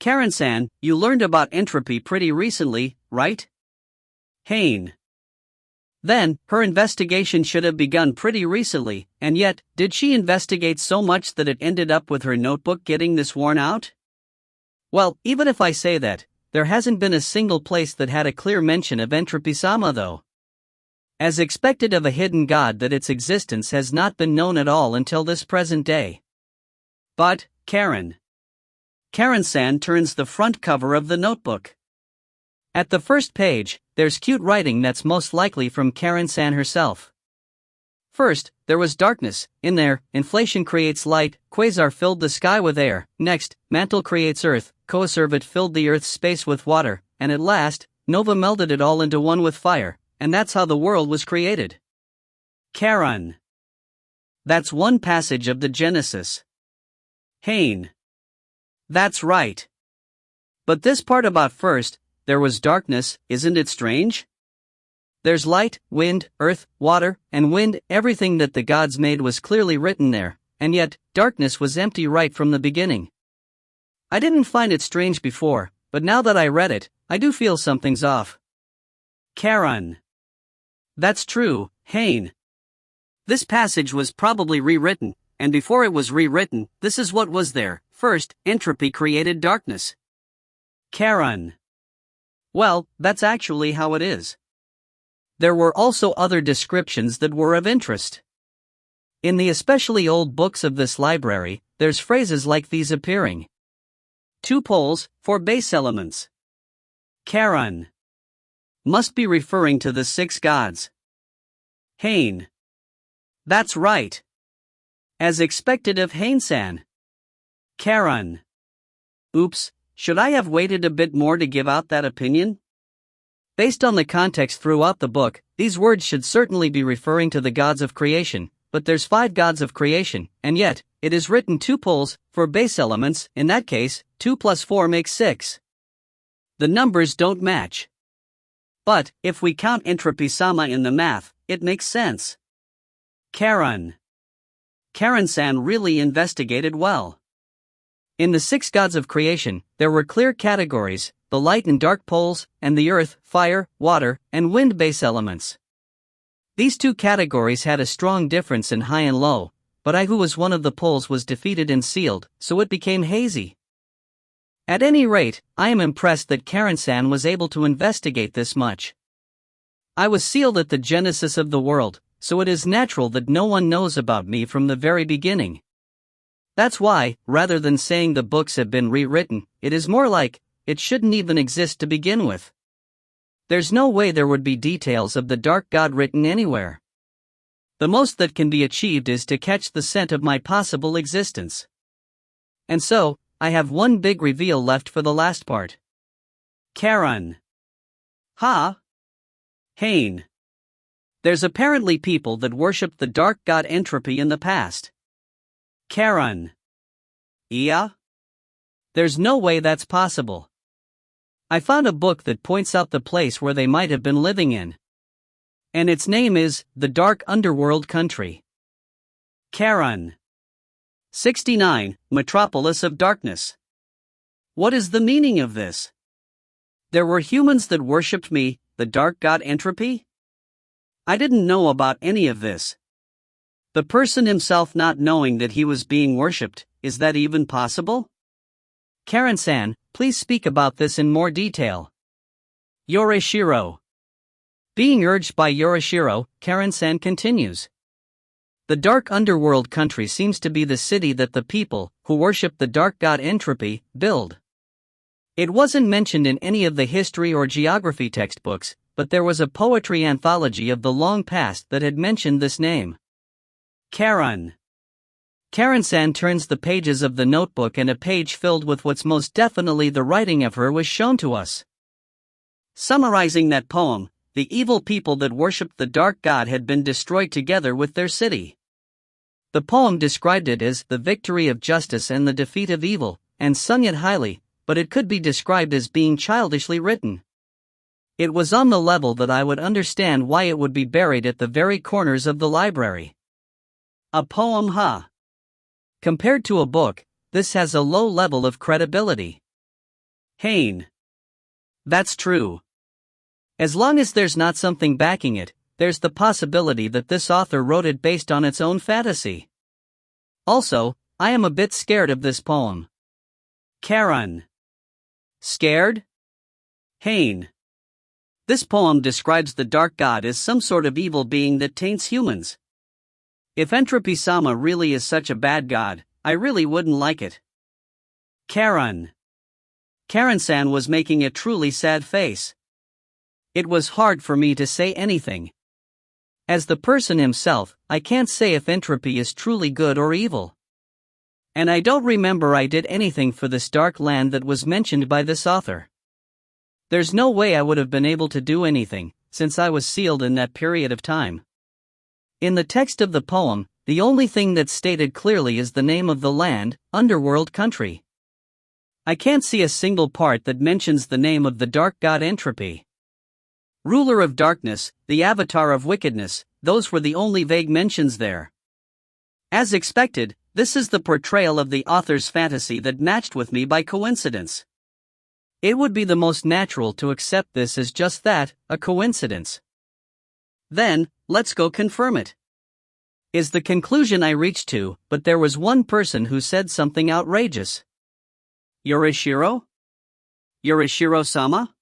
Karen-san, you learned about entropy pretty recently, right? Haine. Then, her investigation should have begun pretty recently, and yet, did she investigate so much that it ended up with her notebook getting this worn out? Well, even if I say that, there hasn't been a single place that had a clear mention of Entropy-sama though. As expected of a hidden god that its existence has not been known at all until this present day. But, Karen. Karen-san turns the front cover of the notebook. At the first page, there's cute writing that's most likely from Karen-san herself. First, there was darkness, in there, inflation creates light, quasar filled the sky with air, next, mantle creates earth, Coacervate filled the earth's space with water, and at last, Nova melded it all into one with fire, and that's how the world was created. Karen. That's one passage of the Genesis. Haine. That's right. But this part about first, there was darkness, isn't it strange? There's light, wind, earth, water, and wind, everything that the gods made was clearly written there, and yet, darkness was empty right from the beginning. I didn't find it strange before, but now that I read it, I do feel something's off. Charon. That's true, Haine. This passage was probably rewritten, and before it was rewritten, this is what was there. First, entropy created darkness. Charon. Well, that's actually how it is. There were also other descriptions that were of interest. In the especially old books of this library, there's phrases like these appearing. 2 poles, 4 base elements. Charon. Must be referring to the 6 gods. Haine. That's right. As expected of Haine-san. Charon. Oops, should I have waited a bit more to give out that opinion? Based on the context throughout the book, these words should certainly be referring to the gods of creation, but there's 5 gods of creation, and yet, it is written 2 poles, 4 base elements. In that case, 2 plus 4 makes 6. The numbers don't match. But, if we count Entropy-sama in the math, it makes sense. Charon. Charon-san really investigated well. In the 6 gods of creation, there were clear categories: the light and dark poles, and the earth, fire, water, and wind base elements. These 2 categories had a strong difference in high and low, but I, who was one of the poles, was defeated and sealed, so it became hazy. At any rate, I am impressed that Charon-san was able to investigate this much. I was sealed at the genesis of the world, so it is natural that no one knows about me from the very beginning. That's why, rather than saying the books have been rewritten, it is more like, it shouldn't even exist to begin with. There's no way there would be details of the dark god written anywhere. The most that can be achieved is to catch the scent of my possible existence. And so, I have one big reveal left for the last part. Charon. Ha? Haine. There's apparently people that worshipped the dark god Entropy in the past. Charon. Yeah? There's no way that's possible. I found a book that points out the place where they might have been living in. And its name is The Dark Underworld Country. Charon. 69, Metropolis of Darkness. What is the meaning of this? There were humans that worshipped me, the dark god Entropy? I didn't know about any of this. The person himself not knowing that he was being worshipped, is that even possible? Charon-san, please speak about this in more detail. Yorishiro. Being urged by Yorishiro, Charon-san continues. The dark underworld country seems to be the city that the people, who worship the dark god Entropy, build. It wasn't mentioned in any of the history or geography textbooks, but there was a poetry anthology of the long past that had mentioned this name. Charon. Charon-san turns the pages of the notebook, and a page filled with what's most definitely the writing of her was shown to us. Summarizing that poem, the evil people that worshipped the dark god had been destroyed together with their city. The poem described it as the victory of justice and the defeat of evil, and sung it highly, but it could be described as being childishly written. It was on the level that I would understand why it would be buried at the very corners of the library. A poem, huh? Compared to a book, this has a low level of credibility. Haine. That's true. As long as there's not something backing it, there's the possibility that this author wrote it based on its own fantasy. Also, I am a bit scared of this poem. Charon. Scared? Haine. This poem describes the dark god as some sort of evil being that taints humans. If Entropy-sama really is such a bad god, I really wouldn't like it. Charon. Charon-san was making a truly sad face. It was hard for me to say anything. As the person himself, I can't say if Entropy is truly good or evil. And I don't remember I did anything for this dark land that was mentioned by this author. There's no way I would have been able to do anything, since I was sealed in that period of time. In the text of the poem, the only thing that's stated clearly is the name of the land, Underworld Country. I can't see a single part that mentions the name of the dark god Entropy. Ruler of darkness, the avatar of wickedness, those were the only vague mentions there. As expected, this is the portrayal of the author's fantasy that matched with me by coincidence. It would be the most natural to accept this as just that, a coincidence. Then, let's go confirm it. Is the conclusion I reached to, but there was one person who said something outrageous. Yorishiro? Yorishiro-sama?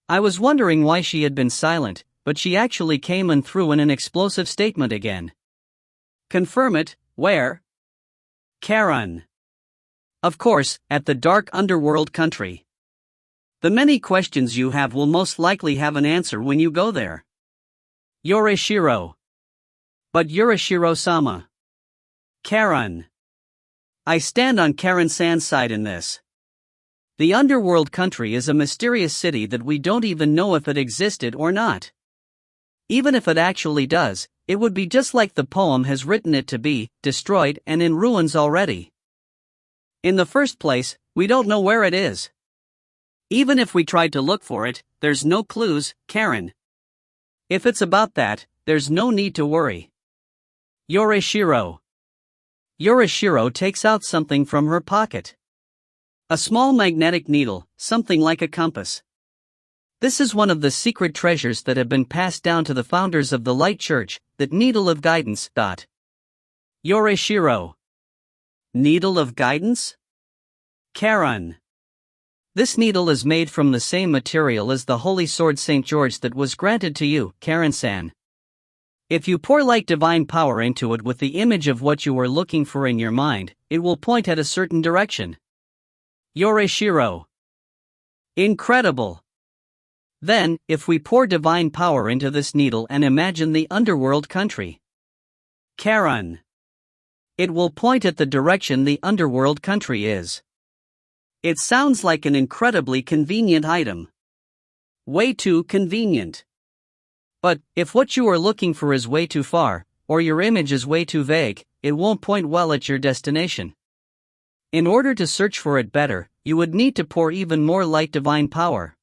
I was wondering why she had been silent, but she actually came and threw in an explosive statement again. Confirm it, where? Karen. Of course, at the dark underworld country. The many questions you have will most likely have an answer when you go there. Yorishiro. But Yorishiro-sama. Karen. I stand on Karen-san's side in this. The underworld country is a mysterious city that we don't even know if it existed or not. Even if it actually does, it would be just like the poem has written it to be, destroyed and in ruins already. In the first place, we don't know where it is. Even if we tried to look for it, there's no clues, Karen. If it's about that, there's no need to worry. Yorishiro. Yorishiro takes out something from her pocket. A small magnetic needle, something like a compass. This is one of the secret treasures that have been passed down to the founders of the Light Church, that needle of guidance. Yorishiro. Needle of guidance? Karen. This needle is made from the same material as the holy sword St. George that was granted to you, Karen-san. If you pour light divine power into it with the image of what you are looking for in your mind, it will point at a certain direction. Yorishiro. Incredible. Then, if we pour divine power into this needle and imagine the underworld country. Karen. It will point at the direction the underworld country is. It sounds like an incredibly convenient item. Way too convenient. But, if what you are looking for is way too far, or your image is way too vague, it won't point well at your destination. In order to search for it better, you would need to pour even more light divine power.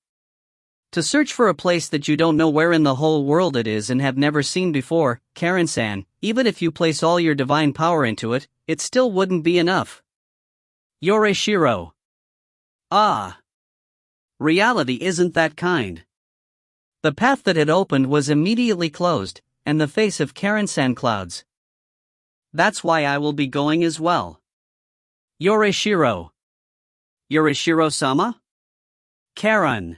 To search for a place that you don't know where in the whole world it is and have never seen before, Karen-san, even if you place all your divine power into it, it still wouldn't be enough. Yorishiro. Ah. Reality isn't that kind. The path that had opened was immediately closed, and the face of Karen-san clouds. That's why I will be going as well. Yorishiro. Yorishiro-sama? Karen.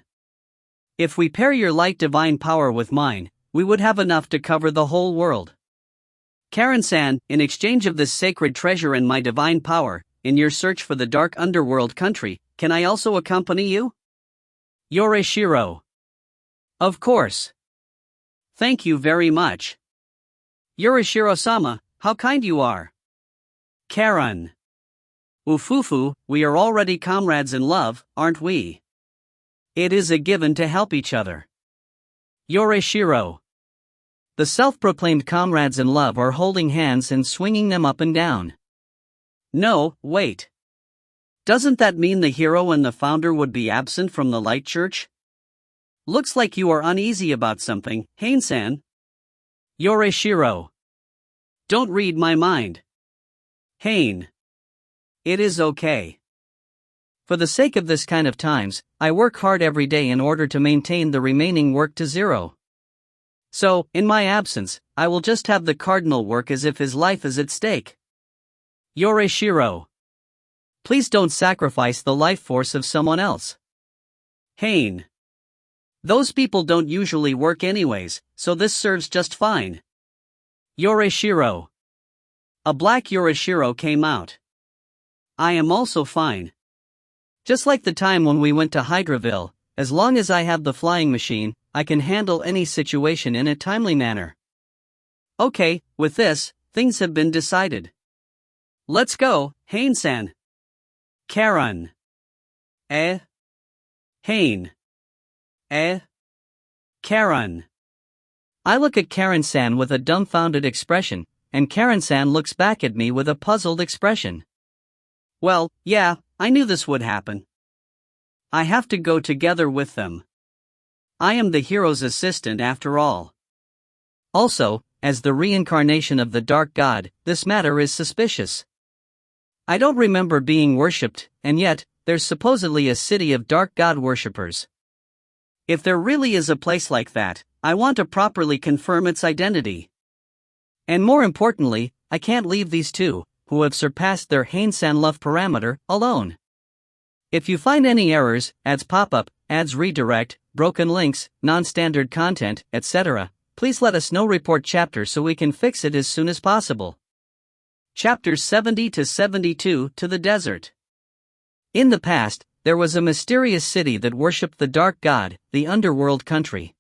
If we pair your light divine power with mine, we would have enough to cover the whole world. Karen-san, in exchange of this sacred treasure and my divine power, in your search for the dark underworld country, can I also accompany you? Yorishiro. Of course. Thank you very much. Yorishiro-sama, how kind you are. Karen. Ufufu, we are already comrades in love, aren't we? It is a given to help each other. Yorishiro. The self-proclaimed comrades in love are holding hands and swinging them up and down. No, wait. Doesn't that mean the hero and the founder would be absent from the Light Church? Looks like you are uneasy about something, Haine-san. Yorishiro. Don't read my mind. Haine. It is okay. For the sake of this kind of times, I work hard every day in order to maintain the remaining work to zero. So, in my absence, I will just have the cardinal work as if his life is at stake. Yorishiro. Please don't sacrifice the life force of someone else. Haine. Those people don't usually work anyways, so this serves just fine. Yorishiro. A black Yorishiro came out. I am also fine. Just like the time when we went to Hydraville, as long as I have the flying machine, I can handle any situation in a timely manner. Okay, with this, things have been decided. Let's go, Haine-san. Karen. Haine. Karen. I look at Karen-san with a dumbfounded expression, and Karen-san looks back at me with a puzzled expression. Well, yeah, I knew this would happen. I have to go together with them. I am the hero's assistant after all. Also, as the reincarnation of the Dark God, this matter is suspicious. I don't remember being worshipped, and yet, there's supposedly a city of dark god worshippers. If there really is a place like that, I want to properly confirm its identity. And more importantly, I can't leave these two, who have surpassed their Haine-san love parameter, alone. If you find any errors, ads pop up, ads redirect, broken links, non-standard content, etc., please let us know. Report chapter so we can fix it as soon as possible. Chapters 70 to 72 to the desert. In the past, there was a mysterious city that worshipped the dark god, the underworld country.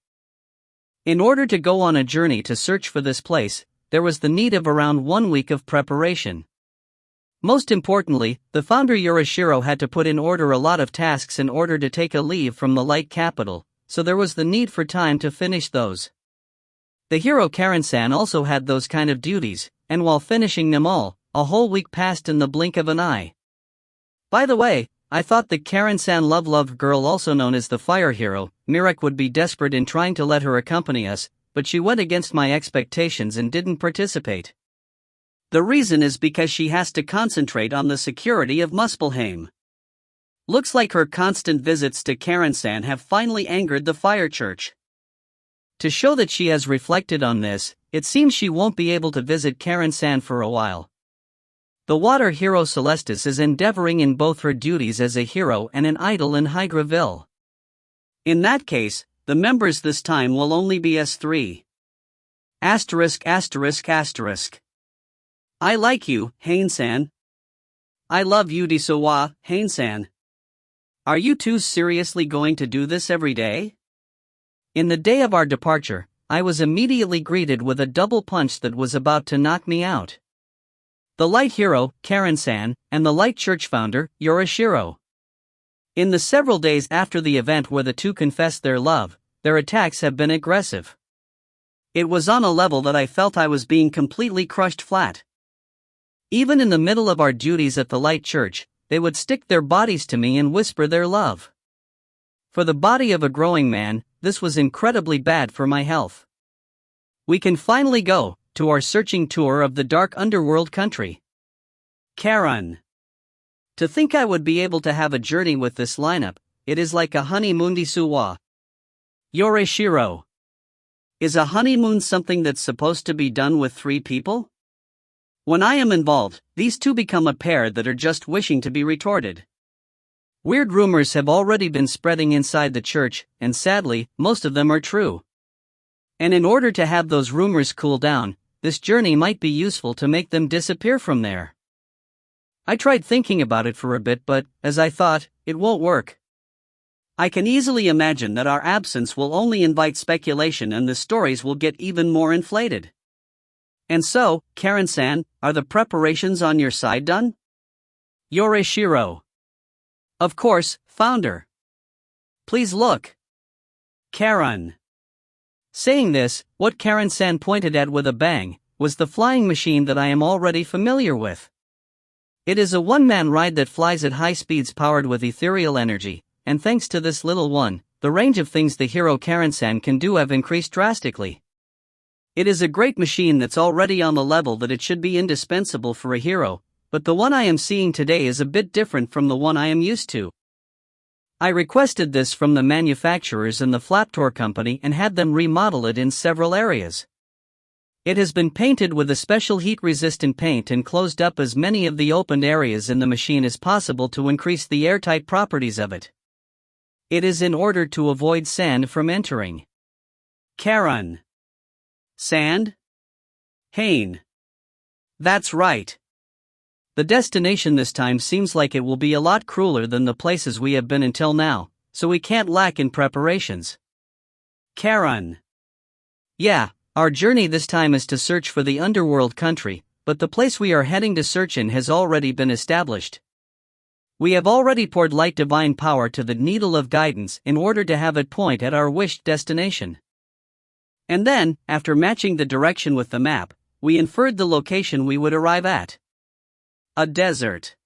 In order to go on a journey to search for this place, there was the need of around 1 week of preparation. Most importantly, the founder Yorishiro had to put in order a lot of tasks in order to take a leave from the light capital, so there was the need for time to finish those. The hero Karen-san also had those kind of duties, and while finishing them all, a whole week passed in the blink of an eye. By the way, I thought that Karen-san loved girl, also known as the fire hero, Mirek, would be desperate in trying to let her accompany us, but she went against my expectations and didn't participate. The reason is because she has to concentrate on the security of Muspelheim. Looks like her constant visits to Karen-san have finally angered the fire church. To show that she has reflected on this, it seems she won't be able to visit Karen-san for a while. The water hero Celestis is endeavoring in both her duties as a hero and an idol in Hygraville. In that case, the members this time will only be S3. ******. I like you, Haine-san. I love you desuwa, Haine-san. Are you two seriously going to do this every day? In the day of our departure, I was immediately greeted with a double punch that was about to knock me out. The light hero, Karen-san, and the light church founder, Yorishiro. In the several days after the event where the two confessed their love, their attacks have been aggressive. It was on a level that I felt I was being completely crushed flat. Even in the middle of our duties at the light church, they would stick their bodies to me and whisper their love. For the body of a growing man, this was incredibly bad for my health. We can finally go to our searching tour of the dark underworld country. Karen. To think I would be able to have a journey with this lineup, it is like a honeymoon desuwa. Yorishiro. Is a honeymoon something that's supposed to be done with 3 people? When I am involved, these two become a pair that are just wishing to be retorted. Weird rumors have already been spreading inside the church, and sadly, most of them are true. And in order to have those rumors cool down, this journey might be useful to make them disappear from there. I tried thinking about it for a bit, but, as I thought, it won't work. I can easily imagine that our absence will only invite speculation and the stories will get even more inflated. And so, Karen-san, are the preparations on your side done? Yorishiro. Of course, founder. Please look. Karen. Saying this, what Karen-san pointed at with a bang, was the flying machine that I am already familiar with. It is a one-man ride that flies at high speeds powered with ethereal energy, and thanks to this little one, the range of things the hero Karen-san can do have increased drastically. It is a great machine that's already on the level that it should be indispensable for a hero, but the one I am seeing today is a bit different from the one I am used to. I requested this from the manufacturers and the Flaptor company and had them remodel it in several areas. It has been painted with a special heat-resistant paint and closed up as many of the opened areas in the machine as possible to increase the airtight properties of it. It is in order to avoid sand from entering. Karen. Sand? Haine. That's right. The destination this time seems like it will be a lot crueler than the places we have been until now, so we can't lack in preparations. Karen. Yeah, our journey this time is to search for the underworld country, but the place we are heading to search in has already been established. We have already poured light divine power to the needle of guidance in order to have it point at our wished destination. And then, after matching the direction with the map, we inferred the location we would arrive at. A desert.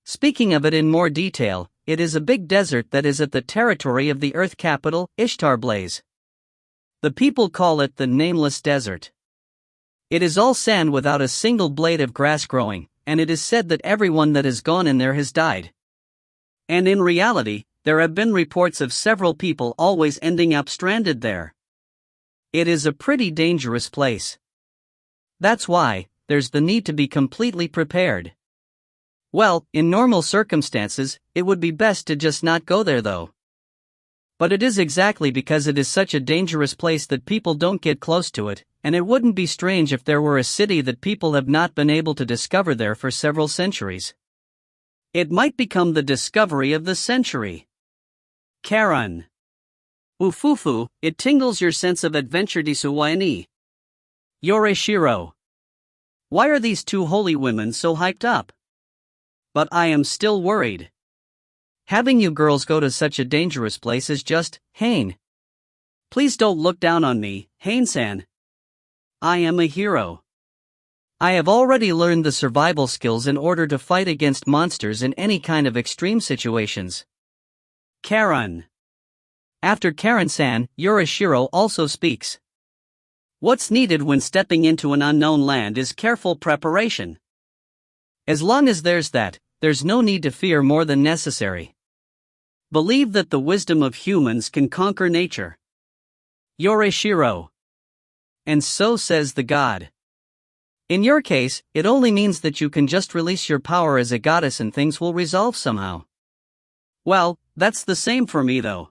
Speaking of it in more detail, it is a big desert that is at the territory of the Earth capital, Ishtarblaze. The people call it the Nameless Desert. It is all sand without a single blade of grass growing, and it is said that everyone that has gone in there has died. And in reality, there have been reports of several people always ending up stranded there. It is a pretty dangerous place. That's why there's the need to be completely prepared. Well, in normal circumstances, it would be best to just not go there though. But it is exactly because it is such a dangerous place that people don't get close to it, and it wouldn't be strange if there were a city that people have not been able to discover there for several centuries. It might become the discovery of the century. Karan. Ufufu, it tingles your sense of adventure disuwaini. Yoreshiro. Why are these two holy women so hyped up? But I am still worried. Having you girls go to such a dangerous place is just, Haine. Please don't look down on me, Haine-san. I am a hero. I have already learned the survival skills in order to fight against monsters in any kind of extreme situations. Karan. After Karan-san, Yoreshiro also speaks. What's needed when stepping into an unknown land is careful preparation. As long as there's that, there's no need to fear more than necessary. Believe that the wisdom of humans can conquer nature. Yoreshiro. And so says the god. In your case, it only means that you can just release your power as a goddess and things will resolve somehow. Well, that's the same for me though.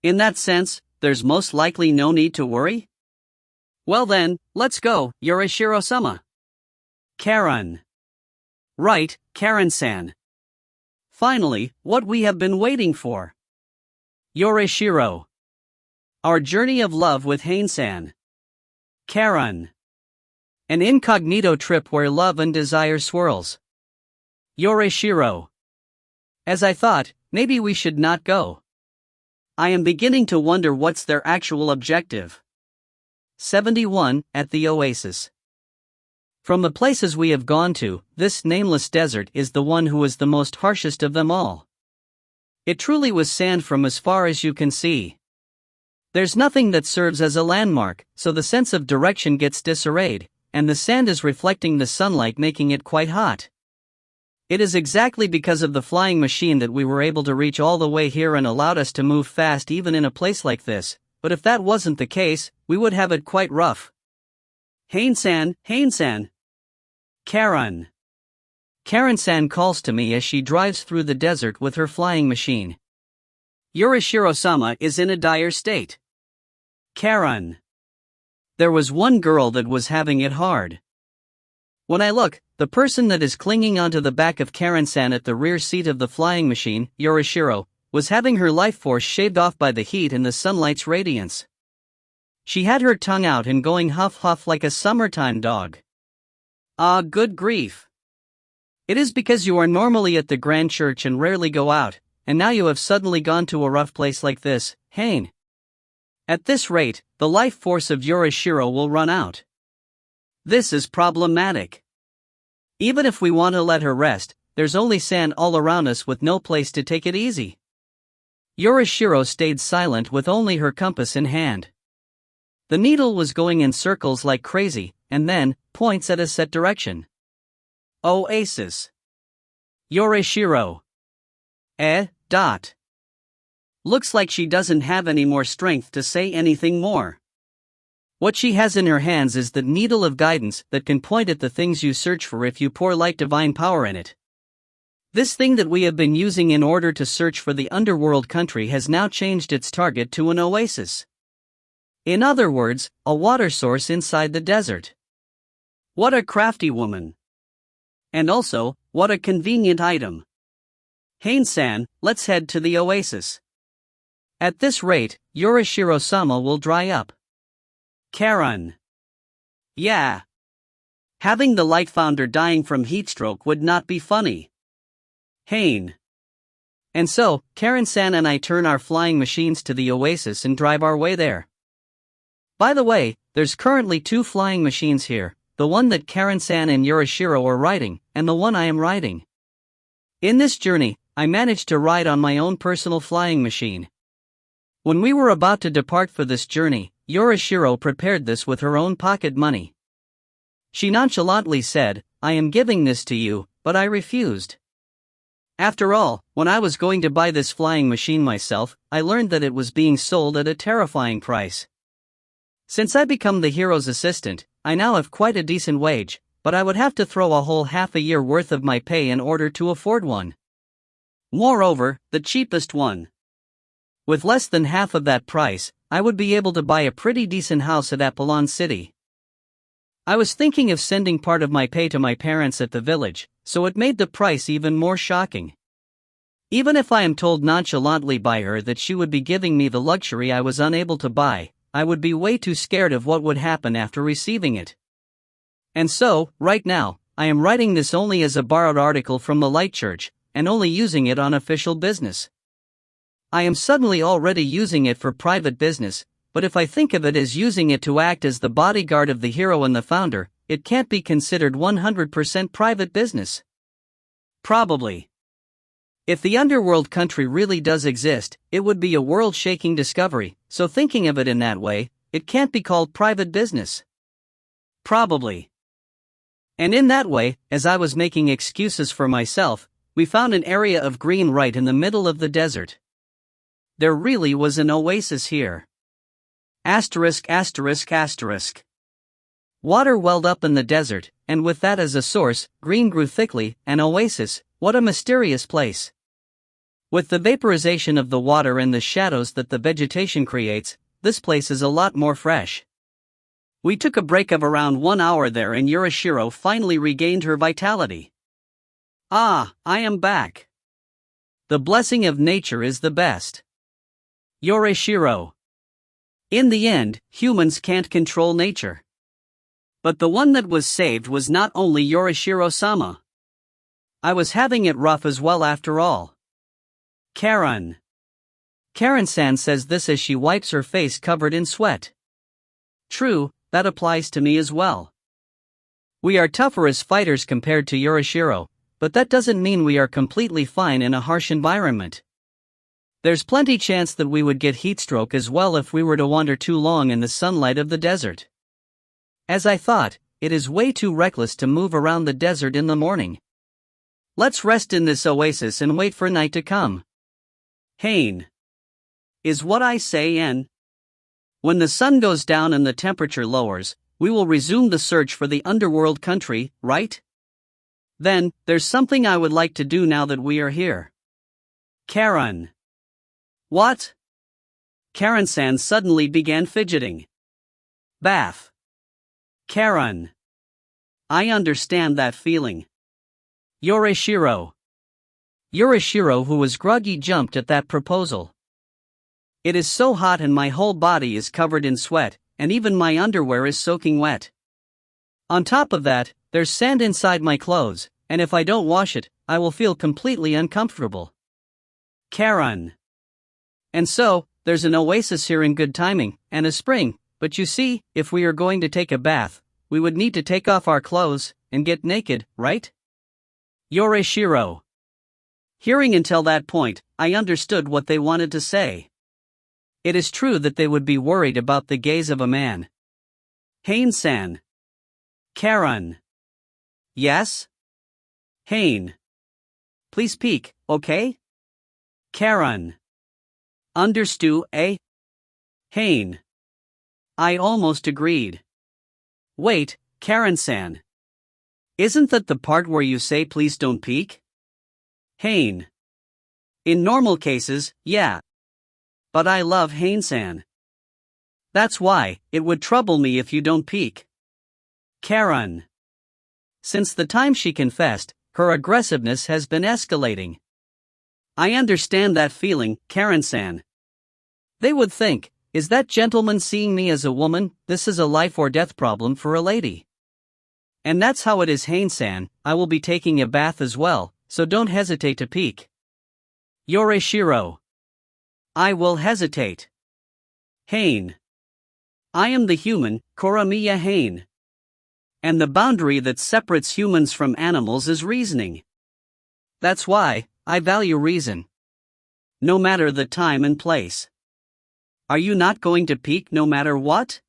In that sense, there's most likely no need to worry? Well then, let's go, Yoreshiro-sama. Karan. Right, Karan-san. Finally, what we have been waiting for. Yoreshiro. Our journey of love with Haine-san. Karan. An incognito trip where love and desire swirls. Yoreshiro. As I thought, maybe we should not go. I am beginning to wonder what's their actual objective. 71, at the oasis. From the places we have gone to, this nameless desert is the one who is the most harshest of them all. It truly was sand from as far as you can see. There's nothing that serves as a landmark, so the sense of direction gets disarrayed, and the sand is reflecting the sunlight, making it quite hot. It is exactly because of the flying machine that we were able to reach all the way here and allowed us to move fast even in a place like this, but if that wasn't the case, we would have it quite rough. Haine-san, Haine-san. Karan. Karan-san calls to me as she drives through the desert with her flying machine. Yoreshiro-sama is in a dire state. Karan. There was one girl that was having it hard. When I look, the person that is clinging onto the back of Karan-san at the rear seat of the flying machine, Yoreshiro, was having her life force shaved off by the heat and the sunlight's radiance. She had her tongue out and going huff-huff like a summertime dog. Ah, good grief. It is because you are normally at the grand church and rarely go out, and now you have suddenly gone to a rough place like this, Haine. At this rate, the life force of Yoreshiro will run out. This is problematic. Even if we want to let her rest, there's only sand all around us with no place to take it easy. Yoreshiro stayed silent with only her compass in hand. The needle was going in circles like crazy, and then points at a set direction. Oasis. Yoreshiro. Looks like she doesn't have any more strength to say anything more. What she has in her hands is the needle of guidance that can point at the things you search for if you pour light divine power in it. This thing that we have been using in order to search for the underworld country has now changed its target to an oasis. In other words, a water source inside the desert. What a crafty woman. And also, what a convenient item. Haine-san, let's head to the oasis. At this rate, Yoreshiro-sama will dry up. Karan. Yeah. Having the light founder dying from heatstroke would not be funny. Haine. And so, Karan-san and I turn our flying machines to the oasis and drive our way there. By the way, there's currently 2 flying machines here, the one that Karan-san and Yoreshiro are riding, and the one I am riding. In this journey, I managed to ride on my own personal flying machine. When we were about to depart for this journey, Yoreshiro prepared this with her own pocket money. She nonchalantly said, "I am giving this to you," but I refused. After all, when I was going to buy this flying machine myself, I learned that it was being sold at a terrifying price. Since I become the hero's assistant, I now have quite a decent wage, but I would have to throw a whole half a year worth of my pay in order to afford one. Moreover, the cheapest one. With less than half of that price, I would be able to buy a pretty decent house at Apollon City. I was thinking of sending part of my pay to my parents at the village, so it made the price even more shocking. Even if I am told nonchalantly by her that she would be giving me the luxury I was unable to buy, I would be way too scared of what would happen after receiving it. And so, right now, I am writing this only as a borrowed article from the Light Church, and only using it on official business. I am suddenly already using it for private business, but if I think of it as using it to act as the bodyguard of the hero and the founder, it can't be considered 100% private business. Probably. If the underworld country really does exist, it would be a world-shaking discovery, so thinking of it in that way, it can't be called private business. Probably. And in that way, as I was making excuses for myself, we found an area of green right in the middle of the desert. There really was an oasis here. Asterisk asterisk asterisk. Water welled up in the desert, and with that as a source, green grew thickly. An oasis, what a mysterious place. With the vaporization of the water and the shadows that the vegetation creates, this place is a lot more fresh. We took a break of around 1 hour there and Yorishiro finally regained her vitality. Ah, I am back. The blessing of nature is the best. Yorishiro. In the end, humans can't control nature. But the one that was saved was not only Yorishiro-sama. I was having it rough as well after all. Karen. Karen-san says this as she wipes her face covered in sweat. True, that applies to me as well. We are tougher as fighters compared to Yorishiro, but that doesn't mean we are completely fine in a harsh environment. There's plenty chance that we would get heatstroke as well if we were to wander too long in the sunlight of the desert. As I thought, it is way too reckless to move around the desert in the morning. Let's rest in this oasis and wait for night to come. Haine. Is what I say, and when the sun goes down and the temperature lowers, we will resume the search for the underworld country, right? Then, there's something I would like to do now that we are here. Karen. What? Karen-san suddenly began fidgeting. Bath. Karen. I understand that feeling. Yorishiro. Yorishiro, who was groggy, jumped at that proposal. It is so hot and my whole body is covered in sweat, and even my underwear is soaking wet. On top of that, there's sand inside my clothes, and if I don't wash it, I will feel completely uncomfortable. Karen. And so, there's an oasis here in good timing, and a spring, but you see, if we are going to take a bath, we would need to take off our clothes and get naked, right? Yorishiro. Hearing until that point, I understood what they wanted to say. It is true that they would be worried about the gaze of a man. Haine-san. Karen. Yes? Haine. Please peek, okay? Karen. Understood, eh? Haine. I almost agreed. Wait, Karen-san. Isn't that the part where you say please don't peek? Haine. In normal cases, yeah. But I love Haine-san. That's why, it would trouble me if you don't peek. Karen. Since the time she confessed, her aggressiveness has been escalating. I understand that feeling, Karen-san. They would think, is that gentleman seeing me as a woman? This is a life or death problem for a lady. And that's how it is, Haine-san. I will be taking a bath as well, so don't hesitate to peek. Yorishiro. I will hesitate. Haine. I am the human, Koramiya Haine. And the boundary that separates humans from animals is reasoning. That's why I value reason. No matter the time and place. Are you not going to peek no matter what?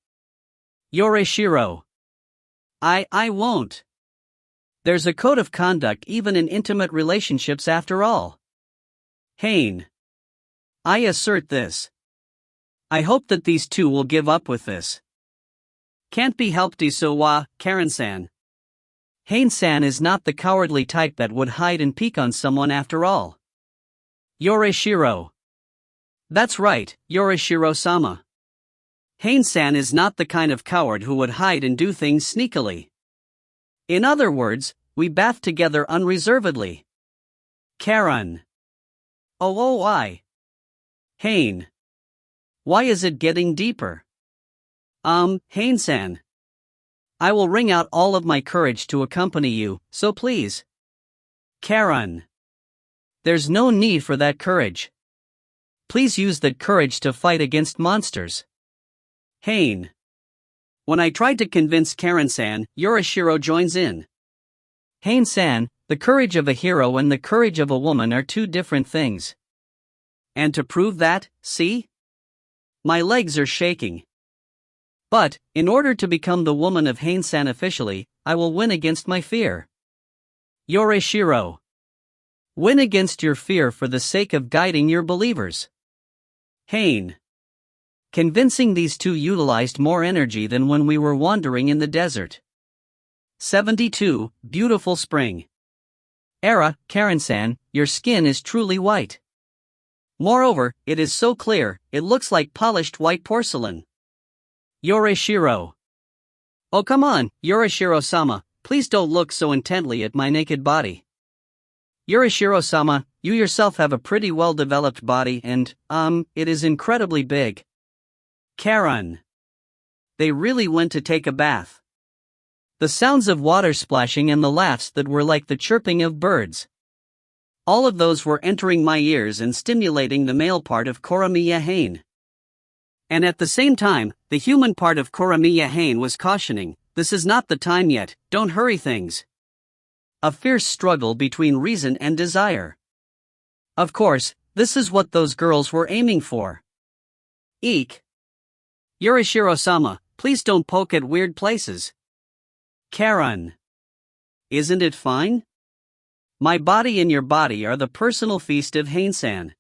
Yorishiro. I won't. There's a code of conduct even in intimate relationships after all. Haine. I assert this. I hope that these two will give up with this. Can't be helped Isowa, Karen-san. Haine-san is not the cowardly type that would hide and peek on someone after all. Yorishiro. That's right, Yorishiro-sama. Haine-san is not the kind of coward who would hide and do things sneakily. In other words, we bath together unreservedly. Karen. Oh, why? Haine. Why is it getting deeper? Haine-san. I will wring out all of my courage to accompany you, so please. Karen. There's no need for that courage. Please use that courage to fight against monsters. Haine. When I tried to convince Karen-san, Yorishiro joins in. Haine-san, the courage of a hero and the courage of a woman are two different things. And to prove that, see? My legs are shaking. But, in order to become the woman of Haine-san officially, I will win against my fear. Yorishiro. Win against your fear for the sake of guiding your believers. Haine. Convincing these two utilized more energy than when we were wandering in the desert. 72, beautiful spring. Era, Karen-san, your skin is truly white. Moreover, it is so clear, it looks like polished white porcelain. Yorishiro. Oh come on, Yorishiro-sama, please don't look so intently at my naked body. Yorishiro-sama, you yourself have a pretty well-developed body and, it is incredibly big. Karen. They really went to take a bath. The sounds of water splashing and the laughs that were like the chirping of birds. All of those were entering my ears and stimulating the male part of Koramiya Haine. And at the same time, the human part of Koramiya Haine was cautioning, this is not the time yet, don't hurry things. A fierce struggle between reason and desire. Of course, this is what those girls were aiming for. Eek. Yorishiro-sama, please don't poke at weird places. Karen. Isn't it fine? My body and your body are the personal feast of Haine-san.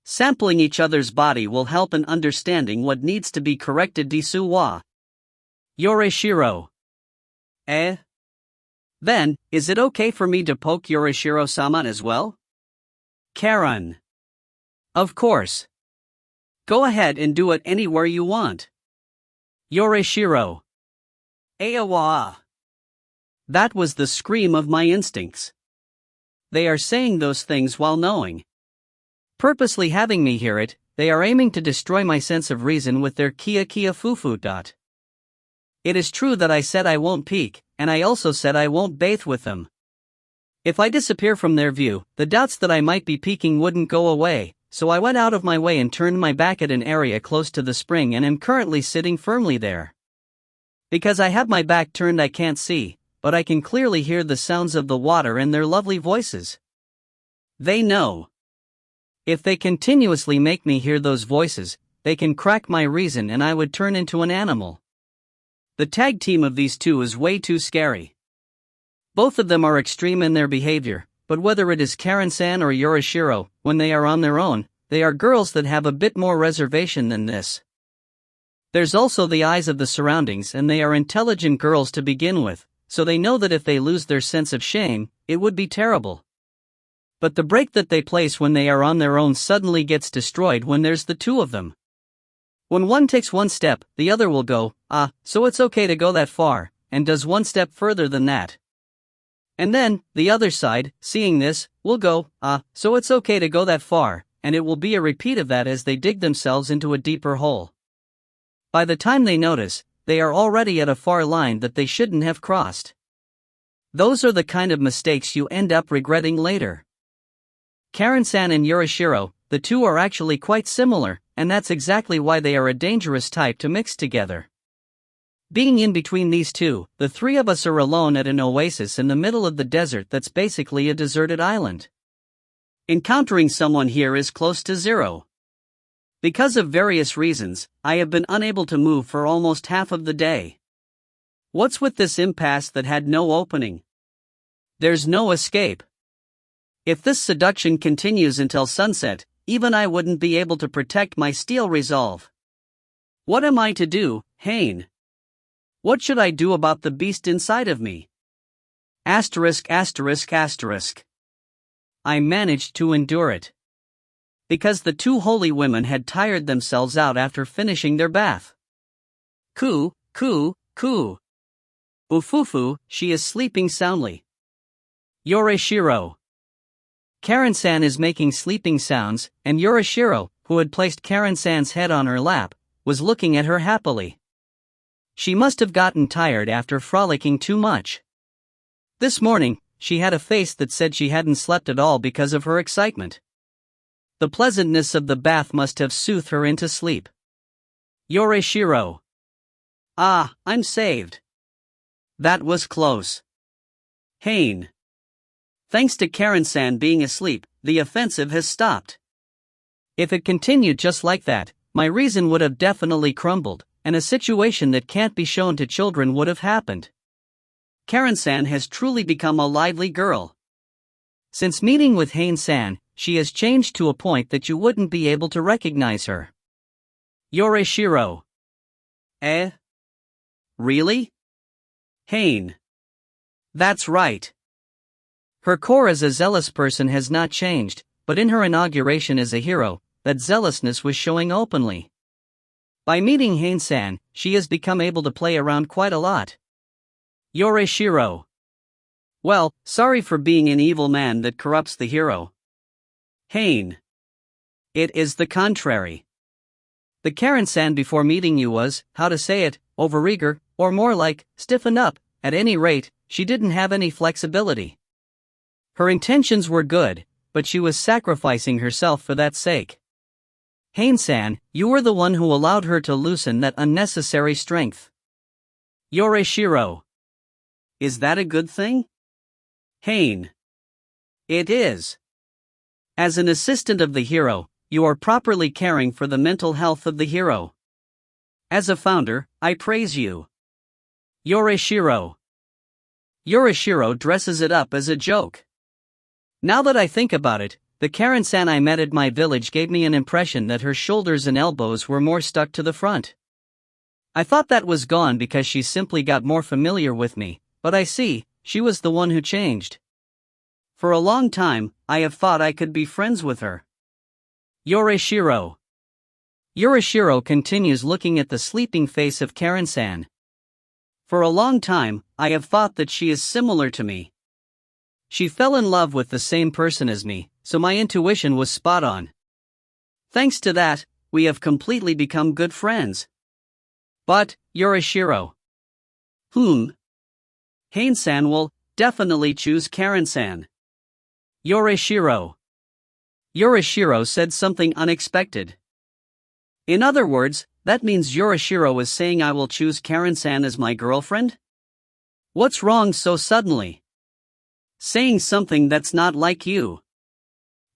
Sampling each other's body will help in understanding what needs to be corrected desu wa. Yorishiro. Then, is it okay for me to poke Yorishiro-sama as well? Karen. Of course. Go ahead and do it anywhere you want. Yorishiro. Awa. That was the scream of my instincts. They are saying those things while knowing. Purposely having me hear it, they are aiming to destroy my sense of reason with their kia fufu. It is true that I said I won't peek, and I also said I won't bathe with them. If I disappear from their view, the doubts that I might be peeking wouldn't go away, so I went out of my way and turned my back at an area close to the spring and am currently sitting firmly there. Because I have my back turned I can't see, but I can clearly hear the sounds of the water and their lovely voices. They know. If they continuously make me hear those voices, they can crack my reason and I would turn into an animal. The tag team of these two is way too scary. Both of them are extreme in their behavior, but whether it is Karen-san or Yorishiro, when they are on their own, they are girls that have a bit more reservation than this. There's also the eyes of the surroundings and they are intelligent girls to begin with, so they know that if they lose their sense of shame, it would be terrible. But the break that they place when they are on their own suddenly gets destroyed when there's the two of them. When one takes one step, the other will go, so it's okay to go that far, and does one step further than that. And then, the other side, seeing this, will go, so it's okay to go that far, and it will be a repeat of that as they dig themselves into a deeper hole. By the time they notice, they are already at a far line that they shouldn't have crossed. Those are the kind of mistakes you end up regretting later. Karen-san and Yorishiro, the two are actually quite similar, and that's exactly why they are a dangerous type to mix together. Being in between these two, the three of us are alone at an oasis in the middle of the desert that's basically a deserted island. Encountering someone here is close to zero. Because of various reasons, I have been unable to move for almost half of the day. What's with this impasse that had no opening? There's no escape. If this seduction continues until sunset, even I wouldn't be able to protect my steel resolve. What am I to do, Haine? What should I do about the beast inside of me? Asterisk asterisk asterisk. I managed to endure it. Because the two holy women had tired themselves out after finishing their bath. Coo, coo, coo. Ufufu, she is sleeping soundly. Yorishiro. Karen-san is making sleeping sounds, and Yorishiro, who had placed Karen-san's head on her lap, was looking at her happily. She must have gotten tired after frolicking too much. This morning, she had a face that said she hadn't slept at all because of her excitement. The pleasantness of the bath must have soothed her into sleep. Yorishiro. Ah, I'm saved. That was close. Haine. Thanks to Karen-san being asleep, the offensive has stopped. If it continued just like that, my reason would have definitely crumbled, and a situation that can't be shown to children would have happened. Karen-san has truly become a lively girl. Since meeting with Haine-san, she has changed to a point that you wouldn't be able to recognize her. Yorishiro. Eh? Really? Haine. That's right. Her core as a zealous person has not changed, but in her inauguration as a hero, that zealousness was showing openly. By meeting Haine-san, she has become able to play around quite a lot. Yorishiro. Well, sorry for being an evil man that corrupts the hero. Haine. It is the contrary. The Karen-san before meeting you was, how to say it, overeager, or more like, stiffen up. At any rate, she didn't have any flexibility. Her intentions were good, but she was sacrificing herself for that sake. Haine-san, you were the one who allowed her to loosen that unnecessary strength. Yorishiro. Is that a good thing? Haine. It is. As an assistant of the hero, you are properly caring for the mental health of the hero. As a founder, I praise you. Yorishiro. Yorishiro dresses it up as a joke. Now that I think about it, the Karen-san I met at my village gave me an impression that her shoulders and elbows were more stuck to the front. I thought that was gone because she simply got more familiar with me, but I see, she was the one who changed. For a long time, I have thought I could be friends with her. Yorishiro. Yorishiro continues looking at the sleeping face of Karen-san. For a long time, I have thought that she is similar to me. She fell in love with the same person as me, so my intuition was spot on. Thanks to that, we have completely become good friends. But, Yorishiro. Haine-san will definitely choose Karen-san. Yorishiro. Yorishiro said something unexpected. In other words, that means Yorishiro is saying I will choose Karen-san as my girlfriend? What's wrong so suddenly? Saying something that's not like you.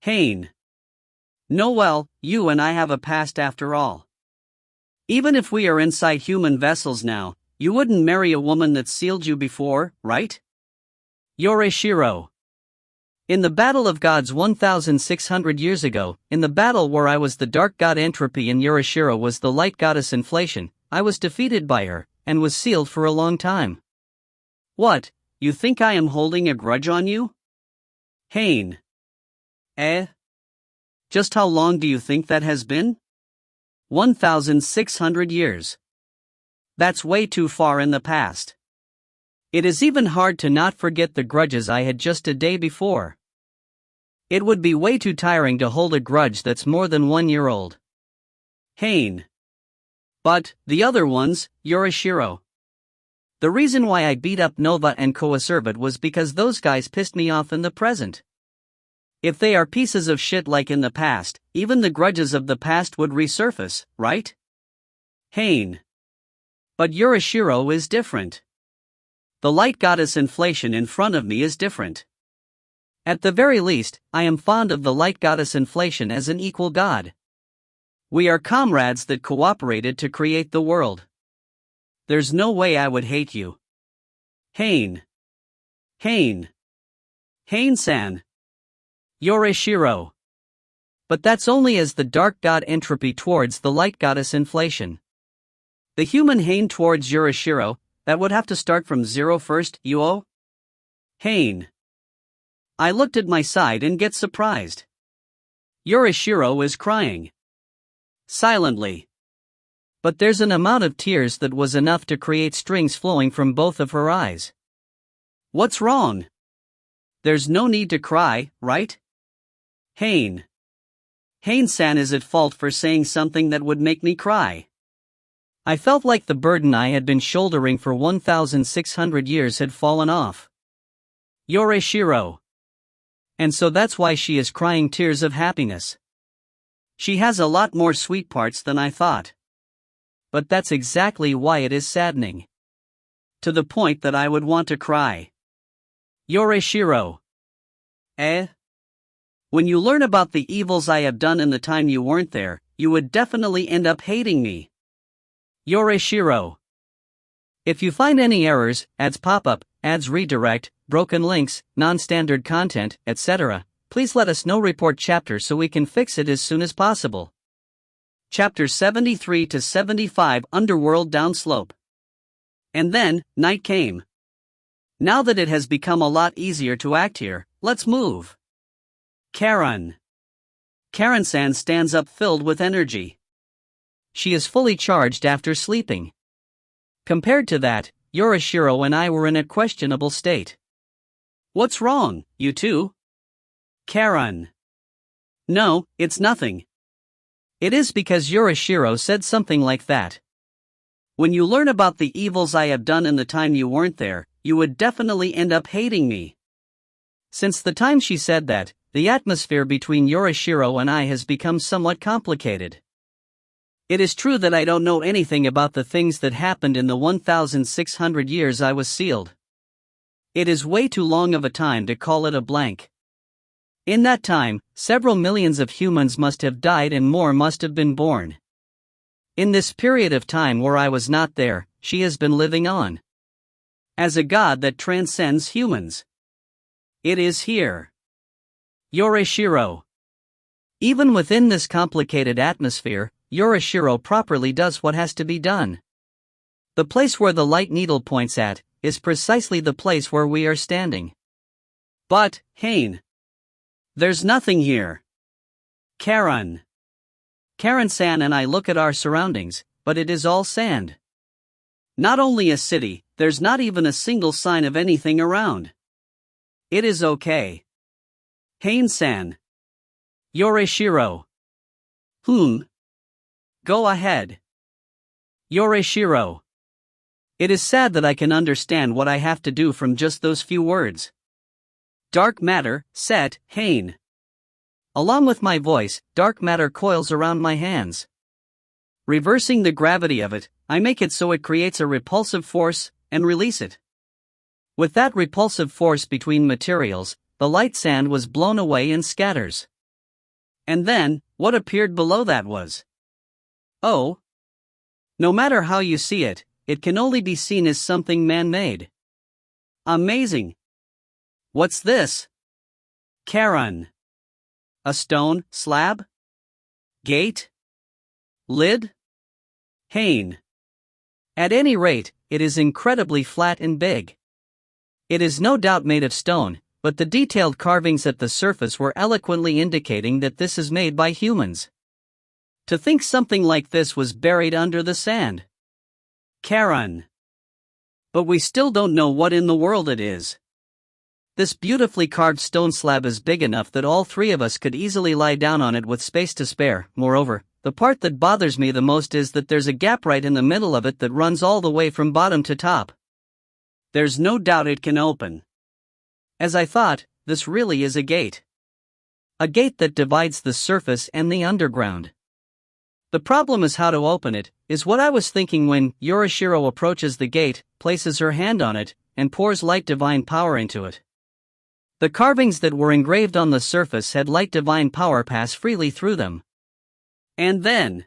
Haine. No, well, you and I have a past after all. Even if we are inside human vessels now, you wouldn't marry a woman that sealed you before, right? Yorishiro. In the Battle of Gods 1,600 years ago, in the battle where I was the dark god Entropy and Yorishiro was the light goddess Inflation, I was defeated by her, and was sealed for a long time. What? You think I am holding a grudge on you? Haine. Eh? Just how long do you think that has been? 1,600 years. That's way too far in the past. It is even hard to not forget the grudges I had just a day before. It would be way too tiring to hold a grudge that's more than 1 year old. Haine. But, the other ones, Yorishiro. The reason why I beat up Nova and Coacervate was because those guys pissed me off in the present. If they are pieces of shit like in the past, even the grudges of the past would resurface, right? Haine. But Yorishiro is different. The light goddess Inflation in front of me is different. At the very least, I am fond of the light goddess Inflation as an equal god. We are comrades that cooperated to create the world. There's no way I would hate you. Haine. Haine. Haine-san. Yoreshiro. But that's only as the dark god Entropy towards the light goddess inflation. The human Haine towards Yoreshiro, that would have to start from zero first, you Haine. I looked at my side and get surprised. Yoreshiro is crying. Silently. But there's an amount of tears that was enough to create strings flowing from both of her eyes. What's wrong? There's no need to cry, right? Haine. Haine-san is at fault for saying something that would make me cry. I felt like the burden I had been shouldering for 1,600 years had fallen off. Yoreshiro. And so that's why she is crying tears of happiness. She has a lot more sweet parts than I thought. But that's exactly why it is saddening. To the point that I would want to cry. Yoreshiro. When you learn about the evils I have done in the time you weren't there, you would definitely end up hating me. Yoreshiro. If you find any errors, ads pop up, ads redirect, broken links, non-standard content, etc., please let us know. Report chapter so we can fix it as soon as possible. Chapter 73 to 75 Underworld Downslope. And then, night came. Now that it has become a lot easier to act here, let's move. Karen. Karen-san stands up filled with energy. She is fully charged after sleeping. Compared to that, Yoreshiro and I were in a questionable state. What's wrong, you two? Karen. No, it's nothing. It is because Yoreshiro said something like that. When you learn about the evils I have done in the time you weren't there, you would definitely end up hating me. Since the time she said that, the atmosphere between Yoreshiro and I has become somewhat complicated. It is true that I don't know anything about the things that happened in the 1,600 years I was sealed. It is way too long of a time to call it a blank. In that time, several millions of humans must have died and more must have been born. In this period of time where I was not there, she has been living on. As a god that transcends humans. It is here. Yoreshiro. Even within this complicated atmosphere, Yoreshiro properly does what has to be done. The place where the light needle points at, is precisely the place where we are standing. But, Haine. There's nothing here. Karen. Karen-san and I look at our surroundings, but it is all sand. Not only a city, there's not even a single sign of anything around. It is okay. Haine-san. Yoreshiro. Go ahead. Yoreshiro. It is sad that I can understand what I have to do from just those few words. Dark matter, set, Haine. Along with my voice, dark matter coils around my hands. Reversing the gravity of it, I make it so it creates a repulsive force, and release it. With that repulsive force between materials, the light sand was blown away and scatters. And then, what appeared below that was. Oh. No matter how you see it, it can only be seen as something man-made. Amazing. What's this? Karen. A stone slab? Gate? Lid? Haine. At any rate, it is incredibly flat and big. It is no doubt made of stone, but the detailed carvings at the surface were eloquently indicating that this is made by humans. To think something like this was buried under the sand. Karen. But we still don't know what in the world it is. This beautifully carved stone slab is big enough that all three of us could easily lie down on it with space to spare. Moreover, the part that bothers me the most is that there's a gap right in the middle of it that runs all the way from bottom to top. There's no doubt it can open. As I thought, this really is a gate. A gate that divides the surface and the underground. The problem is how to open it, is what I was thinking when Yoreshiro approaches the gate, places her hand on it, and pours light divine power into it. The carvings that were engraved on the surface had light divine power pass freely through them. And then,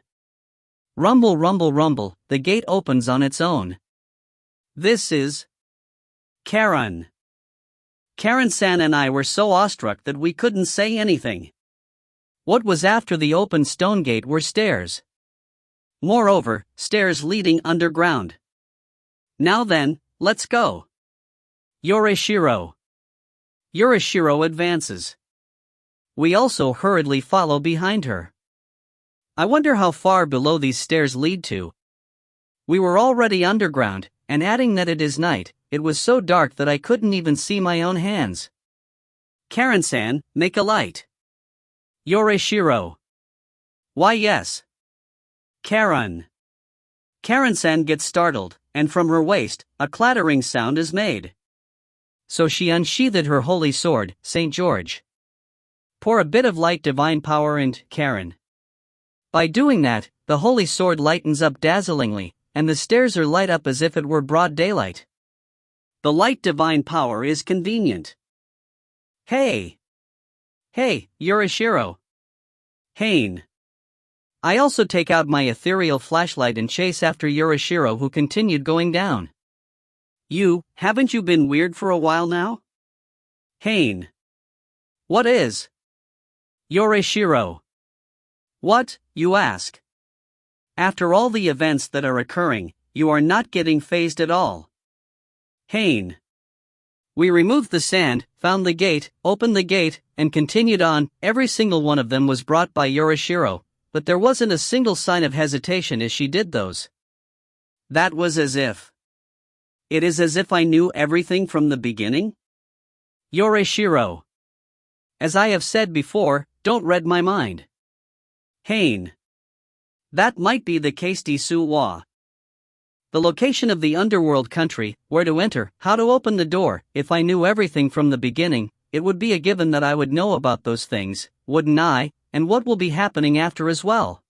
rumble, rumble, rumble, the gate opens on its own. This is Karen. Karen-san and I were so awestruck that we couldn't say anything. What was after the open stone gate were stairs. Moreover, stairs leading underground. Now then, let's go. Yorishiro. Yorishiro advances. We also hurriedly follow behind her. I wonder how far below these stairs lead to. We were already underground, and adding that it is night, it was so dark that I couldn't even see my own hands. Karen-san, make a light. Yorishiro. Why yes. Karen. Karen-san gets startled, and from her waist, a clattering sound is made. So she unsheathed her holy sword, St. George. Pour a bit of light divine power into Karen. By doing that, the holy sword lightens up dazzlingly, and the stairs are light up as if it were broad daylight. The light divine power is convenient. Hey! Hey, Yorishiro. Haine. I also take out my ethereal flashlight and chase after Yorishiro, who continued going down. Haven't you been weird for a while now? Haine. What is? Yorishiro. What, you ask? After all the events that are occurring, you are not getting phased at all. Haine. We removed the sand, found the gate, opened the gate, and continued on. Every single one of them was brought by Yorishiro, but there wasn't a single sign of hesitation as she did those. That was as if. It is as if I knew everything from the beginning? Yorishiro. As I have said before, don't read my mind. Haine. That might be the case wa. The location of the underworld country, where to enter, how to open the door. If I knew everything from the beginning, it would be a given that I would know about those things, wouldn't I, and what will be happening after as well.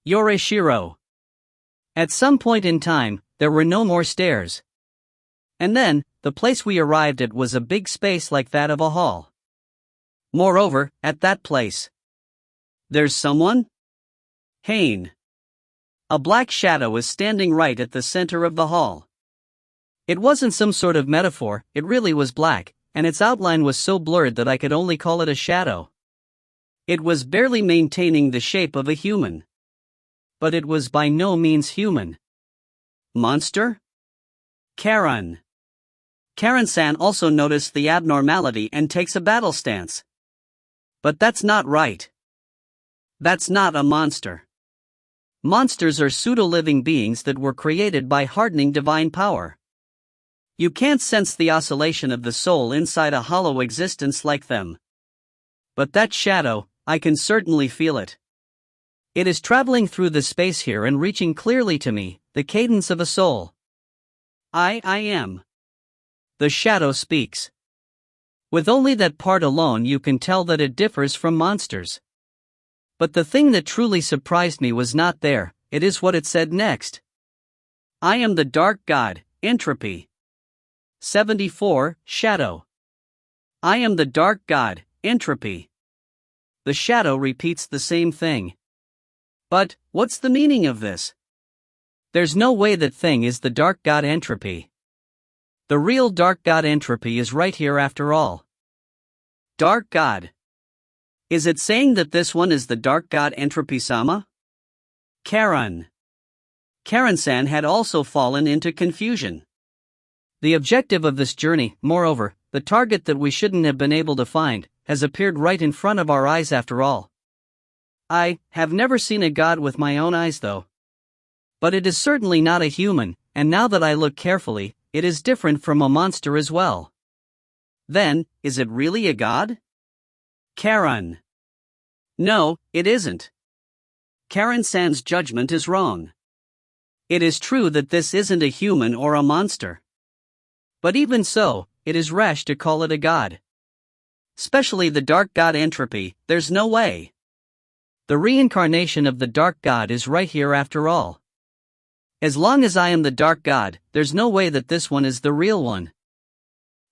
Yorishiro. At some point in time, there were no more stairs. And then, the place we arrived at was a big space like that of a hall. Moreover, at that place. There's someone? Haine. A black shadow is standing right at the center of the hall. It wasn't some sort of metaphor, it really was black, and its outline was so blurred that I could only call it a shadow. It was barely maintaining the shape of a human. But it was by no means human. Monster? Karen. Karen-san also noticed the abnormality and takes a battle stance. But that's not right. That's not a monster. Monsters are pseudo-living beings that were created by hardening divine power. You can't sense the oscillation of the soul inside a hollow existence like them. But that shadow, I can certainly feel it. It is traveling through the space here and reaching clearly to me, the cadence of a soul. I am. The shadow speaks. With only that part alone you can tell that it differs from monsters. But the thing that truly surprised me was not there, it is what it said next. I am the dark god, Entropy. 74, Shadow. I am the dark god, Entropy. The shadow repeats the same thing. But, what's the meaning of this? There's no way that thing is the dark god Entropy. The real dark god Entropy is right here after all. Dark god. Is it saying that this one is the dark god Entropy-sama? Karen. Karen-san had also fallen into confusion. The objective of this journey, moreover, the target that we shouldn't have been able to find, has appeared right in front of our eyes after all. I have never seen a god with my own eyes though. But it is certainly not a human, and now that I look carefully, it is different from a monster as well. Then, is it really a god? Karen. No, it isn't. Karen-san's judgment is wrong. It is true that this isn't a human or a monster. But even so, it is rash to call it a god. Especially the dark god Entropy, there's no way. The reincarnation of the dark god is right here after all. As long as I am the dark god, there's no way that this one is the real one.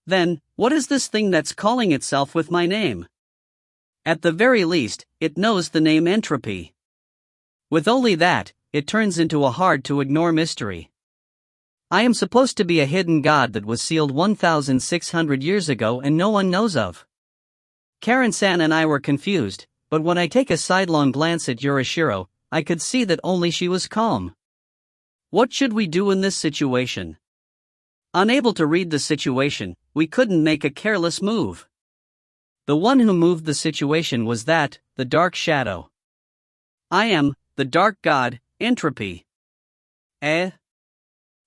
Then, what is this thing that's calling itself with my name? At the very least, it knows the name Entropy. With only that, it turns into a hard-to-ignore mystery. I am supposed to be a hidden god that was sealed 1,600 years ago and no one knows of. Karen-san and I were confused, but when I take a sidelong glance at Yurishiro, I could see that only she was calm. What should we do in this situation? Unable to read the situation, we couldn't make a careless move. The one who moved the situation was the dark shadow. I am the dark god, Entropy.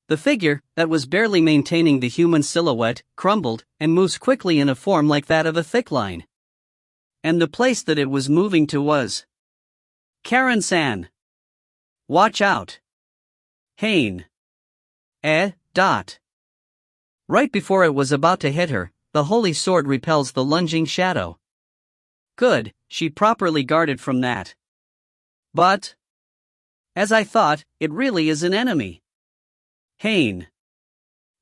The figure, that was barely maintaining the human silhouette, crumbled, and moves quickly in a form like that of a thick line. And the place that it was moving to was Karen-san. Watch out. Haine. Right before it was about to hit her, the holy sword repels the lunging shadow. Good, she properly guarded from that. But, as I thought, it really is an enemy. Haine.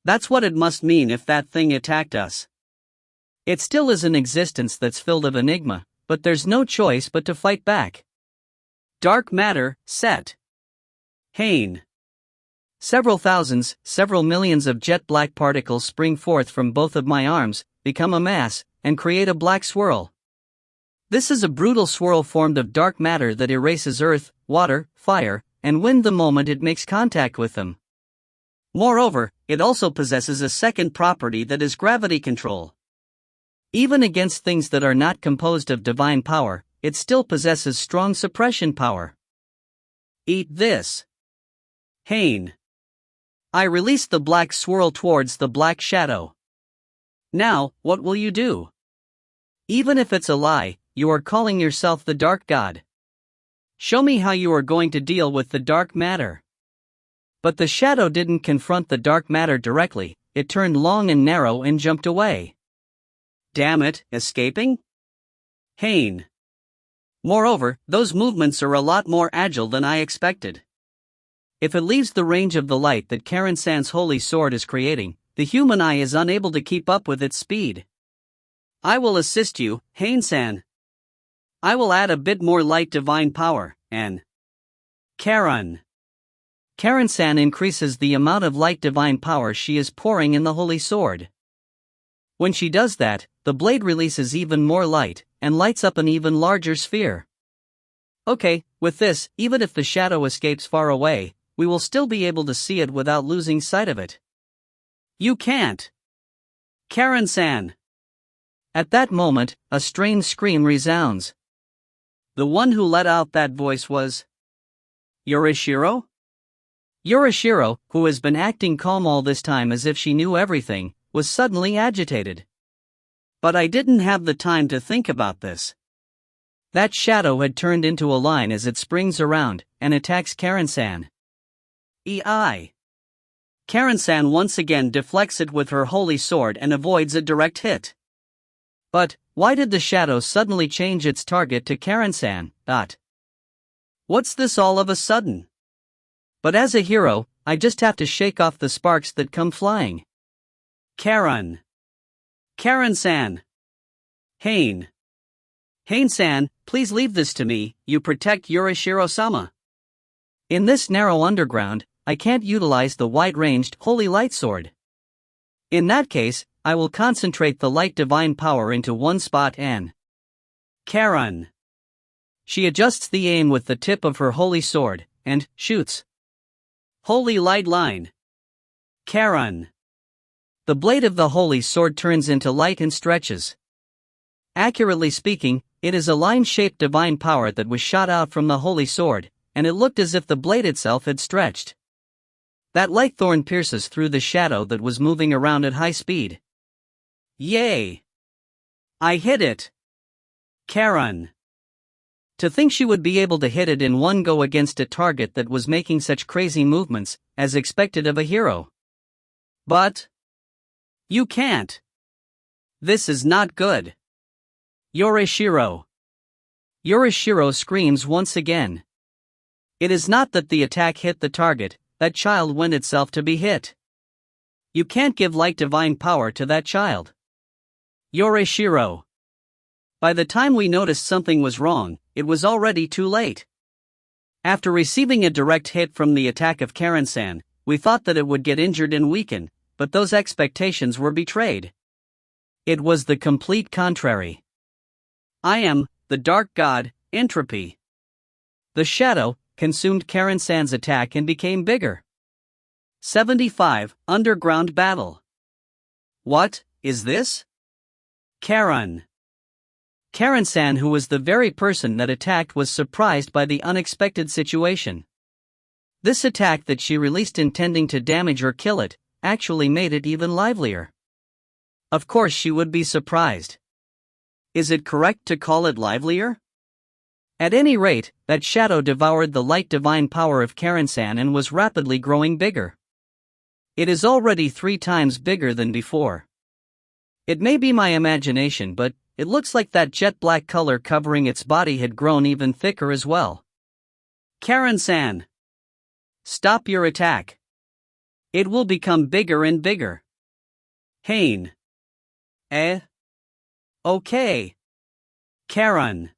That's what it must mean if that thing attacked us. It still is an existence that's filled of enigma, but there's no choice but to fight back. Dark matter, set. Haine. Several thousands, several millions of jet black particles spring forth from both of my arms, become a mass, and create a black swirl. This is a brutal swirl formed of dark matter that erases earth, water, fire, and wind the moment it makes contact with them. Moreover, it also possesses a second property that is gravity control. Even against things that are not composed of divine power, it still possesses strong suppression power. Eat this. Haine. I release the black swirl towards the black shadow. Now, what will you do? Even if it's a lie, you are calling yourself the dark god. Show me how you are going to deal with the dark matter. But the shadow didn't confront the dark matter directly, it turned long and narrow and jumped away. Damn it, escaping? Haine. Moreover, those movements are a lot more agile than I expected. If it leaves the range of the light that Karen-san's holy sword is creating, the human eye is unable to keep up with its speed. I will assist you, Haine-san. I will add a bit more light divine power, and Karen-san increases the amount of light divine power she is pouring in the holy sword. When she does that, the blade releases even more light, and lights up an even larger sphere. Okay, with this, even if the shadow escapes far away, we will still be able to see it without losing sight of it. You can't. Karen-san. At that moment, a strained scream resounds. The one who let out that voice was Yurishiro? Yurishiro, who has been acting calm all this time as if she knew everything, was suddenly agitated. But I didn't have the time to think about this. That shadow had turned into a line as it springs around and attacks Karen-san. Karen-san once again deflects it with her holy sword and avoids a direct hit. But, why did the shadow suddenly change its target to Karen-san? What's this all of a sudden? But as a hero, I just have to shake off the sparks that come flying. Karen-san. Haine. Haine-san, please leave this to me, you protect Yurishiro-sama. In this narrow underground, I can't utilize the wide-ranged holy light sword. In that case, I will concentrate the light divine power into one spot and Karen. She adjusts the aim with the tip of her holy sword, and shoots. Holy light line. Karen. The blade of the holy sword turns into light and stretches. Accurately speaking, it is a line-shaped divine power that was shot out from the holy sword, and it looked as if the blade itself had stretched. That light thorn pierces through the shadow that was moving around at high speed. Yay! I hit it! Karen. To think she would be able to hit it in one go against a target that was making such crazy movements, as expected of a hero. But you can't. This is not good. Yurishiro. Yurishiro screams once again. It is not that the attack hit the target, that child went itself to be hit. You can't give light divine power to that child. Yurishiro. By the time we noticed something was wrong, it was already too late. After receiving a direct hit from the attack of Karen-san, we thought that it would get injured and weaken, but those expectations were betrayed. It was the complete contrary. I am the dark god, Entropy. The shadow consumed Karen-san's attack and became bigger. 75. Underground Battle. What is this? Karen. Karen-san, who was the very person that attacked, was surprised by the unexpected situation. This attack that she released intending to damage or kill it, actually made it even livelier. Of course she would be surprised. Is it correct to call it livelier? At any rate, that shadow devoured the light divine power of Karen-san and was rapidly growing bigger. It is already 3 times bigger than before. It may be my imagination, but it looks like that jet black color covering its body had grown even thicker as well. Karen-san, stop your attack. It will become bigger and bigger. Haine. Okay. Karen.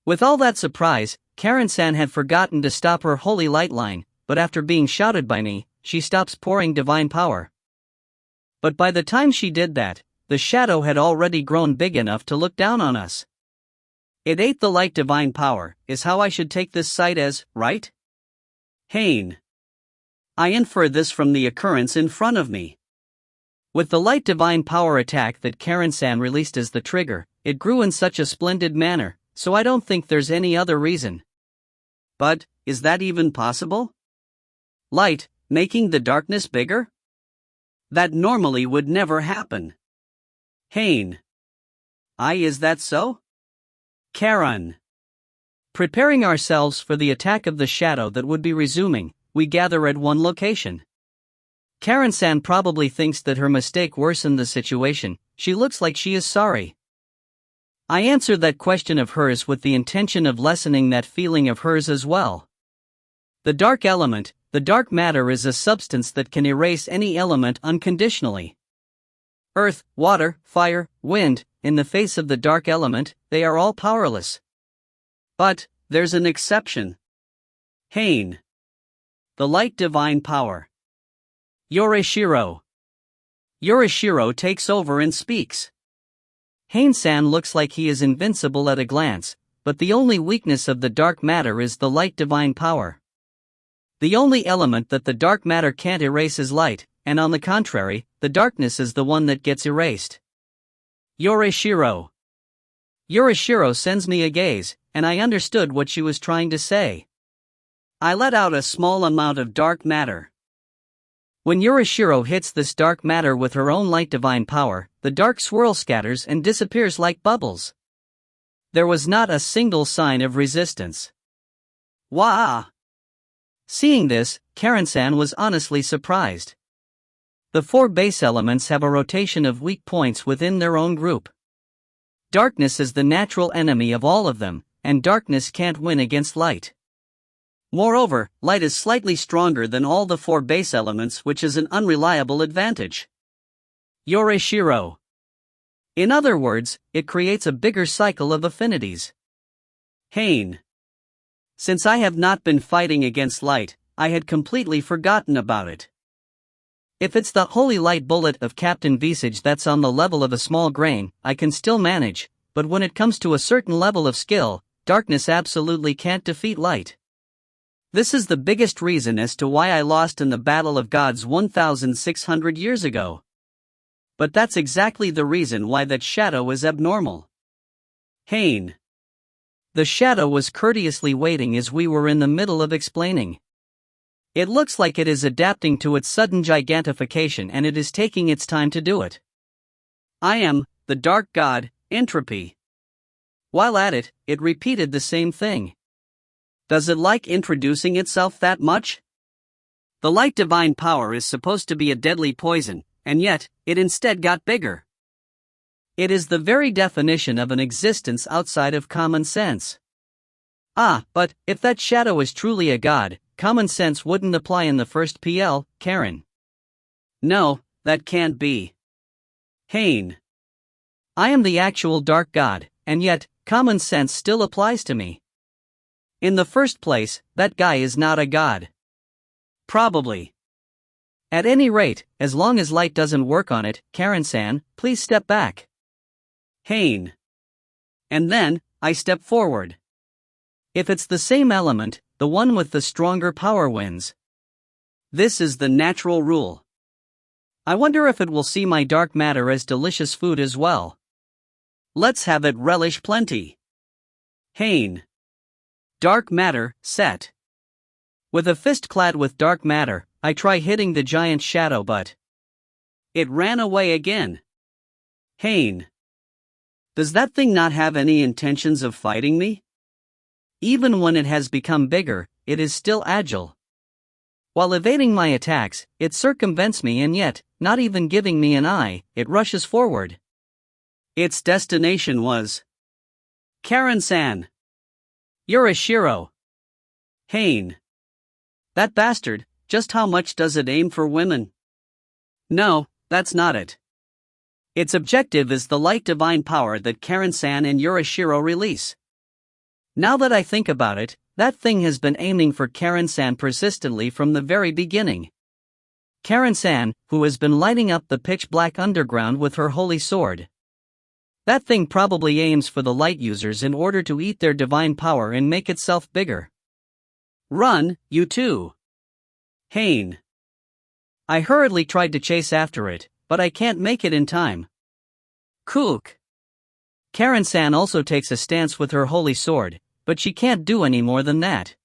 With all that surprise, Karen-san had forgotten to stop her holy light line, but after being shouted by me, she stops pouring divine power. But by the time she did that, the shadow had already grown big enough to look down on us. It ate the light divine power, is how I should take this sight as, right? Haine. I infer this from the occurrence in front of me. With the light divine power attack that Karen-san released as the trigger, it grew in such a splendid manner, so I don't think there's any other reason. But, is that even possible? Light, making the darkness bigger? That normally would never happen. Haine. Is that so? Karen. Preparing ourselves for the attack of the shadow that would be resuming, we gather at one location. Karen-san probably thinks that her mistake worsened the situation. She looks like she is sorry. I answer that question of hers with the intention of lessening that feeling of hers as well. The dark element, the dark matter, is a substance that can erase any element unconditionally. Earth, water, fire, wind, in the face of the dark element, they are all powerless. But there's an exception. Haine. The light divine power. Yorishiro. Yorishiro takes over and speaks. Haine-san looks like he is invincible at a glance, but the only weakness of the dark matter is the light divine power. The only element that the dark matter can't erase is light, and on the contrary, the darkness is the one that gets erased. Yorishiro. Yorishiro sends me a gaze, and I understood what she was trying to say. I let out a small amount of dark matter. When Yorishiro hits this dark matter with her own light divine power, the dark swirl scatters and disappears like bubbles. There was not a single sign of resistance. Wah! Seeing this, Karen-san was honestly surprised. The 4 base elements have a rotation of weak points within their own group. Darkness is the natural enemy of all of them, and darkness can't win against light. Moreover, light is slightly stronger than all the 4 base elements, which is an unreliable advantage. Yorishiro. In other words, it creates a bigger cycle of affinities. Haine. Since I have not been fighting against light, I had completely forgotten about it. If it's the holy light bullet of Captain Visage that's on the level of a small grain, I can still manage, but when it comes to a certain level of skill, darkness absolutely can't defeat light. This is the biggest reason as to why I lost in the Battle of Gods 1,600 years ago. But that's exactly the reason why that shadow is abnormal. Haine. The shadow was courteously waiting as we were in the middle of explaining. It looks like it is adapting to its sudden gigantification, and it is taking its time to do it. I am the dark god, Entropy. While at it, it repeated the same thing. Does it like introducing itself that much? The light divine power is supposed to be a deadly poison, and yet, it instead got bigger. It is the very definition of an existence outside of common sense. But if that shadow is truly a god, common sense wouldn't apply in the first PL, Karen. No, that can't be. Haine. I am the actual dark god, and yet, common sense still applies to me. In the first place, that guy is not a god. Probably. At any rate, as long as light doesn't work on it, Karen-san, please step back. Haine. And then, I step forward. If it's the same element, the one with the stronger power wins. This is the natural rule. I wonder if it will see my dark matter as delicious food as well. Let's have it relish plenty. Haine. Dark matter, set. With a fist clad with dark matter, I try hitting the giant shadow but it ran away again. Haine. Does that thing not have any intentions of fighting me? Even when it has become bigger, it is still agile. While evading my attacks, it circumvents me and yet, not even giving me an eye, it rushes forward. Its destination was Karen-san. Yurishiro. Haine. That bastard, just how much does it aim for women? No, that's not it. Its objective is the light divine power that Karen-san and Yurishiro release. Now that I think about it, that thing has been aiming for Karen-san persistently from the very beginning. Karen-san, who has been lighting up the pitch-black underground with her holy sword. That thing probably aims for the light users in order to eat their divine power and make itself bigger. Run, you two. Haine. I hurriedly tried to chase after it, but I can't make it in time. Kook. Karen-san also takes a stance with her holy sword, but she can't do any more than that.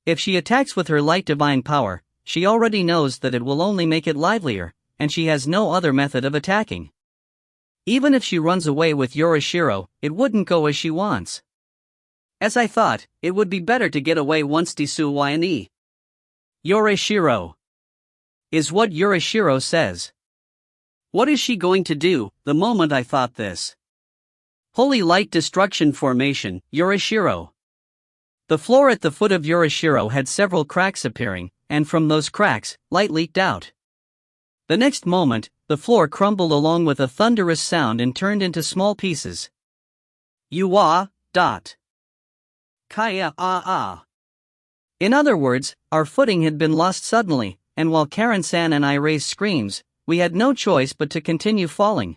If she attacks with her light divine power, she already knows that it will only make it livelier, and she has no other method of attacking. Even if she runs away with Yurishiro, it wouldn't go as she wants. As I thought, it would be better to get away once Disuwane. Yurishiro. Is what Yurishiro says. What is she going to do, the moment I thought this? Holy light destruction formation, Yurishiro. The floor at the foot of Yurishiro had several cracks appearing, and from those cracks, light leaked out. The next moment, the floor crumbled along with a thunderous sound and turned into small pieces. Yuwa, dot. Kaya ah. In other words, our footing had been lost suddenly, and while Karen-san and I raised screams, we had no choice but to continue falling.